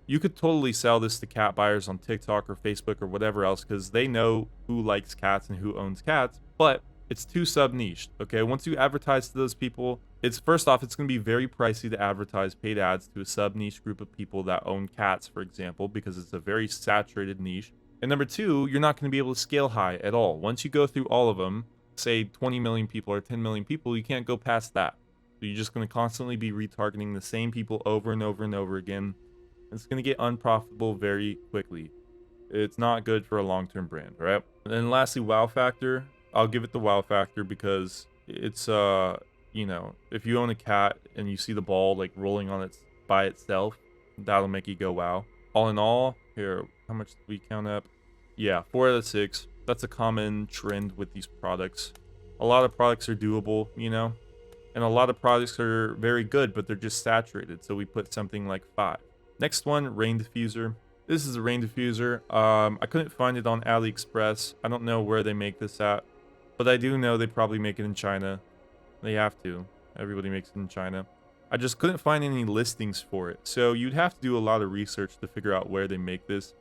you could totally sell this to cat buyers on TikTok or Facebook or whatever else, because they know who likes cats and who owns cats, but it's too sub-niched, okay? Once you advertise to those people, it's first off, it's going to be very pricey to advertise paid ads to a sub-niche group of people that own cats, for example, because it's a very saturated niche. And number two, you're not going to be able to scale high at all. Once you go through all of them, say 20 million people or 10 million people, you can't go past that. So you're just going to constantly be retargeting the same people over and over and over again. It's going to get unprofitable very quickly. It's not good for a long-term brand, right? And then lastly, wow factor. I'll give it the wow factor because it's you know, if you own a cat and you see the ball like rolling on its by itself, that'll make you go wow. All in all, here, how much did we count up? Yeah, 4 out of 6. That's a common trend with these products. A lot of products are doable, you know, and a lot of products are very good, but they're just saturated. So we put something like 5. Next one, rain diffuser. This is a rain diffuser. I couldn't find it on AliExpress. I don't know where they make this at, but I do know they probably make it in China. They have to. Everybody makes it in China. I just couldn't find any listings for it. So you'd have to do a lot of research to figure out where they make this.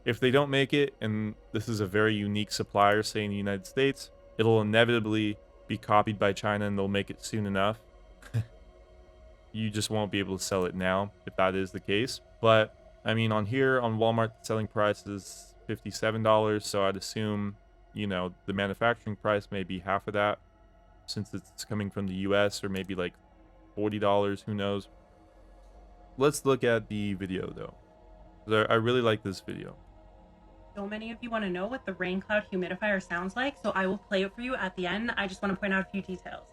If they don't make it, and this is a very unique supplier, say in the United States, it'll inevitably be copied by China and they'll make it soon enough. You just won't be able to sell it now if that is the case. But I mean, on here on Walmart, the selling price is $57. So I'd assume, you know, the manufacturing price may be half of that since it's coming from the US, or maybe like $40, who knows. Let's look at the video though. I really like this video.
So many of you want to know what the rain cloud humidifier sounds like, so I will play it for you at the end. I just want to point out a few details.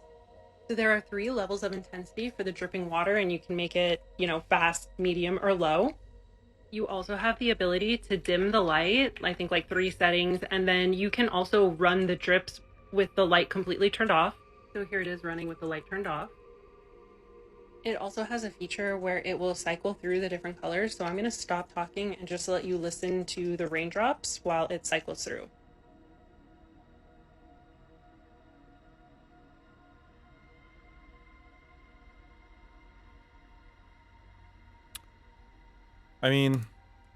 So there are 3 levels of intensity for the dripping water, and you can make it, you know, fast, medium, or low. You also have the ability to dim the light, I think like 3 settings, and then you can also run the drips with the light completely turned off. So here it is running with the light turned off. It also has a feature where it will cycle through the different colors. So I'm going to stop talking and just let you listen to the raindrops while it cycles through.
I mean,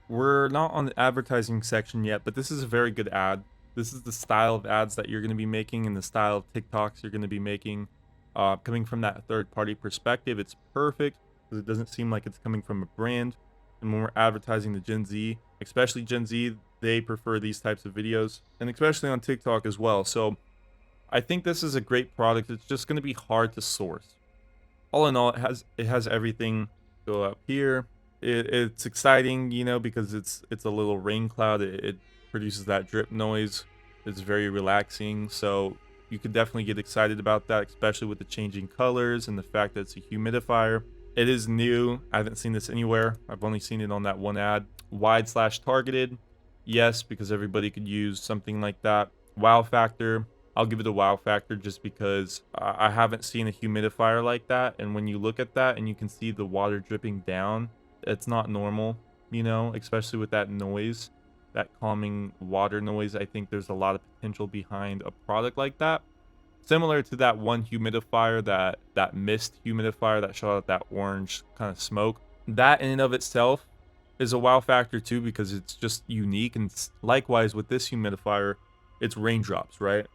we're not on the advertising section yet, but this is a very good ad. This is the style of ads that you're going to be making and the style of TikToks you're going to be making. Coming from that third-party perspective, it's perfect because it doesn't seem like it's coming from a brand. And when we're advertising to Gen Z, especially Gen Z, they prefer these types of videos, and especially on TikTok as well. So I think this is a great product. It's just going to be hard to source. All in all, it has everything. Go up here. It's exciting, you know, because it's a little rain cloud. It produces that drip noise. It's very relaxing. So you could definitely get excited about that, especially with the changing colors and the fact that it's a humidifier. It is new. I haven't seen this anywhere. I've only seen it on that one ad. Wide/targeted. Yes, because everybody could use something like that. Wow factor. I'll give it a wow factor just because I haven't seen a humidifier like that. And when you look at that and you can see the water dripping down, it's not normal, you know, especially with that noise. That calming water noise. I think there's a lot of potential behind a product like that. Similar to that one humidifier, that mist humidifier that shot out that orange kind of smoke. That in and of itself is a wow factor too, because it's just unique. And likewise with this humidifier, it's raindrops, right?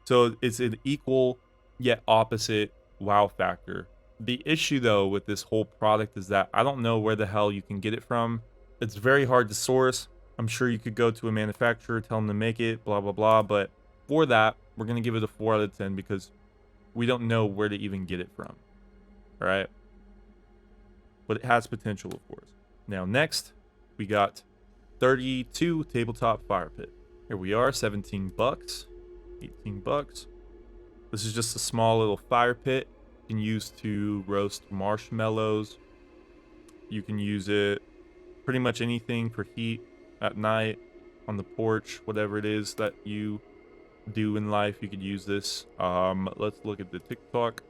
So it's an equal yet opposite wow factor. The issue though with this whole product is that I don't know where the hell you can get it from. It's very hard to source. I'm sure you could go to a manufacturer, tell them to make it, blah, blah, blah. But for that, we're going to give it a 4 out of 10 because we don't know where to even get it from. All right. But it has potential, of course. Now, next, we got 32 tabletop fire pit. Here we are, 17 bucks, 18 bucks. This is just a small little fire pit. You can use to roast marshmallows. You can use it pretty much anything for heat at night, on the porch, whatever it is that you do in life, you could use this. Let's look at the TikTok.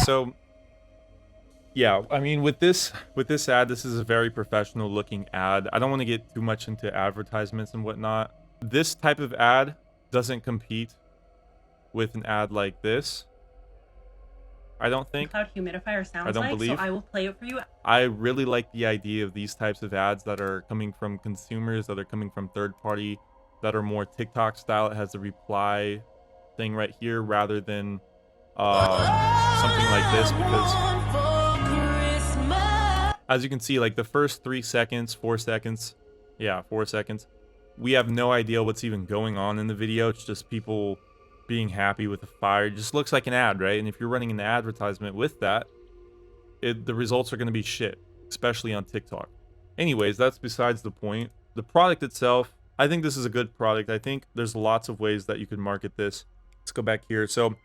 So yeah, I mean, with this ad, this is a very professional looking ad. I don't want to get too much into advertisements and whatnot. This type of ad doesn't compete with an ad like this, I don't think.
Cloud humidifier sounds
I don't
like,
believe.
so I will play it for you.
I really like the idea of these types of ads that are coming from consumers, that are coming from third party, that are more TikTok style. It has the reply thing right here rather than something like this, because as you can see, like the first 3 seconds, 4 seconds, yeah, 4 seconds, we have no idea what's even going on in the video. It's just people being happy with the fire. It just looks like an ad, right? And if you're running an advertisement with that, the results are going to be shit, especially on TikTok. Anyways, that's besides the point. The product itself, I think this is a good product. I think there's lots of ways that you could market this. Let's go back here. So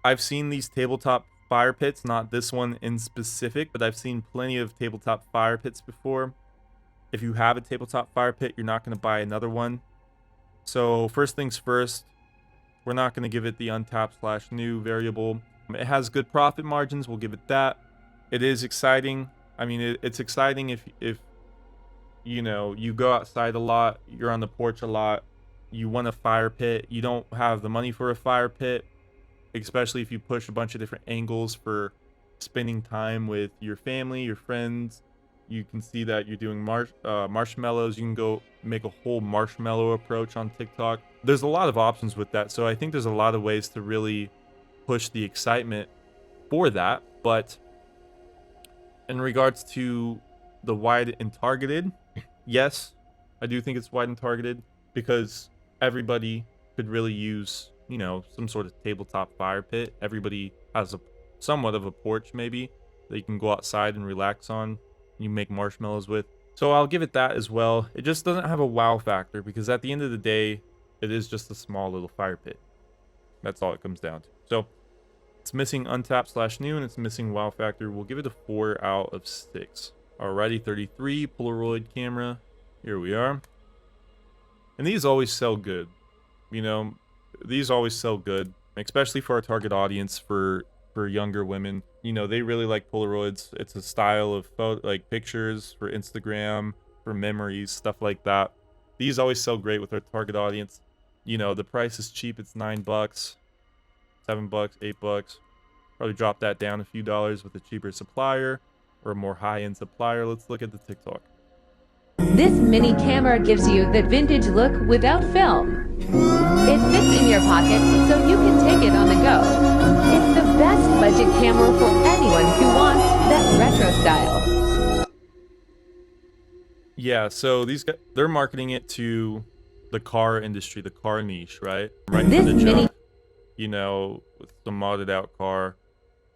I've seen these tabletop fire pits, not this one in specific, but I've seen plenty of tabletop fire pits before. If you have a tabletop fire pit, you're not going to buy another one. So first things first, we're not going to give it the untapped/new variable. It has good profit margins. We'll give it that. It is exciting. I mean, it's exciting if you know, you go outside a lot, you're on the porch a lot, you want a fire pit, you don't have the money for a fire pit, especially if you push a bunch of different angles for spending time with your family, your friends. You can see that you're doing marshmallows. You can go make a whole marshmallow approach on TikTok. There's a lot of options with that. So I think there's a lot of ways to really push the excitement for that. But in regards to the wide and targeted, yes, I do think it's wide and targeted because everybody could really use, you know, some sort of tabletop fire pit. Everybody has somewhat of a porch maybe that you can go outside and relax on. You make marshmallows with. So I'll give it that as well. It just doesn't have a wow factor because at the end of the day, it is just a small little fire pit. That's all it comes down to. So it's missing untapped/new and it's missing wow factor. We'll give it a 4 out of 6. Alrighty, 33 Polaroid camera. Here we are. And these always sell good. You know, these always sell good, especially for our target audience, for younger women. You know, they really like Polaroids. It's a style of like pictures for Instagram, for memories, stuff like that. These always sell great with our target audience. You know, the price is cheap. It's $9, $7, $8. Probably drop that down a few dollars with a cheaper supplier or a more high-end supplier. Let's look at the TikTok.
This mini camera gives you the vintage look without film. It fits in your pocket so you can take it on the go. It's the best budget camera for anyone who wants that retro style.
Yeah, so these guys, they're marketing it to the car industry, the car niche, right? Right
This
from the
mini,
jump, you know, with the modded out car.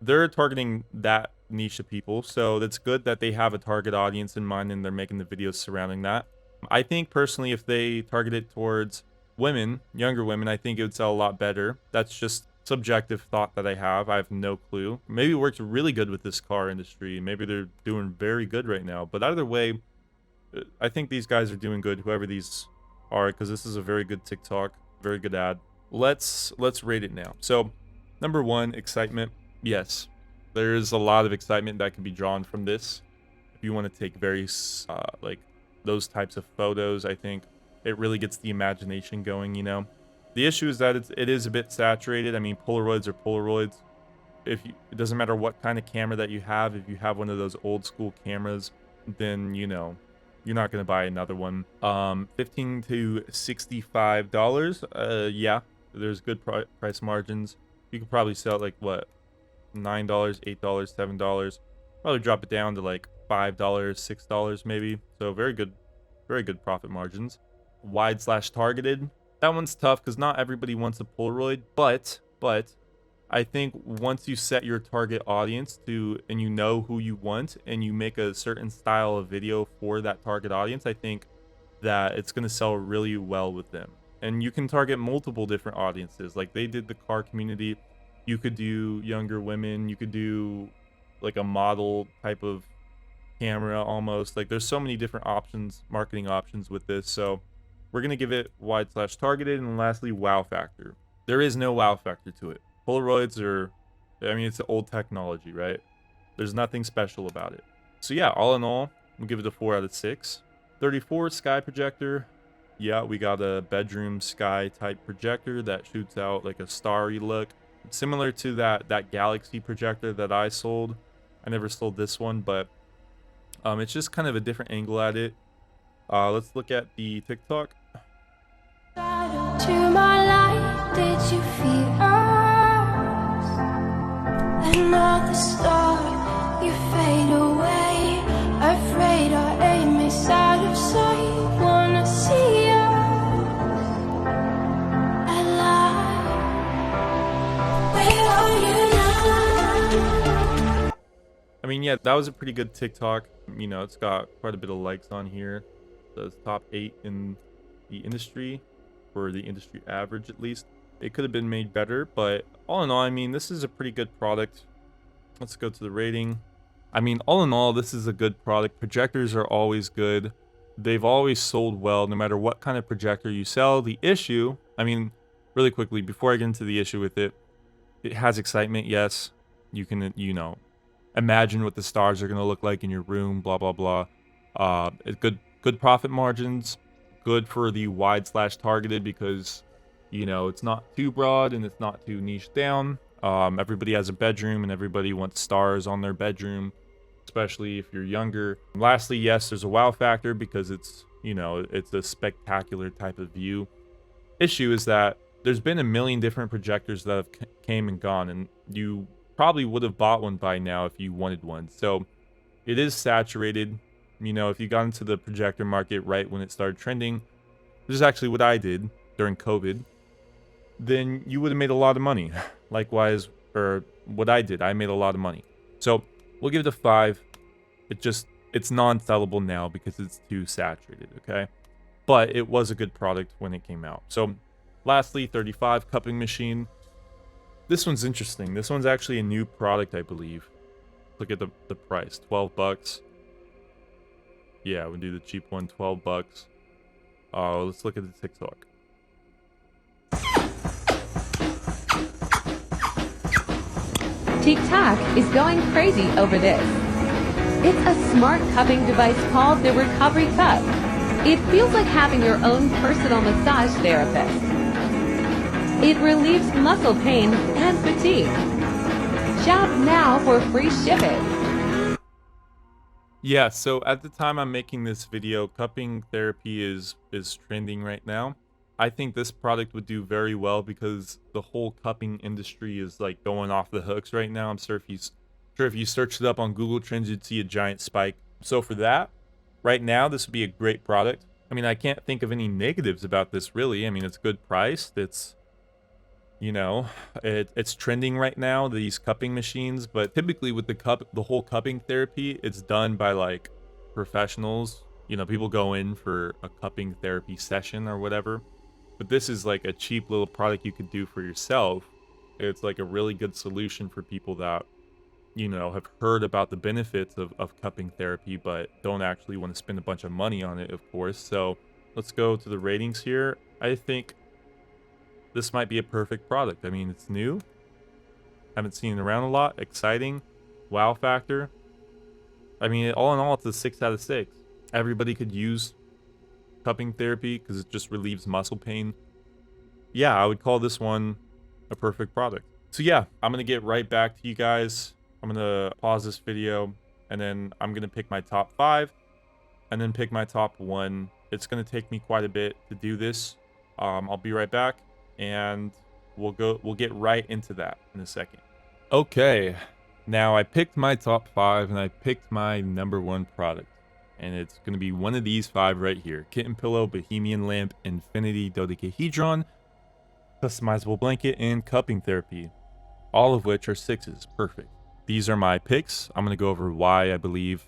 They're targeting that niche of people, so that's good that they have a target audience in mind and they're making the videos surrounding that. I think personally, if they target it towards women, younger women, I think it would sell a lot better. That's just subjective thought that I have. I have no clue. Maybe it works really good with this car industry. Maybe they're doing very good right now. But either way, I think these guys are doing good, whoever these are, because this is a very good TikTok, very good ad. Let's rate it now. So, number 1, excitement. Yes, there is a lot of excitement that can be drawn from this. if you want to take very like those types of photos, I think it really gets the imagination going, you know. The issue is that it is a bit saturated. I mean, Polaroids are Polaroids. It doesn't matter what kind of camera that you have. If you have one of those old school cameras, then, you know, you're not going to buy another one. $15 to $65. Yeah, there's good price margins. You could probably sell it like, what, $9, $8, $7. Probably drop it down to like $5, $6 maybe. So very good profit margins. Wide/targeted. That one's tough because not everybody wants a Polaroid, but I think once you set your target audience to, and you know who you want, and you make a certain style of video for that target audience, I think that it's going to sell really well with them. And you can target multiple different audiences. Like they did the car community. You could do younger women. You could do like a model type of camera almost. Like there's so many different options, marketing options with this. So we're going to give it wide/targeted. And lastly, wow factor. There is no wow factor to it. Polaroids are, I mean, it's old technology, right? There's nothing special about it. So yeah, all in all, we'll give it a 4 out of 6. 34 sky projector. Yeah, we got a bedroom sky type projector that shoots out like a starry look. Similar to that Galaxy projector that I sold. I never sold this one, but it's just kind of a different angle at it. Let's look at the TikTok.
To my light, did you feel us? Another star, you fade away. Afraid our aim is out of sight. Wanna see us alive. Where are you now?
I mean, yeah, that was a pretty good TikTok. You know, it's got quite a bit of likes on here. So it's top 8 in the industry, for the industry average at least. It could have been made better, but all in all, I mean, this is a pretty good product. Let's go to the rating. I mean, all in all, this is a good product. Projectors are always good. They've always sold well, no matter what kind of projector you sell. The issue, I mean, really quickly, before I get into the issue with it, it has excitement, yes. You can, you know, imagine what the stars are going to look like in your room, blah, blah, blah. Good profit margins. Good for the wide/targeted because, you know, it's not too broad and it's not too niche down. Everybody has a bedroom and everybody wants stars on their bedroom, especially if you're younger. And lastly, yes, there's a wow factor because it's, you know, it's a spectacular type of view. Issue is that there's been a million different projectors that have came and gone, and you probably would have bought one by now if you wanted one. So it is saturated. You know, if you got into the projector market right when it started trending, which is actually what I did during COVID, then you would have made a lot of money. Likewise, or what I did, I made a lot of money. So we'll give it a 5. It's non-sellable now because it's too saturated, okay? But it was a good product when it came out. So lastly, 35 cupping machine. This one's interesting. This one's actually a new product, I believe. Look at the price, $12. Yeah, we'll do the cheap one, $12. Let's look at the TikTok.
TikTok is going crazy over this. It's a smart cupping device called the Recovery Cup. It feels like having your own personal massage therapist. It relieves muscle pain and fatigue. Shop now for free shipping.
Yeah, so at the time I'm making this video, cupping therapy is trending right now. I think this product would do very well because the whole cupping industry is like going off the hooks right now. I'm sure if you searched it up on Google Trends, you'd see a giant spike. So for that, right now, this would be a great product. I mean, I can't think of any negatives about this really. I mean, it's good priced. It's, you know, it's trending right now, these cupping machines, but typically with the whole cupping therapy, it's done by like professionals. You know, people go in for a cupping therapy session or whatever. But this is like a cheap little product you could do for yourself. It's like a really good solution for people that, you know, have heard about the benefits of cupping therapy, but don't actually want to spend a bunch of money on it, of course. So let's go to the ratings here. I think this might be a perfect product. I mean, it's new. Haven't seen it around a lot. Exciting. Wow factor. I mean, all in all, it's a 6 out of 6. Everybody could use cupping therapy because it just relieves muscle pain. Yeah, I would call this one a perfect product. So yeah, I'm going to get right back to you guys. I'm going to pause this video, and then I'm going to pick my top 5 and then pick my top 1. It's going to take me quite a bit to do this. I'll be right back, and we'll get right into that in a second. Okay, now I picked my top 5 and I picked my number 1 product, and it's going to be one of these 5 right here: Kitten Pillow, Bohemian Lamp, Infinity Dodecahedron, Customizable Blanket, and Cupping Therapy, all of which are 6s. Perfect. These are my picks. I'm going to go over why I believe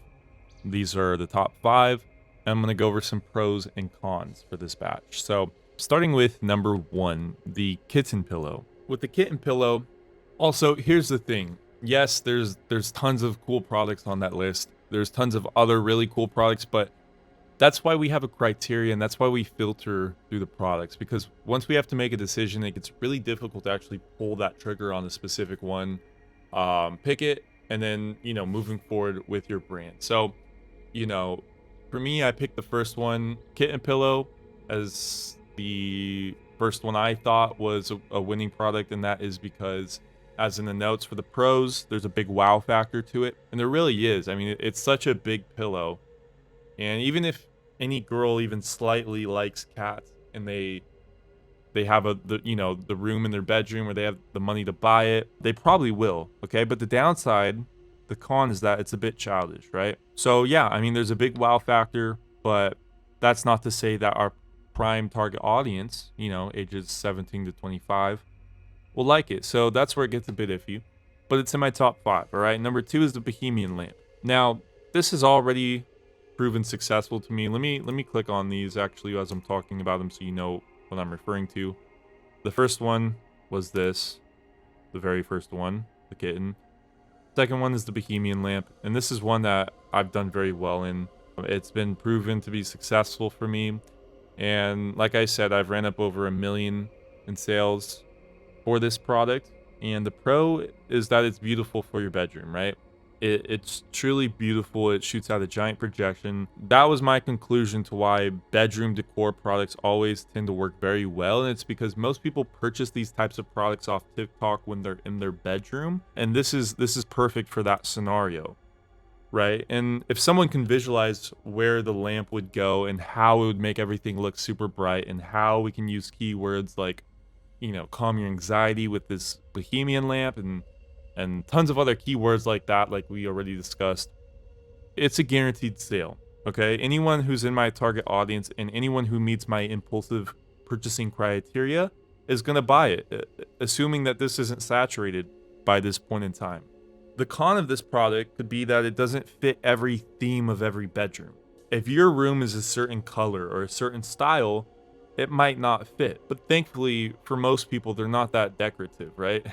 these are the top 5, and I'm going to go over some pros and cons for this batch. So starting with number 1, the Kitten Pillow. With the Kitten Pillow, also, here's the thing. Yes, there's tons of cool products on that list. There's tons of other really cool products, but that's why we have a criteria, and that's why we filter through the products, because once we have to make a decision, it gets really difficult to actually pull that trigger on a specific one, pick it, and then, you know, moving forward with your brand. So, you know, for me, I picked the first one, Kitten Pillow, as the first one I thought was a winning product, and that is because, as in the notes for the pros, there's a big wow factor to it, and there really is. I mean, it's such a big pillow, and even if any girl even slightly likes cats and they have the room in their bedroom, or they have the money to buy it, they probably will. Okay, but the downside, the con, is that it's a bit childish, right? So yeah, I mean, there's a big wow factor, but that's not to say that our prime target audience, you know, ages 17 to 25, will like it. So that's where it gets a bit iffy, but it's in my top 5. All right, number 2 is the Bohemian Lamp. Now, this is already proven successful to me. Let me click on these actually as I'm talking about them, so you know what I'm referring to. The first one was this, the very first one, the kitten. Second one is the Bohemian Lamp, and this is one that I've done very well in. It's been proven to be successful for me, and like I said, I've ran up over 1 million in sales for this product. And the pro is that it's beautiful for your bedroom, right? It's truly beautiful. It shoots out a giant projection. That was my conclusion to why bedroom decor products always tend to work very well, and it's because most people purchase these types of products off TikTok when they're in their bedroom, and this is perfect for that scenario, right? And if someone can visualize where the lamp would go and how it would make everything look super bright, and how we can use keywords like, you know, calm your anxiety with this Bohemian Lamp, and tons of other keywords like that, like we already discussed, it's a guaranteed sale. Okay, anyone who's in my target audience and anyone who meets my impulsive purchasing criteria is going to buy it, assuming that this isn't saturated by this point in time. The con of this product could be that it doesn't fit every theme of every bedroom. If your room is a certain color or a certain style, it might not fit. But thankfully, for most people, they're not that decorative, right?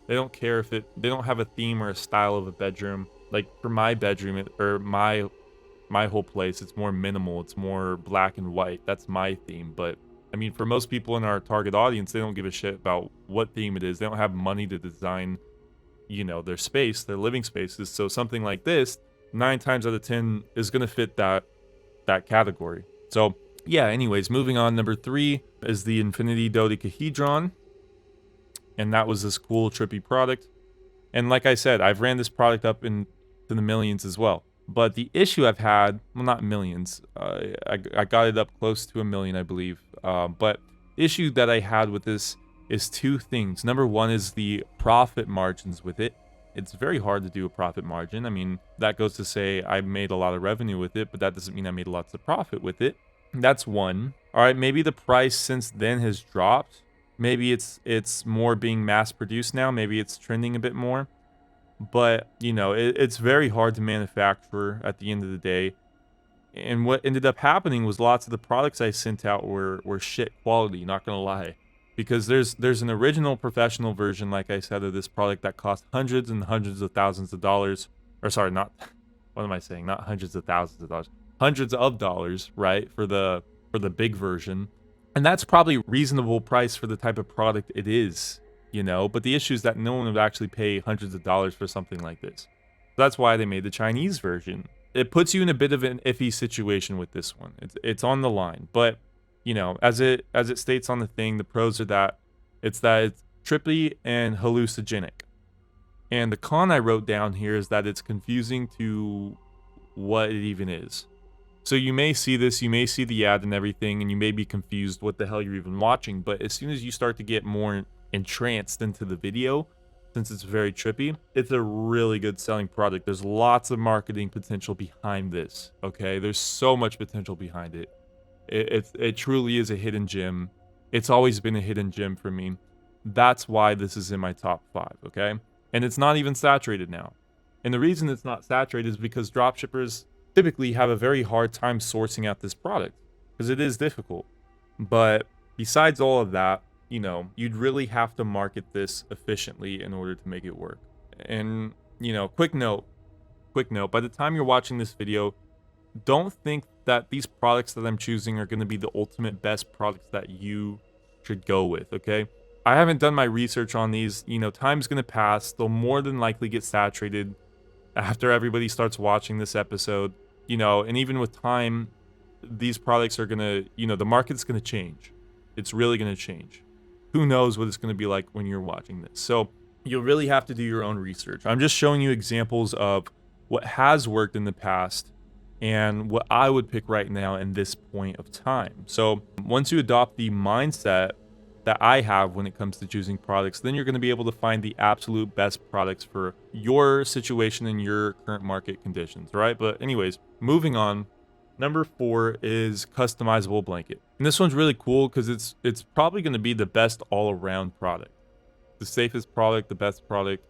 They don't care if they don't have a theme or a style of a bedroom. Like for my bedroom, or my whole place, it's more minimal. It's more black and white. That's my theme. But I mean, for most people in our target audience, they don't give a shit about what theme it is. They don't have money to design, you know, their space, their living spaces. So something like this, 9 times out of 10 is going to fit that category. So yeah, anyways, moving on. Number 3 is the Infinity Dodecahedron. And that was this cool, trippy product. And like I said, I've ran this product up into the millions as well. But the issue I've had, well, not millions, I got it up close to 1 million, I believe. But the issue that I had with this is 2 things. Number 1 is the profit margins with it. It's very hard to do a profit margin. I mean, that goes to say I made a lot of revenue with it, but that doesn't mean I made lots of profit with it. That's one. All right, maybe the price since then has dropped. Maybe it's more being mass produced now. Maybe it's trending a bit more. But, you know, it's very hard to manufacture at the end of the day. And what ended up happening was lots of the products I sent out were shit quality, not gonna lie. Because there's an original professional version, like I said, of this product that cost hundreds and hundreds of thousands of dollars. Or sorry, not, what am I saying? Not hundreds of thousands of dollars. Hundreds of dollars, right? For the big version. And that's probably a reasonable price for the type of product it is, you know? But the issue is that no one would actually pay hundreds of dollars for something like this. That's why they made the Chinese version, it puts you in a bit of an iffy situation with this one. It's on the line, but you know, as it states on the thing, the pros are that it's trippy and hallucinogenic. And the con I wrote down here is that it's confusing to what it even is. So you may see this, you may see the ad and everything, and you may be confused what the hell you're even watching. But as soon as you start to get more entranced into the video, since it's very trippy, it's a really good selling product. There's lots of marketing potential behind this, okay? There's so much potential behind it. It truly is a hidden gem. It's always been a hidden gem for me. That's why this is in my top 5, okay? And it's not even saturated now. And the reason it's not saturated is because dropshippers typically have a very hard time sourcing out this product, because it is difficult. But besides all of that, you know, you'd really have to market this efficiently in order to make it work. And, you know, quick note, by the time you're watching this video, don't think that these products that I'm choosing are going to be the ultimate best products that you should go with, okay? I haven't done my research on these. You know, time's going to pass. They'll more than likely get saturated after everybody starts watching this episode, you know, and even with time, these products are going to, you know, the market's going to change. It's really going to change. Who knows what it's going to be like when you're watching this. So you'll really have to do your own research. I'm just showing you examples of what has worked in the past and what I would pick right now in this point of time. So once you adopt the mindset that I have when it comes to choosing products, then you're going to be able to find the absolute best products for your situation and your current market conditions, right? But anyways, moving on. Number 4 is customizable blanket. And this one's really cool because it's probably going to be the best all-around product. The safest product, the best product,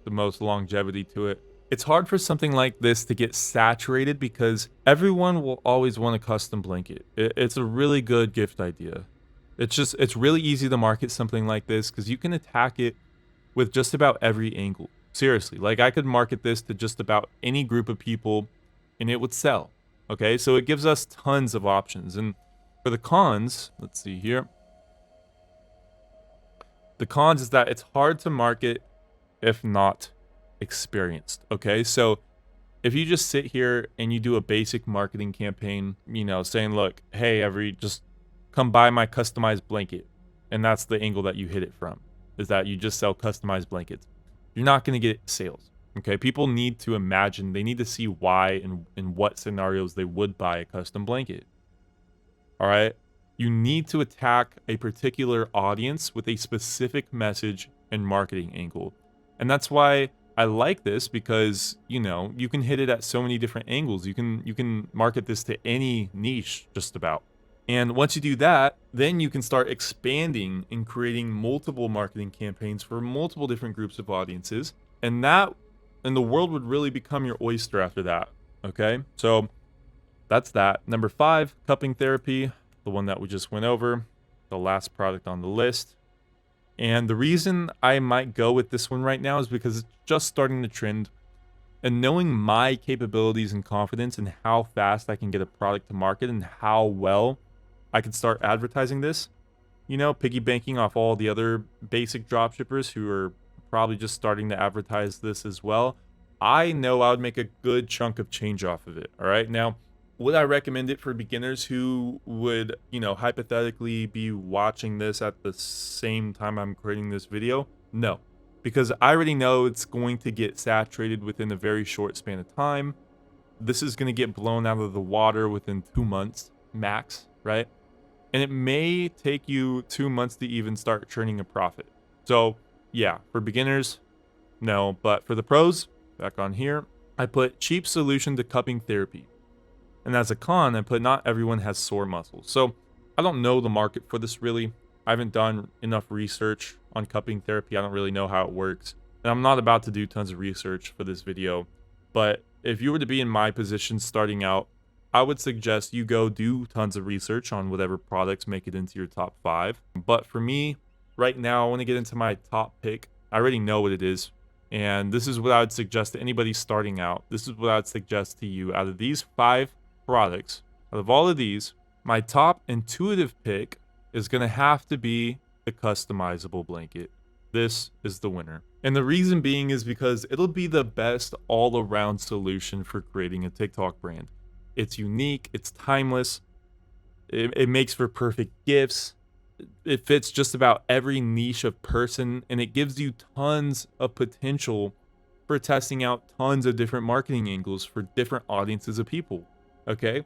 the most longevity to it. It's hard for something like this to get saturated because everyone will always want a custom blanket. It's a really good gift idea. It's really easy to market something like this because you can attack it with just about every angle. Seriously, like I could market this to just about any group of people and it would sell. Okay, so it gives us tons of options. And for the cons, let's see here. The cons is that it's hard to market if not experienced. Okay, so if you just sit here and you do a basic marketing campaign, you know, saying, look, hey, just come buy my customized blanket. And that's the angle that you hit it from, is that you just sell customized blankets. You're not going to get sales. Okay, people need to imagine, they need to see why and in what scenarios they would buy a custom blanket. All right, you need to attack a particular audience with a specific message and marketing angle. And that's why I like this, because, you know, you can hit it at so many different angles. You can market this to any niche just about. And once you do that, then you can start expanding and creating multiple marketing campaigns for multiple different groups of audiences. And the world would really become your oyster after that. Okay, so that's that. Number 5, cupping therapy, the one that we just went over, the last product on the list. And the reason I might go with this one right now is because it's just starting to trend. And knowing my capabilities and confidence and how fast I can get a product to market and how well I can start advertising this, you know, piggy banking off all the other basic dropshippers who are probably just starting to advertise this as well, I know I would make a good chunk of change off of it. All right, now would I recommend it for beginners who would, you know, hypothetically be watching this at the same time I'm creating this video? No, because I already know it's going to get saturated within a very short span of time. This is going to get blown out of the water within 2 months max, right? And it may take you 2 months to even start churning a profit. So yeah, for beginners, no. But for the pros, back on here, I put cheap solution to cupping therapy. And as a con, I put not everyone has sore muscles. So I don't know the market for this really. I haven't done enough research on cupping therapy. I don't really know how it works. And I'm not about to do tons of research for this video. But if you were to be in my position starting out, I would suggest you go do tons of research on whatever products make it into your top 5. But for me, right now, I want to get into my top pick. I already know what it is. And this is what I would suggest to anybody starting out. This is what I would suggest to you. Out of these 5 products, out of all of these, my top intuitive pick is going to have to be the customizable blanket. This is the winner. And the reason being is because it'll be the best all-around solution for creating a TikTok brand. It's unique, it's timeless, it makes for perfect gifts, it fits just about every niche of person, and it gives you tons of potential for testing out tons of different marketing angles for different audiences of people, okay?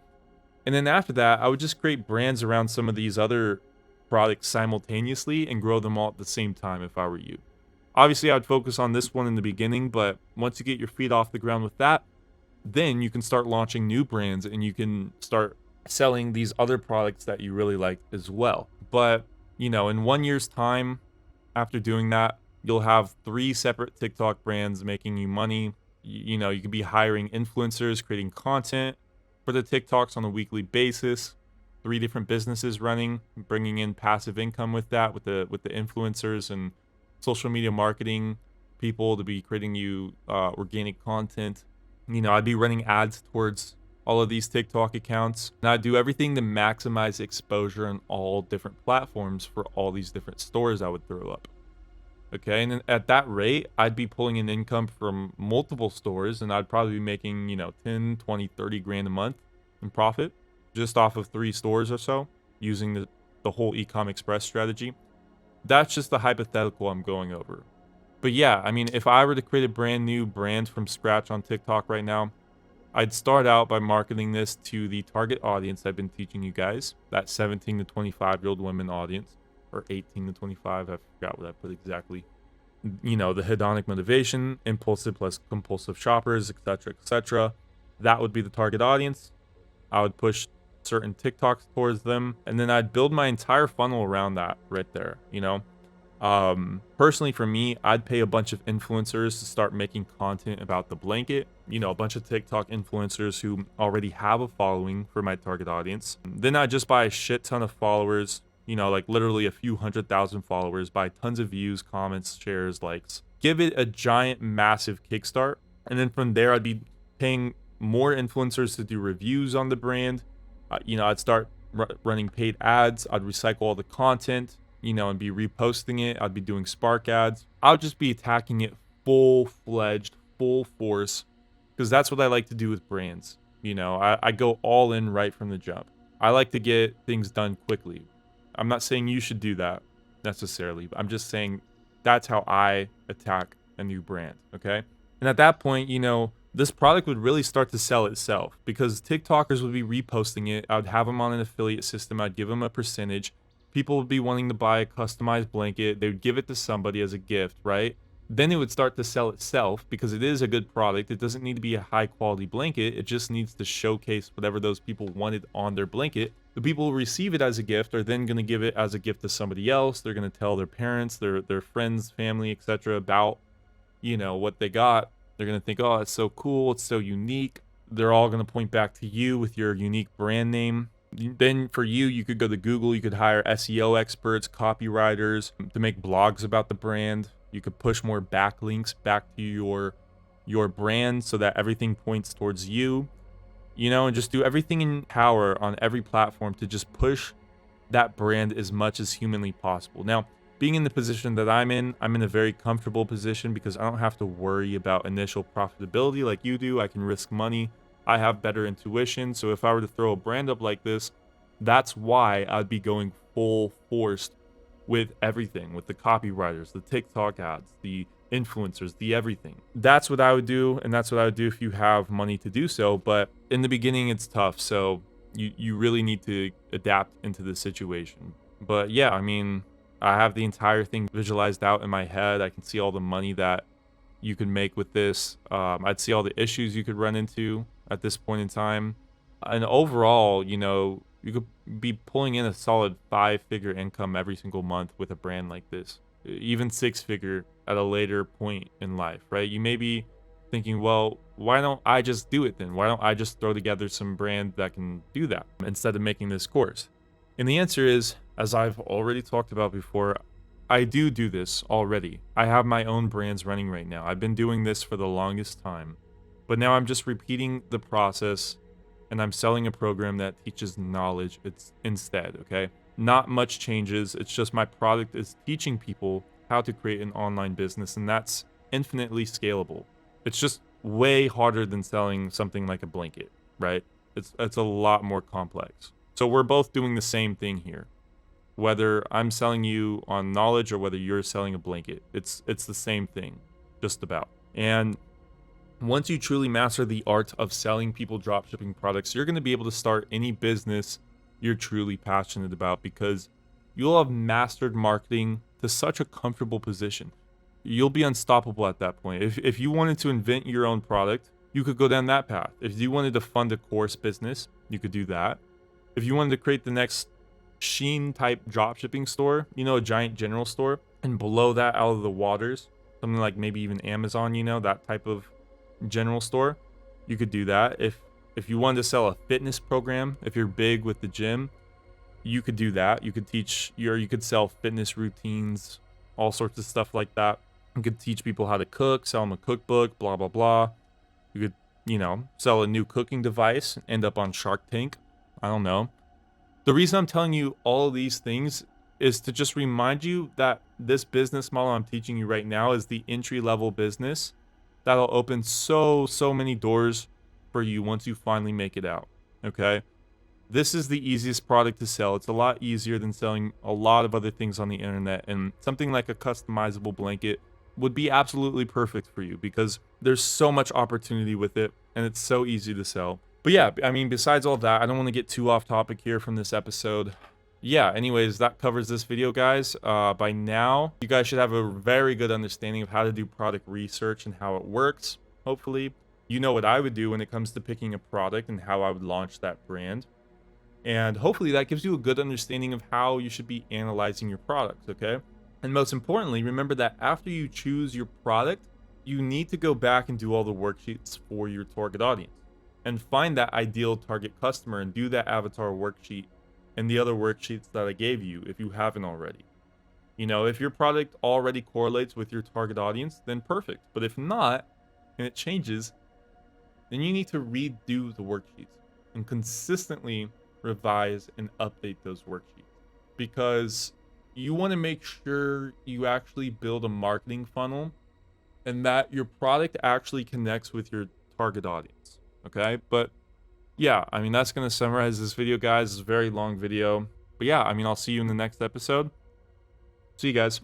And then after that, I would just create brands around some of these other products simultaneously and grow them all at the same time if I were you. Obviously, I would focus on this one in the beginning, but once you get your feet off the ground with that, then you can start launching new brands and you can start selling these other products that you really like as well. But, you know, in 1 year's time, after doing that, you'll have 3 separate TikTok brands making you money. You know, you could be hiring influencers, creating content for the TikToks on a weekly basis. 3 different businesses running, bringing in passive income with that, with the influencers and social media marketing people to be creating you organic content. You know, I'd be running ads towards all of these TikTok accounts. And I'd do everything to maximize exposure on all different platforms for all these different stores I would throw up. Okay, and then at that rate, I'd be pulling in income from multiple stores, and I'd probably be making, you know, 10, 20, 30 grand a month in profit just off of 3 stores or so, using the whole Ecom Express strategy. That's just the hypothetical I'm going over. But yeah, I mean, if I were to create a brand new brand from scratch on TikTok right now, I'd start out by marketing this to the target audience I've been teaching you guys, that 17 to 25-year-old women audience, or 18 to 25, I forgot what I put exactly. You know, the hedonic motivation, impulsive plus compulsive shoppers, etc., etc. That would be the target audience. I would push certain TikToks towards them, and then I'd build my entire funnel around that right there, you know. Personally for me, I'd pay a bunch of influencers to start making content about the blanket, you know, a bunch of TikTok influencers who already have a following for my target audience. Then I'd just buy a shit ton of followers, you know, like literally a few 100,000 followers, buy tons of views, comments, shares, likes, give it a giant, massive kickstart. And then from there, I'd be paying more influencers to do reviews on the brand. You know, I'd start running paid ads. I'd recycle all the content, you know, and be reposting it. I'd be doing Spark ads. I would just be attacking it full-fledged, full force, because that's what I like to do with brands. You know, I go all in right from the jump. I like to get things done quickly. I'm not saying you should do that necessarily, but I'm just saying that's how I attack a new brand, okay? And at that point, you know, this product would really start to sell itself because TikTokers would be reposting it. I would have them on an affiliate system. I'd give them a percentage. People would be wanting to buy a customized blanket. They would give it to somebody as a gift, right? Then it would start to sell itself because it is a good product. It doesn't need to be a high quality blanket. It just needs to showcase whatever those people wanted on their blanket. The people who receive it as a gift are then going to give it as a gift to somebody else. They're going to tell their parents, their friends, family, etc. about, you know, what they got. They're going to think, oh, it's so cool. It's so unique. They're all going to point back to you with your unique brand name. Then for you, you could go to Google. You could hire SEO experts, copywriters to make blogs about the brand. You could push more backlinks back to your brand so that everything points towards you, you know, and just do everything in power on every platform to just push that brand as much as humanly possible. Now, being in the position that I'm in a very comfortable position because I don't have to worry about initial profitability like you do. I can risk money. I have better intuition. So if I were to throw a brand up like this, that's why I'd be going full force with everything, with the copywriters, the TikTok ads, the influencers, the everything. That's what I would do, and that's what I would do if you have money to do so. But in the beginning, it's tough. So you really need to adapt into the situation. But yeah, I mean, I have the entire thing visualized out in my head. I can see all the money that you can make with this. I'd see all the issues you could run into at this point in time. And overall, you know, you could be pulling in a solid 5-figure income every single month with a brand like this, even 6-figure at a later point in life, right? You may be thinking, well, why don't I just do it then? Why don't I just throw together some brand that can do that instead of making this course? And the answer is, as I've already talked about before, I do this already. I have my own brands running right now. I've been doing this for the longest time, but now I'm just repeating the process and I'm selling a program that teaches knowledge instead, okay? Not much changes. It's just my product is teaching people how to create an online business, and that's infinitely scalable. It's just way harder than selling something like a blanket, right? It's a lot more complex. So we're both doing the same thing here. Whether I'm selling you on knowledge or whether you're selling a blanket, it's the same thing, just about. And once you truly master the art of selling people dropshipping products, you're going to be able to start any business you're truly passionate about, because you'll have mastered marketing to such a comfortable position. You'll be unstoppable at that point. If you wanted to invent your own product, you could go down that path. If you wanted to fund a course business, you could do that. If you wanted to create the next Shein type dropshipping store, you know, a giant general store, and blow that out of the waters, something like maybe even Amazon, you know, that type of general store, you could do that. If you wanted to sell a fitness program, if you're big with the gym, you could do that. You could sell fitness routines, all sorts of stuff like that. You could teach people how to cook, sell them a cookbook, blah blah blah. You could, you know, sell a new cooking device, end up on Shark Tank. I don't know. The reason I'm telling you all of these things is to just remind you that this business model I'm teaching you right now is the entry-level business that'll open so many doors for you once you finally make it out, okay? This is the easiest product to sell. It's a lot easier than selling a lot of other things on the internet, and something like a customizable blanket would be absolutely perfect for you because there's so much opportunity with it and it's so easy to sell. But yeah, I mean, besides all that, I don't want to get too off topic here from this episode. Yeah, anyways, that covers this video, guys. By now, you guys should have a very good understanding of how to do product research and how it works. Hopefully, you know what I would do when it comes to picking a product and how I would launch that brand. And hopefully that gives you a good understanding of how you should be analyzing your products, okay? And most importantly, remember that after you choose your product, you need to go back and do all the worksheets for your target audience and find that ideal target customer and do that avatar worksheet and the other worksheets that I gave you if you haven't already. You know, if your product already correlates with your target audience, then perfect. But if not, and it changes, then you need to redo the worksheets and consistently revise and update those worksheets, because you want to make sure you actually build a marketing funnel and that your product actually connects with your target audience. Okay, but yeah, I mean, that's going to summarize this video, guys. It's a very long video, but yeah, I mean, I'll see you in the next episode. See you guys.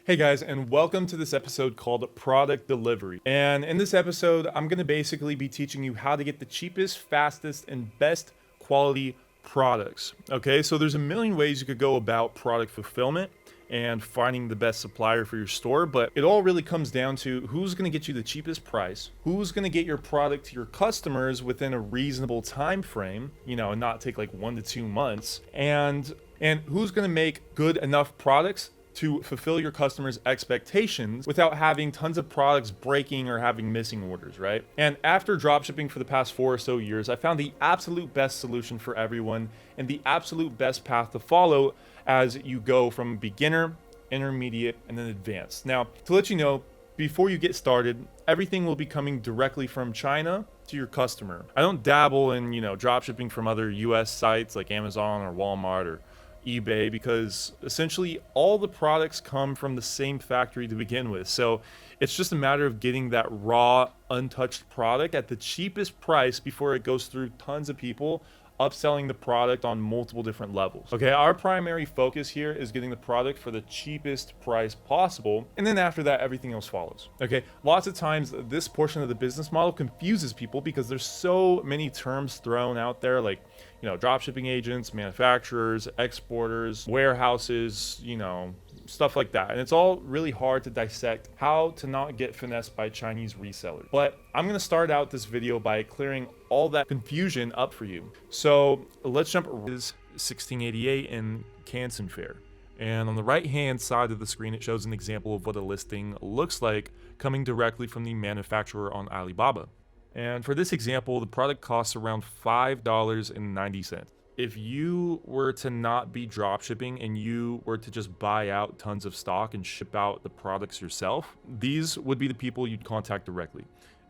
Hey guys, and welcome to this episode called Product Delivery. And in this episode, I'm going to basically be teaching you how to get the cheapest, fastest, and best quality products. Okay, so there's a million ways you could go about product fulfillment and finding the best supplier for your store, but it all really comes down to who's going to get you the cheapest price, who's going to get your product to your customers within a reasonable time frame, you know, and not take like 1 to 2 months, and who's going to make good enough products to fulfill your customers' expectations without having tons of products breaking or having missing orders, right? And after dropshipping for the past 4 or so years, I found the absolute best solution for everyone and the absolute best path to follow as you go from beginner, intermediate, and then advanced. Now, to let you know, before you get started, everything will be coming directly from China to your customer. I don't dabble in, you know, dropshipping from other US sites like Amazon or Walmart or eBay, because essentially all the products come from the same factory to begin with. So it's just a matter of getting that raw, untouched product at the cheapest price before it goes through tons of people, upselling the product on multiple different levels. Okay, our primary focus here is getting the product for the cheapest price possible, and then after that, everything else follows. Okay, lots of times this portion of the business model confuses people because there's so many terms thrown out there, like, you know, dropshipping agents, manufacturers, exporters, warehouses, you know, stuff like that. And it's all really hard to dissect how to not get finessed by Chinese resellers. But I'm going to start out this video by clearing all that confusion up for you. So let's jump. Is 1688 in Canton Fair. And on the right hand side of the screen, it shows an example of what a listing looks like coming directly from the manufacturer on Alibaba. And for this example, the product costs around $5.90. if you were to not be drop shipping and you were to just buy out tons of stock and ship out the products yourself, these would be the people you'd contact directly.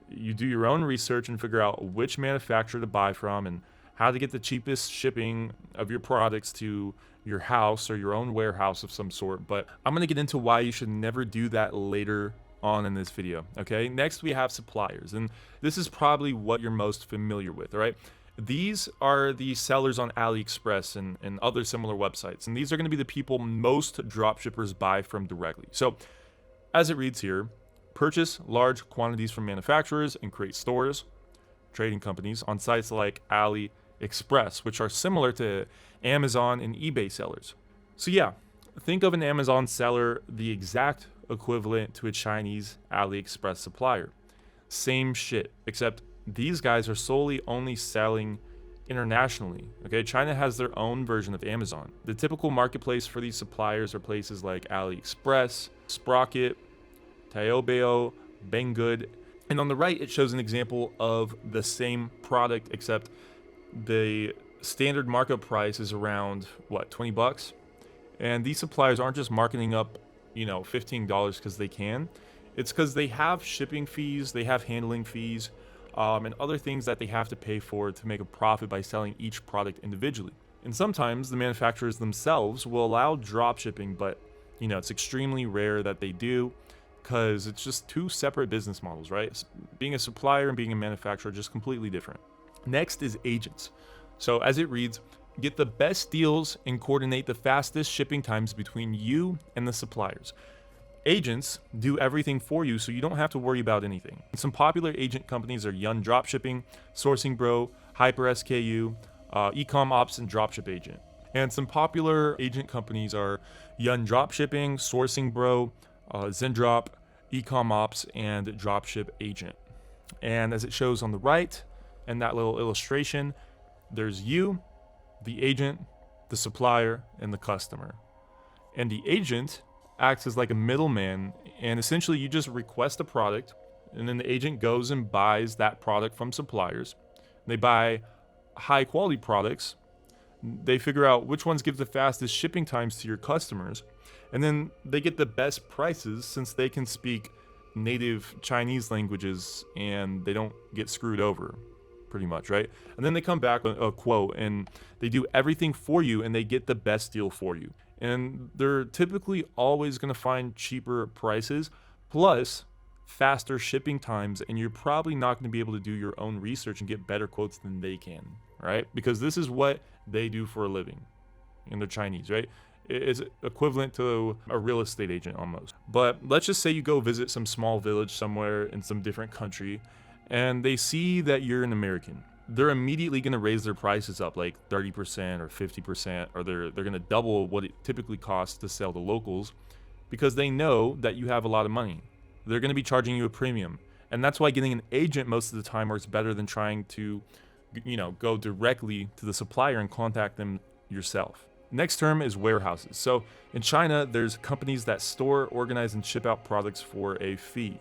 You do your own research and figure out which manufacturer to buy from and how to get the cheapest shipping of your products to your house or your own warehouse of some sort. But I'm going to get into why you should never do that later on in this video. Okay, next we have suppliers, and this is probably what you're most familiar with. All right, these are the sellers on AliExpress and other similar websites, and these are going to be the people most dropshippers buy from directly. So as it reads here, purchase large quantities from manufacturers and create stores, trading companies on sites like AliExpress, which are similar to Amazon and eBay sellers. So yeah, think of an Amazon seller the exact equivalent to a Chinese AliExpress supplier. Same shit, except these guys are solely only selling internationally. Okay, China has their own version of Amazon. The typical marketplace for these suppliers are places like AliExpress, Sprocket, Taobao, Banggood, and on the right it shows an example of the same product, except the standard markup price is around what, 20 bucks, and these suppliers aren't just marketing up, you know, $15 because they can. It's because they have shipping fees, they have handling fees, and other things that they have to pay for to make a profit by selling each product individually. And sometimes the manufacturers themselves will allow drop shipping, but you know, it's extremely rare that they do, because it's just two separate business models, right? Being a supplier and being a manufacturer are just completely different. Next is agents. So as it reads, get the best deals and coordinate the fastest shipping times between you and the suppliers. Agents do everything for you, so you don't have to worry about anything. Some popular agent companies are Yun Dropshipping, Sourcing Bro, Hyper SKU, Ecom Ops, and Dropship Agent. And some popular agent companies are Yun Dropshipping, Sourcing Bro, Zendrop, Ecom Ops, and Dropship Agent. And as it shows on the right, in that little illustration, there's you, the agent, the supplier, and the customer. And the agent acts as like a middleman, and essentially you just request a product, and then the agent goes and buys that product from suppliers. They buy high quality products. They figure out which ones give the fastest shipping times to your customers, and then they get the best prices since they can speak native Chinese languages and they don't get screwed over, pretty much, right? And then they come back with a quote and they do everything for you and they get the best deal for you. And they're typically always going to find cheaper prices plus faster shipping times, and you're probably not going to be able to do your own research and get better quotes than they can, right? Because this is what they do for a living, and they're Chinese, right? It's equivalent to a real estate agent almost. But let's just say you go visit some small village somewhere in some different country and they see that you're an American. They're immediately going to raise their prices up like 30% or 50%, or they're going to double what it typically costs to sell to locals, because they know that you have a lot of money. They're going to be charging you a premium. And that's why getting an agent most of the time works better than trying to, you know, go directly to the supplier and contact them yourself. Next term is warehouses. So in China, there's companies that store, organize, and ship out products for a fee.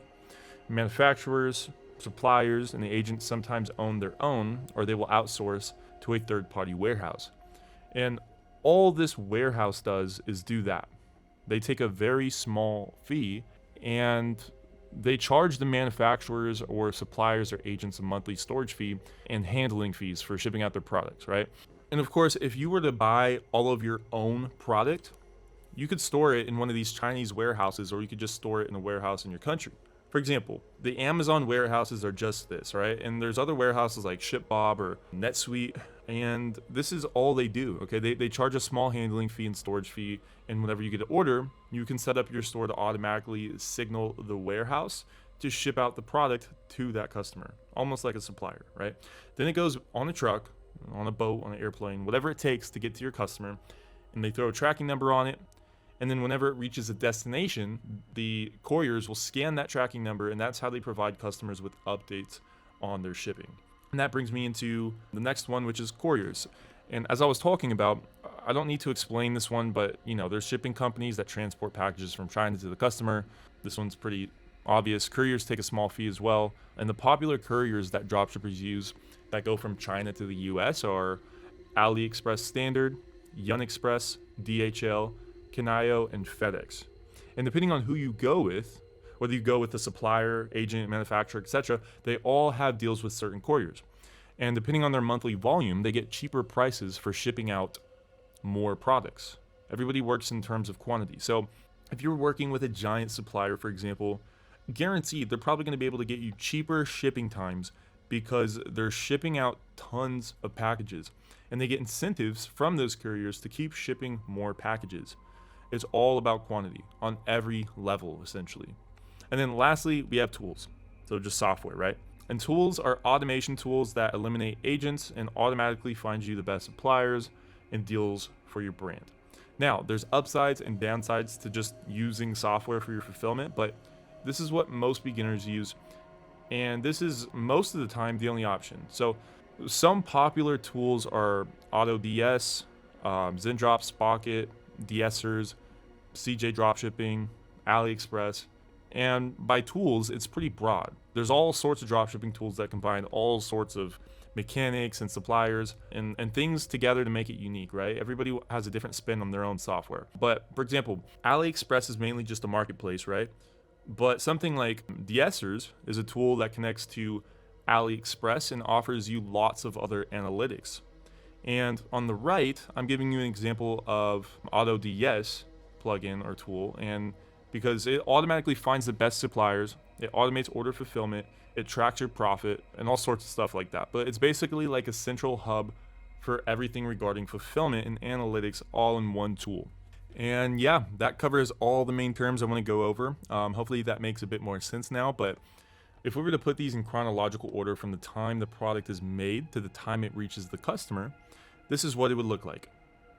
Manufacturers, suppliers, and the agents sometimes own their own, or they will outsource to a third-party warehouse. And all this warehouse does is do that. They take a very small fee and they charge the manufacturers or suppliers or agents a monthly storage fee and handling fees for shipping out their products, right? And of course, if you were to buy all of your own product, you could store it in one of these Chinese warehouses, or you could just store it in a warehouse in your country. For example, the Amazon warehouses are just this, right? And there's other warehouses like ShipBob or NetSuite, and this is all they do, okay? They charge a small handling fee and storage fee, and whenever you get an order, you can set up your store to automatically signal the warehouse to ship out the product to that customer, almost like a supplier, right? Then it goes on a truck, on a boat, on an airplane, whatever it takes to get to your customer, and they throw a tracking number on it. And then whenever it reaches a destination, the couriers will scan that tracking number, and that's how they provide customers with updates on their shipping. And that brings me into the next one, which is couriers. And as I was talking about, I don't need to explain this one, but you know, there's shipping companies that transport packages from China to the customer. This one's pretty obvious. Couriers take a small fee as well. And the popular couriers that dropshippers use that go from China to the US are AliExpress Standard, Yun Express, DHL, Kanayo, and FedEx. And depending on who you go with, whether you go with the supplier, agent, manufacturer, etc., they all have deals with certain couriers. And depending on their monthly volume, they get cheaper prices for shipping out more products. Everybody works in terms of quantity. So if you're working with a giant supplier, for example, guaranteed they're probably going to be able to get you cheaper shipping times because they're shipping out tons of packages. And they get incentives from those couriers to keep shipping more packages. It's all about quantity on every level, essentially. And then lastly, we have tools. So just software, right? And tools are automation tools that eliminate agents and automatically find you the best suppliers and deals for your brand. Now, there's upsides and downsides to just using software for your fulfillment, but this is what most beginners use. And this is most of the time the only option. So some popular tools are AutoDS, Zendrop, Spocket, DSers, CJ Dropshipping, AliExpress. And by tools, it's pretty broad. There's all sorts of dropshipping tools that combine all sorts of mechanics and suppliers and things together to make it unique, right? Everybody has a different spin on their own software. But for example, AliExpress is mainly just a marketplace, right? But something like DSers is a tool that connects to AliExpress and offers you lots of other analytics. And on the right, I'm giving you an example of AutoDS plugin or tool, and because it automatically finds the best suppliers, it automates order fulfillment, it tracks your profit, and all sorts of stuff like that. But it's basically like a central hub for everything regarding fulfillment and analytics all in one tool. And yeah, that covers all the main terms I want to go over. Hopefully that makes a bit more sense now, but if we were to put these in chronological order from the time the product is made to the time it reaches the customer, this is what it would look like.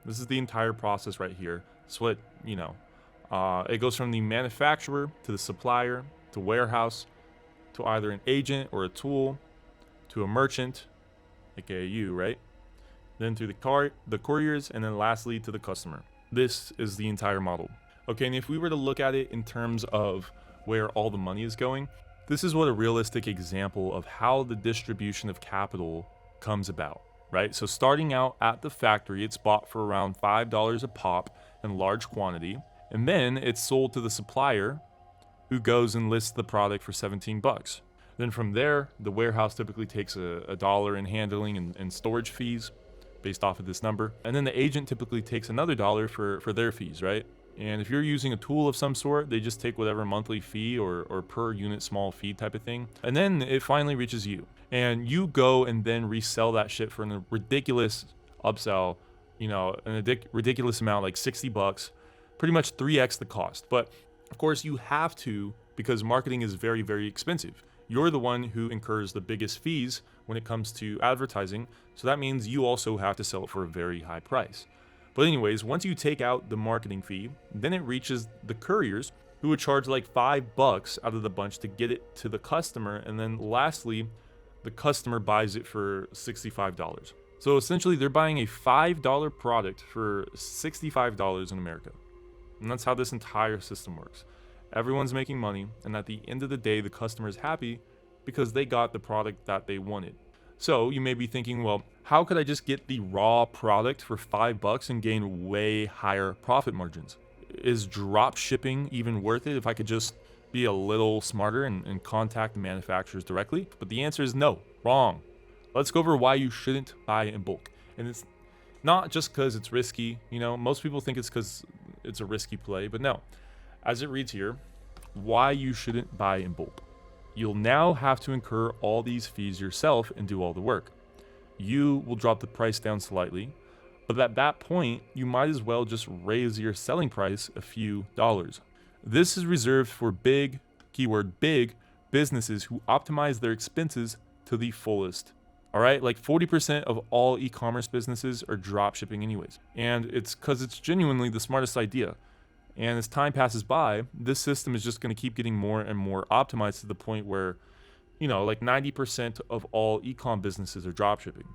This is the entire process right here. It's what, it goes from the manufacturer to the supplier to warehouse to either an agent or a tool to a merchant, aka you, right? Then through the couriers, and then lastly to the customer. This is the entire model. Okay, and if we were to look at it in terms of where all the money is going, this is what a realistic example of how the distribution of capital comes about, right? So starting out at the factory, it's bought for around $5 a pop in large quantity, and then it's sold to the supplier who goes and lists the product for 17 bucks. Then from there, the warehouse typically takes a dollar in handling and storage fees based off of this number. And then the agent typically takes another dollar for their fees, right? And if you're using a tool of some sort, they just take whatever monthly fee or per unit small fee type of thing. And then it finally reaches you. And you go and then resell that shit for a ridiculous upsell, ridiculous amount, like 60 bucks, pretty much 3x the cost. But of course you have to, because marketing is very, very expensive. You're the one who incurs the biggest fees when it comes to advertising. So that means you also have to sell it for a very high price. But anyways, once you take out the marketing fee, then it reaches the couriers who would charge like $5 out of the bunch to get it to the customer. And then lastly, the customer buys it for $65. So essentially they're buying a $5 product for $65 in America. And that's how this entire system works. Everyone's making money, and at the end of the day, the customer is happy because they got the product that they wanted. So you may be thinking, well, how could I just get the raw product for $5 and gain way higher profit margins? Is drop shipping even worth it if I could just be a little smarter and contact the manufacturers directly? But the answer is no, wrong. Let's go over why you shouldn't buy in bulk. And it's not just because it's risky. Most people think it's because it's a risky play, but no. As it reads here, why you shouldn't buy in bulk. You'll now have to incur all these fees yourself and do all the work. You will drop the price down slightly, but at that point, you might as well just raise your selling price a few dollars. This is reserved for big, keyword big, businesses who optimize their expenses to the fullest. All right, like 40% of all e-commerce businesses are drop shipping anyways. And it's because it's genuinely the smartest idea. And as time passes by, this system is just going to keep getting more and more optimized to the point where, like 90% of all e-com businesses are dropshipping.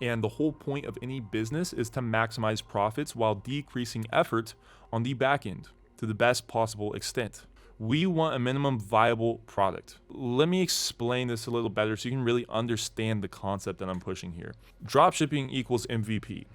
And the whole point of any business is to maximize profits while decreasing effort on the back end to the best possible extent. we want a minimum viable product. Let me explain this a little better so you can really understand the concept that I'm pushing here. Dropshipping equals MVP.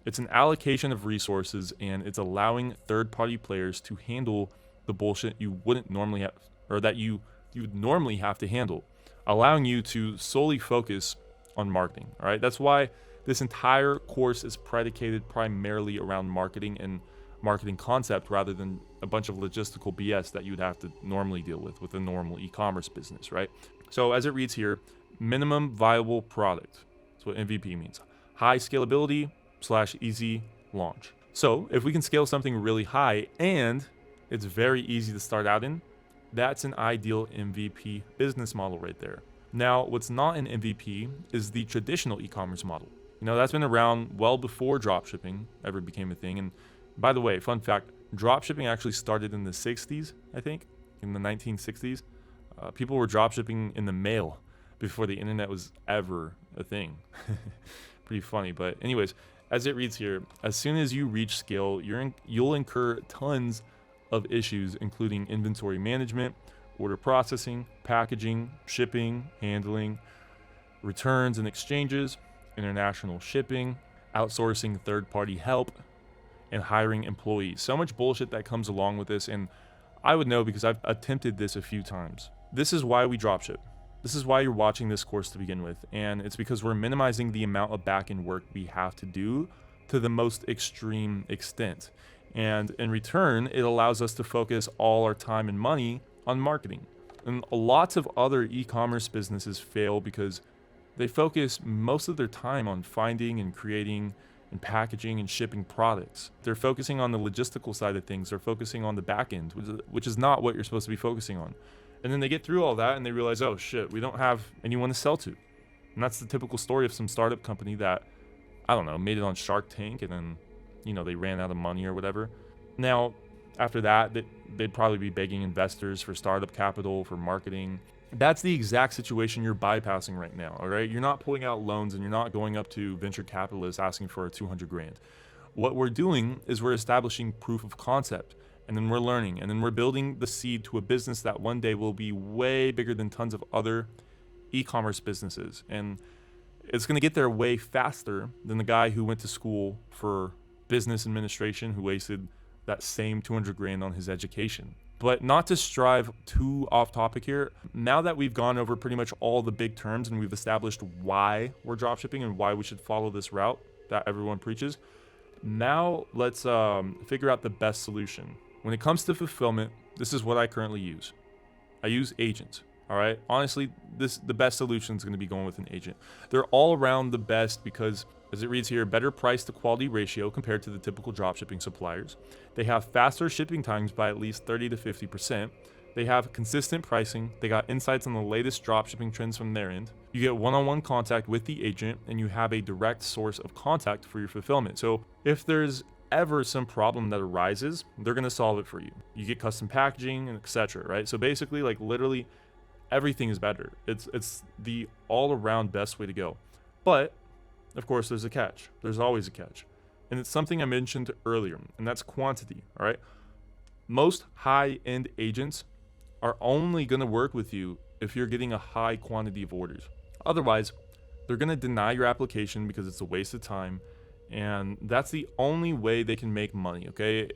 It's an allocation of resources, and it's allowing third-party players to handle the bullshit you wouldn't normally have, or that you would normally have to handle, allowing you to solely focus on marketing. All right, that's why this entire course is predicated primarily around marketing and marketing concept rather than a bunch of logistical BS that you'd have to normally deal with a normal e-commerce business, right? So as it reads here, minimum viable product. That's what MVP means. High scalability / easy launch. So if we can scale something really high and it's very easy to start out in, that's an ideal MVP business model right there. Now, what's not an MVP is the traditional e-commerce model. You know, that's been around well before dropshipping ever became a thing. And by the way, fun fact, dropshipping actually started in the 60s, I think, in the 1960s. People were dropshipping in the mail before the internet was ever a thing. Pretty funny, but anyways, as it reads here, as soon as you reach scale, you'll incur tons of issues, including inventory management, order processing, packaging, shipping, handling, returns and exchanges, international shipping, outsourcing third-party help, and hiring employees. So much bullshit that comes along with this, and I would know because I've attempted this a few times. This is why we dropship. This is why you're watching this course to begin with, and it's because we're minimizing the amount of back-end work we have to do to the most extreme extent. And in return, it allows us to focus all our time and money on marketing. And lots of other e-commerce businesses fail because they focus most of their time on finding and creating and packaging and shipping products. They're focusing on the logistical side of things. They're focusing on the back end, which is not what you're supposed to be focusing on. And then they get through all that and they realize, oh shit, we don't have anyone to sell to. And that's the typical story of some startup company that, I don't know, made it on Shark Tank and then, you know, they ran out of money or whatever. Now, after that, they'd probably be begging investors for startup capital, for marketing. That's the exact situation you're bypassing right now, all right? You're not pulling out loans and you're not going up to venture capitalists asking for 200 grand. What we're doing is we're establishing proof of concept, and then we're learning, and then we're building the seed to a business that one day will be way bigger than tons of other e-commerce businesses. And it's going to get there way faster than the guy who went to school for business administration who wasted that same 200 grand on his education. But not to strive too off topic here, now that we've gone over pretty much all the big terms and we've established why we're dropshipping and why we should follow this route that everyone preaches, now let's figure out the best solution. When it comes to fulfillment, this is what I currently use. I use agents. All right. Honestly, the best solution is going to be going with an agent. They're all around the best because, as it reads here, better price to quality ratio compared to the typical dropshipping suppliers. They have faster shipping times by at least 30 to 50%. They have consistent pricing. They got insights on the latest dropshipping trends from their end. You get one-on-one contact with the agent, and you have a direct source of contact for your fulfillment. So if there's ever some problem that arises, they're going to solve it for you. You get custom packaging and etc. Right? So basically, like literally, everything is better. It's the all-around best way to go. But of course, there's a catch. There's always a catch. And it's something I mentioned earlier, and that's quantity, all right? Most high-end agents are only going to work with you if you're getting a high quantity of orders. Otherwise, they're going to deny your application because it's a waste of time, and that's the only way they can make money, okay?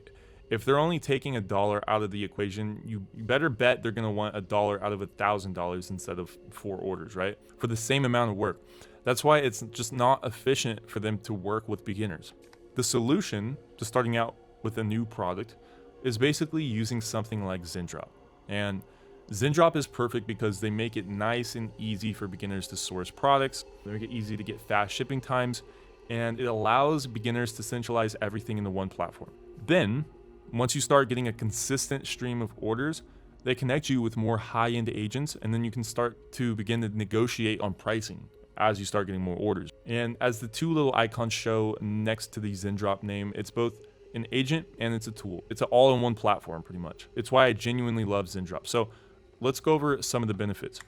If they're only taking $1 out of the equation, you better bet they're going to want $1 out of $1,000 instead of 4 orders, right? For the same amount of work. That's why it's just not efficient for them to work with beginners. The solution to starting out with a new product is basically using something like Zendrop. And Zendrop is perfect because they make it nice and easy for beginners to source products. They make it easy to get fast shipping times, and it allows beginners to centralize everything into one platform. Then, once you start getting a consistent stream of orders, they connect you with more high-end agents, and then you can start to begin to negotiate on pricing as you start getting more orders. And as the two little icons show next to the Zendrop name, it's both an agent and it's a tool. It's an all-in-one platform pretty much. It's why I genuinely love Zendrop. So let's go over some of the benefits.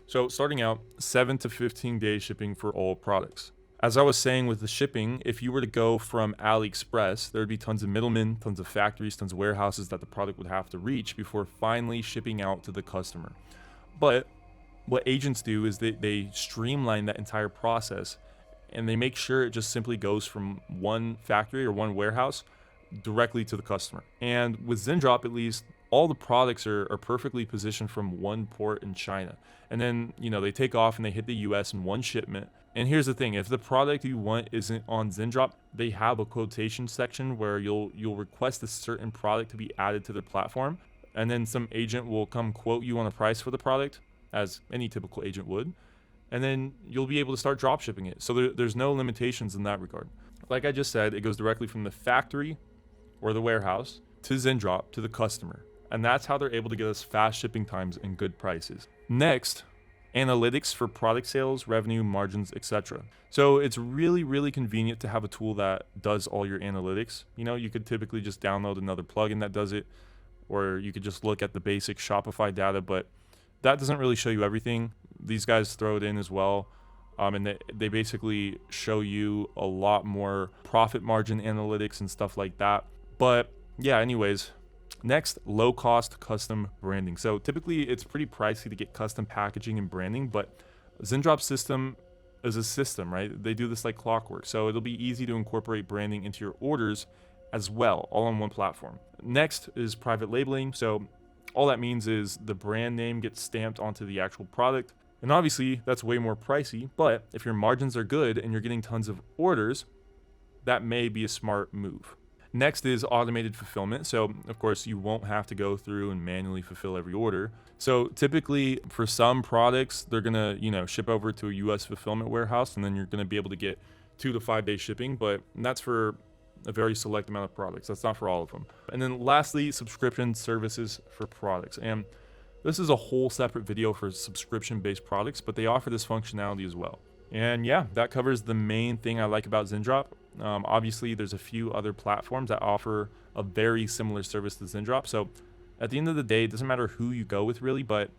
So starting out, 7 to 15 day shipping for all products. As I was saying with the shipping, if you were to go from AliExpress, there would be tons of middlemen, tons of factories, tons of warehouses that the product would have to reach before finally shipping out to the customer. But what agents do is they streamline that entire process, and they make sure it just simply goes from one factory or one warehouse directly to the customer. And with ZinDrop, at least, all the products are perfectly positioned from one port in China. And then, they take off and they hit the US in one shipment. And here's the thing, if the product you want isn't on ZinDrop, they have a quotation section where you'll request a certain product to be added to their platform. And then some agent will come quote you on a price for the product, as any typical agent would. And then you'll be able to start drop shipping it. So there's no limitations in that regard. Like I just said, it goes directly from the factory or the warehouse to ZinDrop to the customer. And that's how they're able to get us fast shipping times and good prices. Next, analytics for product sales, revenue, margins, etc. So it's really, really convenient to have a tool that does all your analytics. You could typically just download another plugin that does it, or you could just look at the basic Shopify data, but that doesn't really show you everything. These guys throw it in as well. And they basically show you a lot more profit margin analytics and stuff like that. But yeah, anyways, next, low cost custom branding. So typically it's pretty pricey to get custom packaging and branding, but ZinDrop system is a system, right? They do this like clockwork. So it'll be easy to incorporate branding into your orders as well, all on one platform. Next is private labeling. So all that means is the brand name gets stamped onto the actual product. And obviously that's way more pricey, but if your margins are good and you're getting tons of orders, that may be a smart move. Next is automated fulfillment. So of course you won't have to go through and manually fulfill every order. So typically for some products, they're gonna, ship over to a US fulfillment warehouse, and then you're gonna be able to get 2 to 5 day shipping, but that's for a very select amount of products. That's not for all of them. And then lastly, subscription services for products. And this is a whole separate video for subscription-based products, but they offer this functionality as well. And yeah, that covers the main thing I like about ZinDrop. Obviously, there's a few other platforms that offer a very similar service to ZinDrop. So at the end of the day, it doesn't matter who you go with really, but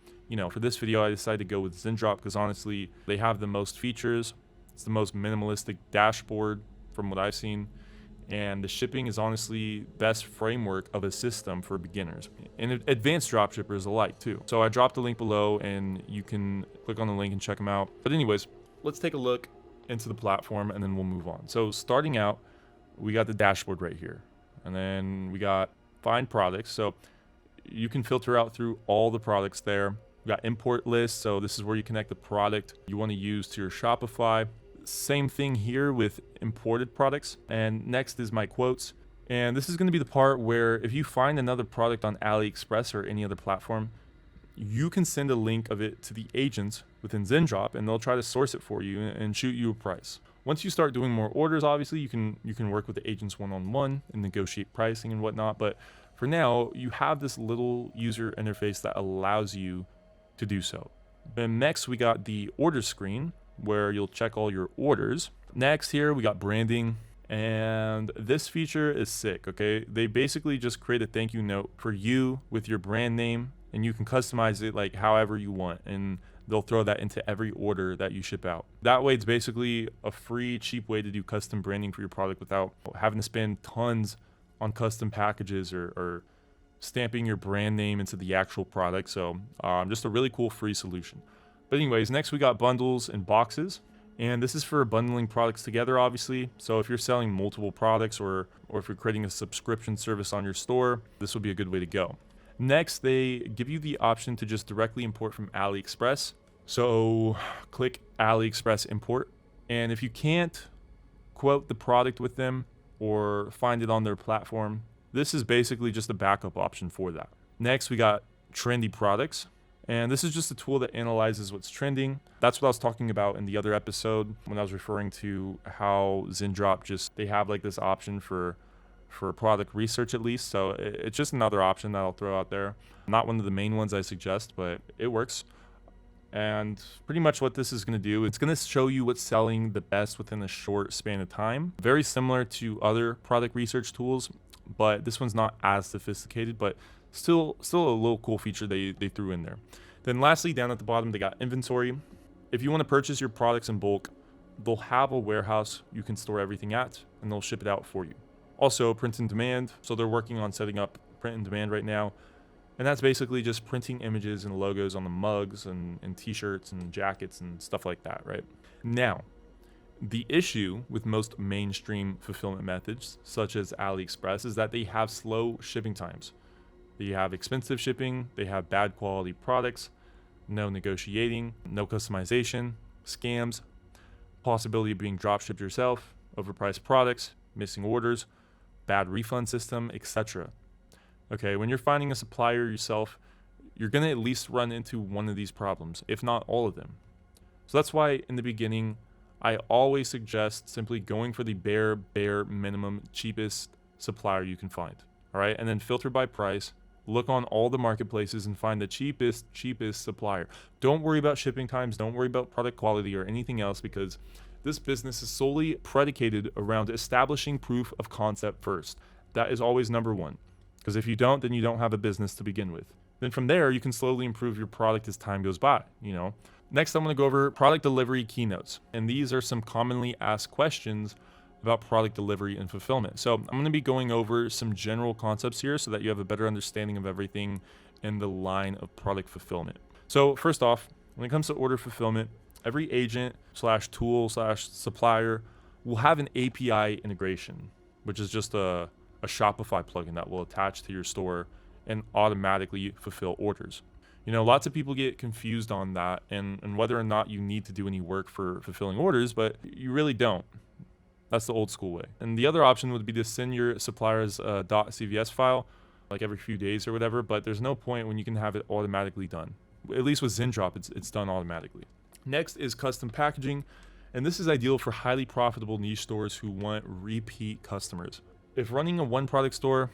for this video, I decided to go with ZinDrop because honestly, they have the most features. It's the most minimalistic dashboard from what I've seen. And the shipping is honestly best framework of a system for beginners and advanced dropshippers alike too. So I dropped the link below and you can click on the link and check them out. But anyways, let's take a look into the platform and then we'll move on. So starting out, we got the dashboard right here, and then we got find products. So you can filter out through all the products there. We got import lists. So this is where you connect the product you want to use to your Shopify. Same thing here with imported products. And next is my quotes. And this is going to be the part where if you find another product on AliExpress or any other platform, you can send a link of it to the agents within ZinDrop and they'll try to source it for you and shoot you a price. Once you start doing more orders, obviously you can work with the agents one-on-one and negotiate pricing and whatnot. But for now, you have this little user interface that allows you to do so. Then next we got the order screen, where you'll check all your orders. Next here we got branding, and this feature is sick. Okay, they basically just create a thank you note for you with your brand name, and you can customize it like however you want, and they'll throw that into every order that you ship out. That way it's basically a free, cheap way to do custom branding for your product without having to spend tons on custom packages or stamping your brand name into the actual product. So just a really cool free solution. But anyways, next we got bundles and boxes. And this is for bundling products together, obviously. So if you're selling multiple products or if you're creating a subscription service on your store, this will be a good way to go. Next, they give you the option to just directly import from AliExpress. So click AliExpress import. And if you can't quote the product with them or find it on their platform, this is basically just a backup option for that. Next, we got trendy products. And this is just a tool that analyzes what's trending. That's what I was talking about in the other episode when I was referring to how ZinDrop they have like this option for product research at least. So it's just another option that I'll throw out there. Not one of the main ones I suggest, but it works. And pretty much what this is going to do, it's going to show you what's selling the best within a short span of time. Very similar to other product research tools, but this one's not as sophisticated, but still a little cool feature they threw in there. Then lastly, down at the bottom, they got inventory. If you want to purchase your products in bulk, they'll have a warehouse you can store everything at, and they'll ship it out for you. Also, print and demand. So they're working on setting up print and demand right now. And that's basically just printing images and logos on the mugs and t-shirts and jackets and stuff like that, right? Now, the issue with most mainstream fulfillment methods, such as AliExpress, is that they have slow shipping times. They have expensive shipping, they have bad quality products, no negotiating, no customization, scams, possibility of being dropshipped yourself, overpriced products, missing orders, bad refund system, etc. Okay, when you're finding a supplier yourself, you're going to at least run into one of these problems, if not all of them. So that's why in the beginning, I always suggest simply going for the bare minimum cheapest supplier you can find. All right, and then filter by price, look on all the marketplaces and find the cheapest supplier. Don't worry about shipping times, don't worry about product quality or anything else, because this business is solely predicated around establishing proof of concept first. That is always number one. Because if you don't, then you don't have a business to begin with. Then from there, you can slowly improve your product as time goes by, you know. Next, I'm going to go over product delivery keynotes. And these are some commonly asked questions about product delivery and fulfillment. So I'm going to be going over some general concepts here so that you have a better understanding of everything in the line of product fulfillment. So first off, when it comes to order fulfillment, every agent / tool / supplier will have an API integration, which is just a Shopify plugin that will attach to your store and automatically fulfill orders. You know, lots of people get confused on that and whether or not you need to do any work for fulfilling orders, but you really don't. That's the old school way. And the other option would be to send your suppliers a .cvs file like every few days or whatever, but there's no point when you can have it automatically done. At least with ZenDrop, it's done automatically. Next is custom packaging, and this is ideal for highly profitable niche stores who want repeat customers. If running a one product store,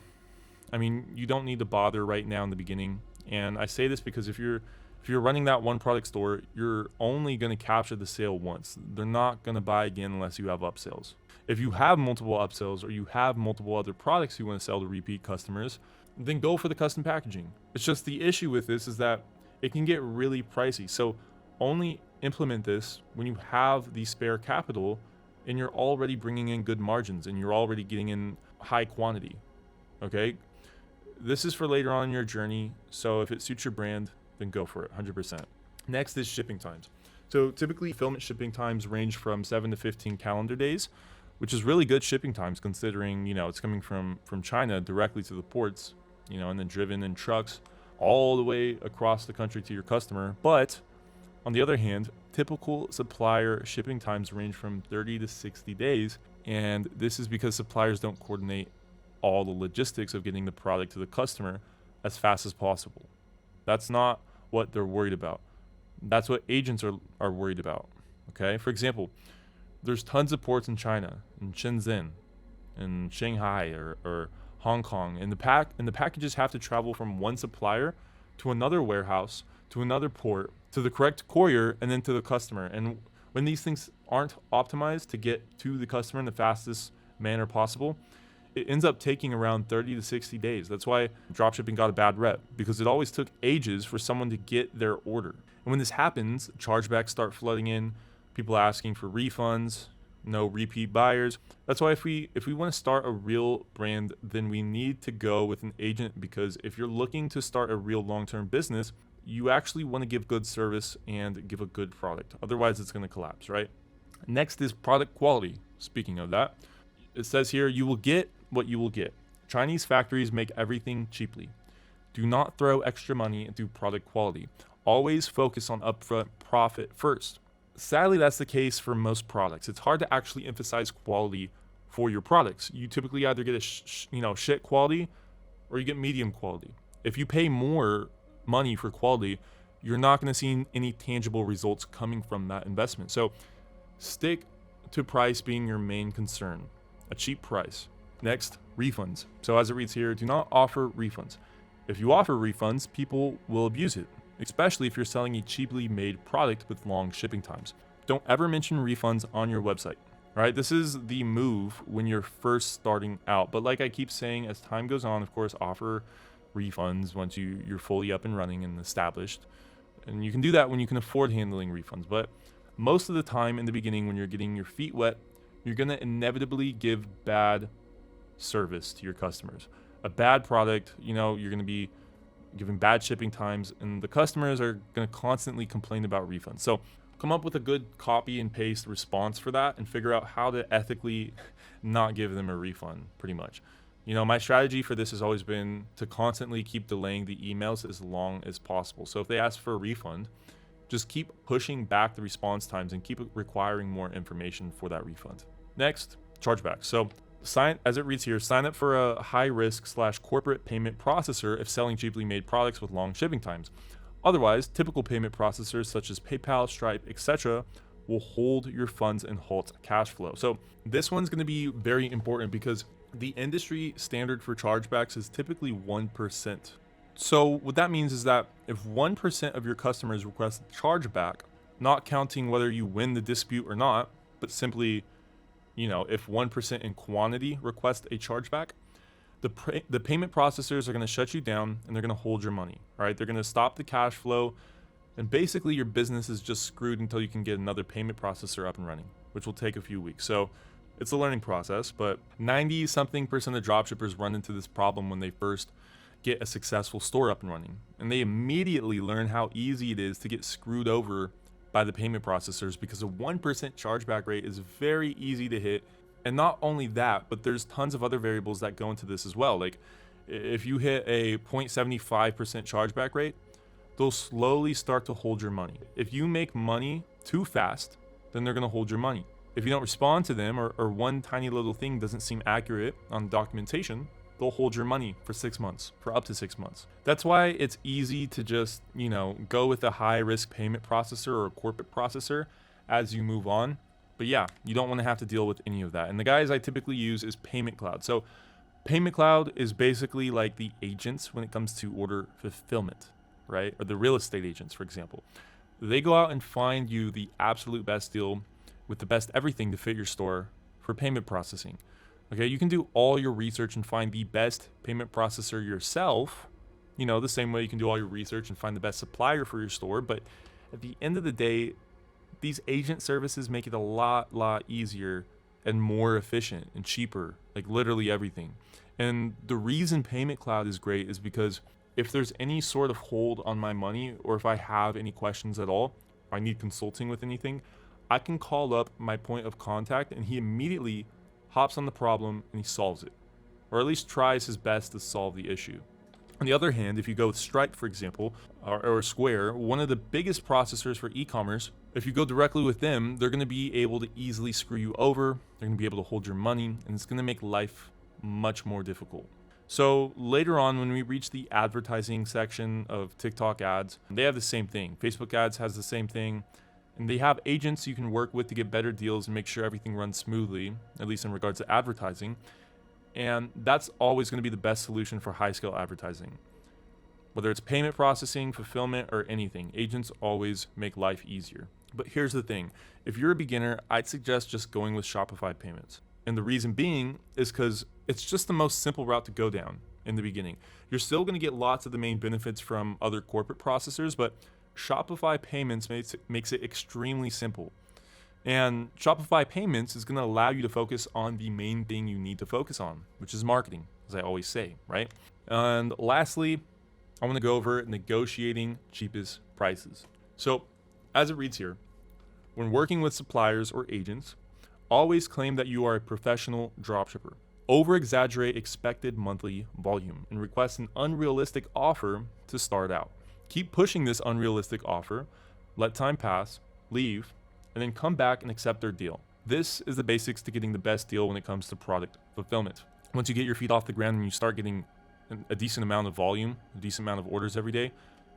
I mean, you don't need to bother right now in the beginning. And I say this because if you're running that one product store, you're only going to capture the sale once. They're not going to buy again unless you have upsells. If you have multiple upsells or you have multiple other products you want to sell to repeat customers, then go for the custom packaging. It's just the issue with this is that it can get really pricey. So only implement this when you have the spare capital and you're already bringing in good margins and you're already getting in high quantity. Okay, this is for later on in your journey, so if it suits your brand, then go for it 100%. Next is shipping times. So typically fulfillment shipping times range from 7 to 15 calendar days, which is really good shipping times considering, you know, it's coming from China directly to the ports, you know, and then driven in trucks all the way across the country to your customer. But on the other hand, typical supplier shipping times range from 30 to 60 days, and this is because suppliers don't coordinate all the logistics of getting the product to the customer as fast as possible. That's not what they're worried about. That's what agents are worried about. Okay, for example, there's tons of ports in China, in Shenzhen, in Shanghai or Hong Kong, and the packages have to travel from one supplier to another warehouse to another port to the correct courier and then to the customer. And when these things aren't optimized to get to the customer in the fastest manner possible, it ends up taking around 30 to 60 days. That's why dropshipping got a bad rep, because it always took ages for someone to get their order. And when this happens, chargebacks start flooding in, people asking for refunds, no repeat buyers. That's why if we want to start a real brand, then we need to go with an agent, because if you're looking to start a real long-term business, you actually want to give good service and give a good product. Otherwise, it's going to collapse, right? Next is product quality. Speaking of that, it says here, you will get what you will get. Chinese factories make everything cheaply. Do not throw extra money into product quality. Always focus on upfront profit first. Sadly, that's the case for most products. It's hard to actually emphasize quality for your products. You typically either get a shit quality or you get medium quality. If you pay more money for quality, you're not going to see any tangible results coming from that investment. So stick to price being your main concern. A cheap price. Next, refunds. So as it reads here, do not offer refunds. If you offer refunds, people will abuse it, especially if you're selling a cheaply made product with long shipping times. Don't ever mention refunds on your website. Right? This is the move when you're first starting out. But like I keep saying, as time goes on, of course, offer refunds once you're fully up and running and established. And you can do that when you can afford handling refunds. But most of the time in the beginning when you're getting your feet wet, you're going to inevitably give bad service to your customers. A bad product, you know, you're going to be giving bad shipping times, and the customers are going to constantly complain about refunds. So come up with a good copy and paste response for that and figure out how to ethically not give them a refund, pretty much. You know, my strategy for this has always been to constantly keep delaying the emails as long as possible. So if they ask for a refund, just keep pushing back the response times and keep requiring more information for that refund. Next, chargebacks. So as it reads here, sign up for a high-risk / corporate payment processor if selling cheaply made products with long shipping times. Otherwise, typical payment processors such as PayPal, Stripe, etc. will hold your funds and halt cash flow. So this one's going to be very important because the industry standard for chargebacks is typically 1%. So what that means is that if 1% of your customers request a chargeback, not counting whether you win the dispute or not, but simply, you know, if 1% in quantity request a chargeback, the payment processors are going to shut you down and they're going to hold your money, right? They're going to stop the cash flow, and basically your business is just screwed until you can get another payment processor up and running, which will take a few weeks. So it's a learning process, but 90-something% of dropshippers run into this problem when they first get a successful store up and running, and they immediately learn how easy it is to get screwed over by the payment processors because a 1% chargeback rate is very easy to hit. And not only that, but there's tons of other variables that go into this as well. Like if you hit a 0.75% chargeback rate, they'll slowly start to hold your money. If you make money too fast, then they're going to hold your money. If you don't respond to them, or one tiny little thing doesn't seem accurate on documentation, they'll hold your money for 6 months, for up to 6 months. That's why it's easy to just, you know, go with a high risk payment processor or a corporate processor as you move on. But yeah, you don't want to have to deal with any of that. And the guys I typically use is Payment Cloud. So Payment Cloud is basically like the agents when it comes to order fulfillment, right? Or the real estate agents, for example. They go out and find you the absolute best deal with the best everything to fit your store for payment processing. Okay, you can do all your research and find the best payment processor yourself, you know, the same way you can do all your research and find the best supplier for your store. But at the end of the day, these agent services make it a lot easier and more efficient and cheaper, like literally everything. And the reason Payment Cloud is great is because if there's any sort of hold on my money, or if I have any questions at all, or I need consulting with anything, I can call up my point of contact and he immediately hops on the problem and he solves it, or at least tries his best to solve the issue. On the other hand, if you go with Stripe, for example, or Square, one of the biggest processors for e-commerce, if you go directly with them, they're going to be able to easily screw you over. They're going to be able to hold your money, and it's going to make life much more difficult. So later on, when we reach the advertising section of TikTok ads, they have the same thing. Facebook ads has the same thing. And they have agents you can work with to get better deals and make sure everything runs smoothly, at least in regards to advertising. And that's always going to be the best solution for high-scale advertising. Whether it's payment processing, fulfillment, or anything, agents always make life easier. But here's the thing. If you're a beginner, I'd suggest just going with Shopify Payments. And the reason being is because it's just the most simple route to go down in the beginning. You're still going to get lots of the main benefits from other corporate processors, but Shopify Payments makes it extremely simple. And Shopify Payments is going to allow you to focus on the main thing you need to focus on, which is marketing, as I always say, right? And lastly, I want to go over negotiating cheapest prices. So, as it reads here, when working with suppliers or agents, always claim that you are a professional dropshipper. Over-exaggerate expected monthly volume and request an unrealistic offer to start out. Keep pushing this unrealistic offer, let time pass, leave, and then come back and accept their deal. This is the basics to getting the best deal when it comes to product fulfillment. Once you get your feet off the ground and you start getting a decent amount of volume, a decent amount of orders every day,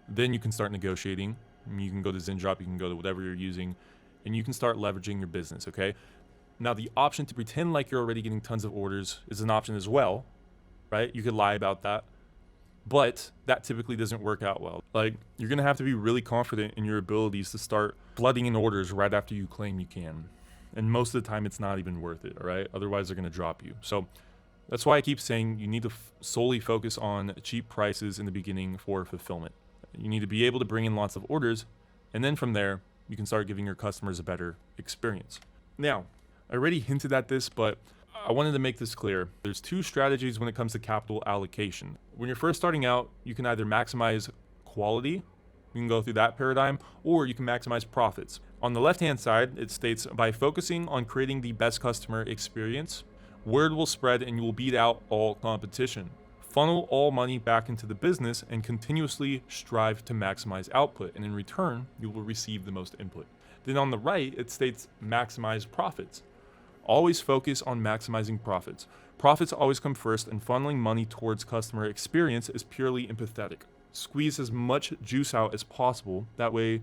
then you can start negotiating. You can go to ZenDrop, you can go to whatever you're using, and you can start leveraging your business, okay? Now, the option to pretend like you're already getting tons of orders is an option as well, right? You could lie about that, but that typically doesn't work out well. Like, you're gonna have to be really confident in your abilities to start flooding in orders right after you claim you can. And most of the time, it's not even worth it, all right? Otherwise, they're gonna drop you. So that's why I keep saying you need to solely focus on cheap prices in the beginning for fulfillment. You need to be able to bring in lots of orders, and then from there, you can start giving your customers a better experience. Now, I already hinted at this, but I wanted to make this clear. There's two strategies when it comes to capital allocation. When you're first starting out, you can either maximize quality, you can go through that paradigm, or you can maximize profits. On the left-hand side, it states, by focusing on creating the best customer experience, word will spread and you will beat out all competition. Funnel all money back into the business and continuously strive to maximize output, and in return, you will receive the most input. Then on the right, it states maximize profits. Always focus on maximizing profits. Profits always come first, and funneling money towards customer experience is purely empathetic. Squeeze as much juice out as possible. That way,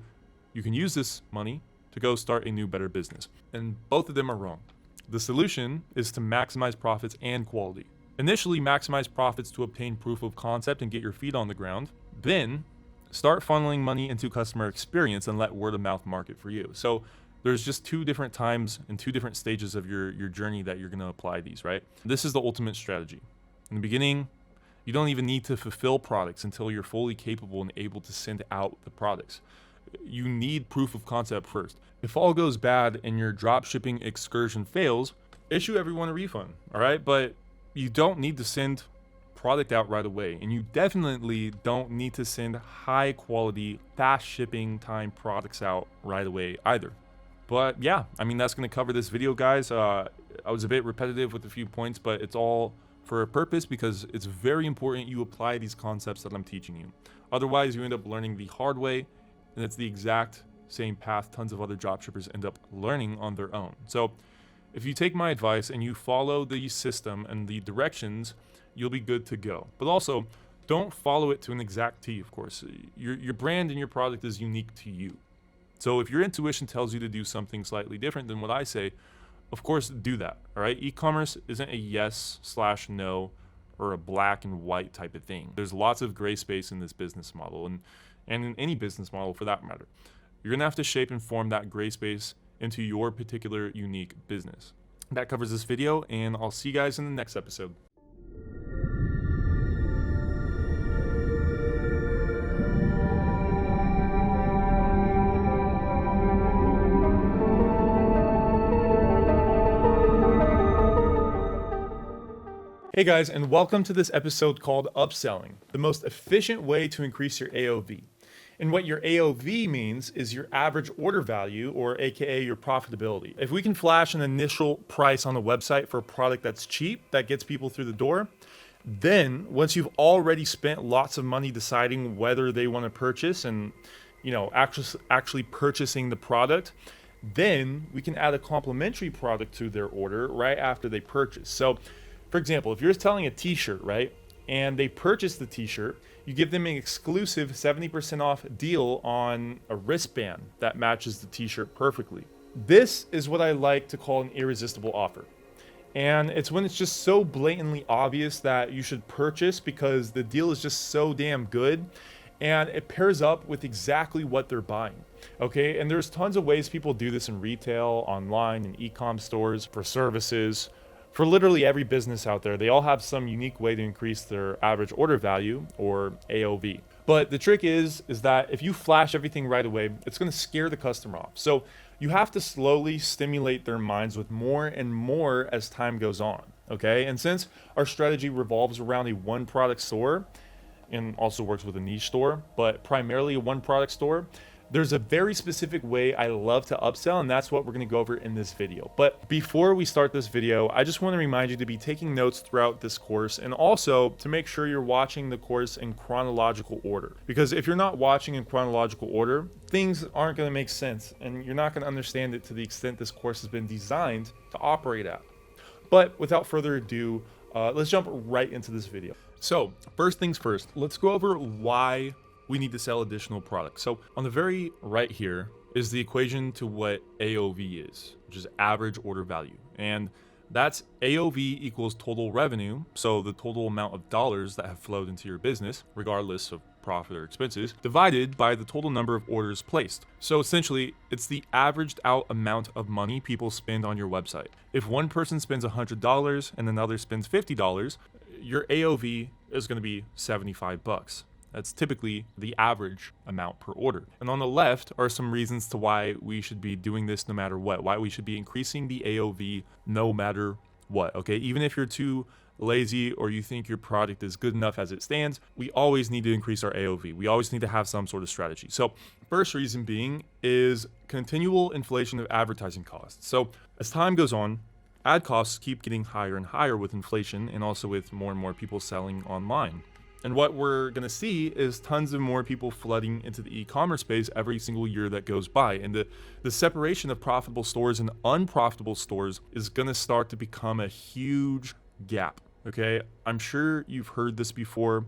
you can use this money to go start a new, better business. And both of them are wrong. The solution is to maximize profits and quality. Initially, maximize profits to obtain proof of concept and get your feet on the ground. Then, start funneling money into customer experience and let word of mouth market for you. So there's just two different times and two different stages of your journey that you're going to apply these, right? This is the ultimate strategy. In the beginning, you don't even need to fulfill products until you're fully capable and able to send out the products. You need proof of concept first. If all goes bad and your dropshipping excursion fails, issue everyone a refund, all right? But you don't need to send product out right away, and you definitely don't need to send high quality, fast shipping time products out right away either. But yeah, I mean, that's going to cover this video, guys. I was a bit repetitive with a few points, but it's all for a purpose, because it's very important you apply these concepts that I'm teaching you. Otherwise, you end up learning the hard way, and it's the exact same path tons of other dropshippers end up learning on their own. So if you take my advice and you follow the system and the directions, you'll be good to go. But also, don't follow it to an exact T, of course. Your brand and your product is unique to you. So if your intuition tells you to do something slightly different than what I say, of course, do that, all right? E-commerce isn't a yes/no or a black and white type of thing. There's lots of gray space in this business model, and in any business model for that matter. You're gonna have to shape and form that gray space into your particular unique business. That covers this video, and I'll see you guys in the next episode. Hey guys, and welcome to this episode called Upselling, the most efficient way to increase your AOV. And what your AOV means is your average order value, or AKA your profitability. If we can flash an initial price on the website for a product that's cheap, that gets people through the door, then once you've already spent lots of money deciding whether they want to purchase and, actually purchasing the product, then we can add a complimentary product to their order right after they purchase. So, for example, if you're selling a t-shirt, right, and they purchase the t-shirt, you give them an exclusive 70% off deal on a wristband that matches the t-shirt perfectly. This is what I like to call an irresistible offer. And it's when it's just so blatantly obvious that you should purchase because the deal is just so damn good, and it pairs up with exactly what they're buying. Okay, and there's tons of ways people do this in retail, online, in e-com stores, for services. For literally every business out there, they all have some unique way to increase their average order value, or AOV. But the trick is that if you flash everything right away, it's going to scare the customer off. So you have to slowly stimulate their minds with more and more as time goes on, okay? And since our strategy revolves around a one product store, and also works with a niche store, but primarily a one product store, there's a very specific way I love to upsell, and that's what we're going to go over in this video. But before we start this video, I just want to remind you to be taking notes throughout this course, and also to make sure you're watching the course in chronological order. Because if you're not watching in chronological order, things aren't going to make sense, and you're not going to understand it to the extent this course has been designed to operate at. But without further ado, let's jump right into this video. So first things first, let's go over why we need to sell additional products. So on the very right here is the equation to what AOV is, which is average order value. And that's AOV equals total revenue, so the total amount of dollars that have flowed into your business, regardless of profit or expenses, divided by the total number of orders placed. So essentially, it's the averaged out amount of money people spend on your website. If one person spends $100 and another spends $50, your AOV is going to be $75. That's typically the average amount per order. And on the left are some reasons to why we should be doing this no matter what, why we should be increasing the AOV no matter what, okay? Even if you're too lazy or you think your product is good enough as it stands, we always need to increase our AOV. We always need to have some sort of strategy. So first reason being is continual inflation of advertising costs. So as time goes on, ad costs keep getting higher and higher with inflation and also with more and more people selling online. And what we're going to see is tons of more people flooding into the e-commerce space every single year that goes by. And the separation of profitable stores and unprofitable stores is going to start to become a huge gap. Okay, I'm sure you've heard this before,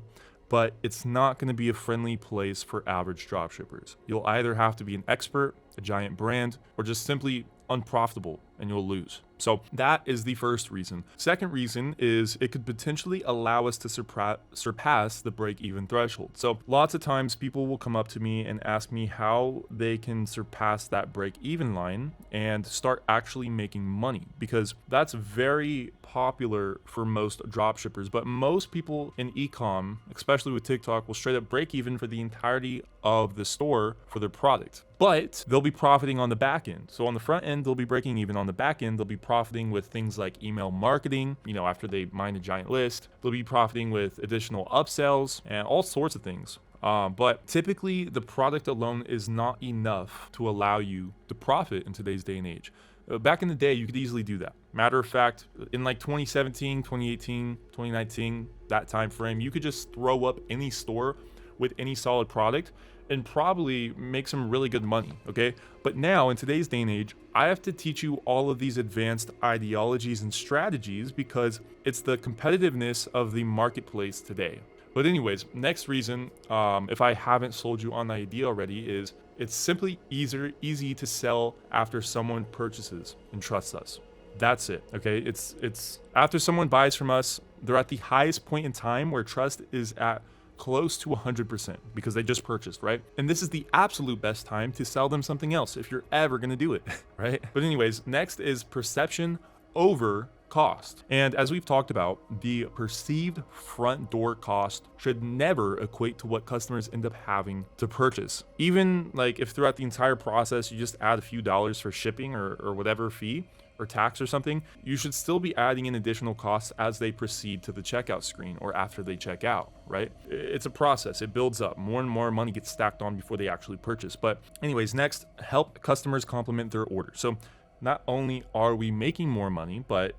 but it's not going to be a friendly place for average dropshippers. You'll either have to be an expert, a giant brand, or just simply unprofitable, and you'll lose. So that is the first reason. Second reason is it could potentially allow us to surpass the break-even threshold. So lots of times people will come up to me and ask me how they can surpass that break-even line and start actually making money, because that's very popular for most dropshippers. But most people in e-com, especially with TikTok, will straight up break even for the entirety of the store for their product. But they'll be profiting on the back end. So on the front end, they'll be breaking even. On the back end, they'll be profiting with things like email marketing, after they mine a giant list. They'll be profiting with additional upsells and all sorts of things. But typically, the product alone is not enough to allow you to profit in today's day and age. Back in the day, you could easily do that. Matter of fact, in like 2017, 2018, 2019, that time frame, you could just throw up any store with any solid product and probably make some really good money, okay? But now, in today's day and age, I have to teach you all of these advanced ideologies and strategies because it's the competitiveness of the marketplace today. But anyways, next reason, if I haven't sold you on the idea already, is it's simply easy to sell after someone purchases and trusts us. That's it, okay? It's after someone buys from us, they're at the highest point in time where trust is at close to 100% because they just purchased, right? And this is the absolute best time to sell them something else if you're ever gonna do it, right? But anyways, next is perception over cost. And as we've talked about, the perceived front door cost should never equate to what customers end up having to purchase. Even like if throughout the entire process you just add a few dollars for shipping or whatever fee or tax or something, you should still be adding in additional costs as they proceed to the checkout screen or after they check out, right? It's a process, it builds up. More and more money gets stacked on before they actually purchase. But anyways, next, help customers complement their order. So not only are we making more money, but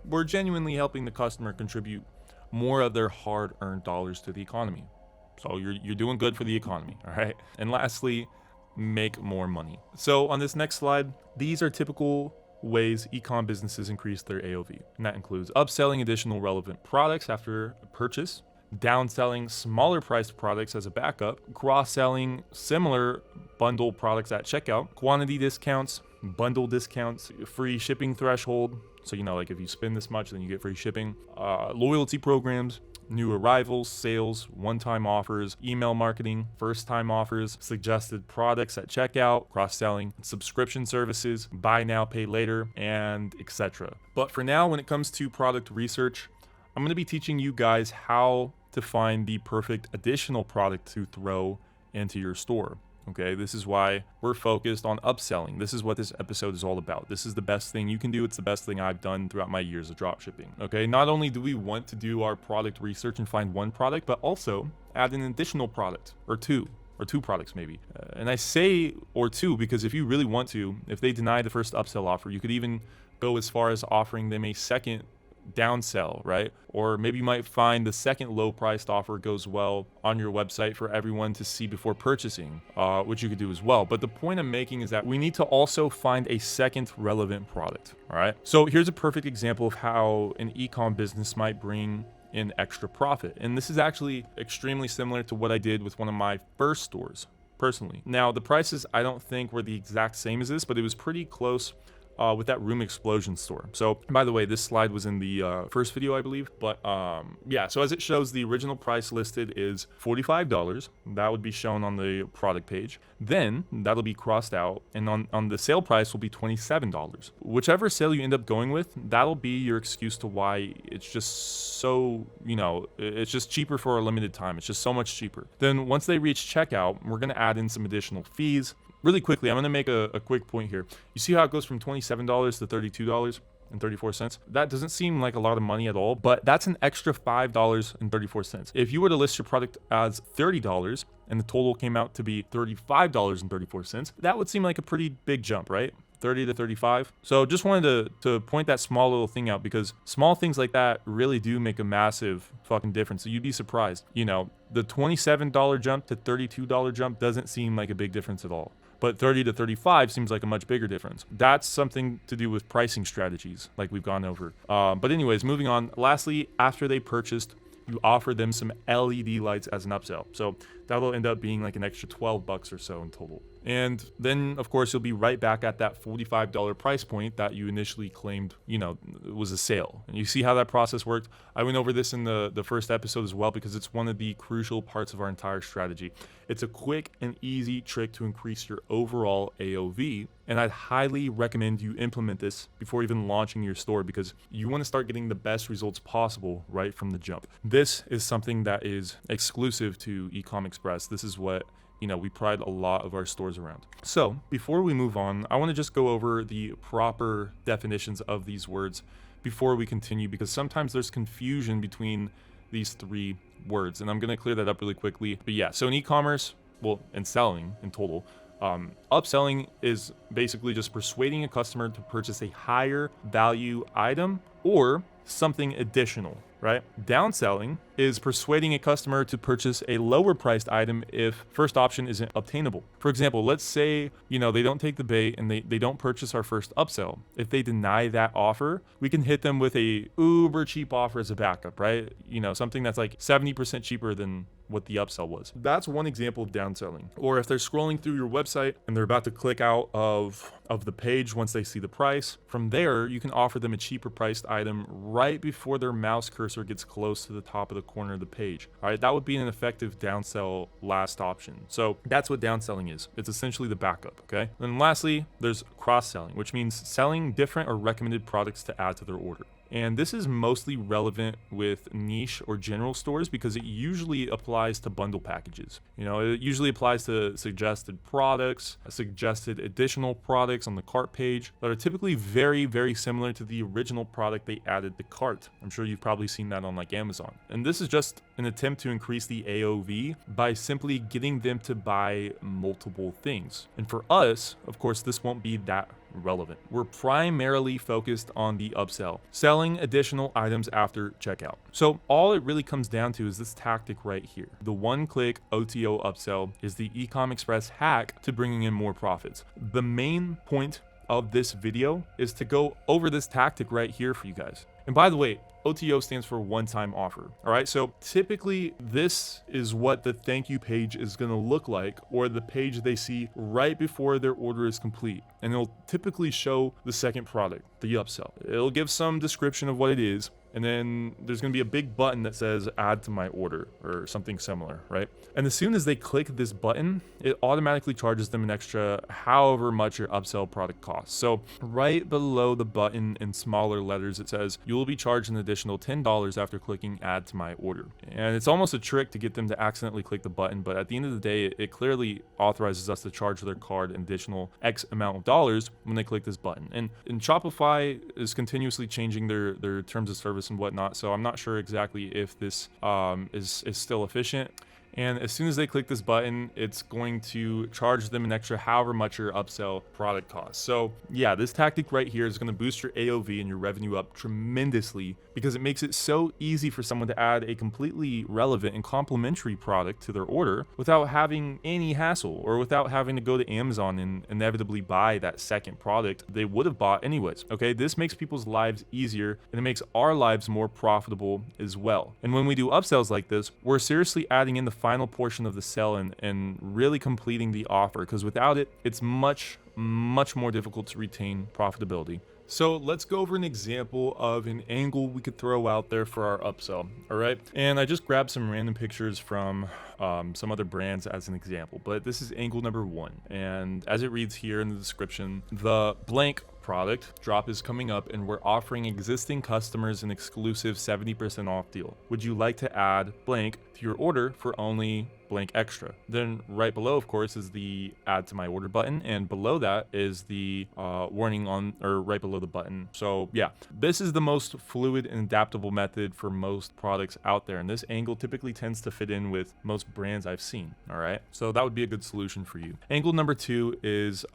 we're genuinely helping the customer contribute more of their hard-earned dollars to the economy. So you're doing good for the economy, all right? And lastly, make more money. So on this next slide, these are typical ways e-com businesses increase their AOV. And that includes upselling additional relevant products after purchase, downselling smaller priced products as a backup, cross-selling similar bundle products at checkout, quantity discounts, bundle discounts, free shipping threshold. So, like if you spend this much, then you get free shipping, loyalty programs, new arrivals, sales, one-time offers, email marketing, first-time offers, suggested products at checkout, cross-selling, subscription services, buy now, pay later, and etc. But for now, when it comes to product research, I'm going to be teaching you guys how to find the perfect additional product to throw into your store. Okay, this is why we're focused on upselling. This is what this episode is all about. This is the best thing you can do. It's the best thing I've done throughout my years of dropshipping. Okay, not only do we want to do our product research and find one product, but also add an additional product or two products maybe. And I say or two because if you really want to, if they deny the first upsell offer, you could even go as far as offering them a second downsell, right? Or maybe you might find the second low priced offer goes well on your website for everyone to see before purchasing, which you could do as well. But the point I'm making is that we need to also find a second relevant product, all right? So here's a perfect example of how an e-com business might bring in extra profit. And this is actually extremely similar to what I did with one of my first stores personally. Now, the prices I don't think were the exact same as this, but it was pretty close with that Room Explosion store. So by the way, this slide was in the first video, I believe. But yeah, so as it shows, the original price listed is $45. That would be shown on the product page. Then that'll be crossed out, and on the sale price will be $27. Whichever sale you end up going with, that'll be your excuse to why it's just so, you know, it's just cheaper for a limited time. It's just so much cheaper. Then once they reach checkout, we're going to add in some additional fees. Really quickly, I'm going to make a quick point here. You see how it goes from $27 to $32.34? That doesn't seem like a lot of money at all, but that's an extra $5.34. If you were to list your product as $30 and the total came out to be $35.34, that would seem like a pretty big jump, right? 30 to 35. So just wanted to point that small little thing out, because small things like that really do make a massive fucking difference. So you'd be surprised. You know, the $27 jump to $32 jump doesn't seem like a big difference at all. But 30 to 35 seems like a much bigger difference. That's something to do with pricing strategies, like we've gone over. But anyways, moving on. Lastly, after they purchased, you offer them some LED lights as an upsell. So that'll end up being like an extra $12 or so in total. And then, of course, you'll be right back at that $45 price point that you initially claimed, you know, was a sale. And you see how that process worked. I went over this in the first episode as well, because it's one of the crucial parts of our entire strategy. It's a quick and easy trick to increase your overall AOV. And I'd highly recommend you implement this before even launching your store, because you want to start getting the best results possible right from the jump. This is something that is exclusive to Ecom Express. This is what, you know, we pride a lot of our stores around. So before we move on, I want to just go over the proper definitions of these words before we continue, because sometimes there's confusion between these three words, and I'm going to clear that up really quickly. But yeah, so in e-commerce, well, and selling in total, upselling is basically just persuading a customer to purchase a higher value item or something additional, right? Downselling is persuading a customer to purchase a lower priced item if first option isn't obtainable. For example, let's say, you know, they don't take the bait and they don't purchase our first upsell. If they deny that offer, we can hit them with a uber cheap offer as a backup, right? You know, something that's like 70% cheaper than what the upsell was. That's one example of downselling. Or if they're scrolling through your website and they're about to click out of the page once they see the price, from there you can offer them a cheaper priced item right before their mouse cursor gets close to the top of the corner of the page. All right, that would be an effective downsell last option. So that's what downselling is. It's essentially the backup, okay? And lastly, there's cross-selling, which means selling different or recommended products to add to their order. And this is mostly relevant with niche or general stores because it usually applies to bundle packages. You know, it usually applies to suggested products, suggested additional products on the cart page that are typically very, very similar to the original product they added to cart. I'm sure you've probably seen that on like Amazon. And this is just an attempt to increase the AOV by simply getting them to buy multiple things. And for us, of course, this won't be that relevant. We're primarily focused on the upsell, selling additional items after checkout. So all it really comes down to is this tactic right here. The one-click OTO upsell is the Ecom Express hack to bringing in more profits. The main point of this video is to go over this tactic right here for you guys. And by the way, OTO stands for one-time offer. All right, so typically this is what the thank you page is going to look like, or the page they see right before their order is complete. And it'll typically show the second product, the upsell. It'll give some description of what it is, and then there's going to be a big button that says add to my order or something similar, right? And as soon as they click this button, it automatically charges them an extra however much your upsell product costs. So right below the button in smaller letters, it says you will be charged an additional $10 after clicking add to my order. And it's almost a trick to get them to accidentally click the button, but at the end of the day, it clearly authorizes us to charge their card an additional X amount of dollars when they click this button. And Shopify is continuously changing their terms of service and whatnot, so I'm not sure exactly if this is still efficient. And as soon as they click this button, it's going to charge them an extra however much your upsell product costs. So yeah, this tactic right here is going to boost your AOV and your revenue up tremendously because it makes it so easy for someone to add a completely relevant and complementary product to their order without having any hassle or without having to go to Amazon and inevitably buy that second product they would have bought anyways. Okay, this makes people's lives easier and it makes our lives more profitable as well. And when we do upsells like this, we're seriously adding in the final portion of the sell and really completing the offer, because without it, it's much more difficult to retain profitability. So let's go over an example of an angle we could throw out there for our upsell, all right? And I just grabbed some random pictures from some other brands as an example, but this is angle number 1. And as it reads here in the description, the blank product drop is coming up and we're offering existing customers an exclusive 70% off deal. Would you like to add blank to your order for only blank extra? Then right below, of course, is the add to my order button, and below that is the warning on, or right below the button. So yeah, this is the most fluid and adaptable method for most products out there, and this angle typically tends to fit in with most brands I've seen. All right, so that would be a good solution for you. Angle number 2 is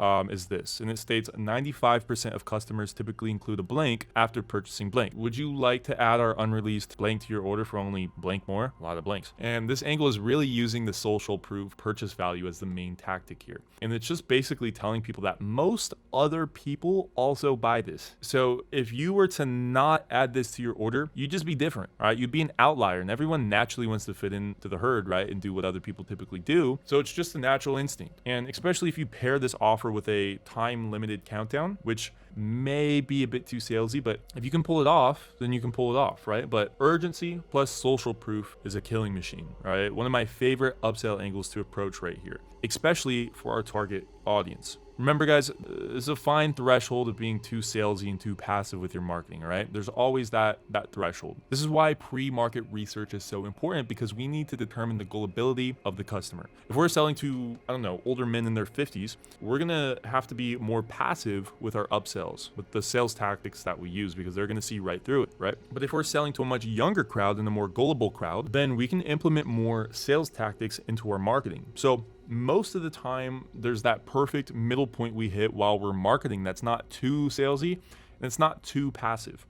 this, and it states 95% of customers typically include a blank after purchasing blank. Would you like to add our unreleased blank to your order for only blank more? A lot of blanks. And this angle is really using the social proof purchase value as the main tactic here. And it's just basically telling people that most other people also buy this. So if you were to not add this to your order, you'd just be different, right? You'd be an outlier, and everyone naturally wants to fit into the herd, right? And do what other people typically do. So it's just a natural instinct. And especially if you pair this offer with a time limited countdown, which may be a bit too salesy, but if you can pull it off, then you can pull it off, right? But urgency plus social proof is a killing machine, right? One of my favorite upsell angles to approach right here, especially for our target audience. Remember, guys, there's a fine threshold of being too salesy and too passive with your marketing, right? There's always that threshold. This is why pre-market research is so important, because we need to determine the gullibility of the customer. If we're selling to, I don't know, older men in their 50s, we're gonna have to be more passive with our upsells, with the sales tactics that we use, because they're gonna see right through it, right? But if we're selling to a much younger crowd and a more gullible crowd, then we can implement more sales tactics into our marketing. So most of the time, there's that perfect middle point we hit while we're marketing that's not too salesy and it's not too passive.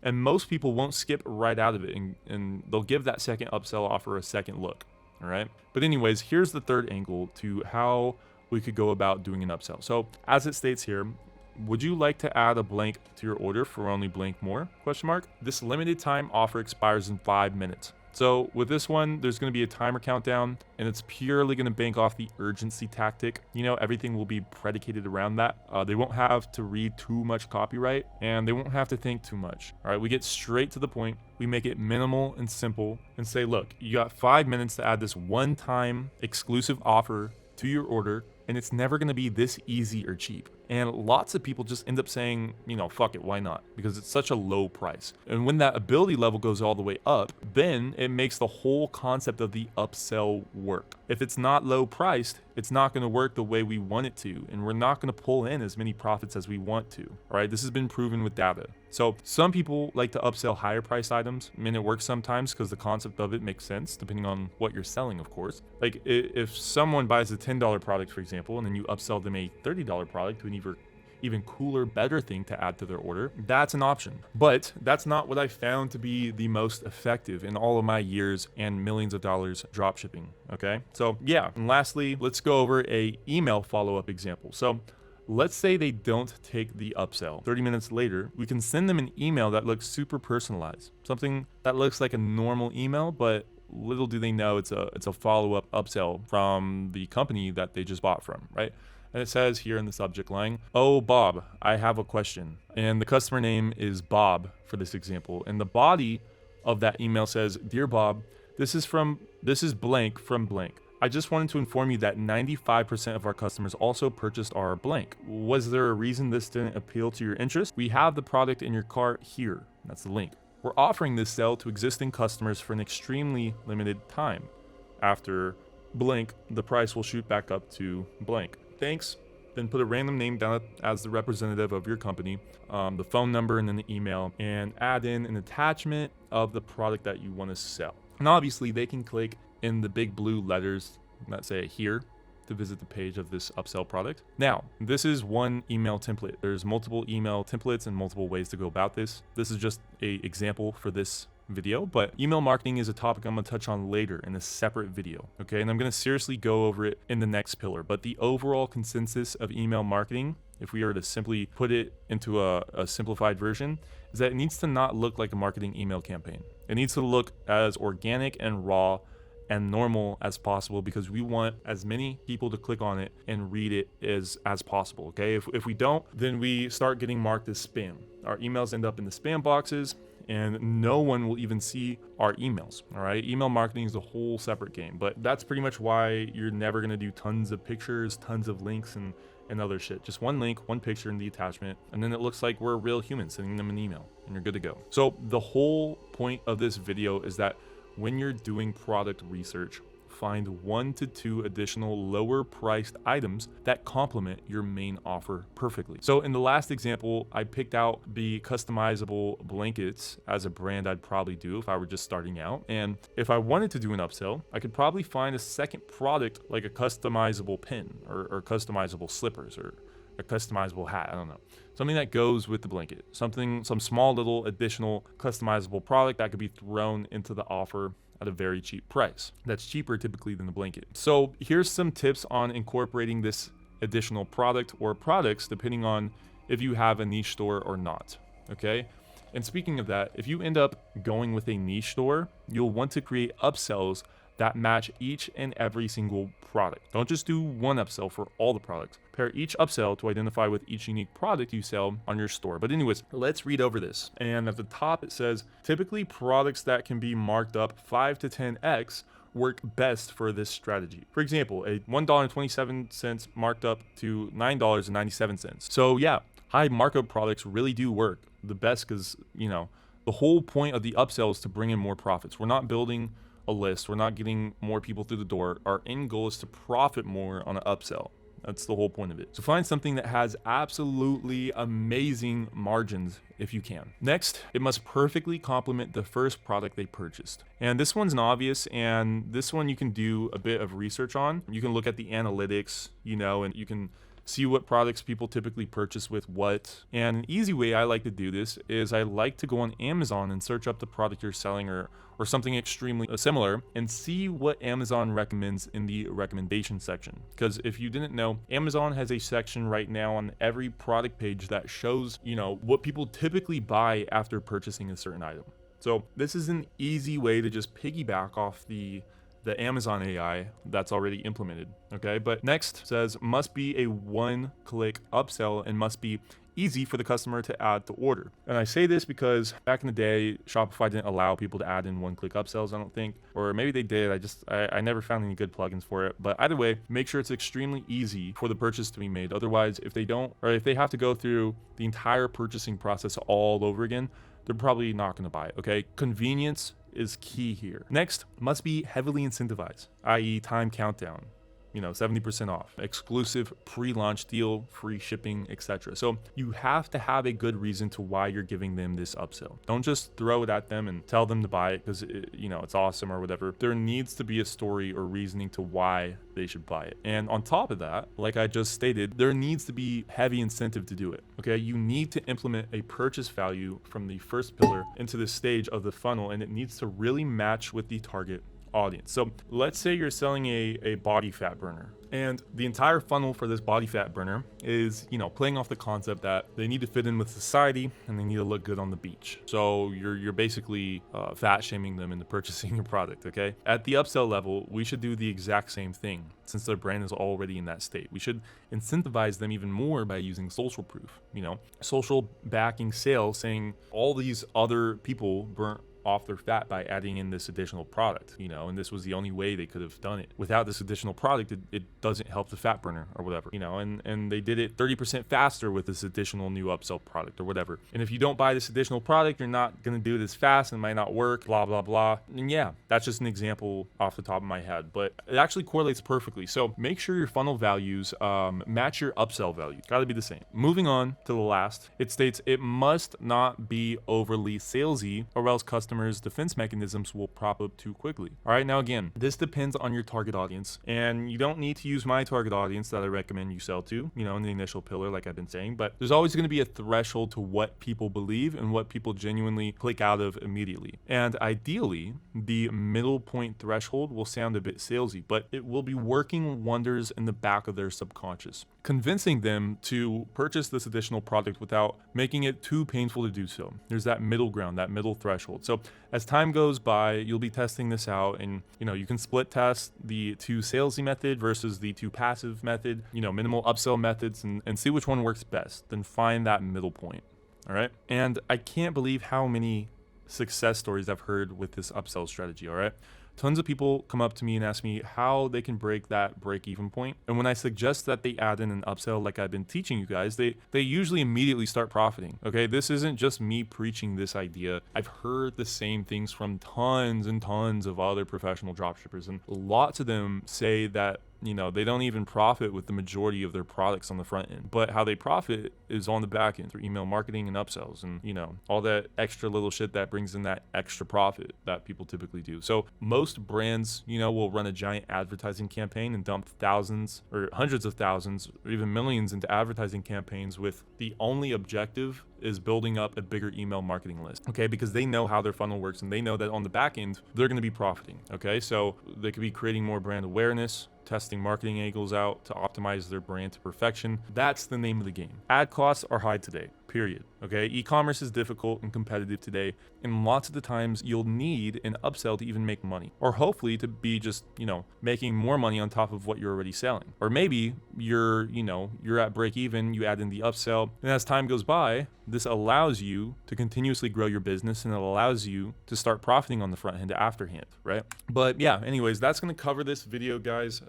And most people won't skip right out of it, and they'll give that second upsell offer a second look, all right? But anyways, here's the third angle to how we could go about doing an upsell. So as it states here, would you like to add a blank to your order for only blank more? Question mark. This limited time offer expires in 5 minutes. So with this one, there's going to be a timer countdown, and it's purely going to bank off the urgency tactic. You know, everything will be predicated around that. They won't have to read too much copyright, and they won't have to think too much. All right, we get straight to the point. We make it minimal and simple and say, look, you got 5 minutes to add this one-time exclusive offer to your order, and it's never going to be this easy or cheap. And lots of people just end up saying, you know, fuck it, why not? Because it's such a low price. And when that ability level goes all the way up, then it makes the whole concept of the upsell work. If it's not low priced, it's not going to work the way we want it to, and we're not going to pull in as many profits as we want to. All right, this has been proven with data. So some people like to upsell higher priced items. I mean, it works sometimes because the concept of it makes sense, depending on what you're selling, of course. Like if someone buys a $10 product, for example, and then you upsell them a $30 product to an even cooler, better thing to add to their order, that's an option. But that's not what I found to be the most effective in all of my years and millions of dollars drop shipping. Okay, so yeah. And lastly, let's go over a email follow-up example. So let's say they don't take the upsell. 30 minutes later, we can send them an email that looks super personalized, something that looks like a normal email, but little do they know it's a follow-up upsell from the company that they just bought from, right? And it says here in the subject line, "Oh, Bob, I have a question." And the customer name is Bob for this example. And the body of that email says, "Dear Bob, this is blank from blank. I just wanted to inform you that 95% of our customers also purchased our blank. Was there a reason this didn't appeal to your interest? We have the product in your cart here." That's the link. "We're offering this sale to existing customers for an extremely limited time. After blank, the price will shoot back up to blank. Thanks." Then put a random name down as the representative of your company, the phone number, and then the email, and add in an attachment of the product that you want to sell. And obviously they can click in the big blue letters that say here to visit the page of this upsell product. Now, this is one email template. There's multiple email templates and multiple ways to go about this. This is just an example for this video, but email marketing is a topic I'm going to touch on later in a separate video, okay? And I'm going to seriously go over it in the next pillar. But the overall consensus of email marketing, if we were to simply put it into a simplified version, is that it needs to not look like a marketing email campaign. It needs to look as organic and raw and normal as possible, because we want as many people to click on it and read it as possible. Okay, if we don't, then we start getting marked as spam. Our emails end up in the spam boxes, and no one will even see our emails. All right, email marketing is a whole separate game, but that's pretty much why you're never going to do tons of pictures, tons of links, and other shit. Just one link, one picture in the attachment, and then it looks like we're a real human sending them an email, and you're good to go. So the whole point of this video is that when you're doing product research, find 1 to 2 additional lower priced items that complement your main offer perfectly. So in the last example, I picked out the customizable blankets as a brand I'd probably do if I were just starting out. And if I wanted to do an upsell, I could probably find a second product like a customizable pin or customizable slippers or a customizable hat. I don't know. Something that goes with the blanket. Some small little additional customizable product that could be thrown into the offer at a very cheap price. That's cheaper typically than the blanket. So here's some tips on incorporating this additional product or products depending on if you have a niche store or not. Okay. And speaking of that, if you end up going with a niche store, you'll want to create upsells that match each and every single product. Don't just do one upsell for all the products. Pair each upsell to identify with each unique product you sell on your store. But anyways, let's read over this. And at the top it says, typically products that can be marked up 5 to 10x work best for this strategy. For example, a $1.27 marked up to $9.97. So yeah, high markup products really do work the best because, you know, the whole point of the upsell is to bring in more profits. We're not building a list. We're not getting more people through the door. Our end goal is to profit more on an upsell. That's the whole point of it. So find something that has absolutely amazing margins if you can. Next, it must perfectly complement the first product they purchased. And this one's an obvious, and this one you can do a bit of research on. You can look at the analytics, you know, and you can see what products people typically purchase with what. And an easy way I like to do this is I like to go on Amazon and search up the product you're selling or something extremely similar and see what Amazon recommends in the recommendation section. Because if you didn't know, Amazon has a section right now on every product page that shows, you know, what people typically buy after purchasing a certain item. So this is an easy way to just piggyback off the Amazon AI that's already implemented. Okay, but next says must be a one-click upsell and must be easy for the customer to add to order. And I say this because back in the day, Shopify didn't allow people to add in one-click upsells, I don't think, or maybe they did. I never found any good plugins for it. But either way, make sure it's extremely easy for the purchase to be made. Otherwise, if they don't, or if they have to go through the entire purchasing process all over again, they're probably not going to buy it. Okay, convenience is key here. Next, must be heavily incentivized, i.e. time countdown, you know, 70% off, exclusive pre-launch deal, free shipping, etc. So you have to have a good reason to why you're giving them this upsell. Don't just throw it at them and tell them to buy it because you know, it's awesome or whatever. There needs to be a story or reasoning to why they should buy it. And on top of that, like I just stated, there needs to be heavy incentive to do it. Okay, you need to implement a purchase value from the first pillar into the stage of the funnel, and it needs to really match with the target audience. So let's say you're selling a body fat burner, and the entire funnel for this body fat burner is, you know, playing off the concept that they need to fit in with society and they need to look good on the beach. So you're basically fat shaming them into purchasing your product. Okay, at the upsell level, we should do the exact same thing. Since their brand is already in that state, we should incentivize them even more by using social proof, you know, social backing sales, saying all these other people burnt off their fat by adding in this additional product, you know, and this was the only way they could have done it. Without this additional product, it doesn't help the fat burner or whatever, you know, and they did it 30% faster with this additional new upsell product or whatever. And if you don't buy this additional product, you're not going to do it as fast and it might not work, blah, blah, blah. And yeah, that's just an example off the top of my head, but it actually correlates perfectly. So make sure your funnel values match your upsell value. Got to be the same. Moving on to the last, it states it must not be overly salesy or else customers' defense mechanisms will prop up too quickly. All right, now again, this depends on your target audience, and you don't need to use my target audience that I recommend you sell to, you know, in the initial pillar, like I've been saying, but there's always going to be a threshold to what people believe and what people genuinely click out of immediately. And ideally, the middle point threshold will sound a bit salesy, but it will be working wonders in the back of their subconscious, convincing them to purchase this additional product without making it too painful to do so. There's that middle ground, that middle threshold. So So as time goes by, you'll be testing this out, and you can split test the 2 salesy method versus the 2 passive method, minimal upsell methods, and see which one works best. Then find that middle point. All right. And I can't believe how many success stories I've heard with this upsell strategy. All right. Tons of people come up to me and ask me how they can break that break-even point. And when I suggest that they add in an upsell like I've been teaching you guys, they usually immediately start profiting. Okay, this isn't just me preaching this idea. I've heard the same things from tons and tons of other professional dropshippers, and lots of them say that they don't even profit with the majority of their products on the front end, but how they profit is on the back end through email marketing and upsells and, all that extra little shit that brings in that extra profit that people typically do. So most brands, will run a giant advertising campaign and dump thousands or hundreds of thousands or even millions into advertising campaigns with the only objective is building up a bigger email marketing list, okay? Because they know how their funnel works and they know that on the back end, they're gonna be profiting, okay? So they could be creating more brand awareness, testing marketing angles out to optimize their brand to perfection. That's the name of the game. Ad costs are high today, period, okay? E-commerce is difficult and competitive today, and lots of the times you'll need an upsell to even make money, or hopefully to be just, making more money on top of what you're already selling. Or maybe you're at break even, you add in the upsell, and as time goes by, this allows you to continuously grow your business, and it allows you to start profiting on the front end afterhand, right? But yeah, anyways, that's going to cover this video, guys.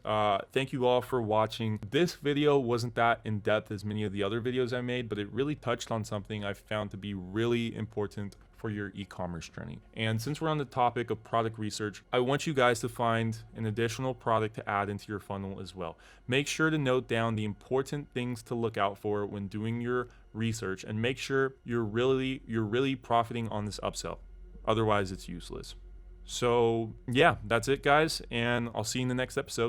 Thank you all for watching. This video wasn't that in depth as many of the other videos I made, but it really touched on something I found to be really important for your e-commerce journey. And since we're on the topic of product research, I want you guys to find an additional product to add into your funnel as well. Make sure to note down the important things to look out for when doing your research, and make sure you're really profiting on this upsell. Otherwise, it's useless. So yeah, that's it, guys, and I'll see you in the next episode.